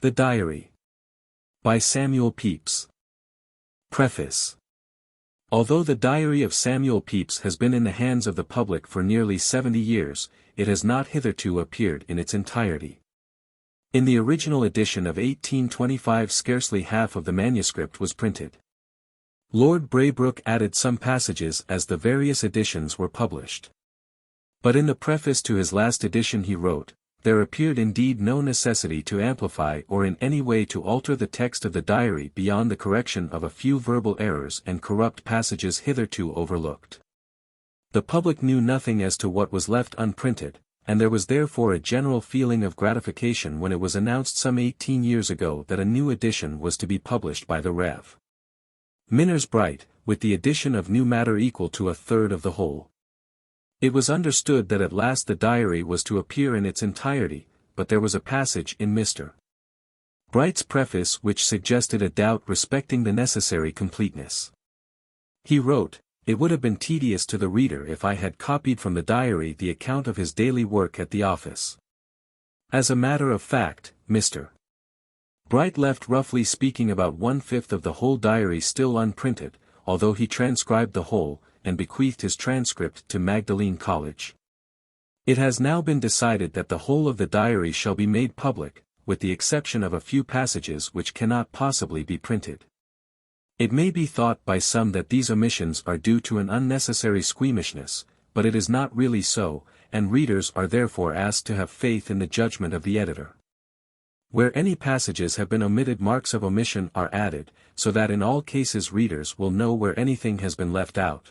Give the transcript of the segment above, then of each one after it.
The Diary. By Samuel Pepys. Preface. Although the Diary of Samuel Pepys has been in the hands of the public for nearly 70 years, it has not hitherto appeared in its entirety. In the original edition of 1825 scarcely half of the manuscript was printed. Lord Braybrooke added some passages as the various editions were published. But in the preface to his last edition he wrote, "There appeared indeed no necessity to amplify or in any way to alter the text of the diary beyond the correction of a few verbal errors and corrupt passages hitherto overlooked." The public knew nothing as to what was left unprinted, and there was therefore a general feeling of gratification when it was announced some 18 years ago that a new edition was to be published by the Rev. Mrs. Bright, with the addition of new matter equal to a third of the whole. It was understood that at last the diary was to appear in its entirety, but there was a passage in Mr. Bright's preface which suggested a doubt respecting the necessary completeness. He wrote, "It would have been tedious to the reader if I had copied from the diary the account of his daily work at the office." As a matter of fact, Mr. Bright left roughly speaking about 1/5 of the whole diary still unprinted, although he transcribed the whole, and bequeathed his transcript to Magdalene College. It has now been decided that the whole of the diary shall be made public, with the exception of a few passages which cannot possibly be printed. It may be thought by some that these omissions are due to an unnecessary squeamishness, but it is not really so, and readers are therefore asked to have faith in the judgment of the editor. Where any passages have been omitted, marks of omission are added, so that in all cases readers will know where anything has been left out.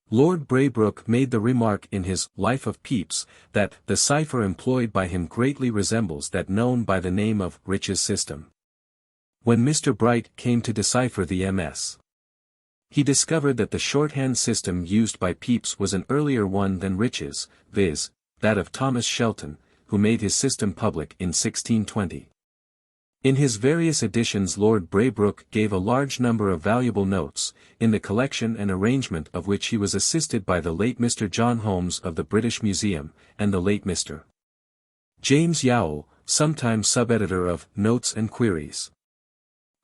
Lord Braybrooke made the remark in his Life of Pepys, that the cipher employed by him greatly resembles that known by the name of Rich's system. When Mr. Bright came to decipher the MS, he discovered that the shorthand system used by Pepys was an earlier one than Rich's, viz., that of Thomas Shelton, who made his system public in 1620. In his various editions Lord Braybrooke gave a large number of valuable notes, in the collection and arrangement of which he was assisted by the late Mr. John Holmes of the British Museum, and the late Mr. James Yowell, sometimes sub-editor of Notes and Queries.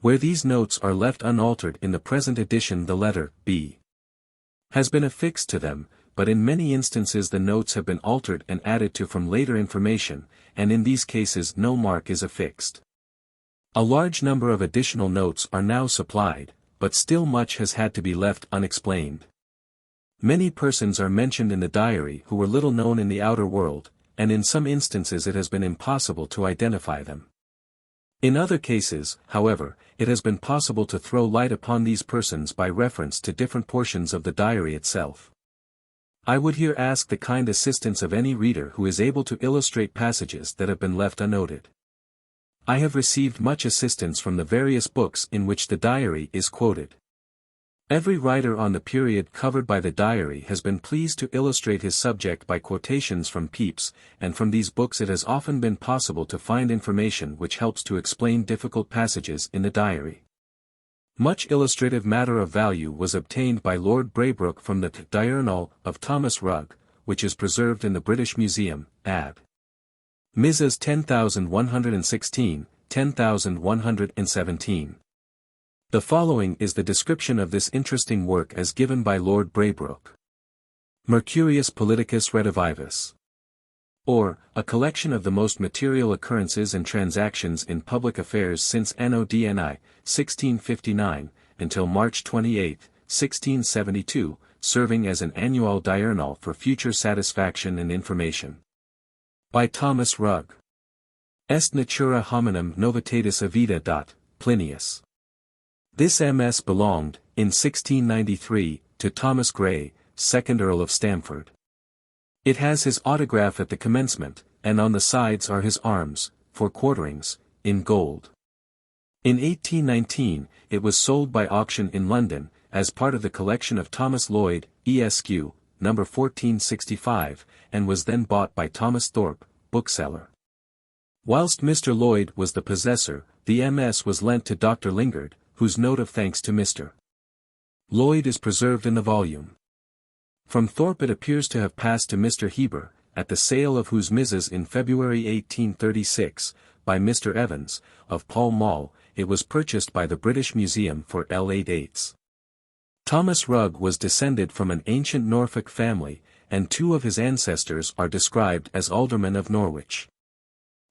Where these notes are left unaltered in the present edition the letter B has been affixed to them, but in many instances the notes have been altered and added to from later information, and in these cases no mark is affixed. A large number of additional notes are now supplied, but still much has had to be left unexplained. Many persons are mentioned in the diary who were little known in the outer world, and in some instances it has been impossible to identify them. In other cases, however, it has been possible to throw light upon these persons by reference to different portions of the diary itself. I would here ask the kind assistance of any reader who is able to illustrate passages that have been left unnoted. I have received much assistance from the various books in which the diary is quoted. Every writer on the period covered by the diary has been pleased to illustrate his subject by quotations from Pepys, and from these books it has often been possible to find information which helps to explain difficult passages in the diary. Much illustrative matter of value was obtained by Lord Braybrooke from the Diurnal of Thomas Rugg, which is preserved in the British Museum, ad. Mrs. 10,116, 10,117. The following is the description of this interesting work as given by Lord Braybrooke. Mercurius Politicus Redivivus. Or, a collection of the most material occurrences and transactions in public affairs since Anno Dni, 1659, until March 28, 1672, serving as an annual diurnal for future satisfaction and information. By Thomas Rugg. Est natura hominum novitatis avida. Plinius. This MS belonged, in 1693, to Thomas Gray, 2nd Earl of Stamford. It has his autograph at the commencement, and on the sides are his arms, 4 quarterings, in gold. In 1819, it was sold by auction in London, as part of the collection of Thomas Lloyd, Esq., No. 1465, and was then bought by Thomas Thorpe, bookseller. Whilst Mr. Lloyd was the possessor, the MS was lent to Dr. Lingard, whose note of thanks to Mr. Lloyd is preserved in the volume. From Thorpe it appears to have passed to Mr. Heber, at the sale of whose Mrs. in February 1836, by Mr. Evans, of Pall Mall. It was purchased by the British Museum for L8/8. Thomas Rugg was descended from an ancient Norfolk family, and two of his ancestors are described as aldermen of Norwich.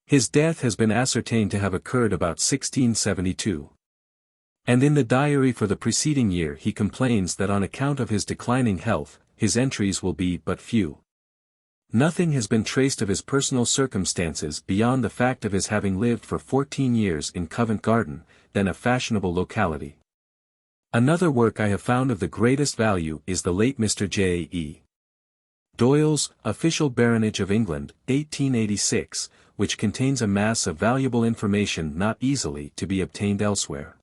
His death has been ascertained to have occurred about 1672. And in the diary for the preceding year he complains that on account of his declining health, his entries will be but few. Nothing has been traced of his personal circumstances beyond the fact of his having lived for 14 years in Covent Garden, then a fashionable locality. Another work I have found of the greatest value is the late Mr. J.E. Doyle's Official Baronage of England, 1886, which contains a mass of valuable information not easily to be obtained elsewhere.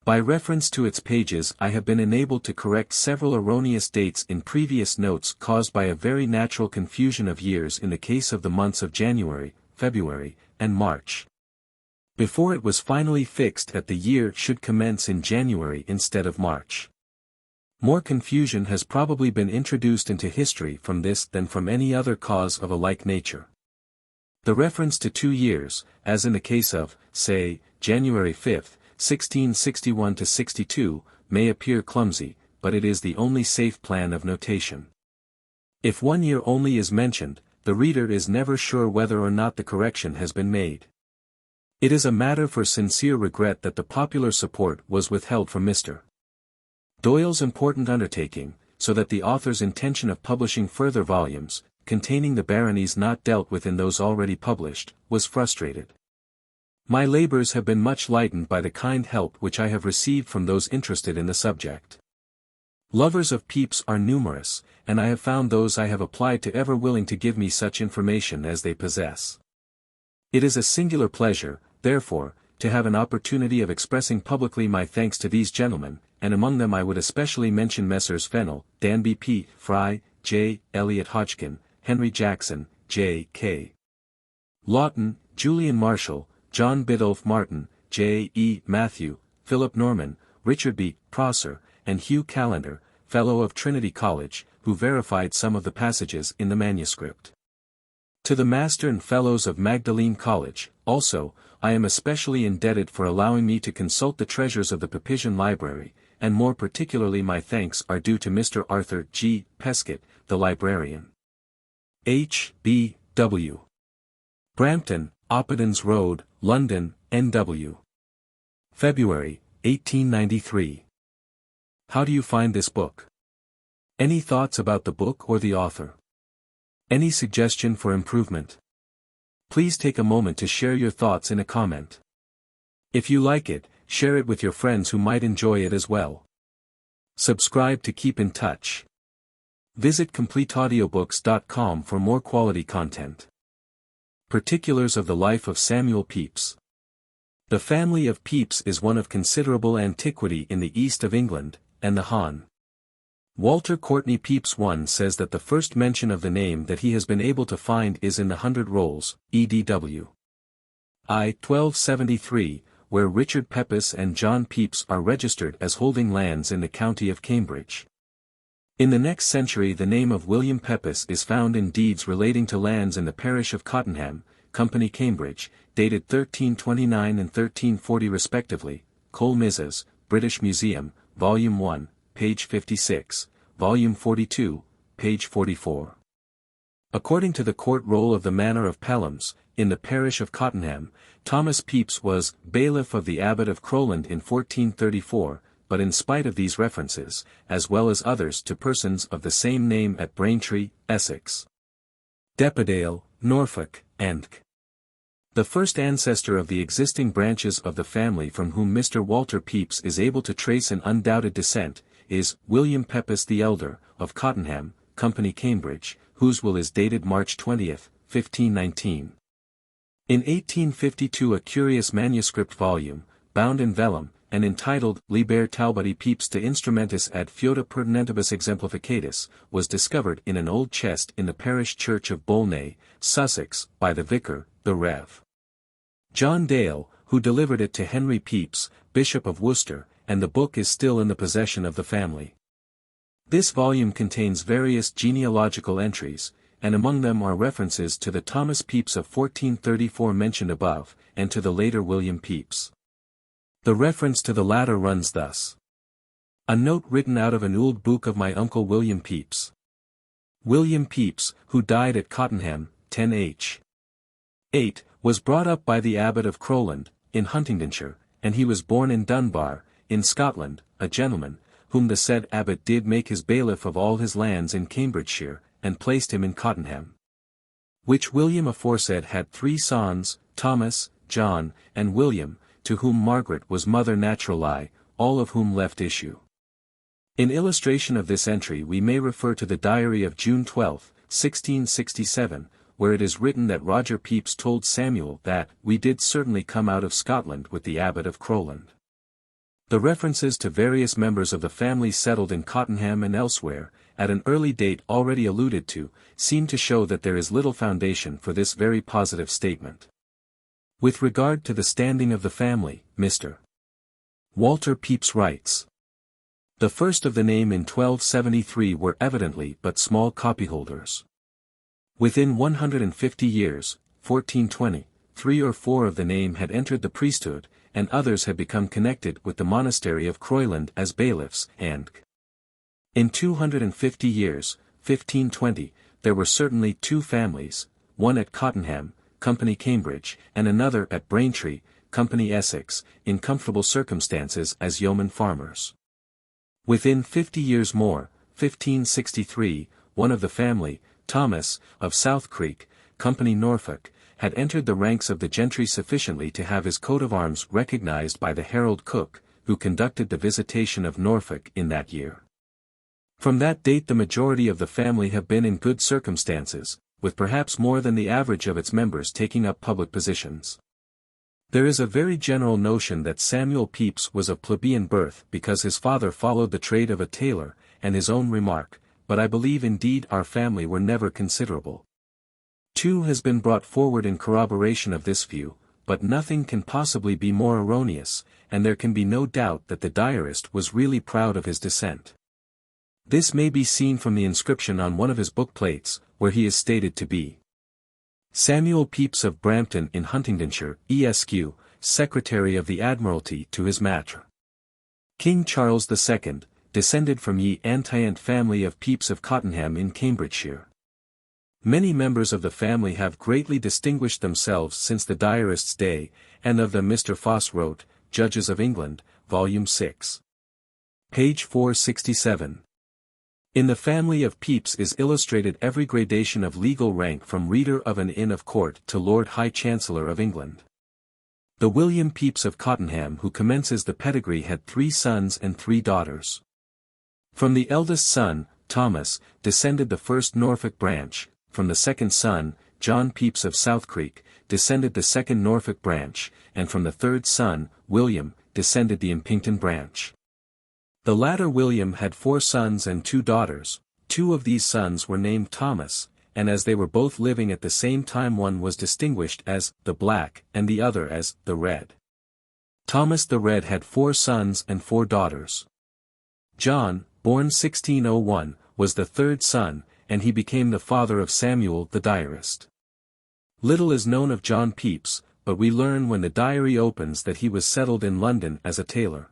By reference to its pages I have been enabled to correct several erroneous dates in previous notes caused by a very natural confusion of years in the case of the months of January, February, and March. Before it was finally fixed that the year should commence in January instead of March. More confusion has probably been introduced into history from this than from any other cause of a like nature. The reference to 2 years, as in the case of, say, January 5, 1661–62, may appear clumsy, but it is the only safe plan of notation. If 1 year only is mentioned, the reader is never sure whether or not the correction has been made. It is a matter for sincere regret that the popular support was withheld from Mr. Doyle's important undertaking, so that the author's intention of publishing further volumes, containing the baronies not dealt with in those already published, was frustrated. My labors have been much lightened by the kind help which I have received from those interested in the subject. Lovers of Pepys are numerous, and I have found those I have applied to ever willing to give me such information as they possess. It is a singular pleasure, therefore, to have an opportunity of expressing publicly my thanks to these gentlemen, and among them I would especially mention Messrs. Fennell, Danby P. Fry, J. Elliot Hodgkin, Henry Jackson, J. K. Lawton, Julian Marshall, John Biddulph Martin, J. E. Matthew, Philip Norman, Richard B. Prosser, and Hugh Callender, Fellow of Trinity College, who verified some of the passages in the manuscript. To the Master and Fellows of Magdalene College, also, I am especially indebted for allowing me to consult the treasures of the Pepysian Library, and more particularly my thanks are due to Mr. Arthur G. Peskett, the librarian. H. B. W. Brampton, Oppidan's Road, London, N.W. February, 1893. How do you find this book? Any thoughts about the book or the author? Any suggestion for improvement? Please take a moment to share your thoughts in a comment. If you like it, share it with your friends who might enjoy it as well. Subscribe to keep in touch. Visit CompleteAudiobooks.com for more quality content. Particulars of the life of Samuel Pepys. The family of Pepys is one of considerable antiquity in the east of England, and the Hon. Walter Courtney Pepys I says that the first mention of the name that he has been able to find is in the 100 Rolls, EDW. I. 1273, where Richard Pepys and John Pepys are registered as holding lands in the county of Cambridge. In the next century the name of William Pepys is found in deeds relating to lands in the parish of Cottenham, Company Cambridge, dated 1329 and 1340 respectively, Cole Mizas, British Museum, Volume 1, page 56, Volume 42, page 44. According to the court roll of the manor of Pelhams, in the parish of Cottenham, Thomas Pepys was bailiff of the abbot of Crowland in 1434, but in spite of these references, as well as others to persons of the same name at Braintree, Essex, Depedale, Norfolk, and the first ancestor of the existing branches of the family from whom Mr. Walter Pepys is able to trace an undoubted descent, is William Pepys the Elder, of Cottenham, Company Cambridge, whose will is dated March 20, 1519. In 1852 a curious manuscript volume, bound in vellum, and entitled Liber Talboti Pepys de Instrumentis ad Feota Pertinentibus Exemplificatis, was discovered in an old chest in the parish church of Bolney, Sussex, by the vicar, the Rev. John Dale, who delivered it to Henry Pepys, Bishop of Worcester, and the book is still in the possession of the family. This volume contains various genealogical entries, and among them are references to the Thomas Pepys of 1434 mentioned above, and to the later William Pepys. The reference to the latter runs thus. A note written out of an old book of my uncle William Pepys. William Pepys, who died at Cottenham, 10h. 8, was brought up by the Abbot of Crowland, in Huntingdonshire, and he was born in Dunbar, in Scotland, a gentleman, whom the said abbot did make his bailiff of all his lands in Cambridgeshire, and placed him in Cottenham. Which William aforesaid had 3 sons, Thomas, John, and William, to whom Margaret was mother naturali, all of whom left issue. In illustration of this entry we may refer to the diary of June 12, 1667, where it is written that Roger Pepys told Samuel that, "We did certainly come out of Scotland with the Abbot of Crowland." The references to various members of the family settled in Cottenham and elsewhere, at an early date already alluded to, seem to show that there is little foundation for this very positive statement. With regard to the standing of the family, Mr. Walter Pepys writes, "The first of the name in 1273 were evidently but small copyholders. Within 150 years, 1420, 3 or 4 of the name had entered the priesthood, and others had become connected with the monastery of Croyland as bailiffs, and in 250 years, 1520, there were certainly 2 families, one at Cottenham, Company Cambridge, and another at Braintree, Company Essex, in comfortable circumstances as yeoman farmers. Within 50 years more, 1563, one of the family, Thomas, of South Creek, Company Norfolk, had entered the ranks of the gentry sufficiently to have his coat of arms recognized by the Herald Cook, who conducted the visitation of Norfolk in that year. From that date the majority of the family have been in good circumstances, with perhaps more than the average of its members taking up public positions. There is a very general notion that Samuel Pepys was of plebeian birth because his father followed the trade of a tailor, and his own remark, "But I believe indeed our family were never considerable." 2 has been brought forward in corroboration of this view, but nothing can possibly be more erroneous, and there can be no doubt that the diarist was really proud of his descent. This may be seen from the inscription on one of his book plates, where he is stated to be Samuel Pepys of Brampton in Huntingdonshire, Esq., Secretary of the Admiralty to his Maitre. King Charles II, descended from ye antient family of Pepys of Cottenham in Cambridgeshire. Many members of the family have greatly distinguished themselves since the diarist's day, and of them Mr. Foss wrote, Judges of England, Volume 6. Page 467. In the family of Pepys is illustrated every gradation of legal rank from Reader of an Inn of Court to Lord High Chancellor of England. The William Pepys of Cottenham who commences the pedigree had 3 sons and 3 daughters. From the eldest son, Thomas, descended the first Norfolk branch. From the second son, John Pepys of South Creek, descended the second Norfolk branch, and from the third son, William, descended the Impington branch. The latter William had 4 sons and 2 daughters. 2 of these sons were named Thomas, and as they were both living at the same time one was distinguished as the Black and the other as the Red. Thomas the Red had 4 sons and 4 daughters. John, born 1601, was the third son, and he became the father of Samuel the diarist. Little is known of John Pepys, but we learn when the diary opens that he was settled in London as a tailor.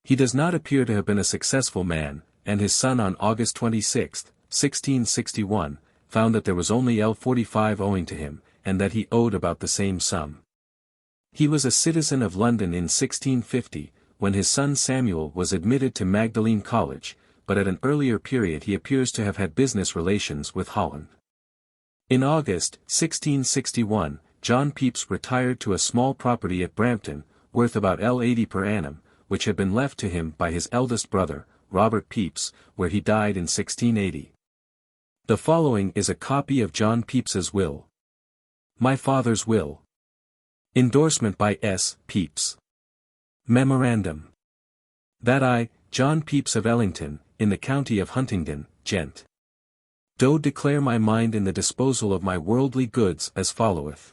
He does not appear to have been a successful man, and his son on August 26, 1661, found that there was only L45 owing to him, and that he owed about the same sum. He was a citizen of London in 1650, when his son Samuel was admitted to Magdalene College, but at an earlier period he appears to have had business relations with Holland. In August, 1661, John Pepys retired to a small property at Brampton, worth about L80 per annum, which had been left to him by his eldest brother, Robert Pepys, where he died in 1680. The following is a copy of John Pepys's will. My father's will. Endorsement by S. Pepys. Memorandum. That I, John Pepys of Ellington, in the county of Huntingdon, Gent. Do declare my mind in the disposal of my worldly goods as followeth.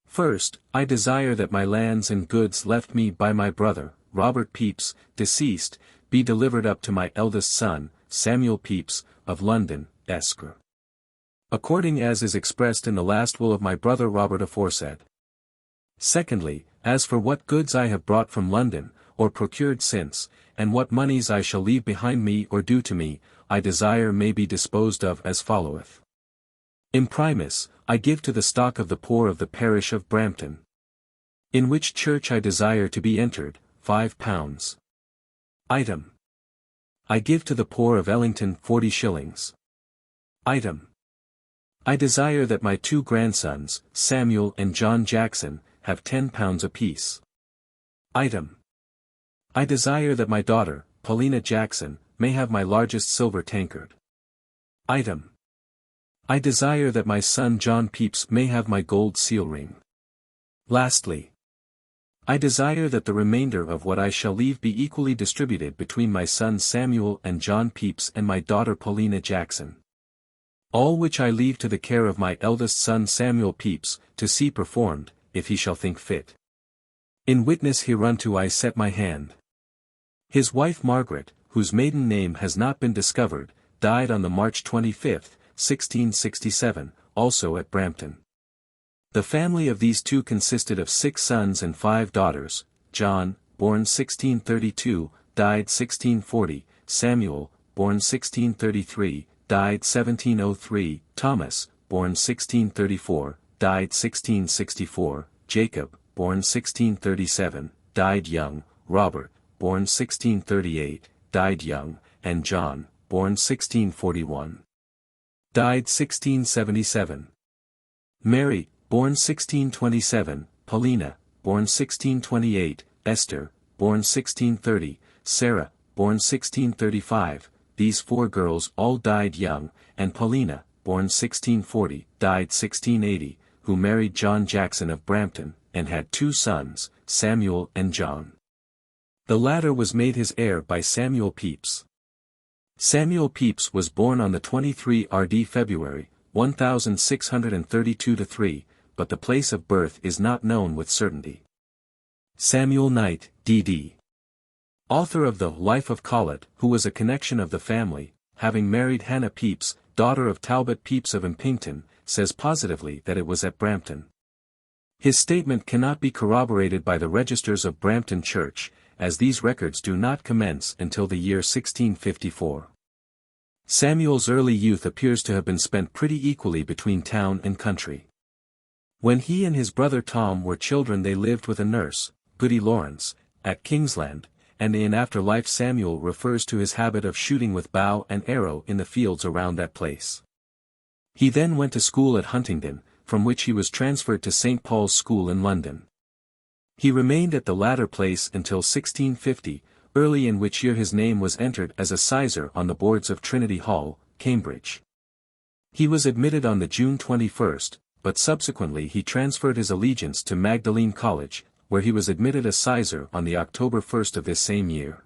First, I desire that my lands and goods left me by my brother, Robert Pepys, deceased, be delivered up to my eldest son, Samuel Pepys, of London, Esq. according as is expressed in the last will of my brother Robert aforesaid. Secondly, as for what goods I have brought from London, or procured since, and what moneys I shall leave behind me or due to me, I desire may be disposed of as followeth. Imprimis, I give to the stock of the poor of the parish of Brampton, in which church I desire to be entered, £5. Item. I give to the poor of Ellington 40 shillings. Item. I desire that my 2 grandsons, Samuel and John Jackson, have £10 apiece. Item. I desire that my daughter, Paulina Jackson, may have my largest silver tankard. Item. I desire that my son John Pepys may have my gold seal ring. Lastly, I desire that the remainder of what I shall leave be equally distributed between my sons Samuel and John Pepys and my daughter Paulina Jackson. All which I leave to the care of my eldest son Samuel Pepys, to see performed, if he shall think fit. In witness hereunto I set my hand. His wife Margaret, whose maiden name has not been discovered, died on the March 25, 1667, also at Brampton. The family of these two consisted of 6 sons and 5 daughters: John, born 1632, died 1640, Samuel, born 1633, died 1703, Thomas, born 1634, died 1664, Jacob, born 1637, died young, Robert, born 1638, died young, and John, born 1641, died 1677. Mary, born 1627, Paulina, born 1628, Esther, born 1630, Sarah, born 1635, these 4 girls all died young, and Paulina, born 1640, died 1680, who married John Jackson of Brampton, and had 2 sons, Samuel and John. The latter was made his heir by Samuel Pepys. Samuel Pepys was born on the 23 rd February, 1632-3, but the place of birth is not known with certainty. Samuel Knight, D.D., author of the Life of Colet, who was a connection of the family, having married Hannah Pepys, daughter of Talbot Pepys of Impington, says positively that it was at Brampton. His statement cannot be corroborated by the registers of Brampton Church, as these records do not commence until the year 1654. Samuel's early youth appears to have been spent pretty equally between town and country. When he and his brother Tom were children they lived with a nurse, Goody Lawrence, at Kingsland, and in after life Samuel refers to his habit of shooting with bow and arrow in the fields around that place. He then went to school at Huntingdon, from which he was transferred to St. Paul's School in London. He remained at the latter place until 1650, early in which year his name was entered as a sizar on the boards of Trinity Hall, Cambridge. He was admitted on the June 21st, but subsequently he transferred his allegiance to Magdalene College, where he was admitted a sizar on the October 1st of this same year.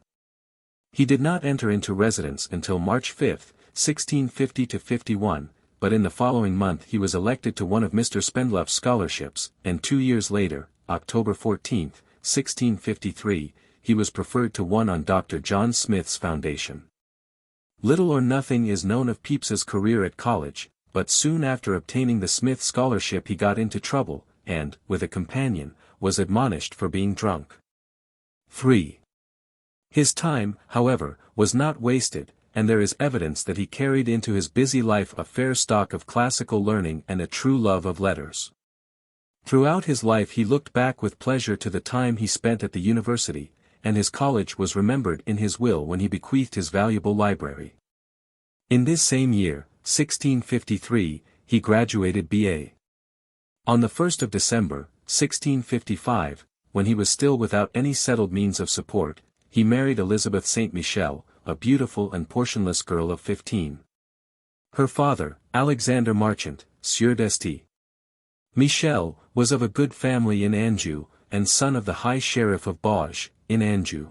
He did not enter into residence until March 5, 1650-51, but in the following month he was elected to one of Mr. Spendluff's scholarships, and 2 years later, October 14, 1653, he was preferred to one on Dr. John Smith's foundation. Little or nothing is known of Pepys's career at college, but soon after obtaining the Smith scholarship he got into trouble, and, with a companion, was admonished for being drunk. 3. His time, however, was not wasted, and there is evidence that he carried into his busy life a fair stock of classical learning and a true love of letters. Throughout his life he looked back with pleasure to the time he spent at the university, and his college was remembered in his will when he bequeathed his valuable library. In this same year, 1653, he graduated B.A. On the 1st of December, 1655, when he was still without any settled means of support, he married Elizabeth St. Michel, a beautiful and portionless girl of 15. Her father, Alexander Marchant, Sieur d'Este. Michel, was of a good family in Anjou, and son of the High Sheriff of Bauge, in Anjou.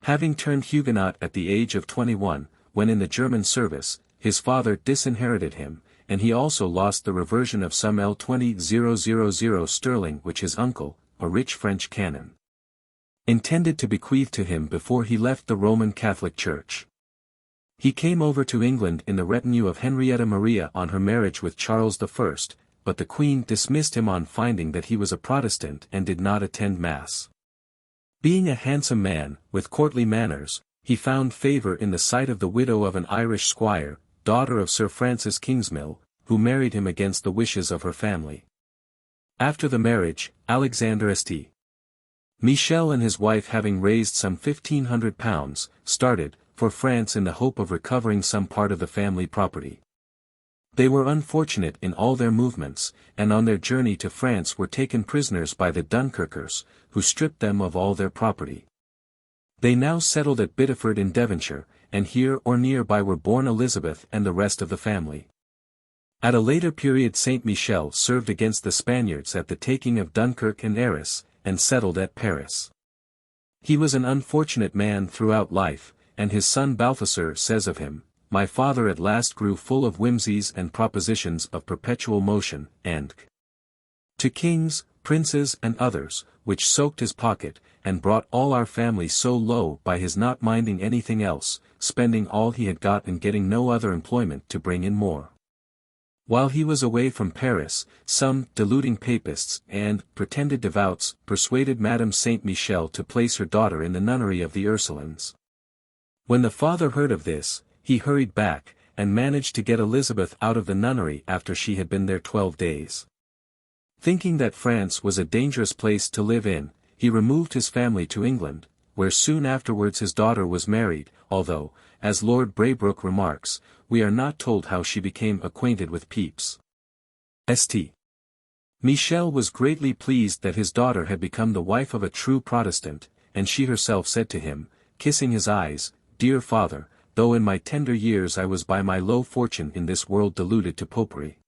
Having turned Huguenot at the age of 21, when in the German service, his father disinherited him, and he also lost the reversion of some L20,000 sterling which his uncle, a rich French canon, intended to bequeath to him before he left the Roman Catholic Church. He came over to England in the retinue of Henrietta Maria on her marriage with Charles I, but the Queen dismissed him on finding that he was a Protestant and did not attend Mass. Being a handsome man, with courtly manners, he found favour in the sight of the widow of an Irish squire, daughter of Sir Francis Kingsmill, who married him against the wishes of her family. After the marriage, Alexander St. Michel and his wife, having raised some £1,500, started for France in the hope of recovering some part of the family property. They were unfortunate in all their movements, and on their journey to France were taken prisoners by the Dunkirkers, who stripped them of all their property. They now settled at Biddeford in Devonshire, and here or near by were born Elizabeth and the rest of the family. At a later period Saint Michel served against the Spaniards at the taking of Dunkirk and Arras, and settled at Paris. He was an unfortunate man throughout life, and his son Balthasar says of him, "My father at last grew full of whimsies and propositions of perpetual motion, and to kings, princes and others, which soaked his pocket, and brought all our family so low by his not minding anything else, spending all he had got and getting no other employment to bring in more." While he was away from Paris, some deluding papists and pretended devots persuaded Madame Saint Michel to place her daughter in the nunnery of the Ursulines. When the father heard of this, he hurried back, and managed to get Elizabeth out of the nunnery after she had been there 12 days. Thinking that France was a dangerous place to live in, he removed his family to England, where soon afterwards his daughter was married, although, as Lord Braybrooke remarks, we are not told how she became acquainted with Pepys. St. Michel was greatly pleased that his daughter had become the wife of a true Protestant, and she herself said to him, kissing his eyes, "Dear father, though in my tender years I was by my low fortune in this world deluded to popery,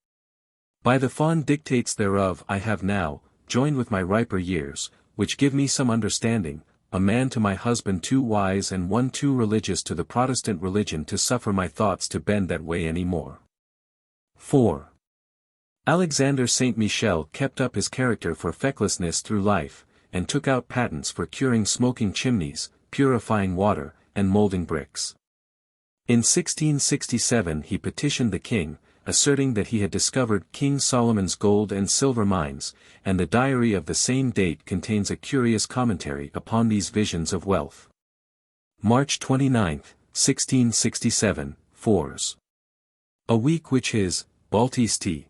by the fond dictates thereof I have now, joined with my riper years, which give me some understanding, a man to my husband too wise and one too religious to the Protestant religion to suffer my thoughts to bend that way any more." 4. Alexander Saint Michel kept up his character for fecklessness through life, and took out patents for curing smoking chimneys, purifying water, and moulding bricks. In 1667 he petitioned the king, asserting that he had discovered King Solomon's gold and silver mines, and the diary of the same date contains a curious commentary upon these visions of wealth. March 29, 1667, 4s. A week which his, Balthasar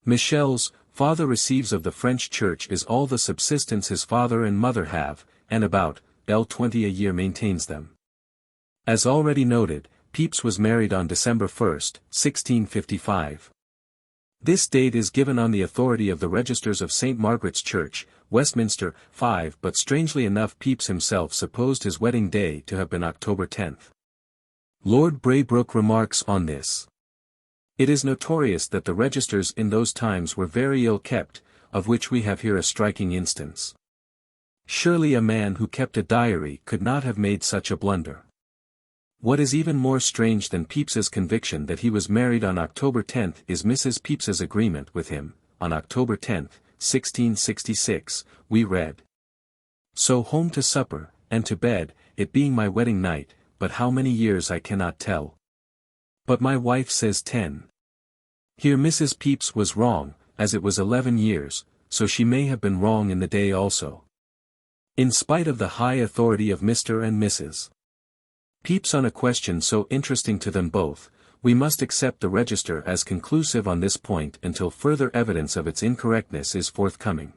Michel's, father receives of the French Church is all the subsistence his father and mother have, and about L20 a year maintains them. As already noted, Pepys was married on December 1, 1655. This date is given on the authority of the Registers of St. Margaret's Church, Westminster, 5, but strangely enough Pepys himself supposed his wedding day to have been October 10. Lord Braybrooke remarks on this. It is notorious that the registers in those times were very ill kept, of which we have here a striking instance. Surely a man who kept a diary could not have made such a blunder. What is even more strange than Pepys's conviction that he was married on October 10 is Mrs. Pepys's agreement with him. On October 10, 1666, we read, "So home to supper, and to bed, it being my wedding night, but how many years I cannot tell. But my wife says 10. Here Mrs. Pepys was wrong, as it was 11 years, so she may have been wrong in the day also. In spite of the high authority of Mr. and Mrs. Pepys on a question so interesting to them both, we must accept the register as conclusive on this point until further evidence of its incorrectness is forthcoming."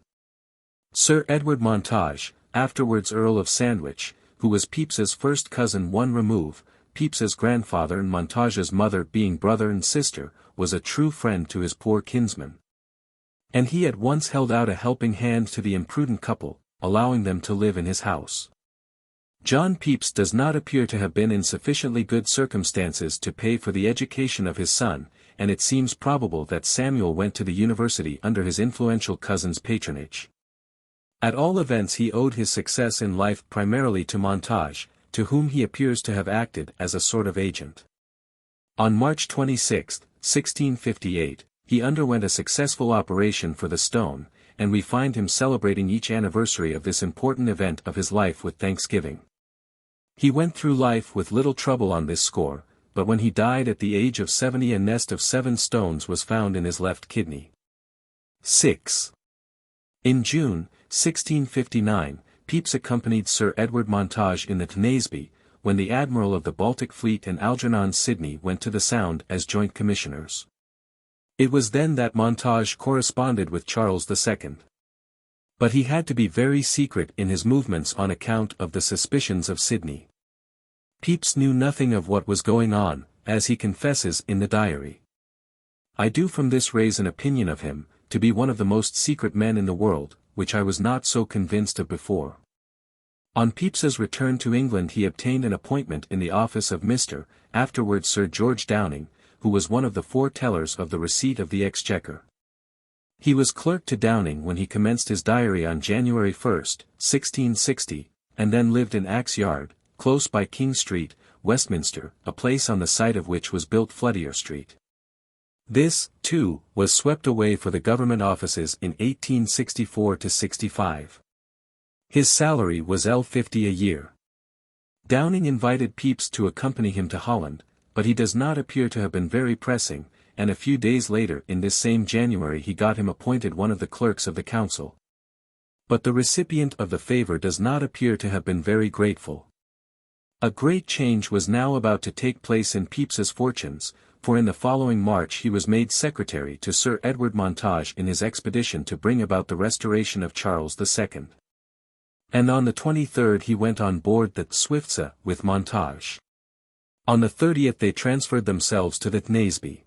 Sir Edward Montage, afterwards Earl of Sandwich, who was Pepys's first cousin one remove, Pepys's grandfather and Montage's mother being brother and sister, was a true friend to his poor kinsman. And he at once held out a helping hand to the imprudent couple, allowing them to live in his house. John Pepys does not appear to have been in sufficiently good circumstances to pay for the education of his son, and it seems probable that Samuel went to the university under his influential cousin's patronage. At all events he owed his success in life primarily to Montage, to whom he appears to have acted as a sort of agent. On March 26, 1658, he underwent a successful operation for the stone, and we find him celebrating each anniversary of this important event of his life with thanksgiving. He went through life with little trouble on this score, but when he died at the age of 70 a nest of 7 stones was found in his left kidney. 6. In June, 1659, Pepys accompanied Sir Edward Montage in the Naseby, when the Admiral of the Baltic Fleet and Algernon Sidney went to the Sound as joint commissioners. It was then that Montage corresponded with Charles II. But he had to be very secret in his movements on account of the suspicions of Sidney. Pepys knew nothing of what was going on, as he confesses in the diary. I do from this raise an opinion of him, to be one of the most secret men in the world, which I was not so convinced of before. On Pepys's return to England he obtained an appointment in the office of Mr., afterwards Sir George Downing, who was one of the 4 tellers of the receipt of the Exchequer. He was clerk to Downing when he commenced his diary on January 1, 1660, and then lived in Axe Yard, close by King Street, Westminster, a place on the site of which was built Fletier Street. This, too, was swept away for the government offices in 1864–65. His salary was £50 a year. Downing invited Pepys to accompany him to Holland, but he does not appear to have been very pressing, and a few days later in this same January he got him appointed one of the clerks of the council. But the recipient of the favour does not appear to have been very grateful. A great change was now about to take place in Pepys's fortunes, for in the following March he was made secretary to Sir Edward Montage in his expedition to bring about the restoration of Charles II. And on the 23rd he went on board the Swiftsea with Montage. On the 30th they transferred themselves to the Naseby.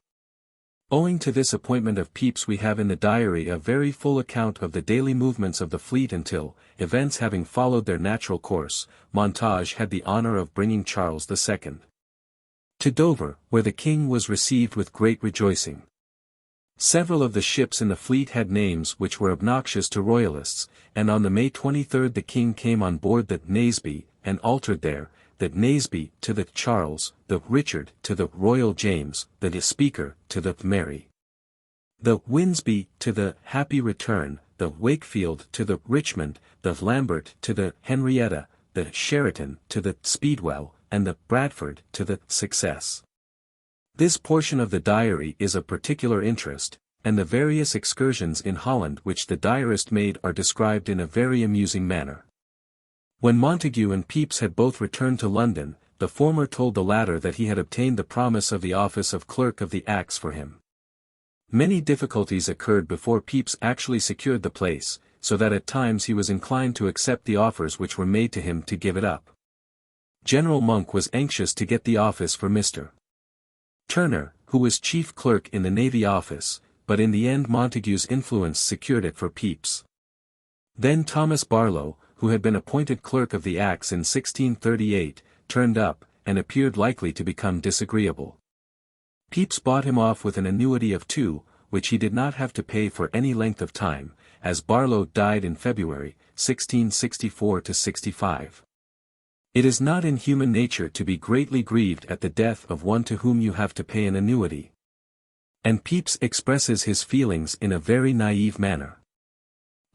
Owing to this appointment of Pepys we have in the diary a very full account of the daily movements of the fleet until, events having followed their natural course, Montage had the honour of bringing Charles II to Dover, where the king was received with great rejoicing. Several of the ships in the fleet had names which were obnoxious to royalists, and on the May 23 the king came on board the Naseby, and altered there, the Naseby to the Charles, the Richard to the Royal James, the Speaker to the Mary, the Winsby to the Happy Return, the Wakefield to the Richmond, the Lambert to the Henrietta, the Sheraton to the Speedwell, and the Bradford to the Success. This portion of the diary is of particular interest, and the various excursions in Holland which the diarist made are described in a very amusing manner. When Montague and Pepys had both returned to London, the former told the latter that he had obtained the promise of the office of Clerk of the Acts for him. Many difficulties occurred before Pepys actually secured the place, so that at times he was inclined to accept the offers which were made to him to give it up. General Monk was anxious to get the office for Mr. Turner, who was chief clerk in the Navy Office, but in the end Montague's influence secured it for Pepys. Then Thomas Barlow, who had been appointed Clerk of the Acts in 1638, turned up, and appeared likely to become disagreeable. Pepys bought him off with an annuity of 2, which he did not have to pay for any length of time, as Barlow died in February, 1664–65. It is not in human nature to be greatly grieved at the death of one to whom you have to pay an annuity. And Pepys expresses his feelings in a very naive manner.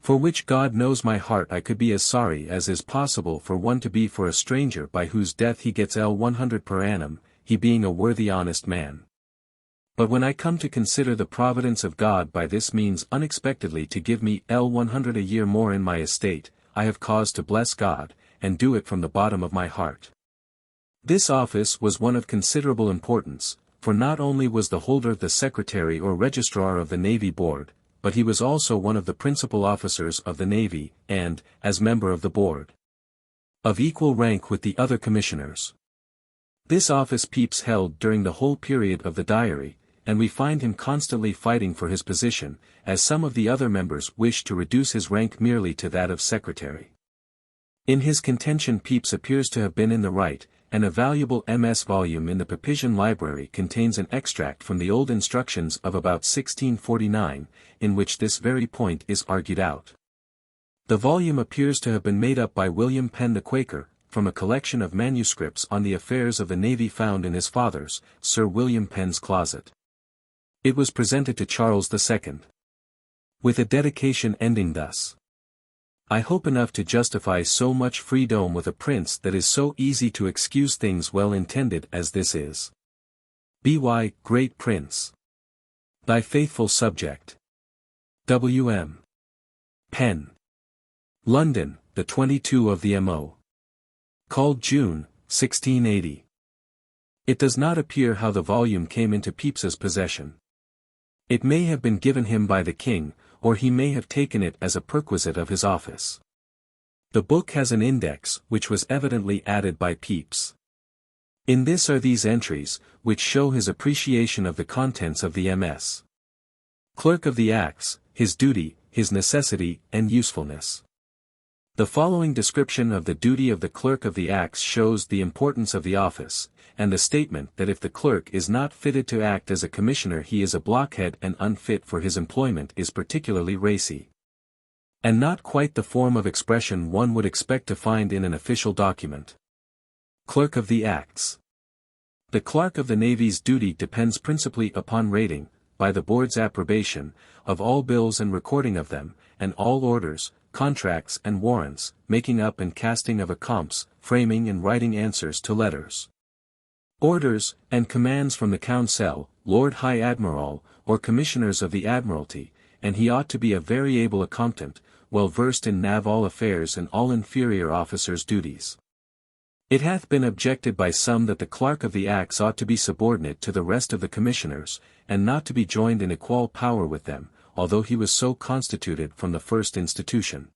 For which God knows my heart I could be as sorry as is possible for one to be for a stranger by whose death he gets L100 per annum, he being a worthy honest man. But when I come to consider the providence of God by this means unexpectedly to give me L100 a year more in my estate, I have cause to bless God, and do it from the bottom of my heart. This office was one of considerable importance, for not only was the holder the secretary or registrar of the Navy Board, but he was also one of the principal officers of the Navy, and, as member of the board, of equal rank with the other commissioners. This office Pepys held during the whole period of the diary, and we find him constantly fighting for his position, as some of the other members wished to reduce his rank merely to that of secretary. In his contention Pepys appears to have been in the right, and a valuable MS volume in the Pepysian Library contains an extract from the old instructions of about 1649, in which this very point is argued out. The volume appears to have been made up by William Penn the Quaker, from a collection of manuscripts on the affairs of the Navy found in his father's, Sir William Penn's closet. It was presented to Charles II, with a dedication ending thus: I hope enough to justify so much freedom with a prince that is so easy to excuse things well intended as this is. B.Y. Great Prince. Thy faithful subject. W.M. Penn. London, the 22 of the M.O. Called June, 1680. It does not appear how the volume came into Pepys's possession. It may have been given him by the king, or he may have taken it as a perquisite of his office. The book has an index, which was evidently added by Pepys. In this are these entries, which show his appreciation of the contents of the MS. Clerk of the Acts, his duty, his necessity, and usefulness. The following description of the duty of the Clerk of the Acts shows the importance of the office, and the statement that if the clerk is not fitted to act as a commissioner he is a blockhead and unfit for his employment is particularly racy. And not quite the form of expression one would expect to find in an official document. Clerk of the Acts. The Clerk of the Navy's duty depends principally upon rating, by the Board's approbation, of all bills and recording of them, and all orders, contracts and warrants, making up and casting of accompts, framing and writing answers to letters. Orders, and commands from the Council, Lord High Admiral, or Commissioners of the Admiralty, and he ought to be a very able accomptant, well versed in naval affairs and all inferior officers' duties. It hath been objected by some that the Clerk of the Acts ought to be subordinate to the rest of the Commissioners, and not to be joined in equal power with them, although he was so constituted from the first institution.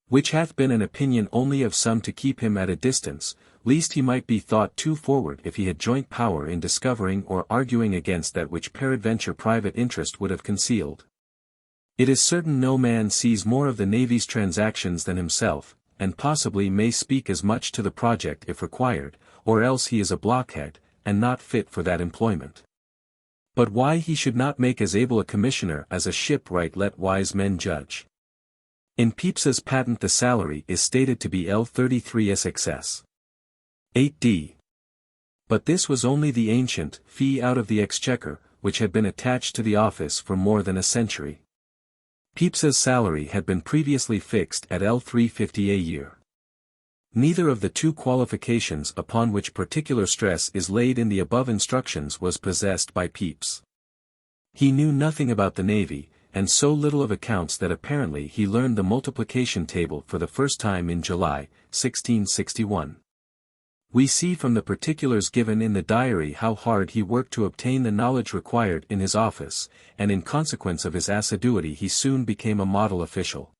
Which hath been an opinion only of some to keep him at a distance, lest he might be thought too forward if he had joint power in discovering or arguing against that which peradventure private interest would have concealed. It is certain no man sees more of the Navy's transactions than himself, and possibly may speak as much to the project if required, or else he is a blockhead, and not fit for that employment. But why he should not make as able a commissioner as a shipwright let wise men judge. In Pepys's patent the salary is stated to be L33 SXS. 8d. But this was only the ancient fee out of the exchequer, which had been attached to the office for more than a century. Pepys's salary had been previously fixed at L350 a year. Neither of the two qualifications upon which particular stress is laid in the above instructions was possessed by Pepys. He knew nothing about the Navy, and so little of accounts that apparently he learned the multiplication table for the first time in July, 1661. We see from the particulars given in the diary how hard he worked to obtain the knowledge required in his office, and in consequence of his assiduity he soon became a model official.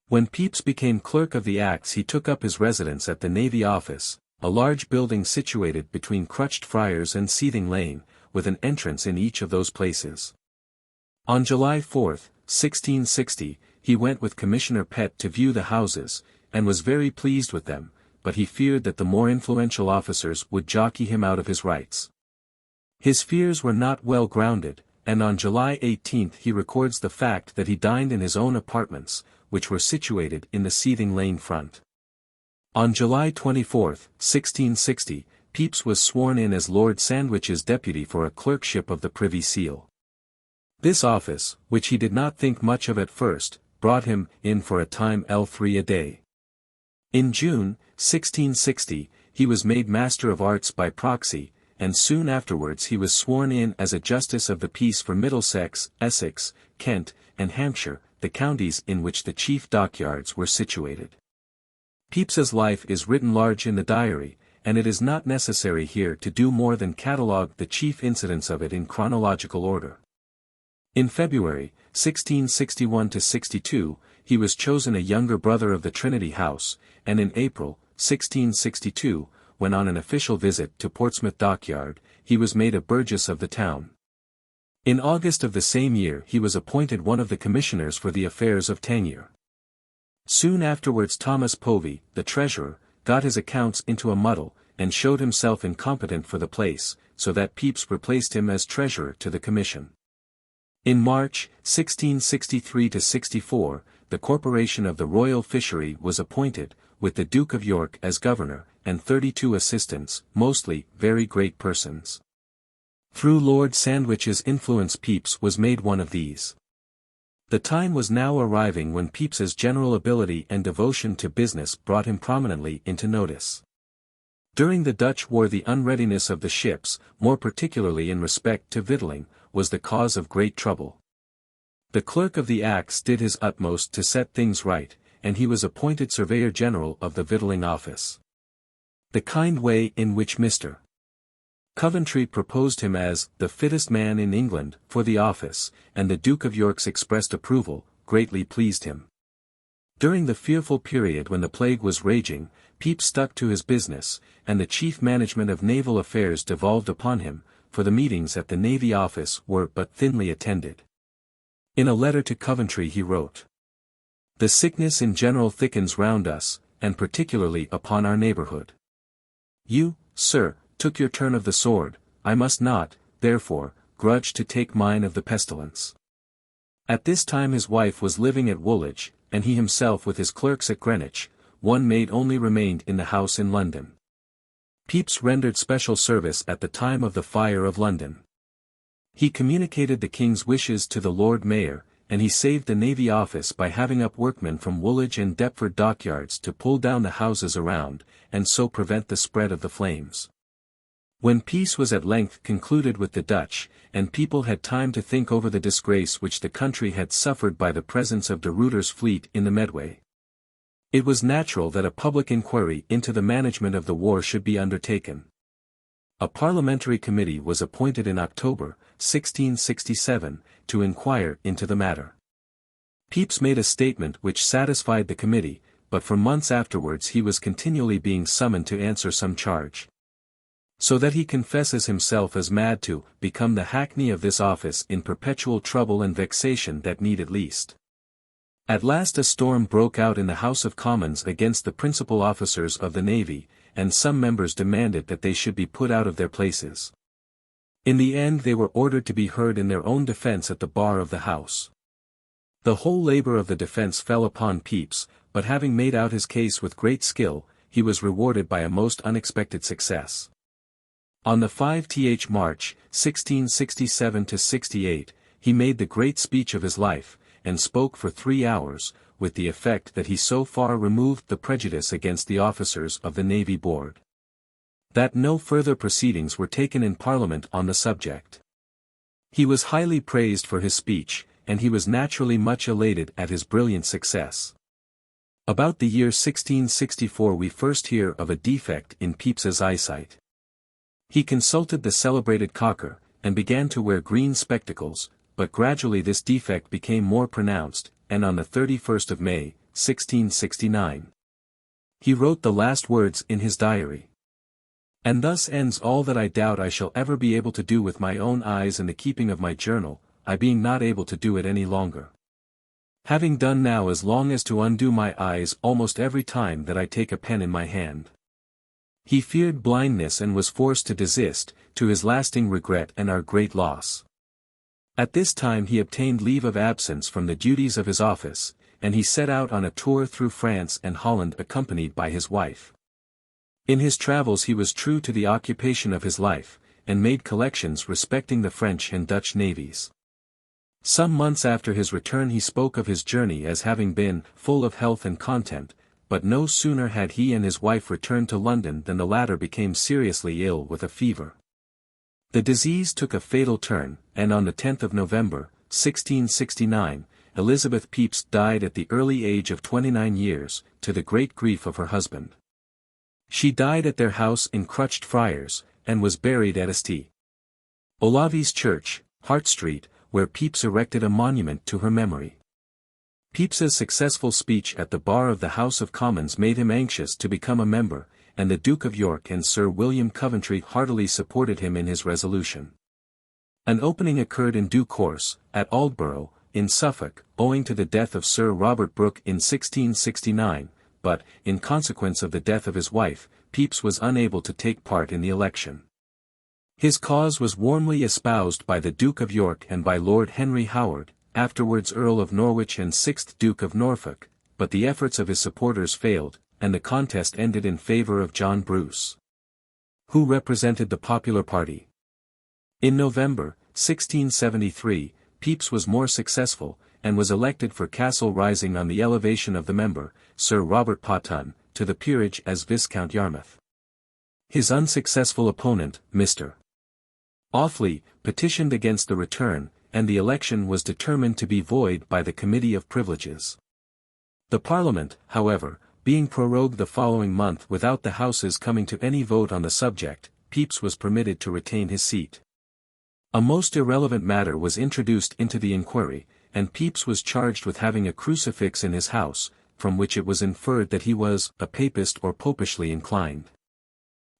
When Pepys became Clerk of the Acts he took up his residence at the Navy Office, a large building situated between Crutched Friars and Seething Lane, with an entrance in each of those places. On July 4, 1660, he went with Commissioner Pett to view the houses, and was very pleased with them, but he feared that the more influential officers would jockey him out of his rights. His fears were not well grounded, and on July 18 he records the fact that he dined in his own apartments, which were situated in the Seething Lane front. On July 24, 1660, Pepys was sworn in as Lord Sandwich's deputy for a clerkship of the Privy Seal. This office, which he did not think much of at first, brought him in for a time L3 a day. In June, 1660, he was made Master of Arts by proxy, and soon afterwards he was sworn in as a Justice of the Peace for Middlesex, Essex, Kent, and Hampshire, the counties in which the chief dockyards were situated. Pepys's life is written large in the diary, and it is not necessary here to do more than catalogue the chief incidents of it in chronological order. In February, 1661–62, he was chosen a younger brother of the Trinity House, and in April, 1662, when on an official visit to Portsmouth Dockyard, he was made a burgess of the town. In August of the same year he was appointed one of the commissioners for the affairs of Tangier. Soon afterwards Thomas Povey, the treasurer, got his accounts into a muddle, and showed himself incompetent for the place, so that Pepys replaced him as treasurer to the commission. In March, 1663–64, the Corporation of the Royal Fishery was appointed, with the Duke of York as governor, and 32 assistants, mostly very great persons. Through Lord Sandwich's influence Pepys was made one of these. The time was now arriving when Pepys's general ability and devotion to business brought him prominently into notice. During the Dutch war the unreadiness of the ships, more particularly in respect to victualling, was the cause of great trouble. The clerk of the Acts did his utmost to set things right, and he was appointed Surveyor General of the Victualling Office. The kind way in which Mr. Coventry proposed him as the fittest man in England for the office, and the Duke of York's expressed approval, greatly pleased him. During the fearful period when the plague was raging, Pepys stuck to his business, and the chief management of naval affairs devolved upon him, for the meetings at the Navy Office were but thinly attended. In a letter to Coventry he wrote, "The sickness in general thickens round us, and particularly upon our neighborhood. You, sir, took your turn of the sword, I must not, therefore, grudge to take mine of the pestilence." At this time his wife was living at Woolwich, and he himself with his clerks at Greenwich. One maid only remained in the house in London. Pepys rendered special service at the time of the fire of London. He communicated the King's wishes to the Lord Mayor, and he saved the Navy Office by having up workmen from Woolwich and Deptford dockyards to pull down the houses around, and so prevent the spread of the flames. When peace was at length concluded with the Dutch, and people had time to think over the disgrace which the country had suffered by the presence of De Ruyter's fleet in the Medway, it was natural that a public inquiry into the management of the war should be undertaken. A parliamentary committee was appointed in October, 1667, to inquire into the matter. Pepys made a statement which satisfied the committee, but for months afterwards he was continually being summoned to answer some charge. So that he confesses himself as mad to become the hackney of this office in perpetual trouble and vexation that need at least. At last a storm broke out in the House of Commons against the principal officers of the Navy, and some members demanded that they should be put out of their places. In the end they were ordered to be heard in their own defense at the bar of the House. The whole labor of the defense fell upon Pepys, but having made out his case with great skill, he was rewarded by a most unexpected success. On the 5th March, 1667-68, he made the great speech of his life, and spoke for 3 hours, with the effect that he so far removed the prejudice against the officers of the Navy Board, that no further proceedings were taken in Parliament on the subject. He was highly praised for his speech, and he was naturally much elated at his brilliant success. About the year 1664 we first hear of a defect in Pepys's eyesight. He consulted the celebrated Cocker, and began to wear green spectacles, but gradually this defect became more pronounced, and on the 31st of May, 1669, he wrote the last words in his diary. "And thus ends all that I doubt I shall ever be able to do with my own eyes in the keeping of my journal, I being not able to do it any longer. Having done now as long as to undo my eyes almost every time that I take a pen in my hand." He feared blindness and was forced to desist, to his lasting regret and our great loss. At this time he obtained leave of absence from the duties of his office, and he set out on a tour through France and Holland accompanied by his wife. In his travels he was true to the occupation of his life, and made collections respecting the French and Dutch navies. Some months after his return he spoke of his journey as having been full of health and content, but no sooner had he and his wife returned to London than the latter became seriously ill with a fever. The disease took a fatal turn, and on the 10th of November, 1669, Elizabeth Pepys died at the early age of 29 years, to the great grief of her husband. She died at their house in Crutched Friars, and was buried at St. Olave's Church, Hart Street, where Pepys erected a monument to her memory. Pepys's successful speech at the bar of the House of Commons made him anxious to become a member, and the Duke of York and Sir William Coventry heartily supported him in his resolution. An opening occurred in due course, at Aldborough, in Suffolk, owing to the death of Sir Robert Brooke in 1669, but, in consequence of the death of his wife, Pepys was unable to take part in the election. His cause was warmly espoused by the Duke of York and by Lord Henry Howard, afterwards Earl of Norwich and 6th Duke of Norfolk, but the efforts of his supporters failed, and the contest ended in favour of John Bruce, who represented the popular party. In November, 1673, Pepys was more successful, and was elected for Castle Rising on the elevation of the member, Sir Robert Potton, to the peerage as Viscount Yarmouth. His unsuccessful opponent, Mr. Audley, petitioned against the return, and the election was determined to be void by the Committee of Privileges. The Parliament, however, being prorogued the following month without the Houses coming to any vote on the subject, Pepys was permitted to retain his seat. A most irrelevant matter was introduced into the inquiry, and Pepys was charged with having a crucifix in his house, from which it was inferred that he was a papist or popishly inclined.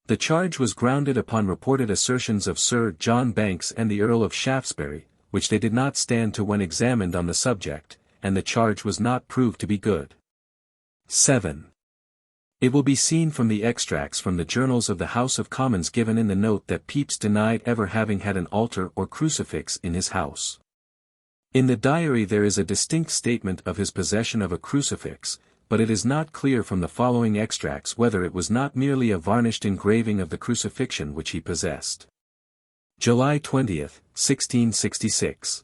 The charge was grounded upon reported assertions of Sir John Banks and the Earl of Shaftesbury, which they did not stand to when examined on the subject, and the charge was not proved to be good. 7. It will be seen from the extracts from the journals of the House of Commons given in the note that Pepys denied ever having had an altar or crucifix in his house. In the diary there is a distinct statement of his possession of a crucifix, but it is not clear from the following extracts whether it was not merely a varnished engraving of the crucifixion which he possessed. July 20, 1666.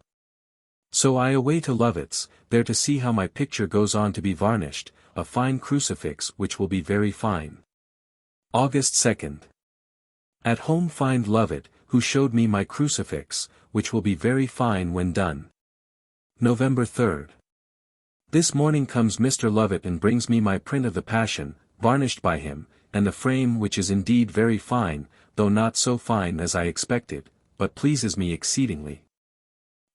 So I away to Lovett's, there to see how my picture goes on to be varnished, a fine crucifix which will be very fine. August 2. At home find Lovett, who showed me my crucifix, which will be very fine when done. November 3. This morning comes Mr. Lovett and brings me my print of the Passion, varnished by him, and the frame which is indeed very fine, though not so fine as I expected, but pleases me exceedingly.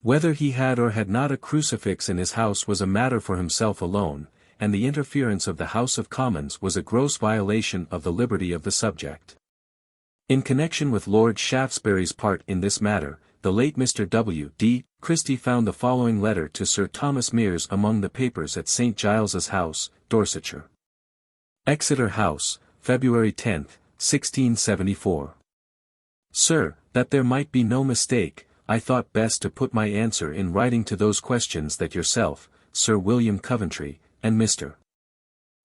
Whether he had or had not a crucifix in his house was a matter for himself alone, and the interference of the House of Commons was a gross violation of the liberty of the subject. In connection with Lord Shaftesbury's part in this matter, the late Mr. W. D. Christie found the following letter to Sir Thomas Meres among the papers at St. Giles's House, Dorsetshire. Exeter House, February 10, 1674. Sir, that there might be no mistake, I thought best to put my answer in writing to those questions that yourself, Sir William Coventry, and Mr.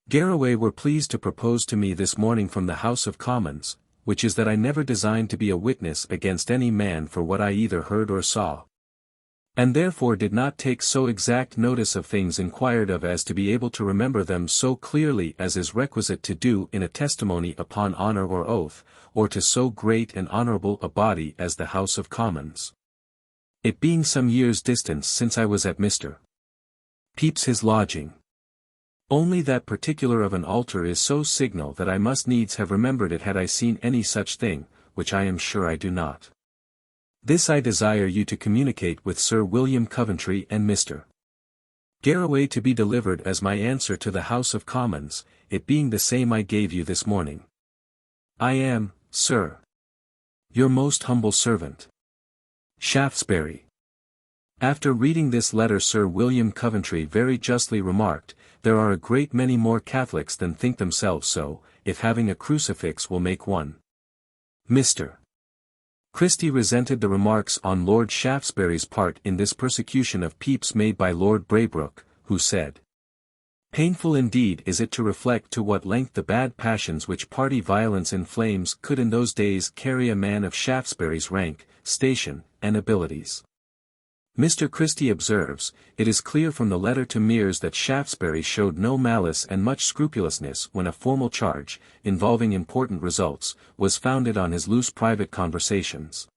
Garraway were pleased to propose to me this morning from the House of Commons, which is that I never designed to be a witness against any man for what I either heard or saw, and therefore did not take so exact notice of things inquired of as to be able to remember them so clearly as is requisite to do in a testimony upon honour or oath, or to so great and honourable a body as the House of Commons. It being some years' distance since I was at Mr. Pepys his lodging. Only that particular of an altar is so signal that I must needs have remembered it had I seen any such thing, which I am sure I do not. This I desire you to communicate with Sir William Coventry and Mr. Garraway to be delivered as my answer to the House of Commons, it being the same I gave you this morning. I am, Sir, your most humble servant, Shaftesbury. After reading this letter Sir William Coventry very justly remarked, there are a great many more Catholics than think themselves so, if having a crucifix will make one. Mr. Christie resented the remarks on Lord Shaftesbury's part in this persecution of Pepys made by Lord Braybrooke, who said, "Painful indeed is it to reflect to what length the bad passions which party violence inflames could in those days carry a man of Shaftesbury's rank, station, and abilities." Mr. Christie observes, "It is clear from the letter to Meres that Shaftesbury showed no malice and much scrupulousness when a formal charge, involving important results, was founded on his loose private conversations.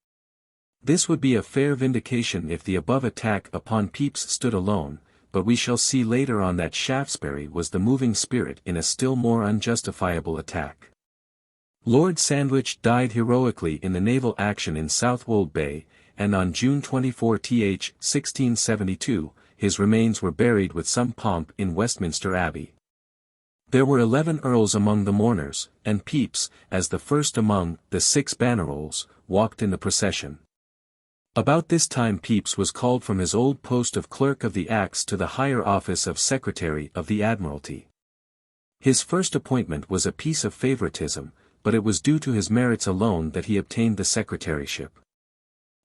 This would be a fair vindication if the above attack upon Pepys stood alone, but we shall see later on that Shaftesbury was the moving spirit in a still more unjustifiable attack. Lord Sandwich died heroically in the naval action in Southwold Bay, and on June 24, 1672, his remains were buried with some pomp in Westminster Abbey. There were 11 earls among the mourners, and Pepys, as the first among the 6 bannerolls, walked in the procession. About this time Pepys was called from his old post of Clerk of the Acts to the higher office of Secretary of the Admiralty. His first appointment was a piece of favoritism, but it was due to his merits alone that he obtained the secretaryship.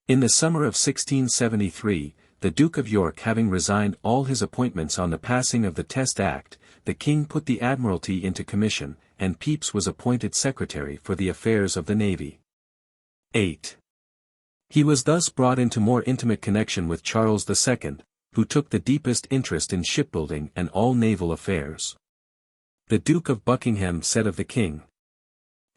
In the summer of 1673, the Duke of York having resigned all his appointments on the passing of the Test Act, the King put the Admiralty into commission, and Pepys was appointed Secretary for the Affairs of the Navy. 8. He was thus brought into more intimate connection with Charles II, who took the deepest interest in shipbuilding and all naval affairs. The Duke of Buckingham said of the King,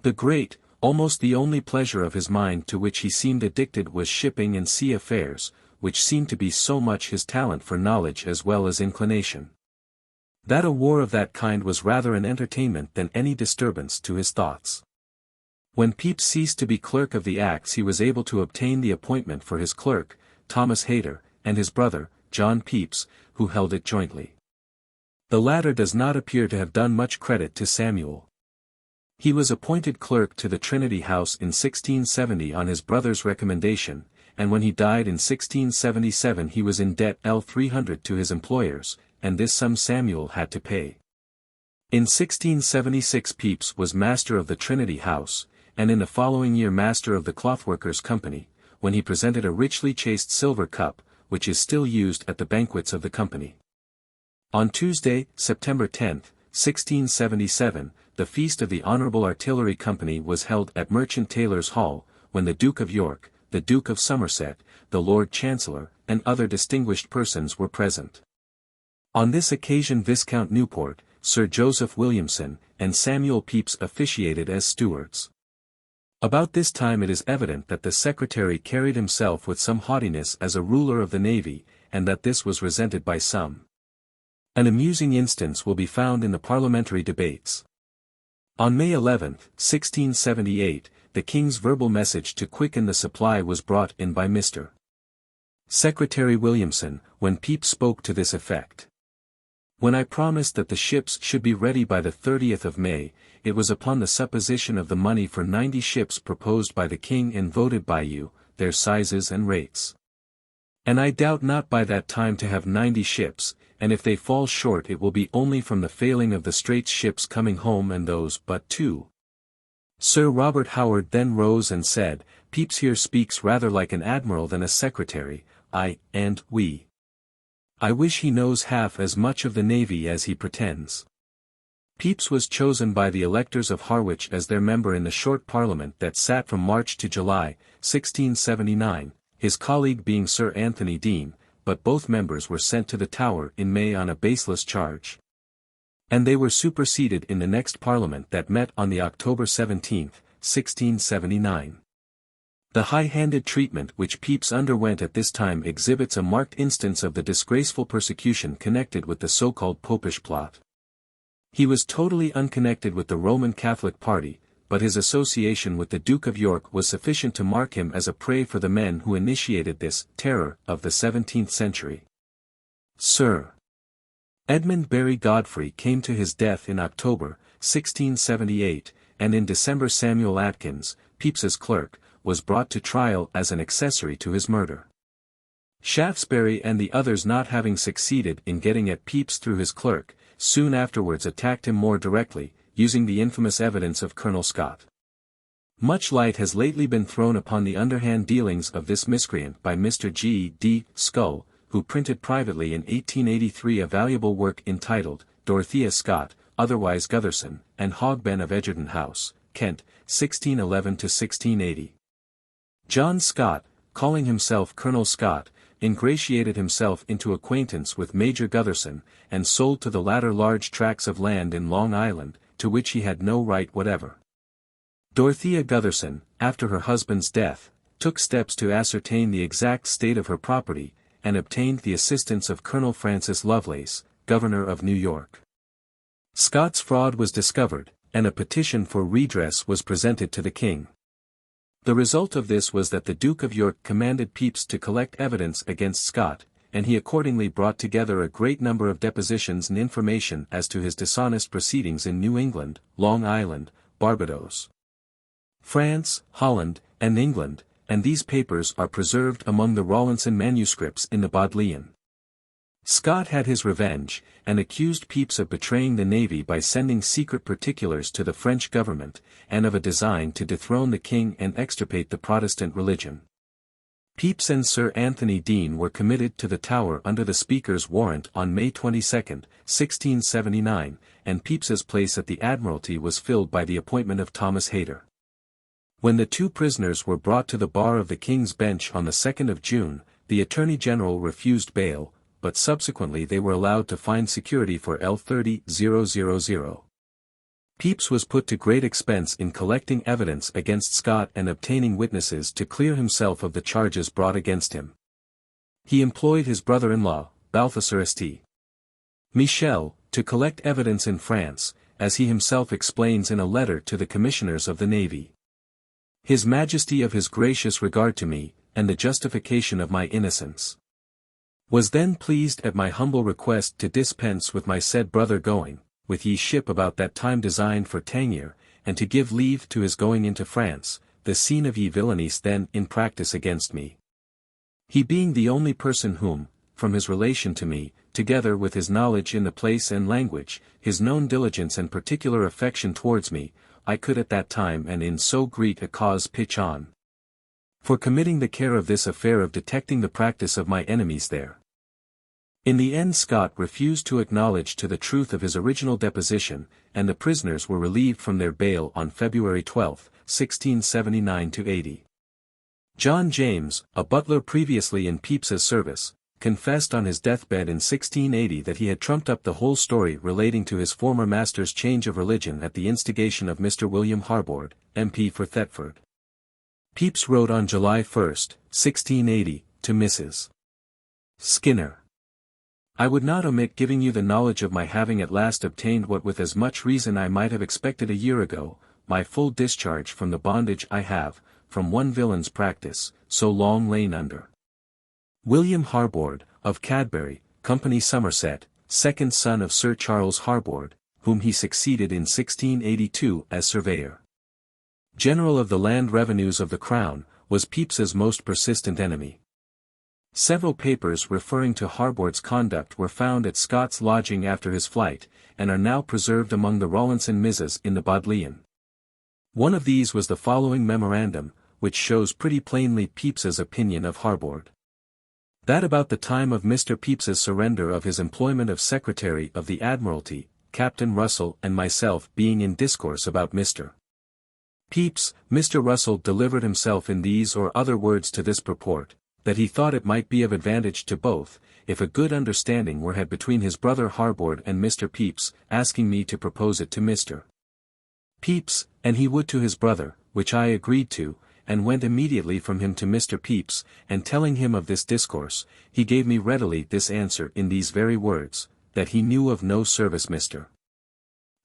"The great, Almost the only pleasure of his mind to which he seemed addicted was shipping and sea affairs, which seemed to be so much his talent for knowledge as well as inclination. That a war of that kind was rather an entertainment than any disturbance to his thoughts. When Pepys ceased to be clerk of the Acts he was able to obtain the appointment for his clerk, Thomas Hayter, and his brother, John Pepys, who held it jointly. The latter does not appear to have done much credit to Samuel. He was appointed clerk to the Trinity House in 1670 on his brother's recommendation, and when he died in 1677 he was in debt L300 to his employers, and this sum Samuel had to pay. In 1676 Pepys was master of the Trinity House, and in the following year master of the Clothworkers' Company, when he presented a richly chased silver cup, which is still used at the banquets of the company. On Tuesday, September 10, 1677, the feast of the Honourable Artillery Company was held at Merchant Taylor's Hall, when the Duke of York, the Duke of Somerset, the Lord Chancellor, and other distinguished persons were present. On this occasion Viscount Newport, Sir Joseph Williamson, and Samuel Pepys officiated as stewards. About this time it is evident that the secretary carried himself with some haughtiness as a ruler of the navy, and that this was resented by some. An amusing instance will be found in the parliamentary debates. On May 11, 1678, the King's verbal message to quicken the supply was brought in by Mr. Secretary Williamson, when Pepys spoke to this effect. When I promised that the ships should be ready by the 30th of May, it was upon the supposition of the money for 90 ships proposed by the King and voted by you, their sizes and rates. And I doubt not by that time to have 90 ships, and if they fall short it will be only from the failing of the Straits ships coming home and those but 2. Sir Robert Howard then rose and said, Pepys here speaks rather like an admiral than a secretary, and we. I wish he knows half as much of the navy as he pretends. Pepys was chosen by the electors of Harwich as their member in the short parliament that sat from March to July, 1679, his colleague being Sir Anthony Deane, but both members were sent to the Tower in May on a baseless charge. And they were superseded in the next parliament that met on the October 17, 1679. The high-handed treatment which Pepys underwent at this time exhibits a marked instance of the disgraceful persecution connected with the so-called Popish plot. He was totally unconnected with the Roman Catholic party, but his association with the Duke of York was sufficient to mark him as a prey for the men who initiated this terror of the 17th century. Sir Edmund Barry Godfrey came to his death in October, 1678, and in December Samuel Atkins, Pepys's clerk, was brought to trial as an accessory to his murder. Shaftesbury and the others not having succeeded in getting at Pepys through his clerk, soon afterwards attacked him more directly, using the infamous evidence of Colonel Scott. Much light has lately been thrown upon the underhand dealings of this miscreant by Mr. G. D. Scull, who printed privately in 1883 a valuable work entitled, Dorothea Scott, otherwise Gutherson, and Hogben of Edgerton House, Kent, 1611–1680. John Scott, calling himself Colonel Scott, ingratiated himself into acquaintance with Major Gutherson, and sold to the latter large tracts of land in Long Island, to which he had no right whatever. Dorothea Gutherson, after her husband's death, took steps to ascertain the exact state of her property, and obtained the assistance of Colonel Francis Lovelace, Governor of New York. Scott's fraud was discovered, and a petition for redress was presented to the king. The result of this was that the Duke of York commanded Pepys to collect evidence against Scott, and he accordingly brought together a great number of depositions and information as to his dishonest proceedings in New England, Long Island, Barbados, France, Holland, and England, and these papers are preserved among the Rawlinson manuscripts in the Bodleian. Scott had his revenge, and accused Pepys of betraying the navy by sending secret particulars to the French government, and of a design to dethrone the king and extirpate the Protestant religion. Pepys and Sir Anthony Deane were committed to the Tower under the Speaker's warrant on May 22, 1679, and Pepys's place at the Admiralty was filled by the appointment of Thomas Hayter. When the two prisoners were brought to the bar of the King's Bench on the 2nd of June, the Attorney General refused bail, but subsequently they were allowed to find security for L30,000. Pepys was put to great expense in collecting evidence against Scott and obtaining witnesses to clear himself of the charges brought against him. He employed his brother-in-law, Balthasar St. Michel, to collect evidence in France, as he himself explains in a letter to the commissioners of the Navy. His Majesty of his gracious regard to me, and the justification of my innocence, was then pleased at my humble request to dispense with my said brother going, with ye ship about that time designed for Tangier, and to give leave to his going into France, the scene of ye villainies then in practice against me. He being the only person whom, from his relation to me, together with his knowledge in the place and language, his known diligence and particular affection towards me, I could at that time and in so great a cause pitch on. For committing the care of this affair of detecting the practice of my enemies there. In the end Scott refused to acknowledge to the truth of his original deposition, and the prisoners were relieved from their bail on February 12, 1679-80. John James, a butler previously in Pepys's service, confessed on his deathbed in 1680 that he had trumped up the whole story relating to his former master's change of religion at the instigation of Mr. William Harbord, MP for Thetford. Pepys wrote on July 1, 1680, to Mrs. Skinner. I would not omit giving you the knowledge of my having at last obtained what with as much reason I might have expected a year ago, my full discharge from the bondage I have, from one villain's practice, so long lain under. William Harbord, of Cadbury, Company Somerset, second son of Sir Charles Harbord, whom he succeeded in 1682 as surveyor general of the land revenues of the Crown, was Pepys's most persistent enemy. Several papers referring to Harbord's conduct were found at Scott's lodging after his flight, and are now preserved among the Rawlinson Misses in the Bodleian. One of these was the following memorandum, which shows pretty plainly Pepys's opinion of Harbord. That about the time of Mr. Pepys's surrender of his employment of Secretary of the Admiralty, Captain Russell and myself being in discourse about Mr. Pepys, Mr. Russell delivered himself in these or other words to this purport, that he thought it might be of advantage to both, if a good understanding were had between his brother Harbord and Mr. Pepys, asking me to propose it to Mr. Pepys, and he would to his brother, which I agreed to, and went immediately from him to Mr. Pepys, and telling him of this discourse, he gave me readily this answer in these very words, that he knew of no service Mr.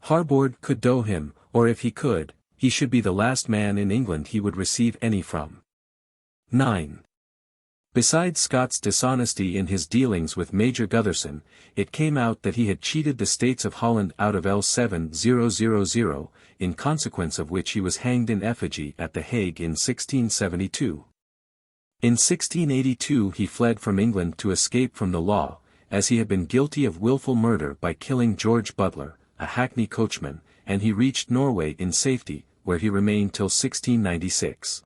Harbord could do him, or if he could, he should be the last man in England he would receive any from. 9. Besides Scott's dishonesty in his dealings with Major Gutherson, it came out that he had cheated the States of Holland out of L7000, in consequence of which he was hanged in effigy at The Hague in 1672. In 1682 he fled from England to escape from the law, as he had been guilty of wilful murder by killing George Butler, a hackney coachman, and he reached Norway in safety, where he remained till 1696.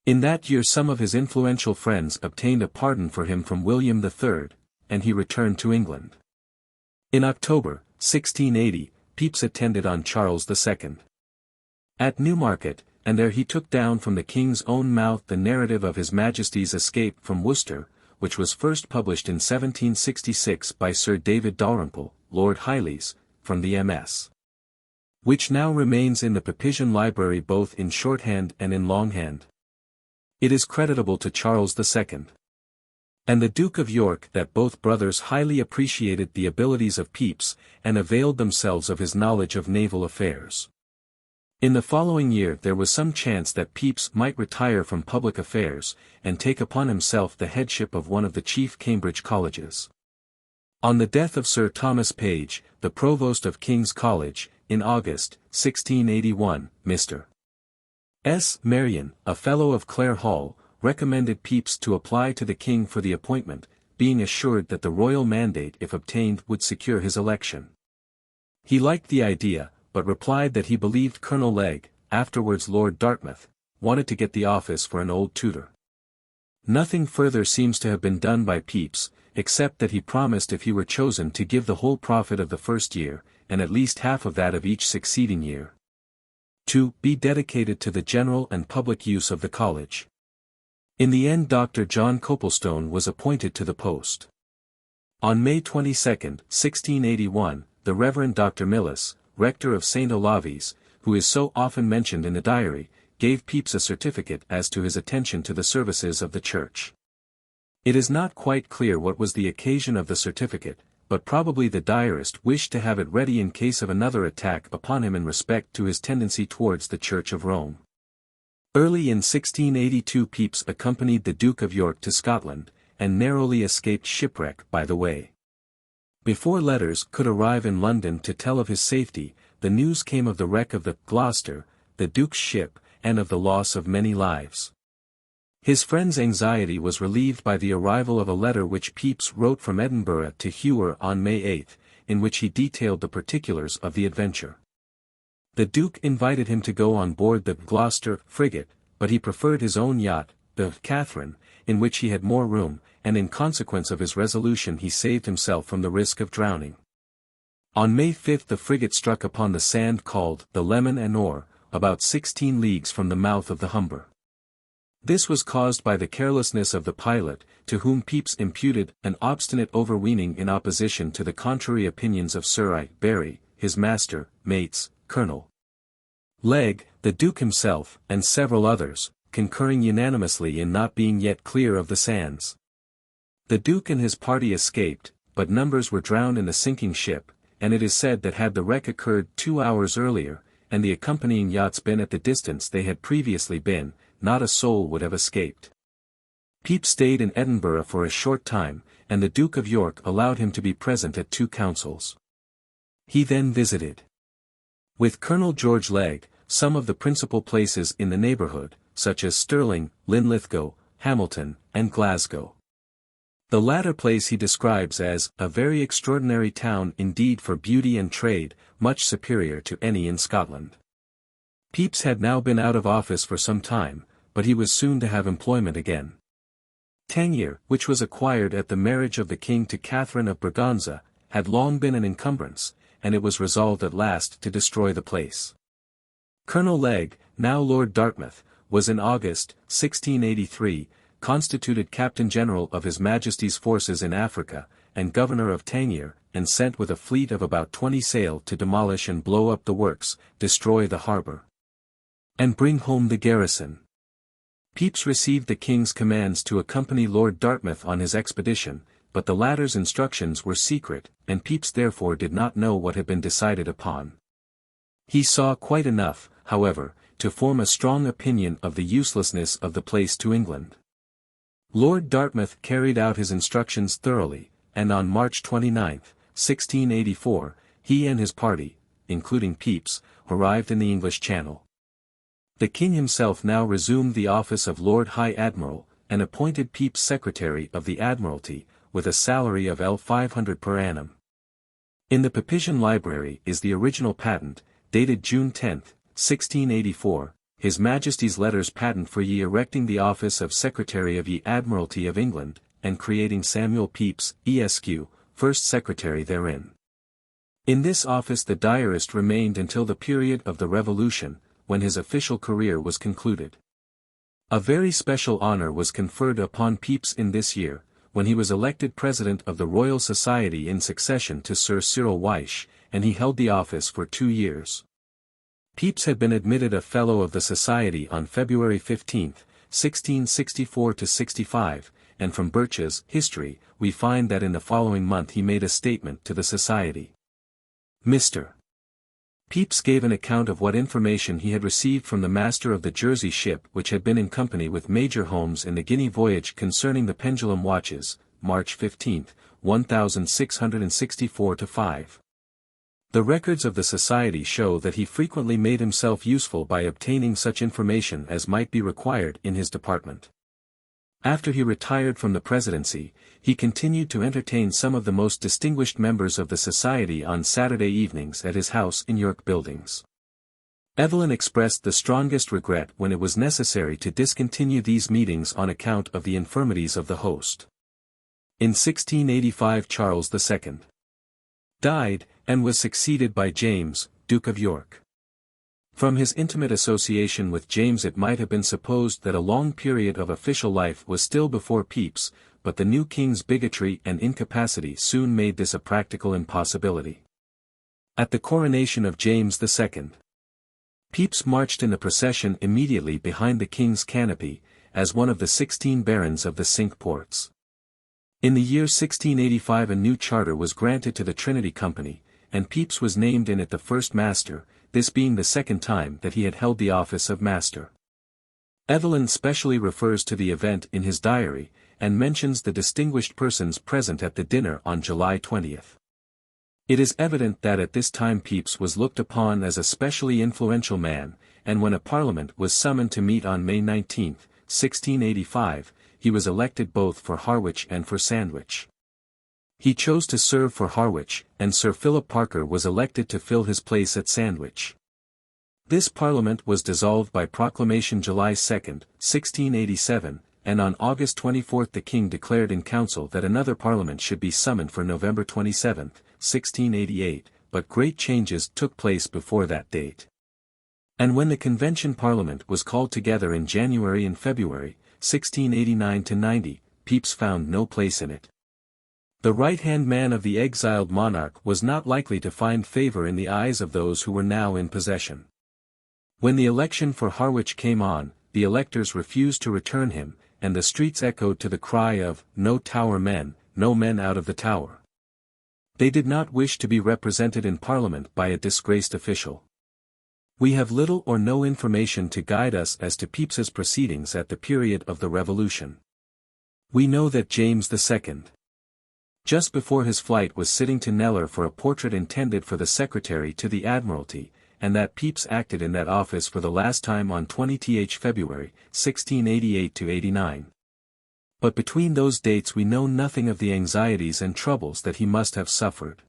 In that year some of his influential friends obtained a pardon for him from William III, and he returned to England. In October, 1680, Pepys attended on Charles II. At Newmarket, and there he took down from the King's own mouth the narrative of His Majesty's escape from Worcester, which was first published in 1766 by Sir David Dalrymple, Lord Highley's, from the MS. Which now remains in the Pepysian Library both in shorthand and in longhand. It is creditable to Charles II. And the Duke of York that both brothers highly appreciated the abilities of Pepys, and availed themselves of his knowledge of naval affairs. In the following year there was some chance that Pepys might retire from public affairs, and take upon himself the headship of one of the chief Cambridge colleges. On the death of Sir Thomas Page, the Provost of King's College, in August, 1681, Mr. S. Marion, a Fellow of Clare Hall, recommended Pepys to apply to the King for the appointment, being assured that the royal mandate if obtained would secure his election. He liked the idea, but replied that he believed Colonel Legge, afterwards Lord Dartmouth, wanted to get the office for an old tutor. Nothing further seems to have been done by Pepys, except that he promised if he were chosen to give the whole profit of the first year, and at least half of that of each succeeding year, to be dedicated to the general and public use of the college. In the end Dr. John Copelstone was appointed to the post. On May 22, 1681, the Reverend Dr. Millis, rector of St. Olave's, who is so often mentioned in the diary, gave Pepys a certificate as to his attention to the services of the church. It is not quite clear what was the occasion of the certificate, but probably the diarist wished to have it ready in case of another attack upon him in respect to his tendency towards the Church of Rome. Early in 1682 Pepys accompanied the Duke of York to Scotland, and narrowly escaped shipwreck by the way. Before letters could arrive in London to tell of his safety, the news came of the wreck of the Gloucester, the Duke's ship, and of the loss of many lives. His friend's anxiety was relieved by the arrival of a letter which Pepys wrote from Edinburgh to Hewer on May 8, in which he detailed the particulars of the adventure. The Duke invited him to go on board the Gloucester frigate, but he preferred his own yacht, the Catherine, in which he had more room, and in consequence of his resolution he saved himself from the risk of drowning. On May 5 the frigate struck upon the sand called the Lemon and Oar, about 16 leagues from the mouth of the Humber. This was caused by the carelessness of the pilot, to whom Pepys imputed an obstinate overweening in opposition to the contrary opinions of Sir I. Barry, his master, mates, Colonel Legge, the Duke himself, and several others, concurring unanimously in not being yet clear of the sands. The Duke and his party escaped, but numbers were drowned in the sinking ship, and it is said that had the wreck occurred 2 hours earlier, and the accompanying yachts been at the distance they had previously been, not a soul would have escaped. Pepys stayed in Edinburgh for a short time, and the Duke of York allowed him to be present at 2 councils. He then visited, with Colonel George Legge, some of the principal places in the neighbourhood, such as Stirling, Linlithgow, Hamilton, and Glasgow. The latter place he describes as a very extraordinary town indeed for beauty and trade, much superior to any in Scotland. Pepys had now been out of office for some time, but he was soon to have employment again. Tangier, which was acquired at the marriage of the king to Catherine of Braganza, had long been an encumbrance, and it was resolved at last to destroy the place. Colonel Legge, now Lord Dartmouth, was in August, 1683, constituted Captain General of His Majesty's forces in Africa, and Governor of Tangier, and sent with a fleet of about 20 sail to demolish and blow up the works, destroy the harbour, and bring home the garrison. Pepys received the king's commands to accompany Lord Dartmouth on his expedition, but the latter's instructions were secret, and Pepys therefore did not know what had been decided upon. He saw quite enough, however, to form a strong opinion of the uselessness of the place to England. Lord Dartmouth carried out his instructions thoroughly, and on March 29, 1684, he and his party, including Pepys, arrived in the English Channel. The king himself now resumed the office of Lord High Admiral, and appointed Pepys Secretary of the Admiralty, with a salary of L500 per annum. In the Pepysian Library is the original patent, dated June 10, 1684, His Majesty's letters patent for ye erecting the office of Secretary of ye Admiralty of England, and creating Samuel Pepys, Esq., first Secretary therein. In this office the diarist remained until the period of the Revolution, when his official career was concluded. A very special honour was conferred upon Pepys in this year, when he was elected President of the Royal Society in succession to Sir Cyril Wyche, and he held the office for 2 years. Pepys had been admitted a Fellow of the Society on February 15, 1664-65, and from Birch's History, we find that in the following month he made a statement to the Society. Mr. Pepys gave an account of what information he had received from the master of the Jersey ship which had been in company with Major Holmes in the Guinea voyage concerning the pendulum watches, March 15, 1664-5. The records of the Society show that he frequently made himself useful by obtaining such information as might be required in his department. After he retired from the presidency, he continued to entertain some of the most distinguished members of the Society on Saturday evenings at his house in York Buildings. Evelyn expressed the strongest regret when it was necessary to discontinue these meetings on account of the infirmities of the host. In 1685 Charles II died, and was succeeded by James, Duke of York. From his intimate association with James it might have been supposed that a long period of official life was still before Pepys, but the new king's bigotry and incapacity soon made this a practical impossibility. At the coronation of James II. Pepys marched in the procession immediately behind the king's canopy, as one of the 16 barons of the Cinque Ports. In the year 1685 a new charter was granted to the Trinity Company, and Pepys was named in it the first master, this being the second time that he had held the office of master. Evelyn specially refers to the event in his diary, and mentions the distinguished persons present at the dinner on July 20. It is evident that at this time Pepys was looked upon as a specially influential man, and when a parliament was summoned to meet on May 19, 1685, he was elected both for Harwich and for Sandwich. He chose to serve for Harwich, and Sir Philip Parker was elected to fill his place at Sandwich. This parliament was dissolved by proclamation July 2, 1687, and on August 24 the king declared in council that another parliament should be summoned for November 27, 1688, but great changes took place before that date. And when the Convention Parliament was called together in January and February, 1689–90, Pepys found no place in it. The right-hand man of the exiled monarch was not likely to find favour in the eyes of those who were now in possession. When the election for Harwich came on, the electors refused to return him, and the streets echoed to the cry of, "No Tower men, no men out of the Tower." They did not wish to be represented in Parliament by a disgraced official. We have little or no information to guide us as to Pepys's proceedings at the period of the Revolution. We know that James II, just before his flight, was sitting to Kneller for a portrait intended for the Secretary to the Admiralty, and that Pepys acted in that office for the last time on 20th February, 1688–89. But between those dates we know nothing of the anxieties and troubles that he must have suffered.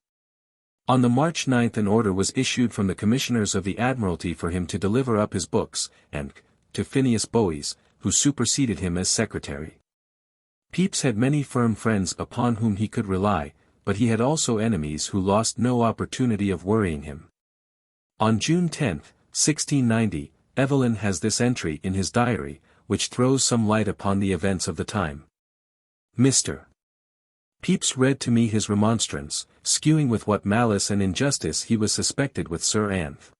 On the March 9 an order was issued from the Commissioners of the Admiralty for him to deliver up his books, and to Phineas Bowies, who superseded him as secretary. Pepys had many firm friends upon whom he could rely, but he had also enemies who lost no opportunity of worrying him. On June 10, 1690, Evelyn has this entry in his diary, which throws some light upon the events of the time. Mr. Pepys read to me his remonstrance, skewing with what malice and injustice he was suspected with Sir Anth.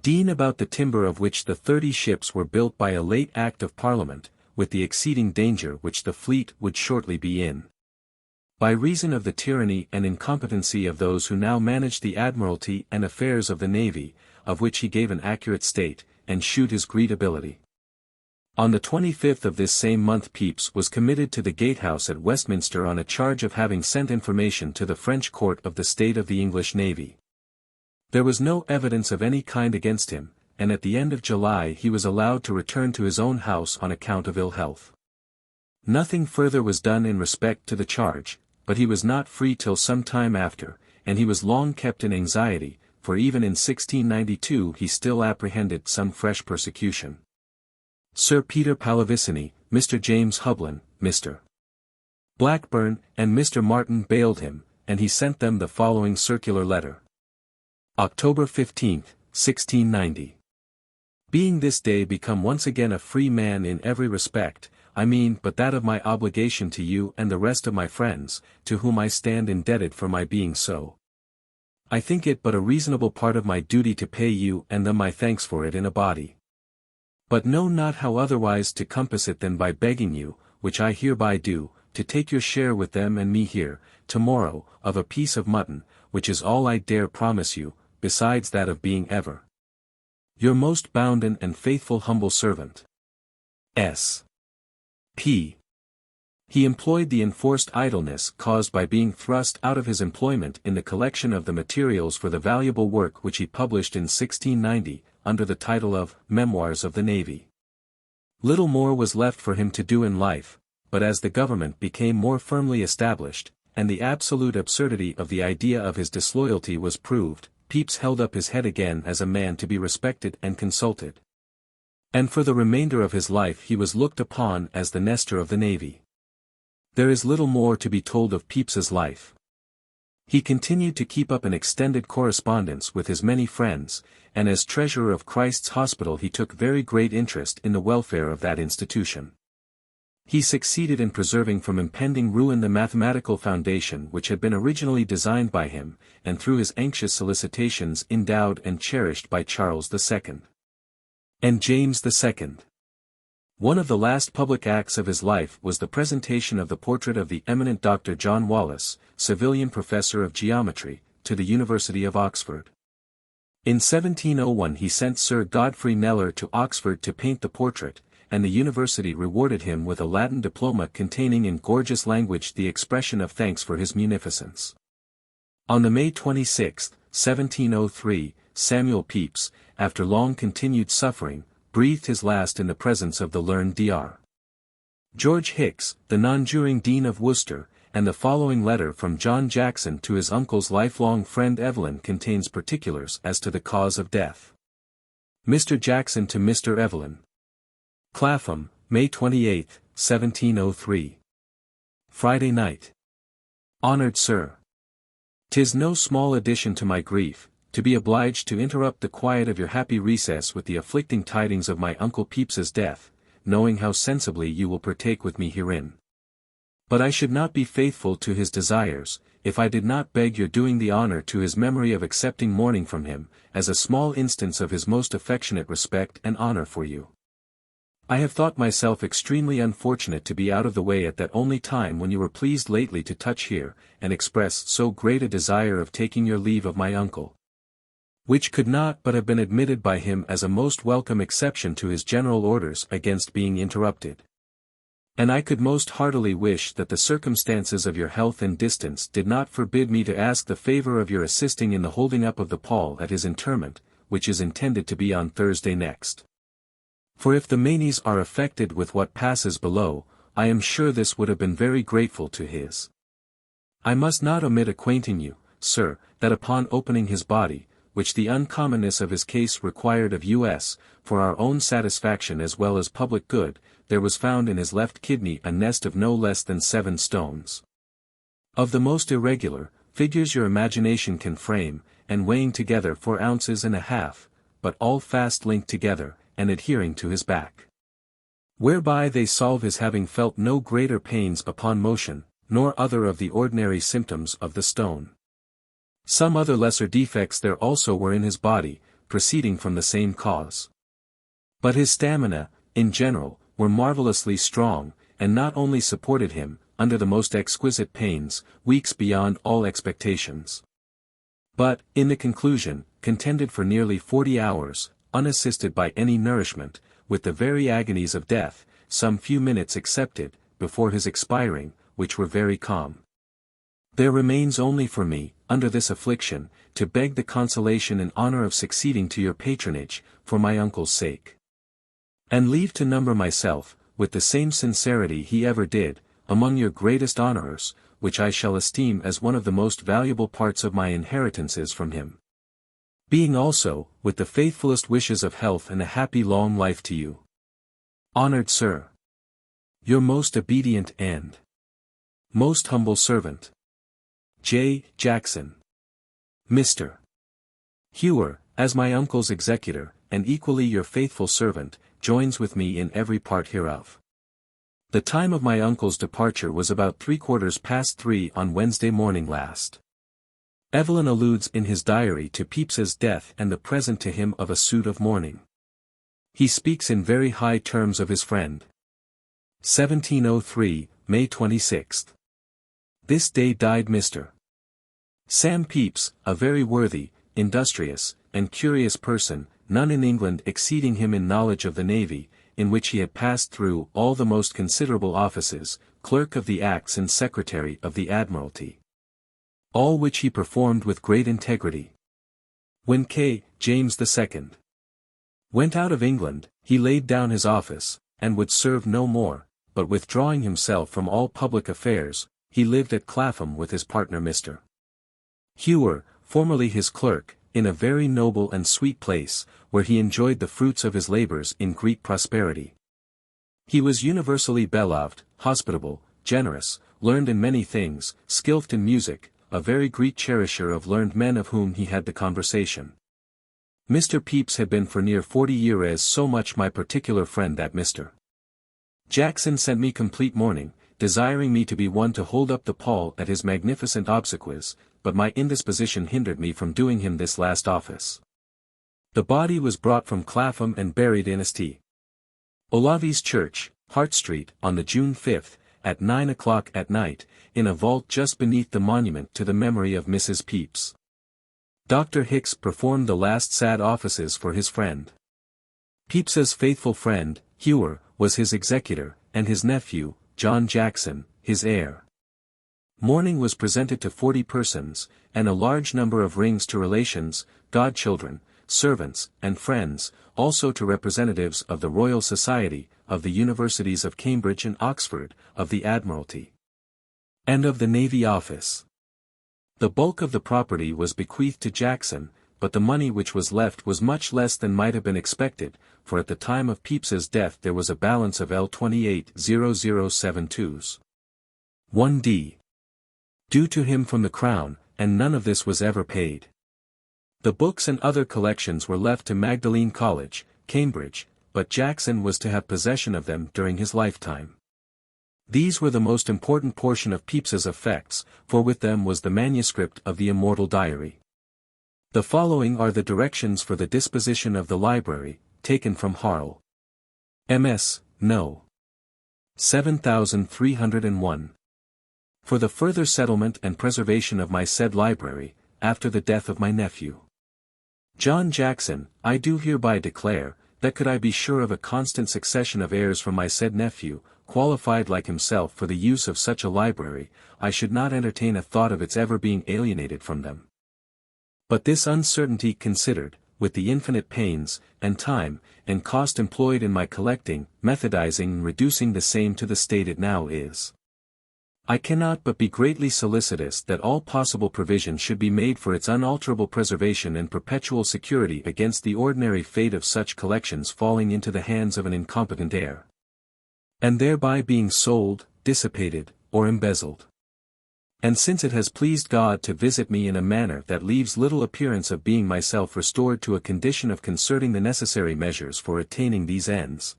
Dean about the timber of which the 30 ships were built by a late Act of Parliament, with the exceeding danger which the fleet would shortly be in. By reason of the tyranny and incompetency of those who now manage the Admiralty and affairs of the Navy, of which he gave an accurate state, and shewed his great ability. On the 25th of this same month Pepys was committed to the Gatehouse at Westminster on a charge of having sent information to the French court of the state of the English Navy. There was no evidence of any kind against him, and at the end of July he was allowed to return to his own house on account of ill health. Nothing further was done in respect to the charge, but he was not free till some time after, and he was long kept in anxiety, for even in 1692 he still apprehended some fresh persecution. Sir Peter Palavicini, Mr. James Hublin, Mr. Blackburn, and Mr. Martin bailed him, and he sent them the following circular letter. October 15, 1690. Being this day become once again a free man in every respect, I mean but that of my obligation to you and the rest of my friends, to whom I stand indebted for my being so. I think it but a reasonable part of my duty to pay you and them my thanks for it in a body. But know not how otherwise to compass it than by begging you, which I hereby do, to take your share with them and me here, tomorrow, of a piece of mutton, which is all I dare promise you, besides that of being ever your most bounden and faithful humble servant. S. P. He employed the enforced idleness caused by being thrust out of his employment in the collection of the materials for the valuable work which he published in 1690, under the title of Memoirs of the Navy. Little more was left for him to do in life, but as the government became more firmly established, and the absolute absurdity of the idea of his disloyalty was proved, Pepys held up his head again as a man to be respected and consulted. And for the remainder of his life he was looked upon as the Nestor of the Navy. There is little more to be told of Pepys's life. He continued to keep up an extended correspondence with his many friends, and as treasurer of Christ's Hospital he took very great interest in the welfare of that institution. He succeeded in preserving from impending ruin the mathematical foundation which had been originally designed by him, and through his anxious solicitations endowed and cherished by Charles II. And James II. One of the last public acts of his life was the presentation of the portrait of the eminent Dr. John Wallis, Savilian Professor of Geometry, to the University of Oxford. In 1701 he sent Sir Godfrey Kneller to Oxford to paint the portrait, and the university rewarded him with a Latin diploma containing in gorgeous language the expression of thanks for his munificence. On the May 26, 1703, Samuel Pepys, after long continued suffering, breathed his last in the presence of the learned Dr. George Hickes, the nonjuring Dean of Worcester, and the following letter from John Jackson to his uncle's lifelong friend Evelyn contains particulars as to the cause of death. Mr. Jackson to Mr. Evelyn. Clapham, May 28, 1703. Friday night. Honored Sir. 'Tis no small addition to my grief, to be obliged to interrupt the quiet of your happy recess with the afflicting tidings of my Uncle Pepys's death, knowing how sensibly you will partake with me herein. But I should not be faithful to his desires, if I did not beg your doing the honor to his memory of accepting mourning from him, as a small instance of his most affectionate respect and honor for you. I have thought myself extremely unfortunate to be out of the way at that only time when you were pleased lately to touch here, and express so great a desire of taking your leave of my uncle, which could not but have been admitted by him as a most welcome exception to his general orders against being interrupted. And I could most heartily wish that the circumstances of your health and distance did not forbid me to ask the favor of your assisting in the holding up of the pall at his interment, which is intended to be on Thursday next. For if the Maneys are affected with what passes below, I am sure this would have been very grateful to his. I must not omit acquainting you, sir, that upon opening his body, which the uncommonness of his case required of us, for our own satisfaction as well as public good, there was found in his left kidney a nest of no less than 7 stones. Of the most irregular, figures your imagination can frame, and weighing together 4 ounces and a half, but all fast linked together, and adhering to his back. Whereby they solve his having felt no greater pains upon motion, nor other of the ordinary symptoms of the stone. Some other lesser defects there also were in his body, proceeding from the same cause. But his stamina, in general, were marvellously strong, and not only supported him, under the most exquisite pains, weeks beyond all expectations, but, in the conclusion, contended for nearly 40 hours, unassisted by any nourishment, with the very agonies of death, some few minutes excepted, before his expiring, which were very calm. There remains only for me, under this affliction, to beg the consolation and honor of succeeding to your patronage, for my uncle's sake. And leave to number myself, with the same sincerity he ever did, among your greatest honorers, which I shall esteem as one of the most valuable parts of my inheritances from him. Being also, with the faithfulest wishes of health and a happy long life to you, honored sir, your most obedient and most humble servant, J. Jackson. Mr. Hewer, as my uncle's executor, and equally your faithful servant, joins with me in every part hereof. The time of my uncle's departure was about 3:15 on Wednesday morning last. Evelyn alludes in his diary to Pepys's death and the present to him of a suit of mourning. He speaks in very high terms of his friend. 1703, May 26. This day died Mr. Sam Pepys, a very worthy, industrious, and curious person, none in England exceeding him in knowledge of the navy, in which he had passed through all the most considerable offices, clerk of the Acts and secretary of the Admiralty. All which he performed with great integrity. When James II went out of England, he laid down his office, and would serve no more, but withdrawing himself from all public affairs, he lived at Clapham with his partner Mr. Hewer, formerly his clerk, in a very noble and sweet place, where he enjoyed the fruits of his labors in great prosperity. He was universally beloved, hospitable, generous, learned in many things, skilled in music, a very great cherisher of learned men of whom he had the conversation. Mr. Pepys had been for near 40 years so much my particular friend that Mr. Jackson sent me complete mourning, desiring me to be one to hold up the pall at his magnificent obsequies, but my indisposition hindered me from doing him this last office. The body was brought from Clapham and buried in St. Olave's Church, Hart Street, on the June 5th, at 9 o'clock at night, in a vault just beneath the monument to the memory of Mrs. Pepys. Dr. Hicks performed the last sad offices for his friend. Pepys's faithful friend, Hewer, was his executor, and his nephew, John Jackson, his heir. Mourning was presented to 40 persons, and a large number of rings to relations, godchildren, servants, and friends, also to representatives of the Royal Society, of the Universities of Cambridge and Oxford, of the Admiralty, and of the Navy Office. The bulk of the property was bequeathed to Jackson, but the money which was left was much less than might have been expected, for at the time of Pepys's death there was a balance of L28,0072s. 1d. due to him from the Crown, and none of this was ever paid. The books and other collections were left to Magdalene College, Cambridge, but Jackson was to have possession of them during his lifetime. These were the most important portion of Pepys's effects, for with them was the manuscript of the immortal diary. The following are the directions for the disposition of the library, taken from Harl. MS, No. 7301. For the further settlement and preservation of my said library, after the death of my nephew John Jackson, I do hereby declare, that could I be sure of a constant succession of heirs from my said nephew, qualified like himself for the use of such a library, I should not entertain a thought of its ever being alienated from them. But this uncertainty considered, with the infinite pains, and time, and cost employed in my collecting, methodizing and reducing the same to the state it now is, I cannot but be greatly solicitous that all possible provision should be made for its unalterable preservation and perpetual security against the ordinary fate of such collections falling into the hands of an incompetent heir, and thereby being sold, dissipated, or embezzled. And since it has pleased God to visit me in a manner that leaves little appearance of being myself restored to a condition of concerting the necessary measures for attaining these ends,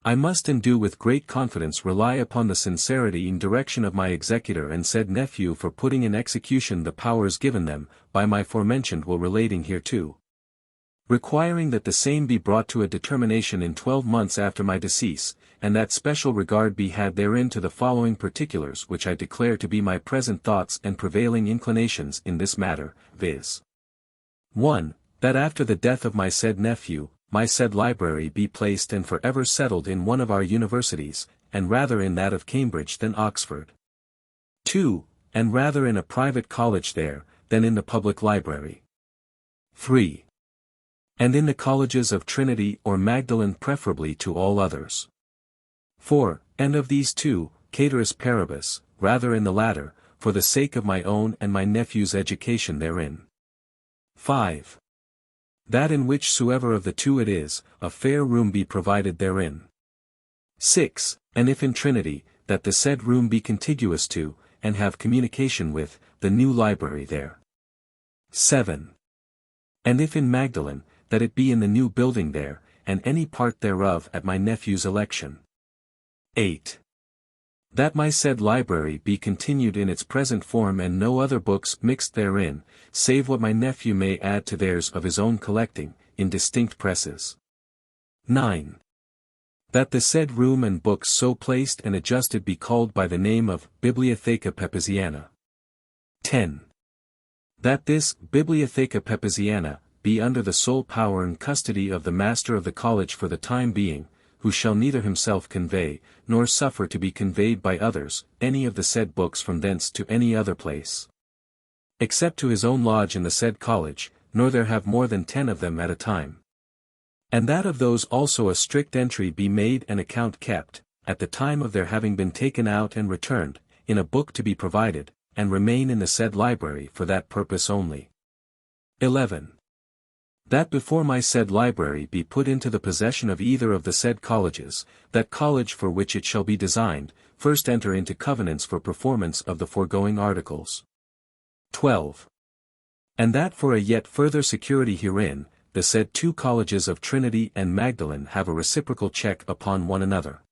I must and do with great confidence rely upon the sincerity and direction of my executor and said nephew for putting in execution the powers given them, by my forementioned will relating hereto, requiring that the same be brought to a determination in 12 months after my decease, and that special regard be had therein to the following particulars which I declare to be my present thoughts and prevailing inclinations in this matter, viz. 1. That after the death of my said nephew, my said library be placed and for ever settled in one of our universities, and rather in that of Cambridge than Oxford. 2. And rather in a private college there, than in the public library. 3. And in the colleges of Trinity or Magdalen preferably to all others. 4. And of these two, cateris paribus, rather in the latter, for the sake of my own and my nephew's education therein. 5. That in whichsoever of the two it is, a fair room be provided therein. 6. And if in Trinity, that the said room be contiguous to, and have communication with, the new library there. 7. And if in Magdalen, that it be in the new building there, and any part thereof at my nephew's election. 8. That my said library be continued in its present form and no other books mixed therein, save what my nephew may add to theirs of his own collecting, in distinct presses. 9. That the said room and books so placed and adjusted be called by the name of Bibliotheca Pepysiana. 10. That this Bibliotheca Pepysiana be under the sole power and custody of the master of the college for the time being, who shall neither himself convey, nor suffer to be conveyed by others, any of the said books from thence to any other place, except to his own lodge in the said college, nor there have more than 10 of them at a time. And that of those also a strict entry be made and account kept, at the time of their having been taken out and returned, in a book to be provided, and remain in the said library for that purpose only. 11. That before my said library be put into the possession of either of the said colleges, that college for which it shall be designed, first enter into covenants for performance of the foregoing articles. 12. And that for a yet further security herein, the said two colleges of Trinity and Magdalen have a reciprocal check upon one another.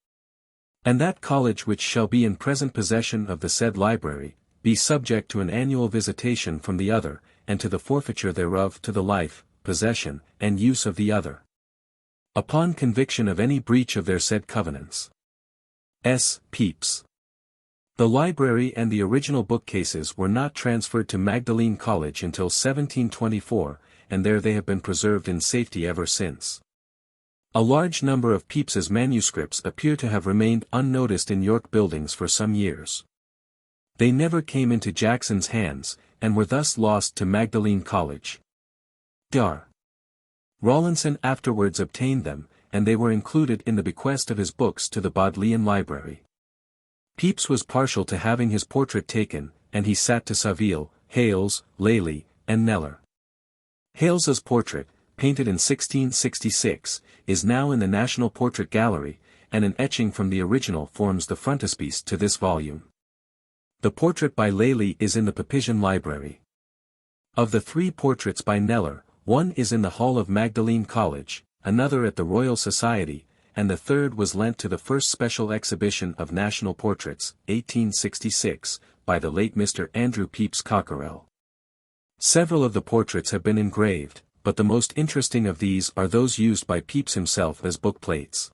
And that college which shall be in present possession of the said library, be subject to an annual visitation from the other, and to the forfeiture thereof to the life, possession, and use of the other. Upon conviction of any breach of their said covenants. S. Pepys. The library and the original bookcases were not transferred to Magdalene College until 1724, and there they have been preserved in safety ever since. A large number of Pepys's manuscripts appear to have remained unnoticed in York Buildings for some years. They never came into Jackson's hands, and were thus lost to Magdalene College. Dr. Rawlinson afterwards obtained them, and they were included in the bequest of his books to the Bodleian Library. Pepys was partial to having his portrait taken, and he sat to Saville, Hales, Lely, and Kneller. Hales's portrait, painted in 1666, is now in the National Portrait Gallery, and an etching from the original forms the frontispiece to this volume. The portrait by Lely is in the Pepysian Library. Of the 3 portraits by Kneller, one is in the hall of Magdalene College, another at the Royal Society, and the third was lent to the first special exhibition of national portraits, 1866, by the late Mr. Andrew Pepys Cockerell. Several of the portraits have been engraved, but the most interesting of these are those used by Pepys himself as bookplates.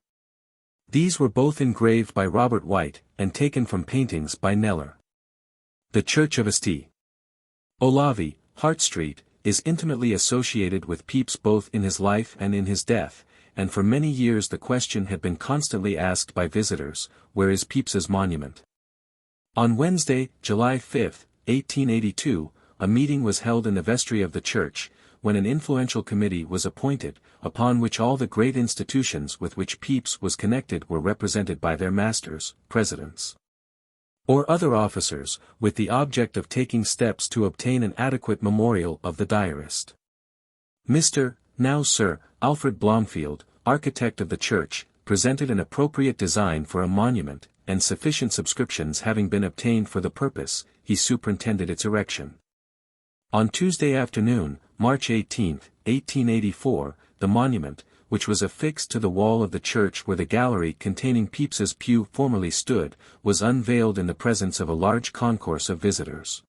These were both engraved by Robert White, and taken from paintings by Kneller. The Church of St. Olavi, Hart Street, is intimately associated with Pepys both in his life and in his death, and for many years the question had been constantly asked by visitors, where is Pepys's monument? On Wednesday, July 5, 1882, a meeting was held in the vestry of the church, when an influential committee was appointed, upon which all the great institutions with which Pepys was connected were represented by their masters, presidents, or other officers, with the object of taking steps to obtain an adequate memorial of the diarist. Mr. Now Sir Alfred Blomfield, architect of the church, presented an appropriate design for a monument, and sufficient subscriptions having been obtained for the purpose, he superintended its erection. On Tuesday afternoon, March 18, 1884, the monument, which was affixed to the wall of the church where the gallery containing Pepys's pew formerly stood, was unveiled in the presence of a large concourse of visitors.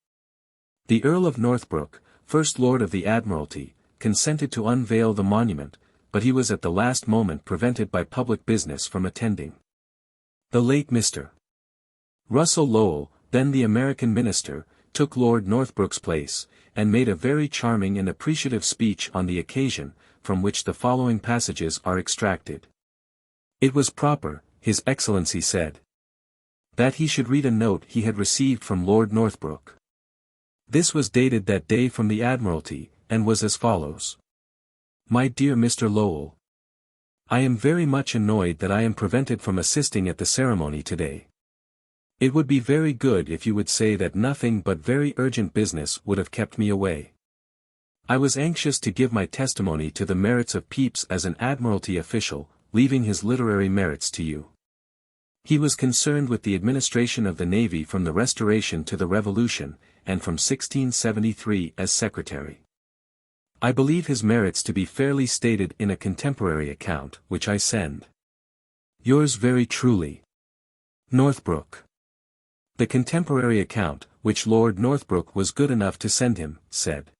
The Earl of Northbrook, First Lord of the Admiralty, consented to unveil the monument, but he was at the last moment prevented by public business from attending. The late Mr. Russell Lowell, then the American minister, took Lord Northbrook's place, and made a very charming and appreciative speech on the occasion, from which the following passages are extracted. It was proper, His Excellency said, that he should read a note he had received from Lord Northbrook. This was dated that day from the Admiralty, and was as follows. My dear Mr. Lowell, I am very much annoyed that I am prevented from assisting at the ceremony today. It would be very good if you would say that nothing but very urgent business would have kept me away. I was anxious to give my testimony to the merits of Pepys as an Admiralty official, leaving his literary merits to you. He was concerned with the administration of the Navy from the Restoration to the Revolution, and from 1673 as Secretary. I believe his merits to be fairly stated in a contemporary account, which I send. Yours very truly, Northbrook. The contemporary account, which Lord Northbrook was good enough to send him, said,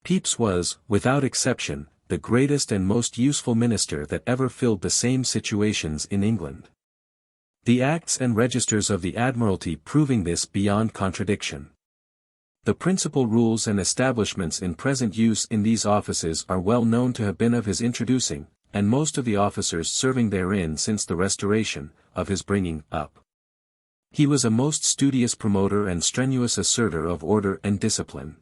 Pepys was, without exception, the greatest and most useful minister that ever filled the same situations in England. The Acts and Registers of the Admiralty proving this beyond contradiction. The principal rules and establishments in present use in these offices are well known to have been of his introducing, and most of the officers serving therein since the Restoration, of his bringing up. He was a most studious promoter and strenuous asserter of order and discipline.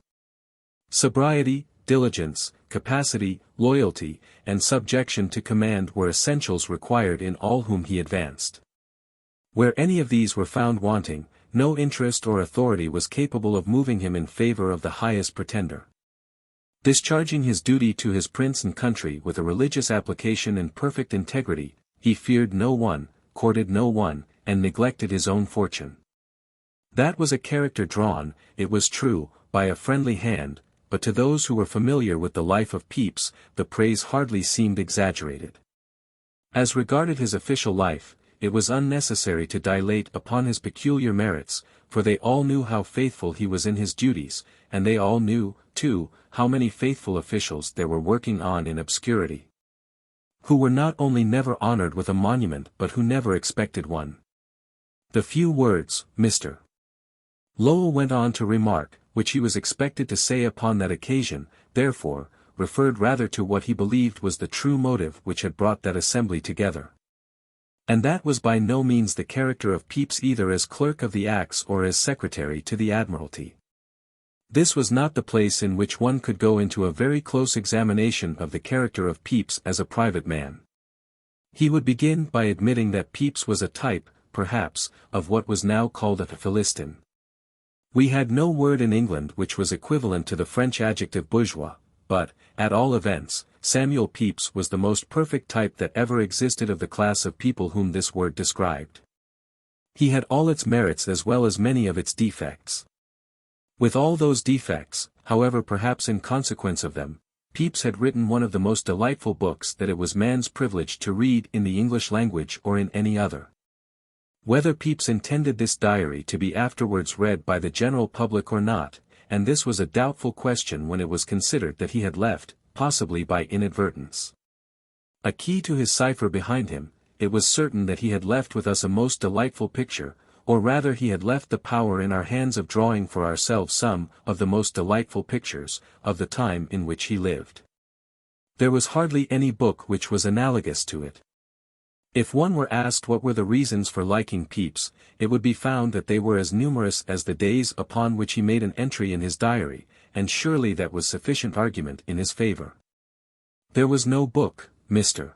Sobriety, diligence, capacity, loyalty, and subjection to command were essentials required in all whom he advanced. Where any of these were found wanting, no interest or authority was capable of moving him in favor of the highest pretender. Discharging his duty to his prince and country with a religious application and perfect integrity, he feared no one, courted no one, and neglected his own fortune. That was a character drawn, it was true, by a friendly hand, but to those who were familiar with the life of Pepys, the praise hardly seemed exaggerated. As regarded his official life, it was unnecessary to dilate upon his peculiar merits, for they all knew how faithful he was in his duties, and they all knew, too, how many faithful officials there were working on in obscurity, who were not only never honored with a monument but who never expected one. The few words, Mr. Lowell went on to remark, which he was expected to say upon that occasion, therefore, referred rather to what he believed was the true motive which had brought that assembly together. And that was by no means the character of Pepys either as Clerk of the Acts or as Secretary to the Admiralty. This was not the place in which one could go into a very close examination of the character of Pepys as a private man. He would begin by admitting that Pepys was a type, perhaps, of what was now called a Philistine. We had no word in England which was equivalent to the French adjective bourgeois, but, at all events, Samuel Pepys was the most perfect type that ever existed of the class of people whom this word described. He had all its merits as well as many of its defects. With all those defects, however, perhaps in consequence of them, Pepys had written one of the most delightful books that it was man's privilege to read in the English language or in any other. Whether Pepys intended this diary to be afterwards read by the general public or not, and this was a doubtful question when it was considered that he had left, possibly by inadvertence, a key to his cipher behind him, it was certain that he had left with us a most delightful picture, or rather he had left the power in our hands of drawing for ourselves some of the most delightful pictures of the time in which he lived. There was hardly any book which was analogous to it. If one were asked what were the reasons for liking Pepys, it would be found that they were as numerous as the days upon which he made an entry in his diary, and surely that was sufficient argument in his favor. There was no book, Mr.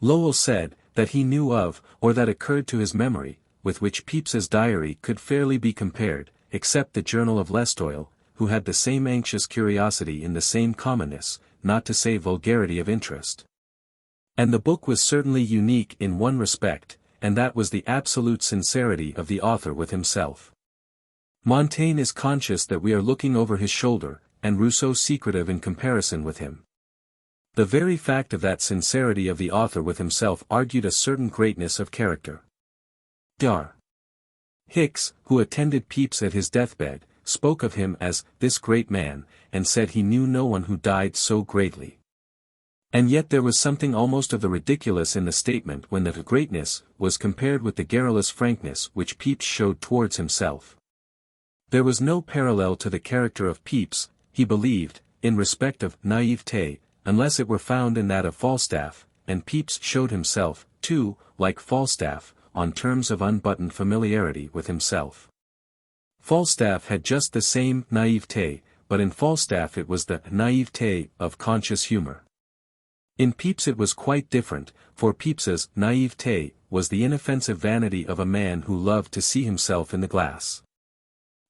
Lowell said, that he knew of, or that occurred to his memory, with which Pepys's diary could fairly be compared, except the Journal of Lestoil, who had the same anxious curiosity in the same commonness, not to say vulgarity of interest. And the book was certainly unique in one respect, and that was the absolute sincerity of the author with himself. Montaigne is conscious that we are looking over his shoulder, and Rousseau secretive in comparison with him. The very fact of that sincerity of the author with himself argued a certain greatness of character. Dar. Hicks, who attended Pepys at his deathbed, spoke of him as this great man, and said he knew no one who died so greatly. And yet there was something almost of the ridiculous in the statement when the greatness was compared with the garrulous frankness which Pepys showed towards himself. There was no parallel to the character of Pepys, he believed, in respect of naïveté, unless it were found in that of Falstaff, and Pepys showed himself, too, like Falstaff, on terms of unbuttoned familiarity with himself. Falstaff had just the same naïveté, but in Falstaff it was the naïveté of conscious humor. In Pepys it was quite different, for Pepys's naïveté was the inoffensive vanity of a man who loved to see himself in the glass.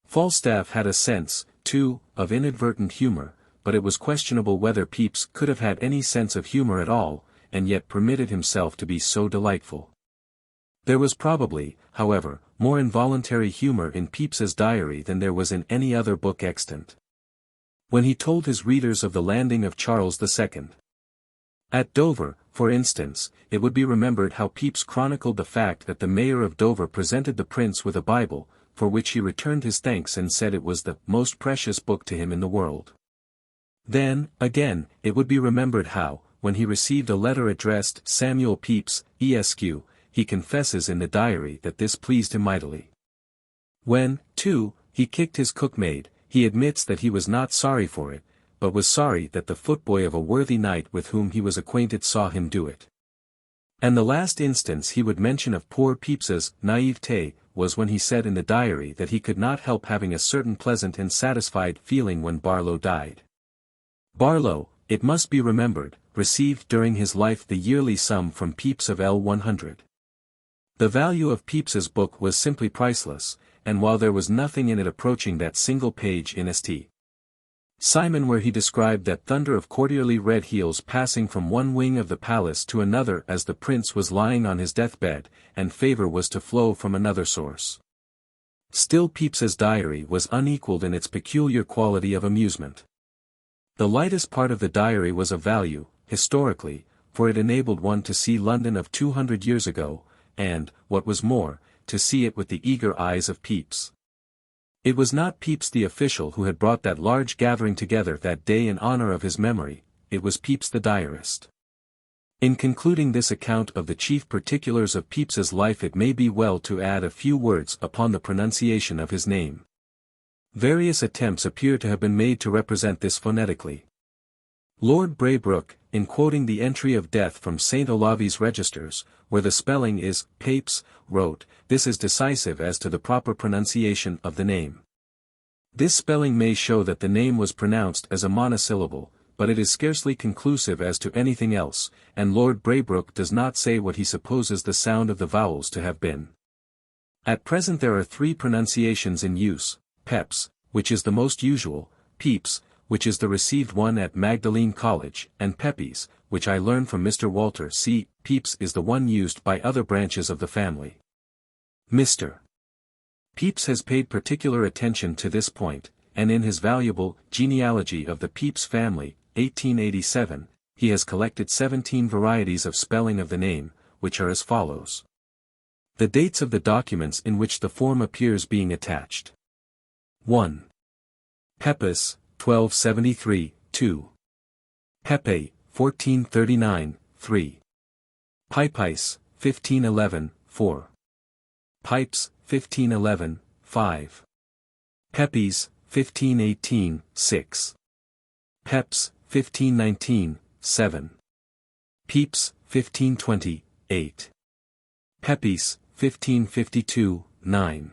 Falstaff had a sense, too, of inadvertent humor, but it was questionable whether Pepys could have had any sense of humor at all, and yet permitted himself to be so delightful. There was probably, however, more involuntary humor in Pepys's diary than there was in any other book extant. When he told his readers of the landing of Charles II at Dover, for instance, it would be remembered how Pepys chronicled the fact that the mayor of Dover presented the prince with a Bible, for which he returned his thanks and said it was the most precious book to him in the world. Then, again, it would be remembered how, when he received a letter addressed Samuel Pepys, Esq., he confesses in the diary that this pleased him mightily. When, too, he kicked his cookmaid, he admits that he was not sorry for it, but was sorry that the footboy of a worthy knight with whom he was acquainted saw him do it. And the last instance he would mention of poor Pepys's naïveté was when he said in the diary that he could not help having a certain pleasant and satisfied feeling when Barlow died. Barlow, it must be remembered, received during his life the yearly sum from Pepys of L100. The value of Pepys's book was simply priceless, and while there was nothing in it approaching that single page in St. Simon where he described that thunder of courtierly red heels passing from one wing of the palace to another as the prince was lying on his deathbed, and favour was to flow from another source. Still Pepys's diary was unequalled in its peculiar quality of amusement. The lightest part of the diary was of value, historically, for it enabled one to see London of 200 years ago, and, what was more, to see it with the eager eyes of Pepys. It was not Pepys the official who had brought that large gathering together that day in honor of his memory, it was Pepys the diarist. In concluding this account of the chief particulars of Pepys's life, it may be well to add a few words upon the pronunciation of his name. Various attempts appear to have been made to represent this phonetically. Lord Braybrooke, in quoting the entry of death from St. Olave's registers, where the spelling is Pepys, wrote, "This is decisive as to the proper pronunciation of the name." This spelling may show that the name was pronounced as a monosyllable, but it is scarcely conclusive as to anything else, and Lord Braybrooke does not say what he supposes the sound of the vowels to have been. At present there are three pronunciations in use: Peps, which is the most usual; Pepys, which is the received one at Magdalene College; and Pepys, which I learn from Mr. Walter C. Pepys is the one used by other branches of the family. Mr. Pepys has paid particular attention to this point, and in his valuable Genealogy of the Pepys Family, 1887, he has collected 17 varieties of spelling of the name, which are as follows. The dates of the documents in which the form appears being attached. 1. Pepys, 1273, 2. Pepe, 1439, 3. Pipes, 1511, 4. Pipes, 1511, 5. Pepys, 1518, 6. Peps, 1519, 7. Pepys, 1520, 8. Pepys, 1552, 9.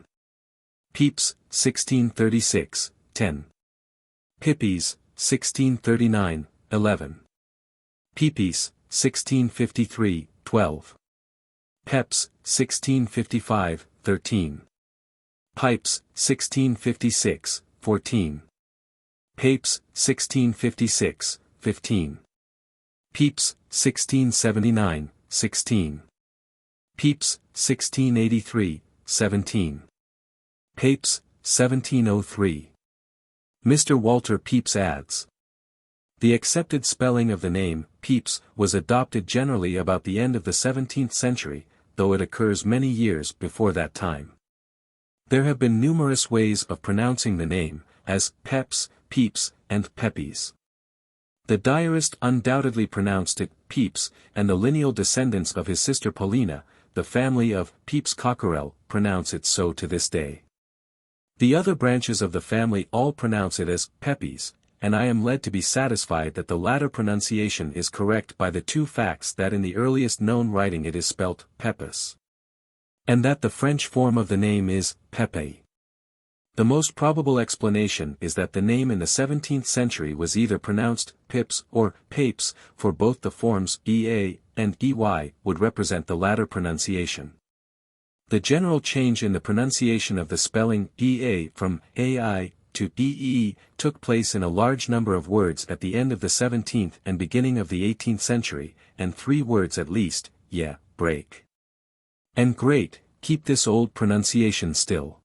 Pepys, 1636, 10. Pippies, 1639, 11. Pepys, 1653, 12. Peps, 1655, 13. Pipes, 1656, 14. Papes, 1656, 15. Pepys, 1679, 16. Pepys, 1683, 17. Papes, 1703. Mr. Walter Pepys adds. The accepted spelling of the name, Pepys, was adopted generally about the end of the 17th century, though it occurs many years before that time. There have been numerous ways of pronouncing the name, as Peps, Pepys, and Pepys. The diarist undoubtedly pronounced it Pepys, and the lineal descendants of his sister Paulina, the family of Pepys-Cockerell, pronounce it so to this day. The other branches of the family all pronounce it as Pepys, and I am led to be satisfied that the latter pronunciation is correct by the two facts that in the earliest known writing it is spelt Pepys, and that the French form of the name is Pepe. The most probable explanation is that the name in the 17th century was either pronounced Pips or Papes, for both the forms EA and EY would represent the latter pronunciation. The general change in the pronunciation of the spelling EA from AI to EE took place in a large number of words at the end of the 17th and beginning of the 18th century, and three words at least, break, and great, keep this old pronunciation still.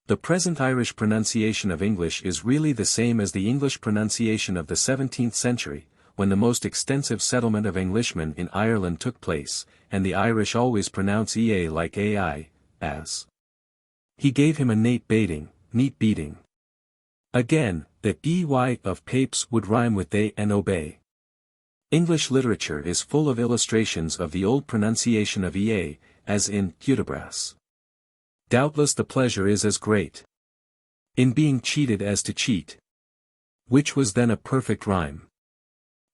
The present Irish pronunciation of English is really the same as the English pronunciation of the 17th century, when the most extensive settlement of Englishmen in Ireland took place, and the Irish always pronounce EA like AI, as. He gave him a neat beating. Again, the EY of Papes would rhyme with they and obey. English literature is full of illustrations of the old pronunciation of EA, as in Hudibras. Doubtless the pleasure is as great in being cheated as to cheat, which was then a perfect rhyme.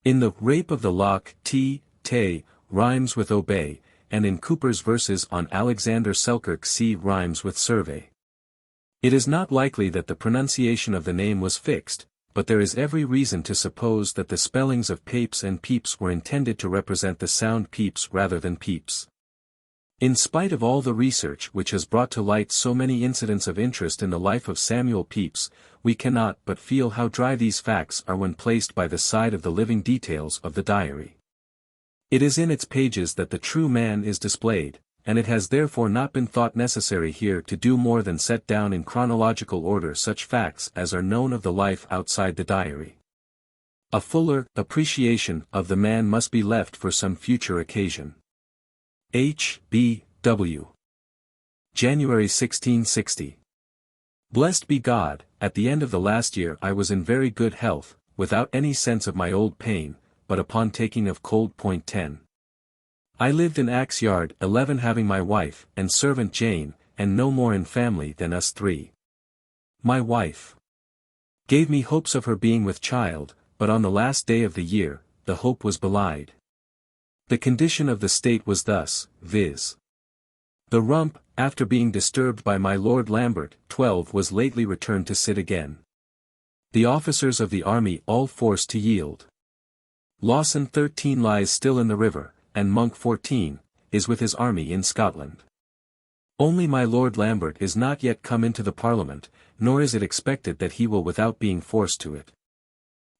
In the Rape of the Lock, Tay rhymes with obey, and in Cooper's verses on Alexander Selkirk rhymes with survey. It is not likely that the pronunciation of the name was fixed, but there is every reason to suppose that the spellings of Papes and Pepys were intended to represent the sound Peeps rather than Peeps. In spite of all the research which has brought to light so many incidents of interest in the life of Samuel Pepys, we cannot but feel how dry these facts are when placed by the side of the living details of the diary. It is in its pages that the true man is displayed, and it has therefore not been thought necessary here to do more than set down in chronological order such facts as are known of the life outside the diary. A fuller appreciation of the man must be left for some future occasion. H. B. W. January 1660. Blessed be God, at the end of the last year I was in very good health, without any sense of my old pain, but upon taking of cold. 10. I lived in Axe Yard 11, having my wife and servant Jane, and no more in family than us three. My wife gave me hopes of her being with child, but on the last day of the year, the hope was belied. The condition of the state was thus, viz. The rump, after being disturbed by my Lord Lambert, 12, was lately returned to sit again. The officers of the army all forced to yield. Lawson 13 lies still in the river, and Monk 14, is with his army in Scotland. Only my Lord Lambert is not yet come into the Parliament, nor is it expected that he will without being forced to it.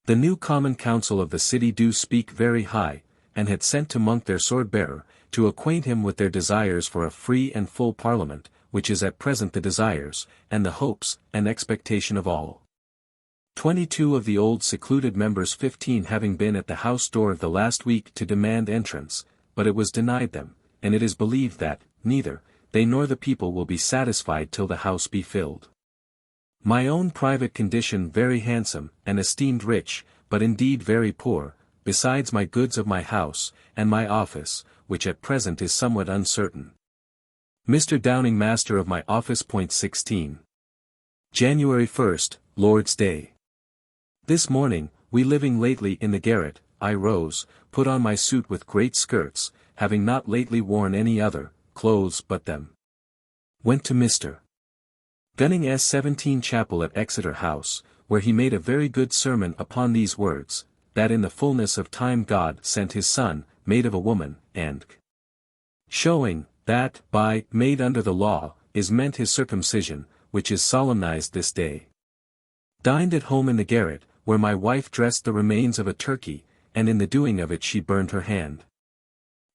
The new Common Council of the city do speak very high, and had sent to Monk their sword-bearer, to acquaint him with their desires for a free and full Parliament, which is at present the desires, and the hopes, and expectation of all. 22 of the old secluded members, 15 having been at the house door the last week to demand entrance, but it was denied them, and it is believed that, neither they nor the people will be satisfied till the house be filled. My own private condition very handsome, and esteemed rich, but indeed very poor, besides my goods of my house, and my office, which at present is somewhat uncertain. Mr. Downing master of my office. 16. January 1st, Lord's Day. This morning, we living lately in the garret, I rose, put on my suit with great skirts, having not lately worn any other clothes but them. Went to Mr. Gunning's 17 chapel at Exeter House, where he made a very good sermon upon these words, that in the fullness of time God sent his Son, made of a woman, and showing, that, by made under the law, is meant his circumcision, which is solemnized this day. Dined at home in the garret, where my wife dressed the remains of a turkey, and in the doing of it she burned her hand.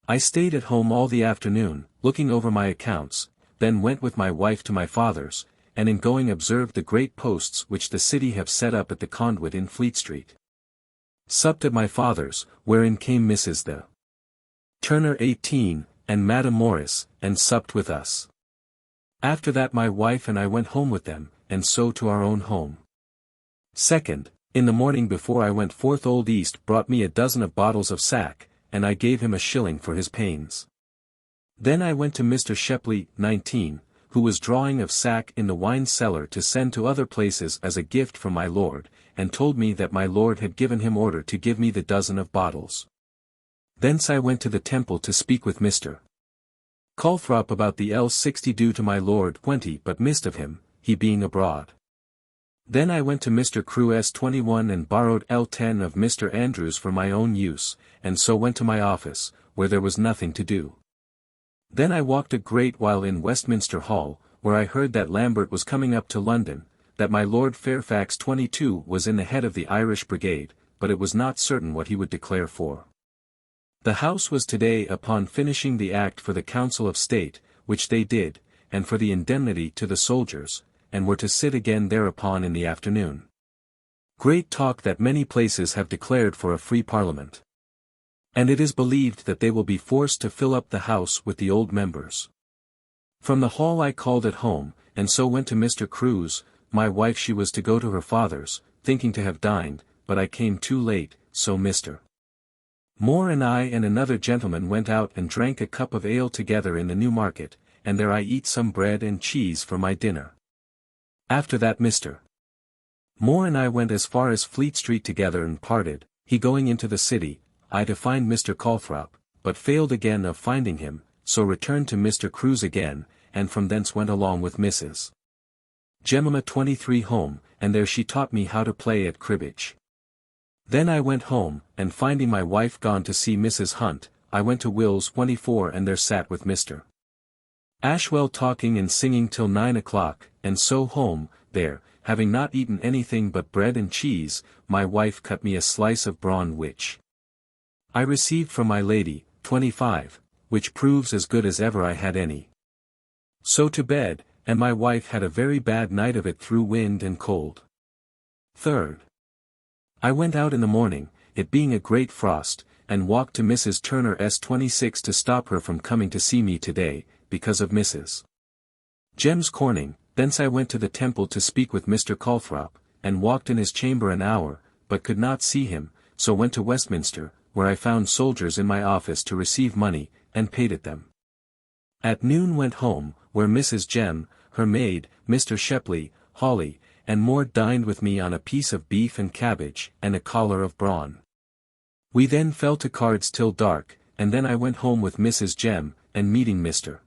I stayed at home all the afternoon, looking over my accounts, then went with my wife to my father's, and in going observed the great posts which the city have set up at the conduit in Fleet Street. Supped at my father's, wherein came Mrs. the Turner 18, and Madam Morris, and supped with us. After that my wife and I went home with them, and so to our own home. 2nd, in the morning before I went forth old East brought me a dozen of bottles of sack, and I gave him a shilling for his pains. Then I went to Mr. Shepley, 19, who was drawing of sack in the wine cellar to send to other places as a gift from my lord, and told me that my lord had given him order to give me the dozen of bottles. Thence I went to the Temple to speak with Mr. Calthrop about the L60 due to my lord 20, but missed of him, he being abroad. Then I went to Mr. Crewe's 21 and borrowed L10 of Mr. Andrews for my own use, and so went to my office, where there was nothing to do. Then I walked a great while in Westminster Hall, where I heard that Lambert was coming up to London, that my Lord Fairfax 22 was in the head of the Irish Brigade, but it was not certain what he would declare for. The House was today upon finishing the Act for the Council of State, which they did, and for the indemnity to the soldiers, and were to sit again thereupon in the afternoon. Great talk that many places have declared for a free Parliament. And it is believed that they will be forced to fill up the House with the old members. From the hall I called at home, and so went to Mr. Crewe's. My wife she was to go to her father's, thinking to have dined, but I came too late, so Mr. Moore and I and another gentleman went out and drank a cup of ale together in the New Market, and there I eat some bread and cheese for my dinner. After that Mr. Moore and I went as far as Fleet Street together and parted, he going into the city, I to find Mr. Calthrop, but failed again of finding him, so returned to Mr. Crewe's again, and from thence went along with Mrs. Jemima 23 home, and there she taught me how to play at cribbage. Then I went home, and finding my wife gone to see Mrs. Hunt, I went to Will's 24 and there sat with Mr. Ashwell talking and singing till 9 o'clock, and so home, there, having not eaten anything but bread and cheese, my wife cut me a slice of brawn which I received from my lady, 25, which proves as good as ever I had any. So to bed, and my wife had a very bad night of it through wind and cold. 3rd. I went out in the morning, it being a great frost, and walked to Mrs. Turner's 26 to stop her from coming to see me today, because of Mrs. Jem's Corning. Thence I went to the Temple to speak with Mr. Calthrop, and walked in his chamber an hour, but could not see him, so went to Westminster, where I found soldiers in my office to receive money, and paid it them. At noon went home, where Mrs. Jem, her maid, Mr. Shepley, Hawley, and more dined with me on a piece of beef and cabbage, and a collar of brawn. We then fell to cards till dark, and then I went home with Mrs. Jem, and meeting Mr.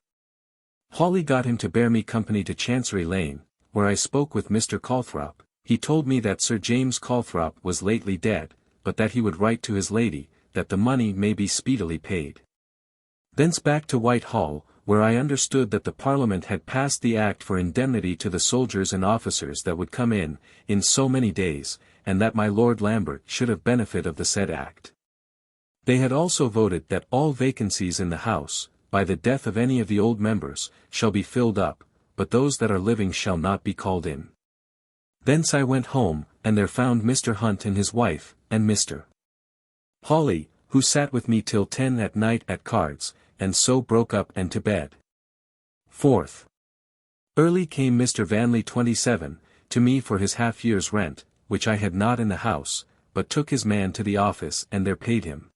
Hawley got him to bear me company to Chancery Lane, where I spoke with Mr. Calthrop. He told me that Sir James Calthrop was lately dead, but that he would write to his lady, that the money may be speedily paid. Thence back to Whitehall, where I understood that the Parliament had passed the Act for indemnity to the soldiers and officers that would come in so many days, and that my Lord Lambert should have benefit of the said Act. They had also voted that all vacancies in the House, by the death of any of the old members, shall be filled up, but those that are living shall not be called in. Thence I went home, and there found Mr. Hunt and his wife, and Mr. Hawley, who sat with me till 10 at night at cards, and so broke up and to bed. 4th. Early came Mr. Vanley 27, to me for his half-year's rent, which I had not in the house, but took his man to the office and there paid him.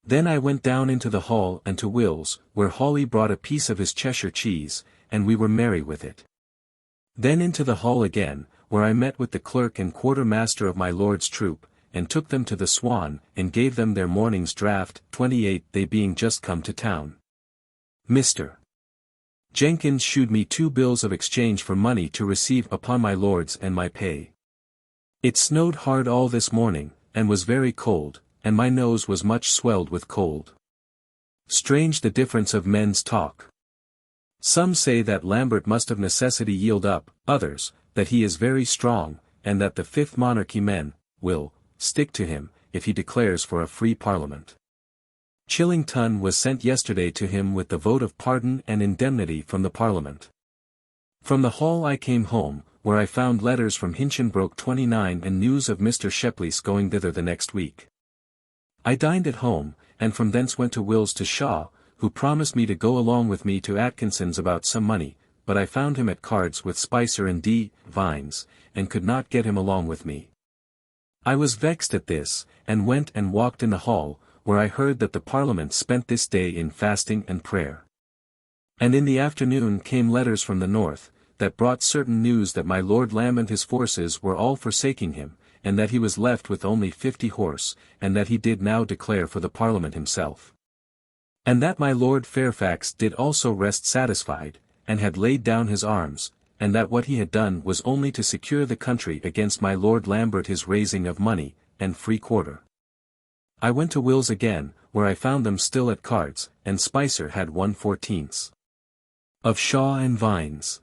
Then I went down into the hall and to Will's, where Hawley brought a piece of his Cheshire cheese, and we were merry with it. Then into the hall again, where I met with the clerk and quartermaster of my lord's troop, and took them to the Swan, and gave them their morning's draught, 28, they being just come to town. Mr. Jenkins shewed me 2 bills of exchange for money to receive upon my lord's and my pay. It snowed hard all this morning, and was very cold, and my nose was much swelled with cold. Strange the difference of men's talk. Some say that Lambert must of necessity yield up, others, that he is very strong, and that the Fifth Monarchy men will stick to him, if he declares for a free Parliament. Chillington was sent yesterday to him with the vote of pardon and indemnity from the Parliament. From the hall I came home, where I found letters from Hinchinbroke 29 and news of Mr. Shepley's going thither the next week. I dined at home, and from thence went to Will's to Shaw, who promised me to go along with me to Atkinson's about some money, but I found him at cards with Spicer and D. Vines, and could not get him along with me. I was vexed at this, and went and walked in the hall, where I heard that the Parliament spent this day in fasting and prayer. And in the afternoon came letters from the north, that brought certain news that my Lord Lamb and his forces were all forsaking him, and that he was left with only 50 horse, and that he did now declare for the Parliament himself. And that my Lord Fairfax did also rest satisfied, and had laid down his arms, and that what he had done was only to secure the country against my Lord Lambert his raising of money, and free quarter. I went to Will's again, where I found them still at cards, and Spicer had 1/14 of Shaw and Vines.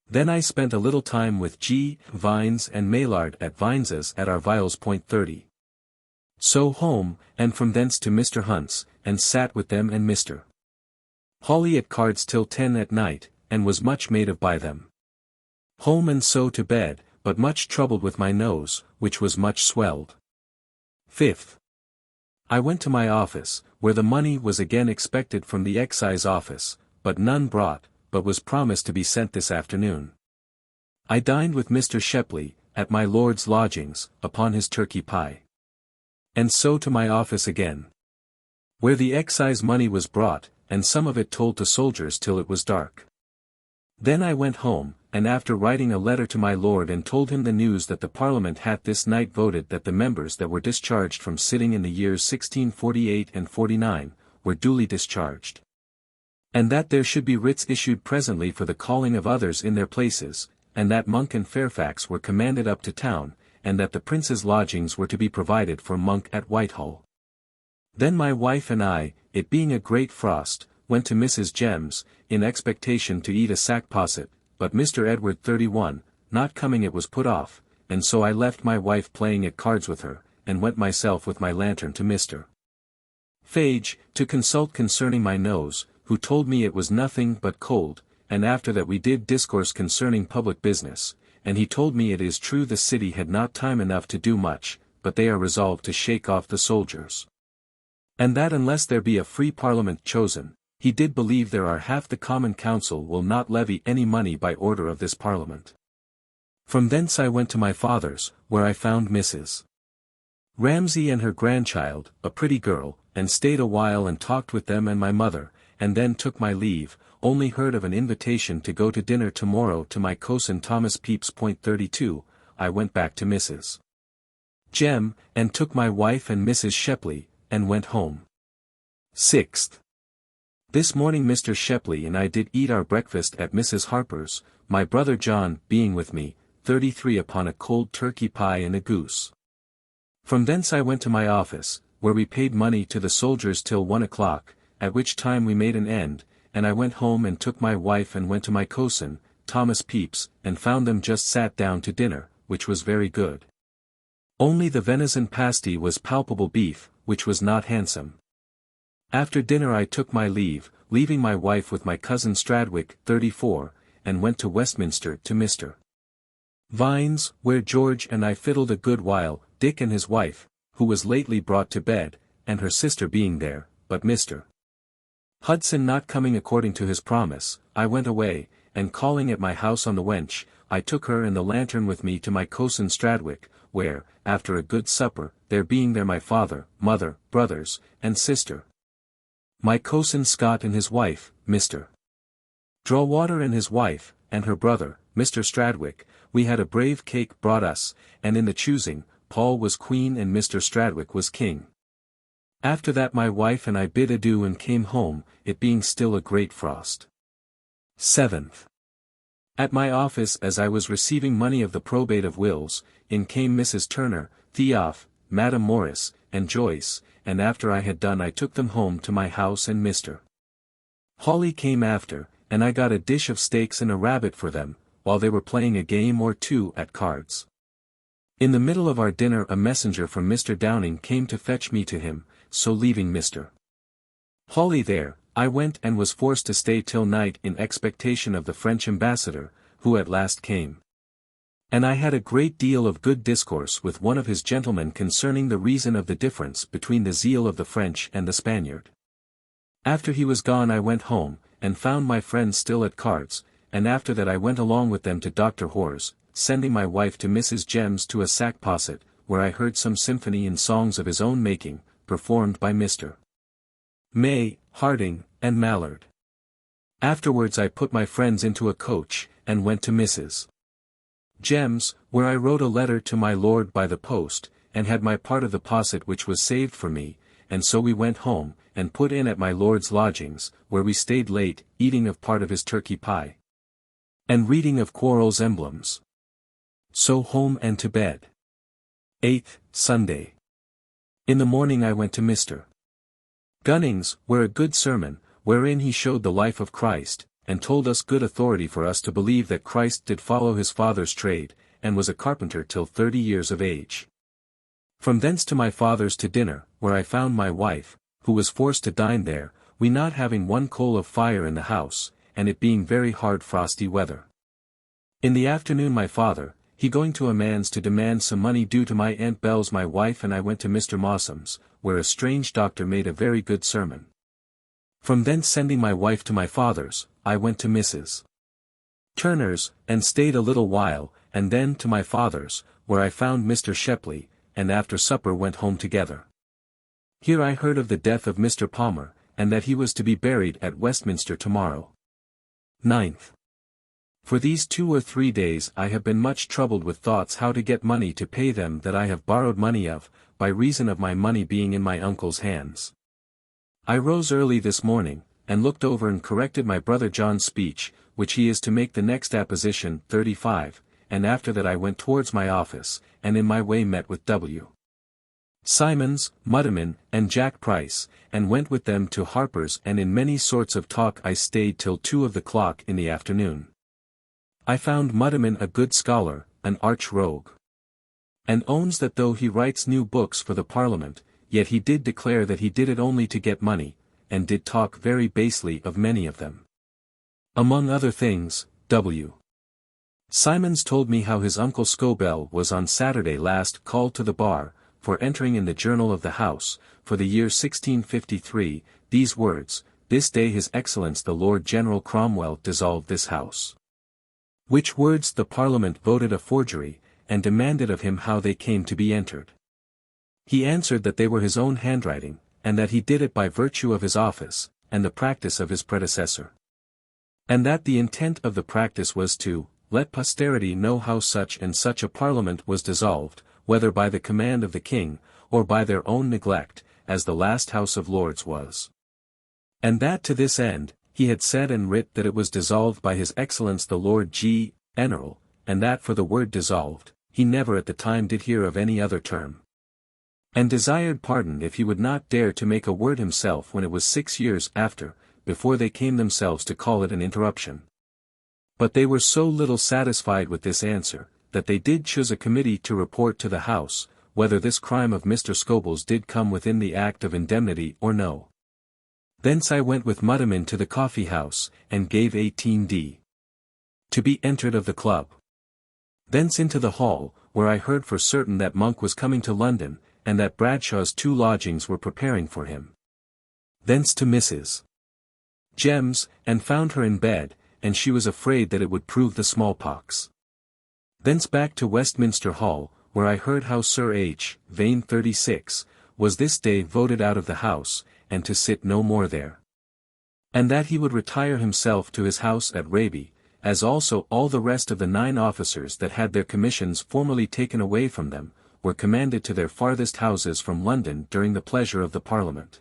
Then I spent a little time with G. Vines and Maillard at Vines's at Argyle's Point 30. So home, and from thence to Mr. Hunt's, and sat with them and Mr. Hawley at cards till 10 at night, and was much made of by them. Home and so to bed, but much troubled with my nose, which was much swelled. 5th. I went to my office, where the money was again expected from the excise office, but none brought, but was promised to be sent this afternoon. I dined with Mr. Shepley, at my lord's lodgings, upon his turkey pie. And so to my office again, where the excise money was brought, and some of it told to soldiers till it was dark. Then I went home, and after writing a letter to my lord and told him the news that the Parliament hath this night voted that the members that were discharged from sitting in the years 1648 and 49, were duly discharged. And that there should be writs issued presently for the calling of others in their places, and that Monk and Fairfax were commanded up to town, and that the prince's lodgings were to be provided for Monk at Whitehall. Then my wife and I, it being a great frost, went to Mrs. Jem's, in expectation to eat a sack posset, but Mr. Edward 31, not coming it was put off, and so I left my wife playing at cards with her, and went myself with my lantern to Mr. Fage, to consult concerning my nose, who told me it was nothing but cold, and after that we did discourse concerning public business, and he told me it is true the city had not time enough to do much, but they are resolved to shake off the soldiers. And that unless there be a free Parliament chosen, He did believe there are half the Common Council will not levy any money by order of this Parliament. From thence I went to my father's, where I found Mrs. Ramsay and her grandchild, a pretty girl, and stayed a while and talked with them and my mother, and then took my leave, only heard of an invitation to go to dinner tomorrow to my cousin Thomas Pepys. 32, I went back to Mrs. Jem, and took my wife and Mrs. Shepley, and went home. 6th. This morning Mr. Shepley and I did eat our breakfast at Mrs. Harper's, my brother John being with me, 33 upon a cold turkey pie and a goose. From thence I went to my office, where we paid money to the soldiers till 1 o'clock, at which time we made an end, and I went home and took my wife and went to my cousin, Thomas Pepys, and found them just sat down to dinner, which was very good. Only the venison pasty was palpable beef, which was not handsome. After dinner I took my leave, leaving my wife with my cousin Stradwick, 34, and went to Westminster to Mr. Vine's, where George and I fiddled a good while, Dick and his wife, who was lately brought to bed, and her sister being there, but Mr. Hudson not coming according to his promise, I went away, and calling at my house on the wench, I took her and the lantern with me to my cousin Stradwick, where, after a good supper, there being there my father, mother, brothers, and sister, my cousin Scott and his wife, Mr. Drawwater and his wife, and her brother, Mr. Stradwick, we had a brave cake brought us, and in the choosing, Paul was queen and Mr. Stradwick was king. After that my wife and I bid adieu and came home, it being still a great frost. 7th. At my office as I was receiving money of the probate of wills, in came Mrs. Turner, Theof, Madam Morris, and Joyce, and after I had done I took them home to my house and Mr. Hawley came after, and I got a dish of steaks and a rabbit for them, while they were playing a game or two at cards. In the middle of our dinner a messenger from Mr. Downing came to fetch me to him, so leaving Mr. Hawley there, I went and was forced to stay till night in expectation of the French ambassador, who at last came. And I had a great deal of good discourse with one of his gentlemen concerning the reason of the difference between the zeal of the French and the Spaniard. After he was gone I went home, and found my friends still at cards, and after that I went along with them to Dr. Hoare's, sending my wife to Mrs. Jem's to a sack posset, where I heard some symphony in songs of his own making, performed by Mr. May, Harding, and Mallard. Afterwards I put my friends into a coach, and went to Mrs. Jem's, where I wrote a letter to my lord by the post, and had my part of the posset which was saved for me, and so we went home, and put in at my lord's lodgings, where we stayed late, eating of part of his turkey pie, and reading of Quarrel's Emblems. So home and to bed. 8th, Sunday. In the morning I went to Mr. Gunning's, where a good sermon, wherein he showed the life of Christ, and told us good authority for us to believe that Christ did follow his father's trade, and was a carpenter till 30 years of age. From thence to my father's to dinner, where I found my wife, who was forced to dine there, we not having one coal of fire in the house, and it being very hard frosty weather. In the afternoon my father, he going to a man's to demand some money due to my Aunt Bells my wife and I went to Mr. Mossum's, where a strange doctor made a very good sermon. From thence sending my wife to my father's, I went to Mrs. Turner's, and stayed a little while, and then to my father's, where I found Mr. Shepley, and after supper went home together. Here I heard of the death of Mr. Palmer, and that he was to be buried at Westminster tomorrow. 9th. For these 2 or 3 days I have been much troubled with thoughts how to get money to pay them that I have borrowed money of, by reason of my money being in my uncle's hands. I rose early this morning, and looked over and corrected my brother John's speech, which he is to make the next apposition, 35, and after that I went towards my office, and in my way met with W. Simons, Muddiman, and Jack Price, and went with them to Harper's, and in many sorts of talk I stayed till 2 of the clock in the afternoon. I found Muddiman a good scholar, an arch rogue, and owns that though he writes new books for the Parliament, yet he did declare that he did it only to get money, and did talk very basely of many of them. Among other things, W. Simons told me how his uncle Scobell was on Saturday last called to the bar, for entering in the journal of the House, for the year 1653, these words, this day His Excellence the Lord General Cromwell dissolved this House. Which words the Parliament voted a forgery, and demanded of him how they came to be entered. He answered that they were his own handwriting, and that he did it by virtue of his office, and the practice of his predecessor. And that the intent of the practice was to let posterity know how such and such a Parliament was dissolved, whether by the command of the King, or by their own neglect, as the last House of Lords was. And that to this end, he had said and writ that it was dissolved by His Excellence the Lord General, and that for the word dissolved, he never at the time did hear of any other term. And desired pardon if he would not dare to make a word himself when it was 6 years after, before they came themselves to call it an interruption. But they were so little satisfied with this answer, that they did choose a committee to report to the House, whether this crime of Mr. Scoble's did come within the Act of Indemnity or no. Thence I went with Muddiman to the coffee house, and gave 18d. to be entered of the club. Thence into the hall, where I heard for certain that Monk was coming to London, and that Bradshaw's 2 lodgings were preparing for him. Thence to Mrs. Jem's, and found her in bed, and she was afraid that it would prove the smallpox. Thence back to Westminster Hall, where I heard how Sir H. Vane 36, was this day voted out of the House, and to sit no more there. And that he would retire himself to his house at Raby, as also all the rest of the 9 officers that had their commissions formerly taken away from them, were commanded to their farthest houses from London during the pleasure of the Parliament.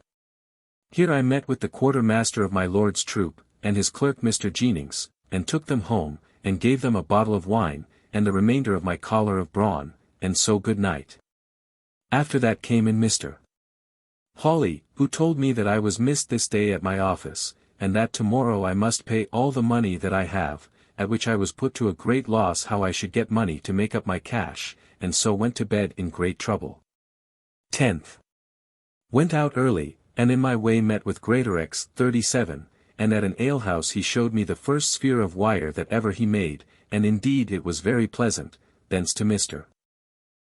Here I met with the quartermaster of my lord's troop, and his clerk Mr. Jennings, and took them home, and gave them a bottle of wine, and the remainder of my collar of brawn, and so good night. After that came in Mr. Hawley, who told me that I was missed this day at my office, and that tomorrow I must pay all the money that I have, at which I was put to a great loss how I should get money to make up my cash, and so went to bed in great trouble. 10th. Went out early, and in my way met with Greatorex 37, and at an alehouse he showed me the first sphere of wire that ever he made, and indeed it was very pleasant. Thence to Mr.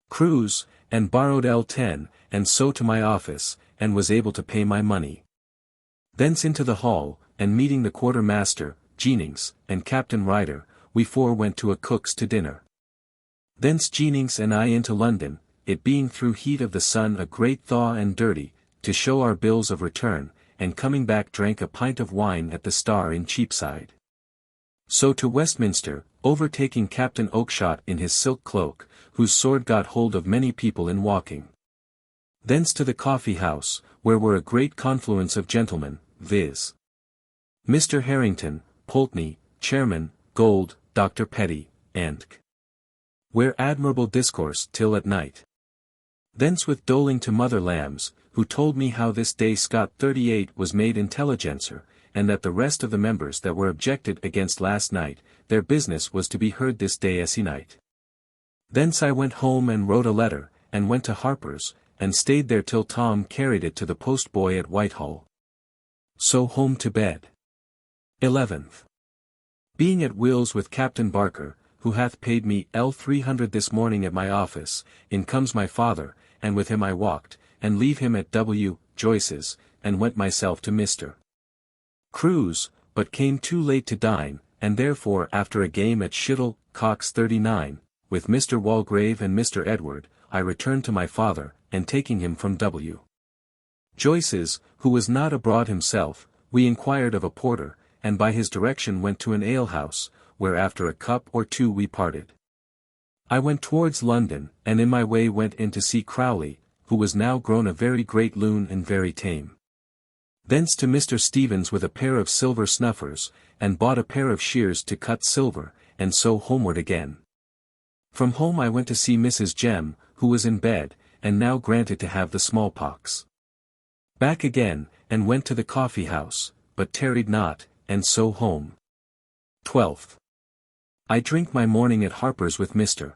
Crews, and borrowed L10, and so to my office, and was able to pay my money. Thence into the hall, and meeting the quartermaster, Jennings, and Captain Ryder, we 4 went to a cook's to dinner. Thence Jennings and I into London, it being through heat of the sun a great thaw and dirty, to show our bills of return, and coming back drank a pint of wine at the Star in Cheapside. So to Westminster, overtaking Captain Oakshott in his silk cloak, whose sword got hold of many people in walking. Thence to the coffee house, where were a great confluence of gentlemen, viz. Mr. Harrington, Pulteney, Chairman, Gold, Dr. Petty, and where admirable discourse till at night. Thence with Doling to Mother Lamb's, who told me how this day Scott 38 was made intelligencer, and that the rest of the members that were objected against last night, their business was to be heard this day se'night. Thence I went home and wrote a letter, and went to Harper's, and stayed there till Tom carried it to the post-boy at Whitehall. So home to bed. 11th. Being at Will's with Captain Barker, who hath paid me L300 this morning at my office, in comes my father, and with him I walked, and leave him at W. Joyce's, and went myself to Mr. Crews, but came too late to dine, and therefore after a game at Shittle, Cox 39, with Mr. Walgrave and Mr. Edward, I returned to my father, and taking him from W. Joyce's, who was not abroad himself, we inquired of a porter, and by his direction went to an alehouse, where after a cup or 2 we parted. I went towards London, and in my way went in to see Crowley, who was now grown a very great loon and very tame. Thence to Mr. Stevens with a pair of silver snuffers, and bought a pair of shears to cut silver, and so homeward again. From home I went to see Mrs. Jem, who was in bed, and now granted to have the smallpox. Back again, and went to the coffee house, but tarried not, and so home. 12th. I drink my morning at Harper's with Mr.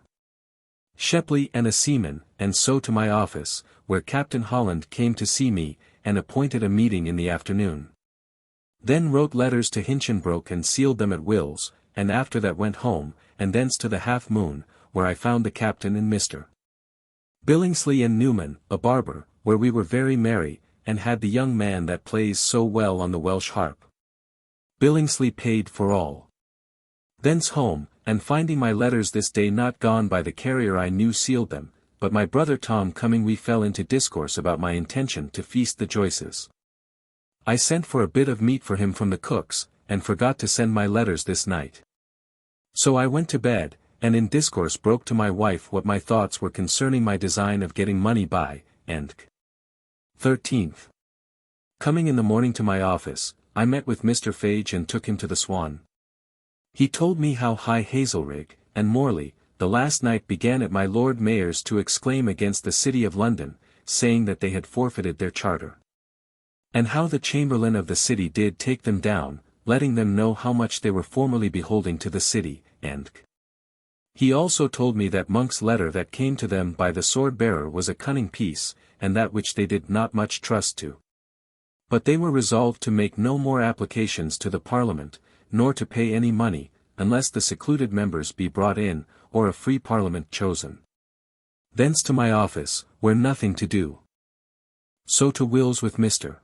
Shepley and a seaman, and so to my office, where Captain Holland came to see me, and appointed a meeting in the afternoon. Then wrote letters to Hinchinbroke and sealed them at Will's, and after that went home, and thence to the Half Moon, where I found the captain and Mr. Billingsley and Newman, a barber, where we were very merry, and had the young man that plays so well on the Welsh harp. Billingsley paid for all. Thence home, and finding my letters this day not gone by the carrier I knew sealed them, but my brother Tom coming we fell into discourse about my intention to feast the Joyces. I sent for a bit of meat for him from the cook's, and forgot to send my letters this night. So I went to bed, and in discourse broke to my wife what my thoughts were concerning my design of getting money by, and 13th. Coming in the morning to my office, I met with Mr. Fage and took him to the Swan. He told me how High Hazelrig, and Morley, the last night began at my Lord Mayor's to exclaim against the City of London, saying that they had forfeited their charter. And how the Chamberlain of the City did take them down, letting them know how much they were formerly beholding to the City, and he also told me that Monk's letter that came to them by the sword-bearer was a cunning piece, and that which they did not much trust to. But they were resolved to make no more applications to the Parliament, nor to pay any money, unless the secluded members be brought in, or a free Parliament chosen. Thence to my office, where nothing to do. So to Will's with Mr.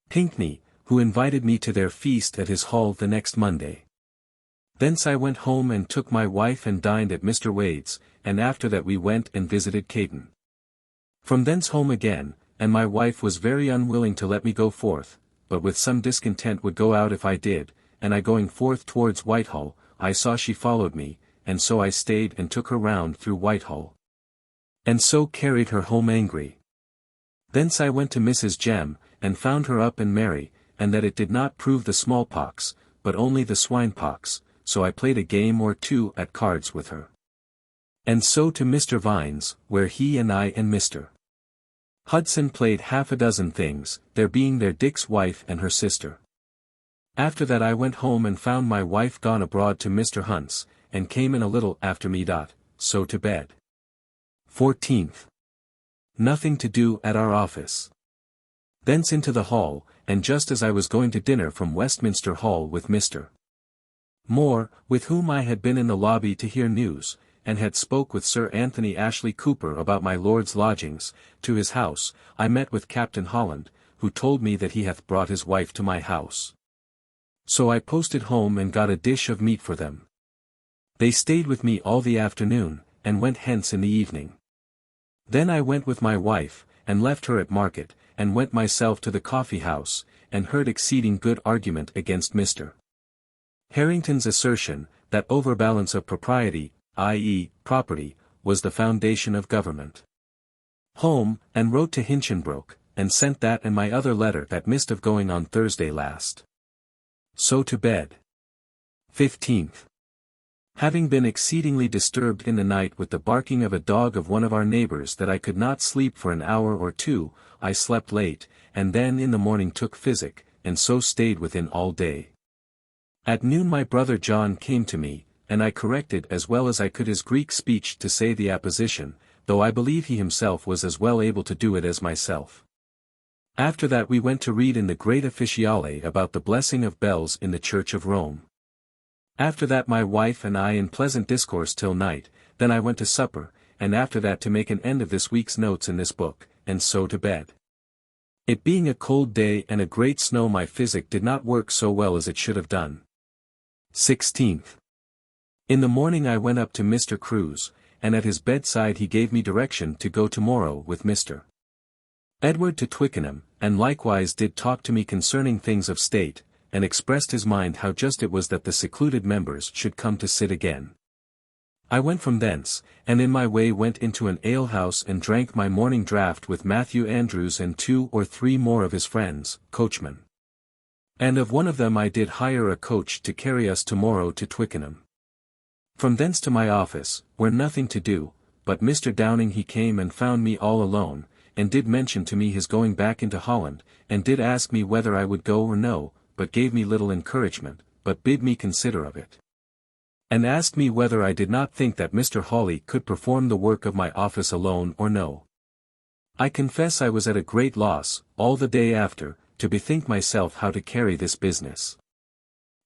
Pinkney, who invited me to their feast at his hall the next Monday. Thence I went home and took my wife and dined at Mr. Wade's, and after that we went and visited Caden. From thence home again, and my wife was very unwilling to let me go forth, but with some discontent would go out if I did, and I going forth towards Whitehall, I saw she followed me, and so I stayed and took her round through Whitehall. And so carried her home angry. Thence I went to Mrs. Jem, and found her up and merry, and that it did not prove the smallpox, but only the swine-pox, so I played a game or two at cards with her. And so to Mr. Vine's, where he and I and Mr. Hudson played half a dozen things, there being their Dick's wife and her sister. After that I went home and found my wife gone abroad to Mr. Hunt's, and came in a little after me. So to bed. 14th. Nothing to do at our office. Thence into the hall, and just as I was going to dinner from Westminster Hall with Mr. Moore, with whom I had been in the lobby to hear news, and had spoke with Sir Anthony Ashley Cooper about my lord's lodgings, to his house, I met with Captain Holland, who told me that he hath brought his wife to my house. So I posted home and got a dish of meat for them. They stayed with me all the afternoon, and went hence in the evening. Then I went with my wife, and left her at market, and went myself to the coffee-house, and heard exceeding good argument against Mr. Harrington's assertion, that overbalance of propriety, i.e., property, was the foundation of government. Home, and wrote to Hinchinbroke, and sent that and my other letter that missed of going on Thursday last. So to bed. 15th. Having been exceedingly disturbed in the night with the barking of a dog of one of our neighbors that I could not sleep for an hour or two, I slept late, and then in the morning took physic, and so stayed within all day. At noon my brother John came to me, and I corrected as well as I could his Greek speech to say the apposition, though I believe he himself was as well able to do it as myself. After that we went to read in the great officiale about the blessing of bells in the Church of Rome. After that my wife and I in pleasant discourse till night, then I went to supper, and after that to make an end of this week's notes in this book, and so to bed. It being a cold day and a great snow my physic did not work so well as it should have done. 16th. In the morning I went up to Mr. Cruse, and at his bedside he gave me direction to go tomorrow with Mr. Edward to Twickenham, and likewise did talk to me concerning things of state, and expressed his mind how just it was that the secluded members should come to sit again. I went from thence, and in my way went into an alehouse and drank my morning draught with Matthew Andrews and 2 or 3 more of his friends, coachmen. And of one of them I did hire a coach to carry us tomorrow to Twickenham. From thence to my office, where nothing to do, but Mr. Downing he came and found me all alone, and did mention to me his going back into Holland, and did ask me whether I would go or no, but gave me little encouragement, but bid me consider of it. And asked me whether I did not think that Mr. Hawley could perform the work of my office alone or no. I confess I was at a great loss, all the day after, to bethink myself how to carry this business.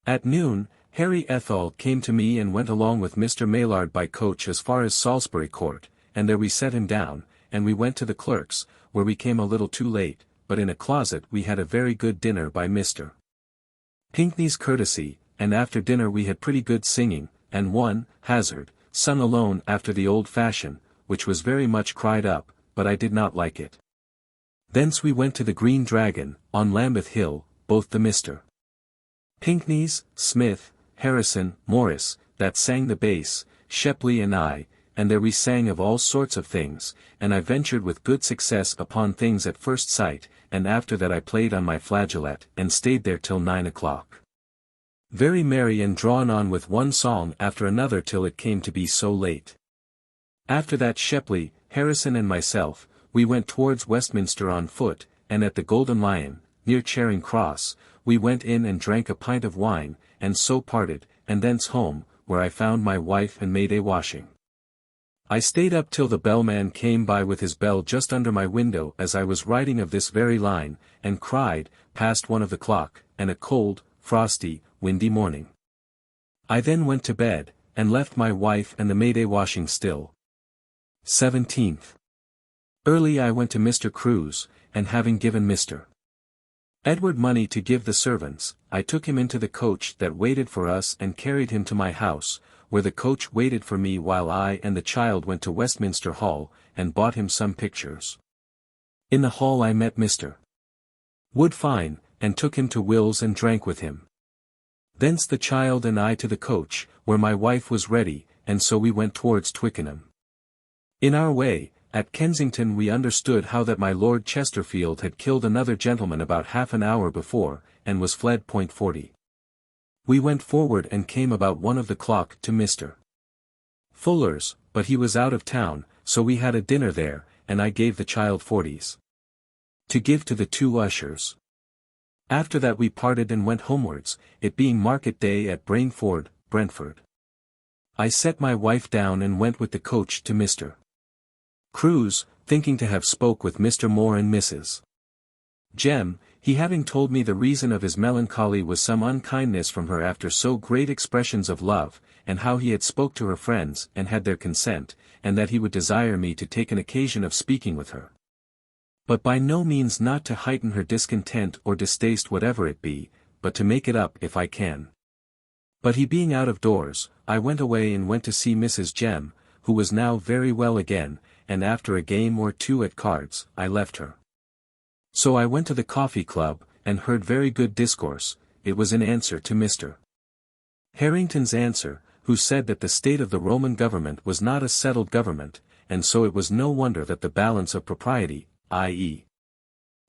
At noon, Harry Ethall came to me and went along with Mr. Maillard by coach as far as Salisbury Court, and there we set him down, and we went to the clerk's, where we came a little too late, but in a closet we had a very good dinner by Mr. Pinckney's courtesy, and after dinner we had pretty good singing, and one, Hazard, sung alone after the old fashion, which was very much cried up, but I did not like it. Thence we went to the Green Dragon, on Lambeth Hill, both the Mr. Pinckneys, Smith, Harrison, Morris, that sang the bass, Shepley and I, and there we sang of all sorts of things, and I ventured with good success upon things at first sight, and after that I played on my flageolet, and stayed there till 9 o'clock. Very merry and drawn on with one song after another till it came to be so late. After that Shepley, Harrison and myself, we went towards Westminster on foot, and at the Golden Lion, near Charing Cross, we went in and drank a pint of wine, and so parted, and thence home, where I found my wife and made a washing. I stayed up till the bellman came by with his bell just under my window as I was writing of this very line, and cried, past 1 of the clock, and a cold, frosty, windy morning. I then went to bed, and left my wife and the maid a washing still. 17th. Early I went to Mr. Crewe's, and having given Mr. Edward money to give the servants, I took him into the coach that waited for us and carried him to my house, where the coach waited for me while I and the child went to Westminster Hall, and bought him some pictures. In the hall I met Mr. Woodfine, and took him to Will's and drank with him. Thence the child and I to the coach, where my wife was ready, and so we went towards Twickenham. In our way, at Kensington we understood how that my Lord Chesterfield had killed another gentleman about half an hour before, and was fled. 40. We went forward and came about 1 of the clock to Mr. Fuller's, but he was out of town, so we had a dinner there, and I gave the child 40s. To give to the 2 ushers. After that we parted and went homewards, it being market day at Brainford, Brentford. I set my wife down and went with the coach to Mr. Crewe's, thinking to have spoke with Mr. Moore and Mrs. Jem, he having told me the reason of his melancholy was some unkindness from her after so great expressions of love, and how he had spoke to her friends and had their consent, and that he would desire me to take an occasion of speaking with her. But by no means not to heighten her discontent or distaste whatever it be, but to make it up if I can. But he being out of doors, I went away and went to see Mrs. Jem, who was now very well again, and after a game or 2 at cards, I left her. So I went to the coffee club, and heard very good discourse. It was in answer to Mr. Harrington's answer, who said that the state of the Roman government was not a settled government, and so it was no wonder that the balance of propriety, i.e.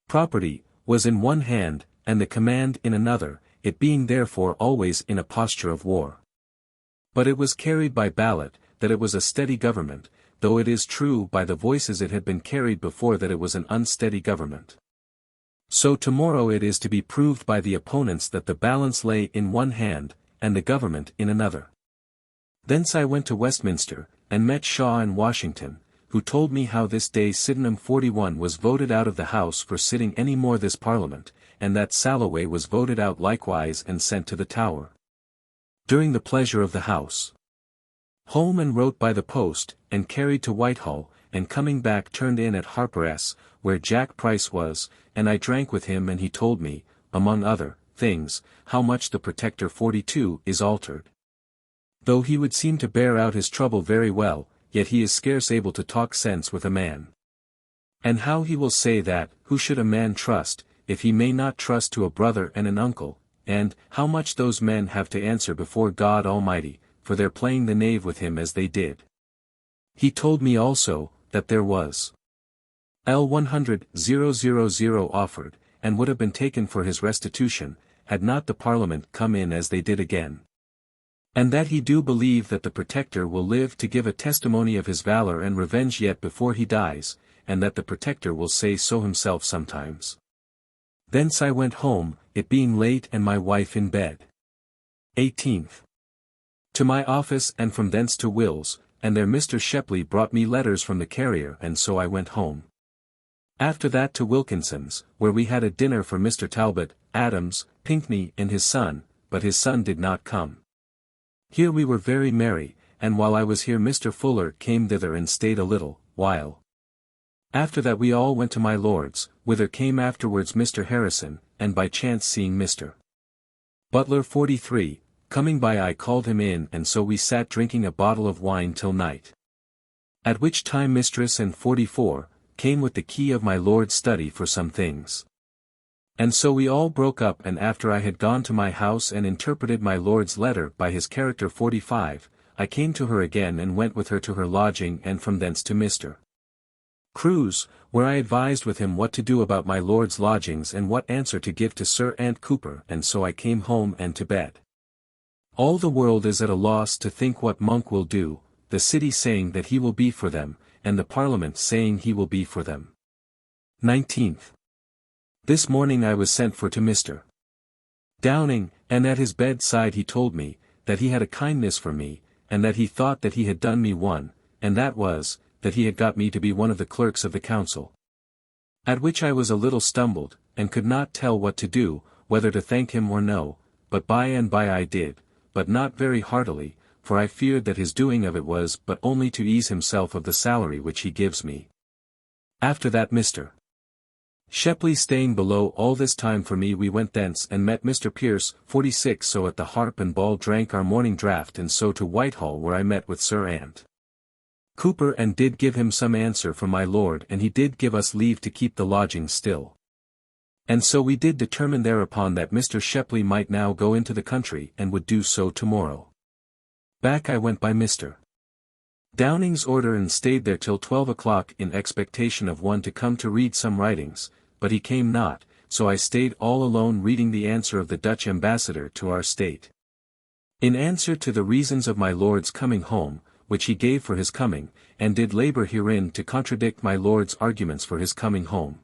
property, was in one hand, and the command in another, it being therefore always in a posture of war. But it was carried by ballot, that it was a steady government, though it is true by the voices it had been carried before that it was an unsteady government. So tomorrow it is to be proved by the opponents that the balance lay in one hand, and the government in another. Thence I went to Westminster, and met Shaw and Washington, who told me how this day Sydenham 41 was voted out of the House for sitting any more this Parliament, and that Salloway was voted out likewise and sent to the Tower. During the pleasure of the House. Home and wrote by the post, and carried to Whitehall, and coming back turned in at Harper's, where Jack Price was, and I drank with him and he told me, among other things, how much the Protector 42 is altered. Though he would seem to bear out his trouble very well, yet he is scarce able to talk sense with a man. And how he will say that, who should a man trust, if he may not trust to a brother and an uncle, and how much those men have to answer before God Almighty, for their playing the knave with him as they did. He told me also, that there was L100,000 offered, and would have been taken for his restitution, had not the Parliament come in as they did again. And that he do believe that the Protector will live to give a testimony of his valor and revenge yet before he dies, and that the Protector will say so himself sometimes. Thence I went home, it being late and my wife in bed. 18th. To my office and from thence to Will's, and there Mr. Shepley brought me letters from the carrier and so I went home. After that to Wilkinson's, where we had a dinner for Mr. Talbot, Adams, Pinckney and his son, but his son did not come. Here we were very merry, and while I was here Mr. Fuller came thither and stayed a little while. After that we all went to my lord's, whither came afterwards Mr. Harrison, and by chance seeing Mr. Butler 43, coming by I called him in and so we sat drinking a bottle of wine till night. At which time Mistress and 44, came with the key of my lord's study for some things. And so we all broke up and after I had gone to my house and interpreted my lord's letter by his character 45, I came to her again and went with her to her lodging and from thence to Mr. Crewe's, where I advised with him what to do about my lord's lodgings and what answer to give to Sir Ant Cooper and so I came home and to bed. All the world is at a loss to think what Monk will do, the city saying that he will be for them, and the Parliament saying he will be for them. 19th. This morning I was sent for to Mr. Downing, and at his bedside he told me, that he had a kindness for me, and that he thought that he had done me one, and that was, that he had got me to be one of the clerks of the council. At which I was a little stumbled, and could not tell what to do, whether to thank him or no, but by and by I did, but not very heartily, for I feared that his doing of it was but only to ease himself of the salary which he gives me. After that Mr. Shepley staying below all this time for me we went thence and met Mr. Pierce 46 so at the Harp and Ball drank our morning draught and so to Whitehall where I met with Sir Ant Cooper and did give him some answer from my lord and he did give us leave to keep the lodgings still. And so we did determine thereupon that Mr. Shepley might now go into the country and would do so tomorrow. Back I went by Mr. Downing's order and stayed there till 12 o'clock in expectation of one to come to read some writings, but he came not, so I stayed all alone reading the answer of the Dutch ambassador to our state. In answer to the reasons of my lord's coming home, which he gave for his coming, and did labour herein to contradict my lord's arguments for his coming home.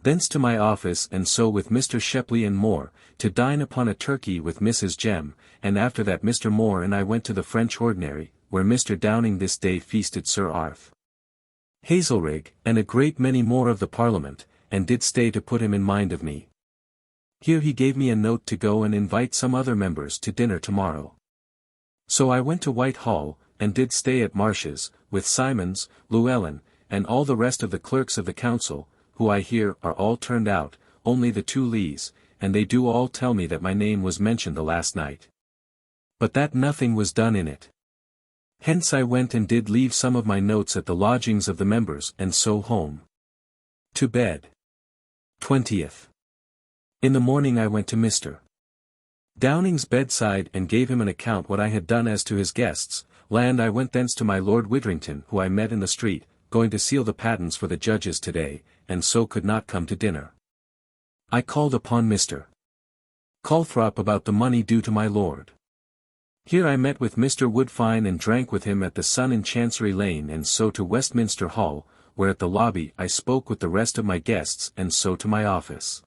Thence to my office and so with Mr. Shepley and Moore, to dine upon a turkey with Mrs. Jem, and after that Mr. Moore and I went to the French ordinary, where Mr. Downing this day feasted Sir Arth Hazelrig, and a great many more of the Parliament, and did stay to put him in mind of me. Here he gave me a note to go and invite some other members to dinner tomorrow. So I went to Whitehall, and did stay at Marsh's, with Simons, Llewellyn, and all the rest of the clerks of the council, who I hear are all turned out, only the 2 Lees, and they do all tell me that my name was mentioned the last night. But that nothing was done in it. Hence I went and did leave some of my notes at the lodgings of the members and so home. To bed. 20th. In the morning I went to Mr. Downing's bedside and gave him an account what I had done as to his guests, I went thence to my Lord Widdrington who I met in the street, going to seal the patents for the judges today, and so could not come to dinner. I called upon Mr. Calthrop about the money due to my lord. Here I met with Mr. Woodfine and drank with him at the Sun in Chancery Lane and so to Westminster Hall, where at the lobby I spoke with the rest of my guests and so to my office.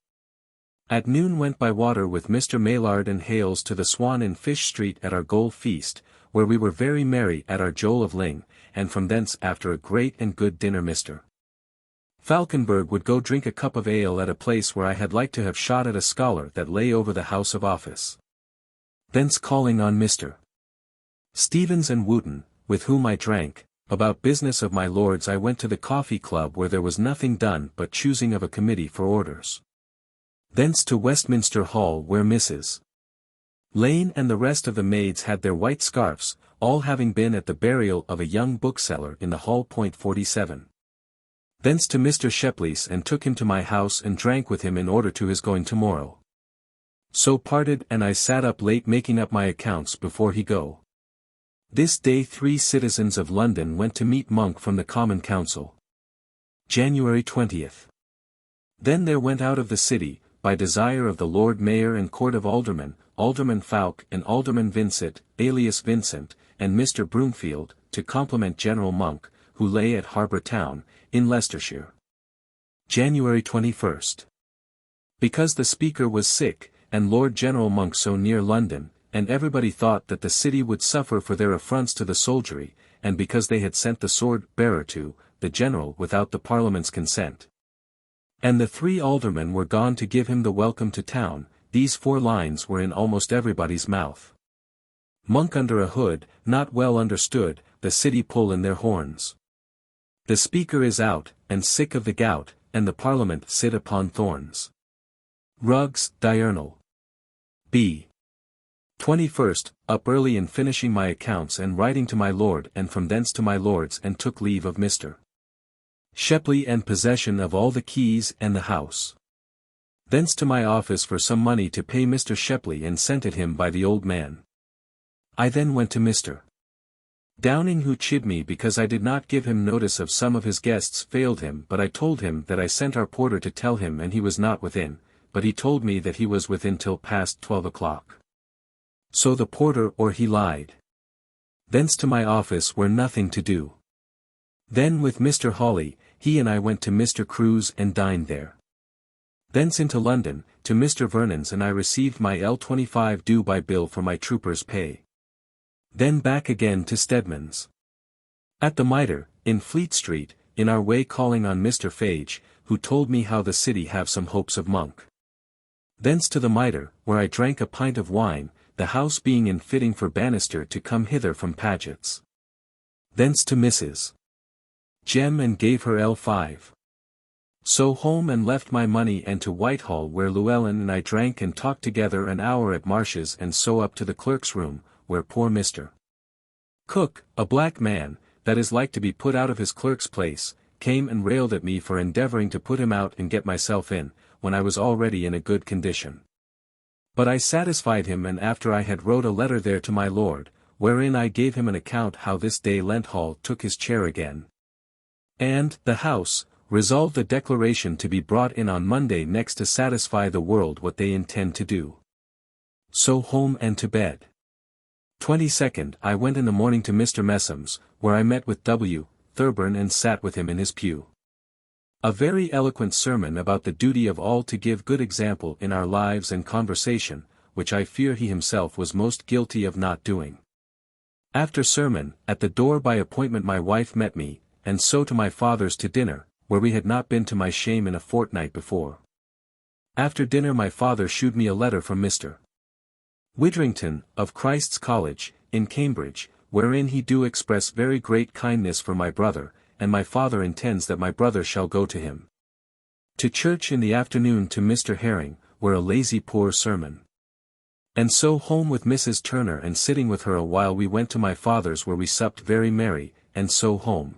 At noon went by water with Mr. Maillard and Hales to the Swan in Fish Street at our Gold Feast, where we were very merry at our Joel of Ling, and from thence after a great and good dinner Mr. Falkenberg would go drink a cup of ale at a place where I had liked to have shot at a scholar that lay over the House of Office. Thence calling on Mr. Stevens and Wooton, with whom I drank, about business of my lord's I went to the Coffee Club where there was nothing done but choosing of a committee for orders. Thence to Westminster Hall where Mrs. Lane and the rest of the maids had their white scarfs, all having been at the burial of a young bookseller in the Hall. 47. Thence to Mr. Shepley's and took him to my house and drank with him in order to his going tomorrow. So parted and I sat up late making up my accounts before he go. This day 3 citizens of London went to meet Monk from the Common Council. January 20th. Then there went out of the city, by desire of the Lord Mayor and Court of Aldermen, Alderman Falk and Alderman Vincent, alias Vincent, and Mr. Broomfield, to compliment General Monk, who lay at Harbour Town, in Leicestershire. January 21st. Because the Speaker was sick, and Lord General Monk so near London, and everybody thought that the city would suffer for their affronts to the soldiery, and because they had sent the sword-bearer to the General without the Parliament's consent. And the 3 aldermen were gone to give him the welcome to town, these 4 lines were in almost everybody's mouth. Monk under a hood, not well understood, the city pull in their horns. The Speaker is out, and sick of the gout, and the Parliament sit upon thorns. Ruggs, Diurnal. B. 21st, up early and finishing my accounts and writing to my lord and from thence to my lord's and took leave of Mr. Shepley and possession of all the keys and the house. Thence to my office for some money to pay Mr. Shepley and sent it him by the old man. I then went to Mr. Downing, who chid me because I did not give him notice of some of his guests failed him, but I told him that I sent our porter to tell him and he was not within, but he told me that he was within till past 12 o'clock. So the porter or he lied. Thence to my office where nothing to do. Then with Mr. Hawley, he and I went to Mr. Crewe's and dined there. Thence into London, to Mr. Vernon's, and I received my L25 due by bill for my trooper's pay. Then back again to Stedman's. At the Mitre, in Fleet Street, in our way calling on Mr. Fage, who told me how the city have some hopes of Monk. Thence to the Mitre, where I drank a pint of wine, the house being in fitting for Bannister to come hither from Paget's. Thence to Mrs. Jem and gave her L5. So home and left my money and to Whitehall, where Llewellyn and I drank and talked together an hour at Marsh's, and so up to the clerk's room, where poor Mr. Cook, a black man, that is like to be put out of his clerk's place, came and railed at me for endeavouring to put him out and get myself in, when I was already in a good condition. But I satisfied him, and after I had wrote a letter there to my lord, wherein I gave him an account how this day Lenthall took his chair again. And, the House, resolved the declaration to be brought in on Monday next to satisfy the world what they intend to do. So home and to bed. 22nd, I went in the morning to Mr. Messham's, where I met with W. Thurburn and sat with him in his pew. A very eloquent sermon about the duty of all to give good example in our lives and conversation, which I fear he himself was most guilty of not doing. After sermon, at the door by appointment my wife met me, and so to my father's to dinner, where we had not been to my shame in a fortnight before. After dinner my father shewed me a letter from Mr. Widrington, of Christ's College, in Cambridge, wherein he do express very great kindness for my brother, and my father intends that my brother shall go to him. To church in the afternoon to Mr. Herring, where a lazy poor sermon. And so home with Mrs. Turner, and sitting with her a while we went to my father's, where we supped very merry, and so home.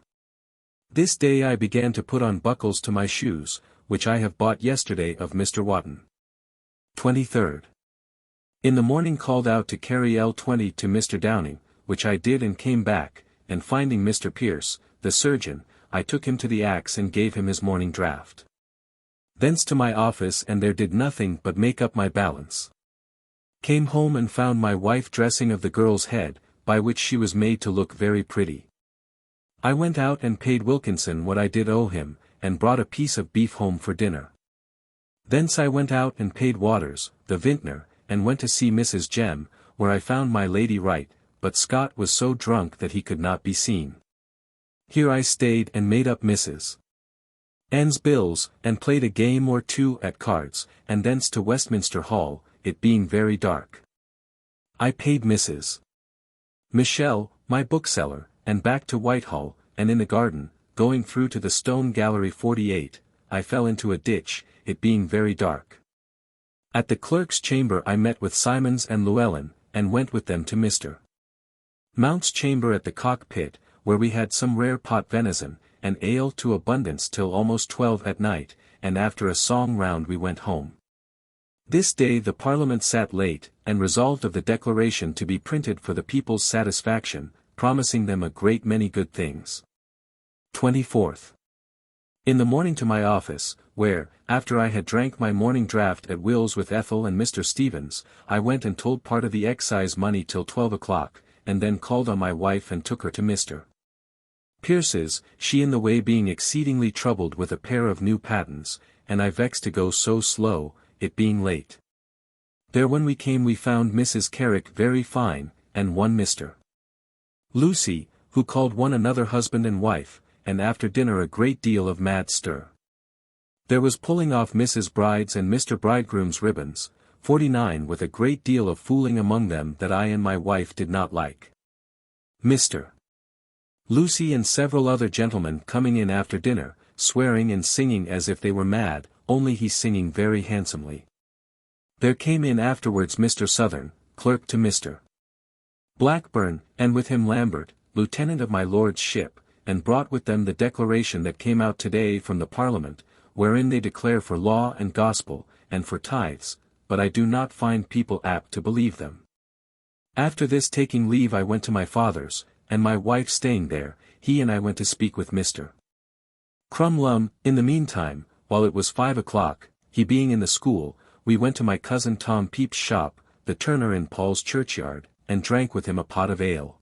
This day I began to put on buckles to my shoes, which I have bought yesterday of Mr. Wotton. 23rd. In the morning called out to carry L20 to Mr. Downing, which I did and came back, and finding Mr. Pierce, the surgeon, I took him to the axe and gave him his morning draught. Thence to my office, and there did nothing but make up my balance. Came home and found my wife dressing of the girl's head, by which she was made to look very pretty. I went out and paid Wilkinson what I did owe him, and brought a piece of beef home for dinner. Thence I went out and paid Waters, the vintner, and went to see Mrs. Jem, where I found my lady right, but Scott was so drunk that he could not be seen. Here I stayed and made up Mrs. N's bills, and played a game or two at cards, and thence to Westminster Hall, it being very dark. I paid Mrs. Michel, my bookseller, and back to Whitehall, and in the garden, going through to the Stone Gallery 48, I fell into a ditch, it being very dark. At the clerk's chamber I met with Simons and Llewellyn, and went with them to Mr. Mount's chamber at the Cock Pit, where we had some rare pot venison, and ale to abundance till almost 12 at night, and after a song round we went home. This day the Parliament sat late, and resolved of the declaration to be printed for the people's satisfaction, promising them a great many good things. 24th. In the morning to my office, where, after I had drank my morning draught at Will's with Ethel and Mr. Stevens, I went and told part of the excise money till 12 o'clock, and then called on my wife and took her to Mr. Pierce's, she in the way being exceedingly troubled with a pair of new patents, and I vexed to go so slow, it being late. There when we came we found Mrs. Carrick very fine, and one Mr. Lucy, who called one another husband and wife, and after dinner a great deal of mad stir. There was pulling off Mrs. Bride's and Mr. Bridegroom's ribbons, 49, with a great deal of fooling among them that I and my wife did not like. Mr. Lucy and several other gentlemen coming in after dinner, swearing and singing as if they were mad, only he singing very handsomely. There came in afterwards Mr. Southern, clerk to Mr. Blackburn, and with him Lambert, lieutenant of my lord's ship, and brought with them the declaration that came out today from the Parliament, wherein they declare for law and gospel, and for tithes, but I do not find people apt to believe them. After this taking leave I went to my father's, and my wife staying there, he and I went to speak with Mr. Crumlum. In the meantime, while it was 5 o'clock, he being in the school, we went to my cousin Tom Pepys' shop, the turner in Paul's churchyard, and drank with him a pot of ale.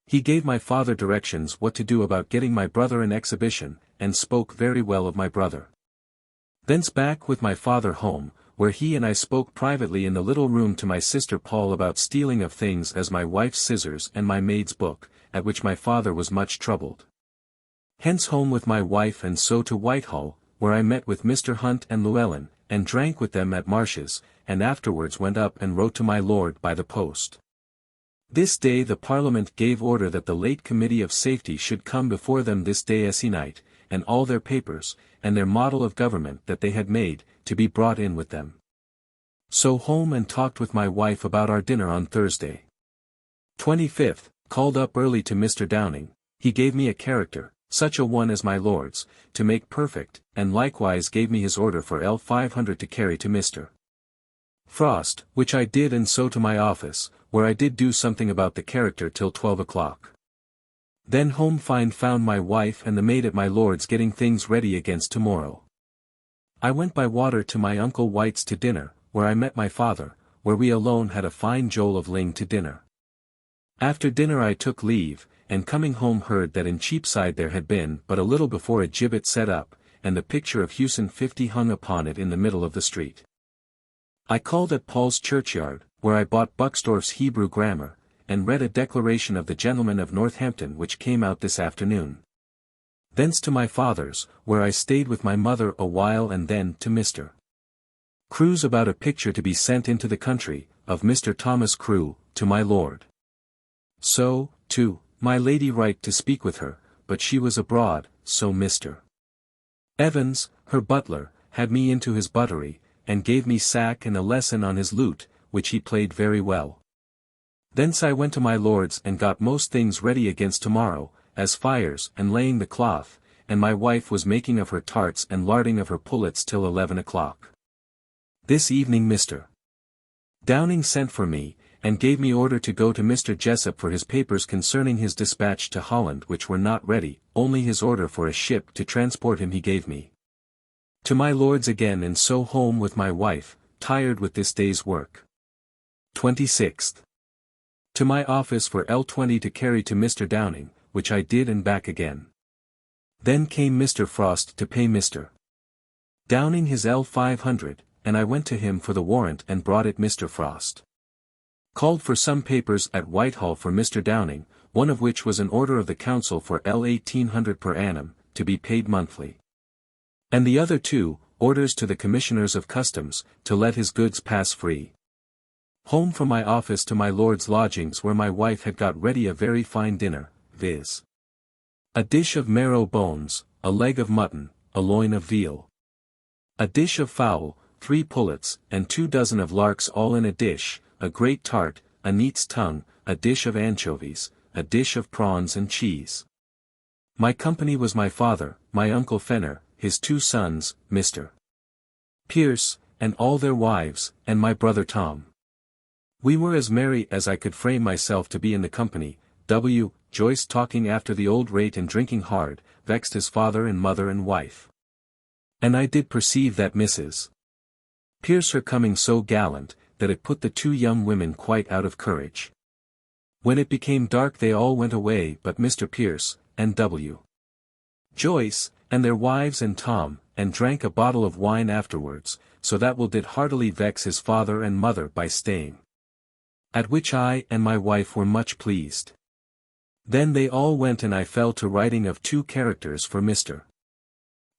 He gave my father directions what to do about getting my brother an exhibition, and spoke very well of my brother. Thence back with my father home, where he and I spoke privately in the little room to my sister Paul about stealing of things as my wife's scissors and my maid's book, at which my father was much troubled. Hence home with my wife and so to Whitehall, where I met with Mr. Hunt and Llewellyn, and drank with them at Marsh's, and afterwards went up and wrote to my lord by the post. This day the Parliament gave order that the late Committee of Safety should come before them this day se'night, and all their papers, and their model of government that they had made, to be brought in with them. So home and talked with my wife about our dinner on Thursday. 25th, called up early to Mr. Downing, he gave me a character, such a one as my lord's, to make perfect, and likewise gave me his order for L500 to carry to Mr. Frost, which I did, and so to my office, where I did do something about the character till 12 o'clock. Then home found my wife and the maid at my lord's getting things ready against tomorrow. I went by water to my uncle White's to dinner, where I met my father, where we alone had a fine jowl of ling to dinner. After dinner I took leave, and coming home heard that in Cheapside there had been but a little before a gibbet set up, and the picture of Hewson 50 hung upon it in the middle of the street. I called at Paul's churchyard, where I bought Buxtorf's Hebrew grammar, and read a declaration of the gentleman of Northampton which came out this afternoon. Thence to my father's, where I stayed with my mother a while, and then to Mr. Crewe's about a picture to be sent into the country, of Mr. Thomas Crewe, to my lord. So, too, my lady write to speak with her, but she was abroad, so Mr. Evans, her butler, had me into his buttery, and gave me sack and a lesson on his lute, which he played very well. Thence I went to my lord's and got most things ready against tomorrow, as fires and laying the cloth, and my wife was making of her tarts and larding of her pullets till 11 o'clock. This evening Mr. Downing sent for me, and gave me order to go to Mr. Jessup for his papers concerning his dispatch to Holland, which were not ready, only his order for a ship to transport him he gave me. To my lord's again, and so home with my wife, tired with this day's work. 26th. To my office for L20 to carry to Mr. Downing, which I did, and back again. Then came Mr. Frost to pay Mr. Downing his L500, and I went to him for the warrant and brought it. Mr. Frost called for some papers at Whitehall for Mr. Downing, one of which was an order of the council for L1800 per annum, to be paid monthly. And the other two, orders to the commissioners of customs, to let his goods pass free. Home from my office to my lord's lodgings, where my wife had got ready a very fine dinner, viz. A dish of marrow bones, a leg of mutton, a loin of veal. A dish of fowl, 3 pullets, and 2 dozen of larks all in a dish, a great tart, a neat's tongue, a dish of anchovies, a dish of prawns and cheese. My company was my father, my uncle Fenner, his 2 sons, Mr. Pierce, and all their wives, and my brother Tom. We were as merry as I could frame myself to be in the company. Joyce talking after the old rate and drinking hard, vexed his father and mother and wife. And I did perceive that Mrs. Pierce her coming so gallant, that it put the 2 young women quite out of courage. When it became dark they all went away but Mr. Pierce, and Joyce, and their wives and Tom, and drank a bottle of wine afterwards, so that Will did heartily vex his father and mother by staying. At which I and my wife were much pleased. Then they all went, and I fell to writing of 2 characters for Mr.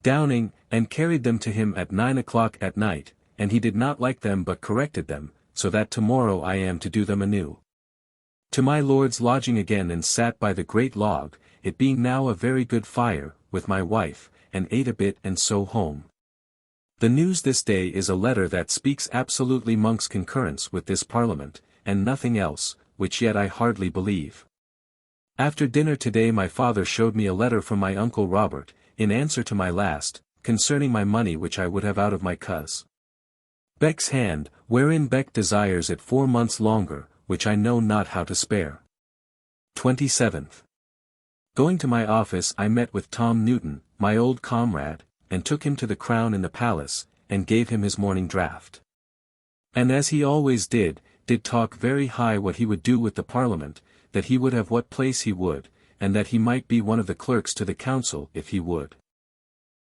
Downing, and carried them to him at 9 o'clock at night, and he did not like them but corrected them, so that tomorrow I am to do them anew. To my lord's lodging again and sat by the great log, it being now a very good fire, with my wife, and ate a bit and so home. The news this day is a letter that speaks absolutely Monk's concurrence with this Parliament, and nothing else, which yet I hardly believe. After dinner today my father showed me a letter from my uncle Robert, in answer to my last, concerning my money which I would have out of my cuz. Beck's hand, wherein Beck desires it 4 months longer, which I know not how to spare. 27th. Going to my office I met with Tom Newton, my old comrade, and took him to the Crown in the Palace, and gave him his morning draft. And as he always did talk very high what he would do with the Parliament, that he would have what place he would, and that he might be one of the clerks to the council if he would.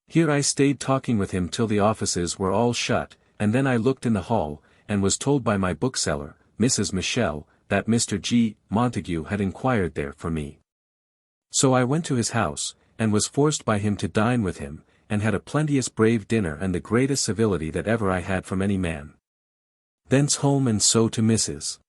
Here I stayed talking with him till the offices were all shut, and then I looked in the hall, and was told by my bookseller, Mrs. Michel, that Mr. G. Montague had inquired there for me. So I went to his house, and was forced by him to dine with him, and had a plenteous brave dinner and the greatest civility that ever I had from any man. Thence home and so to Mrs.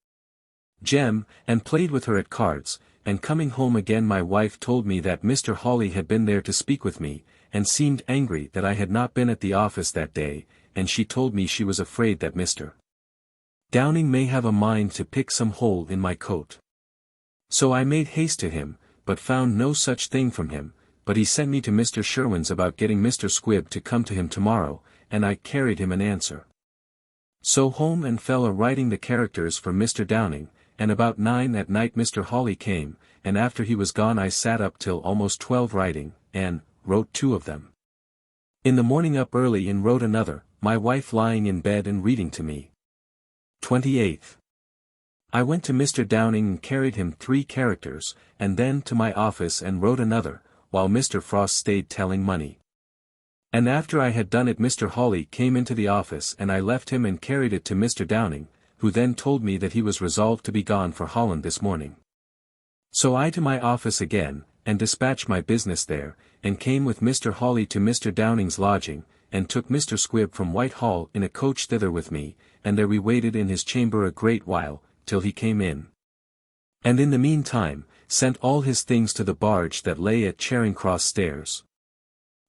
Jem, and played with her at cards, and coming home again my wife told me that Mr. Hawley had been there to speak with me, and seemed angry that I had not been at the office that day, and she told me she was afraid that Mr. Downing may have a mind to pick some hole in my coat. So I made haste to him, but found no such thing from him, but he sent me to Mr. Sherwin's about getting Mr. Squibb to come to him tomorrow, and I carried him an answer. So home and fell a writing the characters for Mr. Downing, and about 9 at night Mr. Hawley came, and after he was gone I sat up till almost 12 writing, and wrote 2 of them. In the morning up early and wrote another, my wife lying in bed and reading to me. 28th. I went to Mr. Downing and carried him 3 characters, and then to my office and wrote another, while Mr. Frost stayed telling money. And after I had done it Mr. Hawley came into the office and I left him and carried it to Mr. Downing, who then told me that he was resolved to be gone for Holland this morning. So I to my office again, and dispatched my business there, and came with Mr. Hawley to Mr. Downing's lodging, and took Mr. Squibb from Whitehall in a coach thither with me, and there we waited in his chamber a great while, till he came in. And in the meantime, sent all his things to the barge that lay at Charing Cross stairs.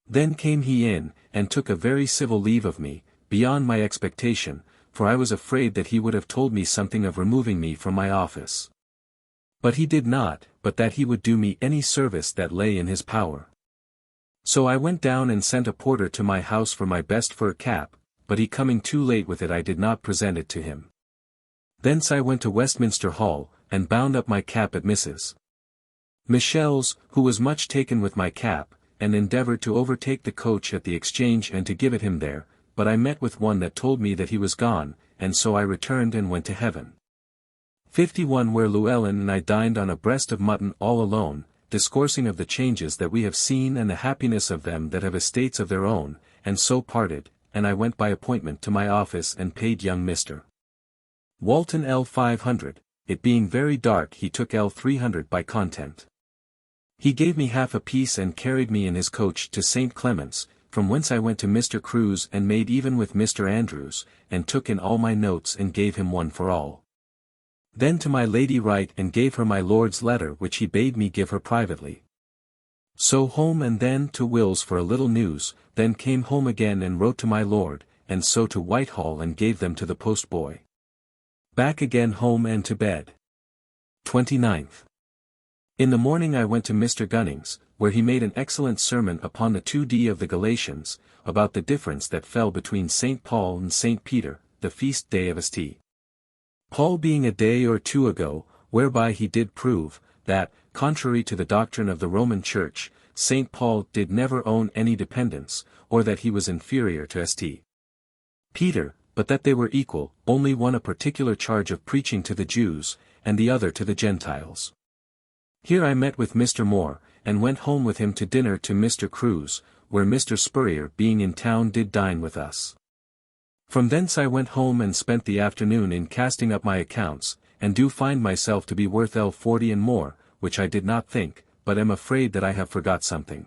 Then came he in, and took a very civil leave of me, beyond my expectation, for I was afraid that he would have told me something of removing me from my office. But he did not, but that he would do me any service that lay in his power. So I went down and sent a porter to my house for my best fur cap, but he coming too late with it I did not present it to him. Thence I went to Westminster Hall, and bound up my cap at Mrs. Michel's, who was much taken with my cap, and endeavoured to overtake the coach at the Exchange and to give it him there, but I met with one that told me that he was gone, and so I returned and went to heaven. 51 Where Llewellyn and I dined on a breast of mutton all alone, discoursing of the changes that we have seen and the happiness of them that have estates of their own, and so parted, and I went by appointment to my office and paid young Mr. Walton L. 500, it being very dark he took L. 300 by content. He gave me half a piece and carried me in his coach to St. Clement's, from whence I went to Mr. Crewe's and made even with Mr. Andrews, and took in all my notes and gave him one for all. Then to my Lady Wright and gave her my lord's letter which he bade me give her privately. So home and then to Will's for a little news, then came home again and wrote to my lord, and so to Whitehall and gave them to the postboy. Back again home and to bed. 29th. In the morning I went to Mr. Gunning's, where he made an excellent sermon upon the 2d of the Galatians, about the difference that fell between St. Paul and St. Peter, the feast day of St. Paul being a day or 2 ago, whereby he did prove, that, contrary to the doctrine of the Roman Church, St. Paul did never own any dependence, or that he was inferior to St. Peter, but that they were equal, only one a particular charge of preaching to the Jews, and the other to the Gentiles. Here I met with Mr. Moore, and went home with him to dinner to Mr. Crewe's, where Mr. Spurrier being in town did dine with us. From thence I went home and spent the afternoon in casting up my accounts, and do find myself to be worth L40 and more, which I did not think, but am afraid that I have forgot something.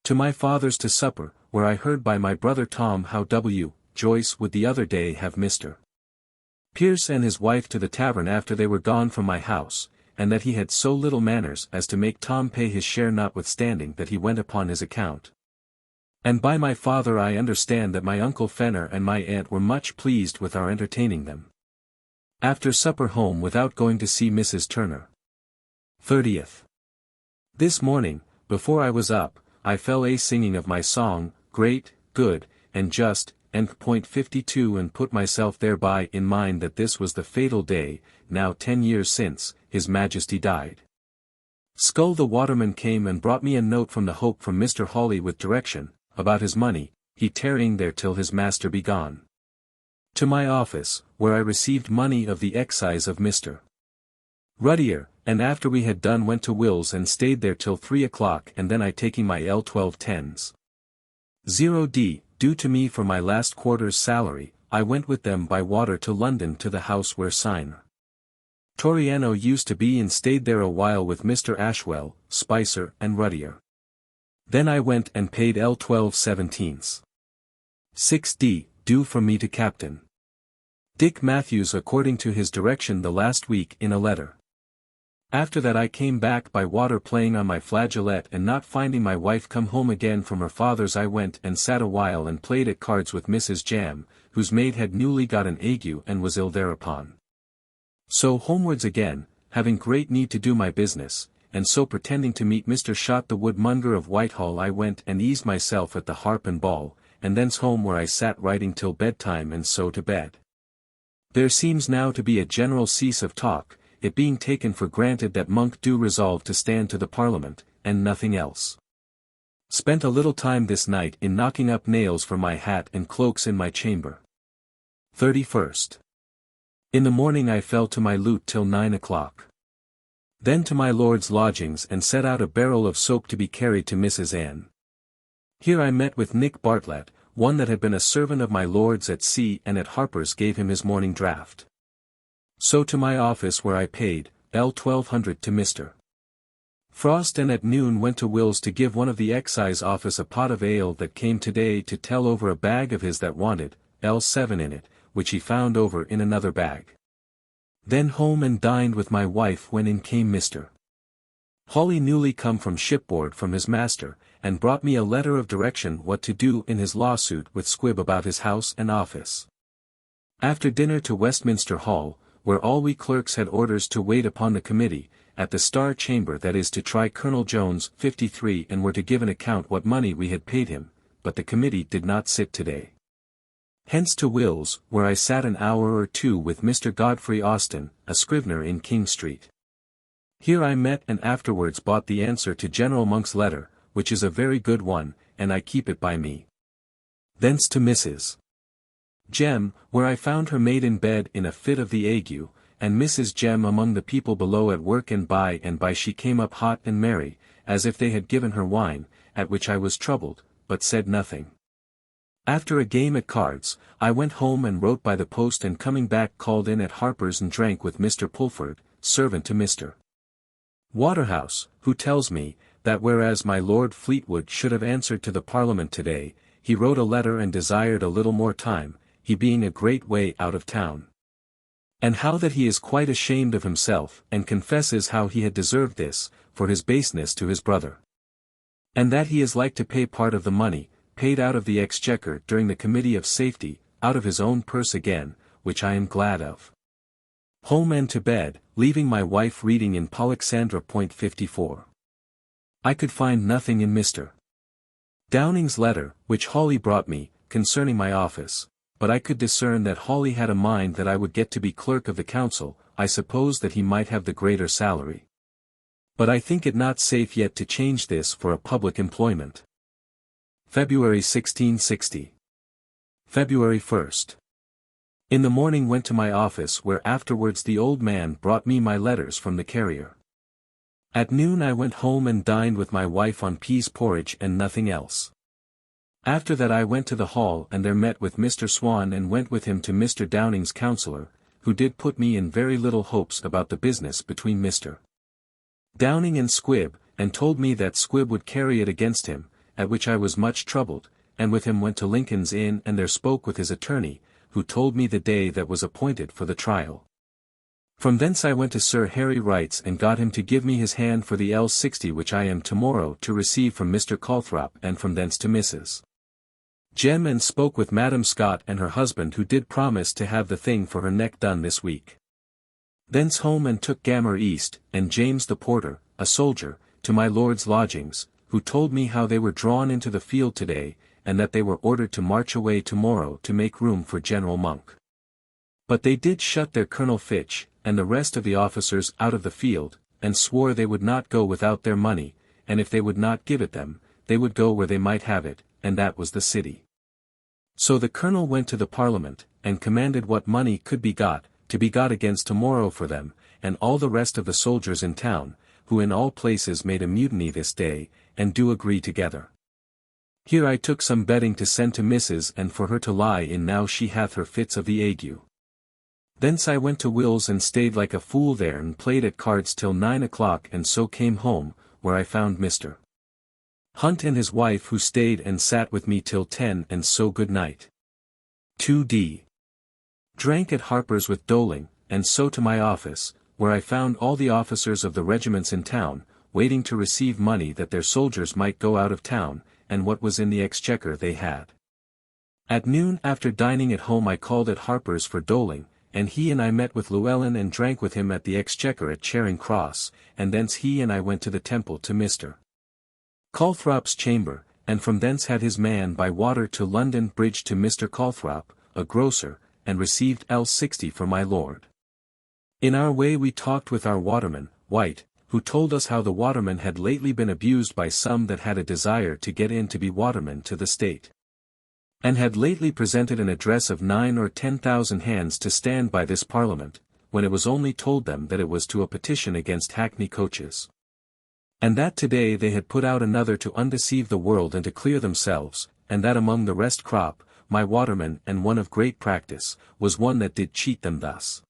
To my father's to supper, where I heard by my brother Tom how W. Joyce would the other day have Mr. Pierce and his wife to the tavern after they were gone from my house, and that he had so little manners as to make Tom pay his share notwithstanding that he went upon his account. And by my father I understand that my uncle Fenner and my aunt were much pleased with our entertaining them. After supper home without going to see Mrs. Turner. 30th. This morning, before I was up, I fell a singing of my song, great, good, and just, and point 52 and put myself thereby in mind that this was the fatal day, now 10 years since, His Majesty died. Skull the waterman came and brought me a note from the Hope from Mr. Hawley with direction, about his money, he tarrying there till his master be gone. To my office, where I received money of the excise of Mr. Ruddier, and after we had done went to Will's and stayed there till 3 o'clock and then I taking my L12 0d, due to me for my last quarter's salary, I went with them by water to London to the house where Sign. Toriano used to be and stayed there a while with Mr. Ashwell, Spicer and Ruddier. Then I went and paid L12 6d, due from me to Captain Dick Matthews according to his direction the last week in a letter. After that I came back by water playing on my flageolet and not finding my wife come home again from her father's I went and sat a while and played at cards with Mrs. Jam, whose maid had newly got an ague and was ill thereupon. So homewards again, having great need to do my business, and so pretending to meet Mr. Shott the woodmonger of Whitehall I went and eased myself at the Harp and Ball, and thence home where I sat writing till bedtime and so to bed. There seems now to be a general cease of talk, it being taken for granted that Monk do resolve to stand to the Parliament, and nothing else. Spent a little time this night in knocking up nails for my hat and cloaks in my chamber. 31st. In the morning I fell to my lute till 9 o'clock. Then to my lord's lodgings and set out a barrel of soap to be carried to Mrs. Ann. Here I met with Nick Bartlett, one that had been a servant of my lord's at sea and at Harper's gave him his morning draught. So to my office where I paid, L1200 to Mr. Frost and at noon went to Will's to give one of the excise office a pot of ale that came today to tell over a bag of his that wanted, L7 in it, which he found over in another bag. Then home and dined with my wife when in came Mr. Hawley newly come from shipboard from his master, and brought me a letter of direction what to do in his lawsuit with Squibb about his house and office. After dinner to Westminster Hall, where all we clerks had orders to wait upon the committee, at the Star Chamber that is to try Colonel Jones 53 and were to give an account what money we had paid him, but the committee did not sit today. Hence to Will's, where I sat an hour or two with Mr. Godfrey Austin, a scrivener in King Street. Here I met and afterwards bought the answer to General Monk's letter, which is a very good one, and I keep it by me. Thence to Mrs. Jem, where I found her maid in bed in a fit of the ague, and Mrs. Jem among the people below at work and by she came up hot and merry, as if they had given her wine, at which I was troubled, but said nothing. After a game at cards, I went home and wrote by the post and coming back called in at Harper's and drank with Mr. Pulford, servant to Mr. Waterhouse, who tells me, that whereas my Lord Fleetwood should have answered to the Parliament today, he wrote a letter and desired a little more time, he being a great way out of town. And how that he is quite ashamed of himself, and confesses how he had deserved this, for his baseness to his brother. And that he is like to pay part of the money, paid out of the Exchequer during the Committee of Safety, out of his own purse again, which I am glad of. Home and to bed, leaving my wife reading in Polexandra.54. I could find nothing in Mr. Downing's letter, which Hawley brought me, concerning my office, but I could discern that Hawley had a mind that I would get to be clerk of the council. I suppose that he might have the greater salary. But I think it not safe yet to change this for a public employment. February 1660. February 1st. In the morning went to my office where afterwards the old man brought me my letters from the carrier. At noon I went home and dined with my wife on peas porridge and nothing else. After that I went to the hall and there met with Mr. Swan and went with him to Mr. Downing's counsellor, who did put me in very little hopes about the business between Mr. Downing and Squibb, and told me that Squibb would carry it against him, at which I was much troubled, and with him went to Lincoln's Inn and there spoke with his attorney, who told me the day that was appointed for the trial. From thence I went to Sir Harry Wright's and got him to give me his hand for the L60 which I am tomorrow to receive from Mr. Calthrop, and from thence to Mrs. Jem, and spoke with Madam Scott and her husband, who did promise to have the thing for her neck done this week. Thence home and took Gammer East, and James the porter, a soldier, to my lord's lodgings, who told me how they were drawn into the field today, and that they were ordered to march away tomorrow to make room for General Monk. But they did shut their Colonel Fitch, and the rest of the officers out of the field, and swore they would not go without their money, and if they would not give it them, they would go where they might have it, and that was the city. So the colonel went to the Parliament, and commanded what money could be got, to be got against tomorrow for them, and all the rest of the soldiers in town, who in all places made a mutiny this day, and do agree together. Here I took some bedding to send to Mrs. and for her to lie in now she hath her fits of the ague. Thence I went to Will's and stayed like a fool there and played at cards till 9 o'clock, and so came home, where I found Mr. Hunt and his wife, who stayed and sat with me till 10, and so good night. 2d. Drank at Harper's with Doling, and so to my office, where I found all the officers of the regiments in town, waiting to receive money that their soldiers might go out of town, and what was in the exchequer they had. At noon, after dining at home, I called at Harper's for Doling, and he and I met with Llewellyn and drank with him at the exchequer at Charing Cross, and thence he and I went to the Temple to Mr. Calthrop's chamber, and from thence had his man by water to London Bridge to Mr. Calthrop, a grocer, and received L60 for my lord. In our way we talked with our waterman, White, who told us how the watermen had lately been abused by some that had a desire to get in to be watermen to the state, and had lately presented an address of 9 or 10,000 hands to stand by this Parliament, when it was only told them that it was to a petition against hackney coaches. And that today they had put out another to undeceive the world and to clear themselves, and that among the rest Crop, my waterman and one of great practice, was one that did cheat them thus.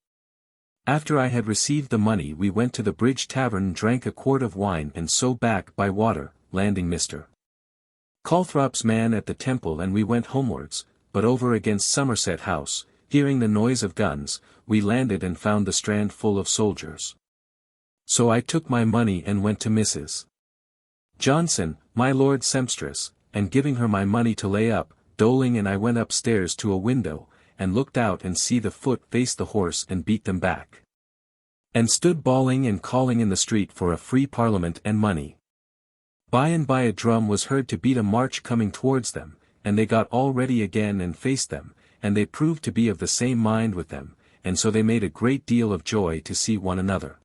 After I had received the money we went to the Bridge Tavern, drank a quart of wine, and so back by water, landing Mr. Calthrop's man at the Temple, and we went homewards, but over against Somerset House, hearing the noise of guns, we landed and found the Strand full of soldiers. So I took my money and went to Mrs. Johnson, my lord Sempstress, and giving her my money to lay up, Doling and I went upstairs to a window, and looked out and see the foot face the horse and beat them back, and stood bawling and calling in the street for a free Parliament and money. By and by a drum was heard to beat a march coming towards them, and they got all ready again and faced them, and they proved to be of the same mind with them, and so they made a great deal of joy to see one another.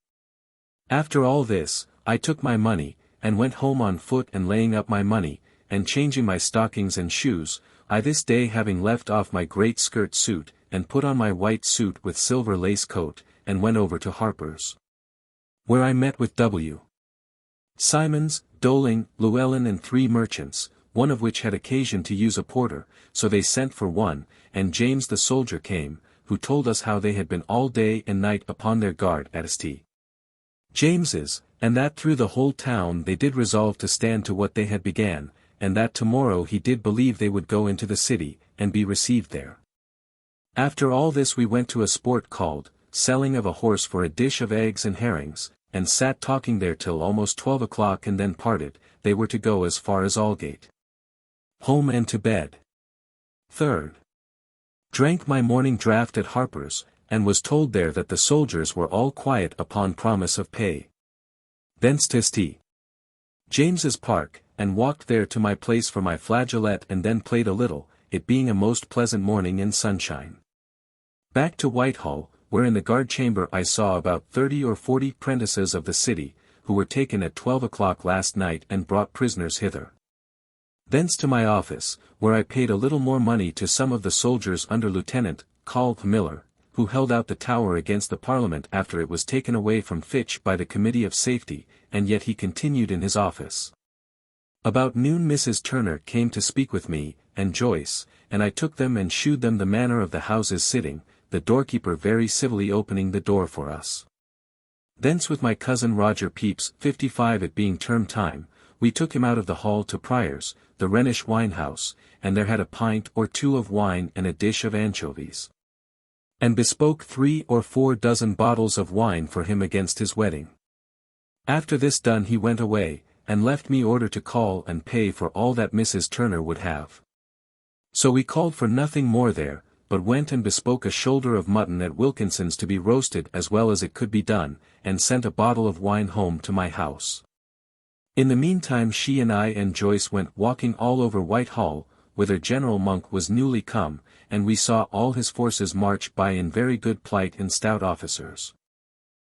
After all this, I took my money, and went home on foot, and laying up my money, and changing my stockings and shoes, I this day having left off my great skirt suit, and put on my white suit with silver lace coat, and went over to Harper's, where I met with W. Simons, Doling, Llewellyn and 3 merchants, one of which had occasion to use a porter, so they sent for one, and James the soldier came, who told us how they had been all day and night upon their guard at St. James's, and that through the whole town they did resolve to stand to what they had began, and that tomorrow he did believe they would go into the city, and be received there. After all this we went to a sport called, selling of a horse for a dish of eggs and herrings, and sat talking there till almost 12 o'clock, and then parted. They were to go as far as Aldgate. Home and to bed. 3rd. Drank my morning draught at Harper's, and was told there that the soldiers were all quiet upon promise of pay. Thence to St. James's Park, and walked there to my place for my flageolet, and then played a little, it being a most pleasant morning and sunshine. Back to Whitehall, where in the guard chamber I saw about 30 or 40 prentices of the city, who were taken at 12 o'clock last night and brought prisoners hither. Thence to my office, where I paid a little more money to some of the soldiers under Lieutenant Call Miller, who held out the Tower against the Parliament after it was taken away from Fitch by the Committee of Safety, and yet he continued in his office. About noon Mrs. Turner came to speak with me, and Joyce, and I took them and shewed them the manner of the houses sitting, the doorkeeper very civilly opening the door for us. Thence with my cousin Roger Pepys, 55, it being term time, we took him out of the hall to Prior's, the Rhenish wine-house, and there had a pint or two of wine and a dish of anchovies. And bespoke 3 or 4 dozen bottles of wine for him against his wedding. After this done he went away, and left me order to call and pay for all that Mrs. Turner would have. So we called for nothing more there, but went and bespoke a shoulder of mutton at Wilkinson's to be roasted as well as it could be done, and sent a bottle of wine home to my house. In the meantime she and I and Joyce went walking all over Whitehall, whither General Monk was newly come, and we saw all his forces march by in very good plight and stout officers.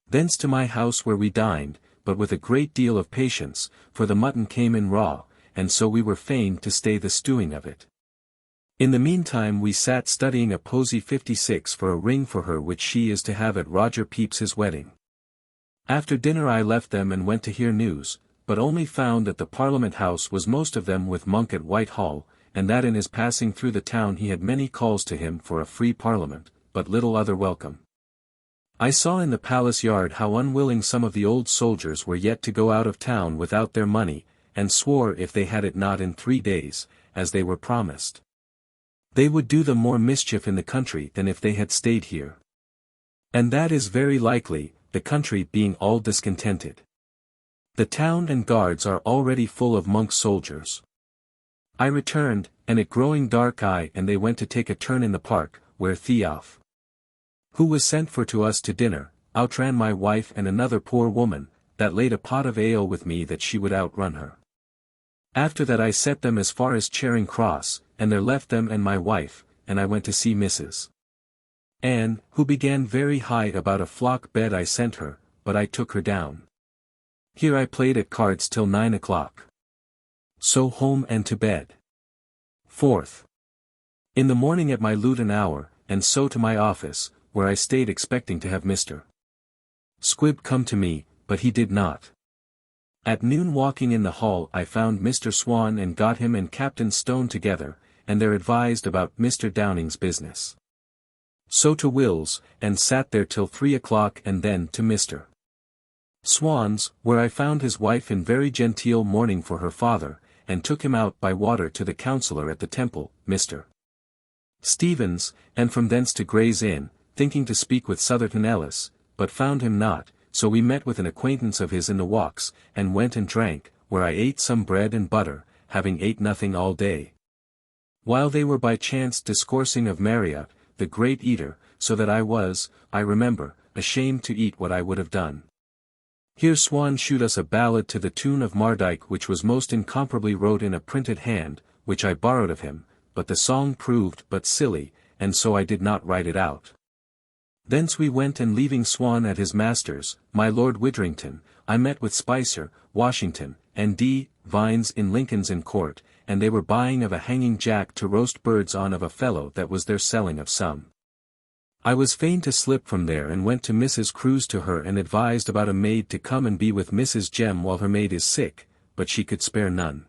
Thence to my house where we dined, but with a great deal of patience, for the mutton came in raw, and so we were fain to stay the stewing of it. In the meantime we sat studying a posy 56 for a ring for her which she is to have at Roger Pepys's wedding. After dinner I left them and went to hear news, but only found that the Parliament House was most of them with Monk at Whitehall, and that in his passing through the town he had many calls to him for a free Parliament, but little other welcome. I saw in the palace yard how unwilling some of the old soldiers were yet to go out of town without their money, and swore if they had it not in 3 days, as they were promised, they would do them more mischief in the country than if they had stayed here. And that is very likely, the country being all discontented. The town and guards are already full of Monk's soldiers. I returned, and it growing dark and they went to take a turn in the park, where Theoph, who was sent for to us to dinner, outran my wife and another poor woman, that laid a pot of ale with me that she would outrun her. After that I set them as far as Charing Cross, and there left them and my wife, and I went to see Mrs. Anne, who began very high about a flock bed I sent her, but I took her down. Here I played at cards till 9 o'clock. So home and to bed. 4th. In the morning at my lute an hour, and so to my office, where I stayed expecting to have Mr. Squibb come to me, but he did not. At noon walking in the hall I found Mr. Swan and got him and Captain Stone together, and they're advised about Mr. Downing's business. So to Will's, and sat there till 3 o'clock and then to Mr. Swan's, where I found his wife in very genteel mourning for her father, and took him out by water to the counsellor at the Temple, Mr. Stevens, and from thence to Gray's Inn, thinking to speak with Southerton Ellis, but found him not, so we met with an acquaintance of his in the walks, and went and drank, where I ate some bread and butter, having ate nothing all day. While they were by chance discoursing of Marriott, the great eater, so that I was, I remember, ashamed to eat what I would have done. Here Swan shewed us a ballad to the tune of Mardyke which was most incomparably wrote in a printed hand, which I borrowed of him, but the song proved but silly, and so I did not write it out. Thence we went and leaving Swan at his master's, my Lord Widdrington, I met with Spicer, Washington, and D. Vines in Lincoln's Inn Court, and they were buying of a hanging jack to roast birds on of a fellow that was there selling of some. I was fain to slip from there and went to Mrs. Cruse to her and advised about a maid to come and be with Mrs. Jem while her maid is sick, but she could spare none.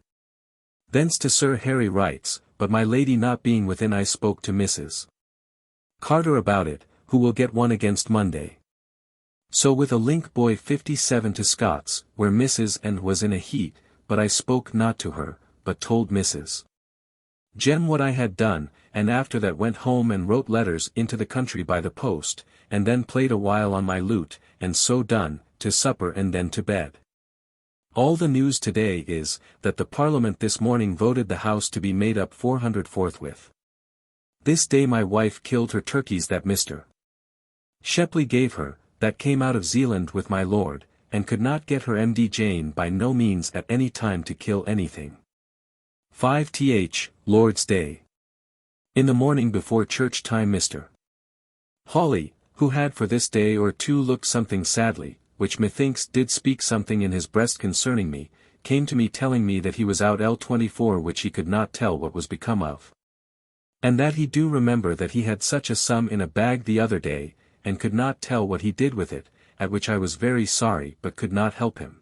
Thence to Sir Harry Wright's, but my lady not being within I spoke to Mrs. Carter about it, who will get one against Monday. So with a link boy 57 to Scott's, where Mrs. N was in a heat, but I spoke not to her, but told Mrs. Jem what I had done, and after that went home and wrote letters into the country by the post, and then played a while on my lute, and so done, to supper and then to bed. All the news today is, that the Parliament this morning voted the House to be made up 400 forthwith. This day my wife killed her turkeys that Mr. Shepley gave her, that came out of Zealand with my lord, and could not get her MD Jane by no means at any time to kill anything. 5th, Lord's Day. In the morning before church time Mr. Hawley, who had for this day or two looked something sadly, which methinks did speak something in his breast concerning me, came to me telling me that he was out L24 which he could not tell what was become of. And that he do remember that he had such a sum in a bag the other day, and could not tell what he did with it, at which I was very sorry but could not help him.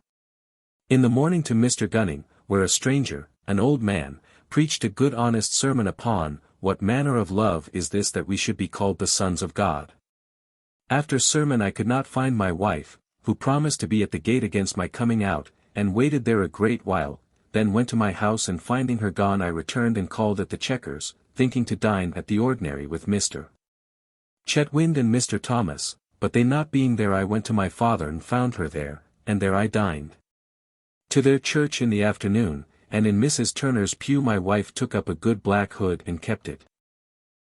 In the morning to Mr. Gunning, where a stranger, an old man, preached a good honest sermon upon, what manner of love is this that we should be called the sons of God. After sermon I could not find my wife, who promised to be at the gate against my coming out, and waited there a great while, then went to my house and finding her gone I returned and called at the Checkers, thinking to dine at the ordinary with Mr. Chetwynd and Mr. Thomas, but they not being there I went to my father and found her there, and there I dined. To their church in the afternoon, and in Mrs. Turner's pew my wife took up a good black hood and kept it.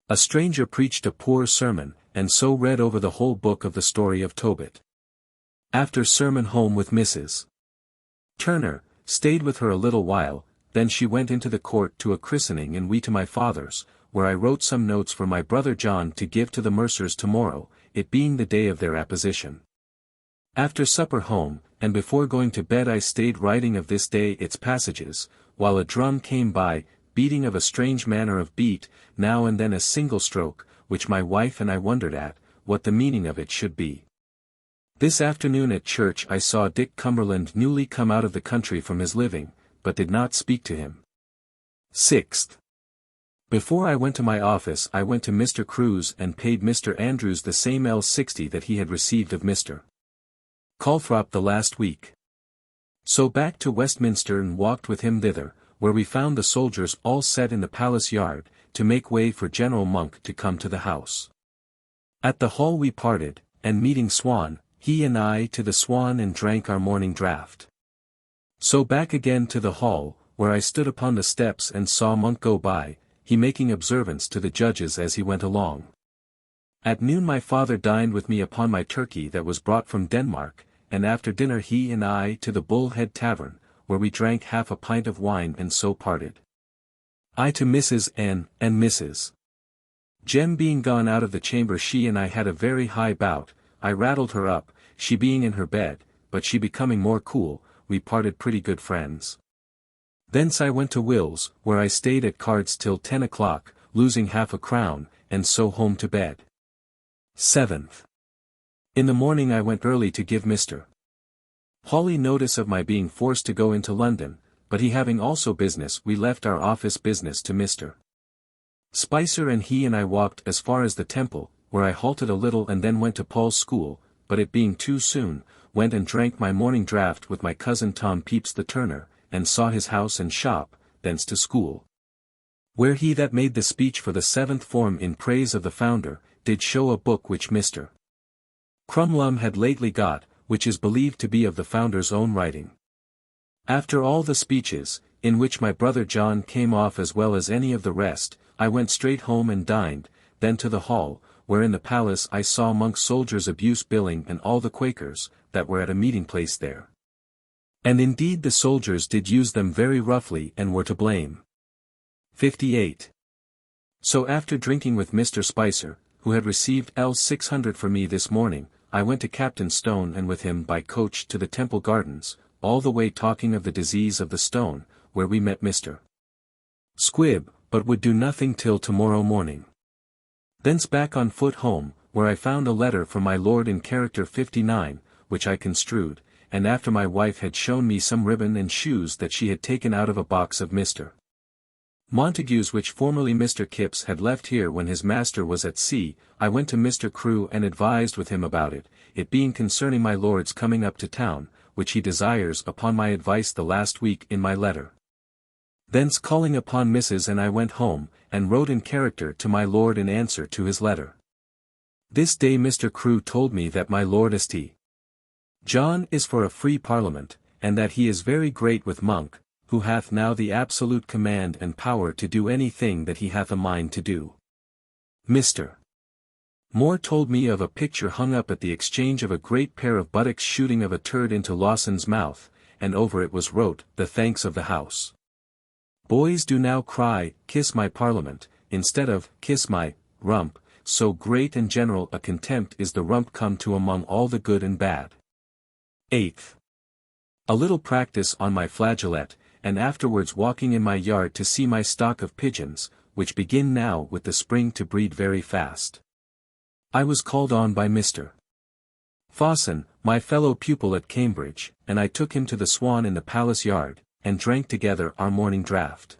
A stranger preached a poor sermon, and so read over the whole book of the story of Tobit. After sermon home with Mrs. Turner, stayed with her a little while, then she went into the court to a christening and we to my father's, where I wrote some notes for my brother John to give to the mercers tomorrow, it being the day of their apposition. After supper home, and before going to bed I stayed writing of this day its passages, while a drum came by, beating of a strange manner of beat, now and then a single stroke, which my wife and I wondered at, what the meaning of it should be. This afternoon at church I saw Dick Cumberland newly come out of the country from his living, but did not speak to him. 6th. Before I went to my office I went to Mr. Crew's and paid Mr. Andrews the same L60 that he had received of Mr. Calthrop the last week. So back to Westminster and walked with him thither, where we found the soldiers all set in the palace yard, to make way for General Monk to come to the house. At the hall we parted, and meeting Swan, he and I to the Swan and drank our morning draught. So back again to the hall, where I stood upon the steps and saw Monk go by, he making observance to the judges as he went along. At noon my father dined with me upon my turkey that was brought from Denmark, and after dinner he and I to the Bull Head Tavern, where we drank half a pint of wine and so parted. I to Mrs. N. and Mrs. Jem being gone out of the chamber she and I had a very high bout, I rattled her up, she being in her bed, but she becoming more cool, we parted pretty good friends. Thence I went to Will's, where I stayed at cards till 10 o'clock, losing half a crown, and so home to bed. 7th. In the morning I went early to give Mr. Hawley notice of my being forced to go into London, but he having also business we left our office business to Mr. Spicer and he and I walked as far as the Temple, where I halted a little and then went to Paul's school, but it being too soon, went and drank my morning draught with my cousin Tom Pepys the turner, and saw his house and shop, thence to school. Where he that made the speech for the 7th form in praise of the founder, did show a book which Mr. Crumlum had lately got, which is believed to be of the founder's own writing. After all the speeches, in which my brother John came off as well as any of the rest, I went straight home and dined, then to the hall, where in the palace I saw Monk's soldiers abuse Billing and all the Quakers, that were at a meeting place there. And indeed the soldiers did use them very roughly and were to blame. 58. So after drinking with Mr. Spicer, who had received L600 for me this morning, I went to Captain Stone and with him by coach to the Temple Gardens, all the way talking of the disease of the stone, where we met Mr. Squibb, but would do nothing till tomorrow morning. Thence back on foot home, where I found a letter from my lord in character 59, which I construed, and after my wife had shown me some ribbon and shoes that she had taken out of a box of Mr. Montague's which formerly Mr. Kipps had left here when his master was at sea, I went to Mr. Crewe and advised with him about it, it being concerning my lord's coming up to town, which he desires upon my advice the last week in my letter. Thence calling upon Mrs. and I went home, and wrote in character to my lord in answer to his letter. This day Mr. Crewe told me that my lord St. John is for a free parliament, and that he is very great with Monk, who hath now the absolute command and power to do any thing that he hath a mind to do. Mr. Moore told me of a picture hung up at the Exchange of a great pair of buttocks shooting of a turd into Lawson's mouth, and over it was wrote, "The thanks of the house." Boys do now cry, "Kiss my parliament," instead of, "Kiss my rump," so great and general a contempt is the rump come to among all the good and bad. 8th. A little practice on my flageolet, and afterwards walking in my yard to see my stock of pigeons, which begin now with the spring to breed very fast. I was called on by Mr. Fawson, my fellow pupil at Cambridge, and I took him to the Swan in the palace yard, and drank together our morning draught.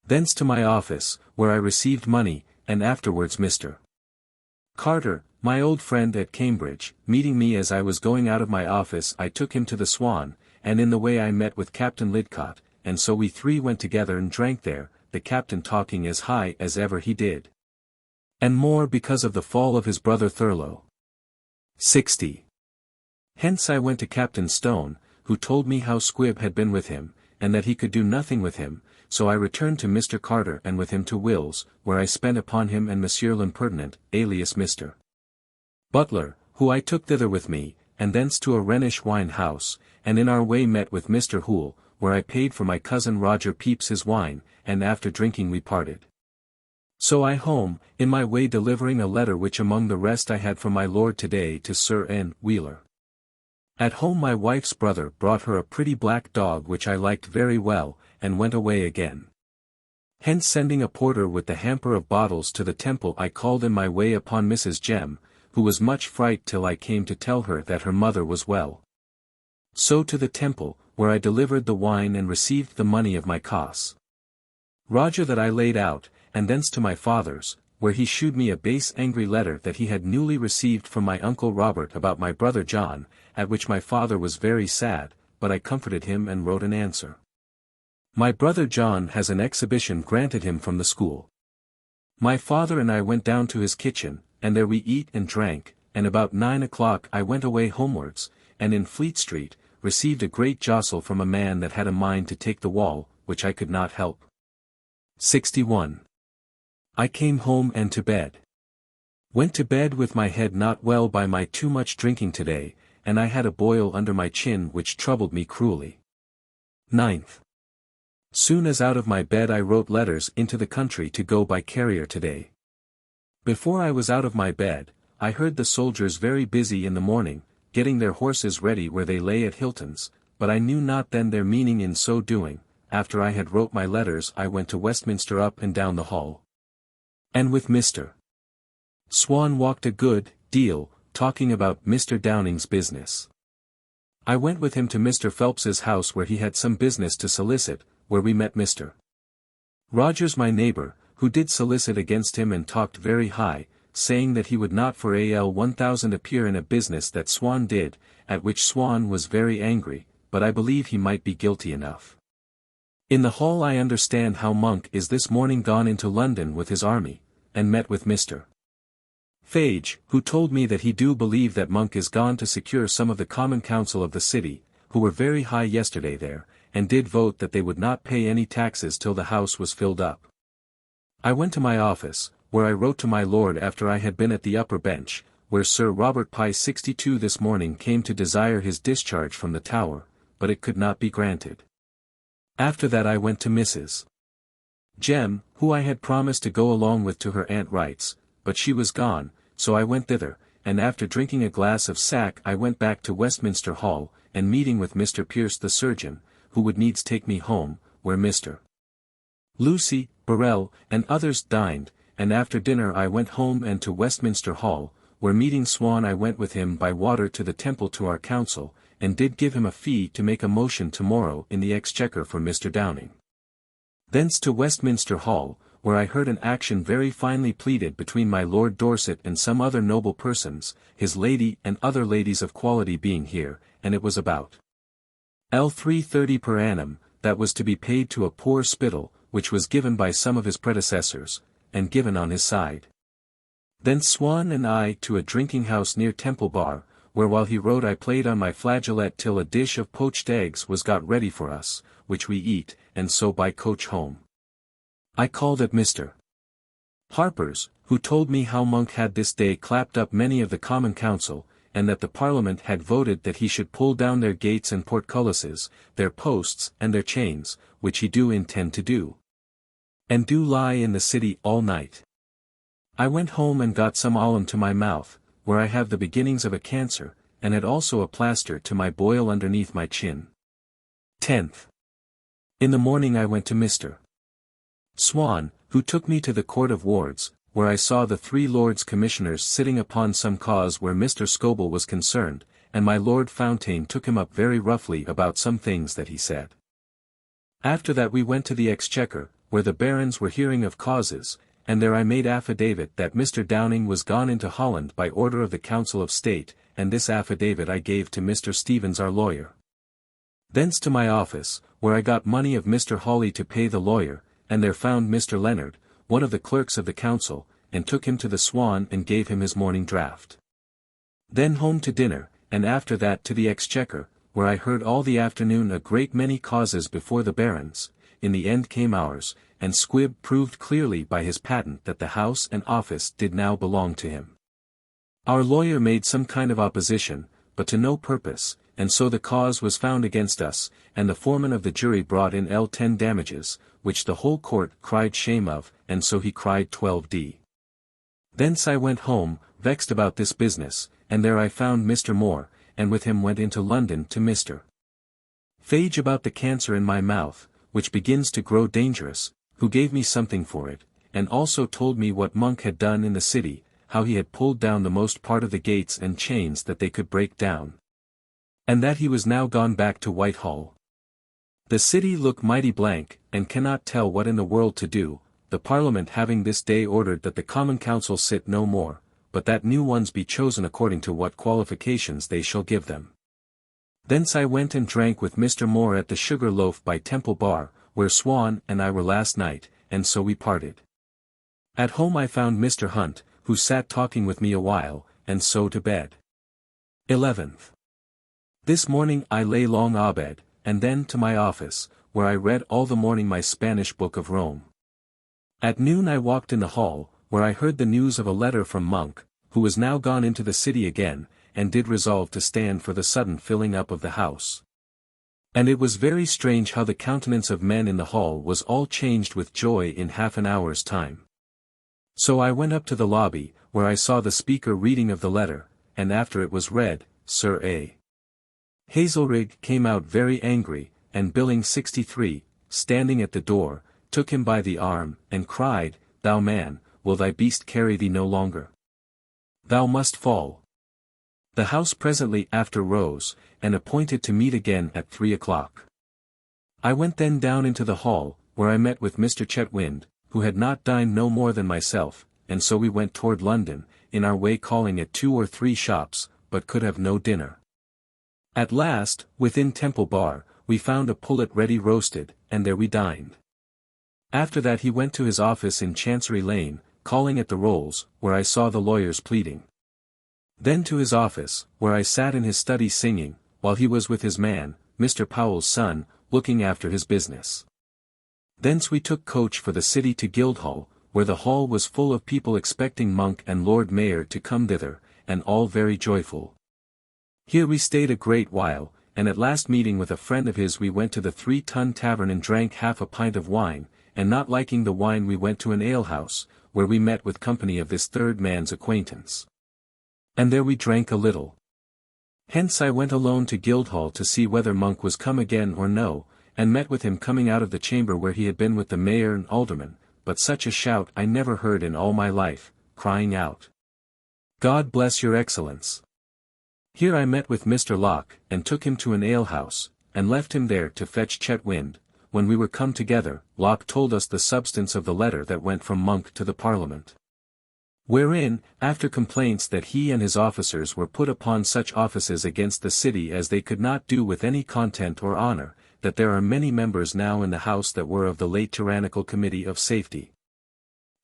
Thence to my office, where I received money, and afterwards Mr. Carter, my old friend at Cambridge, meeting me as I was going out of my office I took him to the Swan, and in the way I met with Captain Lidcott, and so we three went together and drank there, the captain talking as high as ever he did. And more because of the fall of his brother Thurlow. 60. Hence I went to Captain Stone, who told me how Squib had been with him, and that he could do nothing with him, so I returned to Mr. Carter and with him to Will's, where I spent upon him and Monsieur l'Impertinent, alias Mr. Butler, who I took thither with me, and thence to a Rhenish wine house, and in our way met with Mr. Hoole, where I paid for my cousin Roger Pepys his wine, and after drinking we parted. So I home, in my way delivering a letter which among the rest I had from my lord today to Sir N. Wheeler. At home my wife's brother brought her a pretty black dog which I liked very well, and went away again. Hence sending a porter with the hamper of bottles to the Temple I called in my way upon Mrs. Jem, who was much fright till I came to tell her that her mother was well. So to the Temple, where I delivered the wine and received the money of my costs. Roger that I laid out, and thence to my father's, where he shewed me a base angry letter that he had newly received from my uncle Robert about my brother John, at which my father was very sad, but I comforted him and wrote an answer. My brother John has an exhibition granted him from the school. My father and I went down to his kitchen, and there we eat and drank, and about 9 o'clock I went away homewards, and in Fleet Street, received a great jostle from a man that had a mind to take the wall, which I could not help. 61. I came home and to bed. Went to bed with my head not well by my too much drinking today, and I had a boil under my chin which troubled me cruelly. 9th. Soon as out of my bed I wrote letters into the country to go by carrier today. Before I was out of my bed, I heard the soldiers very busy in the morning, getting their horses ready where they lay at Hilton's, but I knew not then their meaning in so doing. After I had wrote my letters I went to Westminster up and down the hall. And with Mr. Swan walked a good deal, talking about Mr. Downing's business. I went with him to Mr. Phelps's house where he had some business to solicit, where we met Mr. Rogers my neighbor, who did solicit against him and talked very high, saying that he would not for Al 1000 appear in a business that Swan did, at which Swan was very angry, but I believe he might be guilty enough. In the hall I understand how Monk is this morning gone into London with his army, and met with Mr. Fage, who told me that he do believe that Monk is gone to secure some of the Common Council of the city, who were very high yesterday there, and did vote that they would not pay any taxes till the house was filled up. I went to my office, where I wrote to my lord after I had been at the upper bench, where Sir Robert Pye 62 this morning came to desire his discharge from the Tower, but it could not be granted. After that I went to Mrs. Jem, who I had promised to go along with to her Aunt Wright's, but she was gone, so I went thither, and after drinking a glass of sack I went back to Westminster Hall, and meeting with Mr. Pierce the surgeon, who would needs take me home, where Mr. Lucy, Burrell, and others dined, and after dinner I went home and to Westminster Hall, where meeting Swan I went with him by water to the Temple to our council, and did give him a fee to make a motion tomorrow in the Exchequer for Mr. Downing. Thence to Westminster Hall, where I heard an action very finely pleaded between my Lord Dorset and some other noble persons, his lady and other ladies of quality being here, and it was about L330 per annum, that was to be paid to a poor Spittle, which was given by some of his predecessors, and given on his side. Thence Swan and I to a drinking house near Temple Bar, where while he wrote I played on my flageolet till a dish of poached eggs was got ready for us, which we eat, and so by coach home. I called at Mr. Harper's, who told me how Monk had this day clapped up many of the Common Council, and that the Parliament had voted that he should pull down their gates and portcullises, their posts and their chains, which he do intend to do, and do lie in the city all night. I went home and got some alum to my mouth, where I have the beginnings of a cancer, and had also a plaster to my boil underneath my chin. 10th. In the morning I went to Mr. Swan, who took me to the Court of Wards, where I saw the 3 Lords Commissioners sitting upon some cause where Mr. Scobel was concerned, and my Lord Fountaine took him up very roughly about some things that he said. After that we went to the Exchequer, where the barons were hearing of causes, and there I made affidavit that Mr. Downing was gone into Holland by order of the Council of State, and this affidavit I gave to Mr. Stevens our lawyer. Thence to my office, where I got money of Mr. Hawley to pay the lawyer, and there found Mr. Leonard, one of the clerks of the council, and took him to the Swan and gave him his morning draught. Then home to dinner, and after that to the Exchequer, where I heard all the afternoon a great many causes before the barons. In the end came ours, and Squib proved clearly by his patent that the house and office did now belong to him. Our lawyer made some kind of opposition, but to no purpose, and so the cause was found against us, and the foreman of the jury brought in L10 damages, which the whole court cried shame of, and so he cried 12d. Thence I went home, vexed about this business, and there I found Mr. Moore, and with him went into London to Mr. Fage about the cancer in my mouth, which begins to grow dangerous, who gave me something for it, and also told me what Monk had done in the city, how he had pulled down the most part of the gates and chains that they could break down, and that he was now gone back to Whitehall. The city look mighty blank, and cannot tell what in the world to do, the Parliament having this day ordered that the Common Council sit no more, but that new ones be chosen according to what qualifications they shall give them. Thence I went and drank with Mr. Moore at the Sugar Loaf by Temple Bar, where Swan and I were last night, and so we parted. At home I found Mr. Hunt, who sat talking with me a while, and so to bed. 11th. This morning I lay long abed, and then to my office, where I read all the morning my Spanish book of Rome. At noon I walked in the hall, where I heard the news of a letter from Monk, who was now gone into the city again, and did resolve to stand for the sudden filling up of the house. And it was very strange how the countenance of men in the hall was all changed with joy in half an hour's time. So I went up to the lobby, where I saw the speaker reading of the letter, and after it was read, Sir A. Hazelrig came out very angry, and Billing 63, standing at the door, took him by the arm, and cried, Thou man, will thy beast carry thee no longer? Thou must fall. The house presently after rose, and appointed to meet again at 3 o'clock. I went then down into the hall, where I met with Mr. Chetwynd, who had not dined no more than myself, and so we went toward London, in our way calling at 2 or 3 shops, but could have no dinner. At last, within Temple Bar, we found a pullet ready roasted, and there we dined. After that he went to his office in Chancery Lane, calling at the rolls, where I saw the lawyers pleading. Then to his office, where I sat in his study singing, while he was with his man, Mr. Powell's son, looking after his business. Thence we took coach for the city to Guildhall, where the hall was full of people expecting Monk and Lord Mayor to come thither, and all very joyful. Here we stayed a great while, and at last meeting with a friend of his we went to the 3-Ton Tavern and drank half a pint of wine, and not liking the wine we went to an alehouse, where we met with company of this third man's acquaintance. And there we drank a little. Hence I went alone to Guildhall to see whether Monk was come again or no, and met with him coming out of the chamber where he had been with the mayor and aldermen, but such a shout I never heard in all my life, crying out, God bless your excellence. Here I met with Mr. Locke, and took him to an alehouse, and left him there to fetch Chetwynd. When we were come together, Locke told us the substance of the letter that went from Monk to the Parliament. Wherein, after complaints that he and his officers were put upon such offices against the city as they could not do with any content or honor, that there are many members now in the House that were of the late tyrannical Committee of Safety.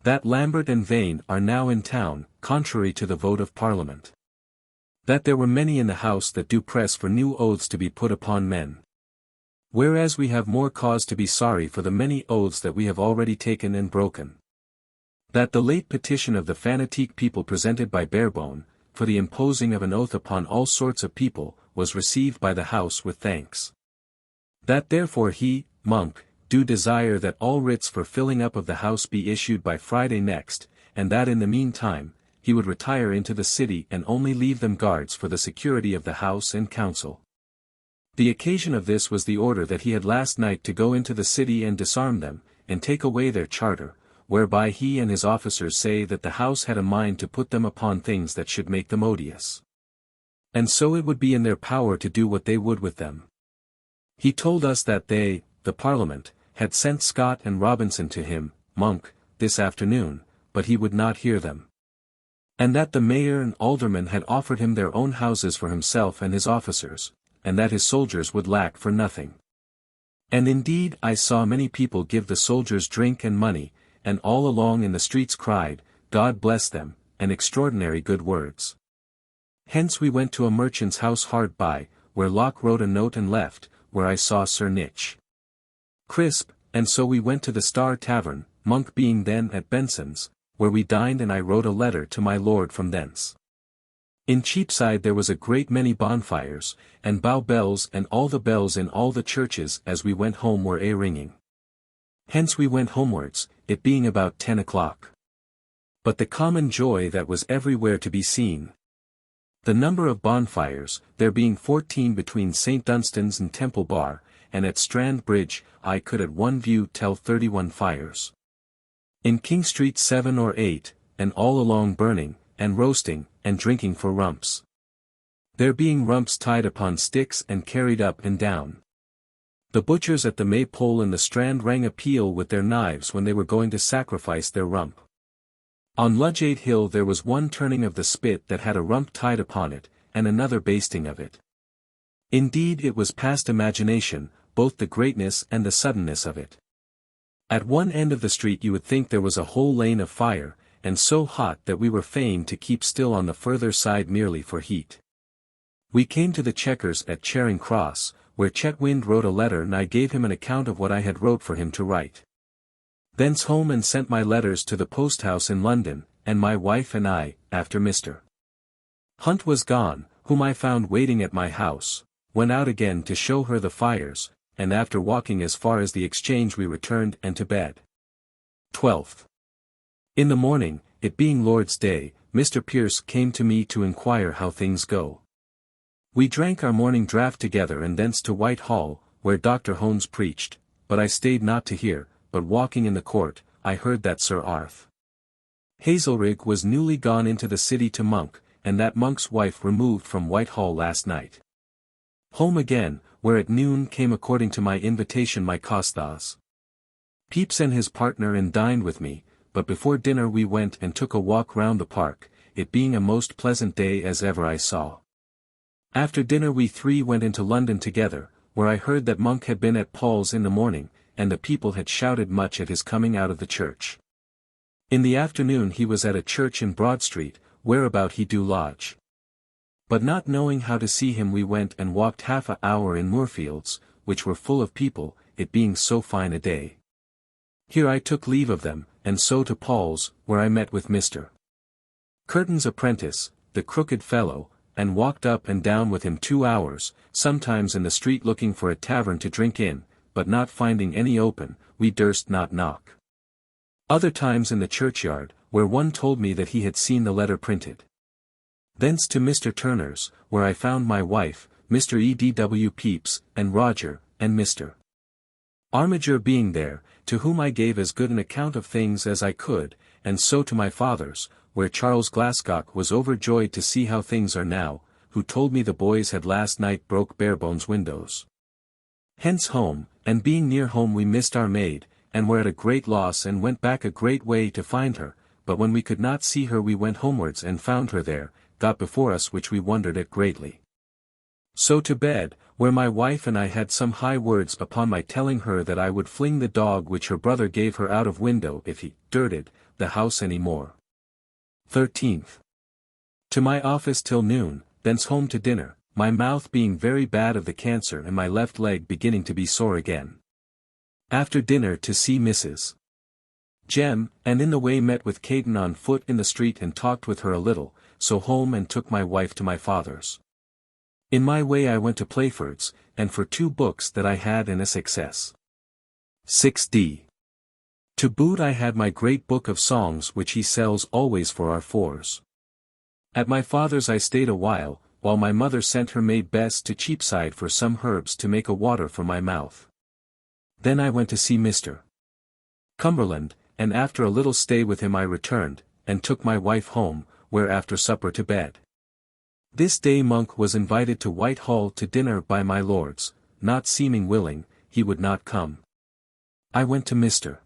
That Lambert and Vane are now in town, contrary to the vote of Parliament. That there were many in the House that do press for new oaths to be put upon men. Whereas we have more cause to be sorry for the many oaths that we have already taken and broken. That the late petition of the fanatique people presented by Barebone, for the imposing of an oath upon all sorts of people, was received by the House with thanks. That therefore he, Monk, do desire that all writs for filling up of the House be issued by Friday next, and that in the meantime, he would retire into the city and only leave them guards for the security of the House and Council. The occasion of this was the order that he had last night to go into the city and disarm them, and take away their charter, whereby he and his officers say that the House had a mind to put them upon things that should make them odious. And so it would be in their power to do what they would with them. He told us that they, the Parliament, had sent Scott and Robinson to him, Monk, this afternoon, but he would not hear them. And that the mayor and aldermen had offered him their own houses for himself and his officers, and that his soldiers would lack for nothing. And indeed I saw many people give the soldiers drink and money, and all along in the streets cried, God bless them, and extraordinary good words. Hence we went to a merchant's house hard by, where Locke wrote a note and left, where I saw Sir Nitch Crisp, and so we went to the Star Tavern, Monk being then at Benson's, where we dined and I wrote a letter to my lord from thence. In Cheapside there was a great many bonfires, and bow bells and all the bells in all the churches as we went home were ringing. Hence we went homewards, it being about 10 o'clock. But the common joy that was everywhere to be seen. The number of bonfires, there being 14 between St. Dunstan's and Temple Bar, and at Strand Bridge, I could at one view tell 31 fires. In King Street 7 or 8, and all along burning, and roasting, and drinking for rumps. There being rumps tied upon sticks and carried up and down. The butchers at the Maypole in the Strand rang a peal with their knives when they were going to sacrifice their rump. On Ludgate Hill there was one turning of the spit that had a rump tied upon it, and another basting of it. Indeed it was past imagination, both the greatness and the suddenness of it. At one end of the street you would think there was a whole lane of fire, and so hot that we were fain to keep still on the further side merely for heat. We came to the Chequers at Charing Cross, where Chetwynd wrote a letter and I gave him an account of what I had wrote for him to write. Thence home and sent my letters to the post-house in London, and my wife and I, after Mr. Hunt was gone, whom I found waiting at my house, went out again to show her the fires, and after walking as far as the Exchange we returned and to bed. 12th. In the morning, it being Lord's Day, Mr. Pierce came to me to inquire how things go. We drank our morning draught together and thence to Whitehall, where Dr. Hones preached, but I stayed not to hear, but walking in the court, I heard that Sir Arth Hazelrig was newly gone into the city to Monk, and that Monk's wife removed from Whitehall last night. Home again, where at noon came according to my invitation my Costas Pepys and his partner and dined with me, but before dinner we went and took a walk round the park, it being a most pleasant day as ever I saw. After dinner we three went into London together, where I heard that Monk had been at Paul's in the morning, and the people had shouted much at his coming out of the church. In the afternoon he was at a church in Broad Street, whereabout he do lodge. But not knowing how to see him we went and walked half an hour in Moorfields, which were full of people, it being so fine a day. Here I took leave of them, and so to Paul's, where I met with Mr. Curtin's apprentice, the crooked fellow, and walked up and down with him 2 hours, sometimes in the street looking for a tavern to drink in, but not finding any open, we durst not knock. Other times in the churchyard, where one told me that he had seen the letter printed. Thence to Mr. Turner's, where I found my wife, Mr. E.D.W. Pepys, and Roger, and Mr. Armiger being there, to whom I gave as good an account of things as I could, and so to my father's, where Charles Glascock was overjoyed to see how things are now, who told me the boys had last night broke Barebone's windows. Hence home, and being near home we missed our maid, and were at a great loss and went back a great way to find her, but when we could not see her we went homewards and found her there, got before us which we wondered at greatly. So to bed, where my wife and I had some high words upon my telling her that I would fling the dog which her brother gave her out of window if he dirted the house any more. 13th. To my office till noon, thence home to dinner, my mouth being very bad of the cancer and my left leg beginning to be sore again. After dinner to see Mrs. Jem, and in the way met with Caden on foot in the street and talked with her a little, so home and took my wife to my father's. In my way I went to Playford's, and for 2 books that I had in a success. 6d. To boot I had my great book of songs which he sells always for our 4s. At my father's I stayed a while my mother sent her maid Bess to Cheapside for some herbs to make a water for my mouth. Then I went to see Mr. Cumberland, and after a little stay with him I returned, and took my wife home, where after supper to bed. This day Monk was invited to Whitehall to dinner by my lords, not seeming willing, he would not come. I went to Mr.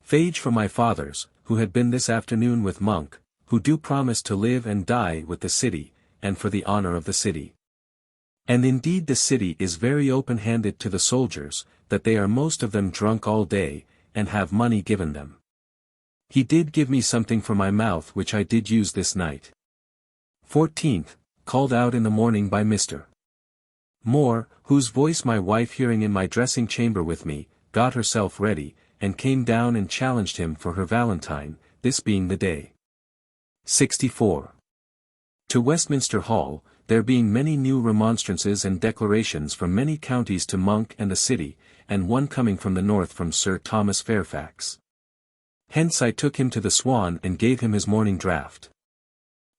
Fage for my father's, who had been this afternoon with Monk, who do promise to live and die with the city, and for the honor of the city. And indeed the city is very open-handed to the soldiers, that they are most of them drunk all day, and have money given them. He did give me something for my mouth which I did use this night. 14th, called out in the morning by Mr. Moore, whose voice my wife hearing in my dressing chamber with me, got herself ready, and came down and challenged him for her Valentine, this being the day. 64. To Westminster Hall, there being many new remonstrances and declarations from many counties to Monk and the city, and one coming from the north from Sir Thomas Fairfax. Hence I took him to the Swan and gave him his morning draught.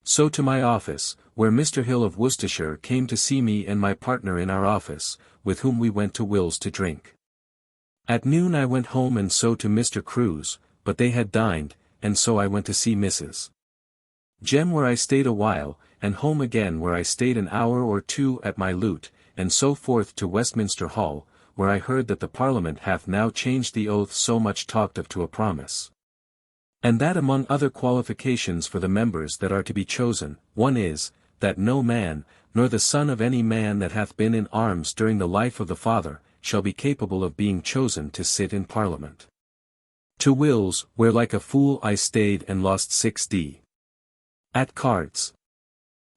So to my office, where Mr. Hill of Worcestershire came to see me and my partner in our office, with whom we went to Will's to drink. At noon I went home and so to Mr. Crewe's, but they had dined, and so I went to see Mrs. Jem where I stayed a while, and home again where I stayed an hour or two at my lute, and so forth to Westminster Hall, where I heard that the Parliament hath now changed the oath so much talked of to a promise. And that among other qualifications for the members that are to be chosen, one is, that no man, nor the son of any man that hath been in arms during the life of the father, shall be capable of being chosen to sit in Parliament. To Will's, where like a fool I stayed and lost 6d. At cards.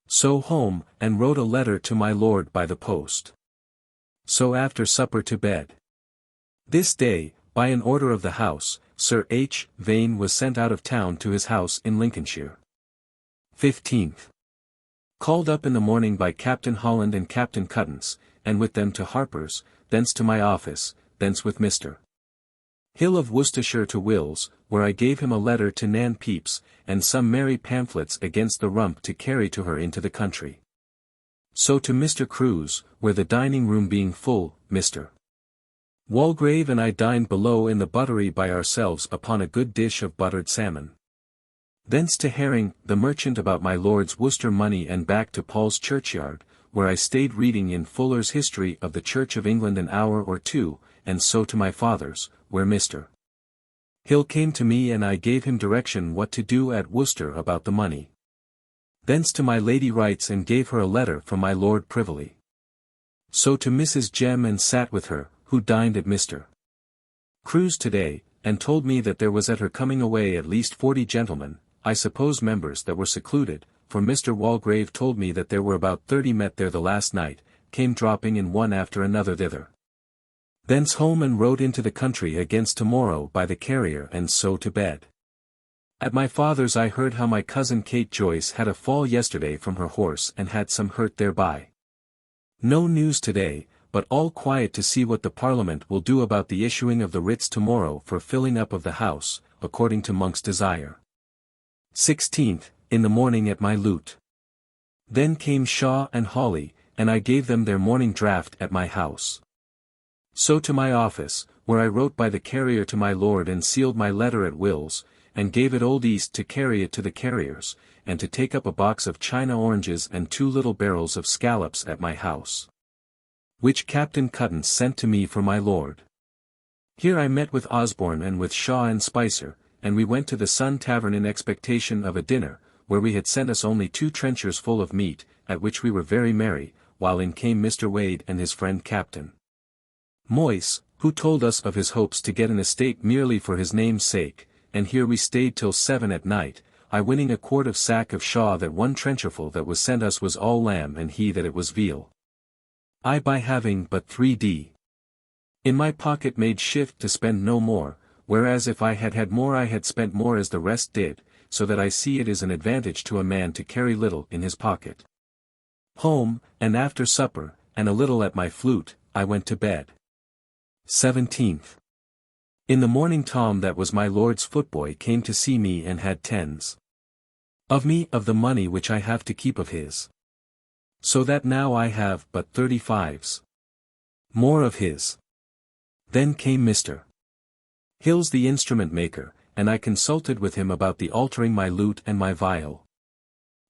So home, and wrote a letter to my lord by the post. So after supper to bed. This day, by an order of the House, Sir H. Vane was sent out of town to his house in Lincolnshire. 15th. Called up in the morning by Captain Holland and Captain Cuttance, and with them to Harper's, thence to my office, thence with Mr. Hill of Worcestershire to Will's, where I gave him a letter to Nan Pepys, and some merry pamphlets against the rump to carry to her into the country. So to Mr. Crewe's, where the dining room being full, Mr. Walgrave and I dined below in the buttery by ourselves upon a good dish of buttered salmon. Thence to Herring, the merchant about my lord's Worcester money and back to Paul's Churchyard, where I stayed reading in Fuller's History of the Church of England an hour or two, and so to my father's, where Mr. Hill came to me and I gave him direction what to do at Worcester about the money. Thence to my Lady Wright's and gave her a letter from my Lord Privily. So to Mrs. Jem and sat with her, who dined at Mr. Crewe's today, and told me that there was at her coming away at least 40 gentlemen, I suppose members that were secluded, for Mr. Walgrave told me that there were about 30 met there the last night, came dropping in one after another thither. Thence home and rode into the country against tomorrow by the carrier and so to bed. At my father's I heard how my cousin Kate Joyce had a fall yesterday from her horse and had some hurt thereby. No news today, but all quiet to see what the Parliament will do about the issuing of the writs tomorrow for filling up of the House, according to Monk's desire. 16th, in the morning at my lute. Then came Shaw and Hawley, and I gave them their morning draught at my house. So to my office, where I wrote by the carrier to my lord and sealed my letter at Will's, and gave it Old East to carry it to the carrier's, and to take up a box of China oranges and 2 little barrels of scallops at my house, which Captain Cuttance sent to me for my lord. Here I met with Osborne and with Shaw and Spicer, and we went to the Sun Tavern in expectation of a dinner, where we had sent us only 2 trenchers full of meat, at which we were very merry, while in came Mr. Wade and his friend Captain Moyse, who told us of his hopes to get an estate merely for his name's sake, and here we stayed till 7 at night, I winning a quart of sack of Shaw that 1 trencherful that was sent us was all lamb and he that it was veal. I by having but 3d. in my pocket made shift to spend no more, whereas if I had had more I had spent more as the rest did, so that I see it is an advantage to a man to carry little in his pocket. Home, and after supper, and a little at my flute, I went to bed. 17th. In the morning Tom that was my lord's footboy came to see me and had 10s. Of me of the money which I have to keep of his. So that now I have but 35s. More of his. Then came Mr. Hill's the instrument maker, and I consulted with him about the altering my lute and my viol.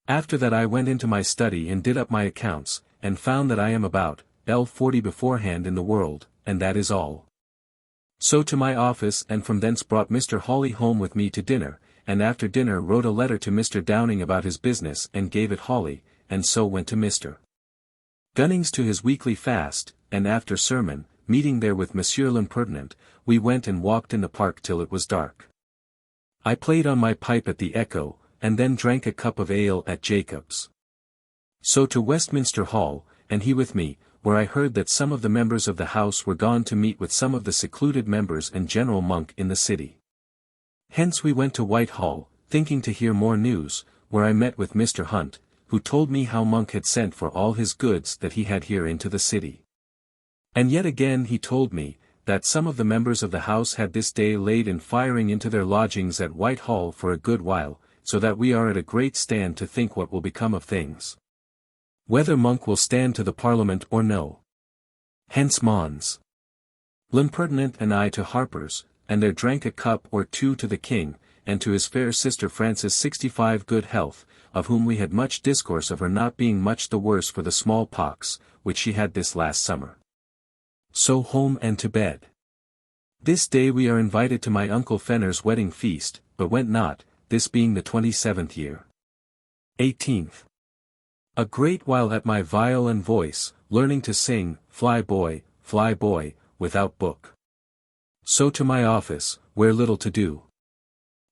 After that I went into my study and did up my accounts, and found that I am about L40 beforehand in the world, and that is all. So to my office and from thence brought Mr. Hawley home with me to dinner, and after dinner wrote a letter to Mr. Downing about his business and gave it Hawley, and so went to Mr. Gunnings to his weekly fast, and after sermon, meeting there with Monsieur l'Impertinent, we went and walked in the park till it was dark. I played on my pipe at the Echo, and then drank a cup of ale at Jacob's. So to Westminster Hall, and he with me, where I heard that some of the members of the House were gone to meet with some of the secluded members and General Monk in the city. Hence we went to Whitehall, thinking to hear more news, where I met with Mr. Hunt, who told me how Monk had sent for all his goods that he had here into the city. And yet again he told me, that some of the members of the House had this day laid in firing into their lodgings at Whitehall for a good while, so that we are at a great stand to think what will become of things. Whether Monk will stand to the Parliament or no. Hence Mons. L'Impertinent and I to Harper's, and there drank a cup or two to the King, and to his fair sister Frances 65 good health, of whom we had much discourse of her not being much the worse for the small pox, which she had this last summer. So home and to bed. This day we are invited to my uncle Fenner's wedding feast, but went not, this being the 27th year. 18th. A great while at my viol and voice, learning to sing, fly boy, without book. So to my office, where little to do.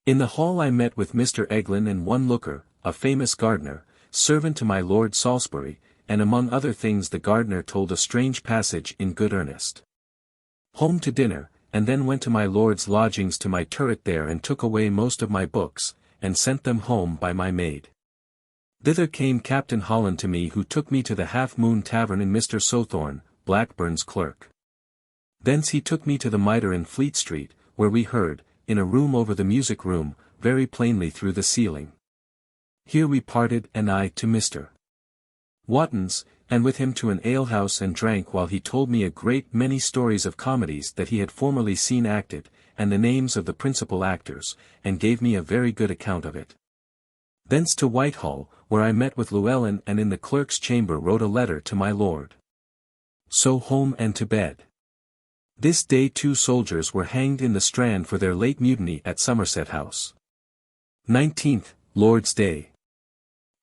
In the hall I met with Mr. Eglin and one Looker, a famous gardener, servant to my Lord Salisbury, and among other things the gardener told a strange passage in good earnest. Home to dinner, and then went to my lord's lodgings to my turret there and took away most of my books, and sent them home by my maid. Thither came Captain Holland to me, who took me to the Half Moon Tavern in Mr. Sothorn, Blackburn's clerk. Thence he took me to the Mitre in Fleet Street, where we heard, in a room over the music room, very plainly through the ceiling. Here we parted, and I to Mr. Wotton's, and with him to an alehouse and drank while he told me a great many stories of comedies that he had formerly seen acted, and the names of the principal actors, and gave me a very good account of it. Thence to Whitehall, where I met with Llewellyn and in the clerk's chamber wrote a letter to my lord. So home and to bed. This day 2 soldiers were hanged in the Strand for their late mutiny at Somerset House. 19th, Lord's Day.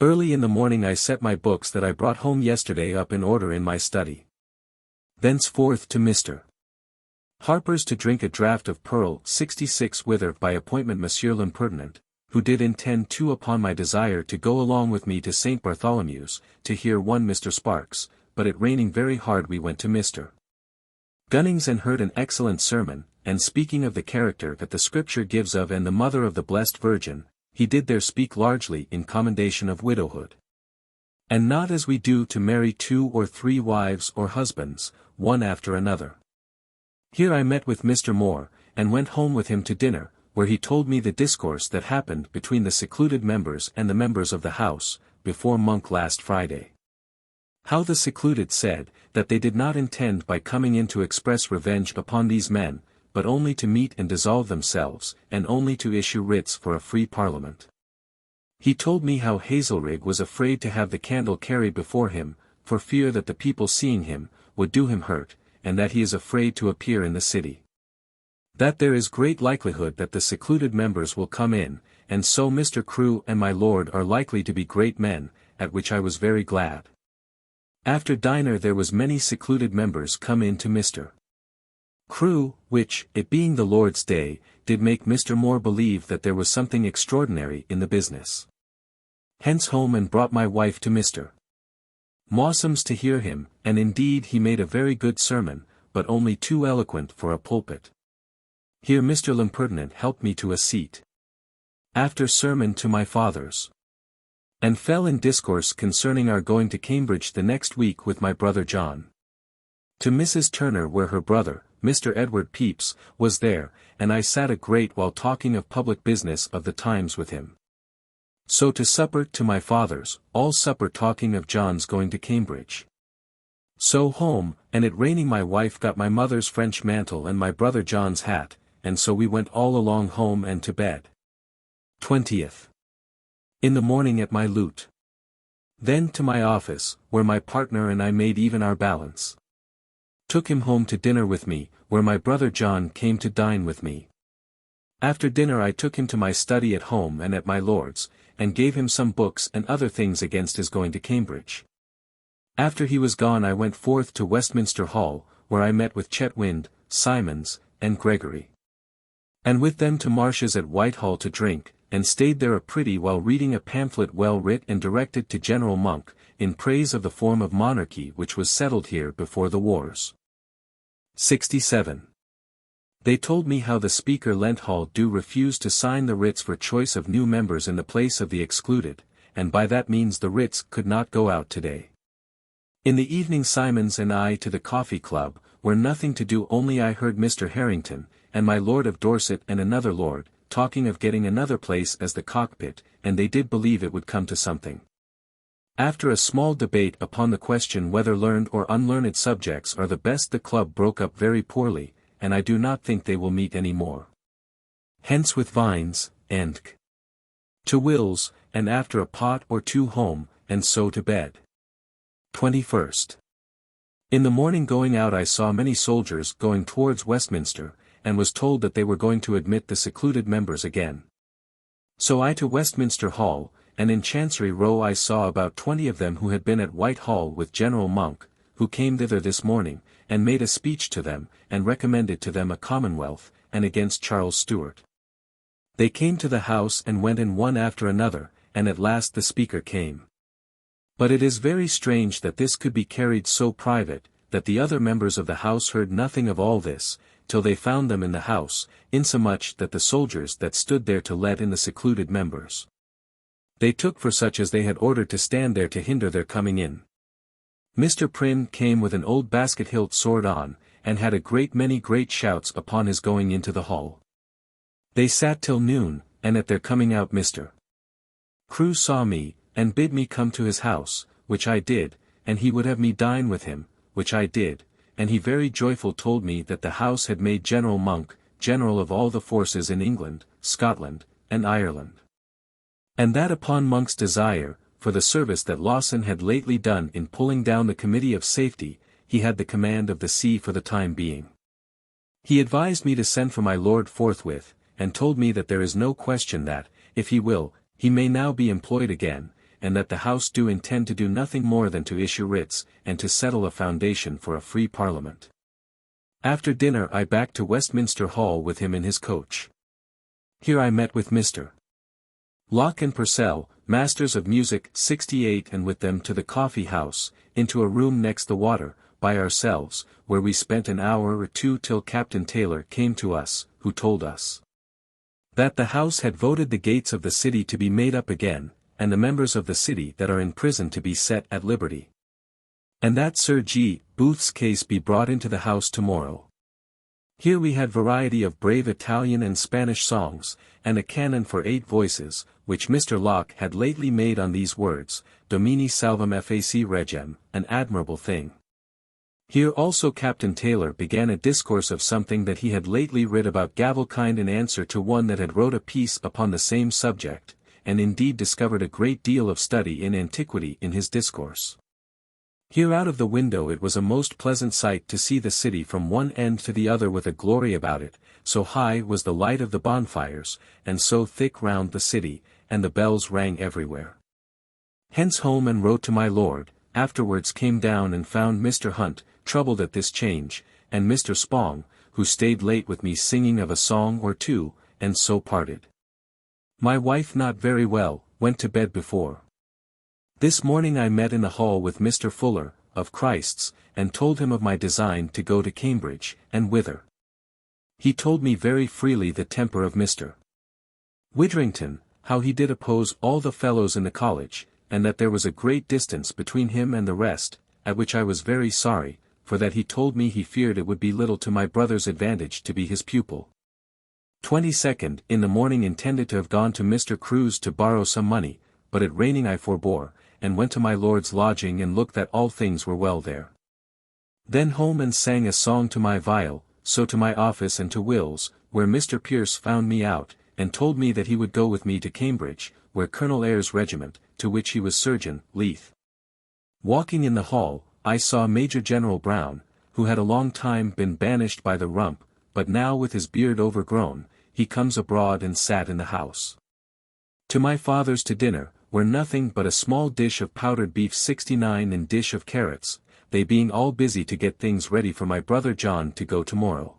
Early in the morning I set my books that I brought home yesterday up in order in my study. Thenceforth to Mr. Harper's to drink a draught of Pearl 66 whither by appointment Monsieur l'Impertinent, who did intend to upon my desire to go along with me to St. Bartholomew's, to hear one Mr. Sparks, but it raining very hard we went to Mr. Gunning's and heard an excellent sermon, and speaking of the character that the Scripture gives of and the mother of the Blessed Virgin, he did there speak largely in commendation of widowhood. And not as we do to marry 2 or 3 wives or husbands, one after another. Here I met with Mr. Moore, and went home with him to dinner, where he told me the discourse that happened between the secluded members and the members of the House, before Monk last Friday. How the secluded said, that they did not intend by coming in to express revenge upon these men, but only to meet and dissolve themselves, and only to issue writs for a free parliament. He told me how Hazelrig was afraid to have the candle carried before him, for fear that the people seeing him, would do him hurt, and that he is afraid to appear in the city. That there is great likelihood that the secluded members will come in, and so Mr. Crewe and my lord are likely to be great men, at which I was very glad. After dinner there was many secluded members come in to Mr. Crewe, which, it being the Lord's Day, did make Mr. Moore believe that there was something extraordinary in the business. Hence home and brought my wife to Mr. Mawsom's to hear him, and indeed he made a very good sermon, but only too eloquent for a pulpit. Here Mr. l'Impertinent helped me to a seat. After sermon to my father's. And fell in discourse concerning our going to Cambridge the next week with my brother John. To Mrs. Turner, where her brother, Mr. Edward Pepys, was there, and I sat a great while talking of public business of the times with him. So to supper to my father's, all supper talking of John's going to Cambridge. So home, and it raining my wife got my mother's French mantle and my brother John's hat, and so we went all along home and to bed. 20th. In the morning at my lute. Then to my office, where my partner and I made even our balance. Took him home to dinner with me, where my brother John came to dine with me. After dinner I took him to my study at home and at my lord's, and gave him some books and other things against his going to Cambridge. After he was gone I went forth to Westminster Hall, where I met with Chetwynd, Simons, and Gregory. And with them to Marsh's at Whitehall to drink, and stayed there a pretty while reading a pamphlet well writ and directed to General Monk, in praise of the form of monarchy which was settled here before the wars. 67. They told me how the Speaker Lenthall do refuse to sign the writs for choice of new members in the place of the excluded, and by that means the writs could not go out today. In the evening Simons and I to the Coffee Club, where nothing to do only I heard Mr. Harrington, and my Lord of Dorset and another lord, talking of getting another place as the cockpit, and they did believe it would come to something. After a small debate upon the question whether learned or unlearned subjects are the best, the club broke up very poorly, and I do not think they will meet any more. Hence with Vines, and to Will's, and after a pot or two home, and so to bed. 21st. In the morning going out I saw many soldiers going towards Westminster, and was told that they were going to admit the secluded members again. So I to Westminster Hall, and in Chancery Row I saw about 20 of them who had been at Whitehall with General Monk, who came thither this morning, and made a speech to them, and recommended to them a commonwealth, and against Charles Stuart. They came to the house and went in one after another, and at last the Speaker came. But it is very strange that this could be carried so private, that the other members of the house heard nothing of all this, till they found them in the house, insomuch that the soldiers that stood there to let in the secluded members, they took for such as they had ordered to stand there to hinder their coming in. Mr. Prynne came with an old basket-hilt sword on, and had a great many great shouts upon his going into the hall. They sat till noon, and at their coming out Mr. Crewe saw me, and bid me come to his house, which I did, and he would have me dine with him, which I did, and he very joyful told me that the house had made General Monk, general of all the forces in England, Scotland, and Ireland. And that upon Monk's desire, for the service that Lawson had lately done in pulling down the Committee of Safety, he had the command of the sea for the time being. He advised me to send for my lord forthwith, and told me that there is no question that, if he will, he may now be employed again, and that the House do intend to do nothing more than to issue writs, and to settle a foundation for a free Parliament. After dinner I back to Westminster Hall with him in his coach. Here I met with Mr. Locke and Purcell, masters of music 68, and with them to the coffee house, into a room next the water, by ourselves, where we spent an hour or two till Captain Taylor came to us, who told us that the House had voted the gates of the city to be made up again, and the members of the city that are in prison to be set at liberty. And that Sir G. Booth's case be brought into the House tomorrow. Here we had variety of brave Italian and Spanish songs, and a canon for 8 voices, which Mr. Locke had lately made on these words, Domini salvum fac regem, an admirable thing. Here also Captain Taylor began a discourse of something that he had lately writ about Gavelkind in answer to one that had wrote a piece upon the same subject, and indeed discovered a great deal of study in antiquity in his discourse. Here out of the window it was a most pleasant sight to see the city from one end to the other with a glory about it, so high was the light of the bonfires, and so thick round the city, and the bells rang everywhere. Hence home and wrote to my lord, afterwards came down and found Mr. Hunt, troubled at this change, and Mr. Spong, who stayed late with me singing of a song or two, and so parted. My wife not very well, went to bed before. This morning I met in the hall with Mr. Fuller, of Christ's, and told him of my design to go to Cambridge, and whither. He told me very freely the temper of Mr. Widrington, how he did oppose all the fellows in the college, and that there was a great distance between him and the rest, at which I was very sorry, for that he told me he feared it would be little to my brother's advantage to be his pupil. 22nd, in the morning intended to have gone to Mr. Crewe's to borrow some money, but it raining I forbore, and went to my lord's lodging and looked that all things were well there. Then home and sang a song to my viol, so to my office and to Will's, where Mr. Pierce found me out, and told me that he would go with me to Cambridge, where Colonel Eyre's regiment, to which he was surgeon, Leith. Walking in the hall, I saw Major General Brown, who had a long time been banished by the rump, but now with his beard overgrown, he comes abroad and sat in the house. To my father's to dinner, were nothing but a small dish of powdered beef 69 and dish of carrots, they being all busy to get things ready for my brother John to go tomorrow.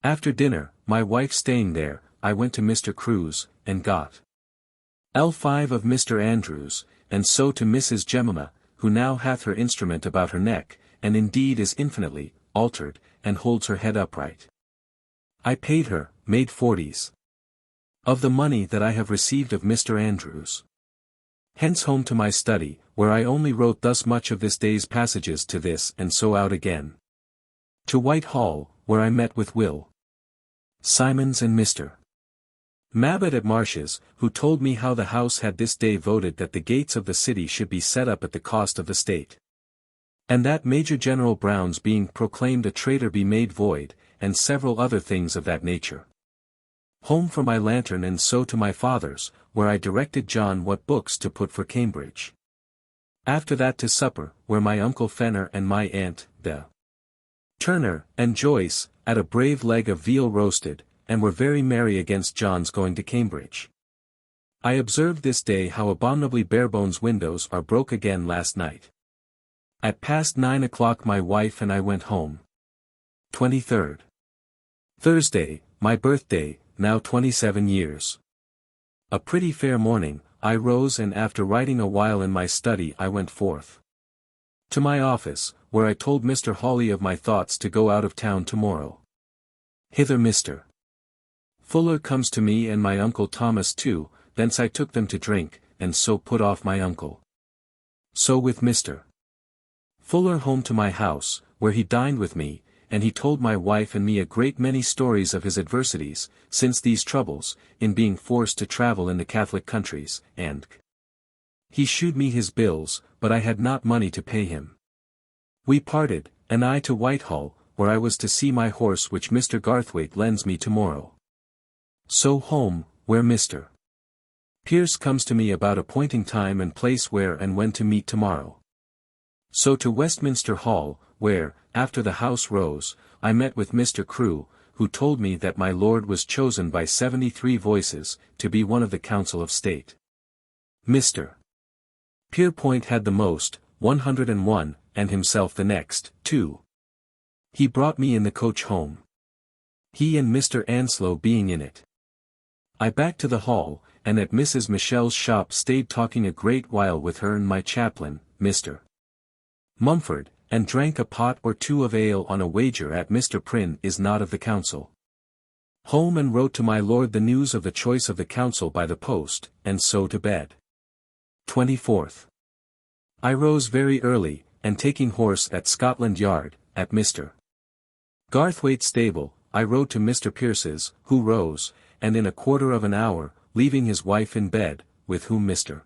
After dinner, my wife staying there, I went to Mr. Crew's, and got L5 of Mr. Andrews, and so to Mrs. Jemima, who now hath her instrument about her neck, and indeed is infinitely altered, and holds her head upright. I paid her, made 40s. Of the money that I have received of Mr. Andrews. Hence home to my study, where I only wrote thus much of this day's passages to this and so out again. To Whitehall, where I met with Will Simons and Mr. Mabbott at Marsh's, who told me how the House had this day voted that the gates of the city should be set up at the cost of the state. And that Major General Brown's being proclaimed a traitor be made void, and several other things of that nature. Home for my lantern and so to my father's, where I directed John what books to put for Cambridge. After that to supper, where my Uncle Fenner and my Aunt, the Turner, and Joyce, at a brave leg of veal roasted, and were very merry against John's going to Cambridge. I observed this day how abominably Barebone's windows are broke again last night. At past 9 o'clock my wife and I went home. 23rd. Thursday, my birthday, now 27 years. A pretty fair morning, I rose and after writing a while in my study I went forth to my office, where I told Mr. Hawley of my thoughts to go out of town tomorrow. Hither Mr. Fuller comes to me and my Uncle Thomas too, thence I took them to drink, and so put off my uncle. So with Mr. Fuller home to my house, where he dined with me, and he told my wife and me a great many stories of his adversities, since these troubles, in being forced to travel in the Catholic countries, and he shewed me his bills, but I had not money to pay him. We parted, and I to Whitehall, where I was to see my horse which Mr. Garthwaite lends me tomorrow. So home, where Mr. Pierce comes to me about appointing time and place where and when to meet tomorrow. So to Westminster Hall, where, after the House rose, I met with Mr. Crewe, who told me that my Lord was chosen by 73 voices, to be one of the Council of State. Mr. Pierpoint had the most, 101, and himself the next, 2. He brought me in the coach home. He and Mr. Anslow being in it. I back to the hall, and at Mrs. Michel's shop stayed talking a great while with her and my chaplain, Mr. Mumford, and drank a pot or two of ale on a wager at Mr. Prynne is not of the council. Home and wrote to my lord the news of the choice of the council by the post, and so to bed. 24th. I rose very early, and taking horse at Scotland Yard, at Mr. Garthwaite's stable, I rode to Mr. Pierce's, who rose, and in a quarter of an hour, leaving his wife in bed, with whom Mr.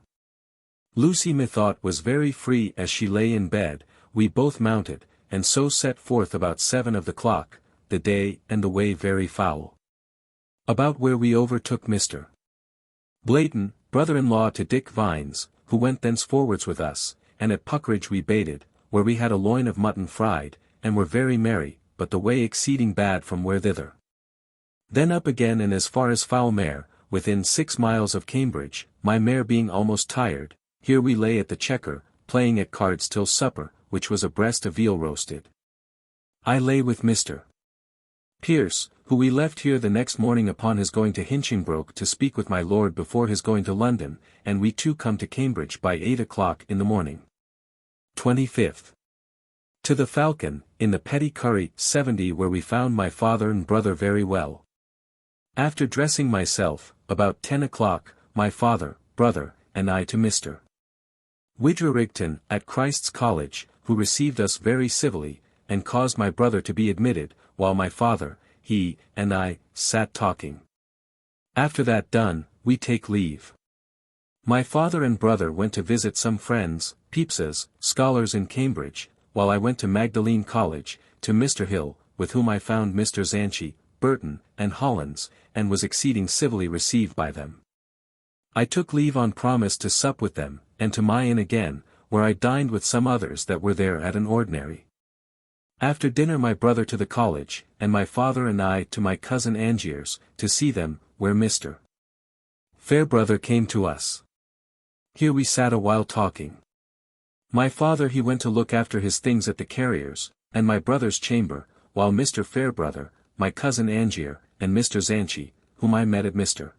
Lucy methought was very free as she lay in bed, we both mounted, and so set forth about 7 of the clock, the day and the way very foul. About where we overtook Mr. Blayton, brother-in-law to Dick Vines, who went thenceforwards with us, and at Puckridge we baited, where we had a loin of mutton fried, and were very merry, but the way exceeding bad from where thither. Then up again and as far as Foulmare, within 6 miles of Cambridge, my mare being almost tired, here we lay at the Chequer, playing at cards till supper, which was a breast of veal roasted. I lay with Mr. Pierce, who we left here the next morning upon his going to Hinchingbrooke to speak with my lord before his going to London, and we two come to Cambridge by 8 o'clock in the morning. 25th. To the Falcon, in the Petty Curry, 70 where we found my father and brother very well. After dressing myself, about 10 o'clock, my father, brother, and I to Mr. Widgerigton, at Christ's College, who received us very civilly, and caused my brother to be admitted, while my father, he, and I, sat talking. After that done, we take leave. My father and brother went to visit some friends, Pepys's, scholars in Cambridge, while I went to Magdalene College, to Mr. Hill, with whom I found Mr. Zanchi, Burton, and Hollands, and was exceeding civilly received by them. I took leave on promise to sup with them, and to my inn again, where I dined with some others that were there at an ordinary. After dinner my brother to the college, and my father and I to my cousin Angier's, to see them, where Mr. Fairbrother came to us. Here we sat a while talking. My father he went to look after his things at the carrier's, and my brother's chamber, while Mr. Fairbrother, my cousin Angier, and Mr. Zanchi, whom I met at Mr.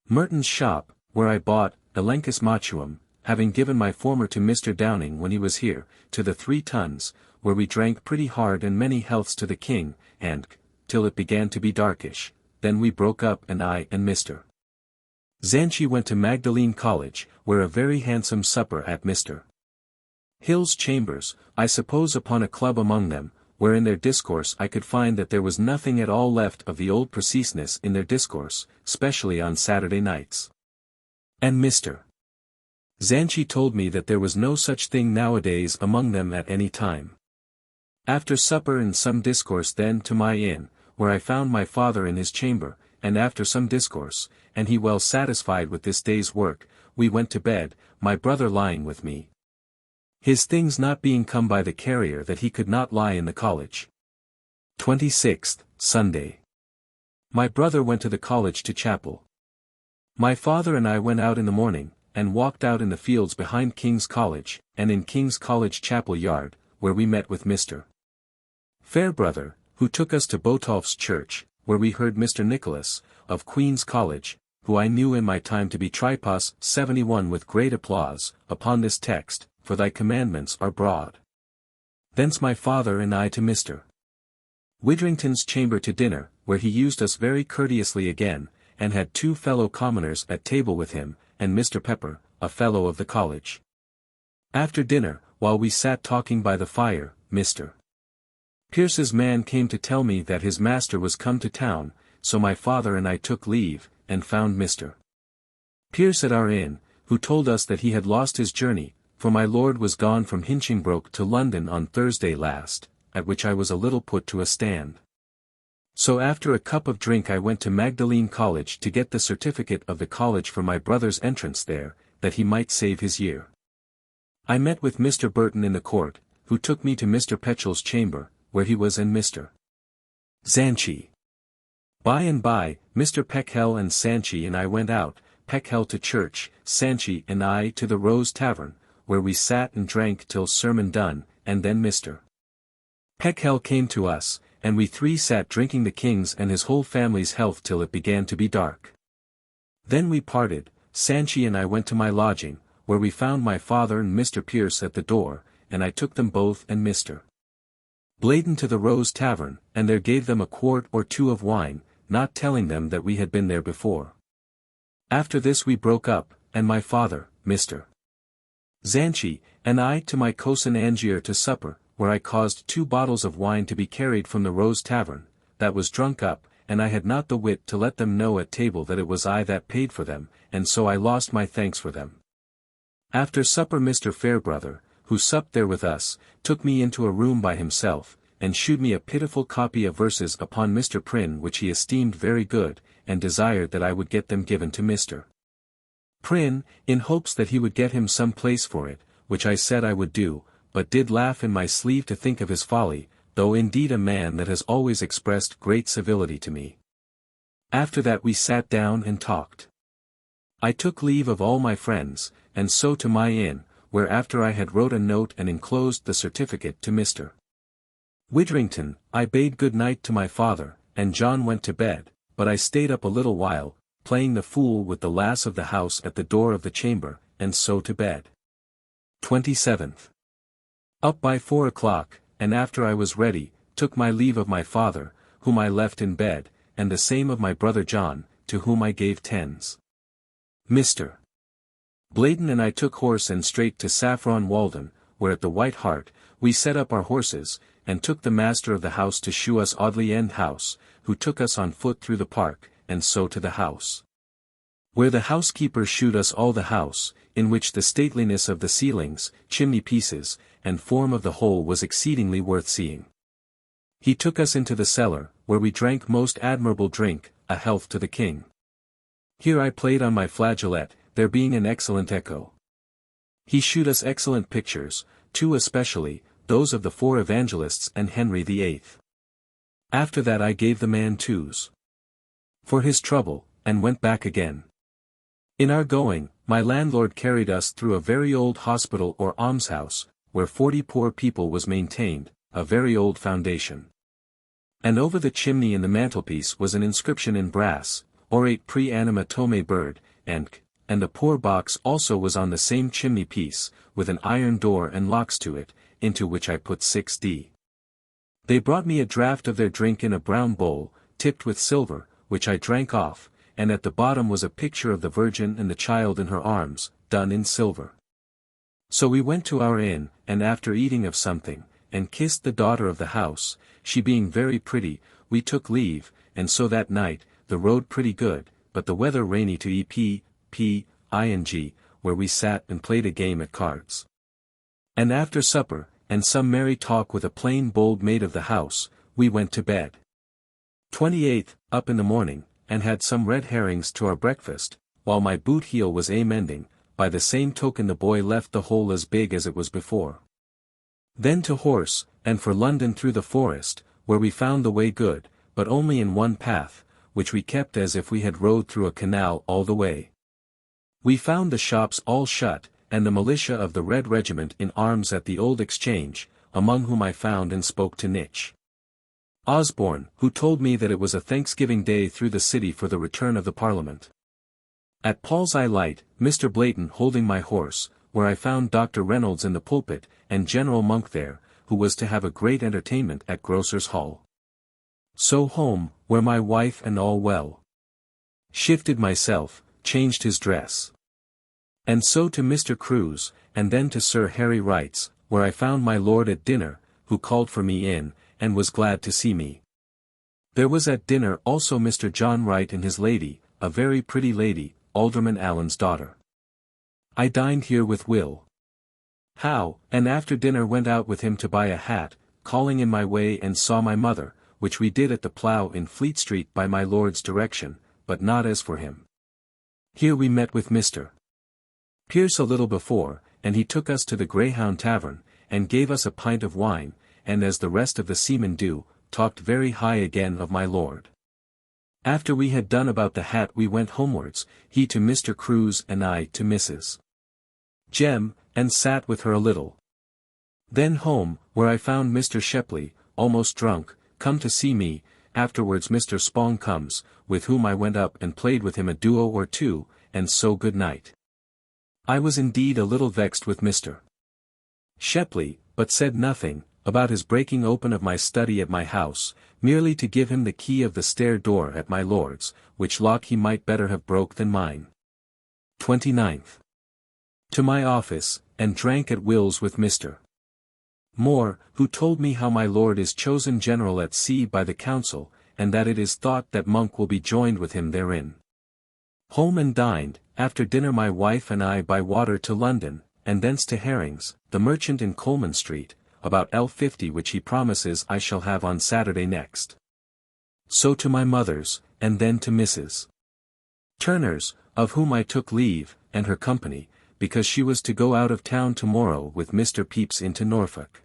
Merton's shop, where I bought, elenchus motuum, having given my former to Mr. Downing when he was here, to the 3 Tons, where we drank pretty hard and many healths to the king, and, till it began to be darkish, then we broke up and I and Mr. Zanchi went to Magdalene College, where a very handsome supper at Mr. Hill's chambers, I suppose upon a club among them, where in their discourse I could find that there was nothing at all left of the old preciseness in their discourse, specially on Saturday nights. And Mr. Zanchi told me that there was no such thing nowadays among them at any time. After supper and some discourse then to my inn, where I found my father in his chamber, and after some discourse, and he well satisfied with this day's work, we went to bed, my brother lying with me. His things not being come by the carrier that he could not lie in the college. 26th, Sunday. My brother went to the college to chapel. My father and I went out in the morning, and walked out in the fields behind King's College, and in King's College chapel yard, where we met with Mr. Fairbrother, who took us to Botolph's church, where we heard Mr. Nicholas, of Queen's College, who I knew in my time to be Tripos 71 with great applause, upon this text, for thy commandments are broad. Thence my father and I to Mr. Widrington's chamber to dinner, where he used us very courteously again, and had 2 fellow commoners at table with him, and Mr. Pepper, a fellow of the college. After dinner, while we sat talking by the fire, Mr. Pierce's man came to tell me that his master was come to town, so my father and I took leave, and found Mr. Pierce at our inn, who told us that he had lost his journey, for my lord was gone from Hinchingbroke to London on Thursday last, at which I was a little put to a stand. So after a cup of drink I went to Magdalene College to get the certificate of the college for my brother's entrance there, that he might save his year. I met with Mr. Burton in the court, who took me to Mr. Petchell's chamber, where he was and Mr. Zanchi. By and by, Mr. Peckhell and Sanchi and I went out, Peckhell to church, Sanchi and I to the Rose Tavern, where we sat and drank till sermon done, and then Mr. Peckhell came to us, and we 3 sat drinking the king's and his whole family's health till it began to be dark. Then we parted, Sanchi and I went to my lodging, where we found my father and Mr. Pierce at the door, and I took them both and Mr. Bladen to the Rose Tavern, and there gave them a quart or 2 of wine, not telling them that we had been there before. After this we broke up, and my father, Mr. Zanchi, and I to my cousin Angier to supper, where I caused 2 bottles of wine to be carried from the Rose Tavern, that was drunk up, and I had not the wit to let them know at table that it was I that paid for them, and so I lost my thanks for them. After supper Mr. Fairbrother, who supped there with us, took me into a room by himself, and shewed me a pitiful copy of verses upon Mr. Prynne which he esteemed very good, and desired that I would get them given to Mr. Prynne, in hopes that he would get him some place for it, which I said I would do, but did laugh in my sleeve to think of his folly, though indeed a man that has always expressed great civility to me. After that we sat down and talked. I took leave of all my friends, and so to my inn, where after I had wrote a note and enclosed the certificate to Mr. Widrington, I bade good night to my father, and John went to bed, but I stayed up a little while, playing the fool with the lass of the house at the door of the chamber, and so to bed. 27th. Up by 4 o'clock, and after I was ready, took my leave of my father, whom I left in bed, and the same of my brother John, to whom I gave 10s. Mr. Bladen and I took horse and straight to Saffron Walden, where at the White Hart, we set up our horses, and took the master of the house to shew us Audley End House, who took us on foot through the park, and so to the house. Where the housekeeper shewed us all the house, in which the stateliness of the ceilings, chimney pieces, and form of the whole was exceedingly worth seeing. He took us into the cellar, where we drank most admirable drink, a health to the king. Here I played on my flageolet, there being an excellent echo. He shewed us excellent pictures, 2 especially, those of the 4 evangelists and Henry VIII. After that I gave the man 2s for his trouble, and went back again. In our going, my landlord carried us through a very old hospital or almshouse, where 40 poor people was maintained, a very old foundation. And over the chimney in the mantelpiece was an inscription in brass, Orate pre anima tome bird, and the poor box also was on the same chimney piece, with an iron door and locks to it, into which I put 6d. They brought me a draught of their drink in a brown bowl, tipped with silver, which I drank off, and at the bottom was a picture of the Virgin and the Child in her arms, done in silver. So we went to our inn, and after eating of something, and kissed the daughter of the house, she being very pretty, we took leave, and so that night, the road pretty good, but the weather rainy to ing, where we sat and played a game at cards. And after supper, and some merry talk with a plain bold maid of the house, we went to bed. 28th, up in the morning, and had some red herrings to our breakfast, while my boot heel was mending, by the same token the boy left the hole as big as it was before. Then to horse, and for London through the forest, where we found the way good, but only in one path, which we kept as if we had rode through a canal all the way. We found the shops all shut, and the militia of the Red Regiment in arms at the Old Exchange, among whom I found and spoke to Nitch Osborne, who told me that it was a Thanksgiving Day through the city for the return of the Parliament. At Paul's Eye Light, Mr. Blayton holding my horse, where I found Dr. Reynolds in the pulpit, and General Monk there, who was to have a great entertainment at Grocers' Hall. So home, where my wife and all well. Shifted myself, changed his dress. And so to Mr. Crewe's, and then to Sir Harry Wright's, where I found my lord at dinner, who called for me in, and was glad to see me. There was at dinner also Mr. John Wright and his lady, a very pretty lady, Alderman Allen's daughter. I dined here with Will Howe, and after dinner went out with him to buy a hat, calling in my way and saw my mother, which we did at the Plough in Fleet Street by my lord's direction, but not as for him. Here we met with Mr. Pierce a little before, and he took us to the Greyhound Tavern, and gave us a pint of wine, and as the rest of the seamen do, talked very high again of my lord. After we had done about the hat we went homewards, he to Mr. Crewe's and I to Mrs. Jem, and sat with her a little. Then home, where I found Mr. Shepley, almost drunk, come to see me, afterwards Mr. Spong comes, with whom I went up and played with him a duo or two, and so good night. I was indeed a little vexed with Mr. Shepley, but said nothing, about his breaking open of my study at my house, merely to give him the key of the stair door at my lord's, which lock he might better have broke than mine. 29th. To my office, and drank at Will's with Mr. Moore, who told me how my lord is chosen general at sea by the council, and that it is thought that Monk will be joined with him therein. Home and dined, after dinner my wife and I by water to London, and thence to Herring's, the merchant in Coleman Street, about L50 which he promises I shall have on Saturday next. So to my mother's, and then to Mrs. Turner's, of whom I took leave, and her company, because she was to go out of town tomorrow with Mr. Pepys into Norfolk.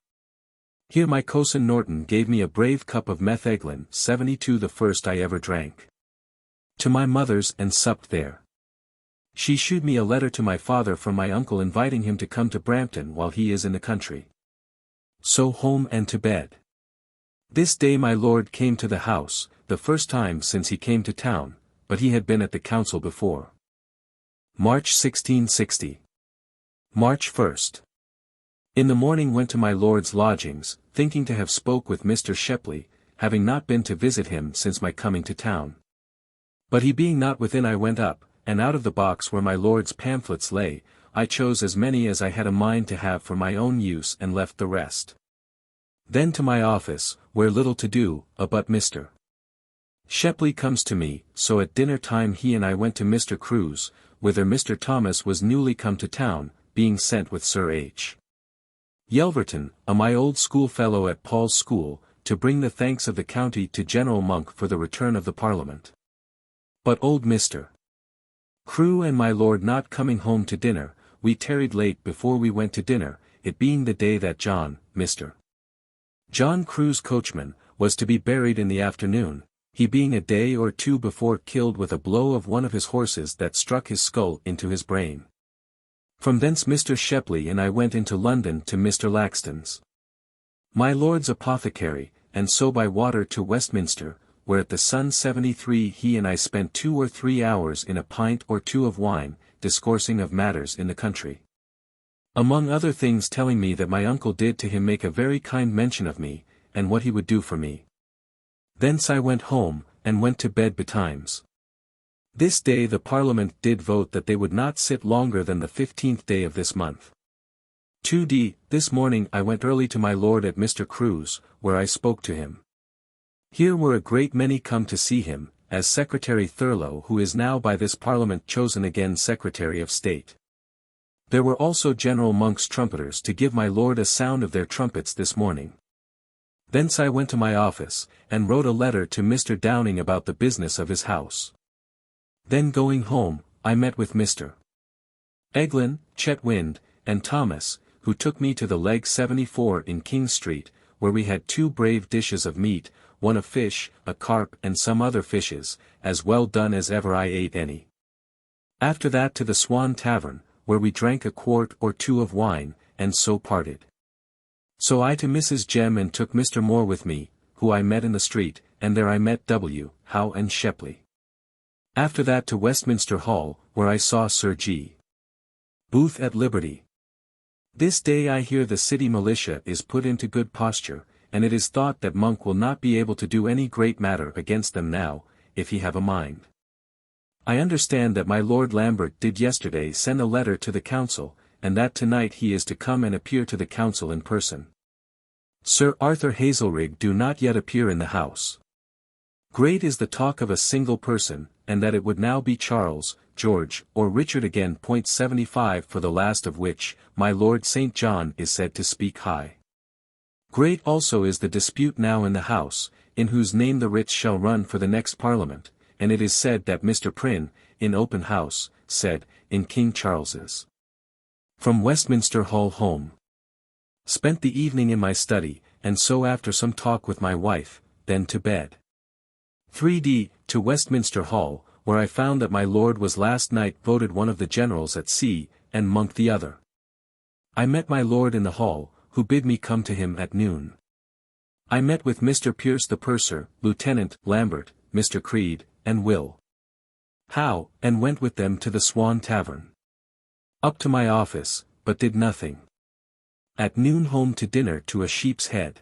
Here my cozen Norton gave me a brave cup of metheglin, 72 the first I ever drank. To my mother's and supped there. She shewed me a letter to my father from my uncle inviting him to come to Brampton while he is in the country. So home and to bed. This day my lord came to the house, the first time since he came to town, but he had been at the council before. March 1660. March 1st. In the morning went to my lord's lodgings, thinking to have spoke with Mr. Shepley, having not been to visit him since my coming to town. But he being not within I went up, and out of the box where my lord's pamphlets lay, I chose as many as I had a mind to have for my own use and left the rest. Then to my office, where little to do, but Mr. Shepley comes to me, so at dinner time he and I went to Mr. Crewe's, whither Mr. Thomas was newly come to town, being sent with Sir H. Yelverton, my old schoolfellow at Paul's school, to bring the thanks of the county to General Monk for the return of the Parliament. But old Mr. Crewe and my lord not coming home to dinner, we tarried late before we went to dinner, it being the day that Mr. John Crewe's coachman, was to be buried in the afternoon, he being a day or two before killed with a blow of one of his horses that struck his skull into his brain. From thence Mr. Shepley and I went into London to Mr. Laxton's, my lord's apothecary, and so by water to Westminster, where at the Sun 73 he and I spent 2 or 3 hours in a pint or two of wine, discoursing of matters in the country. Among other things telling me that my uncle did to him make a very kind mention of me, and what he would do for me. Thence I went home, and went to bed betimes. This day the Parliament did vote that they would not sit longer than the 15th day of this month. 2d. This morning I went early to my lord at Mr. Crewe's, where I spoke to him. Here were a great many come to see him, as Secretary Thurlow, who is now by this Parliament chosen again Secretary of State. There were also General Monk's trumpeters to give my lord a sound of their trumpets this morning. Thence I went to my office, and wrote a letter to Mr. Downing about the business of his house. Then going home, I met with Mr. Eglin, Chetwynd, and Thomas, who took me to the Leg 74 in King Street, where we had 2 brave dishes of meat, one of fish, a carp and some other fishes, as well done as ever I ate any. After that to the Swan Tavern, where we drank a quart or 2 of wine, and so parted. So I to Mrs. Jem and took Mr. Moore with me, who I met in the street, and there I met W. Howe and Shepley. After that to Westminster Hall, where I saw Sir G. Booth at liberty. This day I hear the city militia is put into good posture, and it is thought that Monk will not be able to do any great matter against them now, if he have a mind. I understand that my Lord Lambert did yesterday send a letter to the Council, and that tonight he is to come and appear to the Council in person. Sir Arthur Hazelrig do not yet appear in the House. Great is the talk of a single person, and that it would now be Charles, George, or Richard again. 75 for the last of which, my Lord St. John is said to speak high. Great also is the dispute now in the House, in whose name the writs shall run for the next Parliament, and it is said that Mr. Prynne, in open house, said, in King Charles's. From Westminster Hall home. Spent the evening in my study, and so after some talk with my wife, then to bed. 3d. To Westminster Hall, where I found that my lord was last night voted one of the generals at sea, and Monk the other. I met my lord in the hall, who bid me come to him at noon. I met with Mr. Pierce the purser, Lieutenant Lambert, Mr. Creed, and Will Howe, and went with them to the Swan Tavern. Up to my office, but did nothing. At noon home to dinner to a Sheep's Head.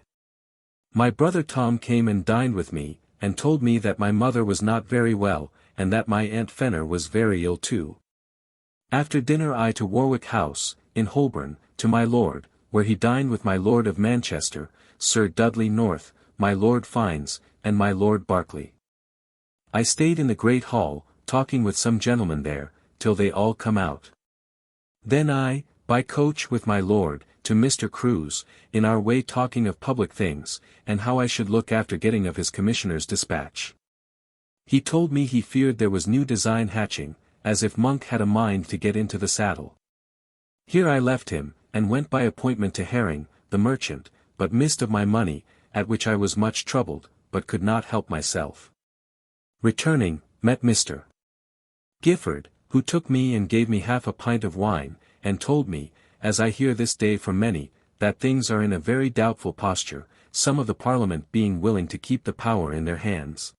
My brother Tom came and dined with me, and told me that my mother was not very well, and that my Aunt Fenner was very ill too. After dinner I to Warwick House, in Holborn, to my lord, where he dined with my Lord of Manchester, Sir Dudley North, my Lord Fiennes, and my Lord Berkeley. I stayed in the great hall, talking with some gentlemen there, till they all come out. Then I, by coach with my lord, to Mr. Crewe's, in our way talking of public things, and how I should look after getting of his commissioner's dispatch. He told me he feared there was new design hatching, as if Monk had a mind to get into the saddle. Here I left him, and went by appointment to Herring, the merchant, but missed of my money, at which I was much troubled, but could not help myself. Returning, met Mr. Gifford, who took me and gave me half a pint of wine, and told me, as I hear this day from many, that things are in a very doubtful posture, some of the Parliament being willing to keep the power in their hands.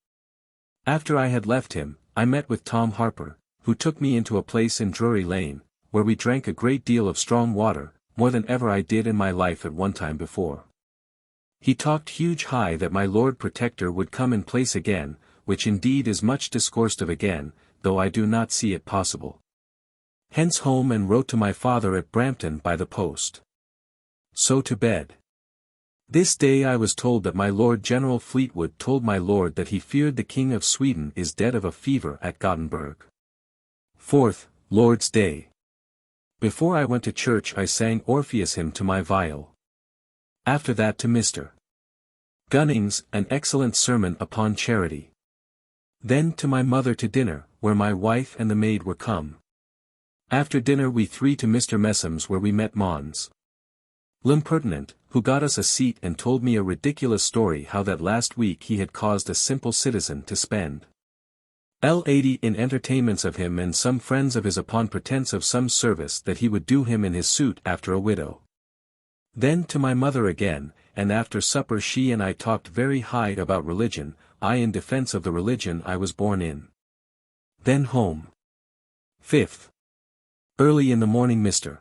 After I had left him, I met with Tom Harper, who took me into a place in Drury Lane, where we drank a great deal of strong water, more than ever I did in my life at one time before. He talked huge high that my Lord Protector would come in place again, which indeed is much discoursed of again, though I do not see it possible. Hence home and wrote to my father at Brampton by the post. So to bed. This day I was told that my Lord General Fleetwood told my lord that he feared the King of Sweden is dead of a fever at Gothenburg. 4th, Lord's Day. Before I went to church I sang Orpheus hymn to my viol. After that to Mr. Gunning's an excellent sermon upon charity. Then to my mother to dinner, where my wife and the maid were come. After dinner we 3 to Mr. Messham's where we met Mons. L'impertinent, who got us a seat and told me a ridiculous story how that last week he had caused a simple citizen to spend L80 in entertainments of him and some friends of his upon pretence of some service that he would do him in his suit after a widow. Then to my mother again, and after supper she and I talked very high about religion, I in defense of the religion I was born in. Then home. 5th. Early in the morning Mr.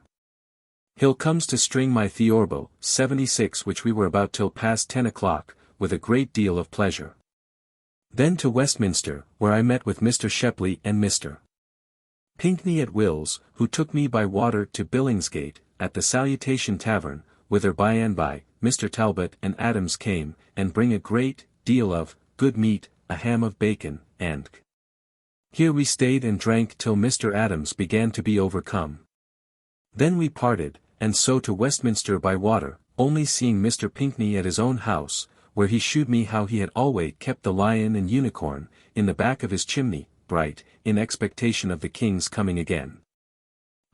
Hill comes to string my Theorbo, 76 which we were about till past 10 o'clock, with a great deal of pleasure. Then to Westminster, where I met with Mr. Shepley and Mr. Pinckney at Will's, who took me by water to Billingsgate, at the Salutation Tavern, whither by and by, Mr. Talbot and Adams came, and bring a great deal of good meat, a ham of bacon, and here we stayed and drank till Mr. Adams began to be overcome. Then we parted, and so to Westminster by water, only seeing Mr. Pinckney at his own house, where he shewed me how he had always kept the lion and unicorn, in the back of his chimney, bright, in expectation of the king's coming again.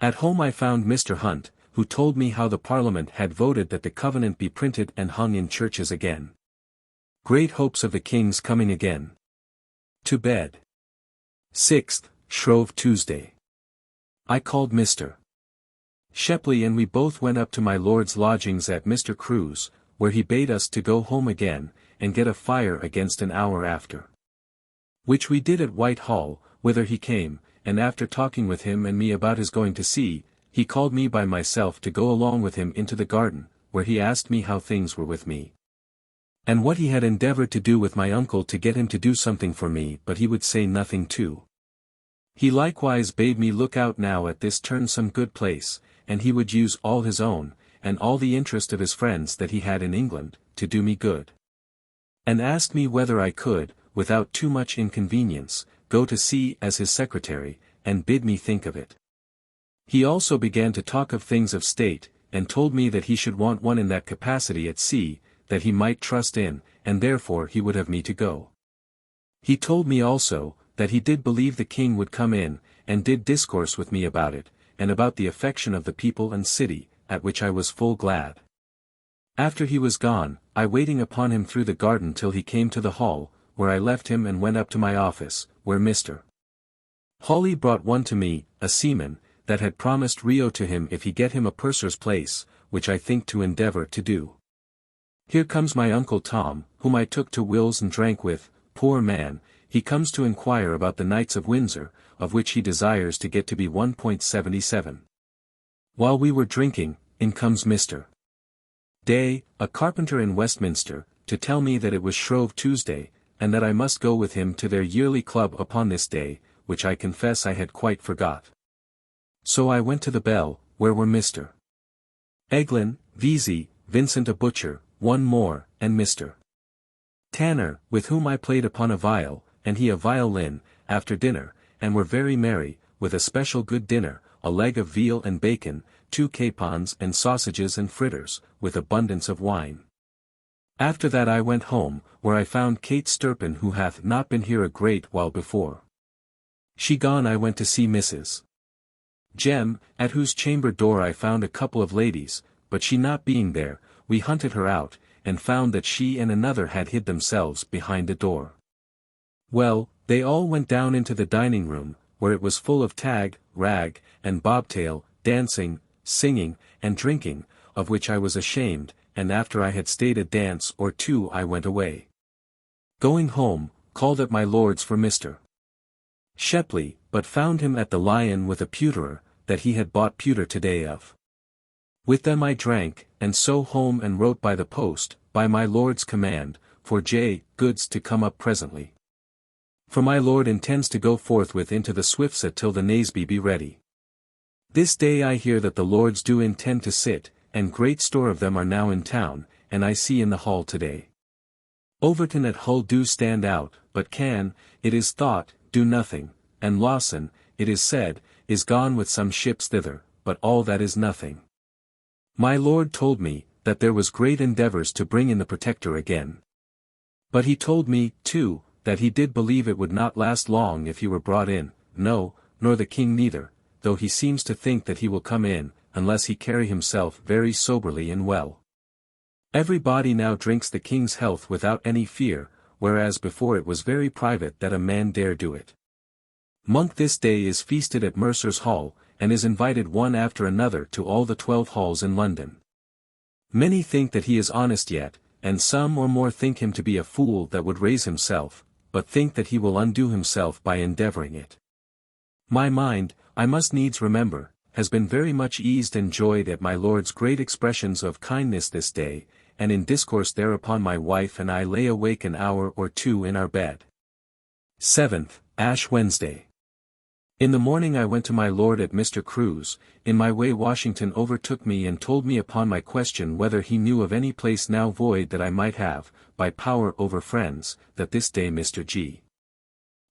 At home I found Mr. Hunt, who told me how the Parliament had voted that the Covenant be printed and hung in churches again. Great hopes of the king's coming again. To bed. 6th, Shrove Tuesday. I called Mr. Shepley and we both went up to my lord's lodgings at Mr. Crewe's, where he bade us to go home again, and get a fire against an hour after. Which we did at Whitehall, whither he came, and after talking with him and me about his going to sea, he called me by myself to go along with him into the garden, where he asked me how things were with me. And what he had endeavoured to do with my uncle to get him to do something for me, but he would say nothing to. He likewise bade me look out now at this turn some good place, and he would use all his own, and all the interest of his friends that he had in England, to do me good. And asked me whether I could, without too much inconvenience, go to sea as his secretary, and bid me think of it. He also began to talk of things of state, and told me that he should want one in that capacity at sea, that he might trust in, and therefore he would have me to go. He told me also, that he did believe the king would come in, and did discourse with me about it, and about the affection of the people and city, at which I was full glad. After he was gone, I waiting upon him through the garden till he came to the hall, where I left him and went up to my office, where Mr. Hawley brought one to me, a seaman, that had promised Rio to him if he get him a purser's place, which I think to endeavour to do. Here comes my Uncle Tom, whom I took to Will's and drank with, poor man, he comes to inquire about the Knights of Windsor, of which he desires to get to be 1.77. While we were drinking, in comes Mr. Day, a carpenter in Westminster, to tell me that it was Shrove Tuesday, and that I must go with him to their yearly club upon this day, which I confess I had quite forgot. So I went to the Bell, where were Mr. Eglin, Vesey, Vincent a butcher, one more, and Mr. Tanner, with whom I played upon a viol, and he a violin, after dinner, and were very merry, with a special good dinner, a leg of veal and bacon, 2 capons and sausages and fritters, with abundance of wine. After that I went home, where I found Kate Sturpin who hath not been here a great while before. She gone I went to see Mrs. Jem, at whose chamber door I found a couple of ladies, but she not being there, we hunted her out, and found that she and another had hid themselves behind a door. Well, they all went down into the dining room, where it was full of tag, rag, and bobtail, dancing, singing, and drinking, of which I was ashamed, and after I had stayed a dance or two I went away. Going home, called at my lord's for Mr. Shepley, but found him at the Lion with a pewterer, that he had bought pewter today of. With them I drank, and so home and wrote by the post, by my lord's command, for J. Goods to come up presently. For my lord intends to go forthwith into the Swiftsett till the Naseby be ready. This day I hear that the lords do intend to sit, and great store of them are now in town, and I see in the hall today. Overton at Hull do stand out, but can, it is thought, do nothing, and Lawson, it is said, is gone with some ships thither, but all that is nothing. My lord told me, that there was great endeavours to bring in the Protector again. But he told me, too, that he did believe it would not last long if he were brought in, no, nor the king neither, though he seems to think that he will come in, unless he carry himself very soberly and well. Every body now drinks the king's health without any fear, whereas before it was very private that a man dare do it. Monk this day is feasted at Mercer's Hall, and is invited one after another to all the 12 halls in London. Many think that he is honest yet, and some or more think him to be a fool that would raise himself, but think that he will undo himself by endeavoring it. My mind, I must needs remember, has been very much eased and joyed at my Lord's great expressions of kindness this day, and in discourse thereupon my wife and I lay awake an hour or two in our bed. 7th, Ash Wednesday. In the morning I went to my Lord at Mr. Crewe's. In my way Washington overtook me and told me upon my question whether he knew of any place now void that I might have, by power over friends, that this day Mr. G.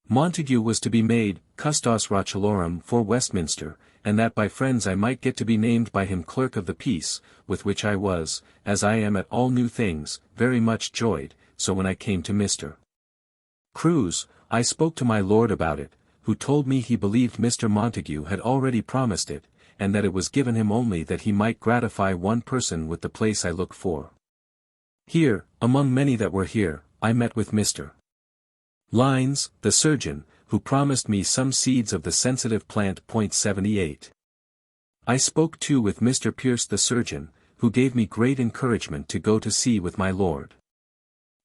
Montague was to be made, custos rotulorum for Westminster, and that by friends I might get to be named by him Clerk of the Peace, with which I was, as I am at all new things, very much joyed. So when I came to Mr. Crewe's, I spoke to my Lord about it, who told me he believed Mr. Montague had already promised it, and that it was given him only that he might gratify one person with the place I look for. Here, among many that were here, I met with Mr. Lynes, the surgeon, who promised me some seeds of the sensitive plant .78. I spoke too with Mr. Pierce the surgeon, who gave me great encouragement to go to sea with my Lord.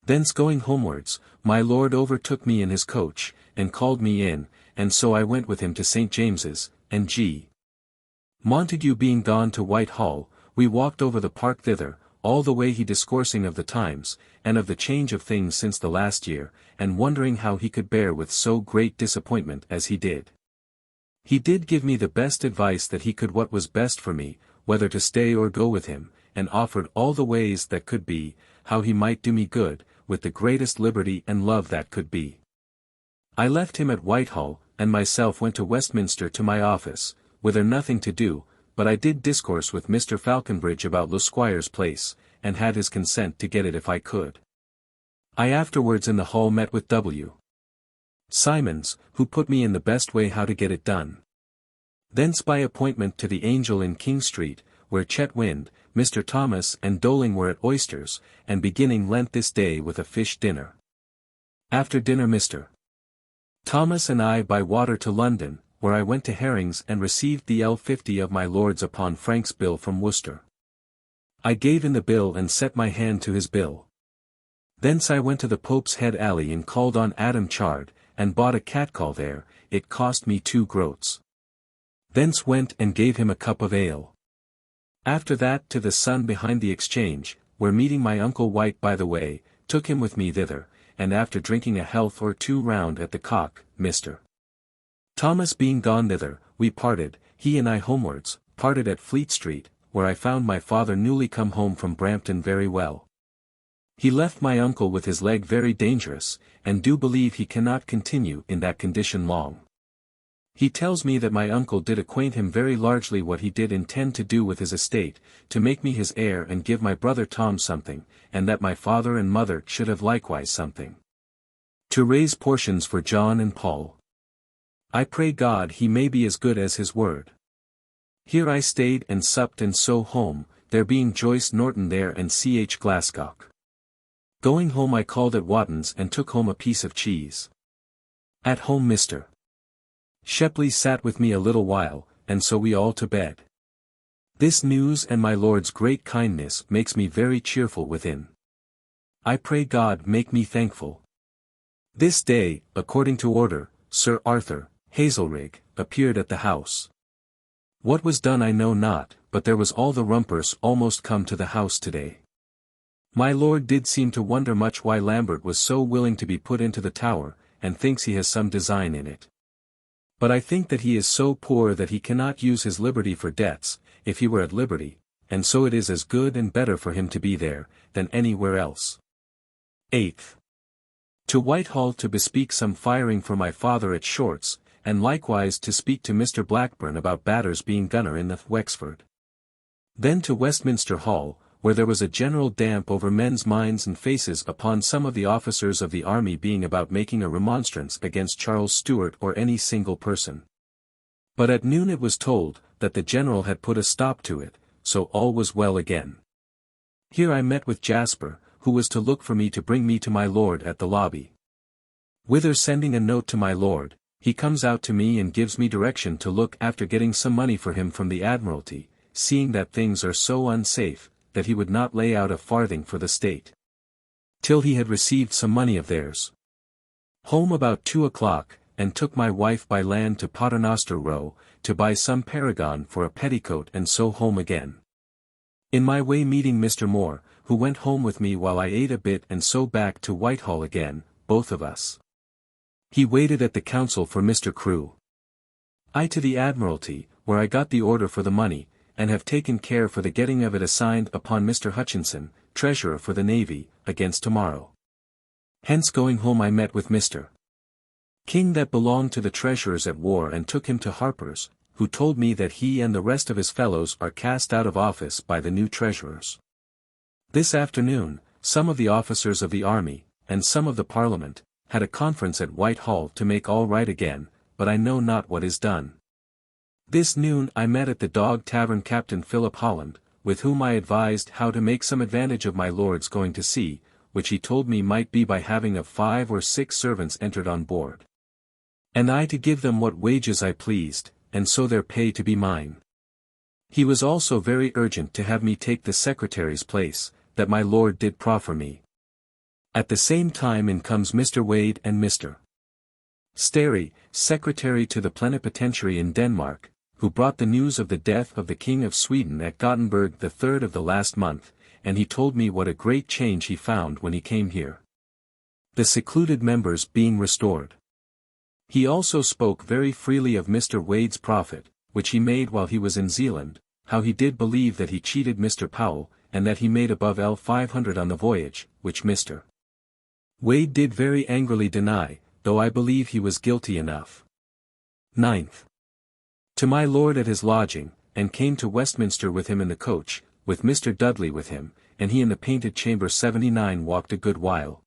Thence going homewards, my Lord overtook me in his coach, and called me in, and so I went with him to St. James's, and G. Montague being gone to Whitehall, we walked over the park thither, all the way he discoursing of the times, and of the change of things since the last year, and wondering how he could bear with so great disappointment as he did. He did give me the best advice that he could what was best for me, whether to stay or go with him, and offered all the ways that could be, how he might do me good, with the greatest liberty and love that could be. I left him at Whitehall, and myself went to Westminster to my office, whither nothing to do, but I did discourse with Mr. Falconbridge about L'Squire's place, and had his consent to get it if I could. I afterwards in the hall met with W. Simons, who put me in the best way how to get it done. Thence by appointment to the Angel in King Street, where Chetwynd, Mr. Thomas and Doling were at oysters, and beginning Lent this day with a fish dinner. After dinner Mr. Thomas and I by water to London, where I went to Herring's and received the L50 of my Lord's upon Frank's bill from Worcester. I gave in the bill and set my hand to his bill. Thence I went to the Pope's Head Alley and called on Adam Chard, and bought a catcall there. It cost me 2 groats. Thence went and gave him a cup of ale. After that to the Sun behind the Exchange, where meeting my uncle White by the way, took him with me thither, and after drinking a health or 2 round at the Cock, Mr. Thomas being gone thither, we parted, he and I homewards, parted at Fleet Street, where I found my father newly come home from Brampton very well. He left my uncle with his leg very dangerous, and do believe he cannot continue in that condition long. He tells me that my uncle did acquaint him very largely what he did intend to do with his estate, to make me his heir and give my brother Tom something, and that my father and mother should have likewise something. To raise portions for John and Paul. I pray God he may be as good as his word. Here I stayed and supped and so home, there being Joyce Norton there and C.H. Glascock. Going home I called at Wotton's and took home a piece of cheese. At home Mr. Shepley sat with me a little while, and so we all to bed. This news and my Lord's great kindness makes me very cheerful within. I pray God make me thankful. This day, according to order, Sir Arthur Hazelrig appeared at the house. What was done I know not, but there was all the rumpers almost come to the house today. My Lord did seem to wonder much why Lambert was so willing to be put into the Tower, and thinks he has some design in it. But I think that he is so poor that he cannot use his liberty for debts, if he were at liberty, and so it is as good and better for him to be there, than anywhere else. 8th. To Whitehall to bespeak some firing for my father at Short's, and likewise to speak to Mr. Blackburn about Batters being gunner in the Wexford. Then to Westminster Hall, where there was a general damp over men's minds and faces upon some of the officers of the army being about making a remonstrance against Charles Stuart or any single person. But at noon it was told, that the general had put a stop to it, so all was well again. Here I met with Jasper, who was to look for me to bring me to my lord at the lobby. Whither sending a note to my lord, he comes out to me and gives me direction to look after getting some money for him from the Admiralty, seeing that things are so unsafe, that he would not lay out a farthing for the state, till he had received some money of theirs. Home about 2 o'clock, and took my wife by land to Paternoster Row, to buy some paragon for a petticoat and so home again. In my way meeting Mr. Moore, who went home with me while I ate a bit and so back to Whitehall again, both of us. He waited at the council for Mr. Crewe. I to the Admiralty, where I got the order for the money, and have taken care for the getting of it assigned upon Mr. Hutchinson, Treasurer for the Navy, against tomorrow. Hence going home I met with Mr. King that belonged to the Treasurers at War and took him to Harper's, who told me that he and the rest of his fellows are cast out of office by the new Treasurers. This afternoon, some of the officers of the army, and some of the Parliament, had a conference at Whitehall to make all right again, but I know not what is done. This noon I met at the Dog Tavern Captain Philip Holland, with whom I advised how to make some advantage of my lord's going to sea, which he told me might be by having of 5 or 6 servants entered on board. And I to give them what wages I pleased, and so their pay to be mine. He was also very urgent to have me take the secretary's place, that my lord did proffer me. At the same time in comes Mr. Wade and Mr. Sterry, secretary to the plenipotentiary in Denmark, who brought the news of the death of the King of Sweden at Gothenburg the 3rd of the last month, and he told me what a great change he found when he came here. The secluded members being restored. He also spoke very freely of Mr. Wade's profit, which he made while he was in Zealand, how he did believe that he cheated Mr. Powell, and that he made above L500 on the voyage, which Mr. Wade did very angrily deny, though I believe he was guilty enough. 9th. To my lord at his lodging, and came to Westminster with him in the coach, with Mr. Dudley with him, and he in the painted chamber 79 walked a good while.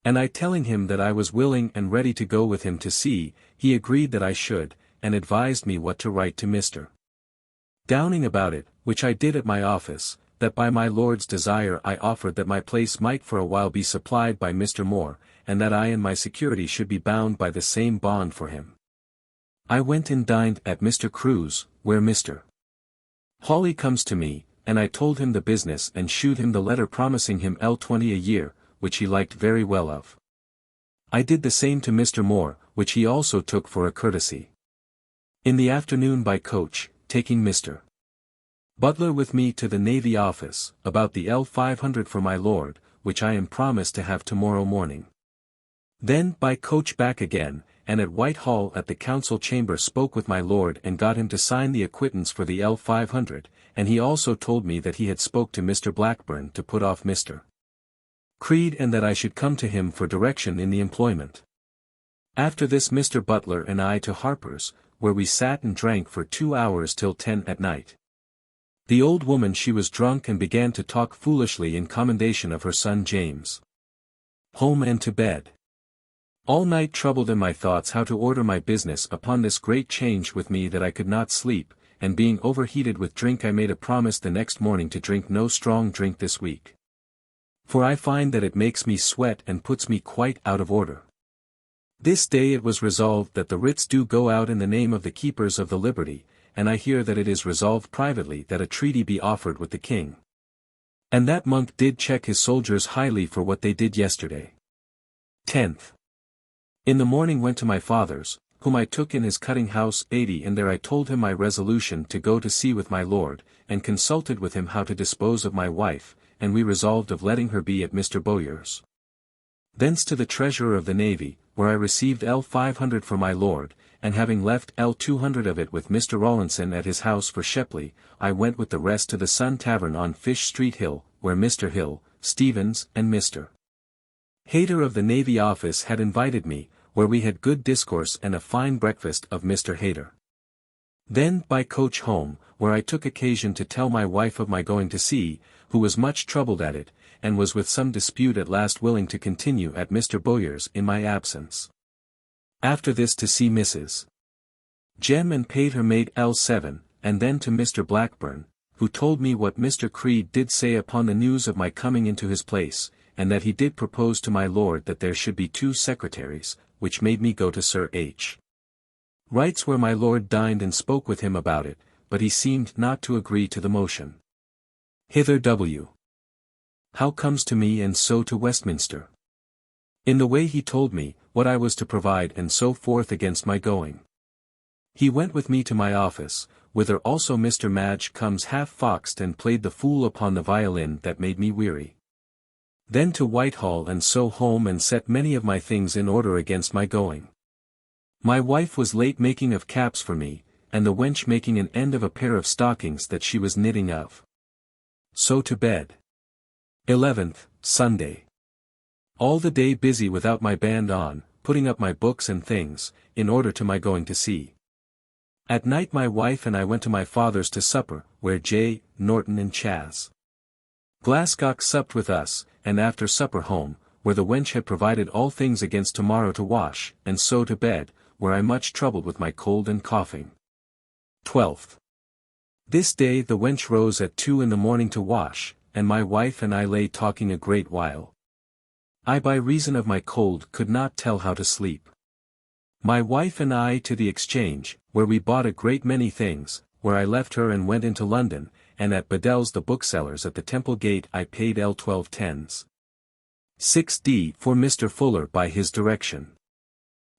And I telling him that I was willing and ready to go with him to sea, he agreed that I should, and advised me what to write to Mr. Downing about it, which I did at my office, that by my lord's desire I offered that my place might for a while be supplied by Mr. Moore, and that I and my security should be bound by the same bond for him. I went and dined at Mr. Crewe's, where Mr. Hawley comes to me, and I told him the business and shewed him the letter promising him L20 a year, which he liked very well of. I did the same to Mr. Moore, which he also took for a courtesy. In the afternoon by coach, taking Mr. Butler with me to the Navy office, about the L500 for my lord, which I am promised to have tomorrow morning. Then by coach back again, and at Whitehall at the council chamber spoke with my lord and got him to sign the acquittance for the L500, and he also told me that he had spoke to Mr. Blackburn to put off Mr. Creed and that I should come to him for direction in the employment. After this Mr. Butler and I to Harper's, where we sat and drank for 2 hours till 10 at night. The old woman she was drunk and began to talk foolishly in commendation of her son James. Home and to bed. All night troubled in my thoughts how to order my business upon this great change with me that I could not sleep, and being overheated with drink I made a promise the next morning to drink no strong drink this week. For I find that it makes me sweat and puts me quite out of order. This day it was resolved that the writs do go out in the name of the keepers of the liberty, and I hear that it is resolved privately that a treaty be offered with the king. And that Monk did check his soldiers highly for what they did yesterday. 10th. In the morning went to my father's, whom I took in his cutting house 80, and there I told him my resolution to go to sea with my lord, and consulted with him how to dispose of my wife, and we resolved of letting her be at Mr. Bowyer's. Thence to the Treasurer of the Navy, where I received L500 for my lord, and having left L200 of it with Mr. Rawlinson at his house for Shepley, I went with the rest to the Sun Tavern on Fish Street Hill, where Mr. Hill, Stevens, and Mr. Hayter of the Navy Office had invited me, where we had good discourse and a fine breakfast of Mr. Hayter. Then by coach home, where I took occasion to tell my wife of my going to sea, who was much troubled at it, and was with some dispute at last willing to continue at Mr. Bowyer's in my absence. After this to see Mrs. Jem and paid her maid L7, and then to Mr. Blackburn, who told me what Mr. Creed did say upon the news of my coming into his place, and that he did propose to my lord that there should be 2 secretaries, which made me go to Sir H. Wright's where my lord dined and spoke with him about it, but he seemed not to agree to the motion. Hither W. How comes to me and so to Westminster? In the way he told me, what I was to provide and so forth against my going. He went with me to my office, whither also Mr. Madge comes half-foxed and played the fool upon the violin that made me weary. Then to Whitehall and so home and set many of my things in order against my going. My wife was late making of caps for me, and the wench making an end of a pair of stockings that she was knitting of. So to bed. 11th, Sunday. All the day busy without my band on, putting up my books and things, in order to my going to sea. At night my wife and I went to my father's to supper, where J. Norton and Chas. Glascock supped with us, and after supper home, where the wench had provided all things against tomorrow to wash, and so to bed, where I much troubled with my cold and coughing. 12th. This day the wench rose at 2 in the morning to wash, and my wife and I lay talking a great while. I by reason of my cold could not tell how to sleep. My wife and I to the Exchange, where we bought a great many things, where I left her and went into London, and at Bedell's the booksellers at the Temple Gate I paid L12 tens. 6d for Mr. Fuller by his direction.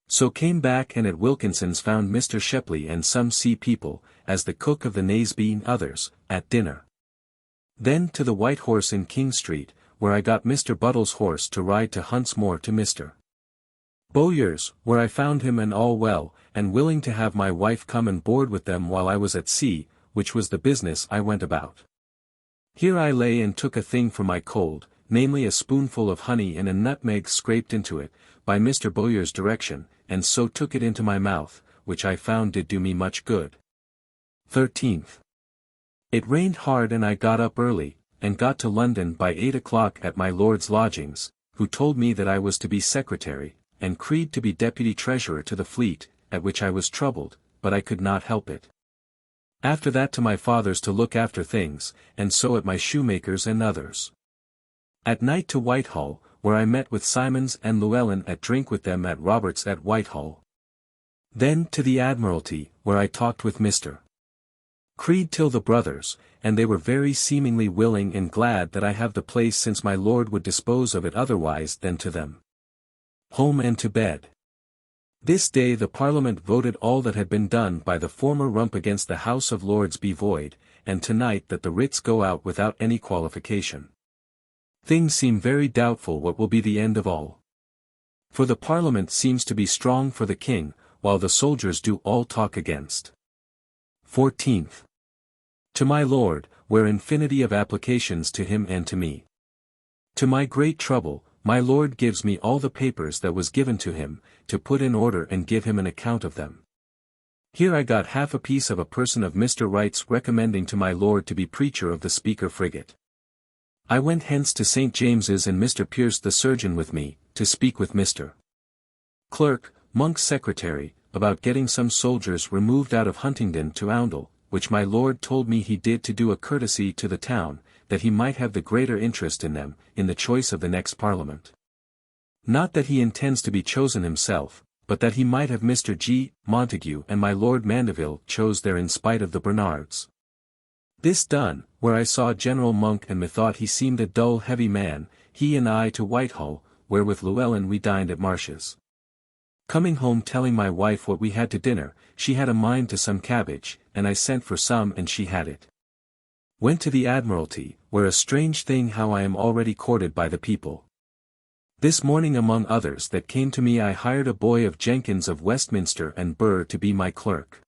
So came back and at Wilkinson's found Mr. Shepley and some sea people, as the cook of the Naseby and others, at dinner. Then to the White Horse in King Street, where I got Mr. Buttle's horse to ride to Huntsmore to Mr. Bowyer's, where I found him and all well, and willing to have my wife come and board with them while I was at sea, which was the business I went about. Here I lay and took a thing for my cold, namely a spoonful of honey and a nutmeg scraped into it, by Mr. Bowyer's direction, and so took it into my mouth, which I found did do me much good. 13th. It rained hard and I got up early, and got to London by 8 o'clock at my lord's lodgings, who told me that I was to be secretary, and Creed to be deputy treasurer to the fleet, at which I was troubled, but I could not help it. After that to my father's to look after things, and so at my shoemaker's and others. At night to Whitehall, where I met with Simons and Llewellyn at drink with them at Robert's at Whitehall. Then to the Admiralty, where I talked with Mr. Creed till the brothers, and they were very seemingly willing and glad that I have the place since my lord would dispose of it otherwise than to them. Home and to bed. This day the Parliament voted all that had been done by the former rump against the House of Lords be void, and tonight that the writs go out without any qualification. Things seem very doubtful what will be the end of all. For the Parliament seems to be strong for the king, while the soldiers do all talk against. 14th. To my lord, where infinity of applications to him and to me. To my great trouble, my lord gives me all the papers that was given to him, to put in order and give him an account of them. Here I got half a piece of a person of Mr. Wright's recommending to my lord to be preacher of the Speaker frigate. I went hence to St. James's and Mr. Pierce the surgeon with me, to speak with Mr. Clerk, Monk's secretary, about getting some soldiers removed out of Huntingdon to Oundle, which my lord told me he did to do a courtesy to the town, that he might have the greater interest in them, in the choice of the next Parliament. Not that he intends to be chosen himself, but that he might have Mr. G. Montague and my Lord Mandeville chose there in spite of the Bernards. This done, where I saw General Monk and methought he seemed a dull heavy man, he and I to Whitehall, where with Llewellyn we dined at Marsh's. Coming home telling my wife what we had to dinner, she had a mind to some cabbage, and I sent for some and she had it. Went to the Admiralty, where a strange thing how I am already courted by the people. This morning among others that came to me I hired a boy of Jenkins of Westminster and Burr to be my clerk.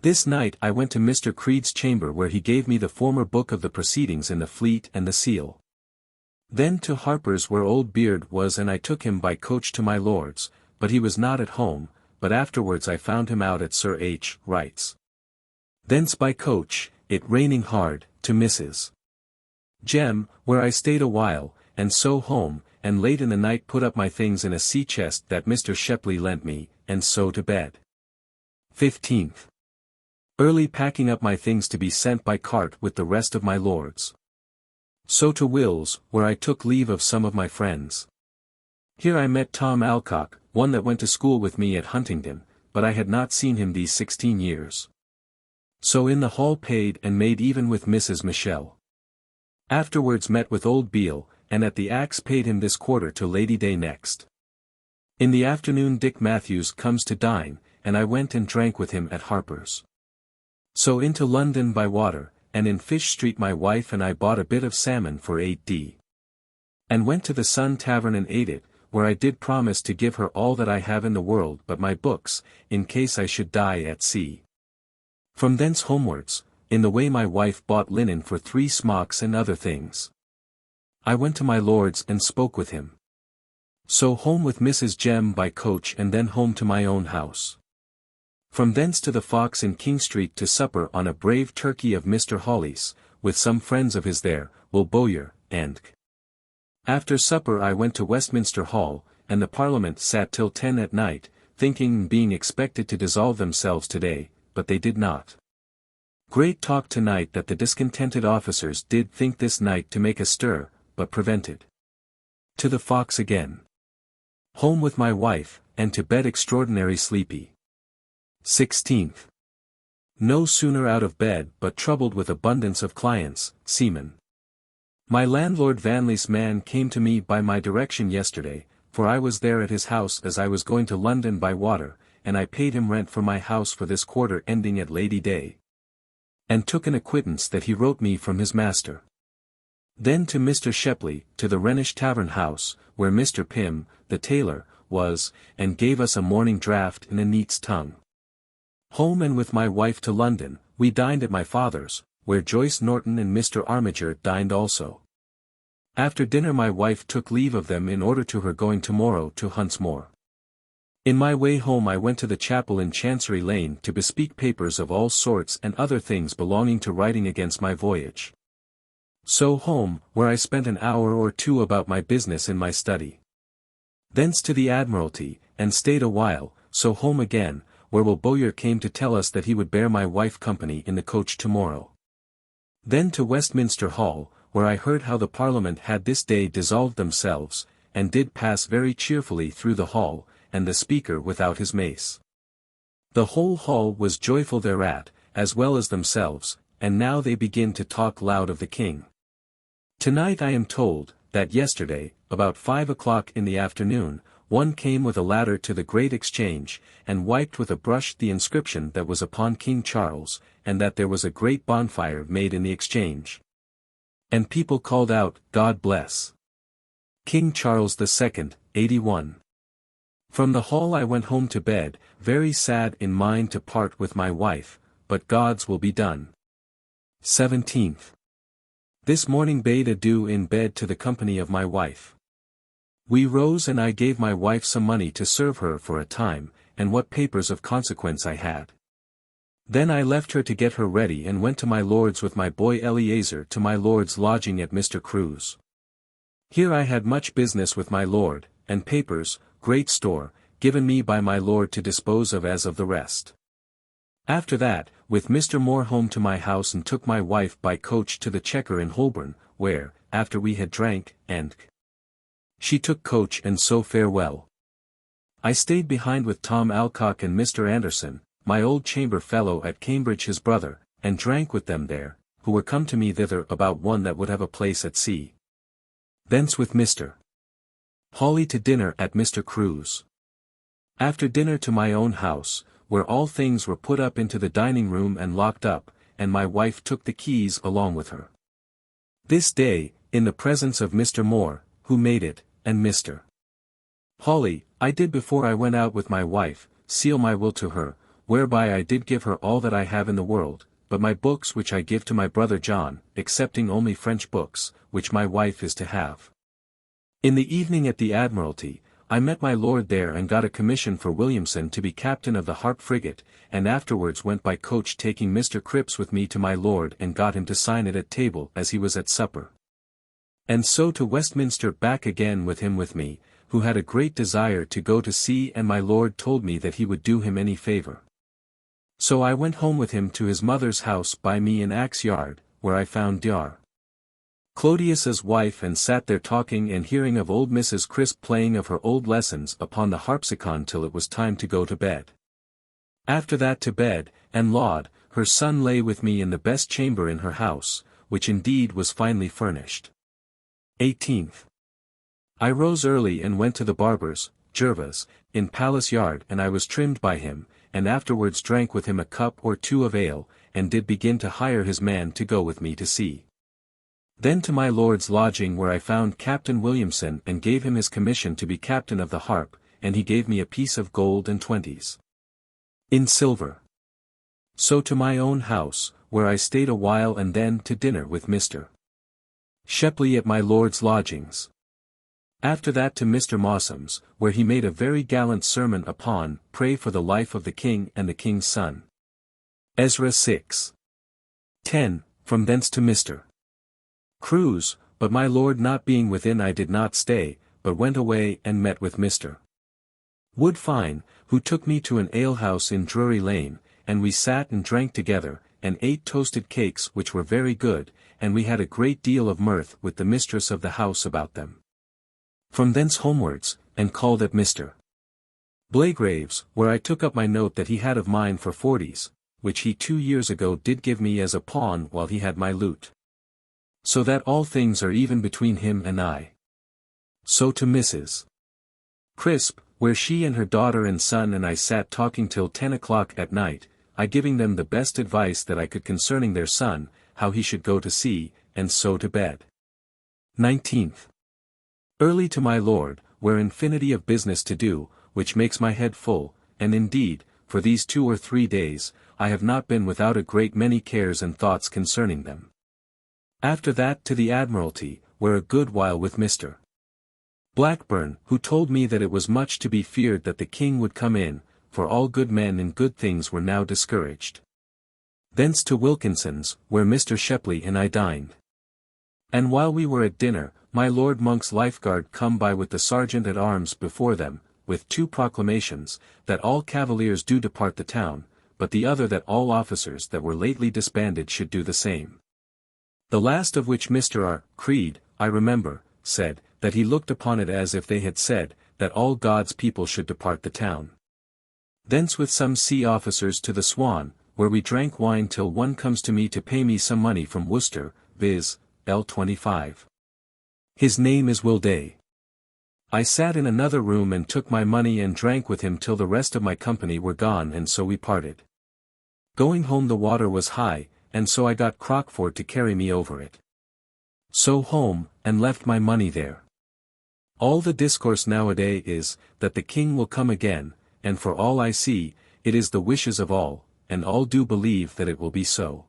This night I went to Mr. Creed's chamber where he gave me the former book of the proceedings in the Fleet and the Seal. Then to Harper's where old Beard was and I took him by coach to my lord's, but he was not at home, but afterwards I found him out at Sir H. Wright's. Thence by coach, it raining hard, to Mrs. Jem, where I stayed a while, and so home, and late in the night put up my things in a sea chest that Mr. Shepley lent me, and so to bed. 15th. Early packing up my things to be sent by cart with the rest of my lords. So to Will's, where I took leave of some of my friends. Here I met Tom Alcock, one that went to school with me at Huntingdon, but I had not seen him these 16 years. So in the hall paid and made even with Mrs. Michelle. Afterwards met with old Beale, and at the Axe paid him this quarter to Lady Day next. In the afternoon Dick Matthews comes to dine, and I went and drank with him at Harper's. So into London by water, and in Fish Street my wife and I bought a bit of salmon for 8d. And went to the Sun Tavern and ate it, where I did promise to give her all that I have in the world but my books, in case I should die at sea. From thence homewards, in the way my wife bought linen for 3 smocks and other things. I went to my lord's and spoke with him. So home with Mrs. Jem by coach and then home to my own house. From thence to the Fox in King Street to supper on a brave turkey of Mr. Hawley's, with some friends of his there, Will Bowyer, and after supper I went to Westminster Hall, and the Parliament sat till 10 at night, thinking and being expected to dissolve themselves today, but they did not. Great talk tonight that the discontented officers did think this night to make a stir, but prevented. To the Fox again. Home with my wife, and to bed extraordinary sleepy. 16th. No sooner out of bed but troubled with abundance of clients, seamen. My landlord Vanley's man came to me by my direction yesterday, for I was there at his house as I was going to London by water, and I paid him rent for my house for this quarter ending at Lady Day. And took an acquittance that he wrote me from his master. Then to Mr. Shepley, to the Rhenish Tavern House, where Mr. Pym, the tailor, was, and gave us a morning draught in a neat's tongue. Home and with my wife to London, we dined at my father's, where Joyce Norton and Mr. Armiger dined also. After dinner my wife took leave of them in order to her going tomorrow to Huntsmore. In my way home I went to the chapel in Chancery Lane to bespeak papers of all sorts and other things belonging to writing against my voyage. So home, where I spent an hour or 2 about my business in my study. Thence to the Admiralty, and stayed a while, so home again, where Will Bowyer came to tell us that he would bear my wife company in the coach tomorrow. Then to Westminster Hall, where I heard how the Parliament had this day dissolved themselves, and did pass very cheerfully through the hall, and the Speaker without his mace. The whole hall was joyful thereat, as well as themselves, and now they begin to talk loud of the King. Tonight I am told, that yesterday, about 5 o'clock in the afternoon, one came with a ladder to the Great Exchange, and wiped with a brush the inscription that was upon King Charles, and that there was a great bonfire made in the Exchange. And people called out, God bless King Charles II, 81. From the hall I went home to bed, very sad in mind to part with my wife, but God's will be done. 17th. This morning bade adieu in bed to the company of my wife. We rose and I gave my wife some money to serve her for a time, and what papers of consequence I had. Then I left her to get her ready and went to my lord's with my boy Eleazar to my lord's lodging at Mr. Crewe's. Here I had much business with my lord, and papers, great store, given me by my lord to dispose of as of the rest. After that, with Mr. Moore home to my house and took my wife by coach to the Chequer in Holborn, where, after we had drank, and she took coach and so farewell. I stayed behind with Tom Alcock and Mr. Anderson, my old chamber fellow at Cambridge his brother, and drank with them there, who were come to me thither about one that would have a place at sea. Thence with Mr. Hawley to dinner at Mr. Crewe's. After dinner to my own house, where all things were put up into the dining room and locked up, and my wife took the keys along with her. This day, in the presence of Mr. Moore, who made it, and Mr. Hawley, I did before I went out with my wife, seal my will to her, whereby I did give her all that I have in the world, but my books which I give to my brother John, excepting only French books, which my wife is to have. In the evening at the Admiralty, I met my lord there and got a commission for Williamson to be captain of the Harp frigate, and afterwards went by coach taking Mr. Cripps with me to my lord and got him to sign it at table as he was at supper. And so to Westminster back again with him with me, who had a great desire to go to sea, and my lord told me that he would do him any favour. So I went home with him to his mother's house by me in Axe Yard, where I found Dr. Clodius's wife and sat there talking and hearing of old Mrs. Crisp playing of her old lessons upon the harpsichord till it was time to go to bed. After that to bed, and laud, her son lay with me in the best chamber in her house, which indeed was finely furnished. 18th. I rose early and went to the barber's, Gervas, in Palace Yard, and I was trimmed by him, and afterwards drank with him a cup or two of ale, and did begin to hire his man to go with me to sea. Then to my lord's lodging, where I found Captain Williamson, and gave him his commission to be captain of the harp, and he gave me a piece of gold and 20s in silver. So to my own house, where I stayed a while, and then to dinner with Mr. Shepley at my lord's lodgings. After that to Mr. Mossum's, where he made a very gallant sermon upon Pray for the life of the king and the king's son. Ezra 6. 10. From thence to Mr. Crewe's, but my lord not being within I did not stay, but went away and met with Mr. Woodfine, who took me to an alehouse in Drury Lane, and we sat and drank together, and ate toasted cakes which were very good, and we had a great deal of mirth with the mistress of the house about them. From thence homewards, and called at Mr. Blagrave's, where I took up my note that he had of mine for 40s, which he 2 years ago did give me as a pawn while he had my lute. So that all things are even between him and I. So to Mrs. Crisp, where she and her daughter and son and I sat talking till 10 o'clock at night, I giving them the best advice that I could concerning their son, how he should go to sea, and so to bed. 19th. Early to my lord, where infinity of business to do, which makes my head full, and indeed, for these 2 or 3 days, I have not been without a great many cares and thoughts concerning them. After that to the Admiralty, where a good while with Mr. Blackburn, who told me that it was much to be feared that the king would come in, for all good men in good things were now discouraged. Thence to Wilkinson's, where Mr. Shepley and I dined. And while we were at dinner, my Lord Monk's lifeguard come by with the sergeant at arms before them, with 2 proclamations, that all cavaliers do depart the town, but the other that all officers that were lately disbanded should do the same. The last of which Mr. R. Creed, I remember, said, that he looked upon it as if they had said, that all God's people should depart the town. Thence with some sea officers to the Swan, where we drank wine till one comes to me to pay me some money from Worcester, viz. L25. His name is Wilday. I sat in another room and took my money and drank with him till the rest of my company were gone, and so we parted. Going home the water was high, and so I got Crockford to carry me over it. So home, and left my money there. All the discourse nowadays is, that the king will come again, and for all I see, it is the wishes of all, and all do believe that it will be so.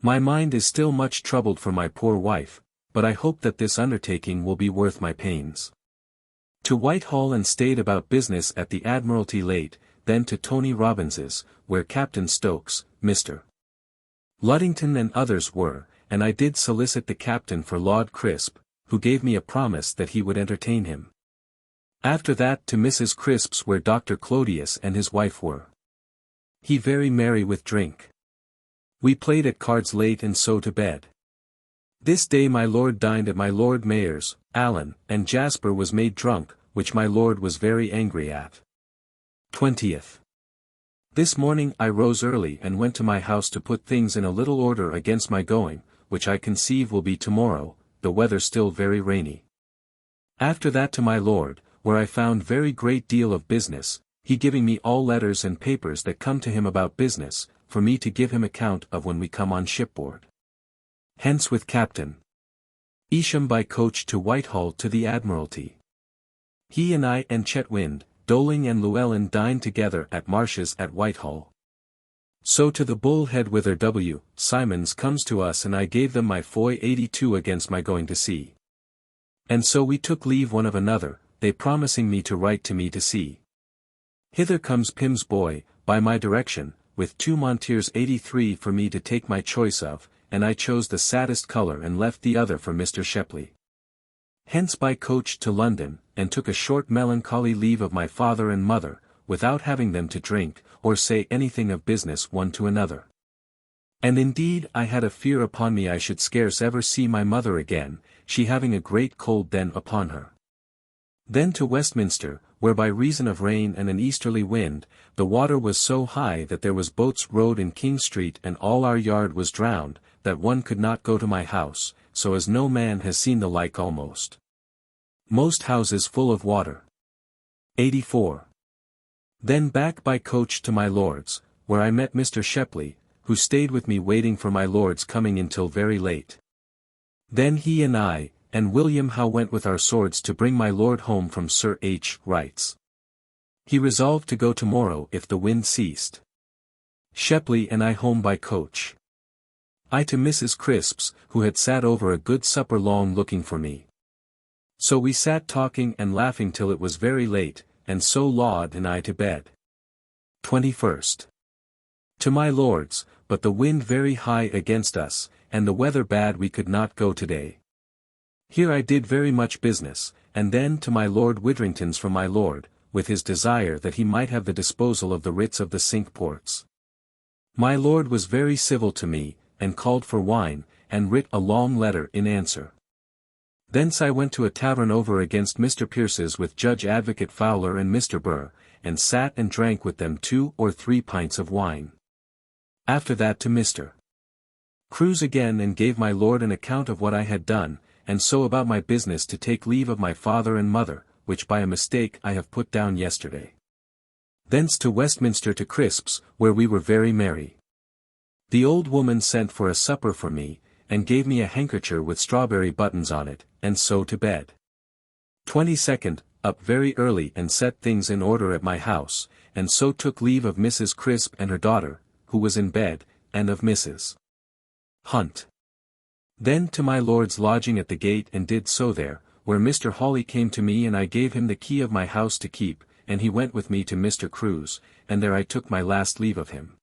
My mind is still much troubled for my poor wife, but I hope that this undertaking will be worth my pains. To Whitehall and stayed about business at the Admiralty late, then to Tony Robbins's, where Captain Stokes, Mr. Luddington and others were, and I did solicit the captain for Lord Crisp, who gave me a promise that he would entertain him. After that to Mrs. Crisp's, where Dr. Clodius and his wife were. He very merry with drink. We played at cards late and so to bed. This day my lord dined at my Lord Mayor's, Allen, and Jasper was made drunk, which my lord was very angry at. 20th. This morning I rose early and went to my house to put things in a little order against my going, which I conceive will be tomorrow, the weather still very rainy. After that to my lord, where I found very great deal of business, he giving me all letters and papers that come to him about business, for me to give him account of when we come on shipboard. Hence with Captain Isham by coach to Whitehall to the Admiralty. He and I and Chetwynd, Doling and Llewellyn dined together at Marsh's at Whitehall. So to the Bull Head, whither W. Simons comes to us, and I gave them my foy 82 against my going to sea. And so we took leave one of another, they promising me to write to me to sea. Hither comes Pym's boy, by my direction, with 2 Montiers 83 for me to take my choice of, and I chose the saddest colour and left the other for Mr. Shepley. Hence by coach to London, and took a short melancholy leave of my father and mother, without having them to drink, or say anything of business one to another. And indeed I had a fear upon me I should scarce ever see my mother again, she having a great cold then upon her. Then to Westminster, where by reason of rain and an easterly wind, the water was so high that there was boats rowed in King Street and all our yard was drowned, that one could not go to my house, so as no man has seen the like almost. Most houses full of water. 84. Then back by coach to my lord's, where I met Mr. Shepley, who stayed with me waiting for my lord's coming in till very late. Then he and I, and William Howe went with our swords to bring my lord home from Sir H. Wright's. He resolved to go tomorrow if the wind ceased. Shepley and I home by coach. I to Mrs. Crisp's, who had sat over a good supper long looking for me. So we sat talking and laughing till it was very late, and so Laud and I to bed. 21st. To my lord's, but the wind very high against us, and the weather bad we could not go today. Here I did very much business, and then to my Lord Widdrington's from my lord, with his desire that he might have the disposal of the writs of the Cinque Ports. My lord was very civil to me, and called for wine, and writ a long letter in answer. Thence I went to a tavern over against Mr. Pierce's with Judge Advocate Fowler and Mr. Burr, and sat and drank with them 2 or 3 pints of wine. After that to Mr. Crews again and gave my lord an account of what I had done, and so about my business to take leave of my father and mother, which by a mistake I have put down yesterday. Thence to Westminster to Crisp's, where we were very merry. The old woman sent for a supper for me, and gave me a handkerchief with strawberry buttons on it, and so to bed. 22nd, up very early and set things in order at my house, and so took leave of Mrs. Crisp and her daughter, who was in bed, and of Mrs. Hunt. Then to my lord's lodging at the gate and did so there, where Mr. Hawley came to me and I gave him the key of my house to keep, and he went with me to Mr. Crews, and there I took my last leave of him.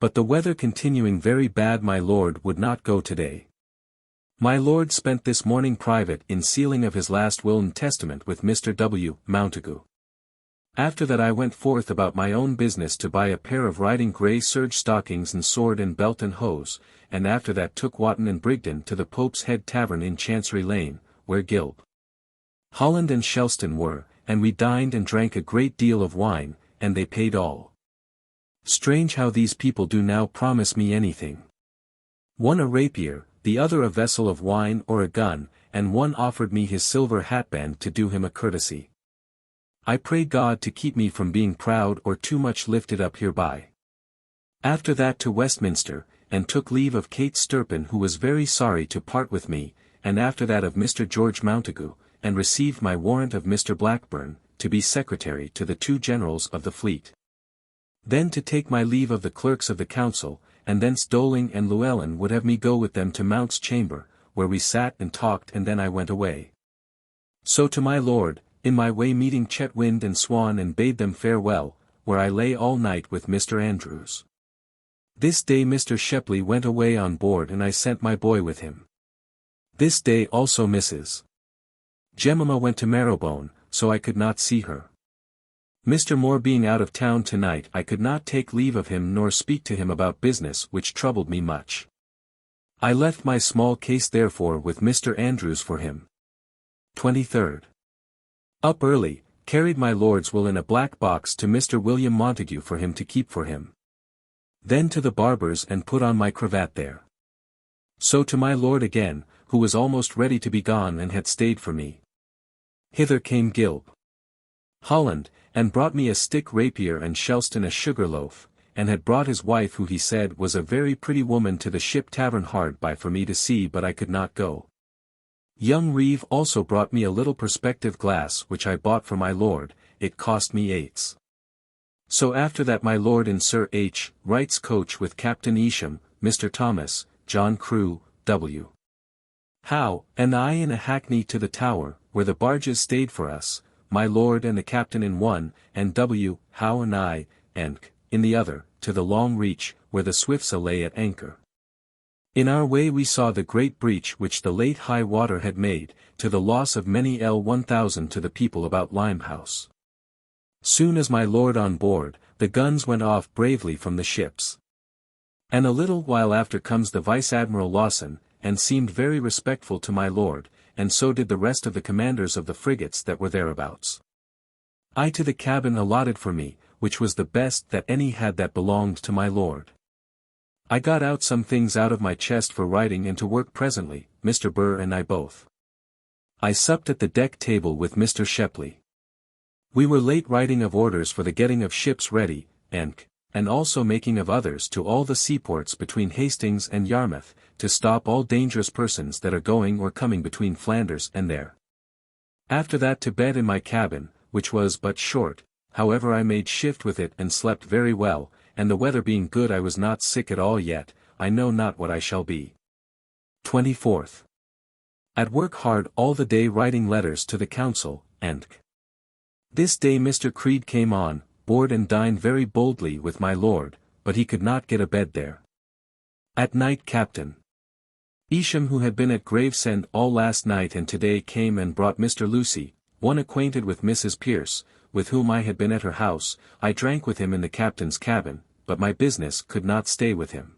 But the weather continuing very bad my lord would not go today. My lord spent this morning private in sealing of his last will and testament with Mr. W. Montagu. After that I went forth about my own business to buy a pair of riding grey serge stockings and sword and belt and hose, and after that took Wotton and Brigden to the Pope's Head Tavern in Chancery Lane, where Gilb, Holland and Shelston were, and we dined and drank a great deal of wine, and they paid all. Strange how these people do now promise me anything. One a rapier, the other a vessel of wine or a gun, and one offered me his silver hatband to do him a courtesy. I pray God to keep me from being proud or too much lifted up hereby. After that to Westminster, and took leave of Kate Sturpin who was very sorry to part with me, and after that of Mr. George Montagu, and received my warrant of Mr. Blackburn, to be secretary to the 2 generals of the fleet. Then to take my leave of the clerks of the council, and thence Doling and Llewellyn would have me go with them to Mount's chamber, where we sat and talked and then I went away. So to my lord, in my way meeting Chetwynd and Swan and bade them farewell, where I lay all night with Mr. Andrews. This day Mr. Shepley went away on board and I sent my boy with him. This day also Mrs. Jemima went to Marrowbone, so I could not see her. Mr. Moore being out of town tonight I could not take leave of him nor speak to him about business which troubled me much. I left my small case therefore with Mr. Andrews for him. 23rd. Up early, carried my lord's will in a black box to Mr. William Montagu for him to keep for him. Then to the barber's and put on my cravat there. So to my lord again, who was almost ready to be gone and had stayed for me. Hither came Gilb, Holland, and brought me a stick rapier and Shelston a sugar loaf, and had brought his wife who he said was a very pretty woman to the Ship Tavern hard by for me to see but I could not go. Young Reeve also brought me a little perspective glass which I bought for my lord, it cost me 8s. So after that my lord in Sir H. Wright's coach with Captain Isham, Mr. Thomas, John Crew, W. Howe, and I in a hackney to the Tower, where the barges stayed for us, my lord and the captain in one, and W. Howe and I, and in the other, to the Long Reach, where the Swifts lay at anchor. In our way we saw the great breach which the late high water had made, to the loss of many L 1000 to the people about Limehouse. Soon as my lord on board, the guns went off bravely from the ships. And a little while after comes the Vice-Admiral Lawson, and seemed very respectful to my lord, and so did the rest of the commanders of the frigates that were thereabouts. I to the cabin allotted for me, which was the best that any had that belonged to my lord. I got out some things out of my chest for writing and to work presently, Mr. Burr and I both. I supped at the deck table with Mr. Shepley. We were late writing of orders for the getting of ships ready, and also making of others to all the seaports between Hastings and Yarmouth, to stop all dangerous persons that are going or coming between Flanders and there. After that to bed in my cabin, which was but short, however I made shift with it and slept very well, and the weather being good I was not sick at all yet, I know not what I shall be. 24th. At work hard all the day writing letters to the council, and this day Mr. Creed came on board and dined very boldly with my lord, but he could not get a bed there. At night Captain Isham, who had been at Gravesend all last night and today, came and brought Mr. Lucy, one acquainted with Mrs. Pierce, with whom I had been at her house. I drank with him in the captain's cabin, but my business could not stay with him.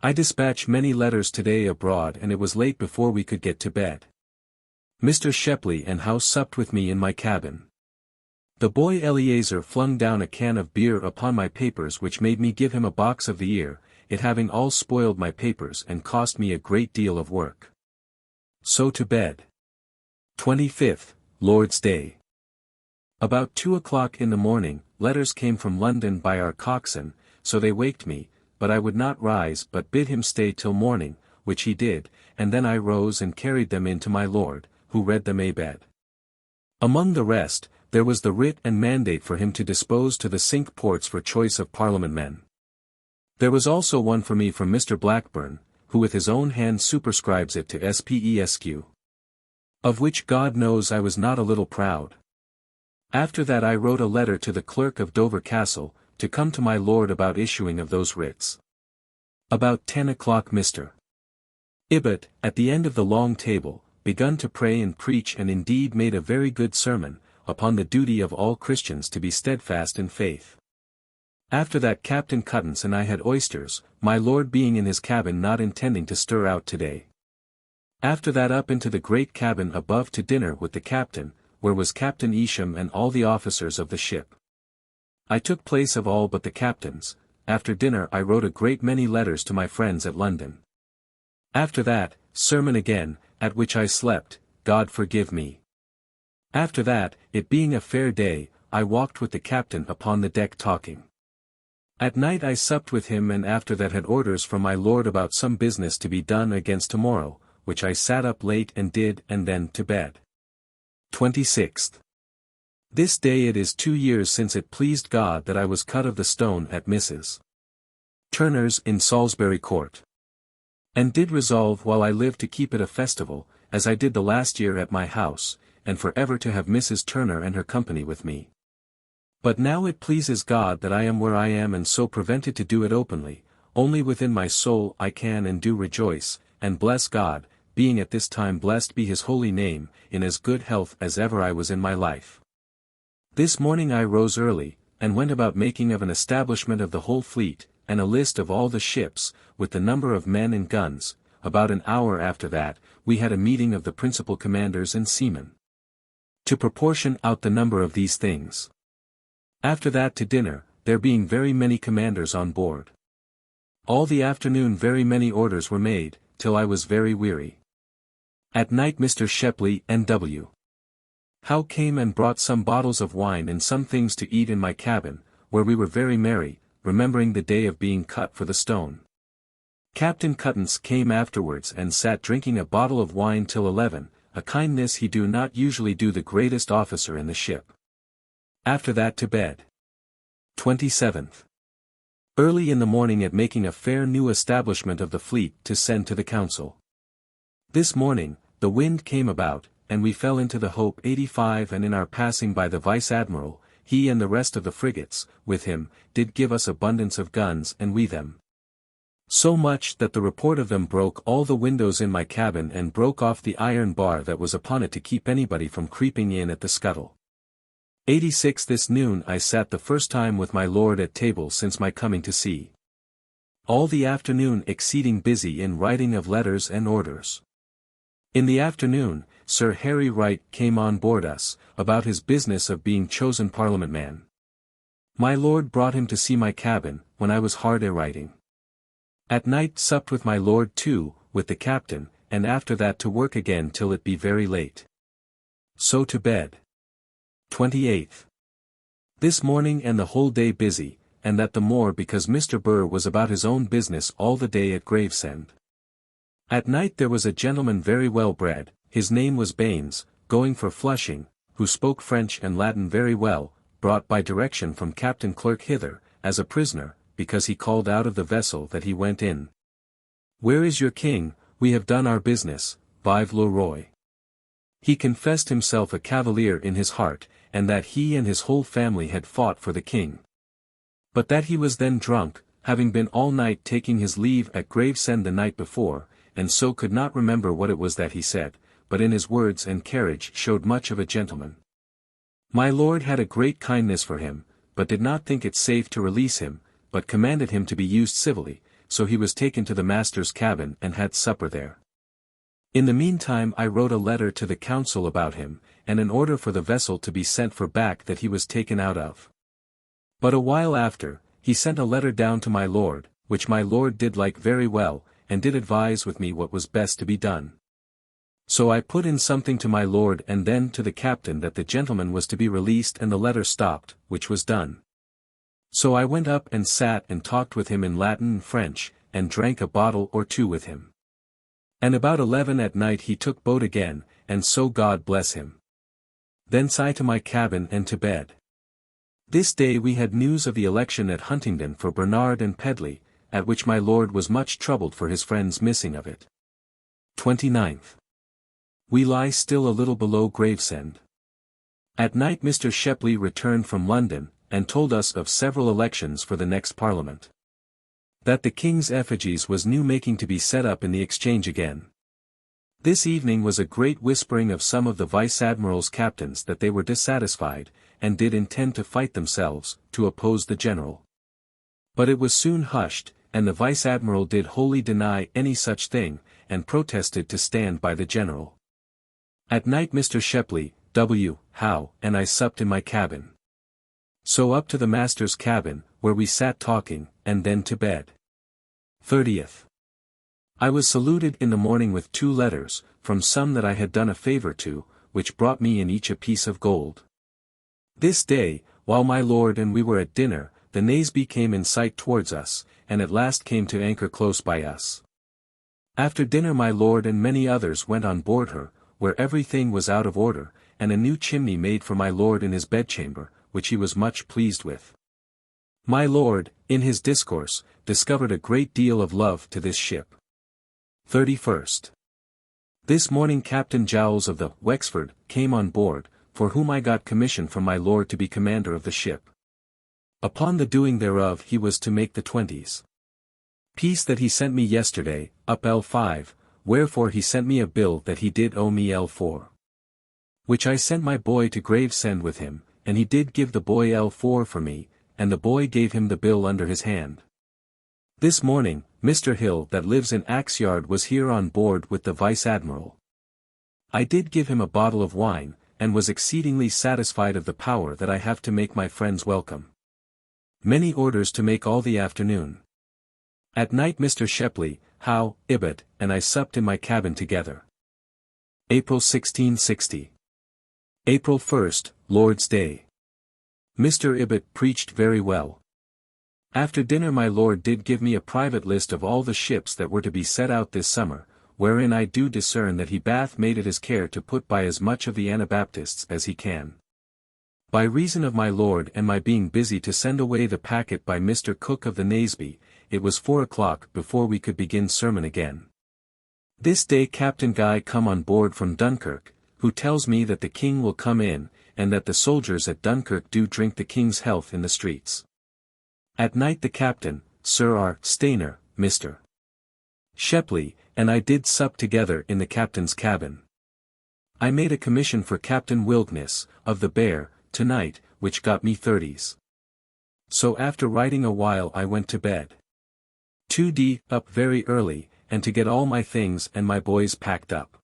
I dispatched many letters today abroad and it was late before we could get to bed. Mr. Shepley and House supped with me in my cabin. The boy Eleazar flung down a can of beer upon my papers, which made me give him a box of the ear, it having all spoiled my papers and cost me a great deal of work. So to bed. 25th, Lord's Day. About 2 o'clock in the morning, letters came from London by our coxswain, so they waked me, but I would not rise but bid him stay till morning, which he did, and then I rose and carried them in to my lord, who read them abed. Among the rest, there was the writ and mandate for him to dispose to the Cinque Ports for choice of Parliament men. There was also one for me from Mr. Blackburn, who with his own hand superscribes it to Spesq. Of which God knows I was not a little proud. After that I wrote a letter to the clerk of Dover Castle, to come to my lord about issuing of those writs. About 10 o'clock Mr. Ibbott, at the end of the long table, begun to pray and preach, and indeed made a very good sermon, upon the duty of all Christians to be steadfast in faith. After that Captain Cuttance and I had oysters, my lord being in his cabin not intending to stir out today. After that up into the great cabin above to dinner with the captain, where was Captain Isham and all the officers of the ship. I took place of all but the captains. After dinner I wrote a great many letters to my friends at London. After that, sermon again, at which I slept, God forgive me. After that, it being a fair day, I walked with the captain upon the deck talking. At night I supped with him, and after that had orders from my lord about some business to be done against tomorrow, which I sat up late and did, and then to bed. 26th. This day it is 2 years since it pleased God that I was cut of the stone at Mrs. Turner's in Salisbury Court. And did resolve while I lived to keep it a festival, as I did the last year at my house, and for ever to have Mrs. Turner and her company with me. But now it pleases God that I am where I am, and so prevented to do it openly, only within my soul I can and do rejoice, and bless God, being at this time blessed be his holy name, in as good health as ever I was in my life. This morning I rose early, and went about making of an establishment of the whole fleet, and a list of all the ships, with the number of men and guns. About an hour after that, we had a meeting of the principal commanders and seamen, to proportion out the number of these things. After that to dinner, there being very many commanders on board. All the afternoon very many orders were made, till I was very weary. At night Mr. Shepley and W. Howe came and brought some bottles of wine and some things to eat in my cabin, where we were very merry, remembering the day of being cut for the stone. Captain Cuttance came afterwards and sat drinking a bottle of wine till 11, a kindness he do not usually do the greatest officer in the ship. After that to bed. 27th. Early in the morning at making a fair new establishment of the fleet to send to the council. This morning, the wind came about, and we fell into the Hope 85, and in our passing by the Vice-Admiral, he and the rest of the frigates, with him, did give us abundance of guns, and we them. So much that the report of them broke all the windows in my cabin and broke off the iron bar that was upon it to keep anybody from creeping in at the scuttle. 86 This noon I sat the first time with my lord at table since my coming to sea. All the afternoon exceeding busy in writing of letters and orders. In the afternoon, Sir Harry Wright came on board us, about his business of being chosen Parliament-man. My lord brought him to see my cabin, when I was hard a-writing. At night supped with my lord too, with the captain, and after that to work again till it be very late. So to bed. 28th. This morning and the whole day busy, and that the more because Mr. Burr was about his own business all the day at Gravesend. At night there was a gentleman very well bred, his name was Baines, going for Flushing, who spoke French and Latin very well, brought by direction from Captain Clerk hither, as a prisoner, because he called out of the vessel that he went in. Where is your king? We have done our business, vive le roi. He confessed himself a cavalier in his heart, and that he and his whole family had fought for the king. But that he was then drunk, having been all night taking his leave at Gravesend the night before, and so could not remember what it was that he said, but in his words and carriage showed much of a gentleman. My lord had a great kindness for him, but did not think it safe to release him, but commanded him to be used civilly, so he was taken to the master's cabin and had supper there. In the meantime I wrote a letter to the council about him, and an order for the vessel to be sent for back that he was taken out of. But a while after, he sent a letter down to my lord, which my lord did like very well, and did advise with me what was best to be done. So I put in something to my lord and then to the captain that the gentleman was to be released and the letter stopped, which was done. So I went up and sat and talked with him in Latin and French, and drank a bottle or two with him. And about 11 at night he took boat again, and so God bless him. Thence I to my cabin and to bed. This day we had news of the election at Huntingdon for Bernard and Pedley, at which my lord was much troubled for his friends missing of it. 29th. We lie still a little below Gravesend. At night Mr. Shepley returned from London, and told us of several elections for the next Parliament. That the King's effigies was new making to be set up in the Exchange again. This evening was a great whispering of some of the Vice-Admiral's captains that they were dissatisfied, and did intend to fight themselves, to oppose the General. But it was soon hushed, and the Vice-Admiral did wholly deny any such thing, and protested to stand by the General. At night Mr. Shepley, W. Howe, and I supped in my cabin. So up to the master's cabin, where we sat talking, and then to bed. 30th. I was saluted in the morning with 2 letters, from some that I had done a favour to, which brought me in each a piece of gold. This day, while my lord and we were at dinner, the Naseby came in sight towards us, and at last came to anchor close by us. After dinner my lord and many others went on board her, where everything was out of order, and a new chimney made for my lord in his bedchamber, which he was much pleased with. My lord, in his discourse, discovered a great deal of love to this ship. 31st. This morning Captain Jowls of the Wexford came on board, for whom I got commission from my lord to be commander of the ship. Upon the doing thereof he was to make the 20s. Piece that he sent me yesterday, up L5, wherefore he sent me a bill that he did owe me L4. Which I sent my boy to Gravesend with him, and he did give the boy L4 for me, and the boy gave him the bill under his hand. This morning, Mr. Hill that lives in Axe Yard was here on board with the Vice-Admiral. I did give him a bottle of wine, and was exceedingly satisfied of the power that I have to make my friends welcome. Many orders to make all the afternoon. At night Mr. Shepley, Howe, Ibbott, and I supped in my cabin together. April 1660. April 1st, Lord's Day. Mr. Ibbott preached very well. After dinner my lord did give me a private list of all the ships that were to be set out this summer, wherein I do discern that he bath made it his care to put by as much of the Anabaptists as he can. By reason of my lord and my being busy to send away the packet by Mr. Cook of the Naseby, it was 4 o'clock before we could begin sermon again. This day Captain Guy come on board from Dunkirk, who tells me that the king will come in, and that the soldiers at Dunkirk do drink the king's health in the streets. At night the captain, Sir R. Stainer, Mr. Shepley, and I did sup together in the captain's cabin. I made a commission for Captain Wilgness, of the Bear, tonight, which got me 30s. So after writing a while I went to bed. 2d, up very early, and to get all my things and my boys packed up.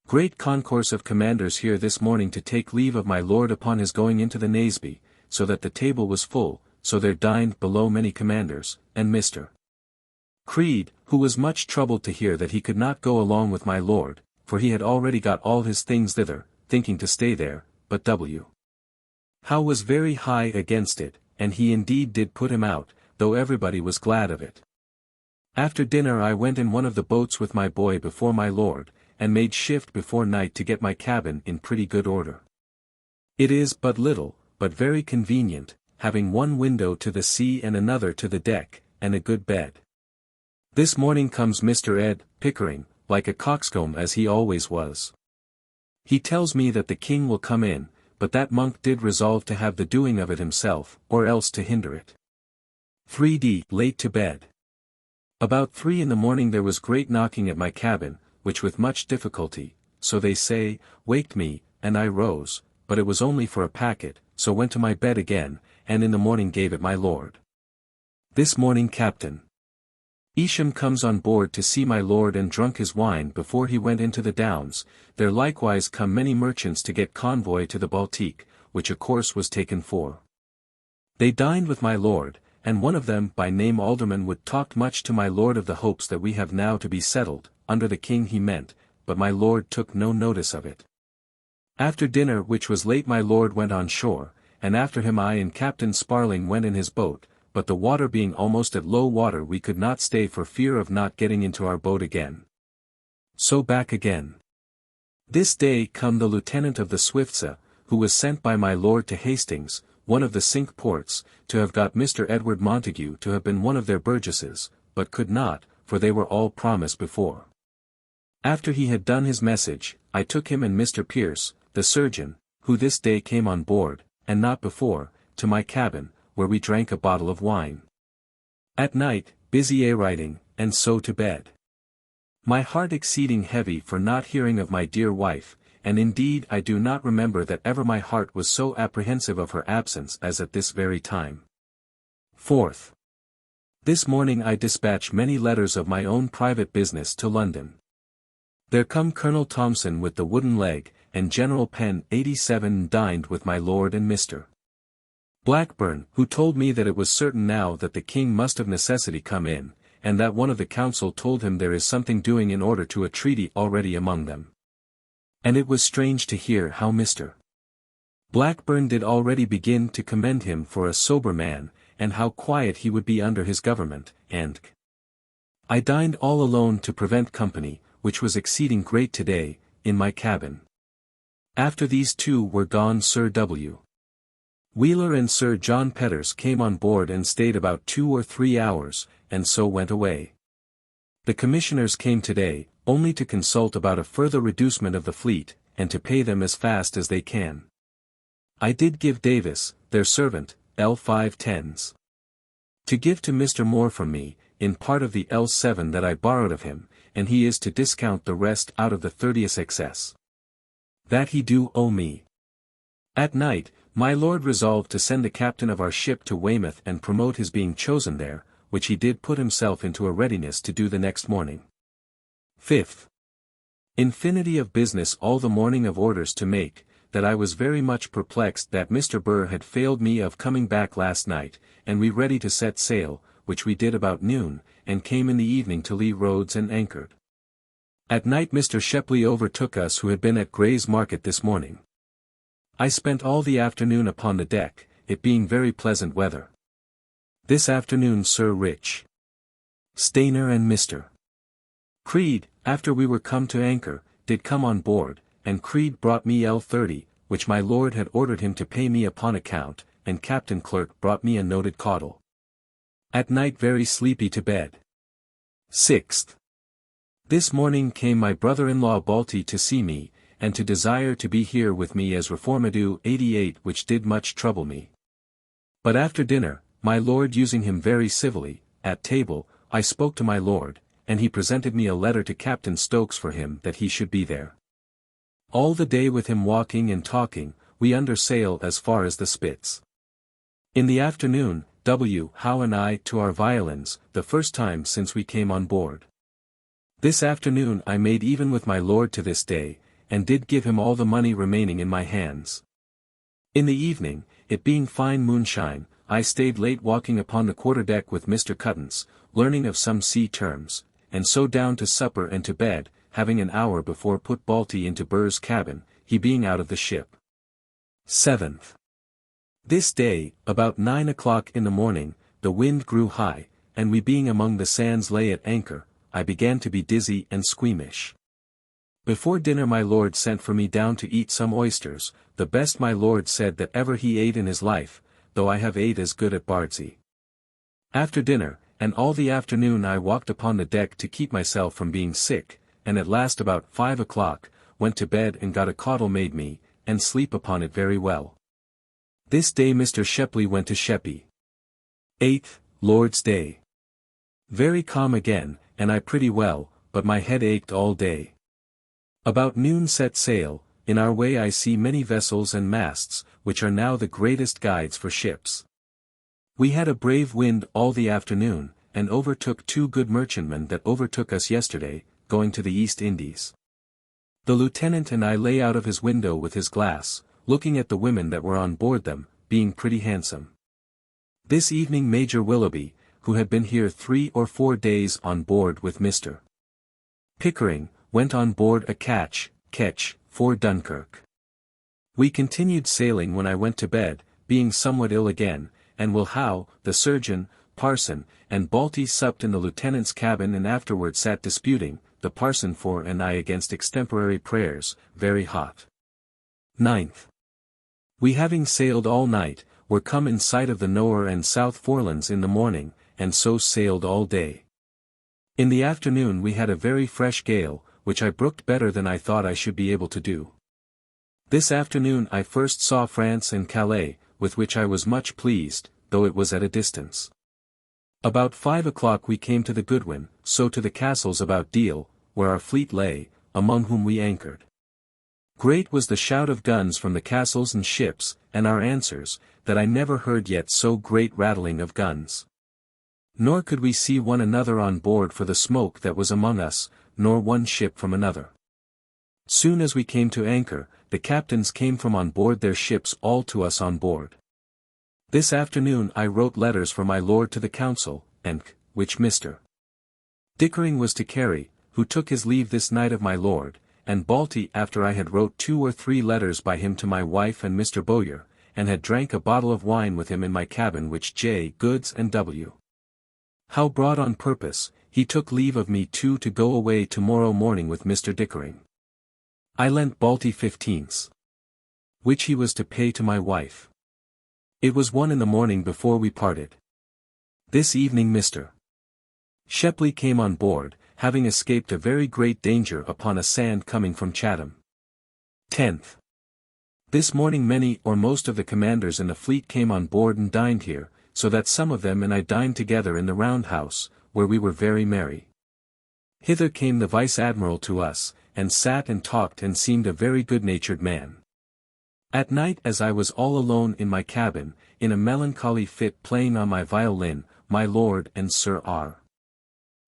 Great concourse of commanders here this morning to take leave of my lord upon his going into the Naseby, so that the table was full, so there dined below many commanders, and Mr. Creed, who was much troubled to hear that he could not go along with my lord, for he had already got all his things thither, thinking to stay there, but W. Howe was very high against it, and he indeed did put him out, though everybody was glad of it. After dinner I went in one of the boats with my boy before my lord, and made shift before night to get my cabin in pretty good order. It is but little, but very convenient, having one window to the sea and another to the deck, and a good bed. This morning comes Mr. Ed. Pickering, like a coxcomb as he always was. He tells me that the king will come in, but that monk did resolve to have the doing of it himself, or else to hinder it. 3d. Late to bed. About 3 in the morning there was great knocking at my cabin, which with much difficulty, so they say, waked me, and I rose, but it was only for a packet, so went to my bed again, and in the morning gave it my lord. This morning Captain Isham comes on board to see my lord and drunk his wine before he went into the Downs. There likewise come many merchants to get convoy to the Baltique, which a course was taken for. They dined with my lord, and one of them by name Alderman Wood talked much to my lord of the hopes that we have now to be settled, under the king he meant, but my lord took no notice of it. After dinner which was late my lord went on shore, and after him I and Captain Sparling went in his boat, but the water being almost at low water we could not stay for fear of not getting into our boat again. So back again. This day come the lieutenant of the Swiftsa, who was sent by my lord to Hastings, one of the Cinque Ports, to have got Mr. Edward Montague to have been one of their burgesses, but could not, for they were all promised before. After he had done his message, I took him and Mr. Pierce, the surgeon, who this day came on board, and not before, to my cabin, where we drank a bottle of wine. At night, busy a-writing, and so to bed. My heart exceeding heavy for not hearing of my dear wife, and indeed I do not remember that ever my heart was so apprehensive of her absence as at this very time. 4th. This morning I dispatched many letters of my own private business to London. There come Colonel Thompson with the wooden leg, and General Penn 87 dined with my lord and Mr. Blackburn, who told me that it was certain now that the king must of necessity come in, and that one of the council told him there is something doing in order to a treaty already among them. And it was strange to hear how Mr. Blackburn did already begin to commend him for a sober man, and how quiet he would be under his government, and I dined all alone to prevent company, which was exceeding great today, in my cabin. After these two were gone Sir W. Wheeler and Sir John Petters came on board and stayed about 2 or 3 hours, and so went away. The commissioners came today, only to consult about a further reducement of the fleet, and to pay them as fast as they can. I did give Davis, their servant, L5 to give to Mr. Moore from me, in part of the L7 that I borrowed of him, and he is to discount the rest out of the 30th excess. That he do owe me. At night, my lord resolved to send the captain of our ship to Weymouth and promote his being chosen there, which he did put himself into a readiness to do the next morning. 5th. Infinity of business all the morning of orders to make, that I was very much perplexed that Mr. Burr had failed me of coming back last night, and we ready to set sail, which we did about noon, and came in the evening to Lee Roads and anchored. At night Mr. Shepley overtook us who had been at Gray's Market this morning. I spent all the afternoon upon the deck, it being very pleasant weather. This afternoon Sir Rich Stainer and Mr. Creed, after we were come to anchor, did come on board, and Creed brought me L30, which my lord had ordered him to pay me upon account, and Captain Clerk brought me a noted caudle. At night very sleepy to bed. 6th. This morning came my brother-in-law Balty to see me, and to desire to be here with me as Reformado 88, which did much trouble me. But after dinner, my lord using him very civilly, at table, I spoke to my lord, and he presented me a letter to Captain Stokes for him that he should be there. All the day with him walking and talking, we under sail as far as the Spits. In the afternoon, Howe and I to our violins, the first time since we came on board. This afternoon I made even with my lord to this day, and did give him all the money remaining in my hands. In the evening, it being fine moonshine, I stayed late walking upon the quarterdeck with Mr. Cuttance, learning of some sea terms, and so down to supper and to bed, having an hour before put Balty into Burr's cabin, he being out of the ship. 7th. This day, about 9 o'clock in the morning, the wind grew high, and we being among the sands lay at anchor, I began to be dizzy and squeamish. Before dinner my lord sent for me down to eat some oysters, the best my lord said that ever he ate in his life, though I have ate as good at Bardsey. After dinner, and all the afternoon I walked upon the deck to keep myself from being sick, and at last about 5 o'clock, went to bed and got a caudle made me, and sleep upon it very well. This day Mr. Shepley went to Sheppey. 8th, Lord's Day. Very calm again, and I pretty well, but my head ached all day. About noon set sail. In our way I see many vessels and masts, which are now the greatest guides for ships. We had a brave wind all the afternoon, and overtook 2 good merchantmen that overtook us yesterday, going to the East Indies. The lieutenant and I lay out of his window with his glass, looking at the women that were on board them, being pretty handsome. This evening Major Willoughby, who had been here 3 or 4 days on board with Mr. Pickering, went on board a ketch, for Dunkirk. We continued sailing when I went to bed, being somewhat ill again, and Will Howe, the surgeon, parson, and Balty supped in the lieutenant's cabin and afterward sat disputing, the parson for and I against extemporary prayers, very hot. 9th. We having sailed all night, were come in sight of the Nore and South Forelands in the morning, and so sailed all day. In the afternoon we had a very fresh gale, which I brooked better than I thought I should be able to do. This afternoon I first saw France and Calais, with which I was much pleased, though it was at a distance. About 5 o'clock we came to the Goodwin, so to the castles about Deal, where our fleet lay, among whom we anchored. Great was the shout of guns from the castles and ships, and our answers, that I never heard yet so great rattling of guns. Nor could we see one another on board for the smoke that was among us, nor one ship from another. Soon as we came to anchor, the captains came from on board their ships all to us on board. This afternoon I wrote letters for my lord to the council, and which Mr. Dickering was to carry, who took his leave this night of my lord, and Balty after I had wrote 2 or 3 letters by him to my wife and Mr. Bowyer, and had drank a bottle of wine with him in my cabin which J. Goods and W. Howe brought on purpose, he took leave of me too to go away tomorrow morning with Mr. Dickering. I lent Balty 15s, which he was to pay to my wife. It was 1 in the morning before we parted. This evening Mr. Shepley came on board, having escaped a very great danger upon a sand coming from Chatham. 10th. This morning many or most of the commanders in the fleet came on board and dined here, so that some of them and I dined together in the round house, where we were very merry. Hither came the vice-admiral to us, and sat and talked and seemed a very good-natured man. At night as I was all alone in my cabin, in a melancholy fit playing on my violin, my lord and Sir R.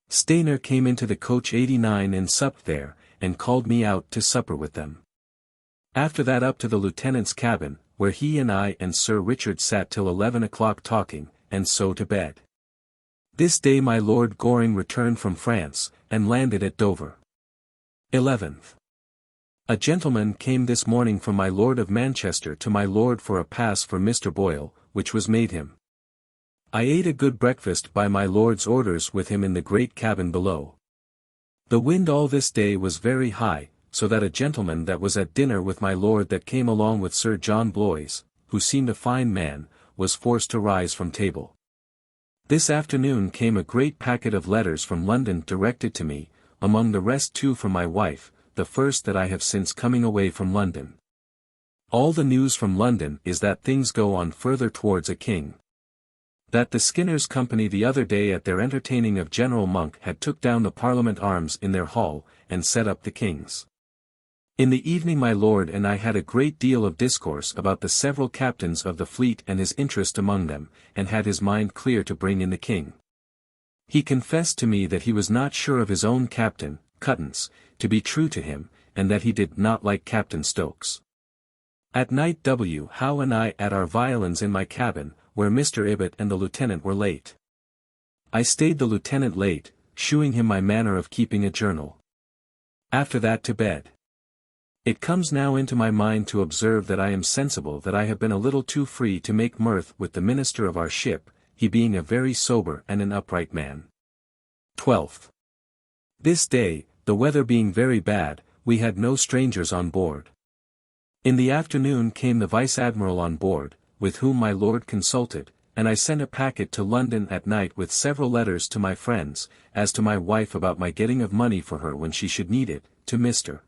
Stainer came into the coach 89 and supped there, and called me out to supper with them. After that up to the lieutenant's cabin, where he and I and Sir Richard sat till 11 o'clock talking, and so to bed. This day my Lord Goring returned from France, and landed at Dover. 11th. A gentleman came this morning from my Lord of Manchester to my Lord for a pass for Mr. Boyle, which was made him. I ate a good breakfast by my Lord's orders with him in the great cabin below. The wind all this day was very high, so that a gentleman that was at dinner with my Lord that came along with Sir John Blois, who seemed a fine man, was forced to rise from table. This afternoon came a great packet of letters from London directed to me, among the rest 2 from my wife, the first that I have since coming away from London. All the news from London is that things go on further towards a king. That the Skinners' Company the other day at their entertaining of General Monk had took down the Parliament arms in their hall, and set up the king's. In the evening my lord and I had a great deal of discourse about the several captains of the fleet and his interest among them, and had his mind clear to bring in the king. He confessed to me that he was not sure of his own captain, Cuttance, to be true to him, and that he did not like Captain Stokes. At night W. Howe and I at our violins in my cabin, where Mr. Ibbott and the lieutenant were late. I stayed the lieutenant late, shewing him my manner of keeping a journal. After that to bed. It comes now into my mind to observe that I am sensible that I have been a little too free to make mirth with the minister of our ship, he being a very sober and an upright man. 12th. This day, the weather being very bad, we had no strangers on board. In the afternoon came the vice-admiral on board, with whom my lord consulted, and I sent a packet to London at night with several letters to my friends, as to my wife about my getting of money for her when she should need it, to Mr.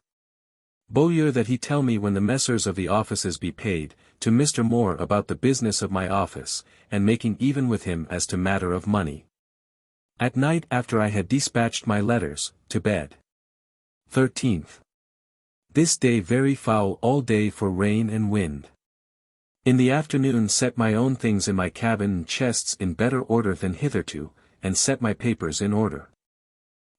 Bowyer that he tell me when the messers of the offices be paid, to Mr. Moore about the business of my office, and making even with him as to matter of money. At night after I had dispatched my letters, to bed. 13th. This day very foul all day for rain and wind. In the afternoon set my own things in my cabin and chests in better order than hitherto, and set my papers in order.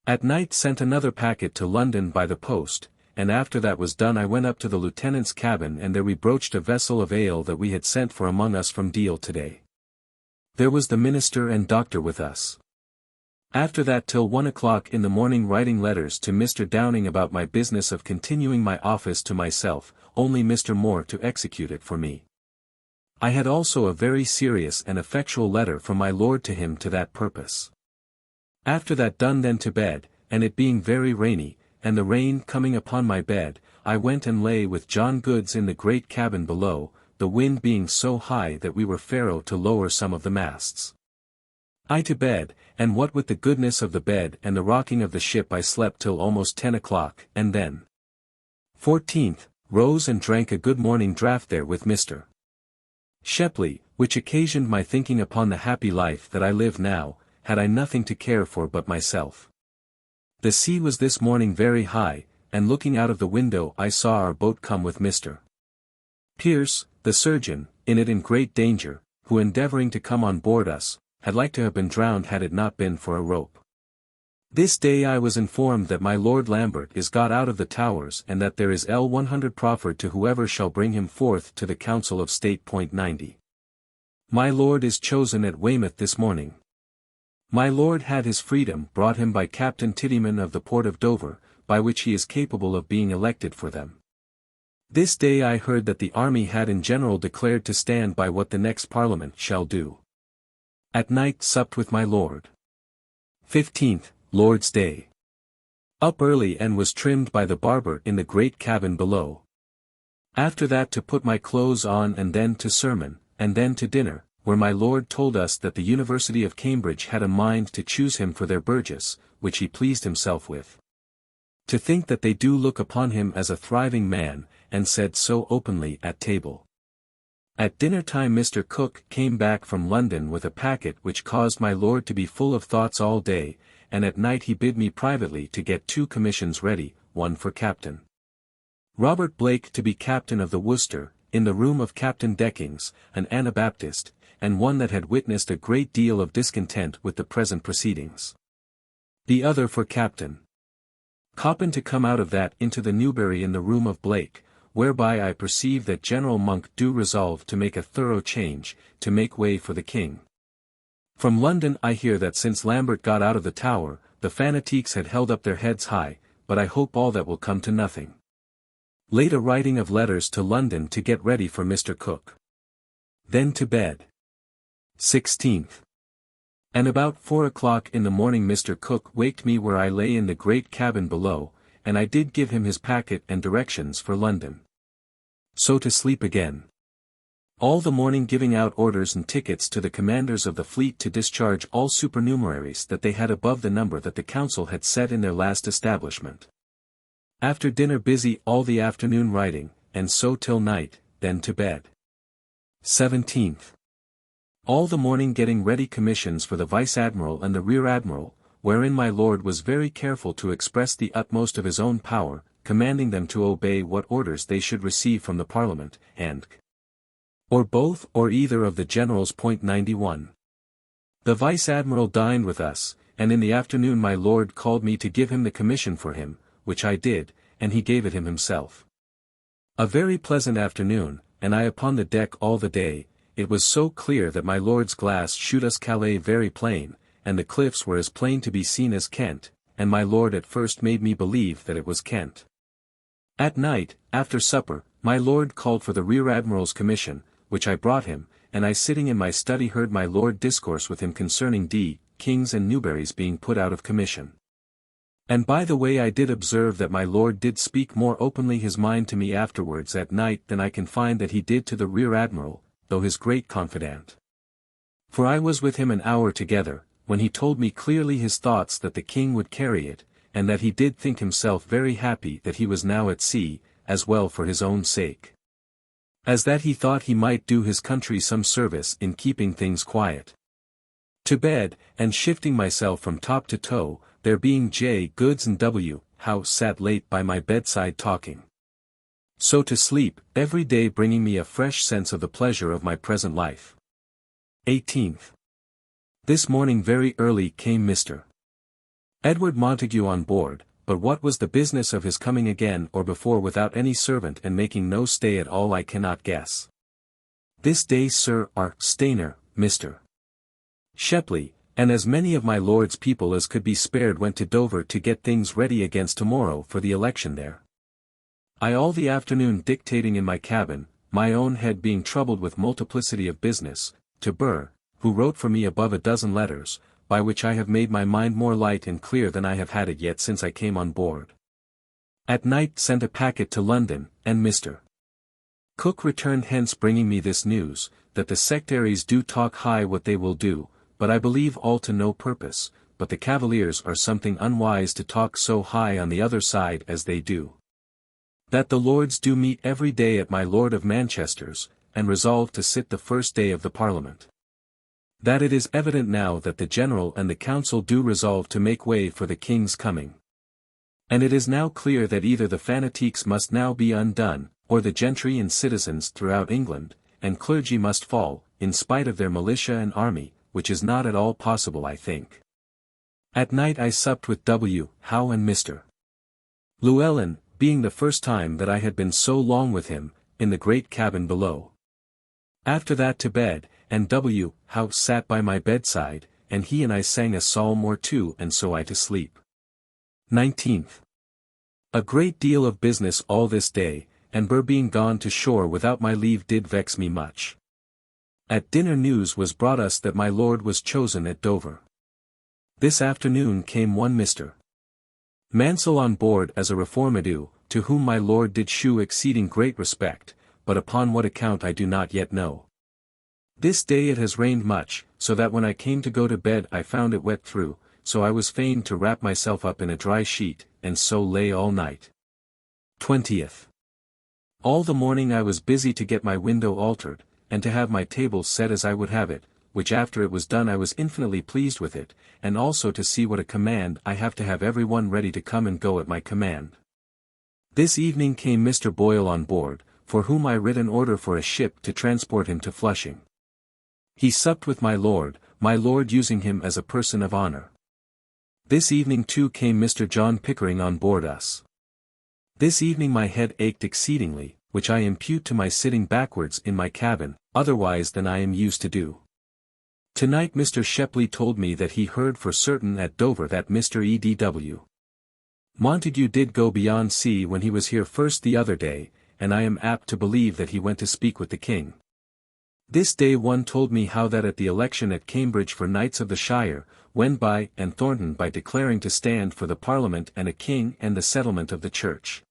At night sent another packet to London by the post, and after that was done I went up to the lieutenant's cabin and there we broached a vessel of ale that we had sent for among us from Deal today. There was the minister and doctor with us. After that till 1 o'clock in the morning writing letters to Mr. Downing about my business of continuing my office to myself, only Mr. Moore to execute it for me. I had also a very serious and effectual letter from my lord to him to that purpose. After that done then to bed, and it being very rainy, and the rain coming upon my bed, I went and lay with John Goods in the great cabin below, the wind being so high that we were faroe to lower some of the masts. I to bed, and what with the goodness of the bed and the rocking of the ship I slept till almost 10 o'clock, and then 14th, rose and drank a good morning draught there with Mr. Shepley, which occasioned my thinking upon the happy life that I live now, had I nothing to care for but myself. The sea was this morning very high, and looking out of the window I saw our boat come with Mr. Pierce, the surgeon, in it in great danger, who endeavouring to come on board us, had like to have been drowned had it not been for a rope. This day I was informed that my Lord Lambert is got out of the Towers and that there is L100 proffered to whoever shall bring him forth to the Council of State. 90. My Lord is chosen at Weymouth this morning. My Lord had his freedom brought him by Captain Tiddyman of the Port of Dover, by which he is capable of being elected for them. This day I heard that the army had in general declared to stand by what the next Parliament shall do. At night supped with my Lord. 15th, Lord's Day. Up early and was trimmed by the barber in the great cabin below. After that to put my clothes on and then to sermon, and then to dinner, where my Lord told us that the University of Cambridge had a mind to choose him for their burgess, which he pleased himself with. To think that they do look upon him as a thriving man, and said so openly at table. At dinner time Mr. Cook came back from London with a packet which caused my Lord to be full of thoughts all day, and at night he bid me privately to get 2 commissions ready, one for Captain Robert Blake to be captain of the Worcester, in the room of Captain Deckings, an Anabaptist, and one that had witnessed a great deal of discontent with the present proceedings. The other for Captain Coppin to come out of that into the Newbury in the room of Blake, whereby I perceive that General Monk do resolve to make a thorough change, to make way for the King. From London I hear that since Lambert got out of the Tower, the fanatiques had held up their heads high, but I hope all that will come to nothing. Late a writing of letters to London to get ready for Mr. Cook. Then to bed. 16th. And about 4 o'clock in the morning Mr. Cook waked me where I lay in the great cabin below, and I did give him his packet and directions for London. So to sleep again. All the morning giving out orders and tickets to the commanders of the fleet to discharge all supernumeraries that they had above the number that the council had set in their last establishment. After dinner busy all the afternoon writing, and so till night, then to bed. 17th. All the morning getting ready commissions for the Vice-Admiral and the Rear-Admiral, wherein my Lord was very careful to express the utmost of his own power, commanding them to obey what orders they should receive from the Parliament, and or both or either of the generals. 91. The Vice-Admiral dined with us, and in the afternoon my lord called me to give him the commission for him, which I did, and he gave it him himself. A very pleasant afternoon, and I upon the deck all the day. It was so clear that my lord's glass shewed us Calais very plain, and the cliffs were as plain to be seen as Kent, and my lord at first made me believe that it was Kent. At night, after supper, my lord called for the Rear-Admiral's commission, which I brought him, and I sitting in my study heard my lord discourse with him concerning King's and Newberry's being put out of commission. And by the way I did observe that my lord did speak more openly his mind to me afterwards at night than I can find that he did to the Rear-Admiral, though his great confidant. For I was with him an hour together, when he told me clearly his thoughts that the king would carry it, and that he did think himself very happy that he was now at sea, as well for his own sake, as that he thought he might do his country some service in keeping things quiet. To bed, and shifting myself from top to toe, there being J. Goods and W. House sat late by my bedside talking. So to sleep, every day bringing me a fresh sense of the pleasure of my present life. 18th. This morning very early came Mr. Edward Montague on board, but what was the business of his coming again or before without any servant and making no stay at all I cannot guess. This day Sir R. Stainer, Mr. Shepley, and as many of my lord's people as could be spared went to Dover to get things ready against tomorrow for the election there. I all the afternoon dictating in my cabin, my own head being troubled with multiplicity of business, to Burr, who wrote for me above a dozen letters, by which I have made my mind more light and clear than I have had it yet since I came on board. At night sent a packet to London, and Mr. Cook returned hence bringing me this news, that the sectaries do talk high what they will do, but I believe all to no purpose, but the Cavaliers are something unwise to talk so high on the other side as they do. That the Lords do meet every day at my Lord of Manchester's, and resolve to sit the first day of the Parliament. That it is evident now that the General and the Council do resolve to make way for the King's coming. And it is now clear that either the fanatiques must now be undone, or the gentry and citizens throughout England, and clergy must fall, in spite of their militia and army, which is not at all possible I think. At night I supped with W. Howe and Mr. Llewellyn, being the first time that I had been so long with him, in the great cabin below. After that to bed, and W. Howe sat by my bedside, and he and I sang a psalm or two and so I to sleep. 19th. A great deal of business all this day, and Burr being gone to shore without my leave did vex me much. At dinner news was brought us that my lord was chosen at Dover. This afternoon came one Mr. Mansell on board as a reformado, to whom my lord did shew exceeding great respect, but upon what account I do not yet know. This day it has rained much, so that when I came to go to bed I found it wet through, so I was fain to wrap myself up in a dry sheet, and so lay all night. 20th. All the morning I was busy to get my window altered, and to have my table set as I would have it, which after it was done I was infinitely pleased with it, and also to see what a command I have to have every one ready to come and go at my command. This evening came Mr. Boyle on board, for whom I writ an order for a ship to transport him to Flushing. He supped with my lord using him as a person of honor. This evening too came Mr. John Pickering on board us. This evening my head ached exceedingly, which I impute to my sitting backwards in my cabin, otherwise than I am used to do. Tonight Mr. Shepley told me that he heard for certain at Dover that Mr. E.D.W. Montague did go beyond sea when he was here first the other day, and I am apt to believe that he went to speak with the king. This day one told me how that at the election at Cambridge for Knights of the Shire, Wendby and Thornton by declaring to stand for the Parliament and a king and the settlement of the Church,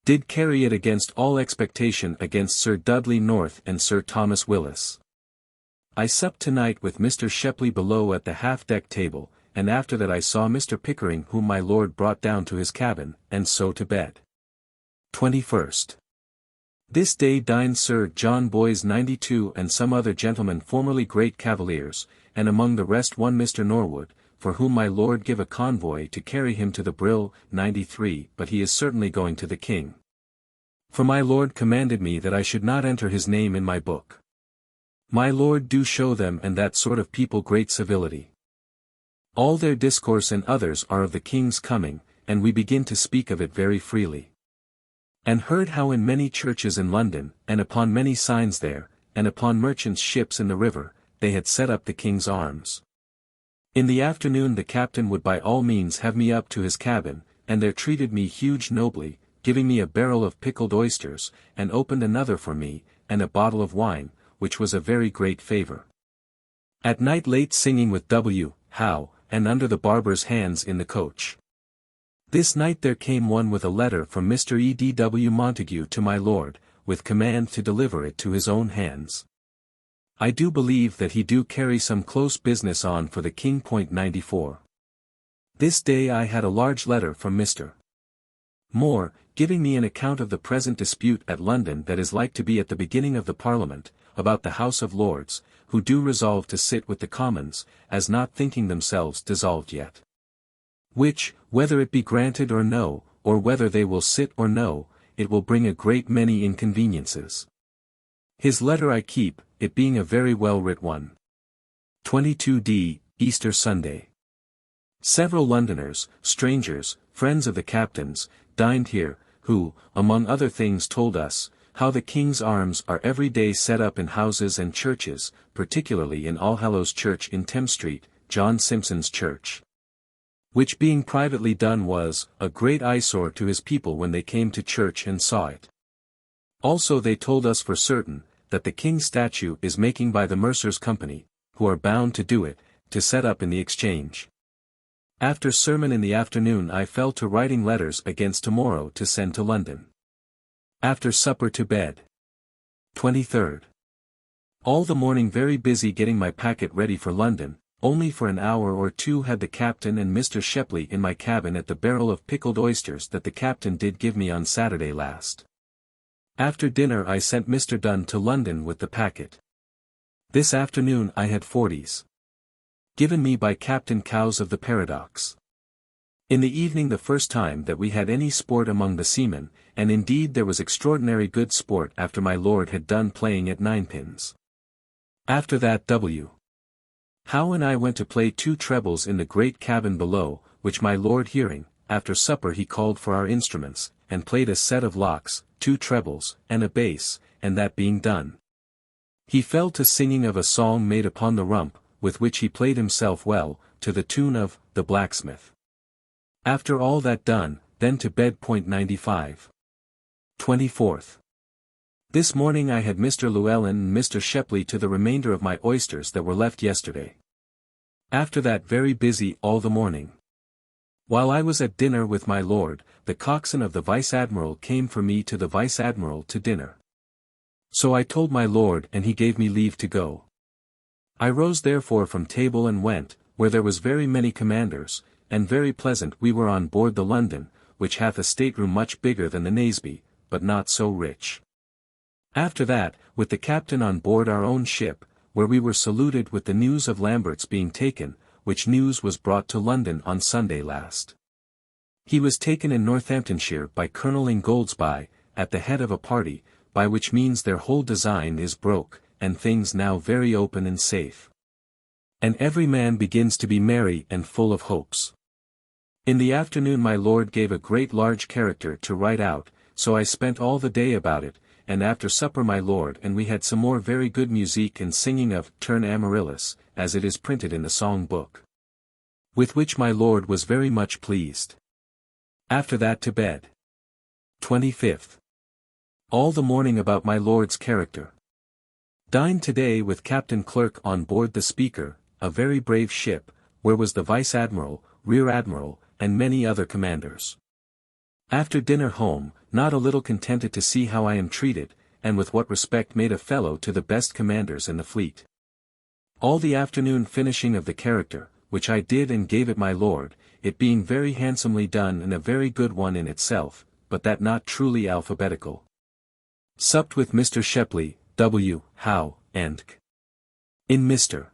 did carry it against all expectation against Sir Dudley North and Sir Thomas Willis. I supped tonight with Mr. Shepley below at the half-deck table, and after that I saw Mr. Pickering whom my lord brought down to his cabin, and so to bed. 21st. This day dined Sir John Boys 92 and some other gentlemen formerly great Cavaliers, and among the rest one Mr. Norwood, for whom my lord give a convoy to carry him to the Brill, 93, but he is certainly going to the king. For my lord commanded me that I should not enter his name in my book. My lord do show them and that sort of people great civility. All their discourse and others are of the king's coming, and we begin to speak of it very freely. And heard how in many churches in London, and upon many signs there, and upon merchants' ships in the river, they had set up the king's arms. In the afternoon the captain would by all means have me up to his cabin, and there treated me huge nobly, giving me a barrel of pickled oysters, and opened another for me, and a bottle of wine, which was a very great favour. At night late singing with W. Howe, and under the barber's hands in the coach. This night there came one with a letter from Mr. E.D.W. Montague to my lord, with command to deliver it to his own hands. I do believe that he do carry some close business on for the king. 94. This day I had a large letter from Mr. Moore, giving me an account of the present dispute at London that is like to be at the beginning of the Parliament, about the House of Lords, who do resolve to sit with the Commons, as not thinking themselves dissolved yet. Which, whether it be granted or no, or whether they will sit or no, it will bring a great many inconveniences. His letter I keep, it being a very well writ one. 22d, Easter Sunday. Several Londoners, strangers, friends of the captain's, dined here, who, among other things told us, how the king's arms are every day set up in houses and churches, particularly in Allhallows Church in Thames Street, John Simpson's church. Which being privately done was a great eyesore to his people when they came to church and saw it. Also they told us for certain, that the king's statue is making by the Mercer's Company, who are bound to do it, to set up in the Exchange. After sermon in the afternoon I fell to writing letters against tomorrow to send to London. After supper to bed. 23rd. All the morning very busy getting my packet ready for London. Only for an hour or two had the captain and Mr. Shepley in my cabin at the barrel of pickled oysters that the captain did give me on Saturday last. After dinner I sent Mr. Dunn to London with the packet. This afternoon I had 40s. Given me by Captain Cowes of the Paradox. In the evening the first time that we had any sport among the seamen, and indeed there was extraordinary good sport after my lord had done playing at ninepins. After that W. Howe and I went to play 2 trebles in the great cabin below, which my lord hearing, after supper he called for our instruments, and played a set of locks, 2 trebles, and a bass, and that being done, he fell to singing of a song made upon the rump, with which he played himself well, to the tune of, The Blacksmith. After all that done, then to bed. 95. 24th. This morning I had Mr. Llewellyn and Mr. Shepley to the remainder of my oysters that were left yesterday. After that very busy all the morning. While I was at dinner with my lord, the coxswain of the Vice-Admiral came for me to the Vice-Admiral to dinner. So I told my lord and he gave me leave to go. I rose therefore from table and went, where there was very many commanders, and very pleasant we were on board the London, which hath a stateroom much bigger than the Naseby, but not so rich. After that, with the captain on board our own ship, where we were saluted with the news of Lambert's being taken, which news was brought to London on Sunday last. He was taken in Northamptonshire by Colonel Ingoldsby, at the head of a party, by which means their whole design is broke, and things now very open and safe. And every man begins to be merry and full of hopes. In the afternoon my lord gave a great large character to write out, so I spent all the day about it, and after supper my lord and we had some more very good music and singing of Turn Amaryllis, as it is printed in the song book. With which my lord was very much pleased. After that to bed. 25th. All the morning about my lord's character. Dined today with Captain Clerk on board the Speaker, a very brave ship, where was the Vice-Admiral, Rear-Admiral, and many other commanders. After dinner home, not a little contented to see how I am treated, and with what respect made a fellow to the best commanders in the fleet. All the afternoon finishing of the character, which I did and gave it my lord, it being very handsomely done and a very good one in itself, but that not truly alphabetical. Supped with Mr. Shepley, W. Howe, and in Mr.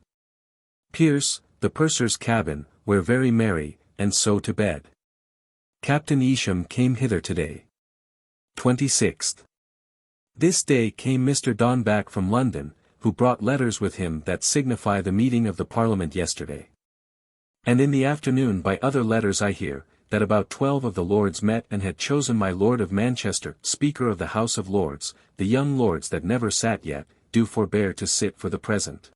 Pierce, the purser's cabin, were very merry, and so to bed. Captain Isham came hither today. 26th. This day came Mr. Don back from London, who brought letters with him that signify the meeting of the Parliament yesterday. And in the afternoon by other letters I hear, that about 12 of the Lords met and had chosen my Lord of Manchester, Speaker of the House of Lords. The young Lords that never sat yet, do forbear to sit for the present.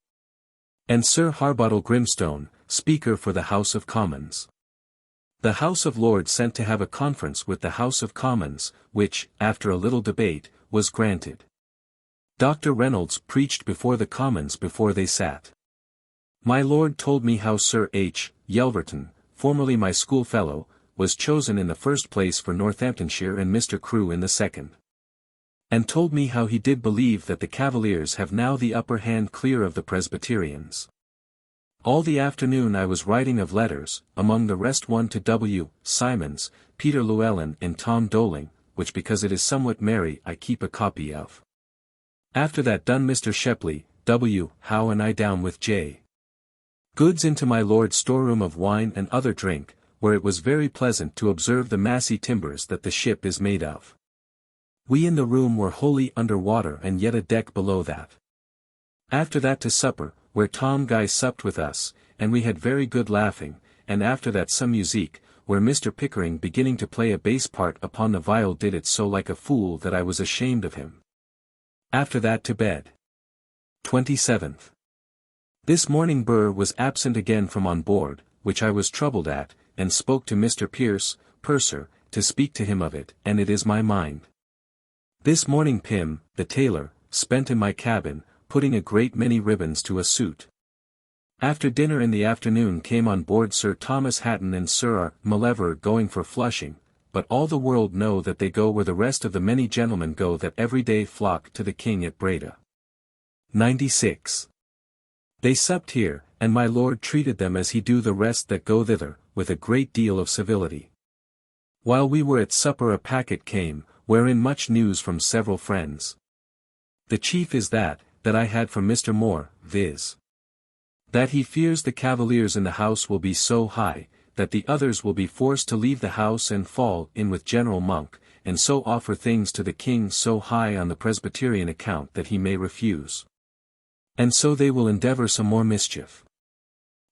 And Sir Harbottle Grimstone, Speaker for the House of Commons. The House of Lords sent to have a conference with the House of Commons, which, after a little debate, was granted. Dr. Reynolds preached before the Commons before they sat. My Lord told me how Sir H. Yelverton, formerly my schoolfellow, was chosen in the first place for Northamptonshire and Mr. Crewe in the second. And told me how he did believe that the Cavaliers have now the upper hand clear of the Presbyterians. All the afternoon I was writing of letters, among the rest one to W. Simons, Peter Llewellyn and Tom Doling, which because it is somewhat merry I keep a copy of. After that done Mr. Shepley, W. Howe and I down with J. Goods into my Lord's storeroom of wine and other drink, where it was very pleasant to observe the massy timbers that the ship is made of. We in the room were wholly under water and yet a deck below that. After that to supper, where Tom Guy supped with us, and we had very good laughing, and after that some musique, where Mr. Pickering beginning to play a bass part upon the viol did it so like a fool that I was ashamed of him. After that to bed. 27th. This morning Burr was absent again from on board, which I was troubled at, and spoke to Mr. Pierce, purser, to speak to him of it, and it is my mind. This morning Pym, the tailor, spent in my cabin, putting a great many ribbons to a suit. After dinner in the afternoon came on board Sir Thomas Hatton and Sir R. Mauleverer going for Flushing, but all the world know that they go where the rest of the many gentlemen go that every day flock to the King at Breda. 96. They supped here, and my Lord treated them as he do the rest that go thither, with a great deal of civility. While we were at supper a packet came, wherein much news from several friends. The chief is that I had from Mr. Moore, viz. That he fears the Cavaliers in the House will be so high, that the others will be forced to leave the House and fall in with General Monk, and so offer things to the King so high on the Presbyterian account that he may refuse. And so they will endeavour some more mischief.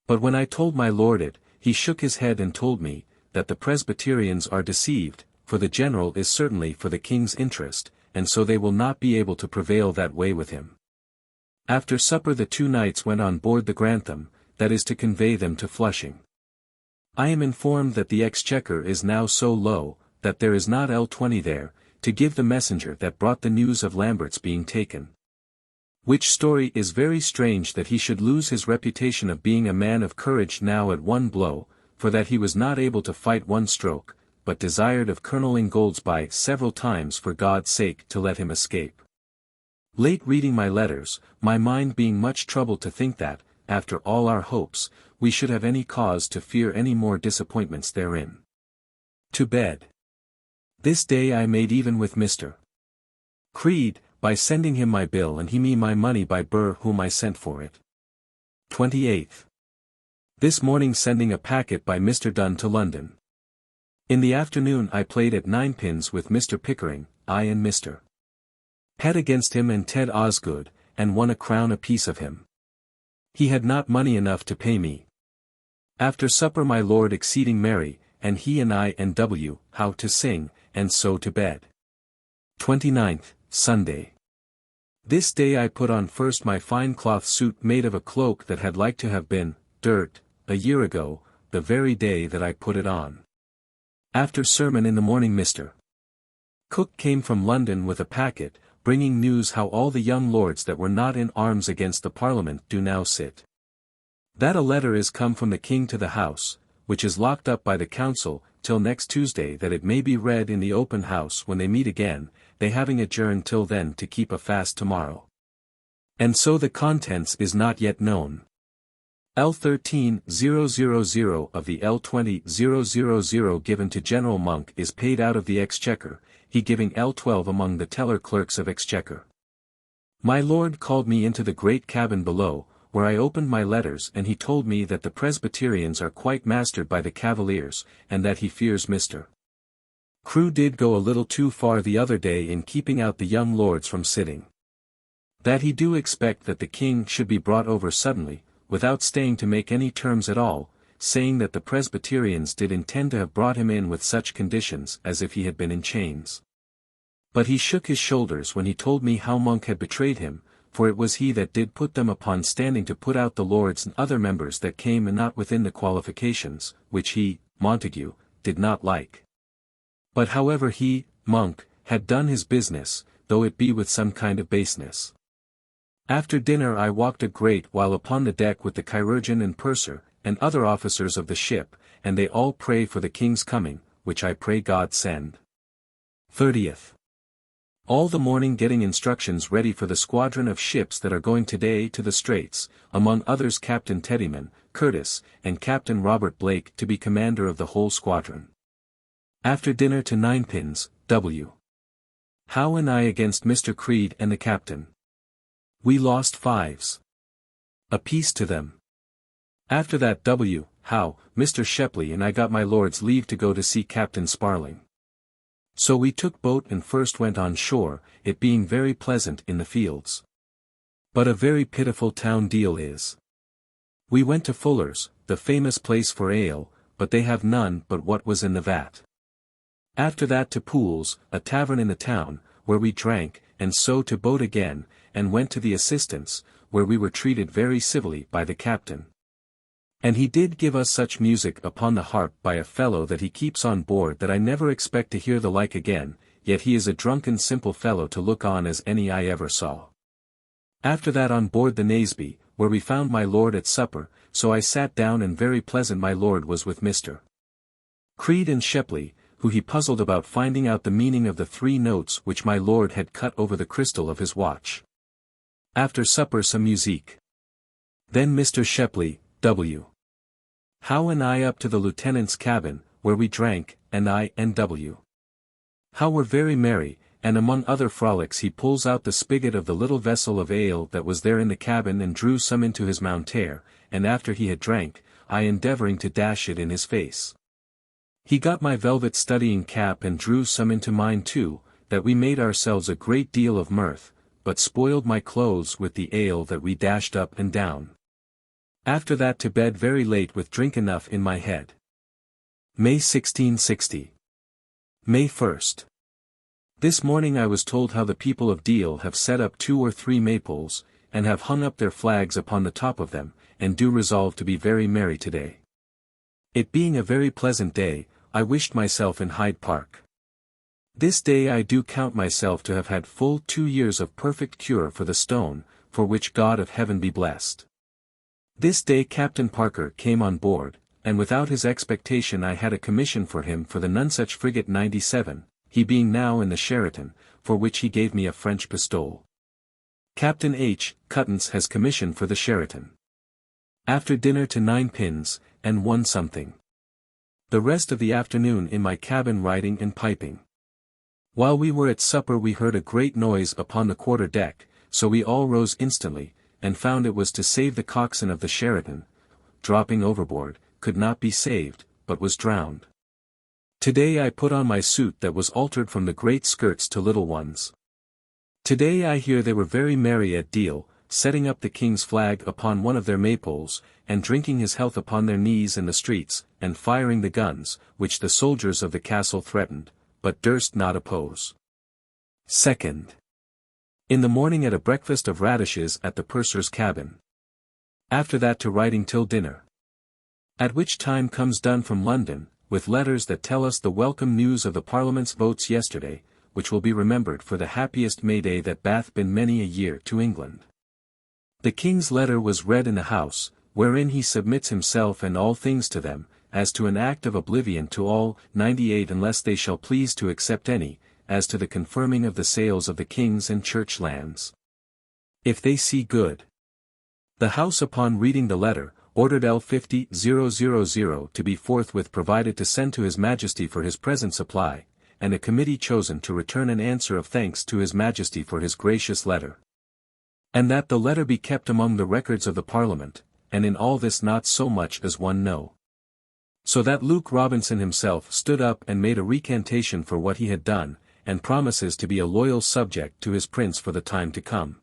But when I told my Lord it, he shook his head and told me, that the Presbyterians are deceived, for the General is certainly for the King's interest, and so they will not be able to prevail that way with him. After supper the two knights went on board the Grantham, that is to convey them to Flushing. I am informed that the Exchequer is now so low, that there is not L20 there, to give the messenger that brought the news of Lambert's being taken. Which story is very strange that he should lose his reputation of being a man of courage now at one blow, for that he was not able to fight one stroke, but desired of Colonel Ingoldsby several times for God's sake to let him escape. Late reading my letters, my mind being much troubled to think that, after all our hopes, we should have any cause to fear any more disappointments therein. To bed. This day I made even with Mr. Creed, by sending him my bill and he me my money by Burr whom I sent for it. 28th. This morning sending a packet by Mr. Dunn to London. In the afternoon I played at ninepins with Mr. Pickering, I and Mr. Pett against him and Ted Osgood, and won a crown apiece of him. He had not money enough to pay me. After supper my Lord exceeding merry, and he and I and W. Howe to sing, and so to bed. 29th, Sunday. This day I put on first my fine cloth suit made of a cloak that had like to have been dirt, a year ago, the very day that I put it on. After sermon in the morning Mr. Cook came from London with a packet, bringing news how all the young lords that were not in arms against the Parliament do now sit. That a letter is come from the King to the House, which is locked up by the Council, till next Tuesday that it may be read in the open house when they meet again, they having adjourned till then to keep a fast tomorrow. And so the contents is not yet known. L13,000 of the L20,000 given to General Monk is paid out of the Exchequer, he giving L12 among the teller clerks of Exchequer. My Lord called me into the great cabin below, where I opened my letters, and he told me that the Presbyterians are quite mastered by the Cavaliers, and that he fears Mr. Crewe did go a little too far the other day in keeping out the young lords from sitting. That he do expect that the king should be brought over suddenly, without staying to make any terms at all, saying that the Presbyterians did intend to have brought him in with such conditions as if he had been in chains. But he shook his shoulders when he told me how Monk had betrayed him, for it was he that did put them upon standing to put out the lords and other members that came and not within the qualifications, which he, Montague, did not like. But however he, Monk, had done his business, though it be with some kind of baseness. After dinner I walked a great while upon the deck with the chirurgeon and purser, and other officers of the ship, and they all pray for the king's coming, which I pray God send. 30th. All the morning getting instructions ready for the squadron of ships that are going today to the Straits, among others Captain Teddyman, Curtis, and Captain Robert Blake to be commander of the whole squadron. After dinner to ninepins, W. Howe and I against Mr. Creed and the captain. We lost 5s apiece to them. After that W. Howe, Mr. Shepley and I got my lord's leave to go to see Captain Sparling. So we took boat and first went on shore, it being very pleasant in the fields. But a very pitiful town Deal is. We went to Fuller's, the famous place for ale, but they have none but what was in the vat. After that to Pool's, a tavern in the town, where we drank, and so to boat again, and went to the Assistant's, where we were treated very civilly by the captain. And he did give us such music upon the harp by a fellow that he keeps on board that I never expect to hear the like again, yet he is a drunken simple fellow to look on as any I ever saw. After that on board the Naseby, where we found my lord at supper, so I sat down and very pleasant my lord was with Mr. Creed and Shepley, who he puzzled about finding out the meaning of the 3 notes which my lord had cut over the crystal of his watch. After supper some musique. Then Mr. Shepley, W. Howe and I up to the lieutenant's cabin, where we drank, and I and W. Howe were very merry, and among other frolics he pulls out the spigot of the little vessel of ale that was there in the cabin and drew some into his mountaire, and after he had drank, I endeavouring to dash it in his face. He got my velvet studying cap and drew some into mine too, that we made ourselves a great deal of mirth, but spoiled my clothes with the ale that we dashed up and down. After that to bed very late with drink enough in my head. May 1660. May 1st. This morning I was told how the people of Deal have set up 2 or 3 maypoles, and have hung up their flags upon the top of them, and do resolve to be very merry today. It being a very pleasant day, I wished myself in Hyde Park. This day I do count myself to have had full 2 years of perfect cure for the stone, for which God of heaven be blessed. This day Captain Parker came on board, and without his expectation I had a commission for him for the Nonsuch frigate 97, he being now in the Sheraton, for which he gave me a French pistole. Captain H. Cuttance has commission for the Sheraton. After dinner to ninepins, and won something. The rest of the afternoon in my cabin writing and piping. While we were at supper we heard a great noise upon the quarter deck, so we all rose instantly, and found it was to save the coxswain of the Sheraton, dropping overboard, could not be saved, but was drowned. Today I put on my suit that was altered from the great skirts to little ones. Today I hear they were very merry at Deal, setting up the king's flag upon one of their maypoles, and drinking his health upon their knees in the streets, and firing the guns, which the soldiers of the castle threatened, but durst not oppose. 2nd. In the morning at a breakfast of radishes at the purser's cabin. After that to writing till dinner. At which time comes Dunn from London, with letters that tell us the welcome news of the Parliament's votes yesterday, which will be remembered for the happiest May Day that bath been many a year to England. The King's letter was read in the House, wherein he submits himself and all things to them, as to an act of oblivion to all 98 unless they shall please to accept any, as to the confirming of the sales of the King's and Church lands. If they see good. The House upon reading the letter, ordered L50,000 to be forthwith provided to send to His Majesty for his present supply, and a committee chosen to return an answer of thanks to His Majesty for his gracious letter. And that the letter be kept among the records of the Parliament, and in all this not so much as one know. So that Luke Robinson himself stood up and made a recantation for what he had done, and promises to be a loyal subject to his prince for the time to come.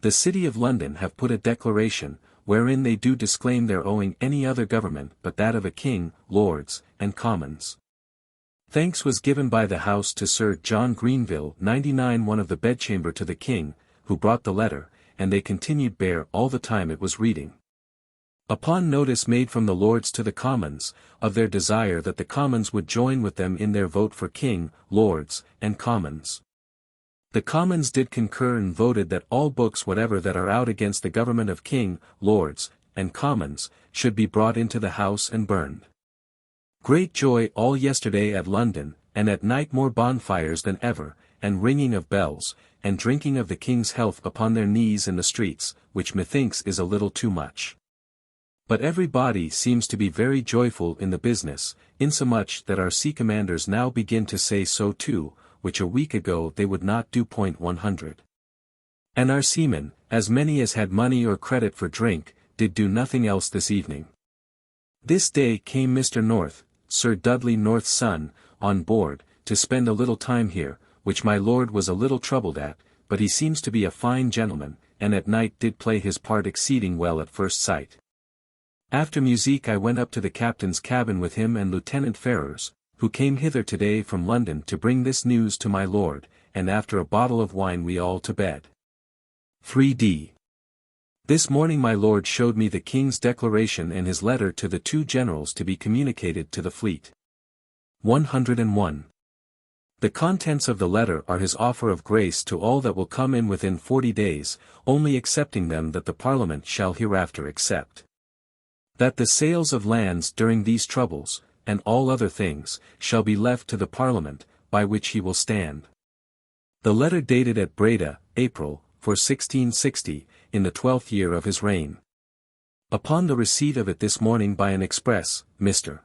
The City of London have put a declaration, wherein they do disclaim their owing any other government but that of a king, lords, and commons. Thanks was given by the House to Sir John Greenville 99 one of the bedchamber to the king, who brought the letter, and they continued bare all the time it was reading. Upon notice made from the Lords to the Commons, of their desire that the Commons would join with them in their vote for King, Lords, and Commons. The Commons did concur and voted that all books whatever that are out against the government of King, Lords, and Commons, should be brought into the House and burned. Great joy all yesterday at London, and at night more bonfires than ever, and ringing of bells, and drinking of the King's health upon their knees in the streets, which methinks is a little too much. But every body seems to be very joyful in the business, insomuch that our sea commanders now begin to say so too, which a week ago they would not do. 100. And our seamen, as many as had money or credit for drink, did do nothing else this evening. This day came Mr. North, Sir Dudley North's son, on board, to spend a little time here, which my lord was a little troubled at, but he seems to be a fine gentleman, and at night did play his part exceeding well at first sight. After musique I went up to the captain's cabin with him and Lieutenant Ferrers, who came hither today from London to bring this news to my lord, and after a bottle of wine we all to bed. 3d. This morning my lord showed me the king's declaration and his letter to the two generals to be communicated to the fleet. 101. The contents of the letter are his offer of grace to all that will come in within 40 days, only excepting them that the Parliament shall hereafter accept. That the sales of lands during these troubles, and all other things, shall be left to the Parliament, by which he will stand. The letter dated at Breda, April, for 1660, in the 12th year of his reign. Upon the receipt of it this morning by an express, Mr.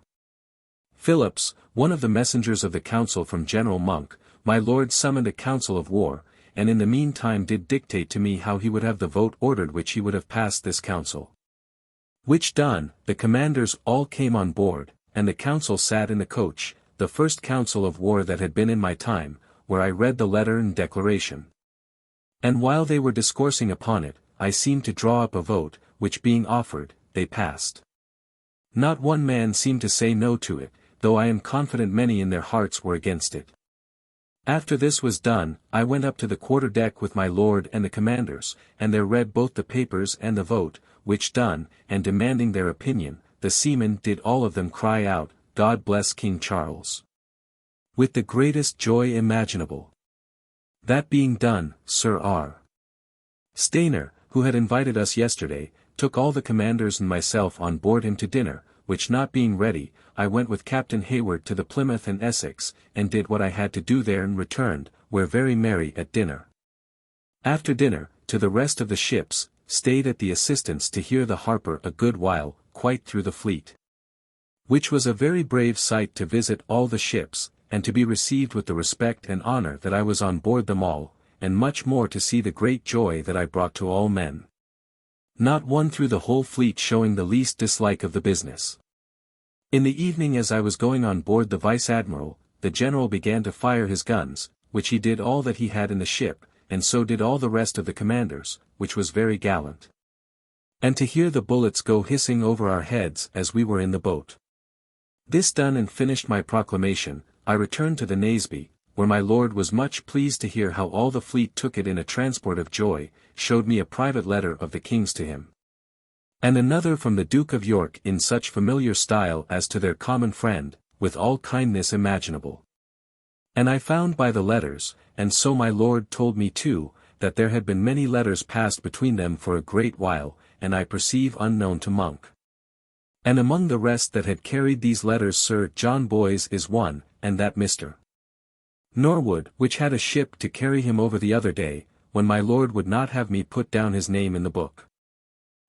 Phillips, one of the messengers of the council from General Monk, my lord summoned a council of war, and in the meantime did dictate to me how he would have the vote ordered which he would have passed this council. Which done, the commanders all came on board, and the council sat in the coach, the first council of war that had been in my time, where I read the letter and declaration. And while they were discoursing upon it, I seemed to draw up a vote, which being offered, they passed. Not one man seemed to say no to it, though I am confident many in their hearts were against it. After this was done, I went up to the quarter-deck with my lord and the commanders, and there read both the papers and the vote, which done, and demanding their opinion, the seamen did all of them cry out, God bless King Charles. With the greatest joy imaginable. That being done, Sir R. Stainer, who had invited us yesterday, took all the commanders and myself on board him to dinner, which not being ready, I went with Captain Hayward to the Plymouth and Essex, and did what I had to do there and returned, where very merry at dinner. After dinner, to the rest of the ships, stayed at the assistance to hear the harper a good while, quite through the fleet. Which was a very brave sight to visit all the ships, and to be received with the respect and honor that I was on board them all, and much more to see the great joy that I brought to all men. Not one through the whole fleet showing the least dislike of the business. In the evening as I was going on board the Vice-Admiral, the General began to fire his guns, which he did all that he had in the ship, and so did all the rest of the commanders, which was very gallant. And to hear the bullets go hissing over our heads as we were in the boat. This done and finished my proclamation, I returned to the Naseby, where my lord was much pleased to hear how all the fleet took it in a transport of joy, showed me a private letter of the king's to him. And another from the Duke of York in such familiar style as to their common friend, with all kindness imaginable. And I found by the letters, and so my lord told me too, that there had been many letters passed between them for a great while, and I perceive unknown to Monk. And among the rest that had carried these letters Sir John Boys is one, and that Mr. Norwood, which had a ship to carry him over the other day, when my lord would not have me put down his name in the book.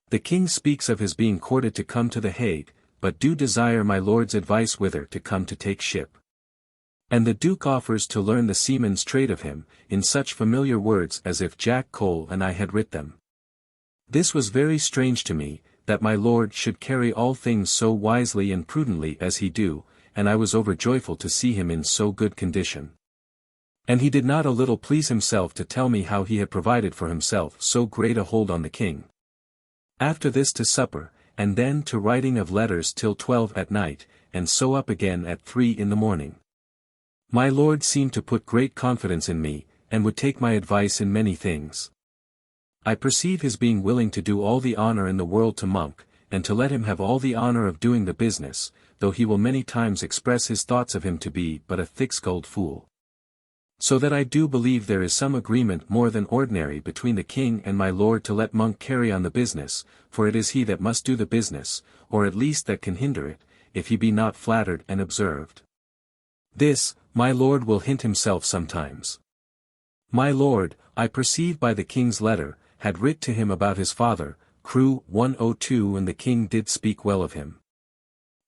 The king speaks of his being courted to come to the Hague, but do desire my lord's advice whither to come to take ship. And the Duke offers to learn the seaman's trade of him, in such familiar words as if Jack Cole and I had writ them. This was very strange to me, that my lord should carry all things so wisely and prudently as he do, and I was overjoyful to see him in so good condition. And he did not a little please himself to tell me how he had provided for himself so great a hold on the king. After this to supper, and then to writing of letters till 12 at night, and so up again at 3 in the morning. My lord seemed to put great confidence in me, and would take my advice in many things. I perceive his being willing to do all the honor in the world to Monk, and to let him have all the honor of doing the business, though he will many times express his thoughts of him to be but a thick-skulled fool. So that I do believe there is some agreement more than ordinary between the king and my lord to let Monk carry on the business, for it is he that must do the business, or at least that can hinder it, if he be not flattered and observed. This, my lord will hint himself sometimes. My lord, I perceive by the king's letter, had writ to him about his father, Crew 102, and the king did speak well of him.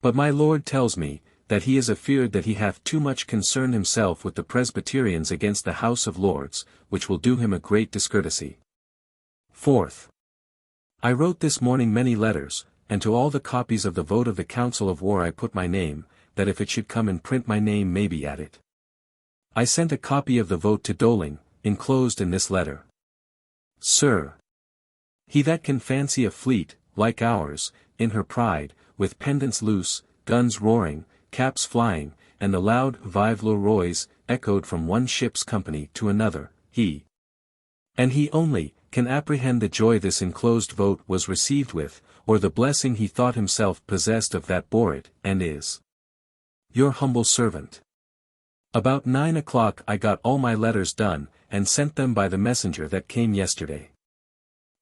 But my lord tells me, that he is afeard that he hath too much concerned himself with the Presbyterians against the House of Lords, which will do him a great discourtesy. 4th. I wrote this morning many letters, and to all the copies of the vote of the Council of War I put my name, that if it should come in print my name may be at it. I sent a copy of the vote to Doling, enclosed in this letter. Sir. He that can fancy a fleet, like ours, in her pride, with pendants loose, guns roaring, caps flying, and the loud Vive le Rois echoed from one ship's company to another, he, and he only, can apprehend the joy this enclosed vote was received with, or the blessing he thought himself possessed of that bore it, and is. Your humble servant. About 9 o'clock I got all my letters done, and sent them by the messenger that came yesterday.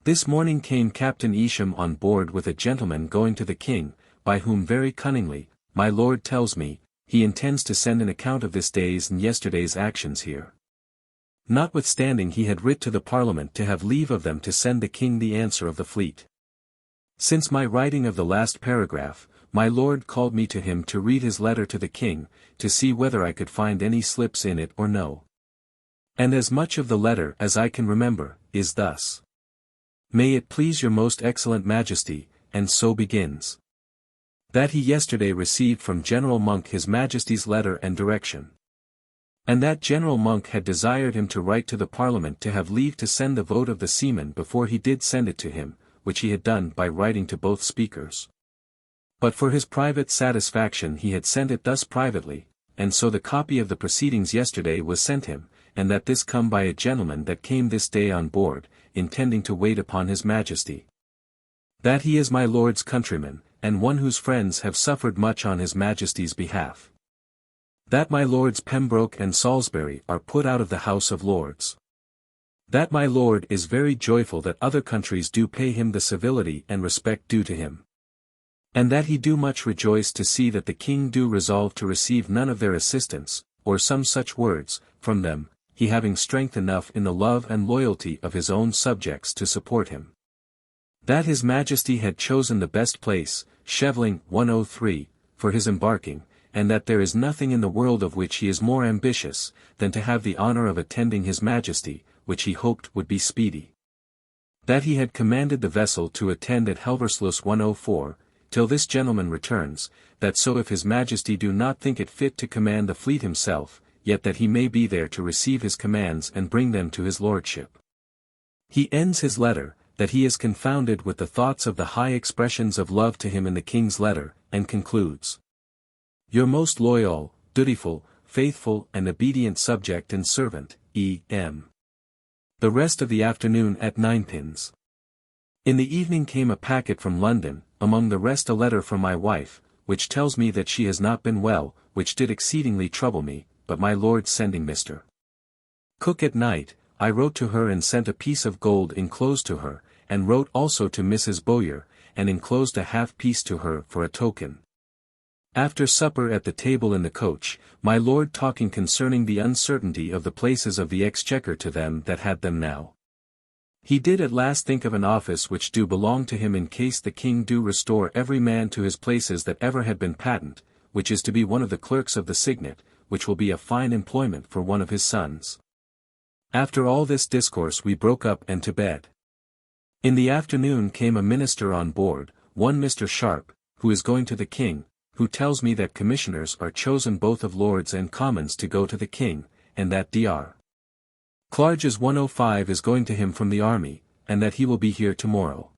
This morning came Captain Isham on board with a gentleman going to the king, by whom very cunningly, my lord tells me, he intends to send an account of this day's and yesterday's actions here. Notwithstanding he had writ to the Parliament to have leave of them to send the king the answer of the fleet. Since my writing of the last paragraph, my lord called me to him to read his letter to the king, to see whether I could find any slips in it or no. And as much of the letter as I can remember, is thus. May it please your most excellent majesty, and so begins. That he yesterday received from General Monk his majesty's letter and direction. And that General Monk had desired him to write to the Parliament to have leave to send the vote of the seamen before he did send it to him, which he had done by writing to both speakers. But for his private satisfaction he had sent it thus privately, and so the copy of the proceedings yesterday was sent him, and that this come by a gentleman that came this day on board, intending to wait upon his majesty. That he is my lord's countryman, and one whose friends have suffered much on his majesty's behalf. That my lords Pembroke and Salisbury are put out of the House of Lords. That my lord is very joyful that other countries do pay him the civility and respect due to him. And that he do much rejoice to see that the king do resolve to receive none of their assistance, or some such words, from them, he having strength enough in the love and loyalty of his own subjects to support him. That his majesty had chosen the best place, Scheveling 103, for his embarking, and that there is nothing in the world of which he is more ambitious, than to have the honor of attending his majesty, which he hoped would be speedy. That he had commanded the vessel to attend at Helversluis 104, till this gentleman returns, that so if his majesty do not think it fit to command the fleet himself, yet that he may be there to receive his commands and bring them to his lordship. He ends his letter, that he is confounded with the thoughts of the high expressions of love to him in the king's letter, and concludes. Your most loyal, dutiful, faithful and obedient subject and servant, E.M. The rest of the afternoon at ninepins. In the evening came a packet from London, among the rest a letter from my wife, which tells me that she has not been well, which did exceedingly trouble me, but my lord sending Mr. Cook at night, I wrote to her and sent a piece of gold enclosed to her, and wrote also to Mrs. Bowyer, and enclosed a half-piece to her for a token. After supper at the table in the coach, my lord talking concerning the uncertainty of the places of the exchequer to them that had them now. He did at last think of an office which do belong to him in case the king do restore every man to his places that ever had been patent, which is to be one of the clerks of the signet, which will be a fine employment for one of his sons. After all this discourse we broke up and to bed. In the afternoon came a minister on board, one Mr. Sharp, who is going to the king, who tells me that commissioners are chosen both of Lords and Commons to go to the king, and that Dr. Clarges 105 is going to him from the army, and that he will be here tomorrow.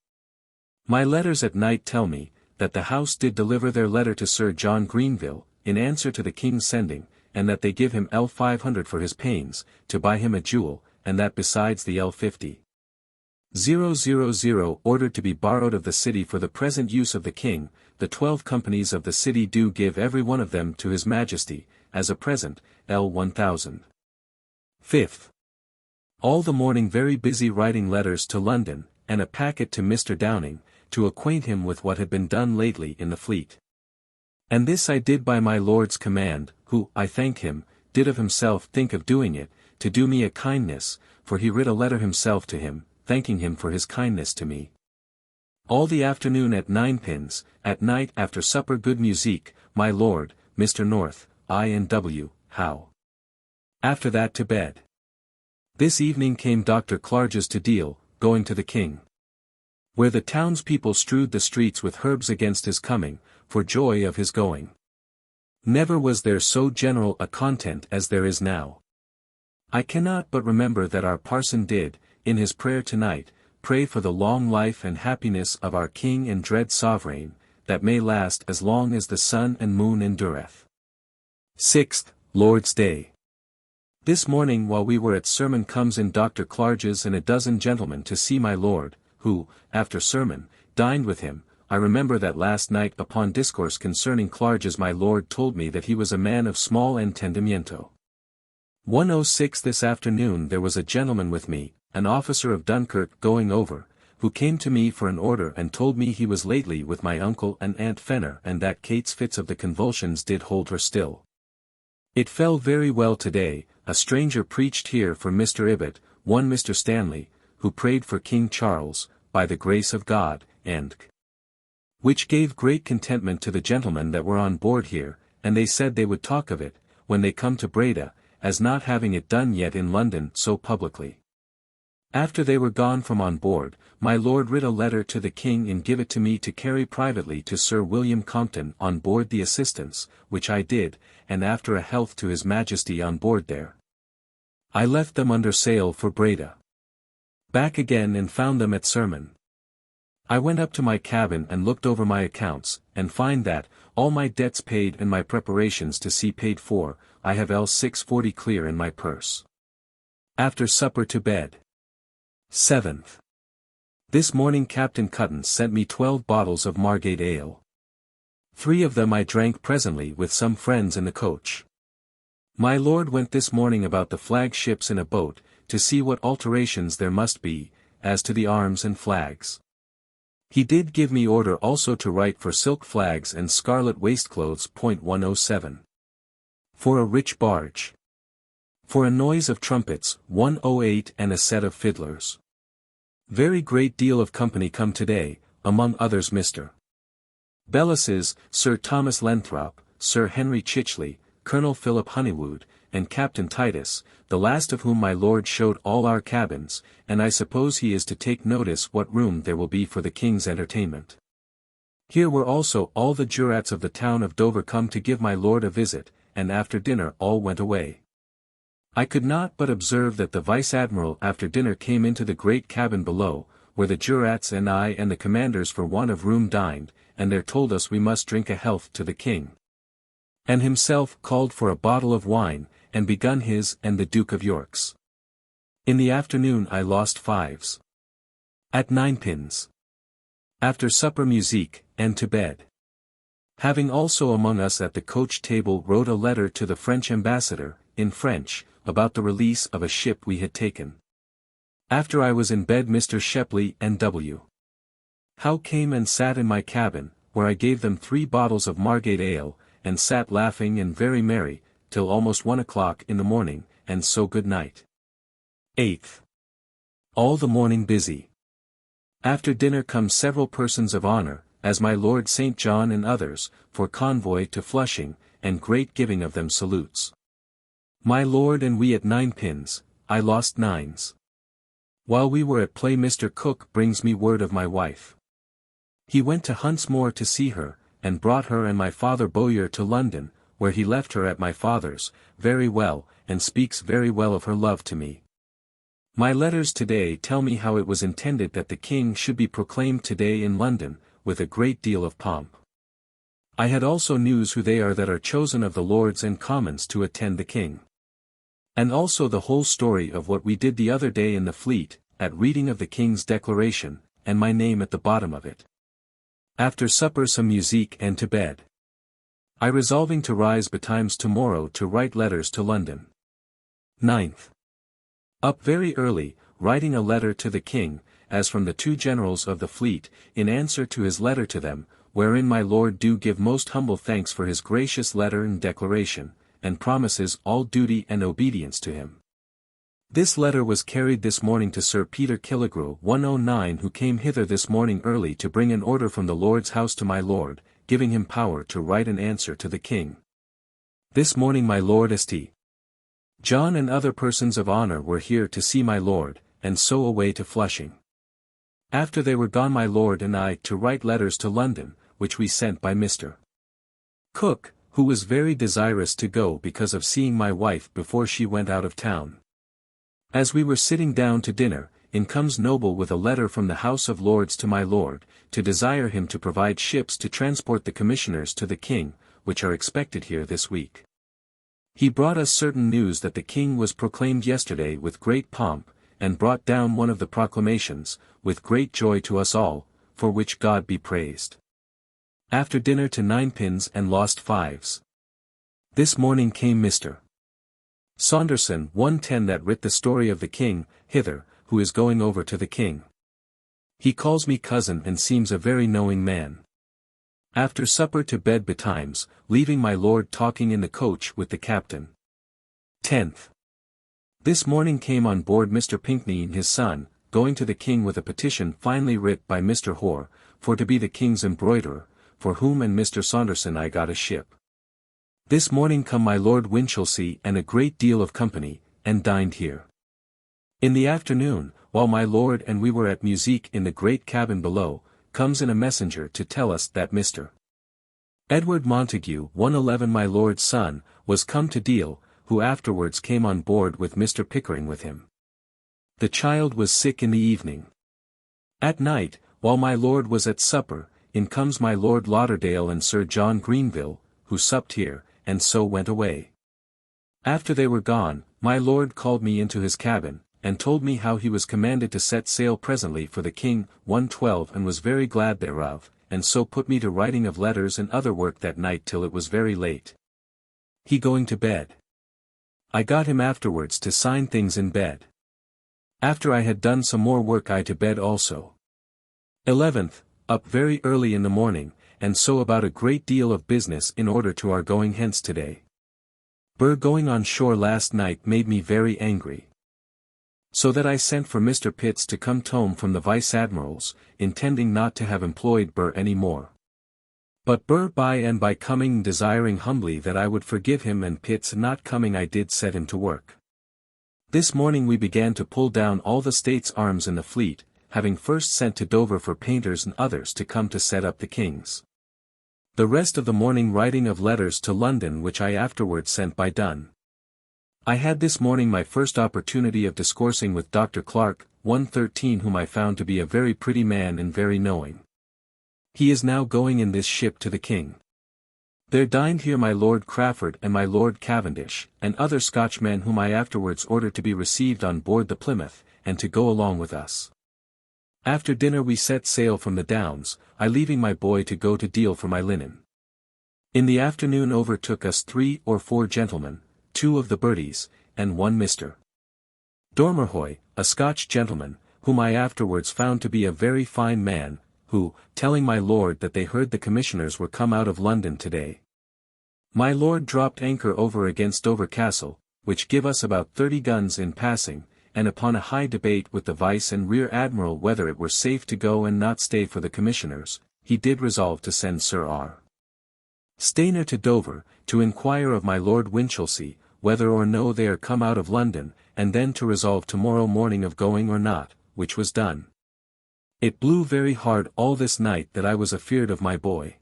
My letters at night tell me, that the House did deliver their letter to Sir John Greenville, in answer to the king's sending, and that they give him L500 for his pains, to buy him a jewel, and that besides the L50,000 ordered to be borrowed of the city for the present use of the king, the 12 companies of the city do give every one of them to his majesty, as a present, L1000. 5th. All the morning very busy writing letters to London, and a packet to Mr. Downing, to acquaint him with what had been done lately in the fleet. And this I did by my lord's command, who, I thank him, did of himself think of doing it, to do me a kindness, for he writ a letter himself to him, thanking him for his kindness to me. All the afternoon at ninepins, at night after supper good music, my lord, Mr. North, I and W. Howe. After that to bed. This evening came Dr. Clarges to Deal, going to the king. Where the townspeople strewed the streets with herbs against his coming, for joy of his going. Never was there so general a content as there is now. I cannot but remember that our parson did, in his prayer tonight, pray for the long life and happiness of our king and dread sovereign, that may last as long as the sun and moon endureth. 6th, Lord's Day. This morning while we were at sermon comes in Dr. Clarges and a dozen gentlemen to see my lord, who, after sermon, dined with him. I remember that last night upon discourse concerning Clarges my lord told me that he was a man of small entendimiento. 1:06 This afternoon there was a gentleman with me, an officer of Dunkirk going over, who came to me for an order and told me he was lately with my uncle and Aunt Fenner and that Kate's fits of the convulsions did hold her still. It fell very well today. A stranger preached here for Mr. Ibbott, one Mr. Stanley, who prayed for King Charles, by the grace of God, and which gave great contentment to the gentlemen that were on board here, and they said they would talk of it, when they come to Breda, as not having it done yet in London so publicly. After they were gone from on board, my lord writ a letter to the king and give it to me to carry privately to Sir William Compton on board the Assistance, which I did, and after a health to his majesty on board there, I left them under sail for Breda. Back again and found them at sermon. I went up to my cabin and looked over my accounts, and find that, all my debts paid and my preparations to sea paid for, I have L640 clear in my purse. After supper to bed. 7th. This morning Captain Cutton sent me 12 bottles of Margate ale. 3 of them I drank presently with some friends in the coach. My lord went this morning about the flag ships in a boat, to see what alterations there must be, as to the arms and flags. He did give me order also to write for silk flags and scarlet waistclothes. 107. For a rich barge. For a noise of trumpets. 108 and a set of fiddlers. Very great deal of company come today, among others Mr. Bellis's, Sir Thomas Lenthrop, Sir Henry Chichley, Colonel Philip Honeywood, and Captain Titus, the last of whom my lord showed all our cabins, and I suppose he is to take notice what room there will be for the king's entertainment. Here were also all the jurats of the town of Dover come to give my lord a visit, and after dinner all went away. I could not but observe that the vice-admiral after dinner came into the great cabin below, where the jurats and I and the commanders for want of room dined, and there told us we must drink a health to the king. And himself called for a bottle of wine, and begun his and the Duke of York's. In the afternoon I lost 5s. At ninepins. After supper musique, and to bed. Having also among us at the coach table wrote a letter to the French ambassador, in French, about the release of a ship we had taken. After I was in bed Mr. Shepley and W. Howe came and sat in my cabin, where I gave them 3 bottles of Margate ale, and sat laughing and very merry, till almost 1 o'clock in the morning, and so good night. 8th. All the morning busy. After dinner come several persons of honor, as my Lord St. John and others, for convoy to Flushing, and great giving of them salutes. My lord and we at 9 pins, I lost 9s. While we were at play Mr. Cook brings me word of my wife. He went to Huntsmore to see her, and brought her and my father Bowyer to London, where he left her at my father's, very well, and speaks very well of her love to me. My letters today tell me how it was intended that the king should be proclaimed today in London, with a great deal of pomp. I had also news who they are that are chosen of the Lords and Commons to attend the king. And also the whole story of what we did the other day in the Fleet, at reading of the king's declaration, and my name at the bottom of it. After supper some musique and to bed. I resolving to rise betimes tomorrow to write letters to London. 9th. Up very early, writing a letter to the king, as from the 2 generals of the fleet, in answer to his letter to them, wherein my lord do give most humble thanks for his gracious letter and declaration, and promises all duty and obedience to him. This letter was carried this morning to Sir Peter Killigrew 109 who came hither this morning early to bring an order from the Lord's house to my lord, giving him power to write an answer to the king. This morning my lord St. John and other persons of honour were here to see my lord, and so away to Flushing. After they were gone my lord and I to write letters to London, which we sent by Mr. Cook, who was very desirous to go because of seeing my wife before she went out of town. As we were sitting down to dinner, in comes Noble with a letter from the House of Lords to my lord, to desire him to provide ships to transport the commissioners to the king, which are expected here this week. He brought us certain news that the king was proclaimed yesterday with great pomp, and brought down one of the proclamations, with great joy to us all, for which God be praised. After dinner to 9 pins and lost 5s. This morning came Mr. Saunderson 110 that writ the story of the king, hither, who is going over to the king. He calls me cousin and seems a very knowing man. After supper to bed betimes, leaving my lord talking in the coach with the captain. 10th. This morning came on board Mr. Pinkney and his son, going to the king with a petition finely writ by Mr. Hoare, for to be the king's embroiderer, for whom and Mr. Saunderson I got a ship. This morning come my lord Winchelsea and a great deal of company, and dined here. In the afternoon, while my lord and we were at musique in the great cabin below, comes in a messenger to tell us that Mr. Edward Montague 111 my lord's son, was come to Deal, who afterwards came on board with Mr. Pickering with him. The child was sick in the evening. At night, while my lord was at supper, in comes my Lord Lauderdale and Sir John Greenville, who supped here, and so went away. After they were gone, my lord called me into his cabin, and told me how he was commanded to set sail presently for the king, 112 and was very glad thereof, and so put me to writing of letters and other work that night till it was very late. He going to bed. I got him afterwards to sign things in bed. After I had done some more work I to bed also. 11th. Up very early in the morning, and so about a great deal of business in order to our going hence today. Burr going on shore last night made me very angry. So that I sent for Mr. Pitts to come home from the Vice-Admiral's, intending not to have employed Burr any more. But Burr by and by coming desiring humbly that I would forgive him, and Pitts not coming I did set him to work. This morning we began to pull down all the States' arms in the fleet, having first sent to Dover for painters and others to come to set up the king's. The rest of the morning writing of letters to London which I afterwards sent by Dunn. I had this morning my first opportunity of discoursing with Dr. Clark, 113 whom I found to be a very pretty man and very knowing. He is now going in this ship to the king. There dined here my Lord Crawford and my Lord Cavendish, and other Scotchmen whom I afterwards ordered to be received on board the Plymouth, and to go along with us. After dinner we set sail from the Downs, I leaving my boy to go to Deal for my linen. In the afternoon overtook us 3 or 4 gentlemen, 2 of the Birdies, and 1 Mr. Dormerhoy, a Scotch gentleman, whom I afterwards found to be a very fine man, who, telling my lord that they heard the commissioners were come out of London today. My lord dropped anchor over against Dover Castle, which give us about 30 guns in passing, and upon a high debate with the Vice and Rear Admiral whether it were safe to go and not stay for the commissioners, he did resolve to send Sir R. Stainer to Dover, to inquire of my Lord Winchelsea, whether or no they are come out of London, and then to resolve tomorrow morning of going or not, which was done. It blew very hard all this night that I was afeard of my boy.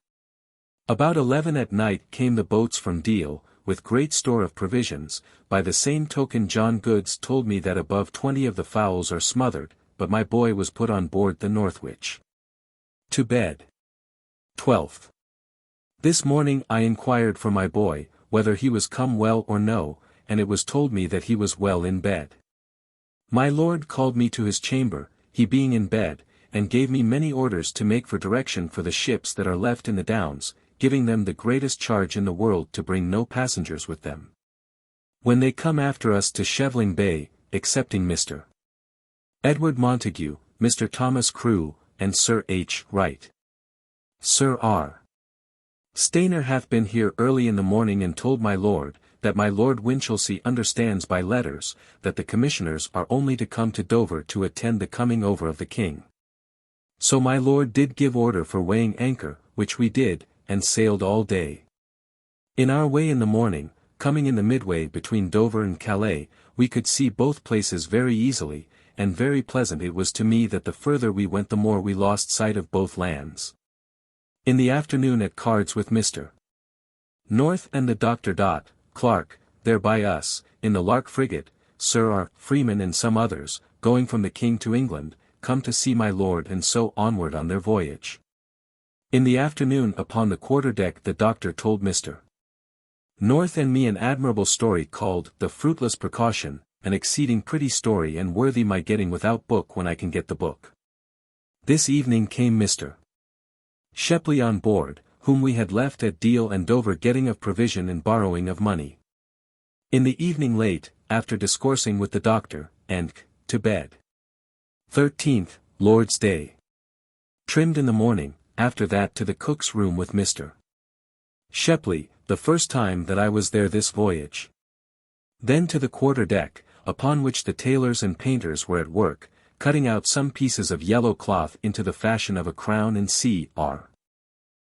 About 11 at night came the boats from Deal, with great store of provisions. By the same token John Goods told me that above 20 of the fowls are smothered, but my boy was put on board the Northwich. To bed. 12th. This morning I inquired for my boy, whether he was come well or no, and it was told me that he was well in bed. My lord called me to his chamber, he being in bed, and gave me many orders to make for direction for the ships that are left in the Downs, giving them the greatest charge in the world to bring no passengers with them. When they come after us to Scheveling Bay, excepting Mr. Edward Montague, Mr. Thomas Crew, and Sir H. Wright. Sir R. Stainer hath been here early in the morning and told my lord, that my Lord Winchelsea understands by letters, that the commissioners are only to come to Dover to attend the coming over of the king. So my lord did give order for weighing anchor, which we did, and sailed all day. In our way in the morning, coming in the midway between Dover and Calais, we could see both places very easily, and very pleasant it was to me that the further we went the more we lost sight of both lands. In the afternoon at cards with Mr. North and the Dr. Clark, there by us, in the Lark frigate, Sir R. Freeman and some others, going from the King to England, come to see my lord and so onward on their voyage. In the afternoon upon the quarter-deck the doctor told Mr. North and me an admirable story called The Fruitless Precaution, an exceeding pretty story and worthy my getting without book when I can get the book. This evening came Mr. Shepley on board, whom we had left at Deal and Dover getting of provision and borrowing of money. In the evening late, after discoursing with the doctor, and to bed. 13th, Lord's Day. Trimmed in the morning, after that to the cook's room with Mr. Shepley, the first time that I was there this voyage. Then to the quarter-deck, upon which the tailors and painters were at work, cutting out some pieces of yellow cloth into the fashion of a crown and C.R.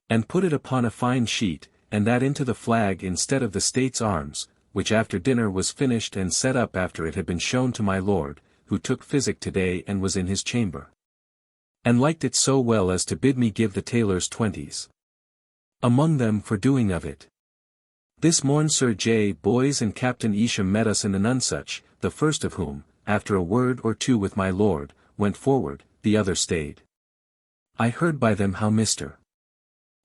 and put it upon a fine sheet, and that into the flag instead of the state's arms, which after dinner was finished and set up after it had been shown to my lord, who took physic today and was in his chamber. And liked it so well as to bid me give the tailors 20s. Among them for doing of it. This morn Sir J. Boys and Captain Isham met us in the Nonsuch, the first of whom, after a word or two with my lord, went forward, the other stayed. I heard by them how Mr.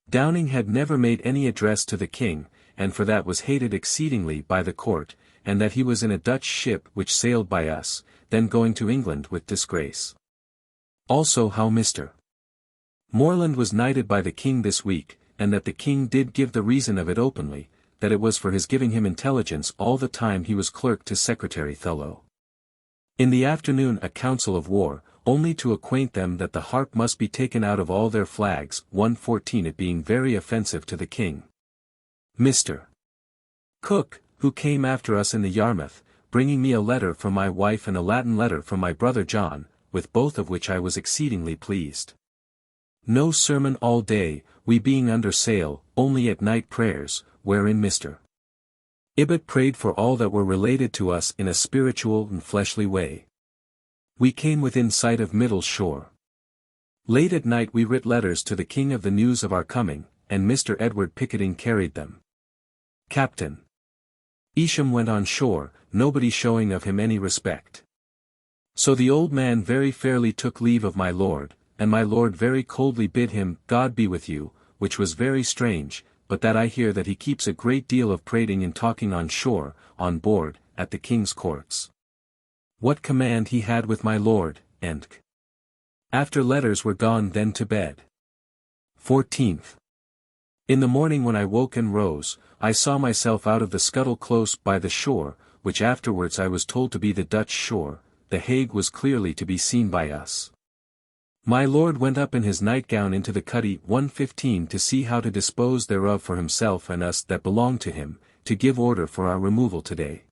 Downing had never made any address to the king, and for that was hated exceedingly by the court, and that he was in a Dutch ship which sailed by us, then going to England with disgrace. Also how Mr. Morland was knighted by the king this week, and that the king did give the reason of it openly, that it was for his giving him intelligence all the time he was clerk to Secretary Thurlow. In the afternoon a council of war, only to acquaint them that the harp must be taken out of all their flags, 114 it being very offensive to the king. Mr. Cook, who came after us in the Yarmouth, bringing me a letter from my wife and a Latin letter from my brother John, with both of which I was exceedingly pleased. No sermon all day, we being under sail, only at night prayers, wherein Mr. Ibbott prayed for all that were related to us in a spiritual and fleshly way. We came within sight of Middle shore. Late at night we writ letters to the king of the news of our coming, and Mr. Edward Pickering carried them. Captain Isham went on shore, nobody showing of him any respect. So the old man very fairly took leave of my lord, and my lord very coldly bid him, God be with you, which was very strange, but that I hear that he keeps a great deal of prating and talking on shore, on board, at the king's courts. What command he had with my lord, and after letters were gone then to bed. 14th. In the morning when I woke and rose, I saw myself out of the scuttle close by the shore, which afterwards I was told to be the Dutch shore. The Hague was clearly to be seen by us. My lord went up in his nightgown into the cuddy 115 to see how to dispose thereof for himself and us that belonged to him, to give order for our removal today.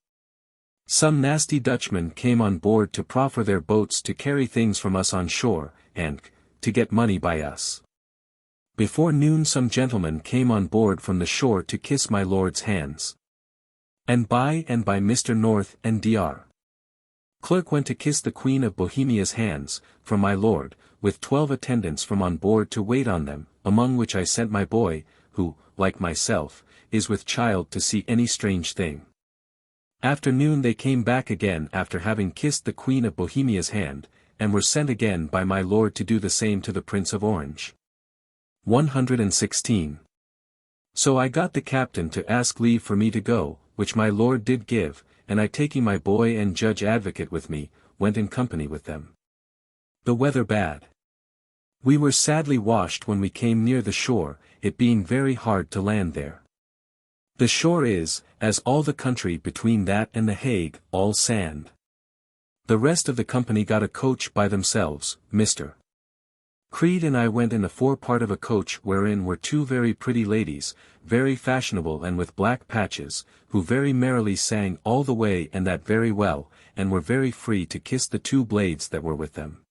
Some nasty Dutchmen came on board to proffer their boats to carry things from us on shore, and to get money by us. Before noon some gentlemen came on board from the shore to kiss my lord's hands. And by Mr. North and Dr. Clerk went to kiss the Queen of Bohemia's hands, from my lord, with 12 attendants from on board to wait on them, among which I sent my boy, who, like myself, is with child to see any strange thing. After noon they came back again after having kissed the Queen of Bohemia's hand, and were sent again by my lord to do the same to the Prince of Orange. 116. So I got the captain to ask leave for me to go, which my lord did give, and I taking my boy and judge advocate with me, went in company with them. The weather bad. We were sadly washed when we came near the shore, it being very hard to land there. The shore is, as all the country between that and the Hague, all sand. The rest of the company got a coach by themselves. Mr. Creed and I went in the forepart of a coach wherein were 2 very pretty ladies, very fashionable and with black patches, who very merrily sang all the way and that very well, and were very free to kiss the 2 blades that were with them.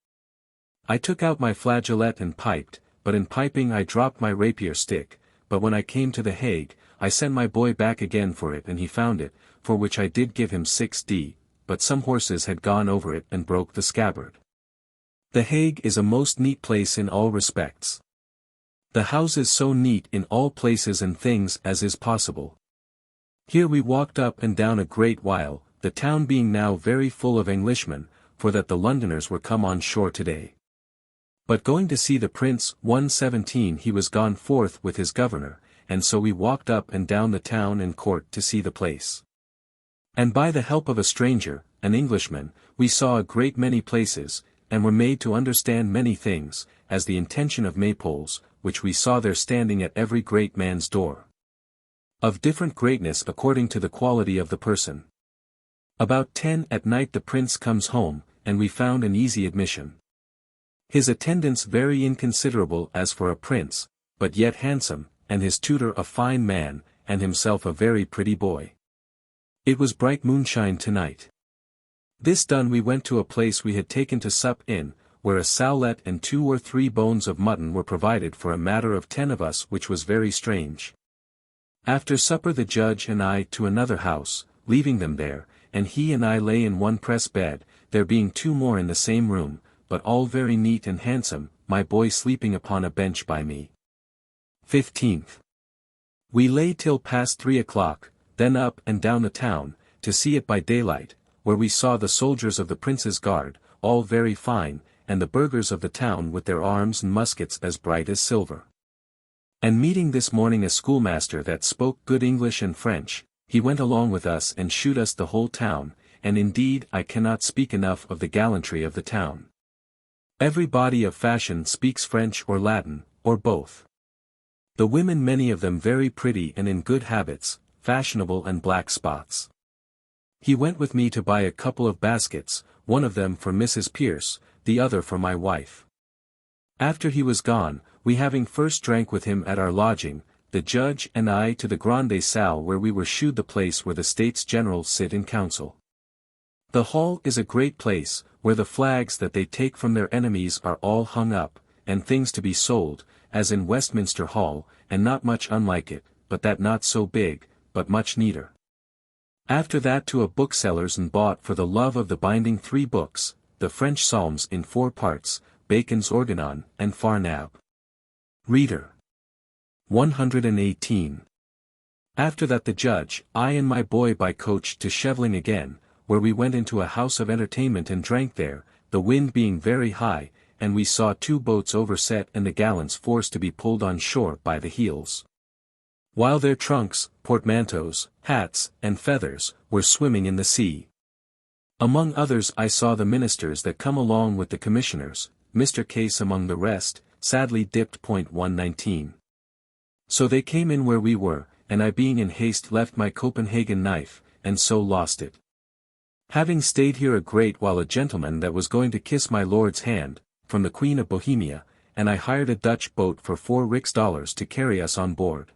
I took out my flageolet and piped, but in piping I dropped my rapier stick, but when I came to the Hague, I sent my boy back again for it and he found it, for which I did give him 6d, but some horses had gone over it and broke the scabbard. The Hague is a most neat place in all respects. The houses so neat in all places and things as is possible. Here we walked up and down a great while, the town being now very full of Englishmen, for that the Londoners were come on shore today. But going to see the Prince, 117 he was gone forth with his governor, and so we walked up and down the town and court to see the place. And by the help of a stranger, an Englishman, we saw a great many places, and were made to understand many things, as the intention of maypoles, which we saw there standing at every great man's door. Of different greatness according to the quality of the person. About 10 at night the prince comes home, and we found an easy admission. His attendants very inconsiderable as for a prince, but yet handsome, and his tutor a fine man, and himself a very pretty boy. It was bright moonshine tonight. This done we went to a place we had taken to sup in, where a sowlet and 2 or 3 bones of mutton were provided for a matter of 10 of us, which was very strange. After supper the judge and I to another house, leaving them there, and he and I lay in one press bed, there being 2 more in the same room, but all very neat and handsome, my boy sleeping upon a bench by me. 15th. We lay till past 3 o'clock, then up and down the town, to see it by daylight, where we saw the soldiers of the prince's guard, all very fine, and the burghers of the town with their arms and muskets as bright as silver. And meeting this morning a schoolmaster that spoke good English and French, he went along with us and shewed us the whole town, and indeed I cannot speak enough of the gallantry of the town. Every body of fashion speaks French or Latin, or both. The women many of them very pretty and in good habits, fashionable and black spots. He went with me to buy a couple of baskets, one of them for Mrs. Pierce, the other for my wife. After he was gone, we having first drank with him at our lodging, the judge and I to the grande salle where we were shewed the place where the States General sit in council. The hall is a great place, where the flags that they take from their enemies are all hung up, and things to be sold, as in Westminster Hall, and not much unlike it, but that not so big, but much neater. After that to a bookseller's and bought for the love of the binding 3 books, the French Psalms in 4 parts, Bacon's Organon, and Farnab. Reader. 118. After that the judge, I and my boy by coach to Scheveling again, where we went into a house of entertainment and drank there, the wind being very high, and we saw 2 boats overset and the gallants forced to be pulled on shore by the heels. While their trunks, portmanteaus, hats, and feathers, were swimming in the sea. Among others I saw the ministers that come along with the commissioners, Mr. Case among the rest, sadly dipped. 119. So they came in where we were, and I being in haste left my Copenhagen knife, and so lost it. Having stayed here a great while a gentleman that was going to kiss my lord's hand, from the Queen of Bohemia, and I hired a Dutch boat for $4 to carry us on board.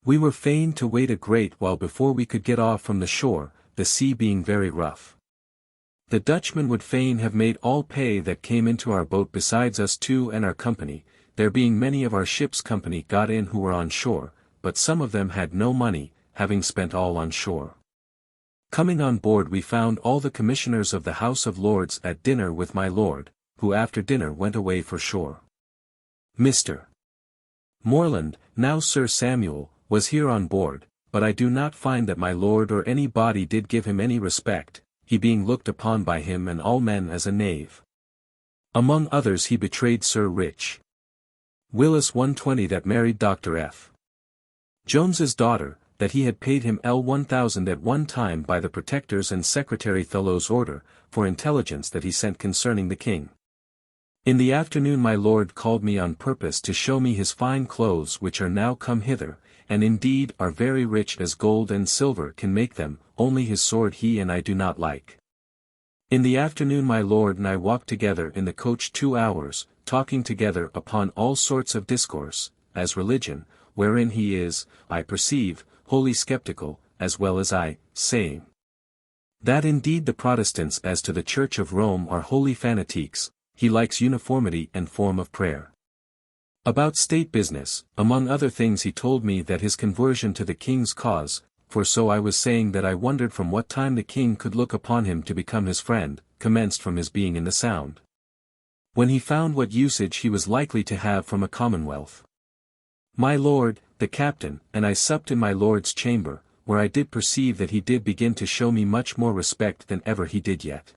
We were fain to wait a great while before we could get off from the shore, the sea being very rough. The Dutchman would fain have made all pay that came into our boat besides us 2 and our company, there being many of our ship's company got in who were on shore, but some of them had no money, having spent all on shore. Coming on board we found all the commissioners of the House of Lords at dinner with my lord, who after dinner went away for shore. Mr. Morland, now Sir Samuel, was here on board, but I do not find that my lord or any body did give him any respect, he being looked upon by him and all men as a knave. Among others he betrayed Sir Rich. Willis 120 that married Dr. F. Jones's daughter, that he had paid him L1000 at one time by the Protector's and Secretary Thurloe's order, for intelligence that he sent concerning the king. In the afternoon my lord called me on purpose to show me his fine clothes which are now come hither, and indeed are very rich as gold and silver can make them, only his sword he and I do not like. In the afternoon my lord and I walked together in the coach 2 hours, talking together upon all sorts of discourse, as religion, wherein he is, I perceive, wholly skeptical, as well as I, saying that indeed the Protestants as to the Church of Rome are wholly fanatiques, he likes uniformity and form of prayer. About state business, among other things he told me that his conversion to the king's cause, for so I was saying that I wondered from what time the king could look upon him to become his friend, commenced from his being in the Sound, when he found what usage he was likely to have from a commonwealth. My lord, the captain, and I supped in my lord's chamber, where I did perceive that he did begin to show me much more respect than ever he did yet.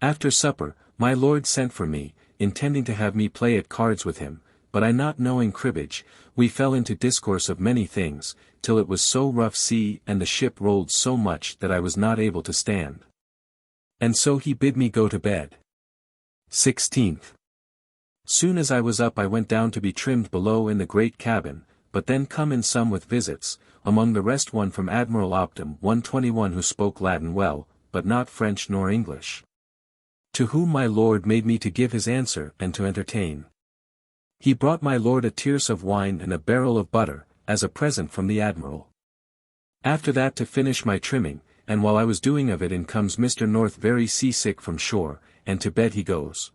After supper, my lord sent for me, intending to have me play at cards with him, but I not knowing cribbage, we fell into discourse of many things, till it was so rough sea and the ship rolled so much that I was not able to stand. And so he bid me go to bed. 16th. Soon as I was up I went down to be trimmed below in the great cabin, but then come in some with visits, among the rest one from Admiral Opdam 121 who spoke Latin well, but not French nor English. To whom my lord made me to give his answer and to entertain. He brought my lord a tierce of wine and a barrel of butter, as a present from the admiral. After that to finish my trimming, and while I was doing of it in comes Mr. North very seasick from shore, and to bed he goes.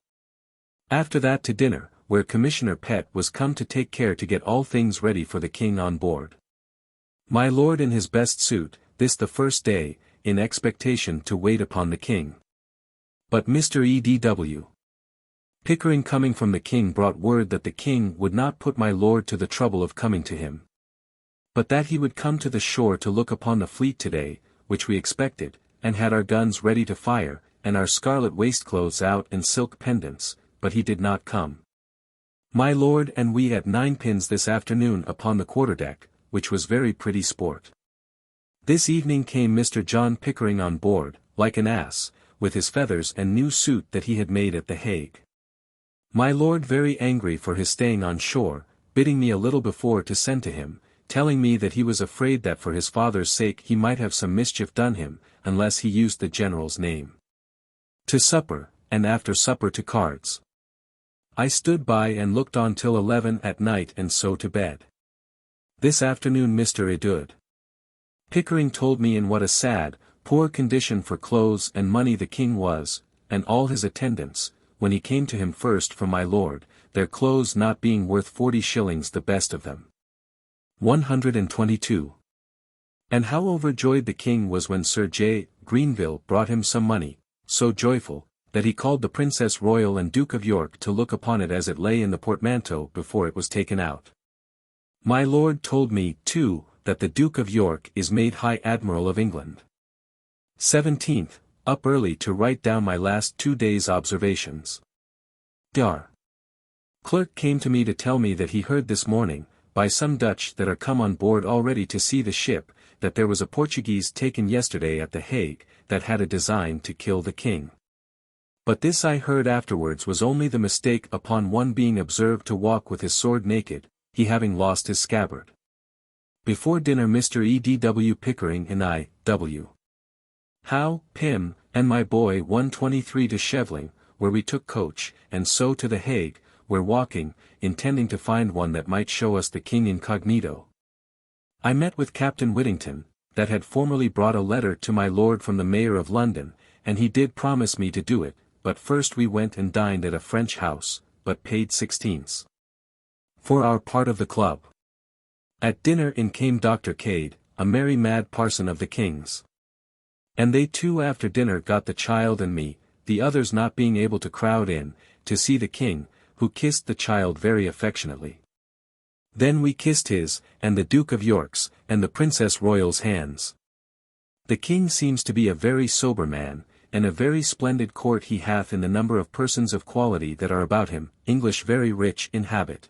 After that to dinner, where Commissioner Pett was come to take care to get all things ready for the king on board. My lord in his best suit, this the first day, in expectation to wait upon the king. But Mr. E.D.W. Pickering coming from the king brought word that the king would not put my lord to the trouble of coming to him, but that he would come to the shore to look upon the fleet today, which we expected, and had our guns ready to fire, and our scarlet waistclothes out and silk pendants, but he did not come. My lord and we at ninepins this afternoon upon the quarterdeck, which was very pretty sport. This evening came Mr. John Pickering on board, like an ass, with his feathers and new suit that he had made at the Hague. My lord very angry for his staying on shore, bidding me a little before to send to him, telling me that he was afraid that for his father's sake he might have some mischief done him, unless he used the general's name. To supper, and after supper to cards. I stood by and looked on till 11 at night and so to bed. This afternoon Mr. Edud Pickering told me in what a sad, poor condition for clothes and money the king was, and all his attendants, when he came to him first from my lord, their clothes not being worth 40 shillings the best of them. 122. And how overjoyed the king was when Sir J. Greenville brought him some money, so joyful, that he called the Princess Royal and Duke of York to look upon it as it lay in the portmanteau before it was taken out. My lord told me, too, that the Duke of York is made High Admiral of England. 17th. Up early to write down my last 2 days' observations. Dr. Clerk came to me to tell me that he heard this morning, by some Dutch that are come on board already to see the ship, that there was a Portuguese taken yesterday at the Hague, that had a design to kill the king. But this I heard afterwards was only the mistake upon one being observed to walk with his sword naked, he having lost his scabbard. Before dinner Mr. E.D.W. Pickering and I, W. Howe, Pym, and my boy 123 to Shevling, where we took coach, and so to the Hague, where walking, intending to find one that might show us the king incognito. I met with Captain Whittington, that had formerly brought a letter to my lord from the Mayor of London, and he did promise me to do it, but first we went and dined at a French house, but paid 16s. For our part of the club. At dinner in came Dr. Cade, a merry mad parson of the king's. And they too after dinner got the child and me, the others not being able to crowd in, to see the king, who kissed the child very affectionately. Then we kissed his, and the Duke of York's, and the Princess Royal's hands. The king seems to be a very sober man, and a very splendid court he hath in the number of persons of quality that are about him, English very rich in habit.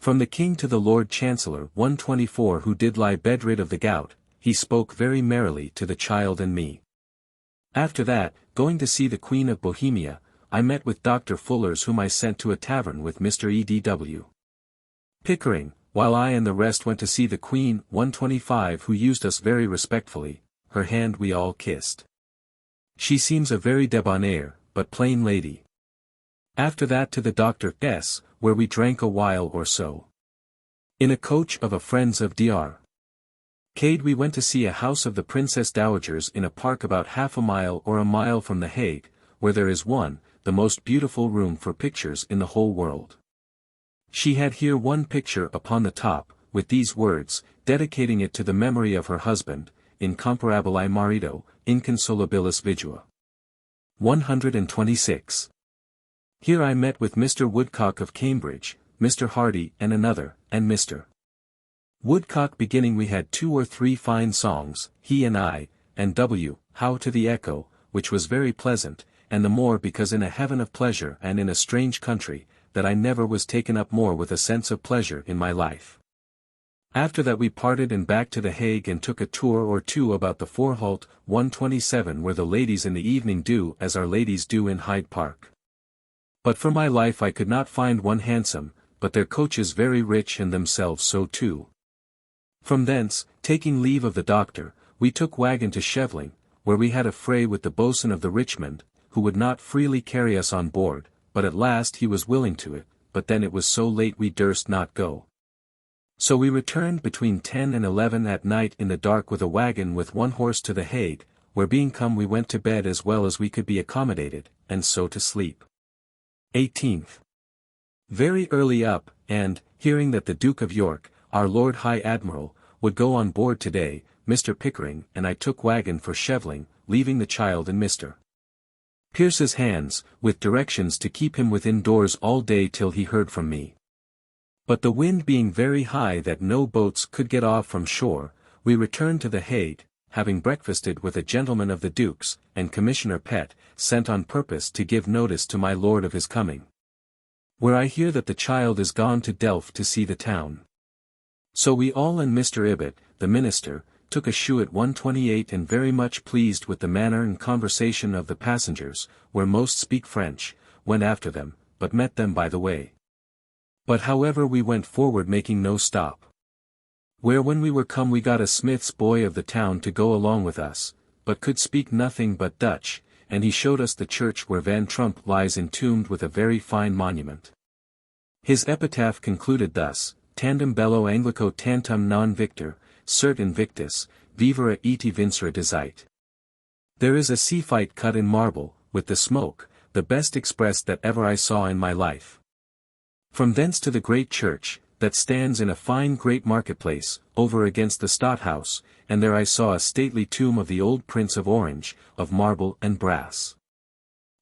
From the king to the Lord Chancellor 124 who did lie bedrid of the gout, he spoke very merrily to the child and me. After that, going to see the Queen of Bohemia, I met with Dr. Fullers whom I sent to a tavern with Mr. E.D.W. Pickering, while I and the rest went to see the Queen 125 who used us very respectfully, her hand we all kissed. She seems a very debonair, but plain lady. After that to the Dr. S., where we drank a while or so. In a coach of a friends of Dr. Cade we went to see a house of the Princess Dowager's in a park about half a mile or a mile from the Hague, where there is one, the most beautiful room for pictures in the whole world. She had here one picture upon the top, with these words, dedicating it to the memory of her husband, incomparabile marito, inconsolabilis vidua. 126. Here I met with Mr. Woodcock of Cambridge, Mr. Hardy and another, and Mr. Woodcock beginning we had 2 or 3 fine songs, he and I, and W. How to the Echo, which was very pleasant, and the more because in a heaven of pleasure and in a strange country, that I never was taken up more with a sense of pleasure in my life. After that we parted and back to the Hague and took a tour or two about the Voorholt 127 where the ladies in the evening do as our ladies do in Hyde Park. But for my life I could not find one handsome, but their coaches very rich and themselves so too. From thence, taking leave of the doctor, we took wagon to Scheveling, where we had a fray with the boatswain of the Richmond, who would not freely carry us on board, but at last he was willing to it, but then it was so late we durst not go. So we returned between 10 and 11 at night in the dark with a wagon with 1 horse to the Hague, where being come we went to bed as well as we could be accommodated, and so to sleep. 18th. Very early up, and, hearing that the Duke of York, our Lord High Admiral, would go on board today, Mr. Pickering and I took wagon for Scheveling, leaving the child in Mr. Pierce's hands, with directions to keep him within doors all day till he heard from me. But the wind being very high that no boats could get off from shore, we returned to the Hague, having breakfasted with a gentleman of the Duke's, and Commissioner Pett, sent on purpose to give notice to my lord of his coming. Where I hear that the child is gone to Delft to see the town. So we all and Mr. Ibbott, the minister, took a shoe at 128 and very much pleased with the manner and conversation of the passengers, where most speak French, went after them, but met them by the way. But however we went forward making no stop. Where when we were come we got a smith's boy of the town to go along with us, but could speak nothing but Dutch, and he showed us the church where Van Trump lies entombed with a very fine monument. His epitaph concluded thus, Tandem bello Anglico tantum non victor, cert invictus, vivere eti vincere desite. There is a sea fight cut in marble, with the smoke, the best expressed that ever I saw in my life. From thence to the great church, that stands in a fine great marketplace, over against the Stadthouse, and there I saw a stately tomb of the old Prince of Orange, of marble and brass.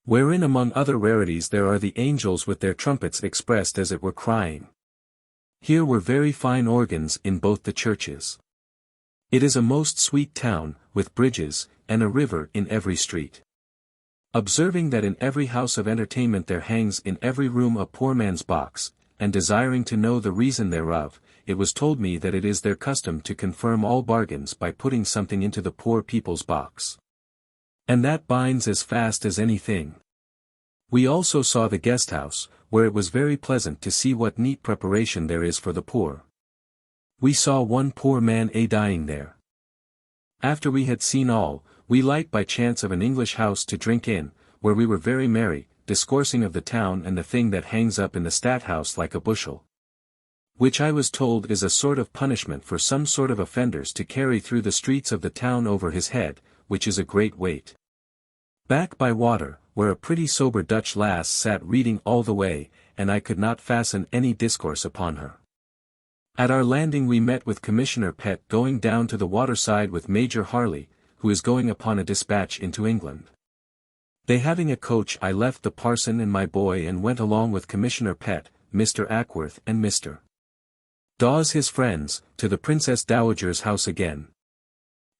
Wherein among other rarities there are the angels with their trumpets expressed as it were crying. Here were very fine organs in both the churches. It is a most sweet town, with bridges, and a river in every street. Observing that in every house of entertainment there hangs in every room a poor man's box, and desiring to know the reason thereof, it was told me that it is their custom to confirm all bargains by putting something into the poor people's box. And that binds as fast as anything. We also saw the guest house, where it was very pleasant to see what neat preparation there is for the poor. We saw one poor man dying there. After we had seen all, we light by chance of an English house to drink in, where we were very merry, discoursing of the town and the thing that hangs up in the Stadthouse like a bushel. Which I was told is a sort of punishment for some sort of offenders to carry through the streets of the town over his head, which is a great weight. Back by water, where a pretty sober Dutch lass sat reading all the way, and I could not fasten any discourse upon her. At our landing we met with Commissioner Pett going down to the waterside with Major Harley, who is going upon a dispatch into England. They having a coach, I left the parson and my boy and went along with Commissioner Pett, Mr. Ackworth and Mr. Dawes his friends, to the Princess Dowager's house again.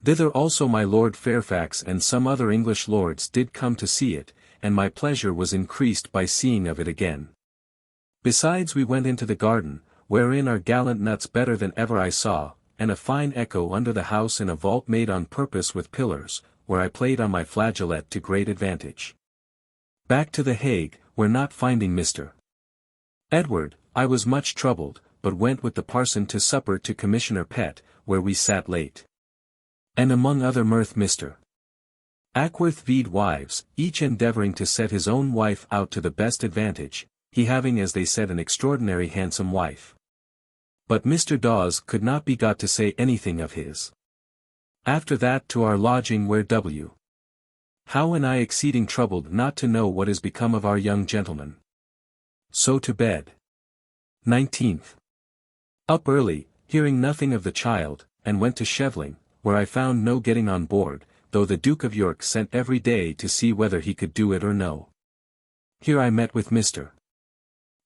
Thither also my Lord Fairfax and some other English lords did come to see it, and my pleasure was increased by seeing of it again. Besides we went into the garden, wherein are gallant nuts better than ever I saw, and a fine echo under the house in a vault made on purpose with pillars, where I played on my flageolet to great advantage. Back to the Hague, where not finding Mr. Edward, I was much troubled, but went with the parson to supper to Commissioner Pett, where we sat late. And among other mirth Mr. Ackworth vied wives, each endeavouring to set his own wife out to the best advantage, he having as they said an extraordinary handsome wife. But Mr. Dawes could not be got to say anything of his. After that to our lodging where W. Howe and I exceeding troubled not to know what is become of our young gentleman. So to bed. 19th. Up early, hearing nothing of the child, and went to Scheveling, where I found no getting on board, though the Duke of York sent every day to see whether he could do it or no. Here I met with Mr.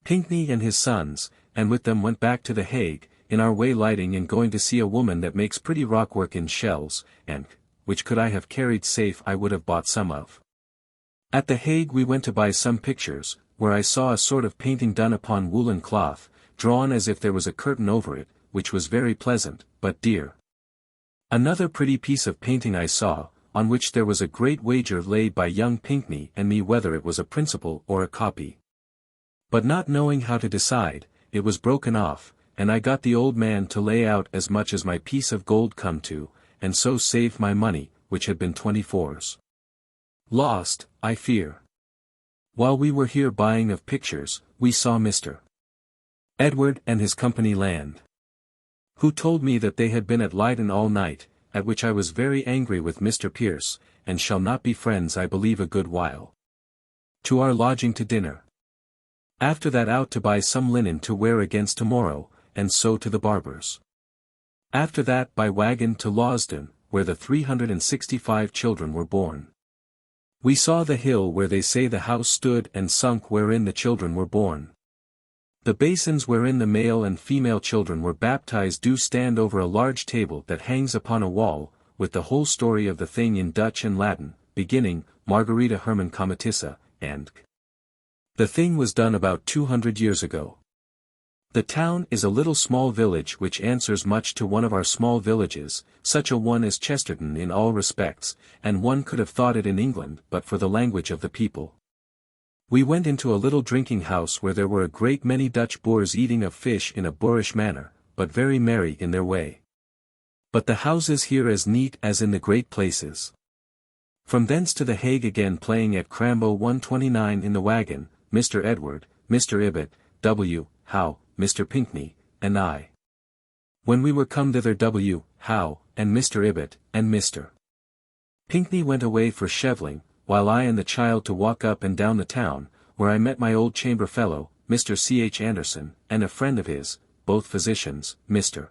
Pinkney and his sons, and with them went back to the Hague, in our way lighting and going to see a woman that makes pretty rockwork in shells, and, which could I have carried safe I would have bought some of. At the Hague we went to buy some pictures, where I saw a sort of painting done upon woolen cloth, drawn as if there was a curtain over it, which was very pleasant, but dear. Another pretty piece of painting I saw, on which there was a great wager laid by young Pinkney and me whether it was a principal or a copy. But not knowing how to decide, it was broken off, and I got the old man to lay out as much as my piece of gold come to, and so saved my money, which had been 24s. Lost, I fear. While we were here buying of pictures, we saw Mr. Edward and his company land. Who told me that they had been at Leyden all night, at which I was very angry with Mr. Pierce, and shall not be friends I believe a good while. To our lodging to dinner. After that out to buy some linen to wear against tomorrow, and so to the barber's. After that by wagon to Lawsden, where the 365 children were born. We saw the hill where they say the house stood and sunk wherein the children were born. The basins wherein the male and female children were baptized do stand over a large table that hangs upon a wall, with the whole story of the thing in Dutch and Latin, beginning, Margarita Herman Cometissa, and the thing was done about 200 years ago. The town is a little small village which answers much to one of our small villages, such a one as Chesterton in all respects, and one could have thought it in England but for the language of the people. We went into a little drinking house where there were a great many Dutch Boers eating of fish in a boorish manner, but very merry in their way. But the houses here as neat as in the great places. From thence to the Hague again playing at Crambo 129 in the wagon, Mr. Edward, Mr. Ibbott, W. Howe, Mr. Pinkney, and I. When we were come thither W. Howe, and Mr. Ibbott, and Mr. Pinkney went away for Scheveling, while I and the child to walk up and down the town, where I met my old chamber fellow, Mr. C. H. Anderson, and a friend of his, both physicians, Mr.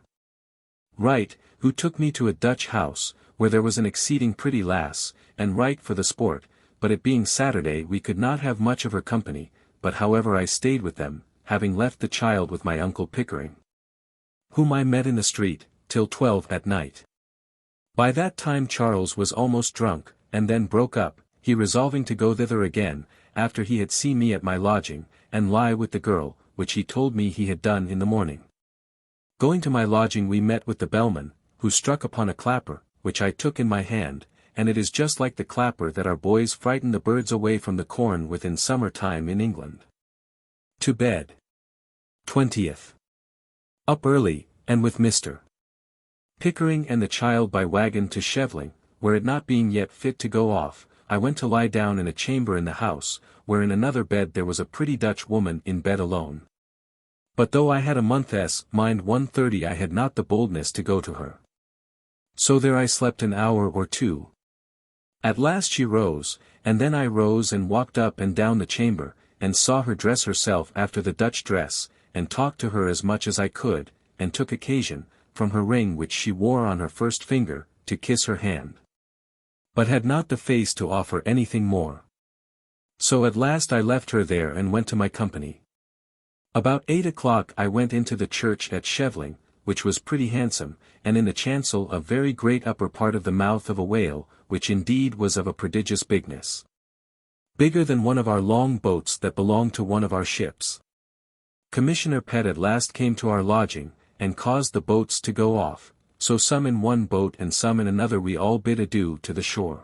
Wright, who took me to a Dutch house, where there was an exceeding pretty lass, and right for the sport, but it being Saturday we could not have much of her company, but however I stayed with them, having left the child with my uncle Pickering, whom I met in the street, till 12 at night. By that time Charles was almost drunk, and then broke up, he resolving to go thither again, after he had seen me at my lodging, and lie with the girl, which he told me he had done in the morning. Going to my lodging we met with the bellman, who struck upon a clapper, which I took in my hand, and it is just like the clapper that our boys frighten the birds away from the corn with in summer time in England. To bed. 20th. Up early, and with Mr. Pickering and the child by wagon to Scheveling, where it not being yet fit to go off, I went to lie down in a chamber in the house, where in another bed there was a pretty Dutch woman in bed alone. But though I had a month's mind 1:30 I had not the boldness to go to her. So there I slept an hour or two. At last she rose, and then I rose and walked up and down the chamber, and saw her dress herself after the Dutch dress, and talked to her as much as I could, and took occasion, from her ring which she wore on her first finger, to kiss her hand. but had not the face to offer anything more. So at last I left her there and went to my company. About 8 o'clock I went into the church at Shevling, which was pretty handsome, and in the chancel a very great upper part of the mouth of a whale, which indeed was of a prodigious bigness. Bigger than one of our long boats that belonged to one of our ships. Commissioner Pett at last came to our lodging, and caused the boats to go off, so some in one boat and some in another we all bid adieu to the shore.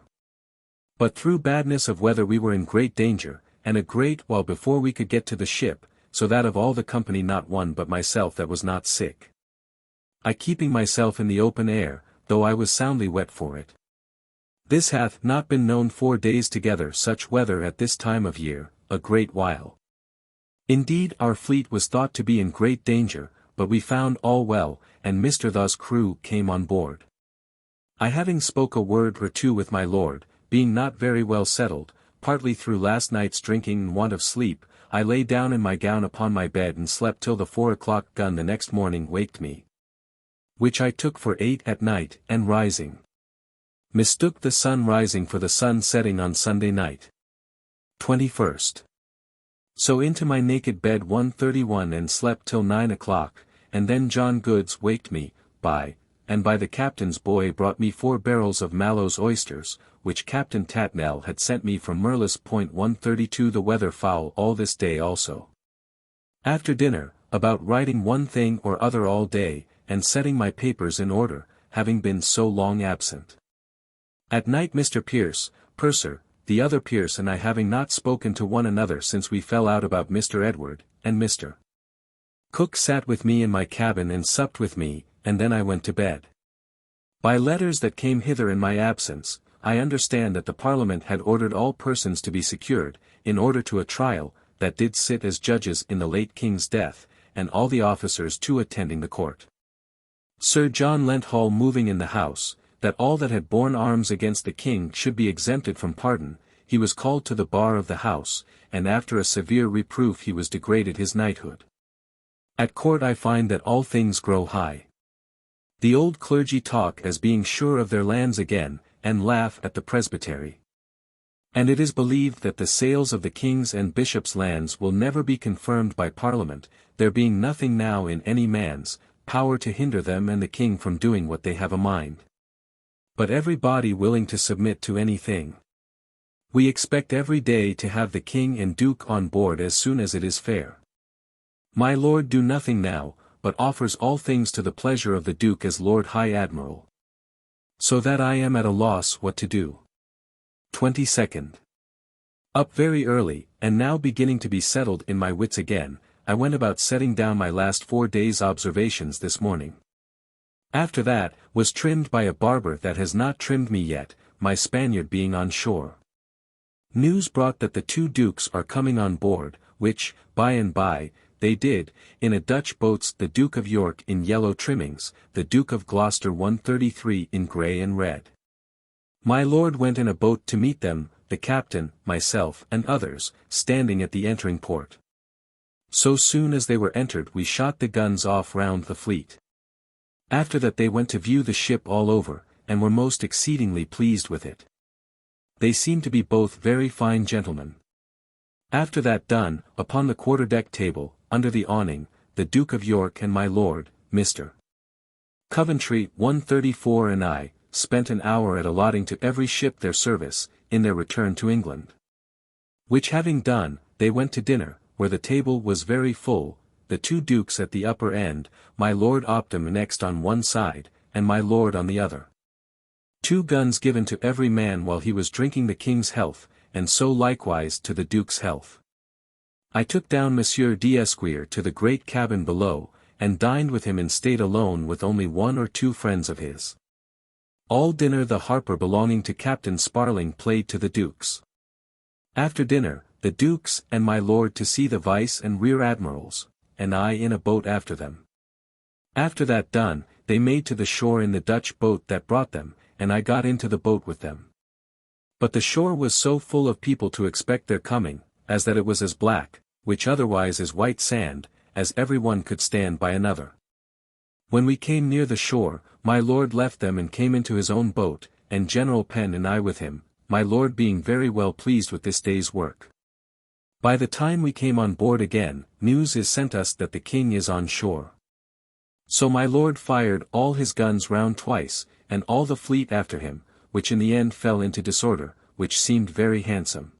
But through badness of weather we were in great danger, and a great while before we could get to the ship, so that of all the company not one but myself that was not sick. I keeping myself in the open air, though I was soundly wet for it. This hath not been known 4 days together such weather at this time of year, a great while. Indeed our fleet was thought to be in great danger, but we found all well, and Mr. Thaw's crew came on board. I having spoke a word or two with my lord, being not very well settled, partly through last night's drinking and want of sleep, I lay down in my gown upon my bed and slept till the 4 o'clock gun the next morning waked me. Which I took for 8 at night, and rising, mistook the sun rising for the sun setting on Sunday night. 21st. So into my naked bed 1:31 and slept till 9 o'clock, and then John Goods waked me, by the captain's boy brought me 4 barrels of Mallow's oysters, which Captain Tatnell had sent me from Merlis Point 132 the weather foul all this day also. After dinner, about writing one thing or other all day, and setting my papers in order, having been so long absent. At night Mr. Pierce, purser, the other Pierce and I having not spoken to one another since we fell out about Mr. Edward, and Mr. Cook sat with me in my cabin and supped with me, and then I went to bed. By letters that came hither in my absence, I understand that the Parliament had ordered all persons to be secured, in order to a trial, that did sit as judges in the late King's death, and all the officers too attending the court. Sir John Lenthall moving in the House, that all that had borne arms against the King should be exempted from pardon, he was called to the bar of the House, and after a severe reproof he was degraded his knighthood. At court I find that all things grow high. The old clergy talk as being sure of their lands again, and laugh at the presbytery. And it is believed that the sales of the king's and bishops' lands will never be confirmed by Parliament, there being nothing now in any man's power to hinder them and the king from doing what they have a mind. But every body willing to submit to anything. We expect every day to have the king and duke on board as soon as it is fair. My lord do nothing now, but offers all things to the pleasure of the duke as Lord High Admiral. So that I am at a loss what to do. 22nd. Up very early, and now beginning to be settled in my wits again, I went about setting down my last 4 days' observations this morning. After that, was trimmed by a barber that has not trimmed me yet, my Spaniard being on shore. News brought that the 2 dukes are coming on board, which, by and by, they did, in a Dutch boats the Duke of York in yellow trimmings, the Duke of Gloucester 133 in grey and red. My lord went in a boat to meet them, the captain, myself and others, standing at the entering port. So soon as they were entered we shot the guns off round the fleet. After that they went to view the ship all over, and were most exceedingly pleased with it. They seemed to be both very fine gentlemen. After that done, upon the quarter-deck table, under the awning, the Duke of York and my lord, Mr. Coventry 134 and I, spent an hour at allotting to every ship their service, in their return to England. Which having done, they went to dinner, where the table was very full, the 2 dukes at the upper end, my lord Opdam next on one side, and my lord on the other. 2 guns given to every man while he was drinking the king's health, and so likewise to the duke's health. I took down Monsieur d'Esquire to the great cabin below, and dined with him in state alone with only 1 or 2 friends of his. All dinner the harper belonging to Captain Sparling played to the dukes. After dinner, the dukes and my lord to see the vice and rear admirals, and I in a boat after them. After that done, they made to the shore in the Dutch boat that brought them, and I got into the boat with them. But the shore was so full of people to expect their coming, as that it was as black, which otherwise is white sand, as every one could stand by another. When we came near the shore, my lord left them and came into his own boat, and General Penn and I with him, my lord being very well pleased with this day's work. By the time we came on board again, news is sent us that the king is on shore. So my lord fired all his guns round twice, and all the fleet after him, which in the end fell into disorder, which seemed very handsome.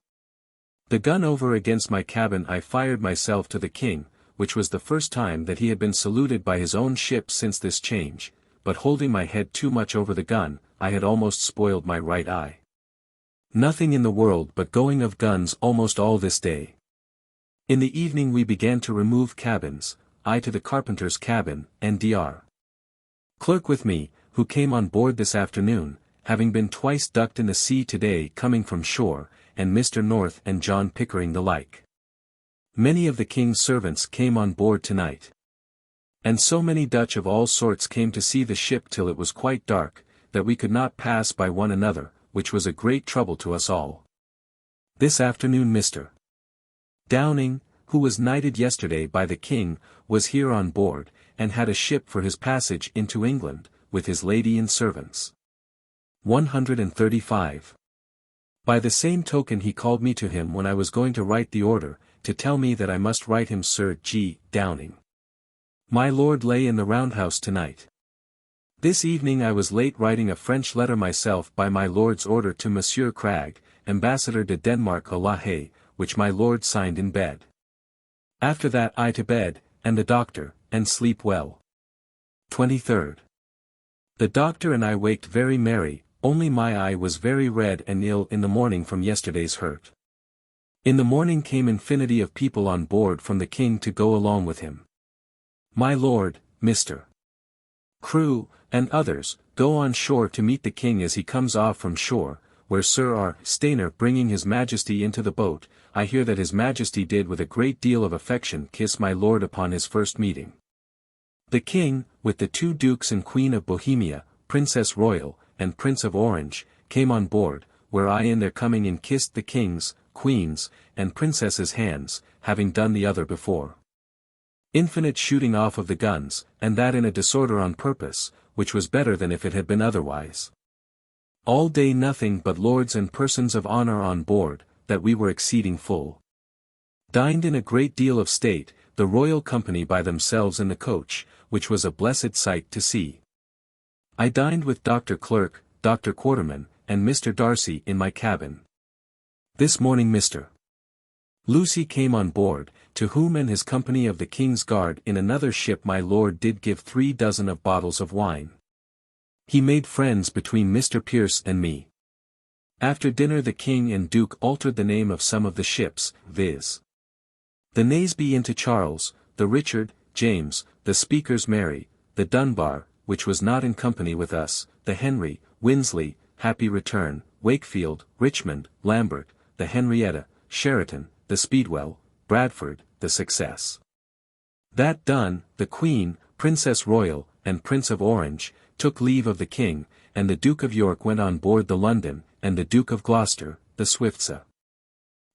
The gun over against my cabin I fired myself to the king, which was the first time that he had been saluted by his own ship since this change, but holding my head too much over the gun, I had almost spoiled my right eye. Nothing in the world but going of guns almost all this day. In the evening we began to remove cabins, I to the carpenter's cabin, and Dr. Clerk with me, who came on board this afternoon, having been twice ducked in the sea today coming from shore, and Mr. North and John Pickering the like. Many of the king's servants came on board tonight. And so many Dutch of all sorts came to see the ship till it was quite dark, that we could not pass by one another, which was a great trouble to us all. This afternoon Mr. Downing, who was knighted yesterday by the king, was here on board, and had a ship for his passage into England, with his lady and servants. 135. By the same token he called me to him when I was going to write the order, to tell me that I must write him Sir G. Downing. My lord lay in the roundhouse tonight. This evening I was late writing a French letter myself by my lord's order to Monsieur Cragg, Ambassador de Denmark a La Haye, which my lord signed in bed. After that I to bed, and the doctor, and sleep well. 23rd. The doctor and I waked very merry, only my eye was very red and ill in the morning from yesterday's hurt. In the morning came infinity of people on board from the king to go along with him. My lord, Mr. Crew, and others, go on shore to meet the king as he comes off from shore, where Sir R. Stainer bringing his majesty into the boat, I hear that his majesty did with a great deal of affection kiss my lord upon his first meeting. The king, with the two dukes and queen of Bohemia, Princess Royal, and Prince of Orange, came on board, where I in their coming in kissed the king's, queen's, and princess's hands, having done the other before. Infinite shooting off of the guns, and that in a disorder on purpose, which was better than if it had been otherwise. All day nothing but lords and persons of honor on board, that we were exceeding full. Dined in a great deal of state, the royal company by themselves in the coach, which was a blessed sight to see. I dined with Dr. Clerk, Dr. Quarterman, and Mr. Darcy in my cabin. This morning Mr. Lucy came on board, to whom and his company of the king's guard in another ship my lord did give 3 dozen of bottles of wine. He made friends between Mr. Pierce and me. After dinner the king and duke altered the name of some of the ships, viz. the Naseby into Charles, the Richard, James, the Speaker's Mary, the Dunbar, which was not in company with us, the Henry, Winsley, Happy Return, Wakefield, Richmond, Lambert, the Henrietta, Sheraton, the Speedwell, Bradford, the Success. That done, the Queen, Princess Royal, and Prince of Orange, took leave of the King, and the Duke of York went on board the London, and the Duke of Gloucester, the Swiftsa.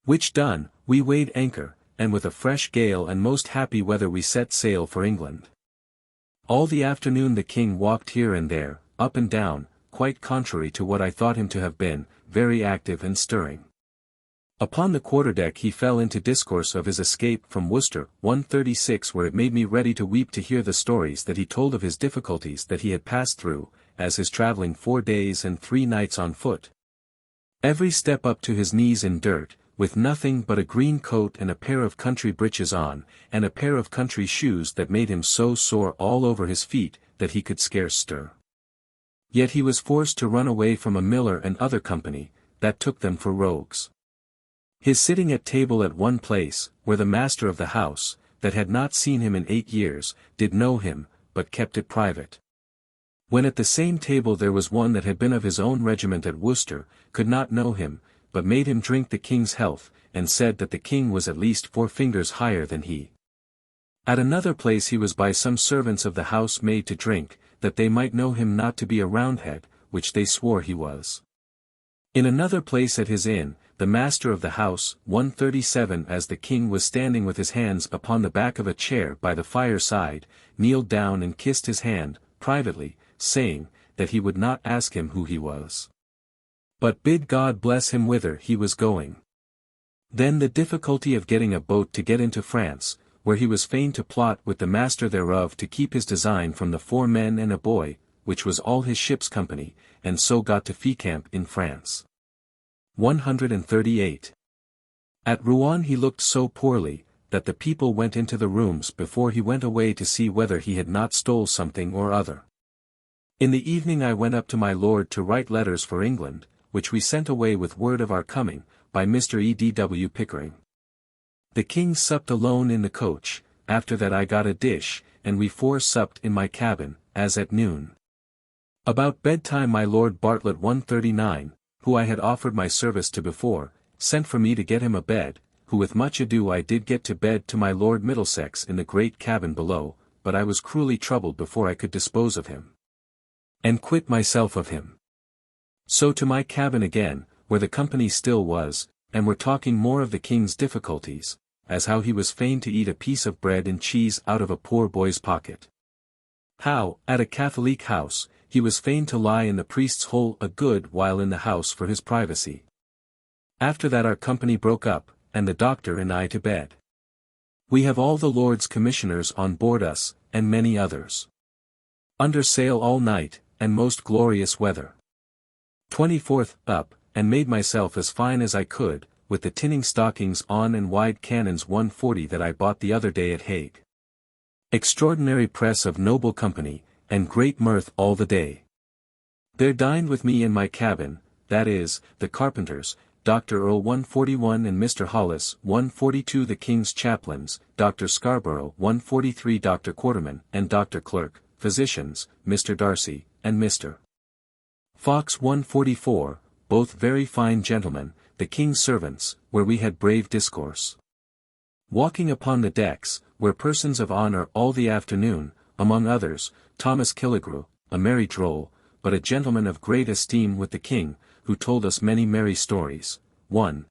Which done, we weighed anchor, and with a fresh gale and most happy weather we set sail for England. All the afternoon the King walked here and there, up and down, quite contrary to what I thought him to have been, very active and stirring. Upon the quarterdeck he fell into discourse of his escape from Worcester, 136, where it made me ready to weep to hear the stories that he told of his difficulties that he had passed through, as his travelling 4 days and 3 nights on foot. Every step up to his knees in dirt, with nothing but a green coat and a pair of country breeches on, and a pair of country shoes that made him so sore all over his feet, that he could scarce stir. Yet he was forced to run away from a miller and other company, that took them for rogues. His sitting at table at one place, where the master of the house, that had not seen him in 8 years, did know him, but kept it private. When at the same table there was one that had been of his own regiment at Worcester, could not know him, but made him drink the king's health, and said that the king was at least 4 fingers higher than he. At another place he was by some servants of the house made to drink, that they might know him not to be a Roundhead, which they swore he was. In another place at his inn, the master of the house, 137, as the king was standing with his hands upon the back of a chair by the fireside, kneeled down and kissed his hand, privately, saying, that he would not ask him who he was. but bid God bless him whither he was going. Then the difficulty of getting a boat to get into France, where he was fain to plot with the master thereof to keep his design from the 4 men and a boy, which was all his ship's company, and so got to Fécamp in France. 138. At Rouen he looked so poorly, that the people went into the rooms before he went away to see whether he had not stole something or other. In the evening I went up to my lord to write letters for England, which we sent away with word of our coming, by Mr. E.D.W. Pickering. The king supped alone in the coach, after that I got a dish, and we 4 supped in my cabin, as at noon. About bedtime my Lord Bartlett 139, who I had offered my service to before, sent for me to get him a bed, who with much ado I did get to bed to my Lord Middlesex in the great cabin below, but I was cruelly troubled before I could dispose of him, and quit myself of him. So to my cabin again, where the company still was, and were talking more of the king's difficulties, as how he was fain to eat a piece of bread and cheese out of a poor boy's pocket. How, at a Catholic house, he was fain to lie in the priest's hole a good while in the house for his privacy. After that our company broke up, and the doctor and I to bed. We have all the Lord's commissioners on board us, and many others. Under sail all night, and most glorious weather. 24th, up, and made myself as fine as I could, with the tinning stockings on and wide cannons 140 that I bought the other day at Hague. Extraordinary press of noble company, and great mirth all the day. There dined with me in my cabin, that is, the carpenters, Dr. Earl 141 and Mr. Hollis 142 the King's chaplains, Dr. Scarborough 143 Dr. Quarterman and Dr. Clerk, physicians, Mr. Darcy, and Mr. Fox 144, both very fine gentlemen, the King's servants, where we had brave discourse. Walking upon the decks, were persons of honour all the afternoon, among others, Thomas Killigrew, a merry droll, but a gentleman of great esteem with the King, who told us many merry stories. 1.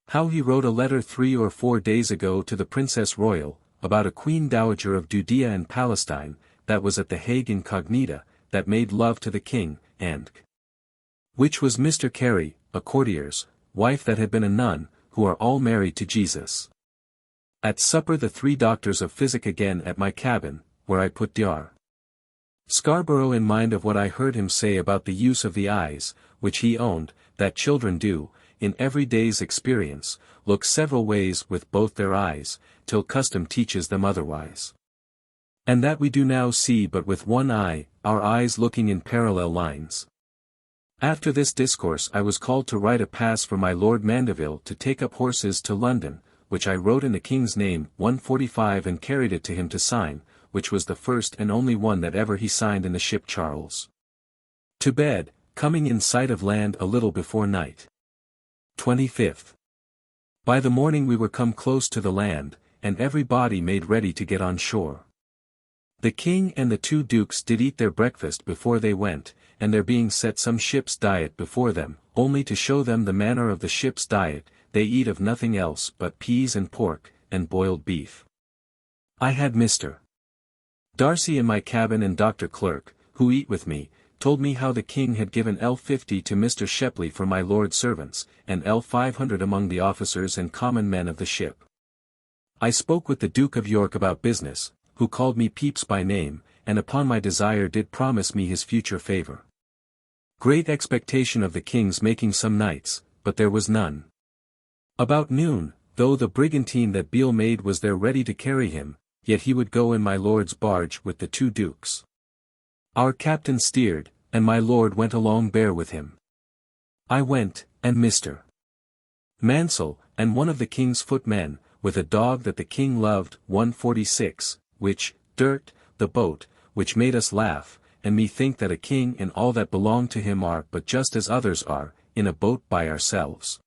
How he wrote a letter 3 or 4 days ago to the Princess Royal, about a Queen Dowager of Judea and Palestine, that was at the Hague incognita, that made love to the King, and which was Mr. Carey, a courtier's wife that had been a nun, who are all married to Jesus. At supper the 3 doctors of physic again at my cabin, where I put Dr. Scarborough in mind of what I heard him say about the use of the eyes, which he owned, that children do, in every day's experience, look several ways with both their eyes, till custom teaches them otherwise. And that we do now see but with one eye, our eyes looking in parallel lines. After this discourse I was called to write a pass for my Lord Mandeville to take up horses to London, which I wrote in the King's name 145 and carried it to him to sign, which was the first and only one that ever he signed in the ship Charles. To bed, coming in sight of land a little before night. 25th. By the morning we were come close to the land, and every body made ready to get on shore. The King and the 2 dukes did eat their breakfast before they went, and there being set some ship's diet before them, only to show them the manner of the ship's diet, they eat of nothing else but peas and pork, and boiled beef. I had Mr. Darcy in my cabin and Dr. Clerk, who eat with me, told me how the King had given L50 to Mr. Shepley for my Lord's servants, and L500 among the officers and common men of the ship. I spoke with the Duke of York about business, who called me Pepys by name, and upon my desire did promise me his future favour. Great expectation of the King's making some knights, but there was none. About noon, though the brigantine that Beale made was there ready to carry him, yet he would go in my lord's barge with the 2 dukes. Our captain steered, and my lord went along bare with him. I went, and Mr. Mansell, and one of the King's footmen, with a dog that the King loved 146, which, dirt, the boat, which made us laugh, and me think that a king and all that belong to him are but just as others are, in a boat by ourselves.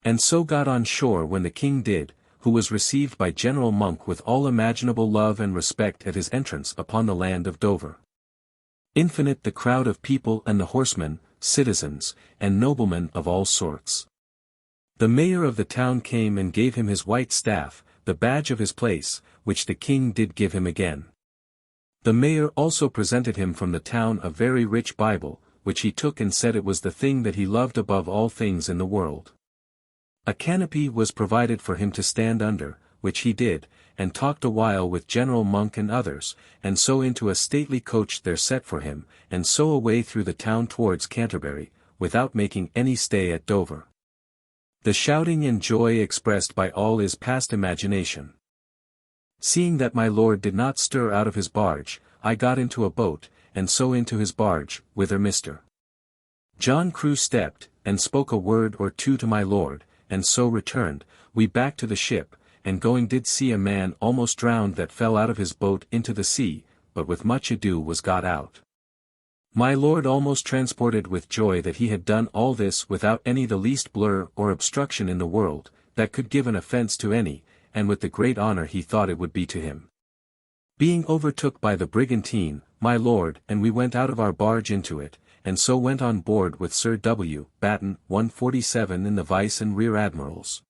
And so got on shore when the King did, who was received by General Monk with all imaginable love and respect at his entrance upon the land of Dover. Infinite the crowd of people and the horsemen, citizens, and noblemen of all sorts. The mayor of the town came and gave him his white staff, the badge of his place, which the King did give him again. The mayor also presented him from the town a very rich Bible, which he took and said it was the thing that he loved above all things in the world. A canopy was provided for him to stand under, which he did, and talked a while with General Monk and others, and so into a stately coach there set for him, and so away through the town towards Canterbury, without making any stay at Dover. The shouting and joy expressed by all is past imagination. Seeing that my lord did not stir out of his barge, I got into a boat, and so into his barge, whither Mr. John Crew stepped, and spoke a word or two to my lord, and so returned, we back to the ship, and going did see a man almost drowned that fell out of his boat into the sea, but with much ado was got out. My lord almost transported with joy that he had done all this without any the least blur or obstruction in the world, that could give an offence to any, and with the great honour he thought it would be to him. Being overtook by the brigantine, my lord and we went out of our barge into it, and so went on board with Sir W. Batten 147 in the Vice and Rear Admirals.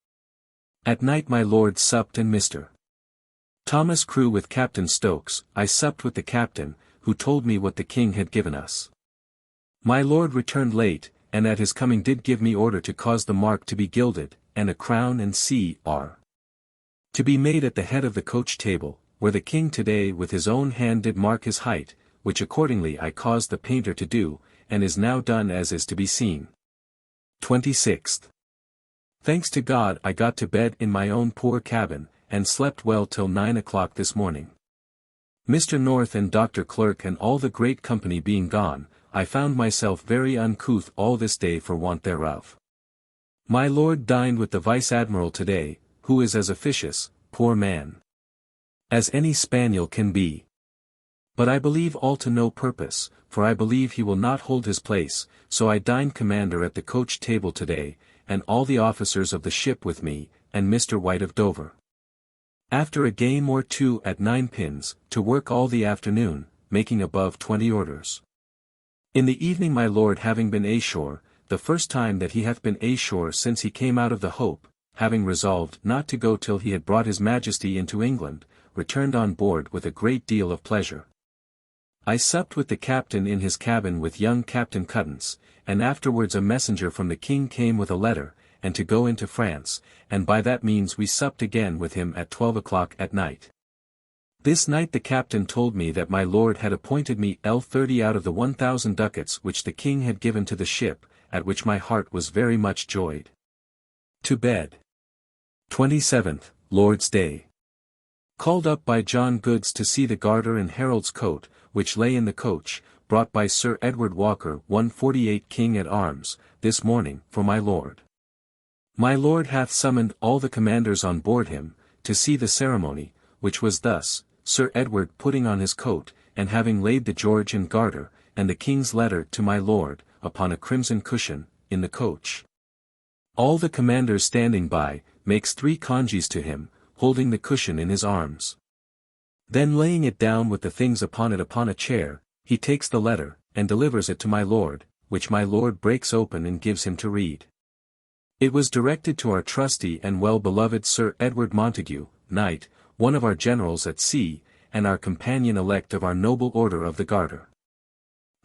At night my lord supped and Mr. Thomas Crew with Captain Stokes, I supped with the captain, who told me what the king had given us. My lord returned late, and at his coming did give me order to cause the mark to be gilded, and a crown and C.R. to be made at the head of the coach table, where the king today with his own hand did mark his height, which accordingly I caused the painter to do, and is now done as is to be seen. 26th. Thanks to God I got to bed in my own poor cabin, and slept well till 9 o'clock this morning. Mr. North and Dr. Clerk and all the great company being gone, I found myself very uncouth all this day for want thereof. My lord dined with the Vice-Admiral today, who is as officious, poor man, as any spaniel can be. But I believe all to no purpose, for I believe he will not hold his place, so I dined commander at the coach table today, and all the officers of the ship with me, and Mr. White of Dover. After a game or two at 9 pins, to work all the afternoon, making above 20 orders. In the evening my lord having been ashore, the first time that he hath been ashore since he came out of the Hope, having resolved not to go till he had brought his Majesty into England, returned on board with a great deal of pleasure. I supped with the captain in his cabin with young Captain Cuttance, and afterwards a messenger from the king came with a letter, and to go into France, and by that means we supped again with him at 12 o'clock at night. This night the captain told me that my lord had appointed me L30 out of the 1,000 ducats which the king had given to the ship, at which my heart was very much joyed. To bed. 27th, Lord's Day. Called up by John Goods to see the garter and herald's coat, which lay in the coach, brought by Sir Edward Walker 148 King at Arms, this morning, for my lord. My lord hath summoned all the commanders on board him, to see the ceremony, which was thus, Sir Edward putting on his coat, and having laid the George and garter, and the king's letter to my lord, upon a crimson cushion, in the coach. All the commanders standing by, makes 3 congees to him, holding the cushion in his arms. Then laying it down with the things upon it upon a chair, he takes the letter, and delivers it to my lord, which my lord breaks open and gives him to read. It was directed to our trusty and well-beloved Sir Edward Montague, Knight, one of our generals at sea, and our companion-elect of our noble Order of the Garter.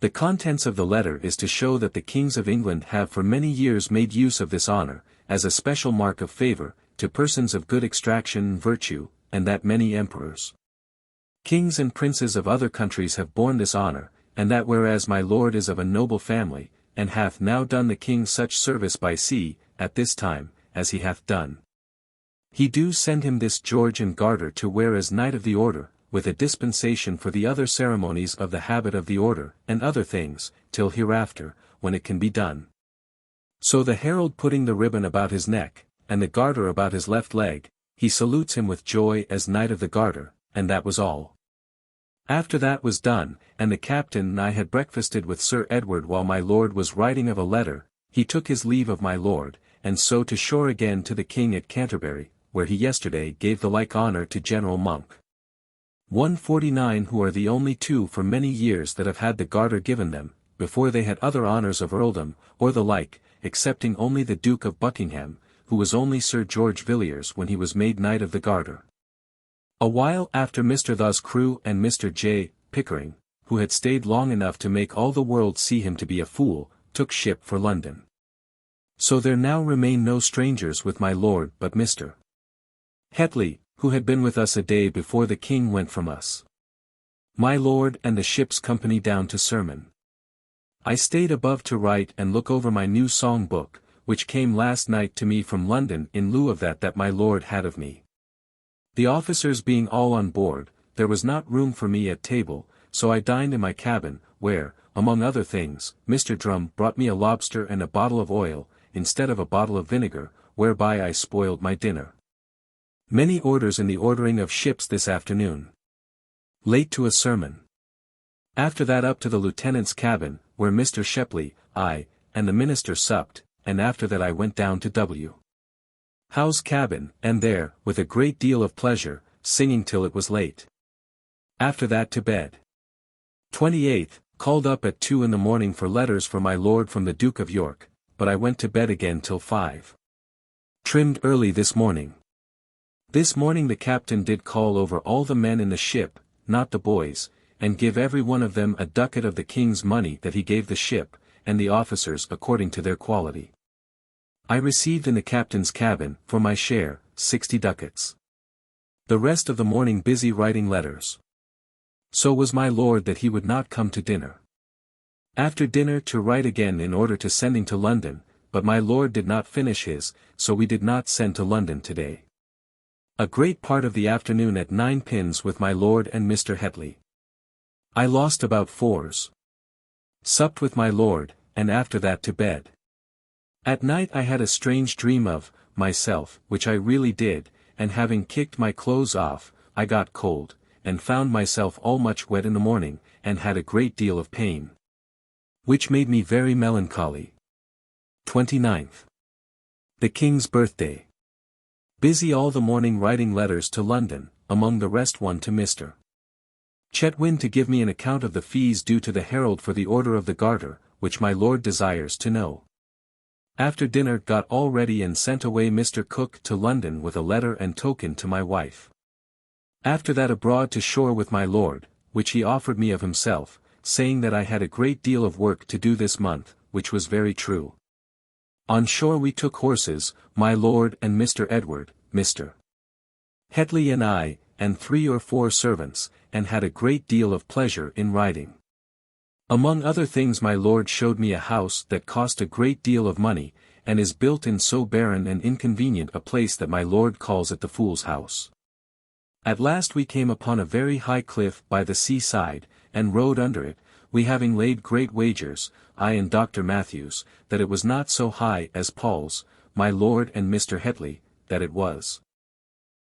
The contents of the letter is to show that the kings of England have for many years made use of this honour, as a special mark of favour, to persons of good extraction and virtue, and that many emperors, kings and princes of other countries have borne this honour, and that whereas my lord is of a noble family, and hath now done the king such service by sea, at this time, as he hath done, he do send him this George and garter to wear as Knight of the Order, with a dispensation for the other ceremonies of the habit of the order, and other things, till hereafter, when it can be done. So the herald putting the ribbon about his neck, and the garter about his left leg, he salutes him with joy as Knight of the Garter, and that was all. After that was done, and the captain and I had breakfasted with Sir Edward while my lord was writing of a letter, he took his leave of my lord, and so to shore again to the king at Canterbury, where he yesterday gave the like honour to General Monk 149, who are the only 2 for many years that have had the garter given them, before they had other honours of earldom, or the like, excepting only the Duke of Buckingham, who was only Sir George Villiers when he was made Knight of the Garter. A while after Mr. Thus Crew and Mr. J. Pickering, who had stayed long enough to make all the world see him to be a fool, took ship for London. So there now remain no strangers with my lord but Mr. Hetley, who had been with us a day before the king went from us. My lord and the ship's company down to sermon. I stayed above to write and look over my new song book, which came last night to me from London in lieu of that my lord had of me. The officers being all on board, there was not room for me at table, so I dined in my cabin, where, among other things, Mr. Drum brought me a lobster and a bottle of oil, instead of a bottle of vinegar, whereby I spoiled my dinner. Many orders in the ordering of ships this afternoon. Late to a sermon. After that up to the lieutenant's cabin, where Mr. Shepley, I, and the minister supped, and after that I went down to W. Howe's cabin, and there, with a great deal of pleasure, singing till it was late. After that to bed. 28th, called up at 2 in the morning for letters for my lord from the Duke of York, but I went to bed again till 5. Trimmed early this morning. This morning the captain did call over all the men in the ship, not the boys, and give every one of them a ducat of the king's money that he gave the ship, and the officers according to their quality. I received in the captain's cabin, for my share, 60 ducats. The rest of the morning busy writing letters. So was my lord that he would not come to dinner. After dinner to write again in order to sending to London, but my lord did not finish his, so we did not send to London today. A great part of the afternoon at 9 pins with my lord and Mr. Hetley. I lost about 4s. Supped with my lord, and after that to bed. At night I had a strange dream of myself, which I really did, and having kicked my clothes off, I got cold, and found myself all much wet in the morning, and had a great deal of pain. Which made me very melancholy. 29th. The King's birthday. Busy all the morning writing letters to London, among the rest one to Mr. Chetwynd to give me an account of the fees due to the herald for the Order of the Garter, which my lord desires to know. After dinner got all ready and sent away Mr. Cook to London with a letter and token to my wife. After that abroad to shore with my lord, which he offered me of himself, saying that I had a great deal of work to do this month, which was very true. On shore we took horses, my lord and Mr. Edward, Mr. Hetley and I, and 3 or 4 servants, and had a great deal of pleasure in riding. Among other things my lord showed me a house that cost a great deal of money, and is built in so barren and inconvenient a place that my lord calls it the Fool's House. At last we came upon a very high cliff by the seaside, and rode under it, we having laid great wagers, I and Dr. Matthews, that it was not so high as Paul's, my lord and Mr. Hetley, that it was.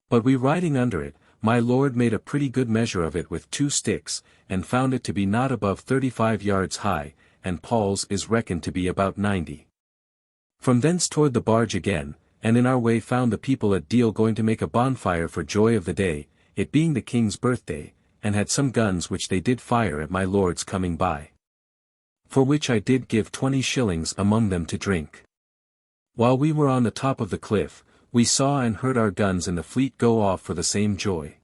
But we riding under it, my lord made a pretty good measure of it with 2 sticks, and found it to be not above 35 yards high, and Paul's is reckoned to be about 90. From thence toward the barge again, and in our way found the people at Deal going to make a bonfire for joy of the day, it being the king's birthday, and had some guns which they did fire at my lord's coming by. For which I did give 20 shillings among them to drink. While we were on the top of the cliff, we saw and heard our guns in the fleet go off for the same joy.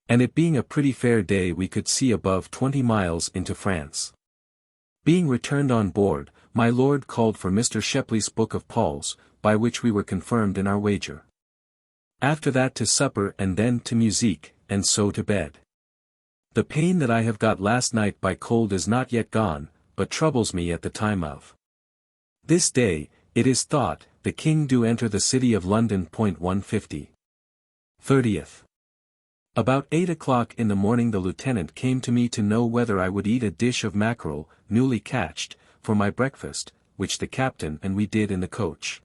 And it being a pretty fair day we could see above 20 miles into France. Being returned on board, my lord called for Mr. Shepley's book of Paul's, by which we were confirmed in our wager. After that to supper and then to musique, and so to bed. The pain that I have got last night by cold is not yet gone, but troubles me at the time of this day, it is thought, the king do enter the city of London. 150. 30th. About 8 o'clock in the morning the lieutenant came to me to know whether I would eat a dish of mackerel, newly catched, for my breakfast, which the captain and we did in the coach.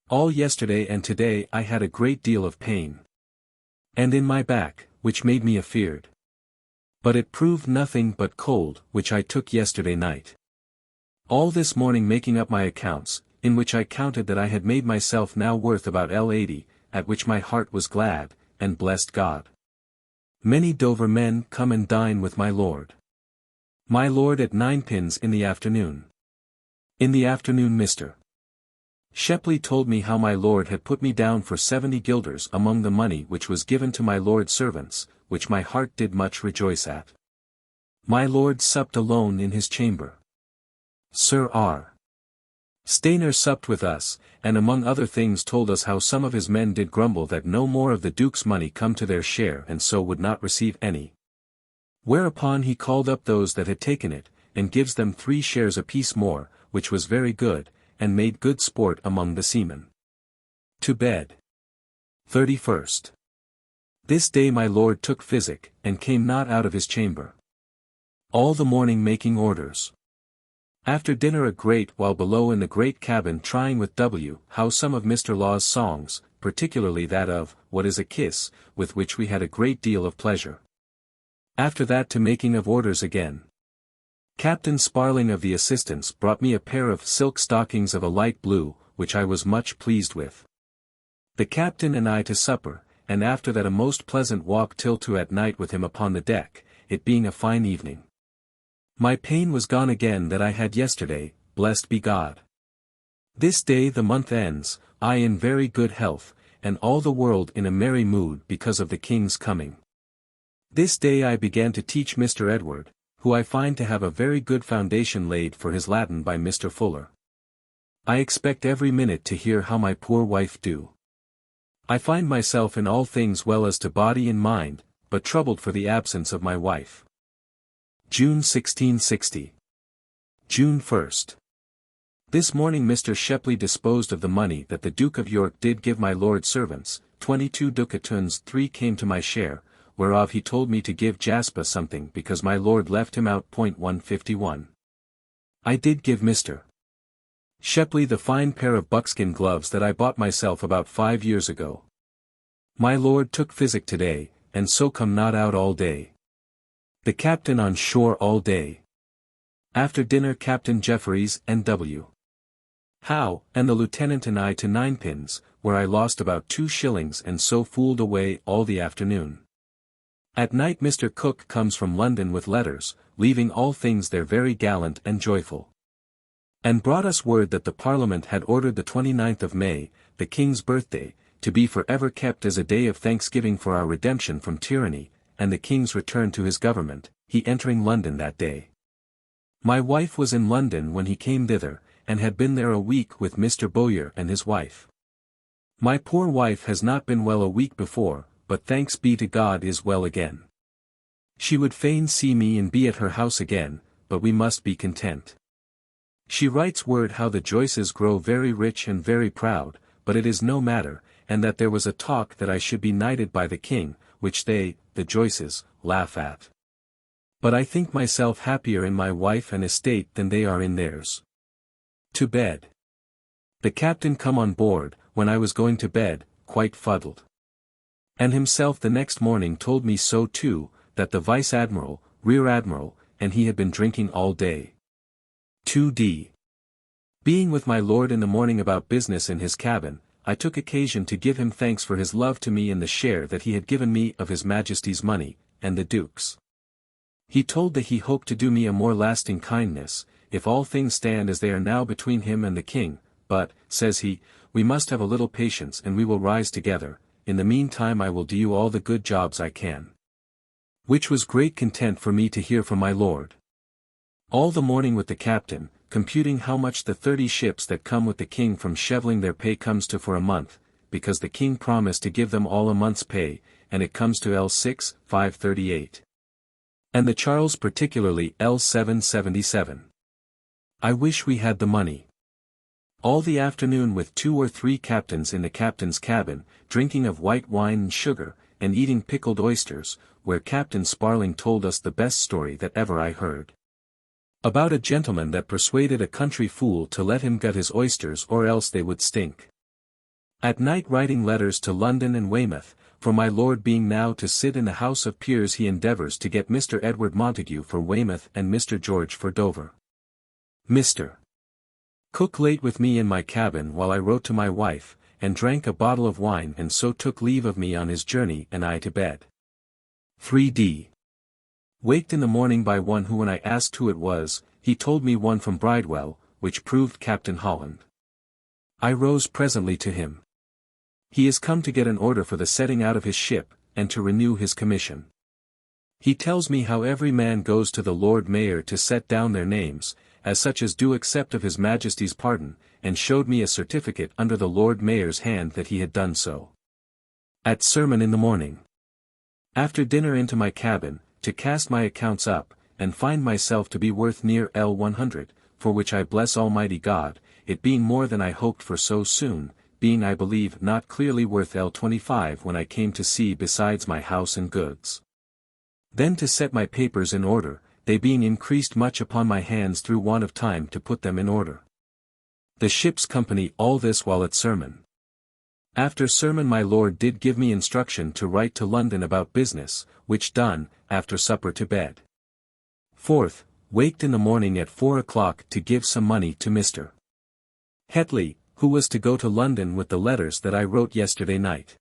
All yesterday and today I had a great deal of pain. And in my back, which made me afeard. But it proved nothing but cold, which I took yesterday night. All this morning making up my accounts, in which I counted that I had made myself now worth about L80, at which my heart was glad, and blessed God. Many Dover men come and dine with my lord. My lord at 9 pins in the afternoon. In the afternoon Mr. Shepley told me how my lord had put me down for 70 guilders among the money which was given to my lord's servants, which my heart did much rejoice at. My lord supped alone in his chamber. Sir R. Stainer supped with us, and among other things told us how some of his men did grumble that no more of the Duke's money come to their share and so would not receive any. Whereupon he called up those that had taken it, and gives them 3 shares apiece more, which was very good, and made good sport among the seamen. To bed. 31st. This day my lord took physic, and came not out of his chamber. All the morning making orders. After dinner a great while below in the great cabin trying with how some of Mr. Law's songs, particularly that of, What is a Kiss, with which we had a great deal of pleasure. After that to making of orders again. Captain Sparling of the assistants brought me a pair of silk stockings of a light blue, which I was much pleased with. The captain and I to supper, and after that a most pleasant walk till 2 at night with him upon the deck, it being a fine evening. My pain was gone again that I had yesterday, blessed be God. This day the month ends, I in very good health, and all the world in a merry mood because of the King's coming. This day I began to teach Mr. Edward, who I find to have a very good foundation laid for his Latin by Mr. Fuller. I expect every minute to hear how my poor wife do. I find myself in all things well as to body and mind, but troubled for the absence of my wife. June 1660. June 1st. This morning Mr. Shepley disposed of the money that the Duke of York did give my lord's servants, 22 ducatoons 3 came to my share, whereof he told me to give Jasper something because my lord left him out .151. I did give Mr. Shepley the fine pair of buckskin gloves that I bought myself about 5 years ago. My lord took physic today, and so come not out all day. The captain on shore all day. After dinner Captain Jefferies and W. Howe, and the lieutenant and I to Ninepins, where I lost about 2 shillings and so fooled away all the afternoon. At night Mr. Cook comes from London with letters, leaving all things there very gallant and joyful. And brought us word that the Parliament had ordered the 29th of May, the King's birthday, to be for ever kept as a day of thanksgiving for our redemption from tyranny, and the King's return to his government, he entering London that day. My wife was in London when he came thither, and had been there a week with Mr. Bowyer and his wife. My poor wife has not been well a week before, but thanks be to God is well again. She would fain see me and be at her house again, but we must be content. She writes word how the Joyces grow very rich and very proud, but it is no matter, and that there was a talk that I should be knighted by the King, which they, the Joyces, laugh at. But I think myself happier in my wife and estate than they are in theirs. To bed. The captain come on board, when I was going to bed, quite fuddled. And himself the next morning told me so too, that the vice-admiral, rear-admiral, and he had been drinking all day. 2d. Being with my lord in the morning about business in his cabin, I took occasion to give him thanks for his love to me and the share that he had given me of his Majesty's money, and the Duke's. He told that he hoped to do me a more lasting kindness, if all things stand as they are now between him and the King, but, says he, we must have a little patience and we will rise together, in the meantime I will do you all the good jobs I can. Which was great content for me to hear from my lord. All the morning with the captain, computing how much the 30 ships that come with the King from Scheveling their pay comes to for a month, because the King promised to give them all a month's pay, and it comes to L6, 538. And the Charles particularly L777. I wish we had the money. All the afternoon with 2 or 3 captains in the captain's cabin, drinking of white wine and sugar, and eating pickled oysters, where Captain Sparling told us the best story that ever I heard. About a gentleman that persuaded a country fool to let him gut his oysters or else they would stink. At night writing letters to London and Weymouth, for my lord being now to sit in the House of Peers he endeavours to get Mr. Edward Montague for Weymouth and Mr. George for Dover. Mr. Cook late with me in my cabin while I wrote to my wife, and drank a bottle of wine and so took leave of me on his journey and I to bed. 3d. Waked in the morning by one who when I asked who it was, he told me one from Bridewell, which proved Captain Holland. I rose presently to him. He is come to get an order for the setting out of his ship, and to renew his commission. He tells me how every man goes to the Lord Mayor to set down their names, as such as do accept of his Majesty's pardon, and showed me a certificate under the Lord Mayor's hand that he had done so. At sermon in the morning. After dinner into my cabin, to cast my accounts up, and find myself to be worth near L100, for which I bless Almighty God, it being more than I hoped for so soon, being I believe not clearly worth L25 when I came to see besides my house and goods. Then to set my papers in order, they being increased much upon my hands through want of time to put them in order. The ship's company all this while at sermon. After sermon my Lord did give me instruction to write to London about business, which done, after supper to bed. 4th, waked in the morning at 4 o'clock to give some money to Mr. Hetley, who was to go to London with the letters that I wrote yesterday night.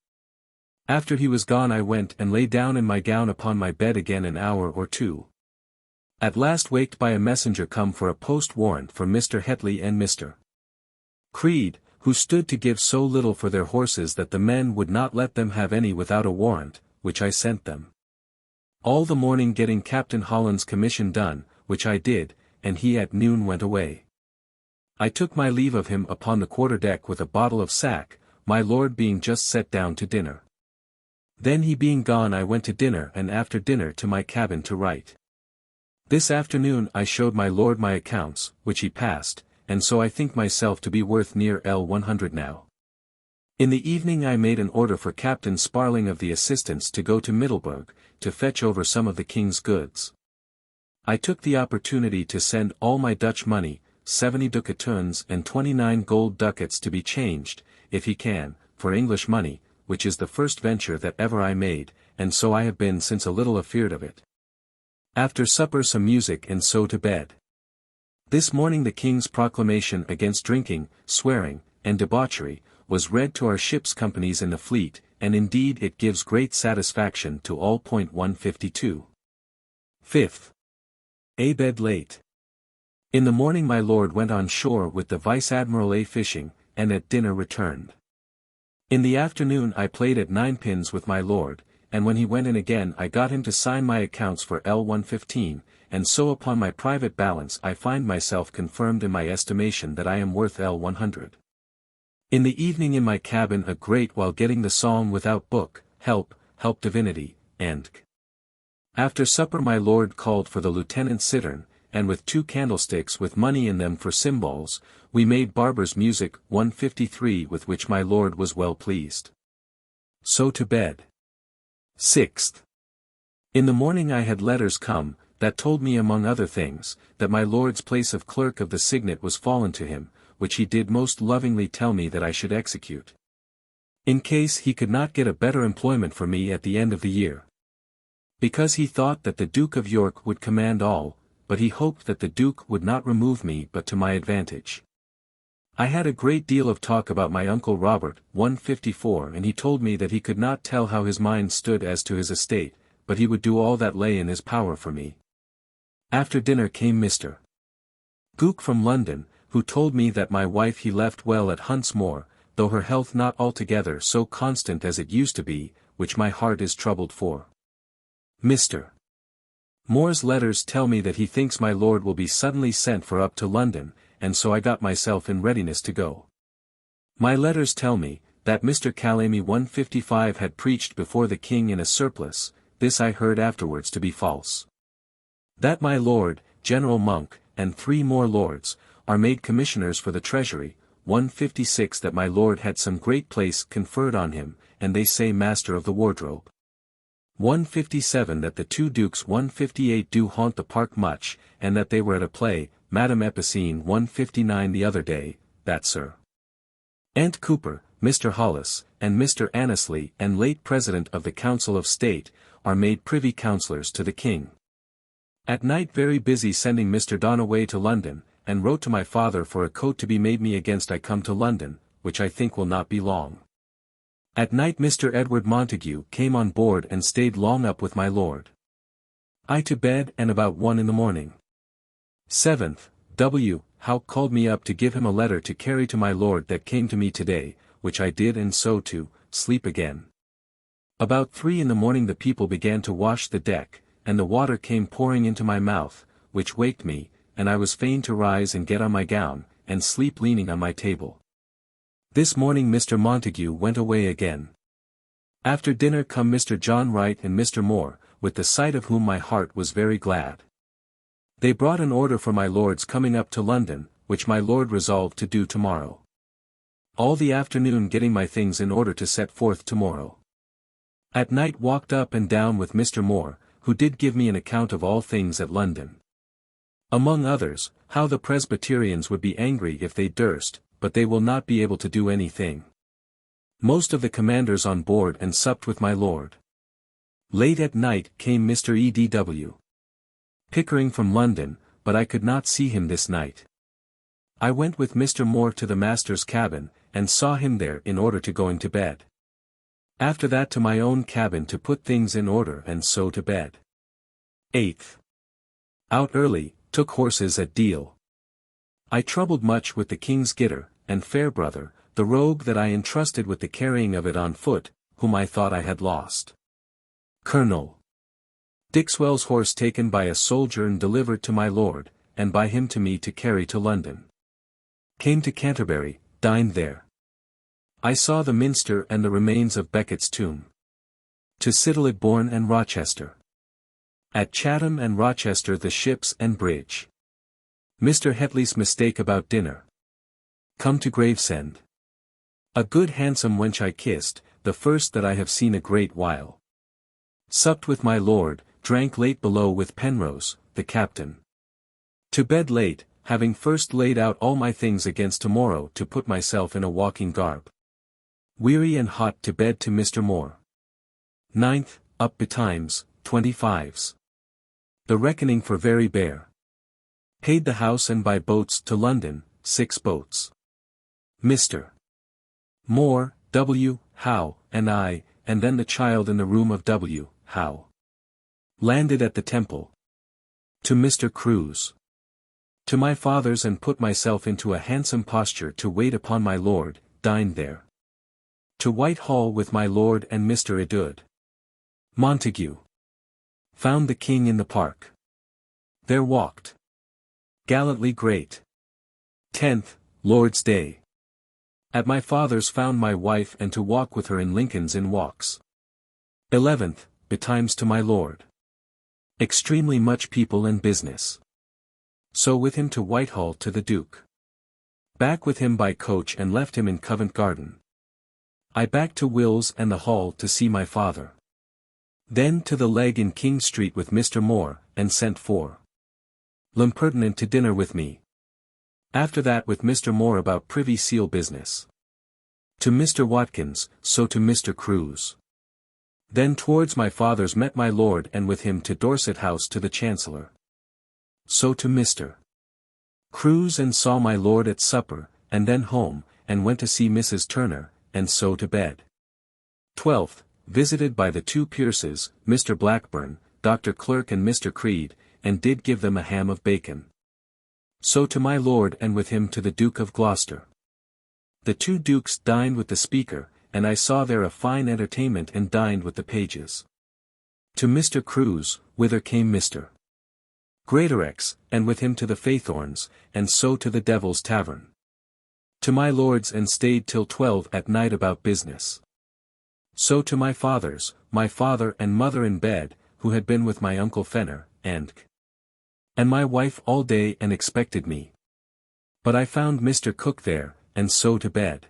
After he was gone I went and lay down in my gown upon my bed again an hour or two. At last waked by a messenger come for a post warrant for Mr. Hetley and Mr. Creed, who stood to give so little for their horses that the men would not let them have any without a warrant, which I sent them. All the morning getting Captain Holland's commission done, which I did, and he at noon went away. I took my leave of him upon the quarter-deck with a bottle of sack, my lord being just set down to dinner. Then he being gone I went to dinner and after dinner to my cabin to write. This afternoon I showed my lord my accounts, which he passed, and so I think myself to be worth near L100 now. In the evening I made an order for Captain Sparling of the Assistants to go to Middelburg, to fetch over some of the king's goods. I took the opportunity to send all my Dutch money, 70 ducatoons and 29 gold ducats to be changed, if he can, for English money, which is the first venture that ever I made, and so I have been since a little afeard of it. After supper some music and so to bed. This morning the King's proclamation against drinking, swearing, and debauchery, was read to our ship's companies in the fleet, and indeed it gives great satisfaction to all. 152. 5th. A bed late. In the morning my lord went on shore with the Vice-Admiral A fishing, and at dinner returned. In the afternoon I played at ninepins with my lord, and when he went in again I got him to sign my accounts for L115, and so upon my private balance I find myself confirmed in my estimation that I am worth L100. In the evening in my cabin a great while getting the psalm without book, help divinity, and after supper my lord called for the lieutenant's cittern, and with 2 candlesticks with money in them for cymbals, we made barber's music 153 with which my lord was well pleased. So to bed. 6th. In the morning I had letters come, that told me among other things, that my lord's place of clerk of the signet was fallen to him, which he did most lovingly tell me that I should execute. In case he could not get a better employment for me at the end of the year. Because he thought that the Duke of York would command all, but he hoped that the Duke would not remove me but to my advantage. I had a great deal of talk about my uncle Robert, 154, and he told me that he could not tell how his mind stood as to his estate, but he would do all that lay in his power for me. After dinner came Mr. Gooke from London, who told me that my wife he left well at Huntsmore, though her health not altogether so constant as it used to be, which my heart is troubled for. Mr. Moore's letters tell me that he thinks my lord will be suddenly sent for up to London, and so I got myself in readiness to go. My letters tell me, that Mr. Calamy 155 had preached before the king in a surplice, this I heard afterwards to be false. That my lord, General Monk, and 3 more lords, are made commissioners for the treasury, 156 that my lord had some great place conferred on him, and they say master of the wardrobe. 157 that the 2 dukes 158 do haunt the park much, and that they were at a play, Madame Epicene 159 the other day, that Sir Ant Cooper, Mr. Hollis, and Mr. Annesley and late President of the Council of State, are made privy councillors to the King. At night very busy sending Mr. Donaway to London, and wrote to my father for a coat to be made me against I come to London, which I think will not be long. At night Mr. Edward Montague came on board and stayed long up with my lord. I to bed and about 1 in the morning. 7th, W. Howe called me up to give him a letter to carry to my lord that came to me today, which I did and so to sleep again. About 3 in the morning the people began to wash the deck, and the water came pouring into my mouth, which waked me, and I was fain to rise and get on my gown, and sleep leaning on my table. This morning Mr. Montague went away again. After dinner come Mr. John Wright and Mr. Moore, with the sight of whom my heart was very glad. They brought an order for my lord's coming up to London, which my lord resolved to do tomorrow. All the afternoon getting my things in order to set forth tomorrow. At night walked up and down with Mr. Moore, who did give me an account of all things at London. Among others, how the Presbyterians would be angry if they durst, but they will not be able to do anything. Most of the commanders on board and supped with my lord. Late at night came Mr. E.D.W. Pickering from London, but I could not see him this night. I went with Mr. Moore to the master's cabin, and saw him there in order to going to bed. After that to my own cabin to put things in order and so to bed. 8th. Out early, took horses at Deal. I troubled much with the king's gitter, and Fairbrother, the rogue that I entrusted with the carrying of it on foot, whom I thought I had lost. Colonel Dixwell's horse taken by a soldier and delivered to my lord, and by him to me to carry to London. Came to Canterbury, dined there. I saw the minster and the remains of Becket's tomb. To Siddle-at-Bourne and Rochester. At Chatham and Rochester the ships and bridge. Mr. Hetley's mistake about dinner. Come to Gravesend. A good handsome wench I kissed, the first that I have seen a great while. Supped with my lord, drank late below with Penrose, the captain. To bed late, having first laid out all my things against tomorrow to put myself in a walking garb. Weary and hot to bed to Mr. Moore. 9th, up betimes, 25s. The reckoning for very bare. Paid the house and by boats to London, 6 boats. Mr. Moore, W. Howe, and I, and then the child in the room of W. Howe. Landed at the Temple. To Mr. Crews. To my father's and put myself into a handsome posture to wait upon my lord, dined there. To Whitehall with my lord and Mr. Edud. Montague. Found the king in the park. There walked. Gallantly great. 10th, Lord's Day. At my father's found my wife and to walk with her in Lincoln's Inn walks. 11th, betimes to my lord. Extremely much people and business. So with him to Whitehall to the Duke. Back with him by coach and left him in Covent Garden. I back to Will's and the Hall to see my father. Then to the Leg in King Street with Mr. Moore, and sent for L'Impertinent to dinner with me. After that with Mr. Moore about Privy Seal business. To Mr. Watkins, so to Mr. Crews. Then towards my father's met my lord and with him to Dorset House to the Chancellor. So to Mr. Crews and saw my lord at supper, and then home, and went to see Mrs. Turner, and so to bed. 12th, visited by the 2 Pierces, Mr. Blackburn, Dr. Clerk and Mr. Creed, and did give them a ham of bacon. So to my lord and with him to the Duke of Gloucester. The 2 dukes dined with the Speaker, and I saw there a fine entertainment and dined with the pages. To Mr. Crews, whither came Mr. Greatorex, and with him to the Faithorns, and so to the Devil's Tavern. To my lord's and stayed till 12 at night about business. So to my father's, my father and mother in bed, who had been with my uncle Fenner, and my wife all day and expected me. But I found Mr. Cook there, and so to bed.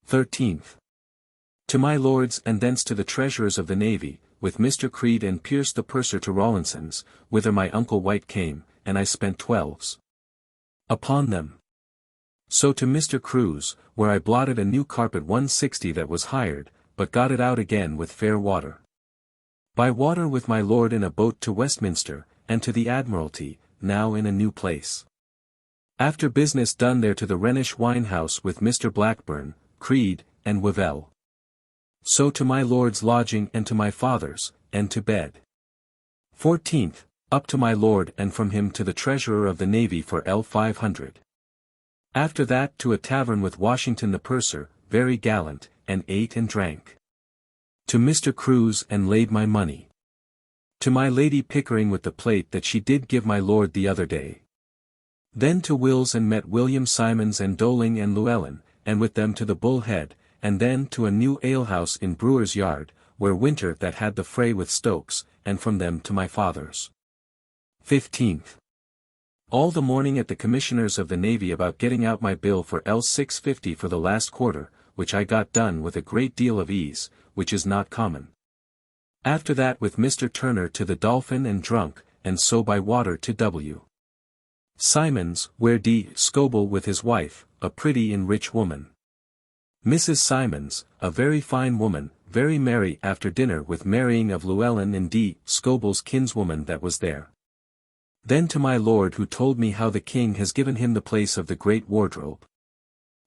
13th. To my lord's and thence to the treasurers of the navy, with Mr. Creed and Pierce the purser to Rawlinson's, whither my uncle White came, and I spent 12s upon them. So to Mr. Crews, where I blotted a new carpet 160 that was hired, but got it out again with fair water. By water with my lord in a boat to Westminster, and to the Admiralty, now in a new place. After business done there to the Rhenish wine-house with Mr. Blackburn, Creed, and Wavell. So to my lord's lodging and to my father's, and to bed. 14th, up to my lord and from him to the treasurer of the navy for L500. After that to a tavern with Washington the purser, very gallant, and ate and drank. To Mr. Crews and laid my money. To my Lady Pickering with the plate that she did give my lord the other day. Then to Will's and met William Simons and Doling and Llewellyn, and with them to the Bull Head, and then to a new alehouse in Brewer's Yard, where Winter that had the fray with Stokes, and from them to my father's. 15th. All the morning at the Commissioners of the Navy about getting out my bill for L650 for the last quarter, which I got done with a great deal of ease, which is not common. After that with Mr. Turner to the Dolphin and drunk, and so by water to W. Simons, where D. Scobel with his wife, a pretty and rich woman. Mrs. Simons, a very fine woman, very merry after dinner with marrying of Llewellyn and D. Scobel's kinswoman that was there. Then to my lord who told me how the king has given him the place of the great wardrobe.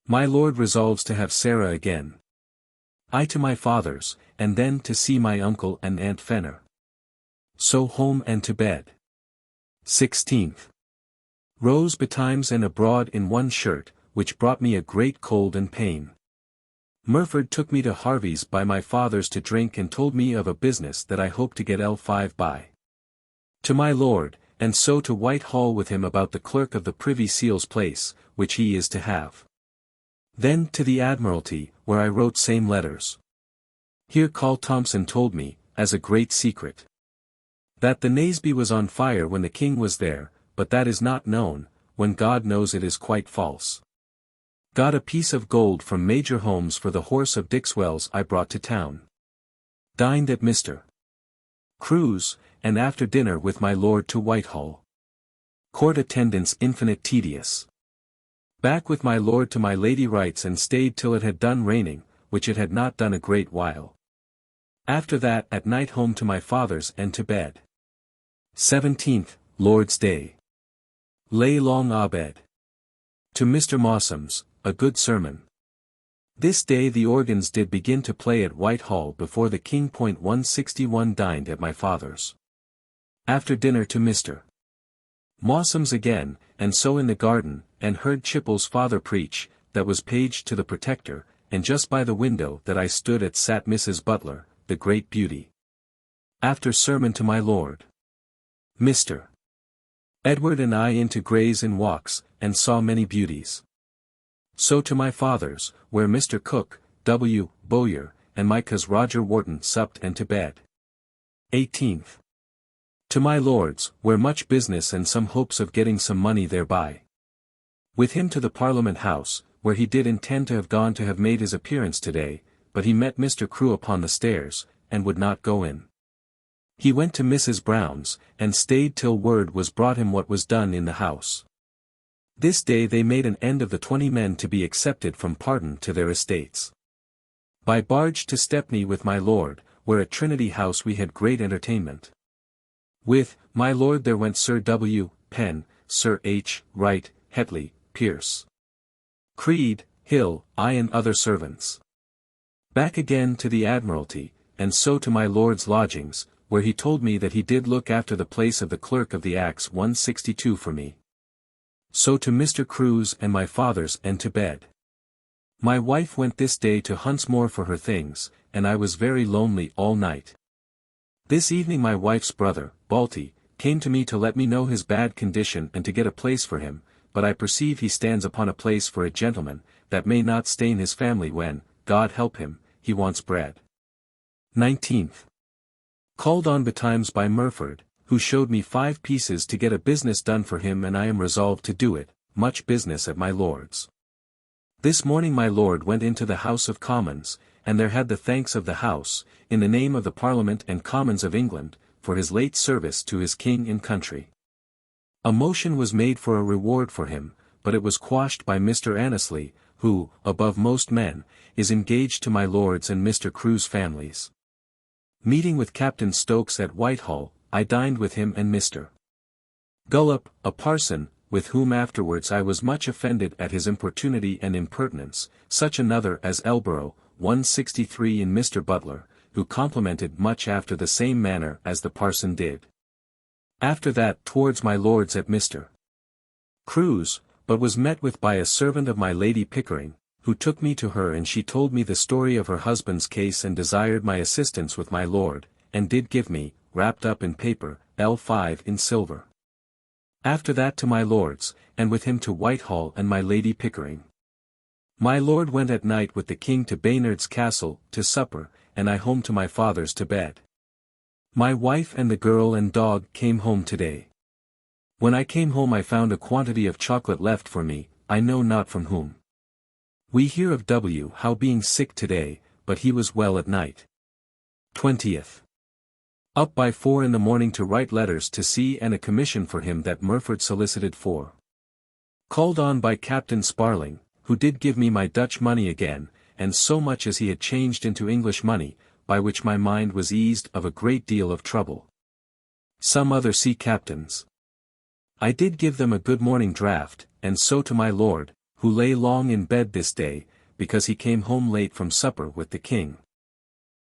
My lord resolves to have Sarah again. I to my father's, and then to see my uncle and Aunt Fenner. So home and to bed. 16th. Rose betimes and abroad in one shirt, which brought me a great cold and pain. Murford took me to Harvey's by my father's to drink and told me of a business that I hope to get L5 by. To my lord, and so to Whitehall with him about the clerk of the Privy Seal's place, which he is to have. Then to the Admiralty, where I wrote same letters. Here Call Thompson told me, as a great secret, that the Naseby was on fire when the king was there, but that is not known, when God knows it is quite false. Got a piece of gold from Major Holmes for the horse of Dixwell's I brought to town. Dined at Mr. Crewe's, and after dinner with my lord to Whitehall. Court attendance infinite tedious. Back with my lord to my Lady Wright's and stayed till it had done raining, which it had not done a great while. After that at night home to my father's and to bed. 17th, Lord's Day. Lay long abed. To Mr. Mossum's, a good sermon. This day the organs did begin to play at Whitehall before the King. 161 dined at my father's. After dinner to Mr. Mossum's again, and so in the garden, and heard Chipple's father preach, that was page to the Protector, and just by the window that I stood at sat Mrs. Butler, the great beauty. After sermon to my lord. Mr. Edward and I into Gray's in walks, and saw many beauties. So to my father's, where Mr. Cook, W. Bowyer, and my cuz Roger Wharton supped and to bed. 18th. To my lord's, where much business and some hopes of getting some money thereby. With him to the Parliament House, where he did intend to have gone to have made his appearance today, but he met Mr. Crewe upon the stairs, and would not go in. He went to Mrs. Brown's, and stayed till word was brought him what was done in the house. This day they made an end of the 20 men to be accepted from pardon to their estates. By barge to Stepney with my lord, where at Trinity House we had great entertainment. With my lord there went Sir W. Penn, Sir H. Wright, Hetley, Pierce, Creed, Hill, I and other servants. Back again to the Admiralty, and so to my lord's lodgings, where he told me that he did look after the place of the Clerk of the Acts 162 for me. So to Mr. Crewe's and my father's and to bed. My wife went this day to Huntsmore for her things, and I was very lonely all night. This evening my wife's brother, Balty, came to me to let me know his bad condition and to get a place for him, but I perceive he stands upon a place for a gentleman, that may not stain his family when, God help him, he wants bread. 19th. Called on betimes by Murford, who showed me 5 pieces to get a business done for him, and I am resolved to do it, much business at my lord's. This morning my lord went into the House of Commons, and there had the thanks of the House, in the name of the Parliament and Commons of England, for his late service to his king and country. A motion was made for a reward for him, but it was quashed by Mr. Annesley, who, above most men, is engaged to my lord's and Mr. Crewe's families. Meeting with Captain Stokes at Whitehall, I dined with him and Mr. Gullop, a parson, with whom afterwards I was much offended at his importunity and impertinence, such another as Elborough, 163 in Mr. Butler, who complimented much after the same manner as the parson did. After that towards my lord's at Mr. Crewe's, but was met with by a servant of my Lady Pickering, who took me to her, and she told me the story of her husband's case and desired my assistance with my lord, and did give me, wrapped up in paper, L5 in silver. After that to my lord's, and with him to Whitehall and my Lady Pickering. My lord went at night with the king to Baynard's castle, to supper, and I home to my father's to bed. My wife and the girl and dog came home today. When I came home I found a quantity of chocolate left for me, I know not from whom. We hear of W. Howe being sick today, but he was well at night. 20th. Up by 4 in the morning to write letters to C and a commission for him that Murford solicited for. Called on by Captain Sparling, who did give me my Dutch money again, and so much as he had changed into English money, by which my mind was eased of a great deal of trouble. Some other sea captains. I did give them a good morning draught, and so to my lord, who lay long in bed this day, because he came home late from supper with the king.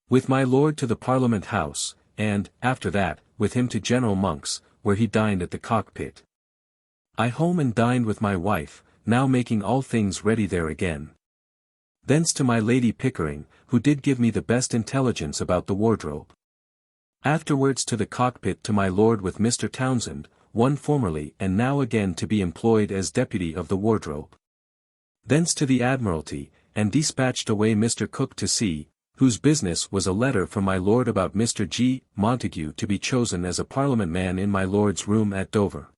With my lord to the Parliament House, and, after that, with him to General Monk's, where he dined at the Cockpit. I home and dined with my wife, now making all things ready there again. Thence to my Lady Pickering, who did give me the best intelligence about the wardrobe. Afterwards to the Cockpit to my lord with Mr. Townsend, one formerly and now again to be employed as deputy of the wardrobe. Thence to the Admiralty, and dispatched away Mr. Cook to sea, whose business was a letter from my lord about Mr. G. Montague to be chosen as a Parliament man in my lord's room at Dover.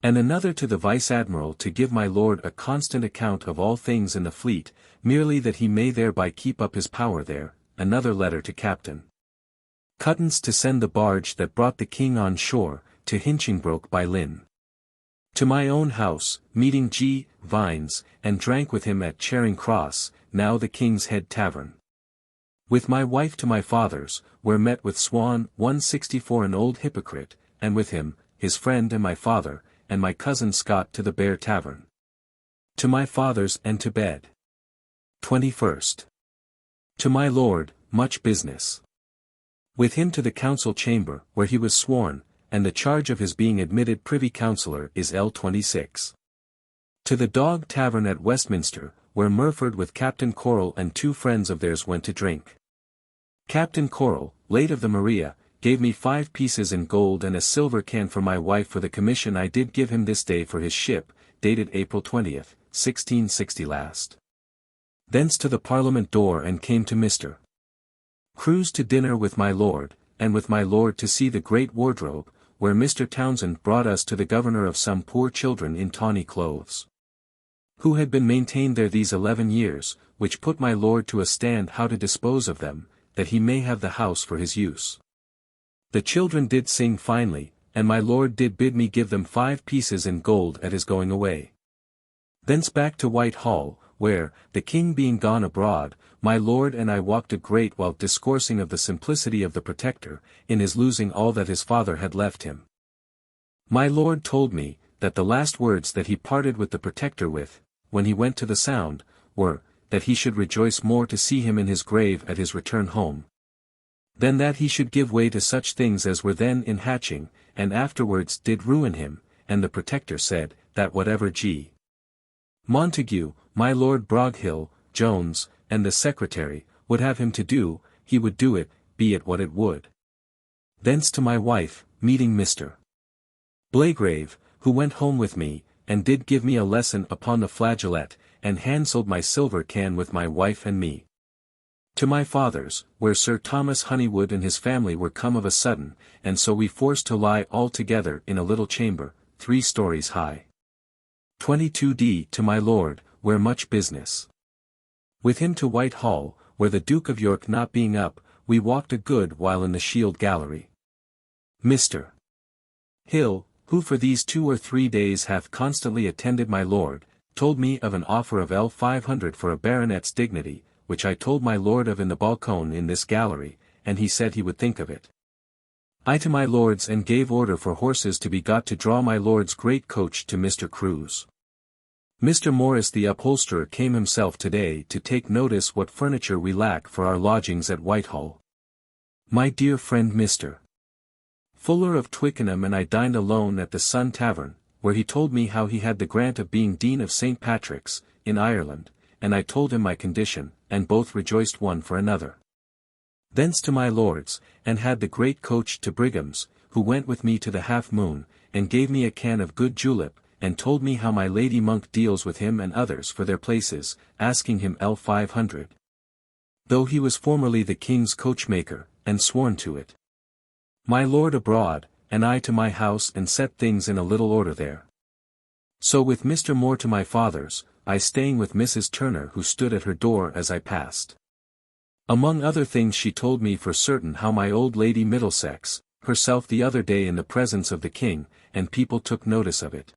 And another to the Vice-Admiral to give my lord a constant account of all things in the fleet, merely that he may thereby keep up his power there, another letter to Captain Cuttance to send the barge that brought the king on shore, to Hinchingbroke by Lynn. To my own house, meeting G. Vines, and drank with him at Charing Cross, now the King's Head Tavern. With my wife to my father's, where met with Swan 164 an old hypocrite, and with him, his friend and my father, and my cousin Scott to the Bear Tavern. To my father's and to bed. 21st. To my lord, much business. With him to the council chamber, where he was sworn, and the charge of his being admitted privy councillor is L26. To the Dog Tavern at Westminster, where Murford with Captain Coral and 2 friends of theirs went to drink. Captain Coral, late of the Maria, gave me 5 pieces in gold and a silver can for my wife for the commission I did give him this day for his ship, dated April 20th, 1660 last. Thence to the Parliament door and came to Mr. Crews to dinner with my lord, and with my lord to see the great wardrobe, where Mr. Townsend brought us to the governor of some poor children in tawny clothes, who had been maintained there these 11 years, which put my lord to a stand how to dispose of them, that he may have the house for his use. The children did sing finely, and my lord did bid me give them 5 pieces in gold at his going away. Thence back to Whitehall, where, the king being gone abroad, my lord and I walked a great while discoursing of the simplicity of the Protector, in his losing all that his father had left him. My lord told me, that the last words that he parted with the Protector with, when he went to the Sound, were, that he should rejoice more to see him in his grave at his return home, than that he should give way to such things as were then in hatching, and afterwards did ruin him, and the Protector said, that whatever G. Montague, my Lord Broghill, Jones, and the Secretary, would have him to do, he would do it, be it what it would. Thence to my wife, meeting Mr. Blagrave, who went home with me, and did give me a lesson upon the flageolet, and handsold my silver can with my wife and me. To my father's, where Sir Thomas Honeywood and his family were come of a sudden, and so we forced to lie all together in a little chamber, 3 stories high. 22d. To my lord, where much business. With him to Whitehall, where the Duke of York not being up, we walked a good while in the Shield Gallery. Mr. Hill, who for these 2 or 3 days hath constantly attended my lord, told me of an offer of L500 for a baronet's dignity, which I told my lord of in the balcone in this gallery, and he said he would think of it. I to my lord's and gave order for horses to be got to draw my lord's great coach to Mr. Crews. Mr. Morris the upholsterer came himself today to take notice what furniture we lack for our lodgings at Whitehall. My dear friend Mr. Fuller of Twickenham and I dined alone at the Sun Tavern, where he told me how he had the grant of being Dean of St. Patrick's, in Ireland, and I told him my condition, and both rejoiced one for another. Thence to my lord's, and had the great coach to Brigham's, who went with me to the Half Moon, and gave me a can of good julep, and told me how my Lady Monk deals with him and others for their places, asking him L500. Though he was formerly the king's coachmaker, and sworn to it. My lord abroad, and I to my house and set things in a little order there. So with Mr. Moore to my father's, I staying with Mrs. Turner who stood at her door as I passed. Among other things she told me for certain how my old Lady Middlesex, herself the other day in the presence of the king, and people took notice of it.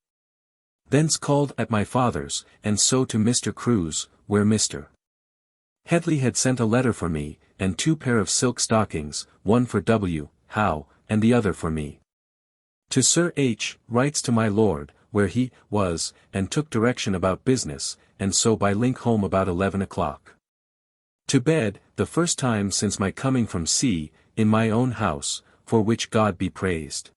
Thence called at my father's, and so to Mr. Crewe's, where Mr. Headley had sent a letter for me, and 2 pair of silk stockings, one for W. Howe, and the other for me. To Sir H. writes to my lord, where he was, and took direction about business, and so by link home about 11 o'clock. To bed, the first time since my coming from sea, in my own house, for which God be praised.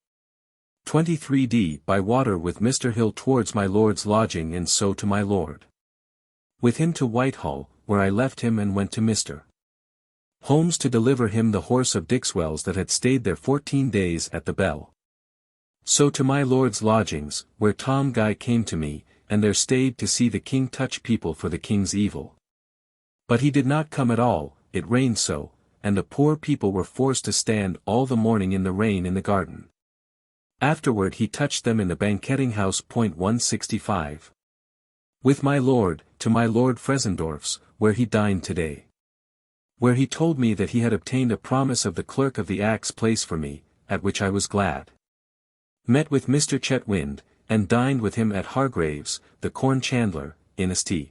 23d. By water with Mr. Hill towards my lord's lodging and so to my lord. With him to Whitehall, where I left him and went to Mr. Holmes to deliver him the horse of Dixwell's that had stayed there 14 days at the Bell. So to my lord's lodgings, where Tom Guy came to me, and there stayed to see the king touch people for the king's evil. But he did not come at all, it rained so, and the poor people were forced to stand all the morning in the rain in the garden. Afterward he touched them in the banqueting house. 165. With my lord, to my Lord Frezendorf's, where he dined today. Where he told me that he had obtained a promise of the clerk of the Axe place for me, at which I was glad. Met with Mr. Chetwynd, and dined with him at Hargrave's, the corn chandler, in St.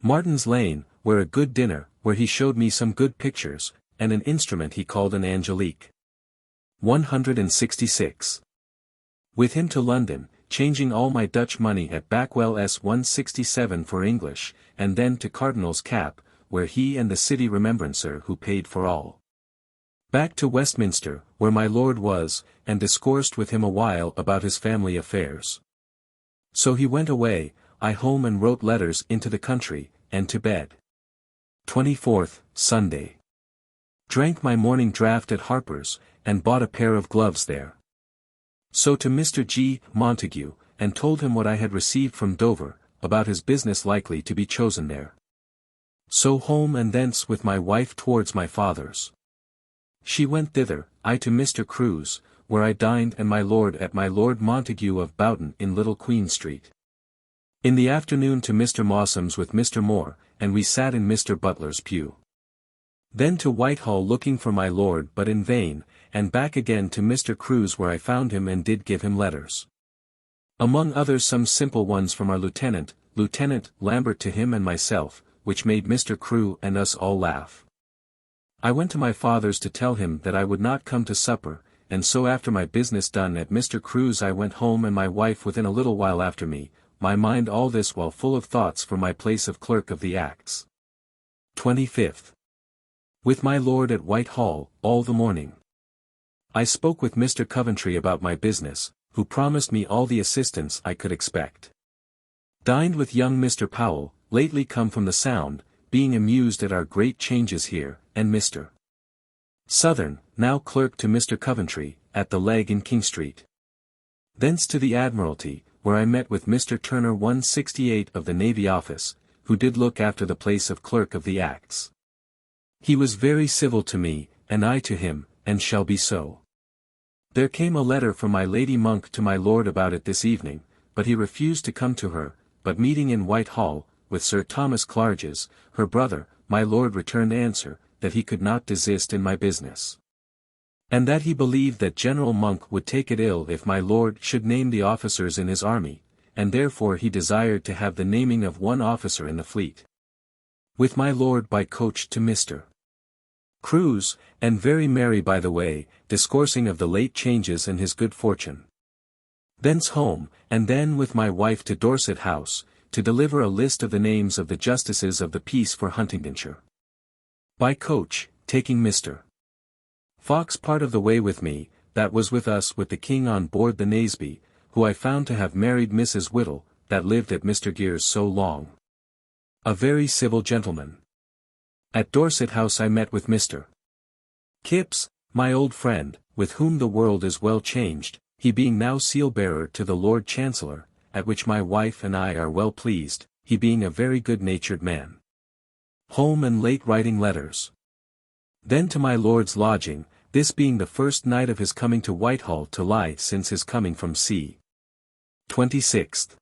Martin's Lane, where a good dinner, where he showed me some good pictures, and an instrument he called an Angelique. 166. With him to London, changing all my Dutch money at Backwell's 167 for English, and then to Cardinal's Cap, where he and the city remembrancer who paid for all. Back to Westminster, where my lord was, and discoursed with him a while about his family affairs. So he went away, I home and wrote letters into the country, and to bed. 24th, Sunday. Drank my morning draught at Harper's, and bought a pair of gloves there. So to Mr. G. Montague, and told him what I had received from Dover, about his business likely to be chosen there. So home and thence with my wife towards my father's. She went thither, I to Mr. Crewe's, where I dined and my lord at my Lord Montague of Boughton in Little Queen Street. In the afternoon to Mr. Mawsom's with Mr. Moore, and we sat in Mr. Butler's pew. Then to Whitehall looking for my lord but in vain, and back again to Mr. Crewe's where I found him and did give him letters. Among others some simple ones from our Lieutenant Lambert to him and myself, which made Mr. Crewe and us all laugh. I went to my father's to tell him that I would not come to supper, and so after my business done at Mr. Crewe's I went home and my wife within a little while after me, my mind all this while full of thoughts for my place of Clerk of the Acts. 25th. With my lord at Whitehall, all the morning. I spoke with Mr. Coventry about my business, who promised me all the assistance I could expect. Dined with young Mr. Powell, lately come from the Sound, being amused at our great changes here, and Mr. Southern, now clerk to Mr. Coventry, at the Leg in King Street. Thence to the Admiralty, where I met with Mr. Turner 168 of the Navy Office, who did look after the place of Clerk of the Acts. He was very civil to me, and I to him, and shall be so. There came a letter from my Lady Monk to my lord about it this evening, but he refused to come to her, but meeting in Whitehall, with Sir Thomas Clarges, her brother, my lord returned answer, that he could not desist in my business. And that he believed that General Monk would take it ill if my lord should name the officers in his army, and therefore he desired to have the naming of one officer in the fleet. With my lord by coach to Mr. Crewe's, and very merry by the way, discoursing of the late changes and his good fortune. Thence home, and then with my wife to Dorset House, to deliver a list of the names of the justices of the peace for Huntingdonshire. By coach, taking Mr. Fox part of the way with me, that was with us with the king on board the Naseby, who I found to have married Mrs. Whittle, that lived at Mr. Gere's so long. A very civil gentleman. At Dorset House I met with Mr. Kipps, my old friend, with whom the world is well changed, he being now seal-bearer to the Lord Chancellor, at which my wife and I are well pleased, he being a very good-natured man. Home and late writing letters. Then to my Lord's lodging, this being the first night of his coming to Whitehall to lie since his coming from sea. 26th.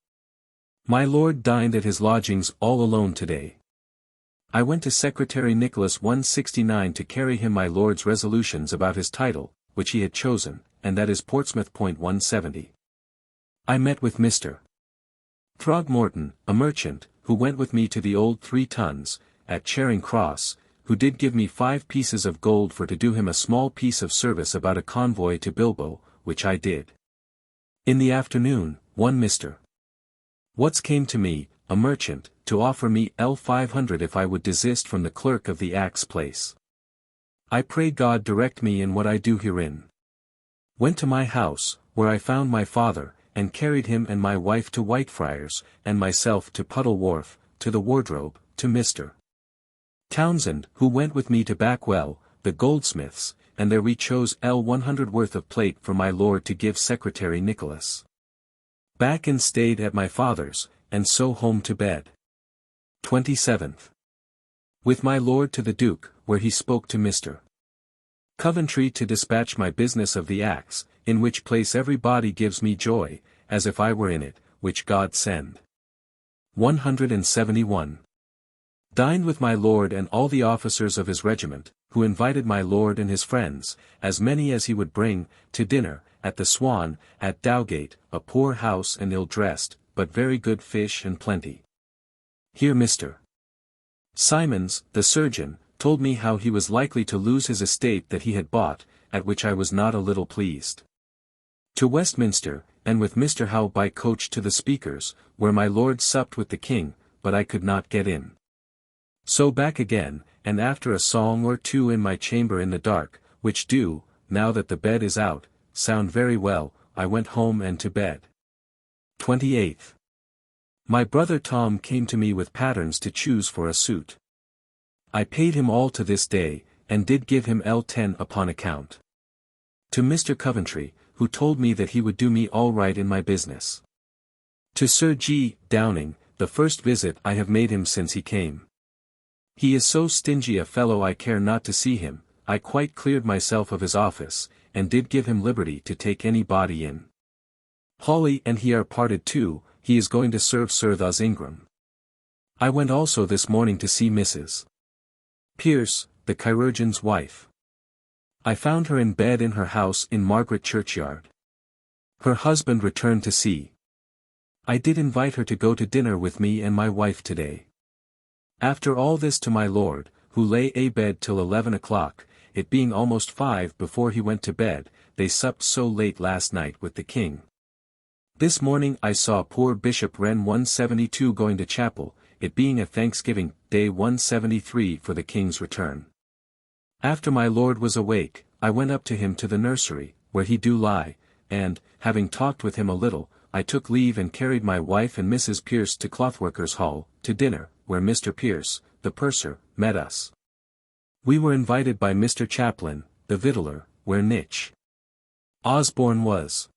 My Lord dined at his lodgings all alone today. I went to Secretary Nicholas 169 to carry him my Lord's resolutions about his title, which he had chosen, and that is Portsmouth. 170. I met with Mr. Throgmorton, a merchant, who went with me to the old 3 Tons, at Charing Cross, who did give me 5 pieces of gold for to do him a small piece of service about a convoy to Bilbo, which I did. In the afternoon, one Mr. Watts came to me, a merchant, to offer me L500 if I would desist from the clerk of the Axe place. I pray God direct me in what I do herein. Went to my house, where I found my father, and carried him and my wife to Whitefriars, and myself to Puddle Wharf, to the wardrobe, to Mr. Townsend, who went with me to Backwell, the goldsmiths, and there we chose L100 worth of plate for my lord to give Secretary Nicholas. Back and stayed at my father's, and so home to bed. 27th. With my lord to the Duke, where he spoke to Mr. Coventry to dispatch my business of the Axe, in which place every body gives me joy, as if I were in it, which God send. 171. Dined with my lord and all the officers of his regiment, who invited my lord and his friends, as many as he would bring, to dinner, at the Swan, at Dowgate, a poor house and ill-dressed, but very good fish and plenty. Here Mr. Simons, the surgeon, told me how he was likely to lose his estate that he had bought, at which I was not a little pleased. To Westminster, and with Mr. Howe by coach to the Speaker's, where my lord supped with the king, but I could not get in. So back again, and after a song or 2 in my chamber in the dark, which do, now that the bed is out, sound very well, I went home and to bed. 28th. My brother Tom came to me with patterns to choose for a suit. I paid him all to this day, and did give him L10 upon account. To Mr. Coventry, who told me that he would do me all right in my business. To Sir G. Downing, the first visit I have made him since he came. He is so stingy a fellow I care not to see him. I quite cleared myself of his office, and did give him liberty to take any body in. Hawley and he are parted too, he is going to serve Sir Thus Ingram. I went also this morning to see Mrs. Pierce, the chirurgeon's wife. I found her in bed in her house in Margaret Churchyard. Her husband returned to sea. I did invite her to go to dinner with me and my wife today. After all this to my lord, who lay abed till 11 o'clock, it being almost 5 before he went to bed, they supped so late last night with the king. This morning I saw poor Bishop Wren 172 going to chapel, it being a Thanksgiving Day 173 for the king's return. After my lord was awake, I went up to him to the nursery, where he do lie, and, having talked with him a little, I took leave and carried my wife and Mrs. Pierce to Clothworkers' Hall, to dinner, where Mr. Pierce, the purser, met us. We were invited by Mr. Chaplin, the victualler, where Nitch Osborne was.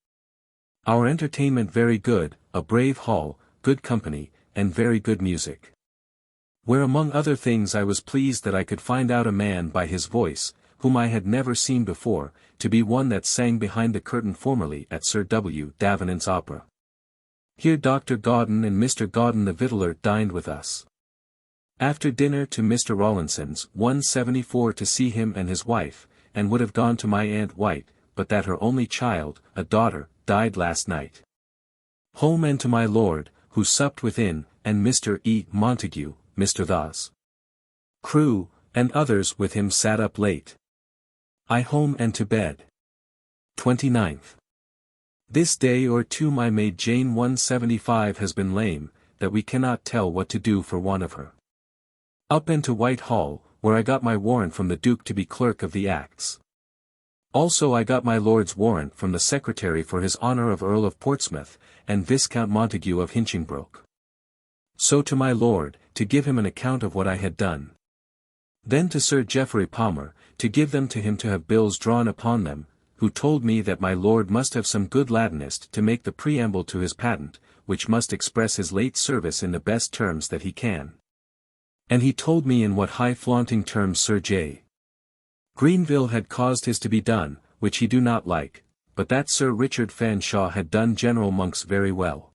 Our entertainment very good, a brave hall, good company, and very good music. Where among other things I was pleased that I could find out a man by his voice, whom I had never seen before, to be one that sang behind the curtain formerly at Sir W. Davenant's opera. Here Dr. Gauden and Mr. Gauden the victualler dined with us. After dinner to Mr. Rawlinson's 174 to see him and his wife, and would have gone to my Aunt White, but that her only child, a daughter, died last night. Home and to my lord, who supped within, and Mr. E. Montague, Mr. Thus Crew, and others with him sat up late. I home and to bed. 29th. This day or 2 my maid Jane 175 has been lame, that we cannot tell what to do for one of her. Up and to Whitehall, where I got my warrant from the Duke to be clerk of the Acts. Also I got my lord's warrant from the secretary for his honour of Earl of Portsmouth, and Viscount Montague of Hinchingbroke. So to my lord, to give him an account of what I had done. Then to Sir Geoffrey Palmer, to give them to him to have bills drawn upon them, who told me that my lord must have some good Latinist to make the preamble to his patent, which must express his late service in the best terms that he can. And he told me in what high flaunting terms Sir J. Greenville had caused his to be done, which he do not like, but that Sir Richard Fanshawe had done General Monk's very well.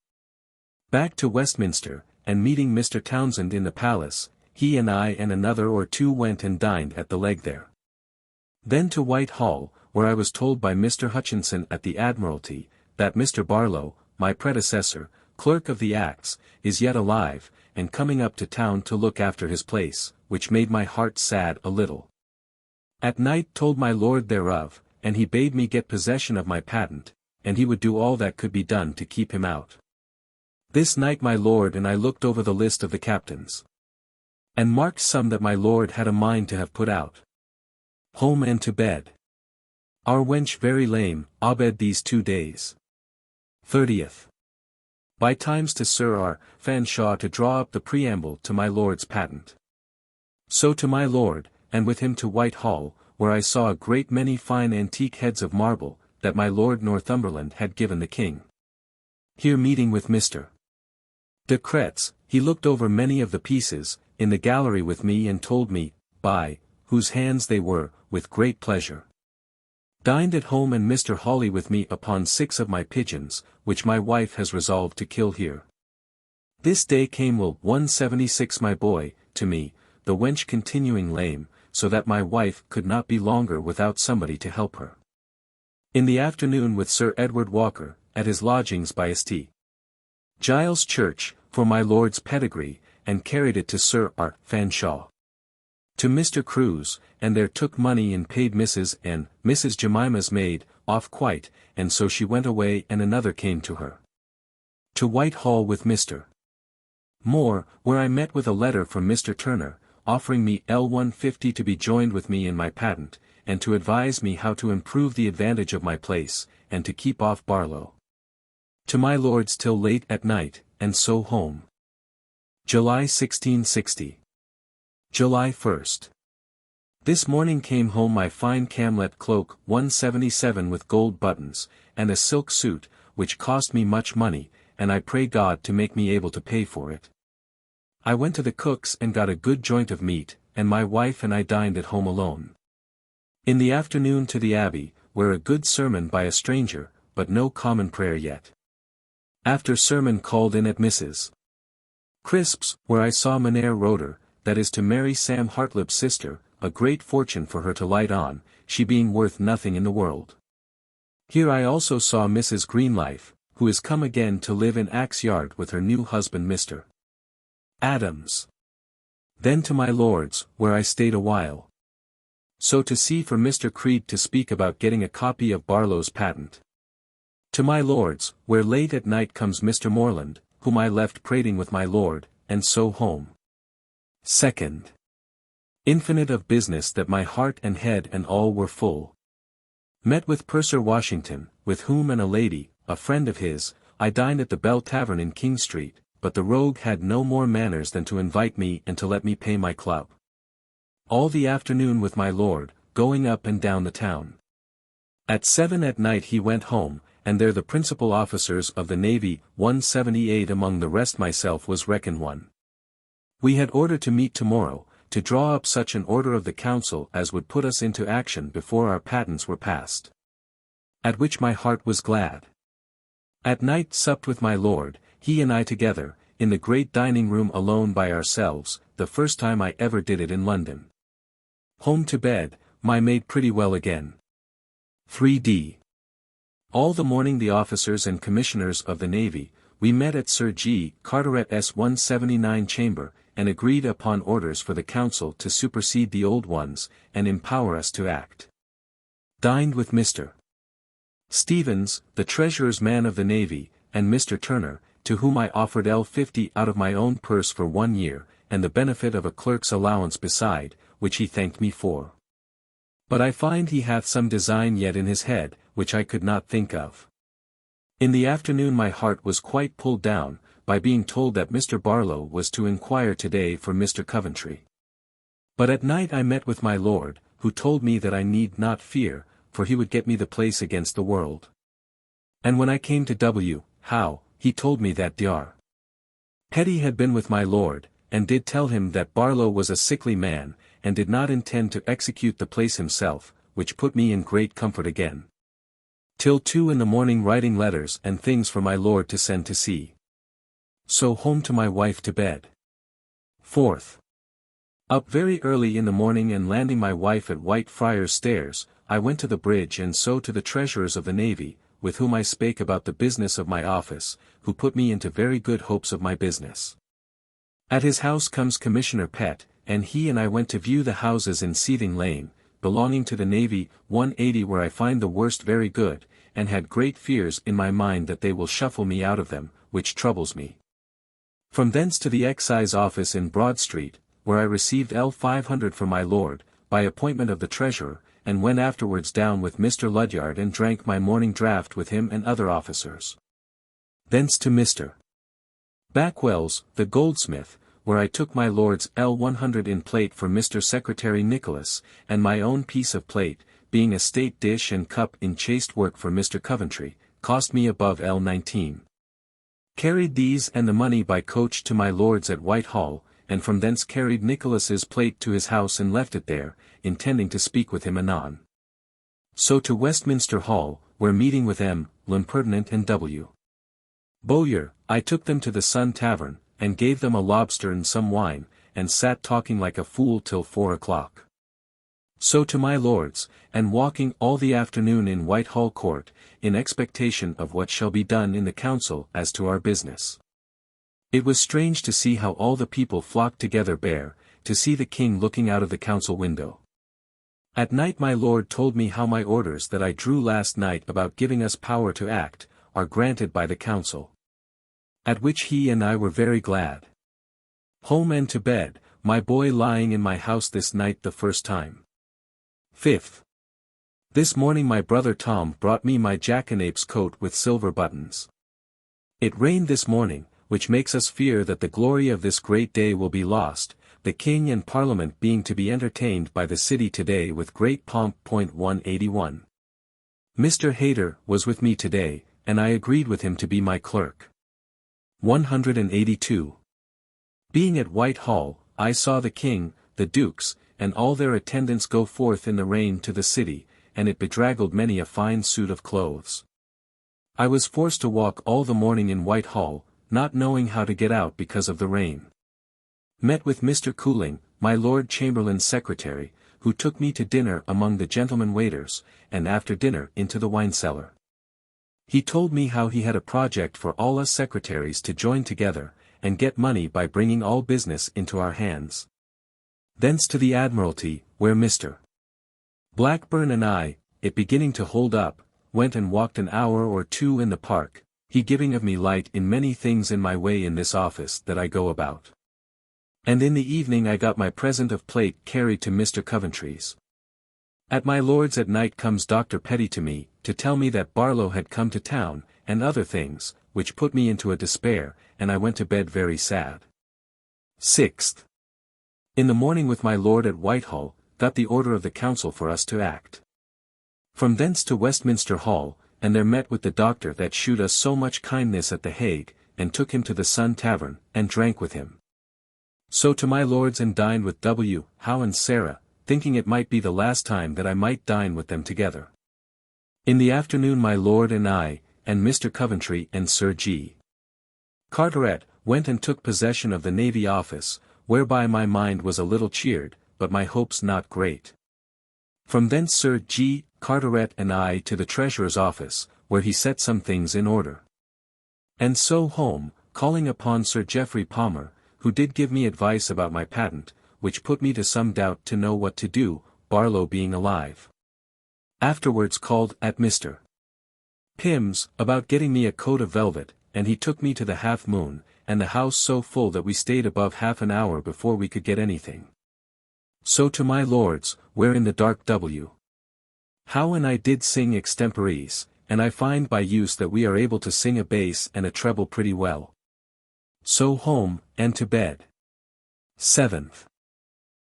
Back to Westminster, and meeting Mr. Townsend in the palace, he and I and another or two went and dined at the Leg there. Then to Whitehall, where I was told by Mr. Hutchinson at the Admiralty, that Mr. Barlow, my predecessor, Clerk of the Acts, is yet alive, and coming up to town to look after his place, which made my heart sad a little. At night told my lord thereof, and he bade me get possession of my patent, and he would do all that could be done to keep him out. This night my lord and I looked over the list of the captains, and marked some that my lord had a mind to have put out. Home and to bed. Our wench very lame, abed these 2 days. 30th. By times to Sir R. Fanshawe to draw up the preamble to my lord's patent. So to my lord, and with him to Whitehall, where I saw a great many fine antique heads of marble, that my lord Northumberland had given the king. Here meeting with Mr. de Cretz, he looked over many of the pieces, in the gallery with me and told me, by whose hands they were, with great pleasure. Dined at home and Mr. Hawley with me upon 6 of my pigeons, which my wife has resolved to kill here. This day came Will 176 my boy, to me, the wench continuing lame, so that my wife could not be longer without somebody to help her. In the afternoon with Sir Edward Walker, at his lodgings by St. Giles Church, for my lord's pedigree, and carried it to Sir R. Fanshawe. To Mr. Cruse, and there took money and paid Mrs. and Mrs. Jemima's maid, off quite, and so she went away and another came to her. To Whitehall with Mr. Moore, where I met with a letter from Mr. Turner, offering me L150 to be joined with me in my patent, and to advise me how to improve the advantage of my place, and to keep off Barlow. To my lord's till late at night, and so home. July 1660. July 1st. This morning came home my fine camlet cloak 177 with gold buttons, and a silk suit, which cost me much money, and I pray God to make me able to pay for it. I went to the cook's and got a good joint of meat, and my wife and I dined at home alone. In the afternoon to the Abbey, where a good sermon by a stranger, but no common prayer yet. After sermon called in at Mrs. Crisp's, where I saw Mynheer Roeder, that is to marry Sam Hartlib's sister, a great fortune for her to light on, she being worth nothing in the world. Here I also saw Mrs. Greenlife, who is come again to live in Axe Yard with her new husband Mr. Adams. Then to my lord's, where I stayed a while. So to see for Mr. Creed to speak about getting a copy of Barlow's patent. To my lord's, where late at night comes Mr. Morland, whom I left prating with my lord, and so home. 2nd. Infinite of business that my heart and head and all were full. Met with Purser Washington, with whom and a lady, a friend of his, I dined at the Bell Tavern in King Street, but the rogue had no more manners than to invite me and to let me pay my club. All the afternoon with my lord, going up and down the town. At 7 at night he went home, and there the principal officers of the navy, 178 among the rest myself was reckoned one. We had order to meet tomorrow, to draw up such an order of the council as would put us into action before our patents were passed. At which my heart was glad. At night supped with my lord, he and I together, in the great dining room alone by ourselves, the first time I ever did it in London. Home to bed, my maid pretty well again. 3d. All the morning the officers and commissioners of the navy, we met at Sir G. Carteret's 179 chamber, and agreed upon orders for the council to supersede the old ones, and empower us to act. Dined with Mr. Stevens, the treasurer's man of the navy, and Mr. Turner, to whom I offered L50 out of my own purse for 1 year, and the benefit of a clerk's allowance beside, which he thanked me for. But I find he hath some design yet in his head, which I could not think of. In the afternoon my heart was quite pulled down, by being told that Mr. Barlow was to inquire today for Mr. Coventry. But at night I met with my lord, who told me that I need not fear, for he would get me the place against the world. And when I came to How, he told me that Dr. Petty had been with my lord, and did tell him that Barlow was a sickly man, and did not intend to execute the place himself, which put me in great comfort again. Till 2 in the morning writing letters and things for my lord to send to sea. So home to my wife to bed. 4th. Up very early in the morning and landing my wife at Whitefriars Stairs, I went to the bridge and so to the treasurers of the Navy, with whom I spake about the business of my office, who put me into very good hopes of my business. At his house comes Commissioner Pett, and he and I went to view the houses in Seething Lane, belonging to the Navy, 180, where I find the worst very good, and had great fears in my mind that they will shuffle me out of them, which troubles me. From thence to the Excise Office in Broad Street, where I received L500 for my lord, by appointment of the treasurer, and went afterwards down with Mr. Ludyard and drank my morning draught with him and other officers. Thence to Mr. Backwell's, the goldsmith, where I took my lord's L100 in plate for Mr. Secretary Nicholas, and my own piece of plate, being a state dish and cup in chased work for Mr. Coventry, cost me above L19. Carried these and the money by coach to my lord's at Whitehall, and from thence carried Nicholas's plate to his house and left it there, intending to speak with him anon. So to Westminster Hall, where meeting with M. L'Impertinent and W. Bowyer, I took them to the Sun Tavern, and gave them a lobster and some wine, and sat talking like a fool till 4 o'clock. So to my lord's, and walking all the afternoon in Whitehall Court, in expectation of what shall be done in the council as to our business. It was strange to see how all the people flocked together to see the king looking out of the council window. At night my lord told me how my orders that I drew last night about giving us power to act, are granted by the council. At which he and I were very glad. Home and to bed, my boy lying in my house this night the first time. 5th. This morning my brother Tom brought me my jackanapes coat with silver buttons. It rained this morning, which makes us fear that the glory of this great day will be lost, the king and parliament being to be entertained by the city today with great pomp. 181. Mr. Hayter was with me today, and I agreed with him to be my clerk. 182. Being at Whitehall, I saw the king, the dukes, and all their attendants go forth in the rain to the city, and it bedraggled many a fine suit of clothes. I was forced to walk all the morning in Whitehall, not knowing how to get out because of the rain. Met with Mr. Cooling, my Lord Chamberlain's secretary, who took me to dinner among the gentlemen waiters, and after dinner into the wine cellar. He told me how he had a project for all us secretaries to join together, and get money by bringing all business into our hands. Thence to the Admiralty, where Mr. Blackburn and I, it beginning to hold up, went and walked an hour or 2 in the park, he giving of me light in many things in my way in this office that I go about. And in the evening I got my present of plate carried to Mr. Coventry's. At my lord's at night comes Dr. Petty to me, to tell me that Barlow had come to town, and other things, which put me into a despair, and I went to bed very sad. 6th. In the morning with my lord at Whitehall, got the order of the council for us to act. From thence to Westminster Hall, and there met with the doctor that shewed us so much kindness at the Hague, and took him to the Sun Tavern, and drank with him. So to my lord's and dined with W. Howe and Sarah, thinking it might be the last time that I might dine with them together. In the afternoon my lord and I, and Mr. Coventry and Sir G. Carteret, went and took possession of the Navy Office, whereby my mind was a little cheered, but my hopes not great. From thence Sir G. Carteret and I to the Treasurer's office, where he set some things in order. And so home, calling upon Sir Geoffrey Palmer, who did give me advice about my patent, which put me to some doubt to know what to do, Barlow being alive. Afterwards called at Mr. Pym's, about getting me a coat of velvet, and he took me to the Half Moon, and the house so full that we stayed above half an hour before we could get anything. So to my lord's, where in the dark W. Howe and I did sing extemporees, and I find by use that we are able to sing a bass and a treble pretty well. So home, and to bed. 7th.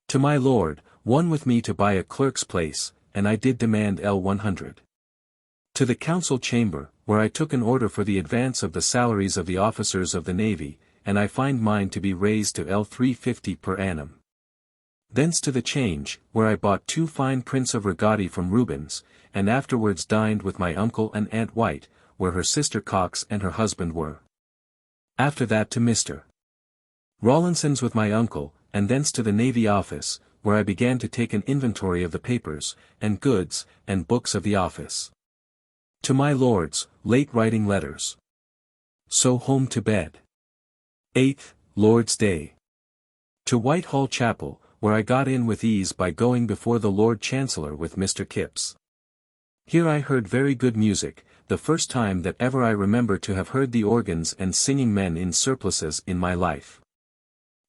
To my lord, one with me to buy a clerk's place, and I did demand L100. To the council chamber, where I took an order for the advance of the salaries of the officers of the navy, and I find mine to be raised to L350 per annum. Thence to the Change, where I bought 2 fine prints of Regati from Rubens, and afterwards dined with my uncle and Aunt White, where her sister Cox and her husband were. After that to Mr. Rawlinson's with my uncle, and thence to the Navy Office, where I began to take an inventory of the papers, and goods, and books of the office. To my lords, late writing letters. So home to bed. 8th, Lord's Day. To Whitehall Chapel, where I got in with ease by going before the Lord Chancellor with Mr. Kipps. Here I heard very good music, the first time that ever I remember to have heard the organs and singing men in surplices in my life.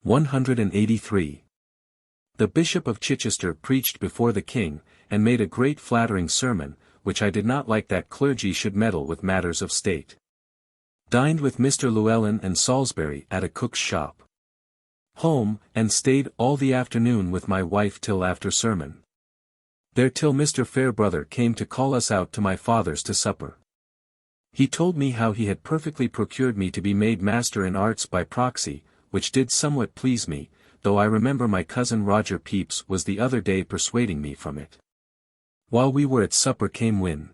183. The Bishop of Chichester preached before the King, and made a great flattering sermon, which I did not like that clergy should meddle with matters of state. Dined with Mr. Llewellyn and Salisbury at a cook's shop. Home, and stayed all the afternoon with my wife till after sermon. There till Mr. Fairbrother came to call us out to my father's to supper. He told me how he had perfectly procured me to be made master in arts by proxy, which did somewhat please me, though I remember my cousin Roger Pepys was the other day persuading me from it. While we were at supper came Win.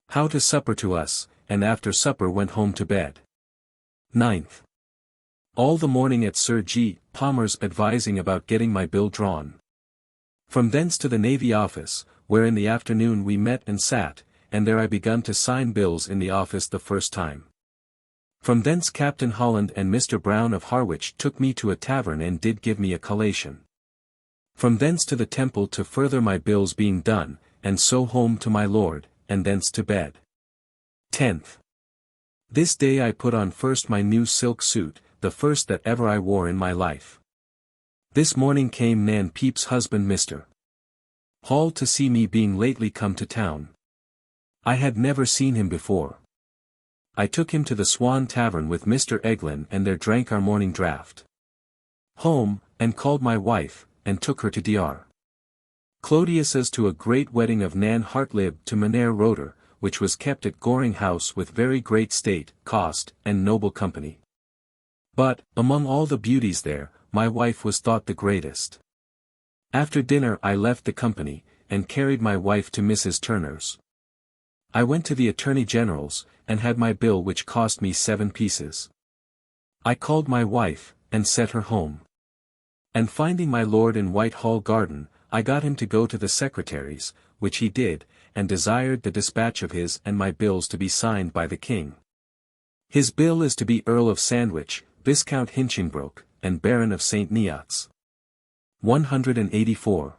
How to supper to us, and after supper went home to bed. 9th. All the morning at Sir G. Palmer's advising about getting my bill drawn. From thence to the Navy Office, where in the afternoon we met and sat, and there I begun to sign bills in the office the first time. From thence Captain Holland and Mr. Brown of Harwich took me to a tavern and did give me a collation. From thence to the Temple to further my bills being done, and so home to my lord, and thence to bed. 10th. This day I put on first my new silk suit, the first that ever I wore in my life. This morning came Nan Pepys' husband Mr. Hall to see me being lately come to town. I had never seen him before. I took him to the Swan Tavern with Mr. Eglin and there drank our morning draught. Home, and called my wife, and took her to Dr. Clodius's to a great wedding of Nan Hartlib to Mynheer Roeder, which was kept at Goring House with very great state, cost, and noble company. But, among all the beauties there, my wife was thought the greatest. After dinner I left the company, and carried my wife to Mrs. Turner's. I went to the Attorney General's, and had my bill which cost me 7 pieces. I called my wife, and set her home. And finding my lord in Whitehall Garden, I got him to go to the secretary's, which he did, and desired the dispatch of his and my bills to be signed by the King. His bill is to be Earl of Sandwich, Viscount Hinchingbroke, and Baron of St. Neots. 184.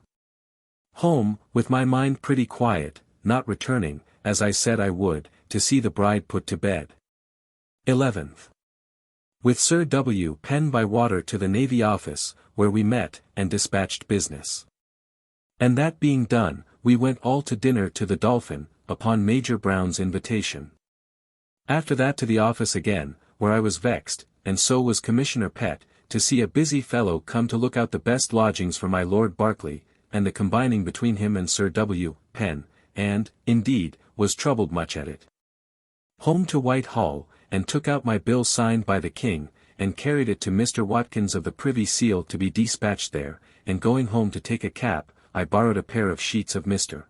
Home, with my mind pretty quiet, not returning, as I said I would, to see the bride put to bed. 11th. With Sir W. Penn by water to the Navy Office, where we met, and dispatched business. And that being done, we went all to dinner to the Dolphin, upon Major Brown's invitation. After that to the office again, where I was vexed, and so was Commissioner Pett, to see a busy fellow come to look out the best lodgings for my Lord Berkeley, and the combining between him and Sir W. Penn, and, indeed, was troubled much at it. Home to Whitehall, and took out my bill signed by the King, and carried it to Mr. Watkins of the Privy Seal to be dispatched there, and going home to take a cap, I borrowed a pair of sheets of Mr.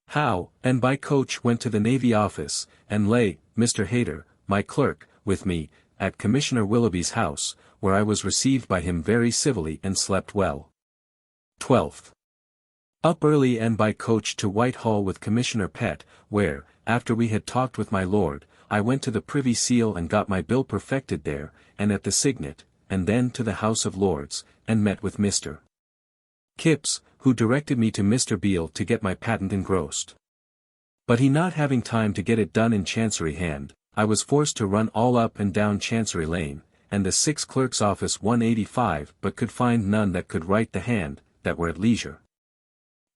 Howe, and by coach went to the Navy Office, and lay, Mr. Hayter, my clerk, with me, at Commissioner Willoughby's house, where I was received by him very civilly and slept well. 12th. Up early and by coach to Whitehall with Commissioner Pett, where, after we had talked with my lord, I went to the Privy Seal and got my bill perfected there, and at the Signet, and then to the House of Lords, and met with Mr. Kipps, who directed me to Mr. Beale to get my patent engrossed. But he not having time to get it done in Chancery hand, I was forced to run all up and down Chancery Lane, and the 6 Clerk's Office 185, but could find none that could write the hand, that were at leisure.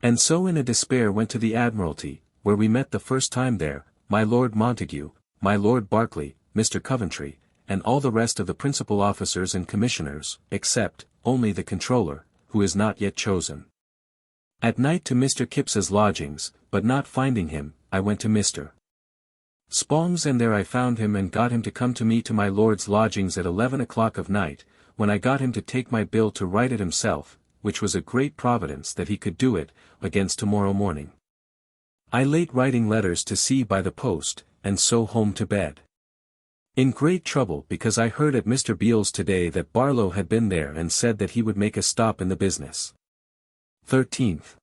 And so in a despair went to the Admiralty, where we met the first time there, my Lord Montague, my Lord Berkeley, Mr. Coventry, and all the rest of the principal officers and commissioners, except, only the Controller, who is not yet chosen. At night to Mr. Kipps's lodgings, but not finding him, I went to Mr. Spong's, and there I found him and got him to come to me to my lord's lodgings at 11 o'clock of night, when I got him to take my bill to write it himself, which was a great providence that he could do it, against tomorrow morning. I late writing letters to sea by the post, and so home to bed. In great trouble because I heard at Mr. Beale's today that Barlow had been there and said that he would make a stop in the business. 13th.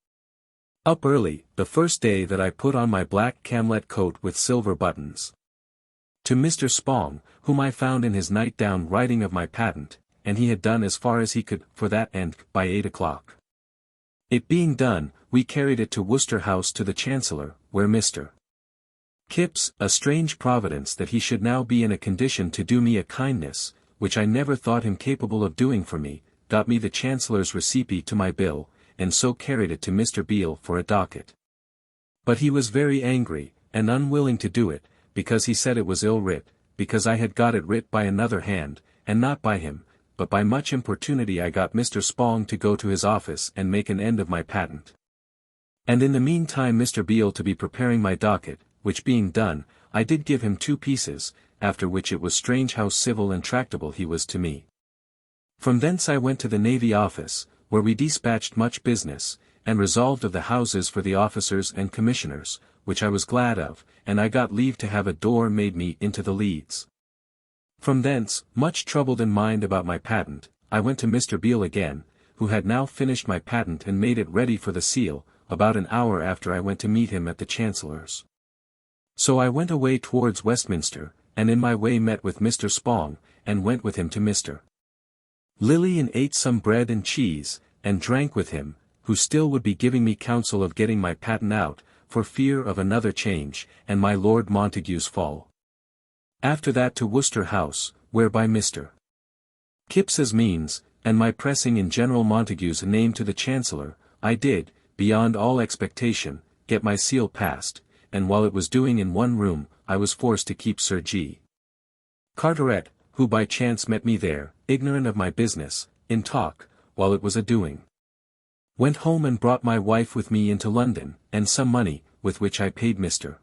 Up early, the first day that I put on my black camlet coat with silver buttons. To Mr. Spong, whom I found in his night-gown writing of my patent, and he had done as far as he could for that end by 8 o'clock. It being done, we carried it to Worcester House to the Chancellor, where Mr. Kipps, a strange providence that he should now be in a condition to do me a kindness, which I never thought him capable of doing for me, got me the Chancellor's receipt to my bill, and so carried it to Mr. Beale for a docket. But he was very angry, and unwilling to do it, because he said it was ill writ, because I had got it writ by another hand, and not by him, but by much importunity I got Mr. Spong to go to his office and make an end of my patent. And in the meantime Mr. Beale to be preparing my docket, which being done, I did give him 2 pieces, after which it was strange how civil and tractable he was to me. From thence I went to the Navy Office, where we dispatched much business, and resolved of the houses for the officers and commissioners, which I was glad of, and I got leave to have a door made me into the Leads. From thence, much troubled in mind about my patent, I went to Mr. Beale again, who had now finished my patent and made it ready for the seal, about an hour after I went to meet him at the Chancellor's. So I went away towards Westminster, and in my way met with Mr. Spong, and went with him to Mr. Lilly and ate some bread and cheese, and drank with him, who still would be giving me counsel of getting my patent out, for fear of another change, and my Lord Montague's fall. After that to Worcester House, where by Mr. Kipps's means, and my pressing in General Montague's name to the Chancellor, I did, beyond all expectation, get my seal passed, and while it was doing in one room, I was forced to keep Sir G. Carteret, who by chance met me there, ignorant of my business, in talk, while it was a-doing. Went home and brought my wife with me into London, and some money, with which I paid Mr.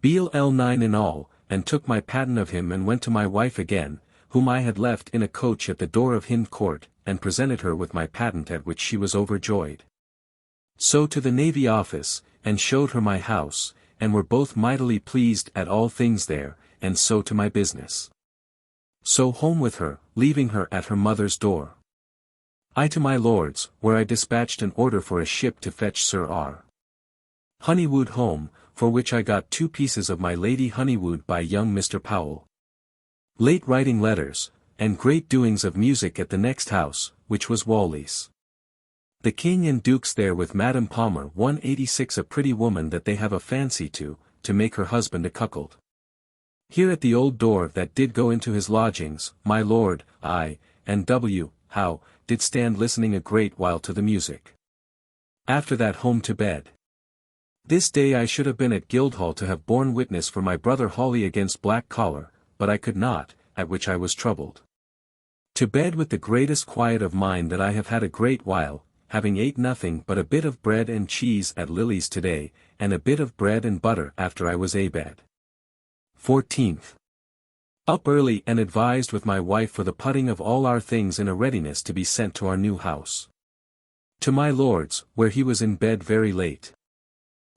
Beale L9 in all, and took my patent of him and went to my wife again, whom I had left in a coach at the door of Hind Court, and presented her with my patent, at which she was overjoyed. So to the Navy Office, and showed her my house, and were both mightily pleased at all things there, and so to my business. So home with her, leaving her at her mother's door. I to my lord's, where I dispatched an order for a ship to fetch Sir R. Honeywood home, for which I got 2 pieces of my Lady Honeywood by young Mr. Powell. Late writing letters, and great doings of music at the next house, which was Wally's. The King and Dukes there with Madame Palmer 186, a pretty woman that they have a fancy to make her husband a cuckold. Here at the old door that did go into his lodgings, my lord, I, and W. Howe, did stand listening a great while to the music. After that home to bed. This day I should have been at Guildhall to have borne witness for my brother Hawley against Black Collar, but I could not, at which I was troubled. To bed with the greatest quiet of mind that I have had a great while, having ate nothing but a bit of bread and cheese at Lily's today, and a bit of bread and butter after I was a-bed. 14th. Up early and advised with my wife for the putting of all our things in a readiness to be sent to our new house. To my lord's, where he was in bed very late.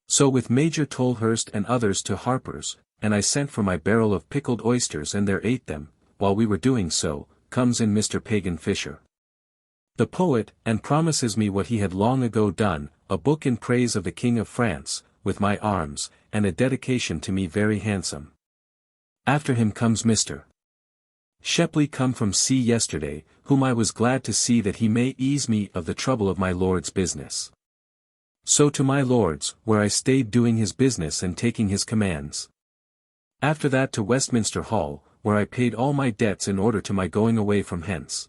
So with Major Tolhurst and others to Harper's, and I sent for my barrel of pickled oysters and there ate them. While we were doing so, comes in Mr. Pagan Fisher, the poet, and promises me what he had long ago done, a book in praise of the King of France, with my arms, and a dedication to me very handsome. After him comes Mr. Shepley come from sea yesterday, whom I was glad to see that he may ease me of the trouble of my lord's business. So to my lord's, where I stayed doing his business and taking his commands. After that to Westminster Hall, where I paid all my debts in order to my going away from hence.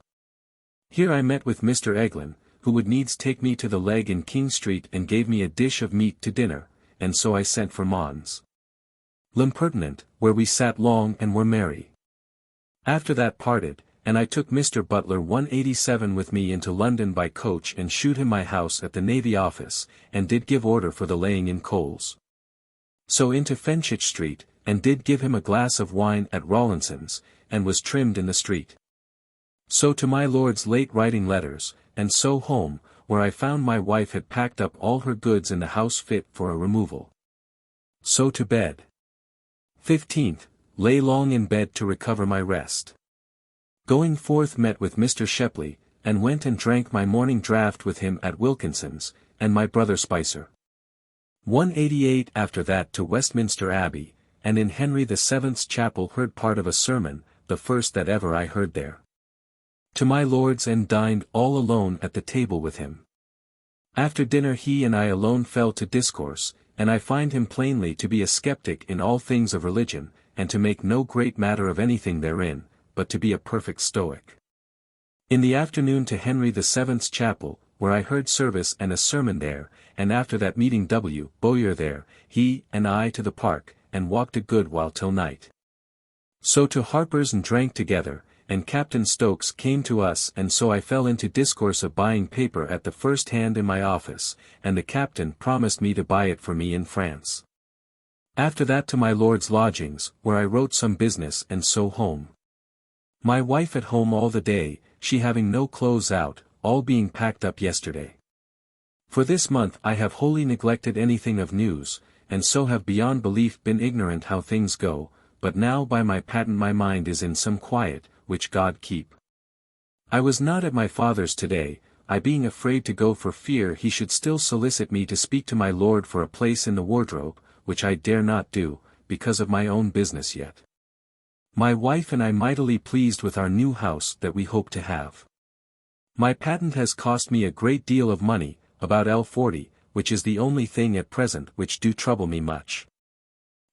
Here I met with Mr. Eglin, who would needs take me to the Leg in King Street and gave me a dish of meat to dinner, and so I sent for Mons. L'Impertinent, where we sat long and were merry. After that parted, and I took Mr. Butler 187 with me into London by coach and shewed him my house at the Navy Office, and did give order for the laying in coals. So into Fenchurch Street, and did give him a glass of wine at Rawlinson's, and was trimmed in the street. So to my lord's late writing letters, and so home, where I found my wife had packed up all her goods in the house fit for a removal. So to bed. 15th, lay long in bed to recover my rest. Going forth met with Mr. Shepley, and went and drank my morning draught with him at Wilkinson's, and my brother Spicer. 188 after that to Westminster Abbey, and in Henry VII's chapel heard part of a sermon, the first that ever I heard there. To my lord's and dined all alone at the table with him. After dinner he and I alone fell to discourse, and I find him plainly to be a skeptic in all things of religion, and to make no great matter of anything therein, but to be a perfect Stoic. In the afternoon to Henry VII's chapel, where I heard service and a sermon there, and after that meeting W. Bowyer there, he and I to the park, and walked a good while till night. So to Harper's and drank together, and Captain Stokes came to us, and so I fell into discourse of buying paper at the first hand in my office, and the captain promised me to buy it for me in France. After that to my lord's lodgings, where I wrote some business and so home. My wife at home all the day, she having no clothes out, all being packed up yesterday. For this month I have wholly neglected anything of news, and so have beyond belief been ignorant how things go, but now by my patent my mind is in some quiet, which God keep. I was not at my father's today, I being afraid to go for fear he should still solicit me to speak to my lord for a place in the wardrobe, which I dare not do, because of my own business yet. My wife and I mightily pleased with our new house that we hope to have. My patent has cost me a great deal of money, about L40, which is the only thing at present which do trouble me much.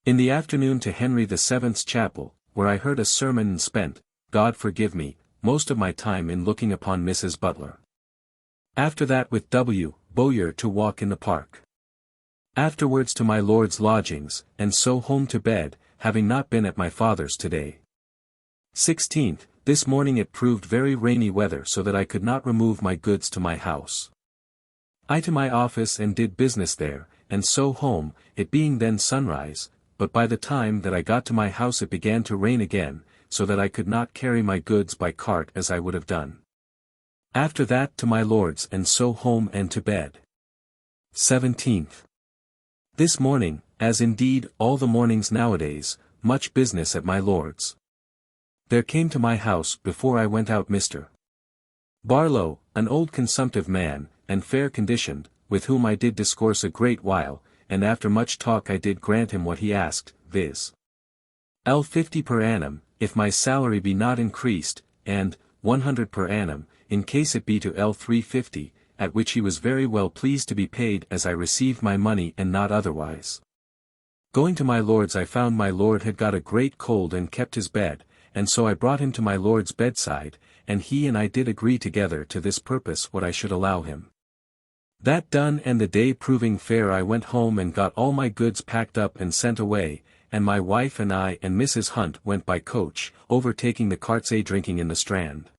In the afternoon to Henry VII's chapel, where I heard a sermon and spent, God forgive me, most of my time in looking upon Mrs. Butler. After that with W. Bowyer to walk in the park. Afterwards to my lord's lodgings, and so home to bed, having not been at my father's today. 16th, this morning it proved very rainy weather so that I could not remove my goods to my house. I to my office and did business there, and so home, it being then sunrise, but by the time that I got to my house it began to rain again, so that I could not carry my goods by cart as I would have done. After that to my lord's and so home and to bed. 17th. This morning, as indeed all the mornings nowadays, much business at my lord's. There came to my house before I went out Mr. Barlow, an old consumptive man, and fair conditioned, with whom I did discourse a great while, and after much talk I did grant him what he asked, viz. L50 per annum, if my salary be not increased, and 100 per annum, in case it be to L350, at which he was very well pleased to be paid as I received my money and not otherwise. Going to my lord's I found my lord had got a great cold and kept his bed, and so I brought him to my lord's bedside, and he and I did agree together to this purpose what I should allow him. That done and the day proving fair I went home and got all my goods packed up and sent away, and my wife and I and Mrs. Hunt went by coach, overtaking the carts drinking in the Strand.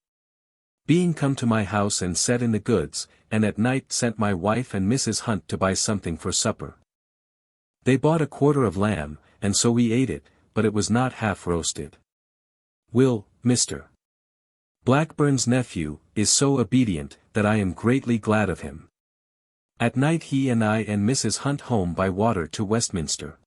Being come to my house and set in the goods, and at night sent my wife and Mrs. Hunt to buy something for supper. They bought a quarter of lamb, and so we ate it, but it was not half roasted. Will, Mr. Blackburn's nephew, is so obedient, that I am greatly glad of him. At night he and I and Mrs. Hunt home by water to Westminster.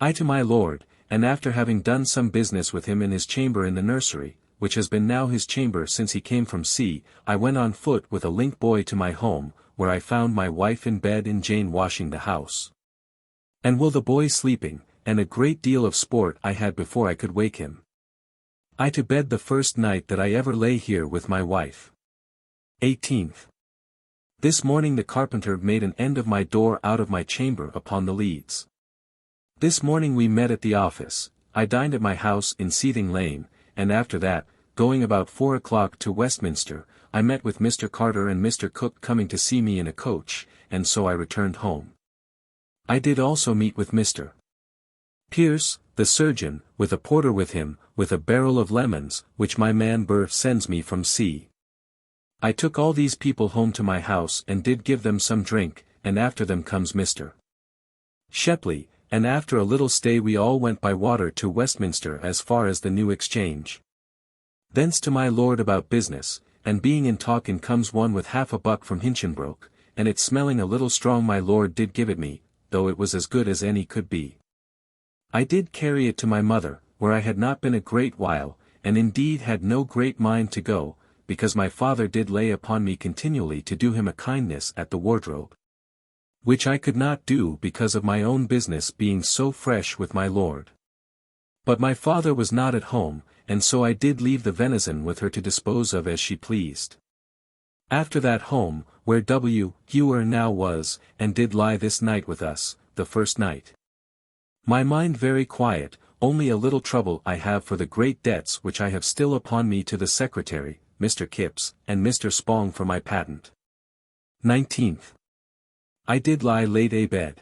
I to my lord, and after having done some business with him in his chamber in the nursery, which has been now his chamber since he came from sea, I went on foot with a link boy to my home, where I found my wife in bed and Jane washing the house. And Will the boy sleeping, and a great deal of sport I had before I could wake him. I to bed the first night that I ever lay here with my wife. 18th. This morning the carpenter made an end of my door out of my chamber upon the leads. This morning we met at the office, I dined at my house in Seething Lane, and after that, going about 4 o'clock to Westminster, I met with Mr. Carter and Mr. Cook coming to see me in a coach, and so I returned home. I did also meet with Mr. Pierce, the surgeon, with a porter with him, with a barrel of lemons, which my man Burr sends me from sea. I took all these people home to my house and did give them some drink, and after them comes Mr. Shepley, and after a little stay we all went by water to Westminster as far as the New Exchange. Thence to my lord about business, and being in talk in comes one with half a buck from Hinchinbroke, and it smelling a little strong my lord did give it me, though it was as good as any could be. I did carry it to my mother, where I had not been a great while, and indeed had no great mind to go, because my father did lay upon me continually to do him a kindness at the wardrobe, which I could not do because of my own business being so fresh with my lord. But my father was not at home, and so I did leave the venison with her to dispose of as she pleased. After that home, where W. Hewer now was, and did lie this night with us, the first night. My mind very quiet, only a little trouble I have for the great debts which I have still upon me to the secretary, Mr. Kipps, and Mr. Spong for my patent. 19th. I did lie late a bed.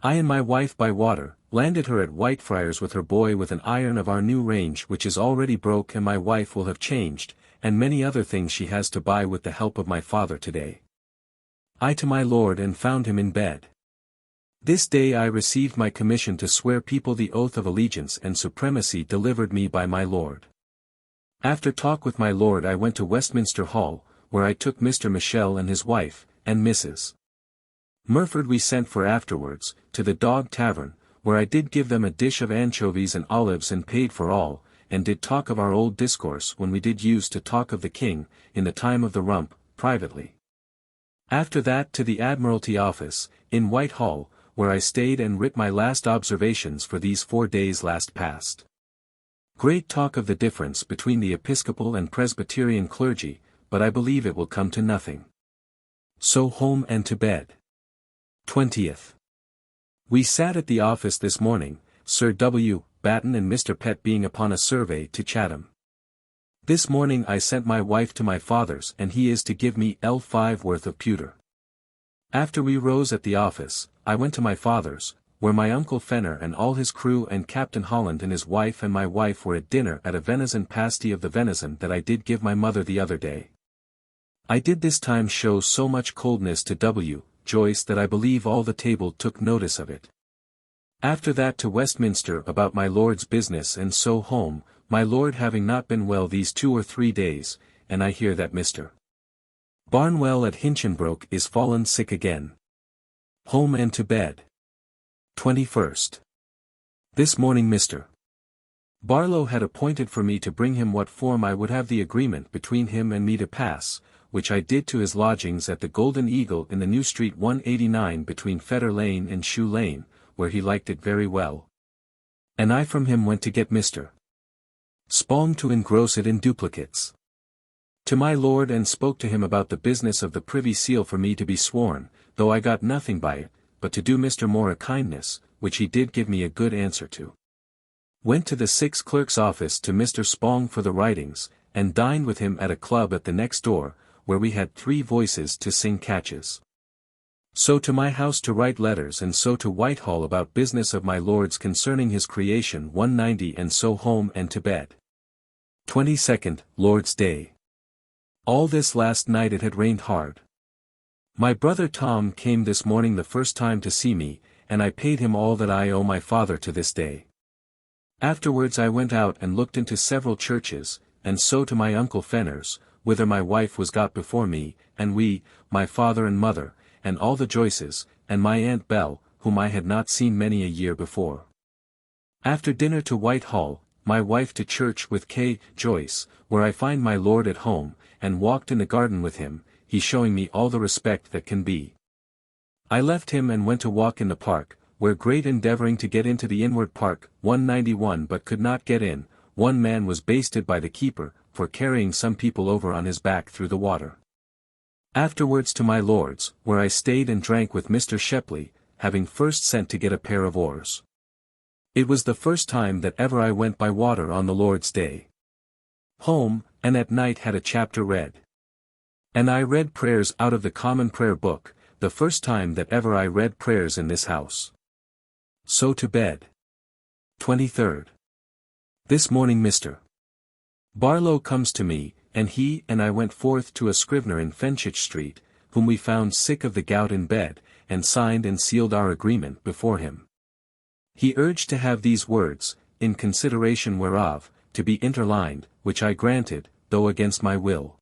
I and my wife by water, landed her at Whitefriars with her boy with an iron of our new range which is already broke and my wife will have changed, and many other things she has to buy with the help of my father today. I to my lord and found him in bed. This day I received my commission to swear people the oath of allegiance and supremacy delivered me by my lord. After talk with my lord I went to Westminster Hall, where I took Mr. Michel and his wife, and Mrs. Murford we sent for afterwards, to the Dog Tavern, where I did give them a dish of anchovies and olives and paid for all, and did talk of our old discourse when we did use to talk of the king, in the time of the rump, privately. After that to the Admiralty office, in Whitehall, where I stayed and writ my last observations for these 4 days last past. Great talk of the difference between the Episcopal and Presbyterian clergy, but I believe it will come to nothing. So home and to bed. 20th. We sat at the office this morning, Sir W. Batten and Mr. Pett being upon a survey to Chatham. This morning I sent my wife to my father's and he is to give me L5 worth of pewter. After we rose at the office, I went to my father's, where my uncle Fenner and all his crew and Captain Holland and his wife and my wife were at dinner at a venison pasty of the venison that I did give my mother the other day. I did this time show so much coldness to W. Joyce that I believe all the table took notice of it. After that to Westminster about my lord's business and so home, my lord having not been well these 2 or 3 days, and I hear that Mr. Barnwell at Hinchinbroke is fallen sick again. Home and to bed. 21st. This morning Mr. Barlow had appointed for me to bring him what form I would have the agreement between him and me to pass, which I did to his lodgings at the Golden Eagle in the New Street 189 between Fetter Lane and Shoe Lane, where he liked it very well. And I from him went to get Mr. Spong to engross it in duplicates. To my lord and spoke to him about the business of the Privy Seal for me to be sworn, though I got nothing by it, but to do Mr. Moore a kindness, which he did give me a good answer to. Went to the 6 clerk's office to Mr. Spong for the writings, and dined with him at a club at the next door, where we had 3 voices to sing catches. So to my house to write letters and so to Whitehall about business of my lord's concerning his creation 190 and so home and to bed. 22nd, Lord's Day. All this last night it had rained hard. My brother Tom came this morning the first time to see me, and I paid him all that I owe my father to this day. Afterwards I went out and looked into several churches, and so to my uncle Fenner's, whither my wife was got before me, and we, my father and mother, and all the Joyces, and my Aunt Bell, whom I had not seen many a year before. After dinner to Whitehall, my wife to church with K. Joyce, where I find my lord at home, and walked in the garden with him, he showing me all the respect that can be. I left him and went to walk in the park, where great endeavoring to get into the inward park, 191 but could not get in, one man was basted by the keeper, for carrying some people over on his back through the water. Afterwards to my lord's, where I stayed and drank with Mr. Shepley, having first sent to get a pair of oars. It was the first time that ever I went by water on the Lord's Day. Home, and at night had a chapter read. And I read prayers out of the Common Prayer Book, the first time that ever I read prayers in this house. So to bed. 23rd. This morning Mr. Barlow comes to me, and he and I went forth to a scrivener in Fenchurch Street, whom we found sick of the gout in bed, and signed and sealed our agreement before him. He urged to have these words, in consideration whereof, to be interlined, which I granted, though against my will.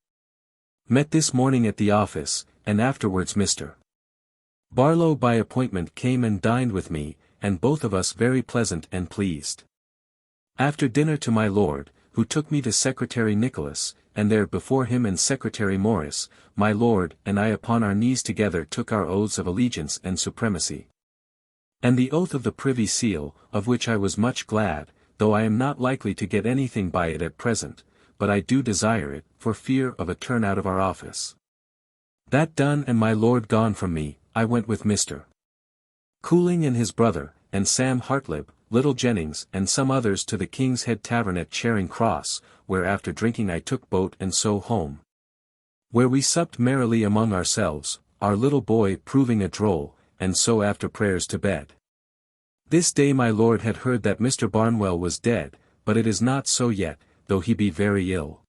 Met this morning at the office, and afterwards Mr. Barlow by appointment came and dined with me, and both of us very pleasant and pleased. After dinner to my lord, who took me to Secretary Nicholas, and there before him and Secretary Morris, my lord and I upon our knees together took our oaths of allegiance and supremacy. And the oath of the Privy Seal, of which I was much glad, though I am not likely to get anything by it at present, but I do desire it, for fear of a turn out of our office. That done and my lord gone from me, I went with Mr. Cooling and his brother, and Sam Hartlib, Little Jennings and some others to the King's Head Tavern at Charing Cross, where after drinking I took boat and so home. Where we supped merrily among ourselves, our little boy proving a droll, and so after prayers to bed. This day my lord had heard that Mr. Barnwell was dead, but it is not so yet, though he be very ill.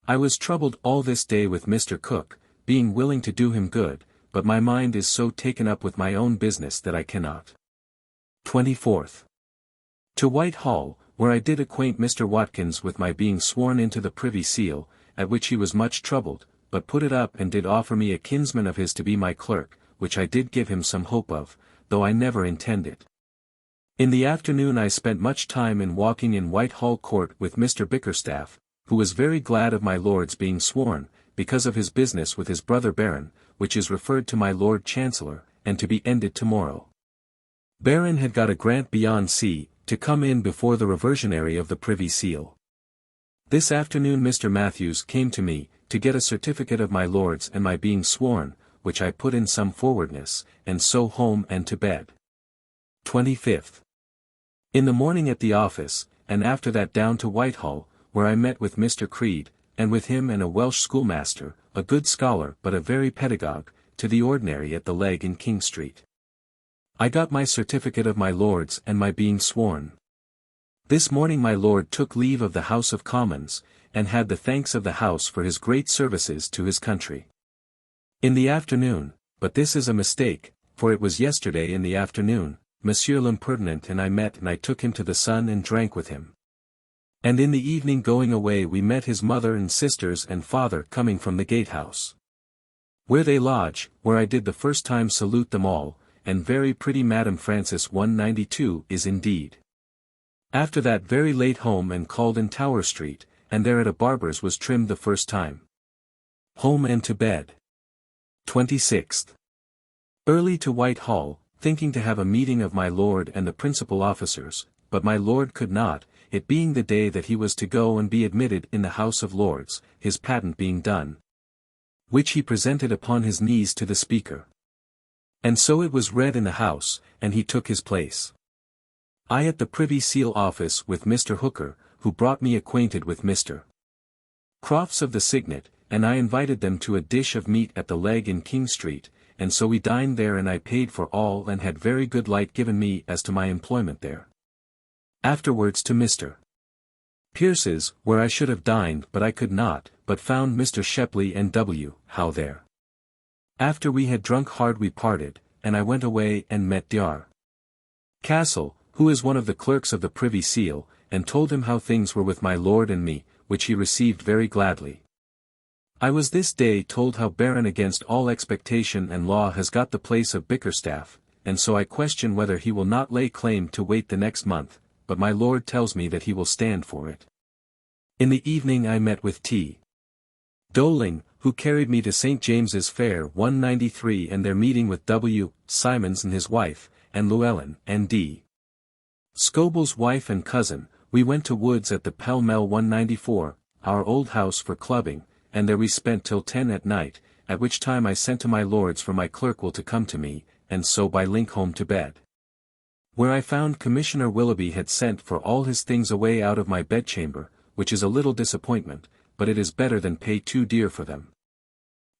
I was troubled all this day with Mr. Cook, being willing to do him good, but my mind is so taken up with my own business that I cannot. 24th. To Whitehall, where I did acquaint Mr. Watkins with my being sworn into the Privy Seal, at which he was much troubled, but put it up and did offer me a kinsman of his to be my clerk, which I did give him some hope of, though I never intend it. In the afternoon I spent much time in walking in Whitehall Court with Mr. Bickerstaff, who was very glad of my lord's being sworn, because of his business with his brother Baron, which is referred to my Lord Chancellor, and to be ended tomorrow. Baron had got a grant beyond sea, to come in before the reversionary of the Privy Seal. This afternoon Mr. Matthews came to me, to get a certificate of my lord's and my being sworn, which I put in some forwardness, and so home and to bed. 25th. In the morning at the office, and after that down to Whitehall, where I met with Mr. Creed, and with him and a Welsh schoolmaster, a good scholar but a very pedagogue, to the ordinary at the Leg in King Street. I got my certificate of my lord's and my being sworn. This morning my lord took leave of the House of Commons, and had the thanks of the House for his great services to his country. In the afternoon, but this is a mistake, for it was yesterday in the afternoon, Monsieur l'Impertinent and I met and I took him to the Sun and drank with him. And in the evening going away we met his mother and sisters and father coming from the gatehouse, where they lodge, where I did the first time salute them all, and very pretty Madam Frances 192 is indeed. After that very late home and called in Tower Street, and there at a barber's was trimmed the first time. Home and to bed. 26th. Early to Whitehall, thinking to have a meeting of my lord and the principal officers, but my lord could not, it being the day that he was to go and be admitted in the House of Lords, his patent being done, which he presented upon his knees to the Speaker. And so it was read in the House, and he took his place. I at the Privy Seal office with Mr. Hooker, who brought me acquainted with Mr. Crofts of the Signet, and I invited them to a dish of meat at the Leg in King Street, and so we dined there and I paid for all and had very good light given me as to my employment there. Afterwards to Mr. Pierce's, where I should have dined but I could not, but found Mr. Shepley and W. Howe there. After we had drunk hard we parted, and I went away and met Dr. Castle, who is one of the clerks of the Privy Seal, and told him how things were with my lord and me, which he received very gladly. I was this day told how Baron against all expectation and law has got the place of Bickerstaff, and so I question whether he will not lay claim to wait the next month, but my lord tells me that he will stand for it. In the evening I met with T. Doling, who carried me to St. James's Fair 193 and their meeting with W. Simons and his wife, and Llewellyn, and D. Scoble's wife and cousin, we went to Woods at the Pall Mall 194, our old house for clubbing, and there we spent till 10 at night, at which time I sent to my lord's for my clerk will to come to me, and so by link home to bed. Where I found Commissioner Willoughby had sent for all his things away out of my bedchamber, which is a little disappointment, but it is better than pay too dear for them.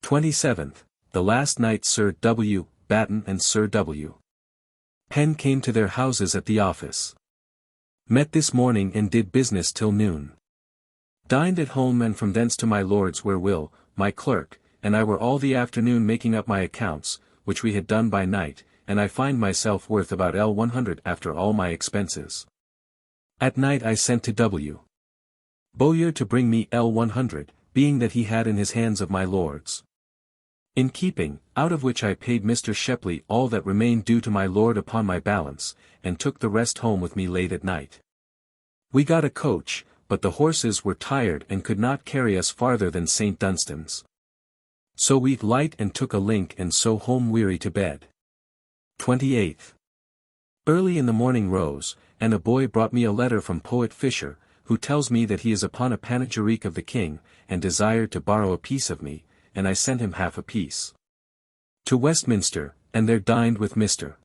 27th, the last night Sir W. Batten and Sir W. Penn came to their houses at the office. Met this morning and did business till noon. Dined at home and from thence to my lord's where Will, my clerk, and I were all the afternoon making up my accounts, which we had done by night, and I find myself worth about L100 after all my expenses. At night I sent to W. Bowyer to bring me L100, being that he had in his hands of my lord's in keeping, out of which I paid Mr. Shepley all that remained due to my lord upon my balance, and took the rest home with me late at night. We got a coach, but the horses were tired and could not carry us farther than St. Dunstan's. So we light and took a link and so home weary to bed. 28th. Early in the morning rose, and a boy brought me a letter from Poet Fisher, who tells me that he is upon a panegyric of the king, and desired to borrow a piece of me, and I sent him half a piece. To Westminster, and there dined with Mr.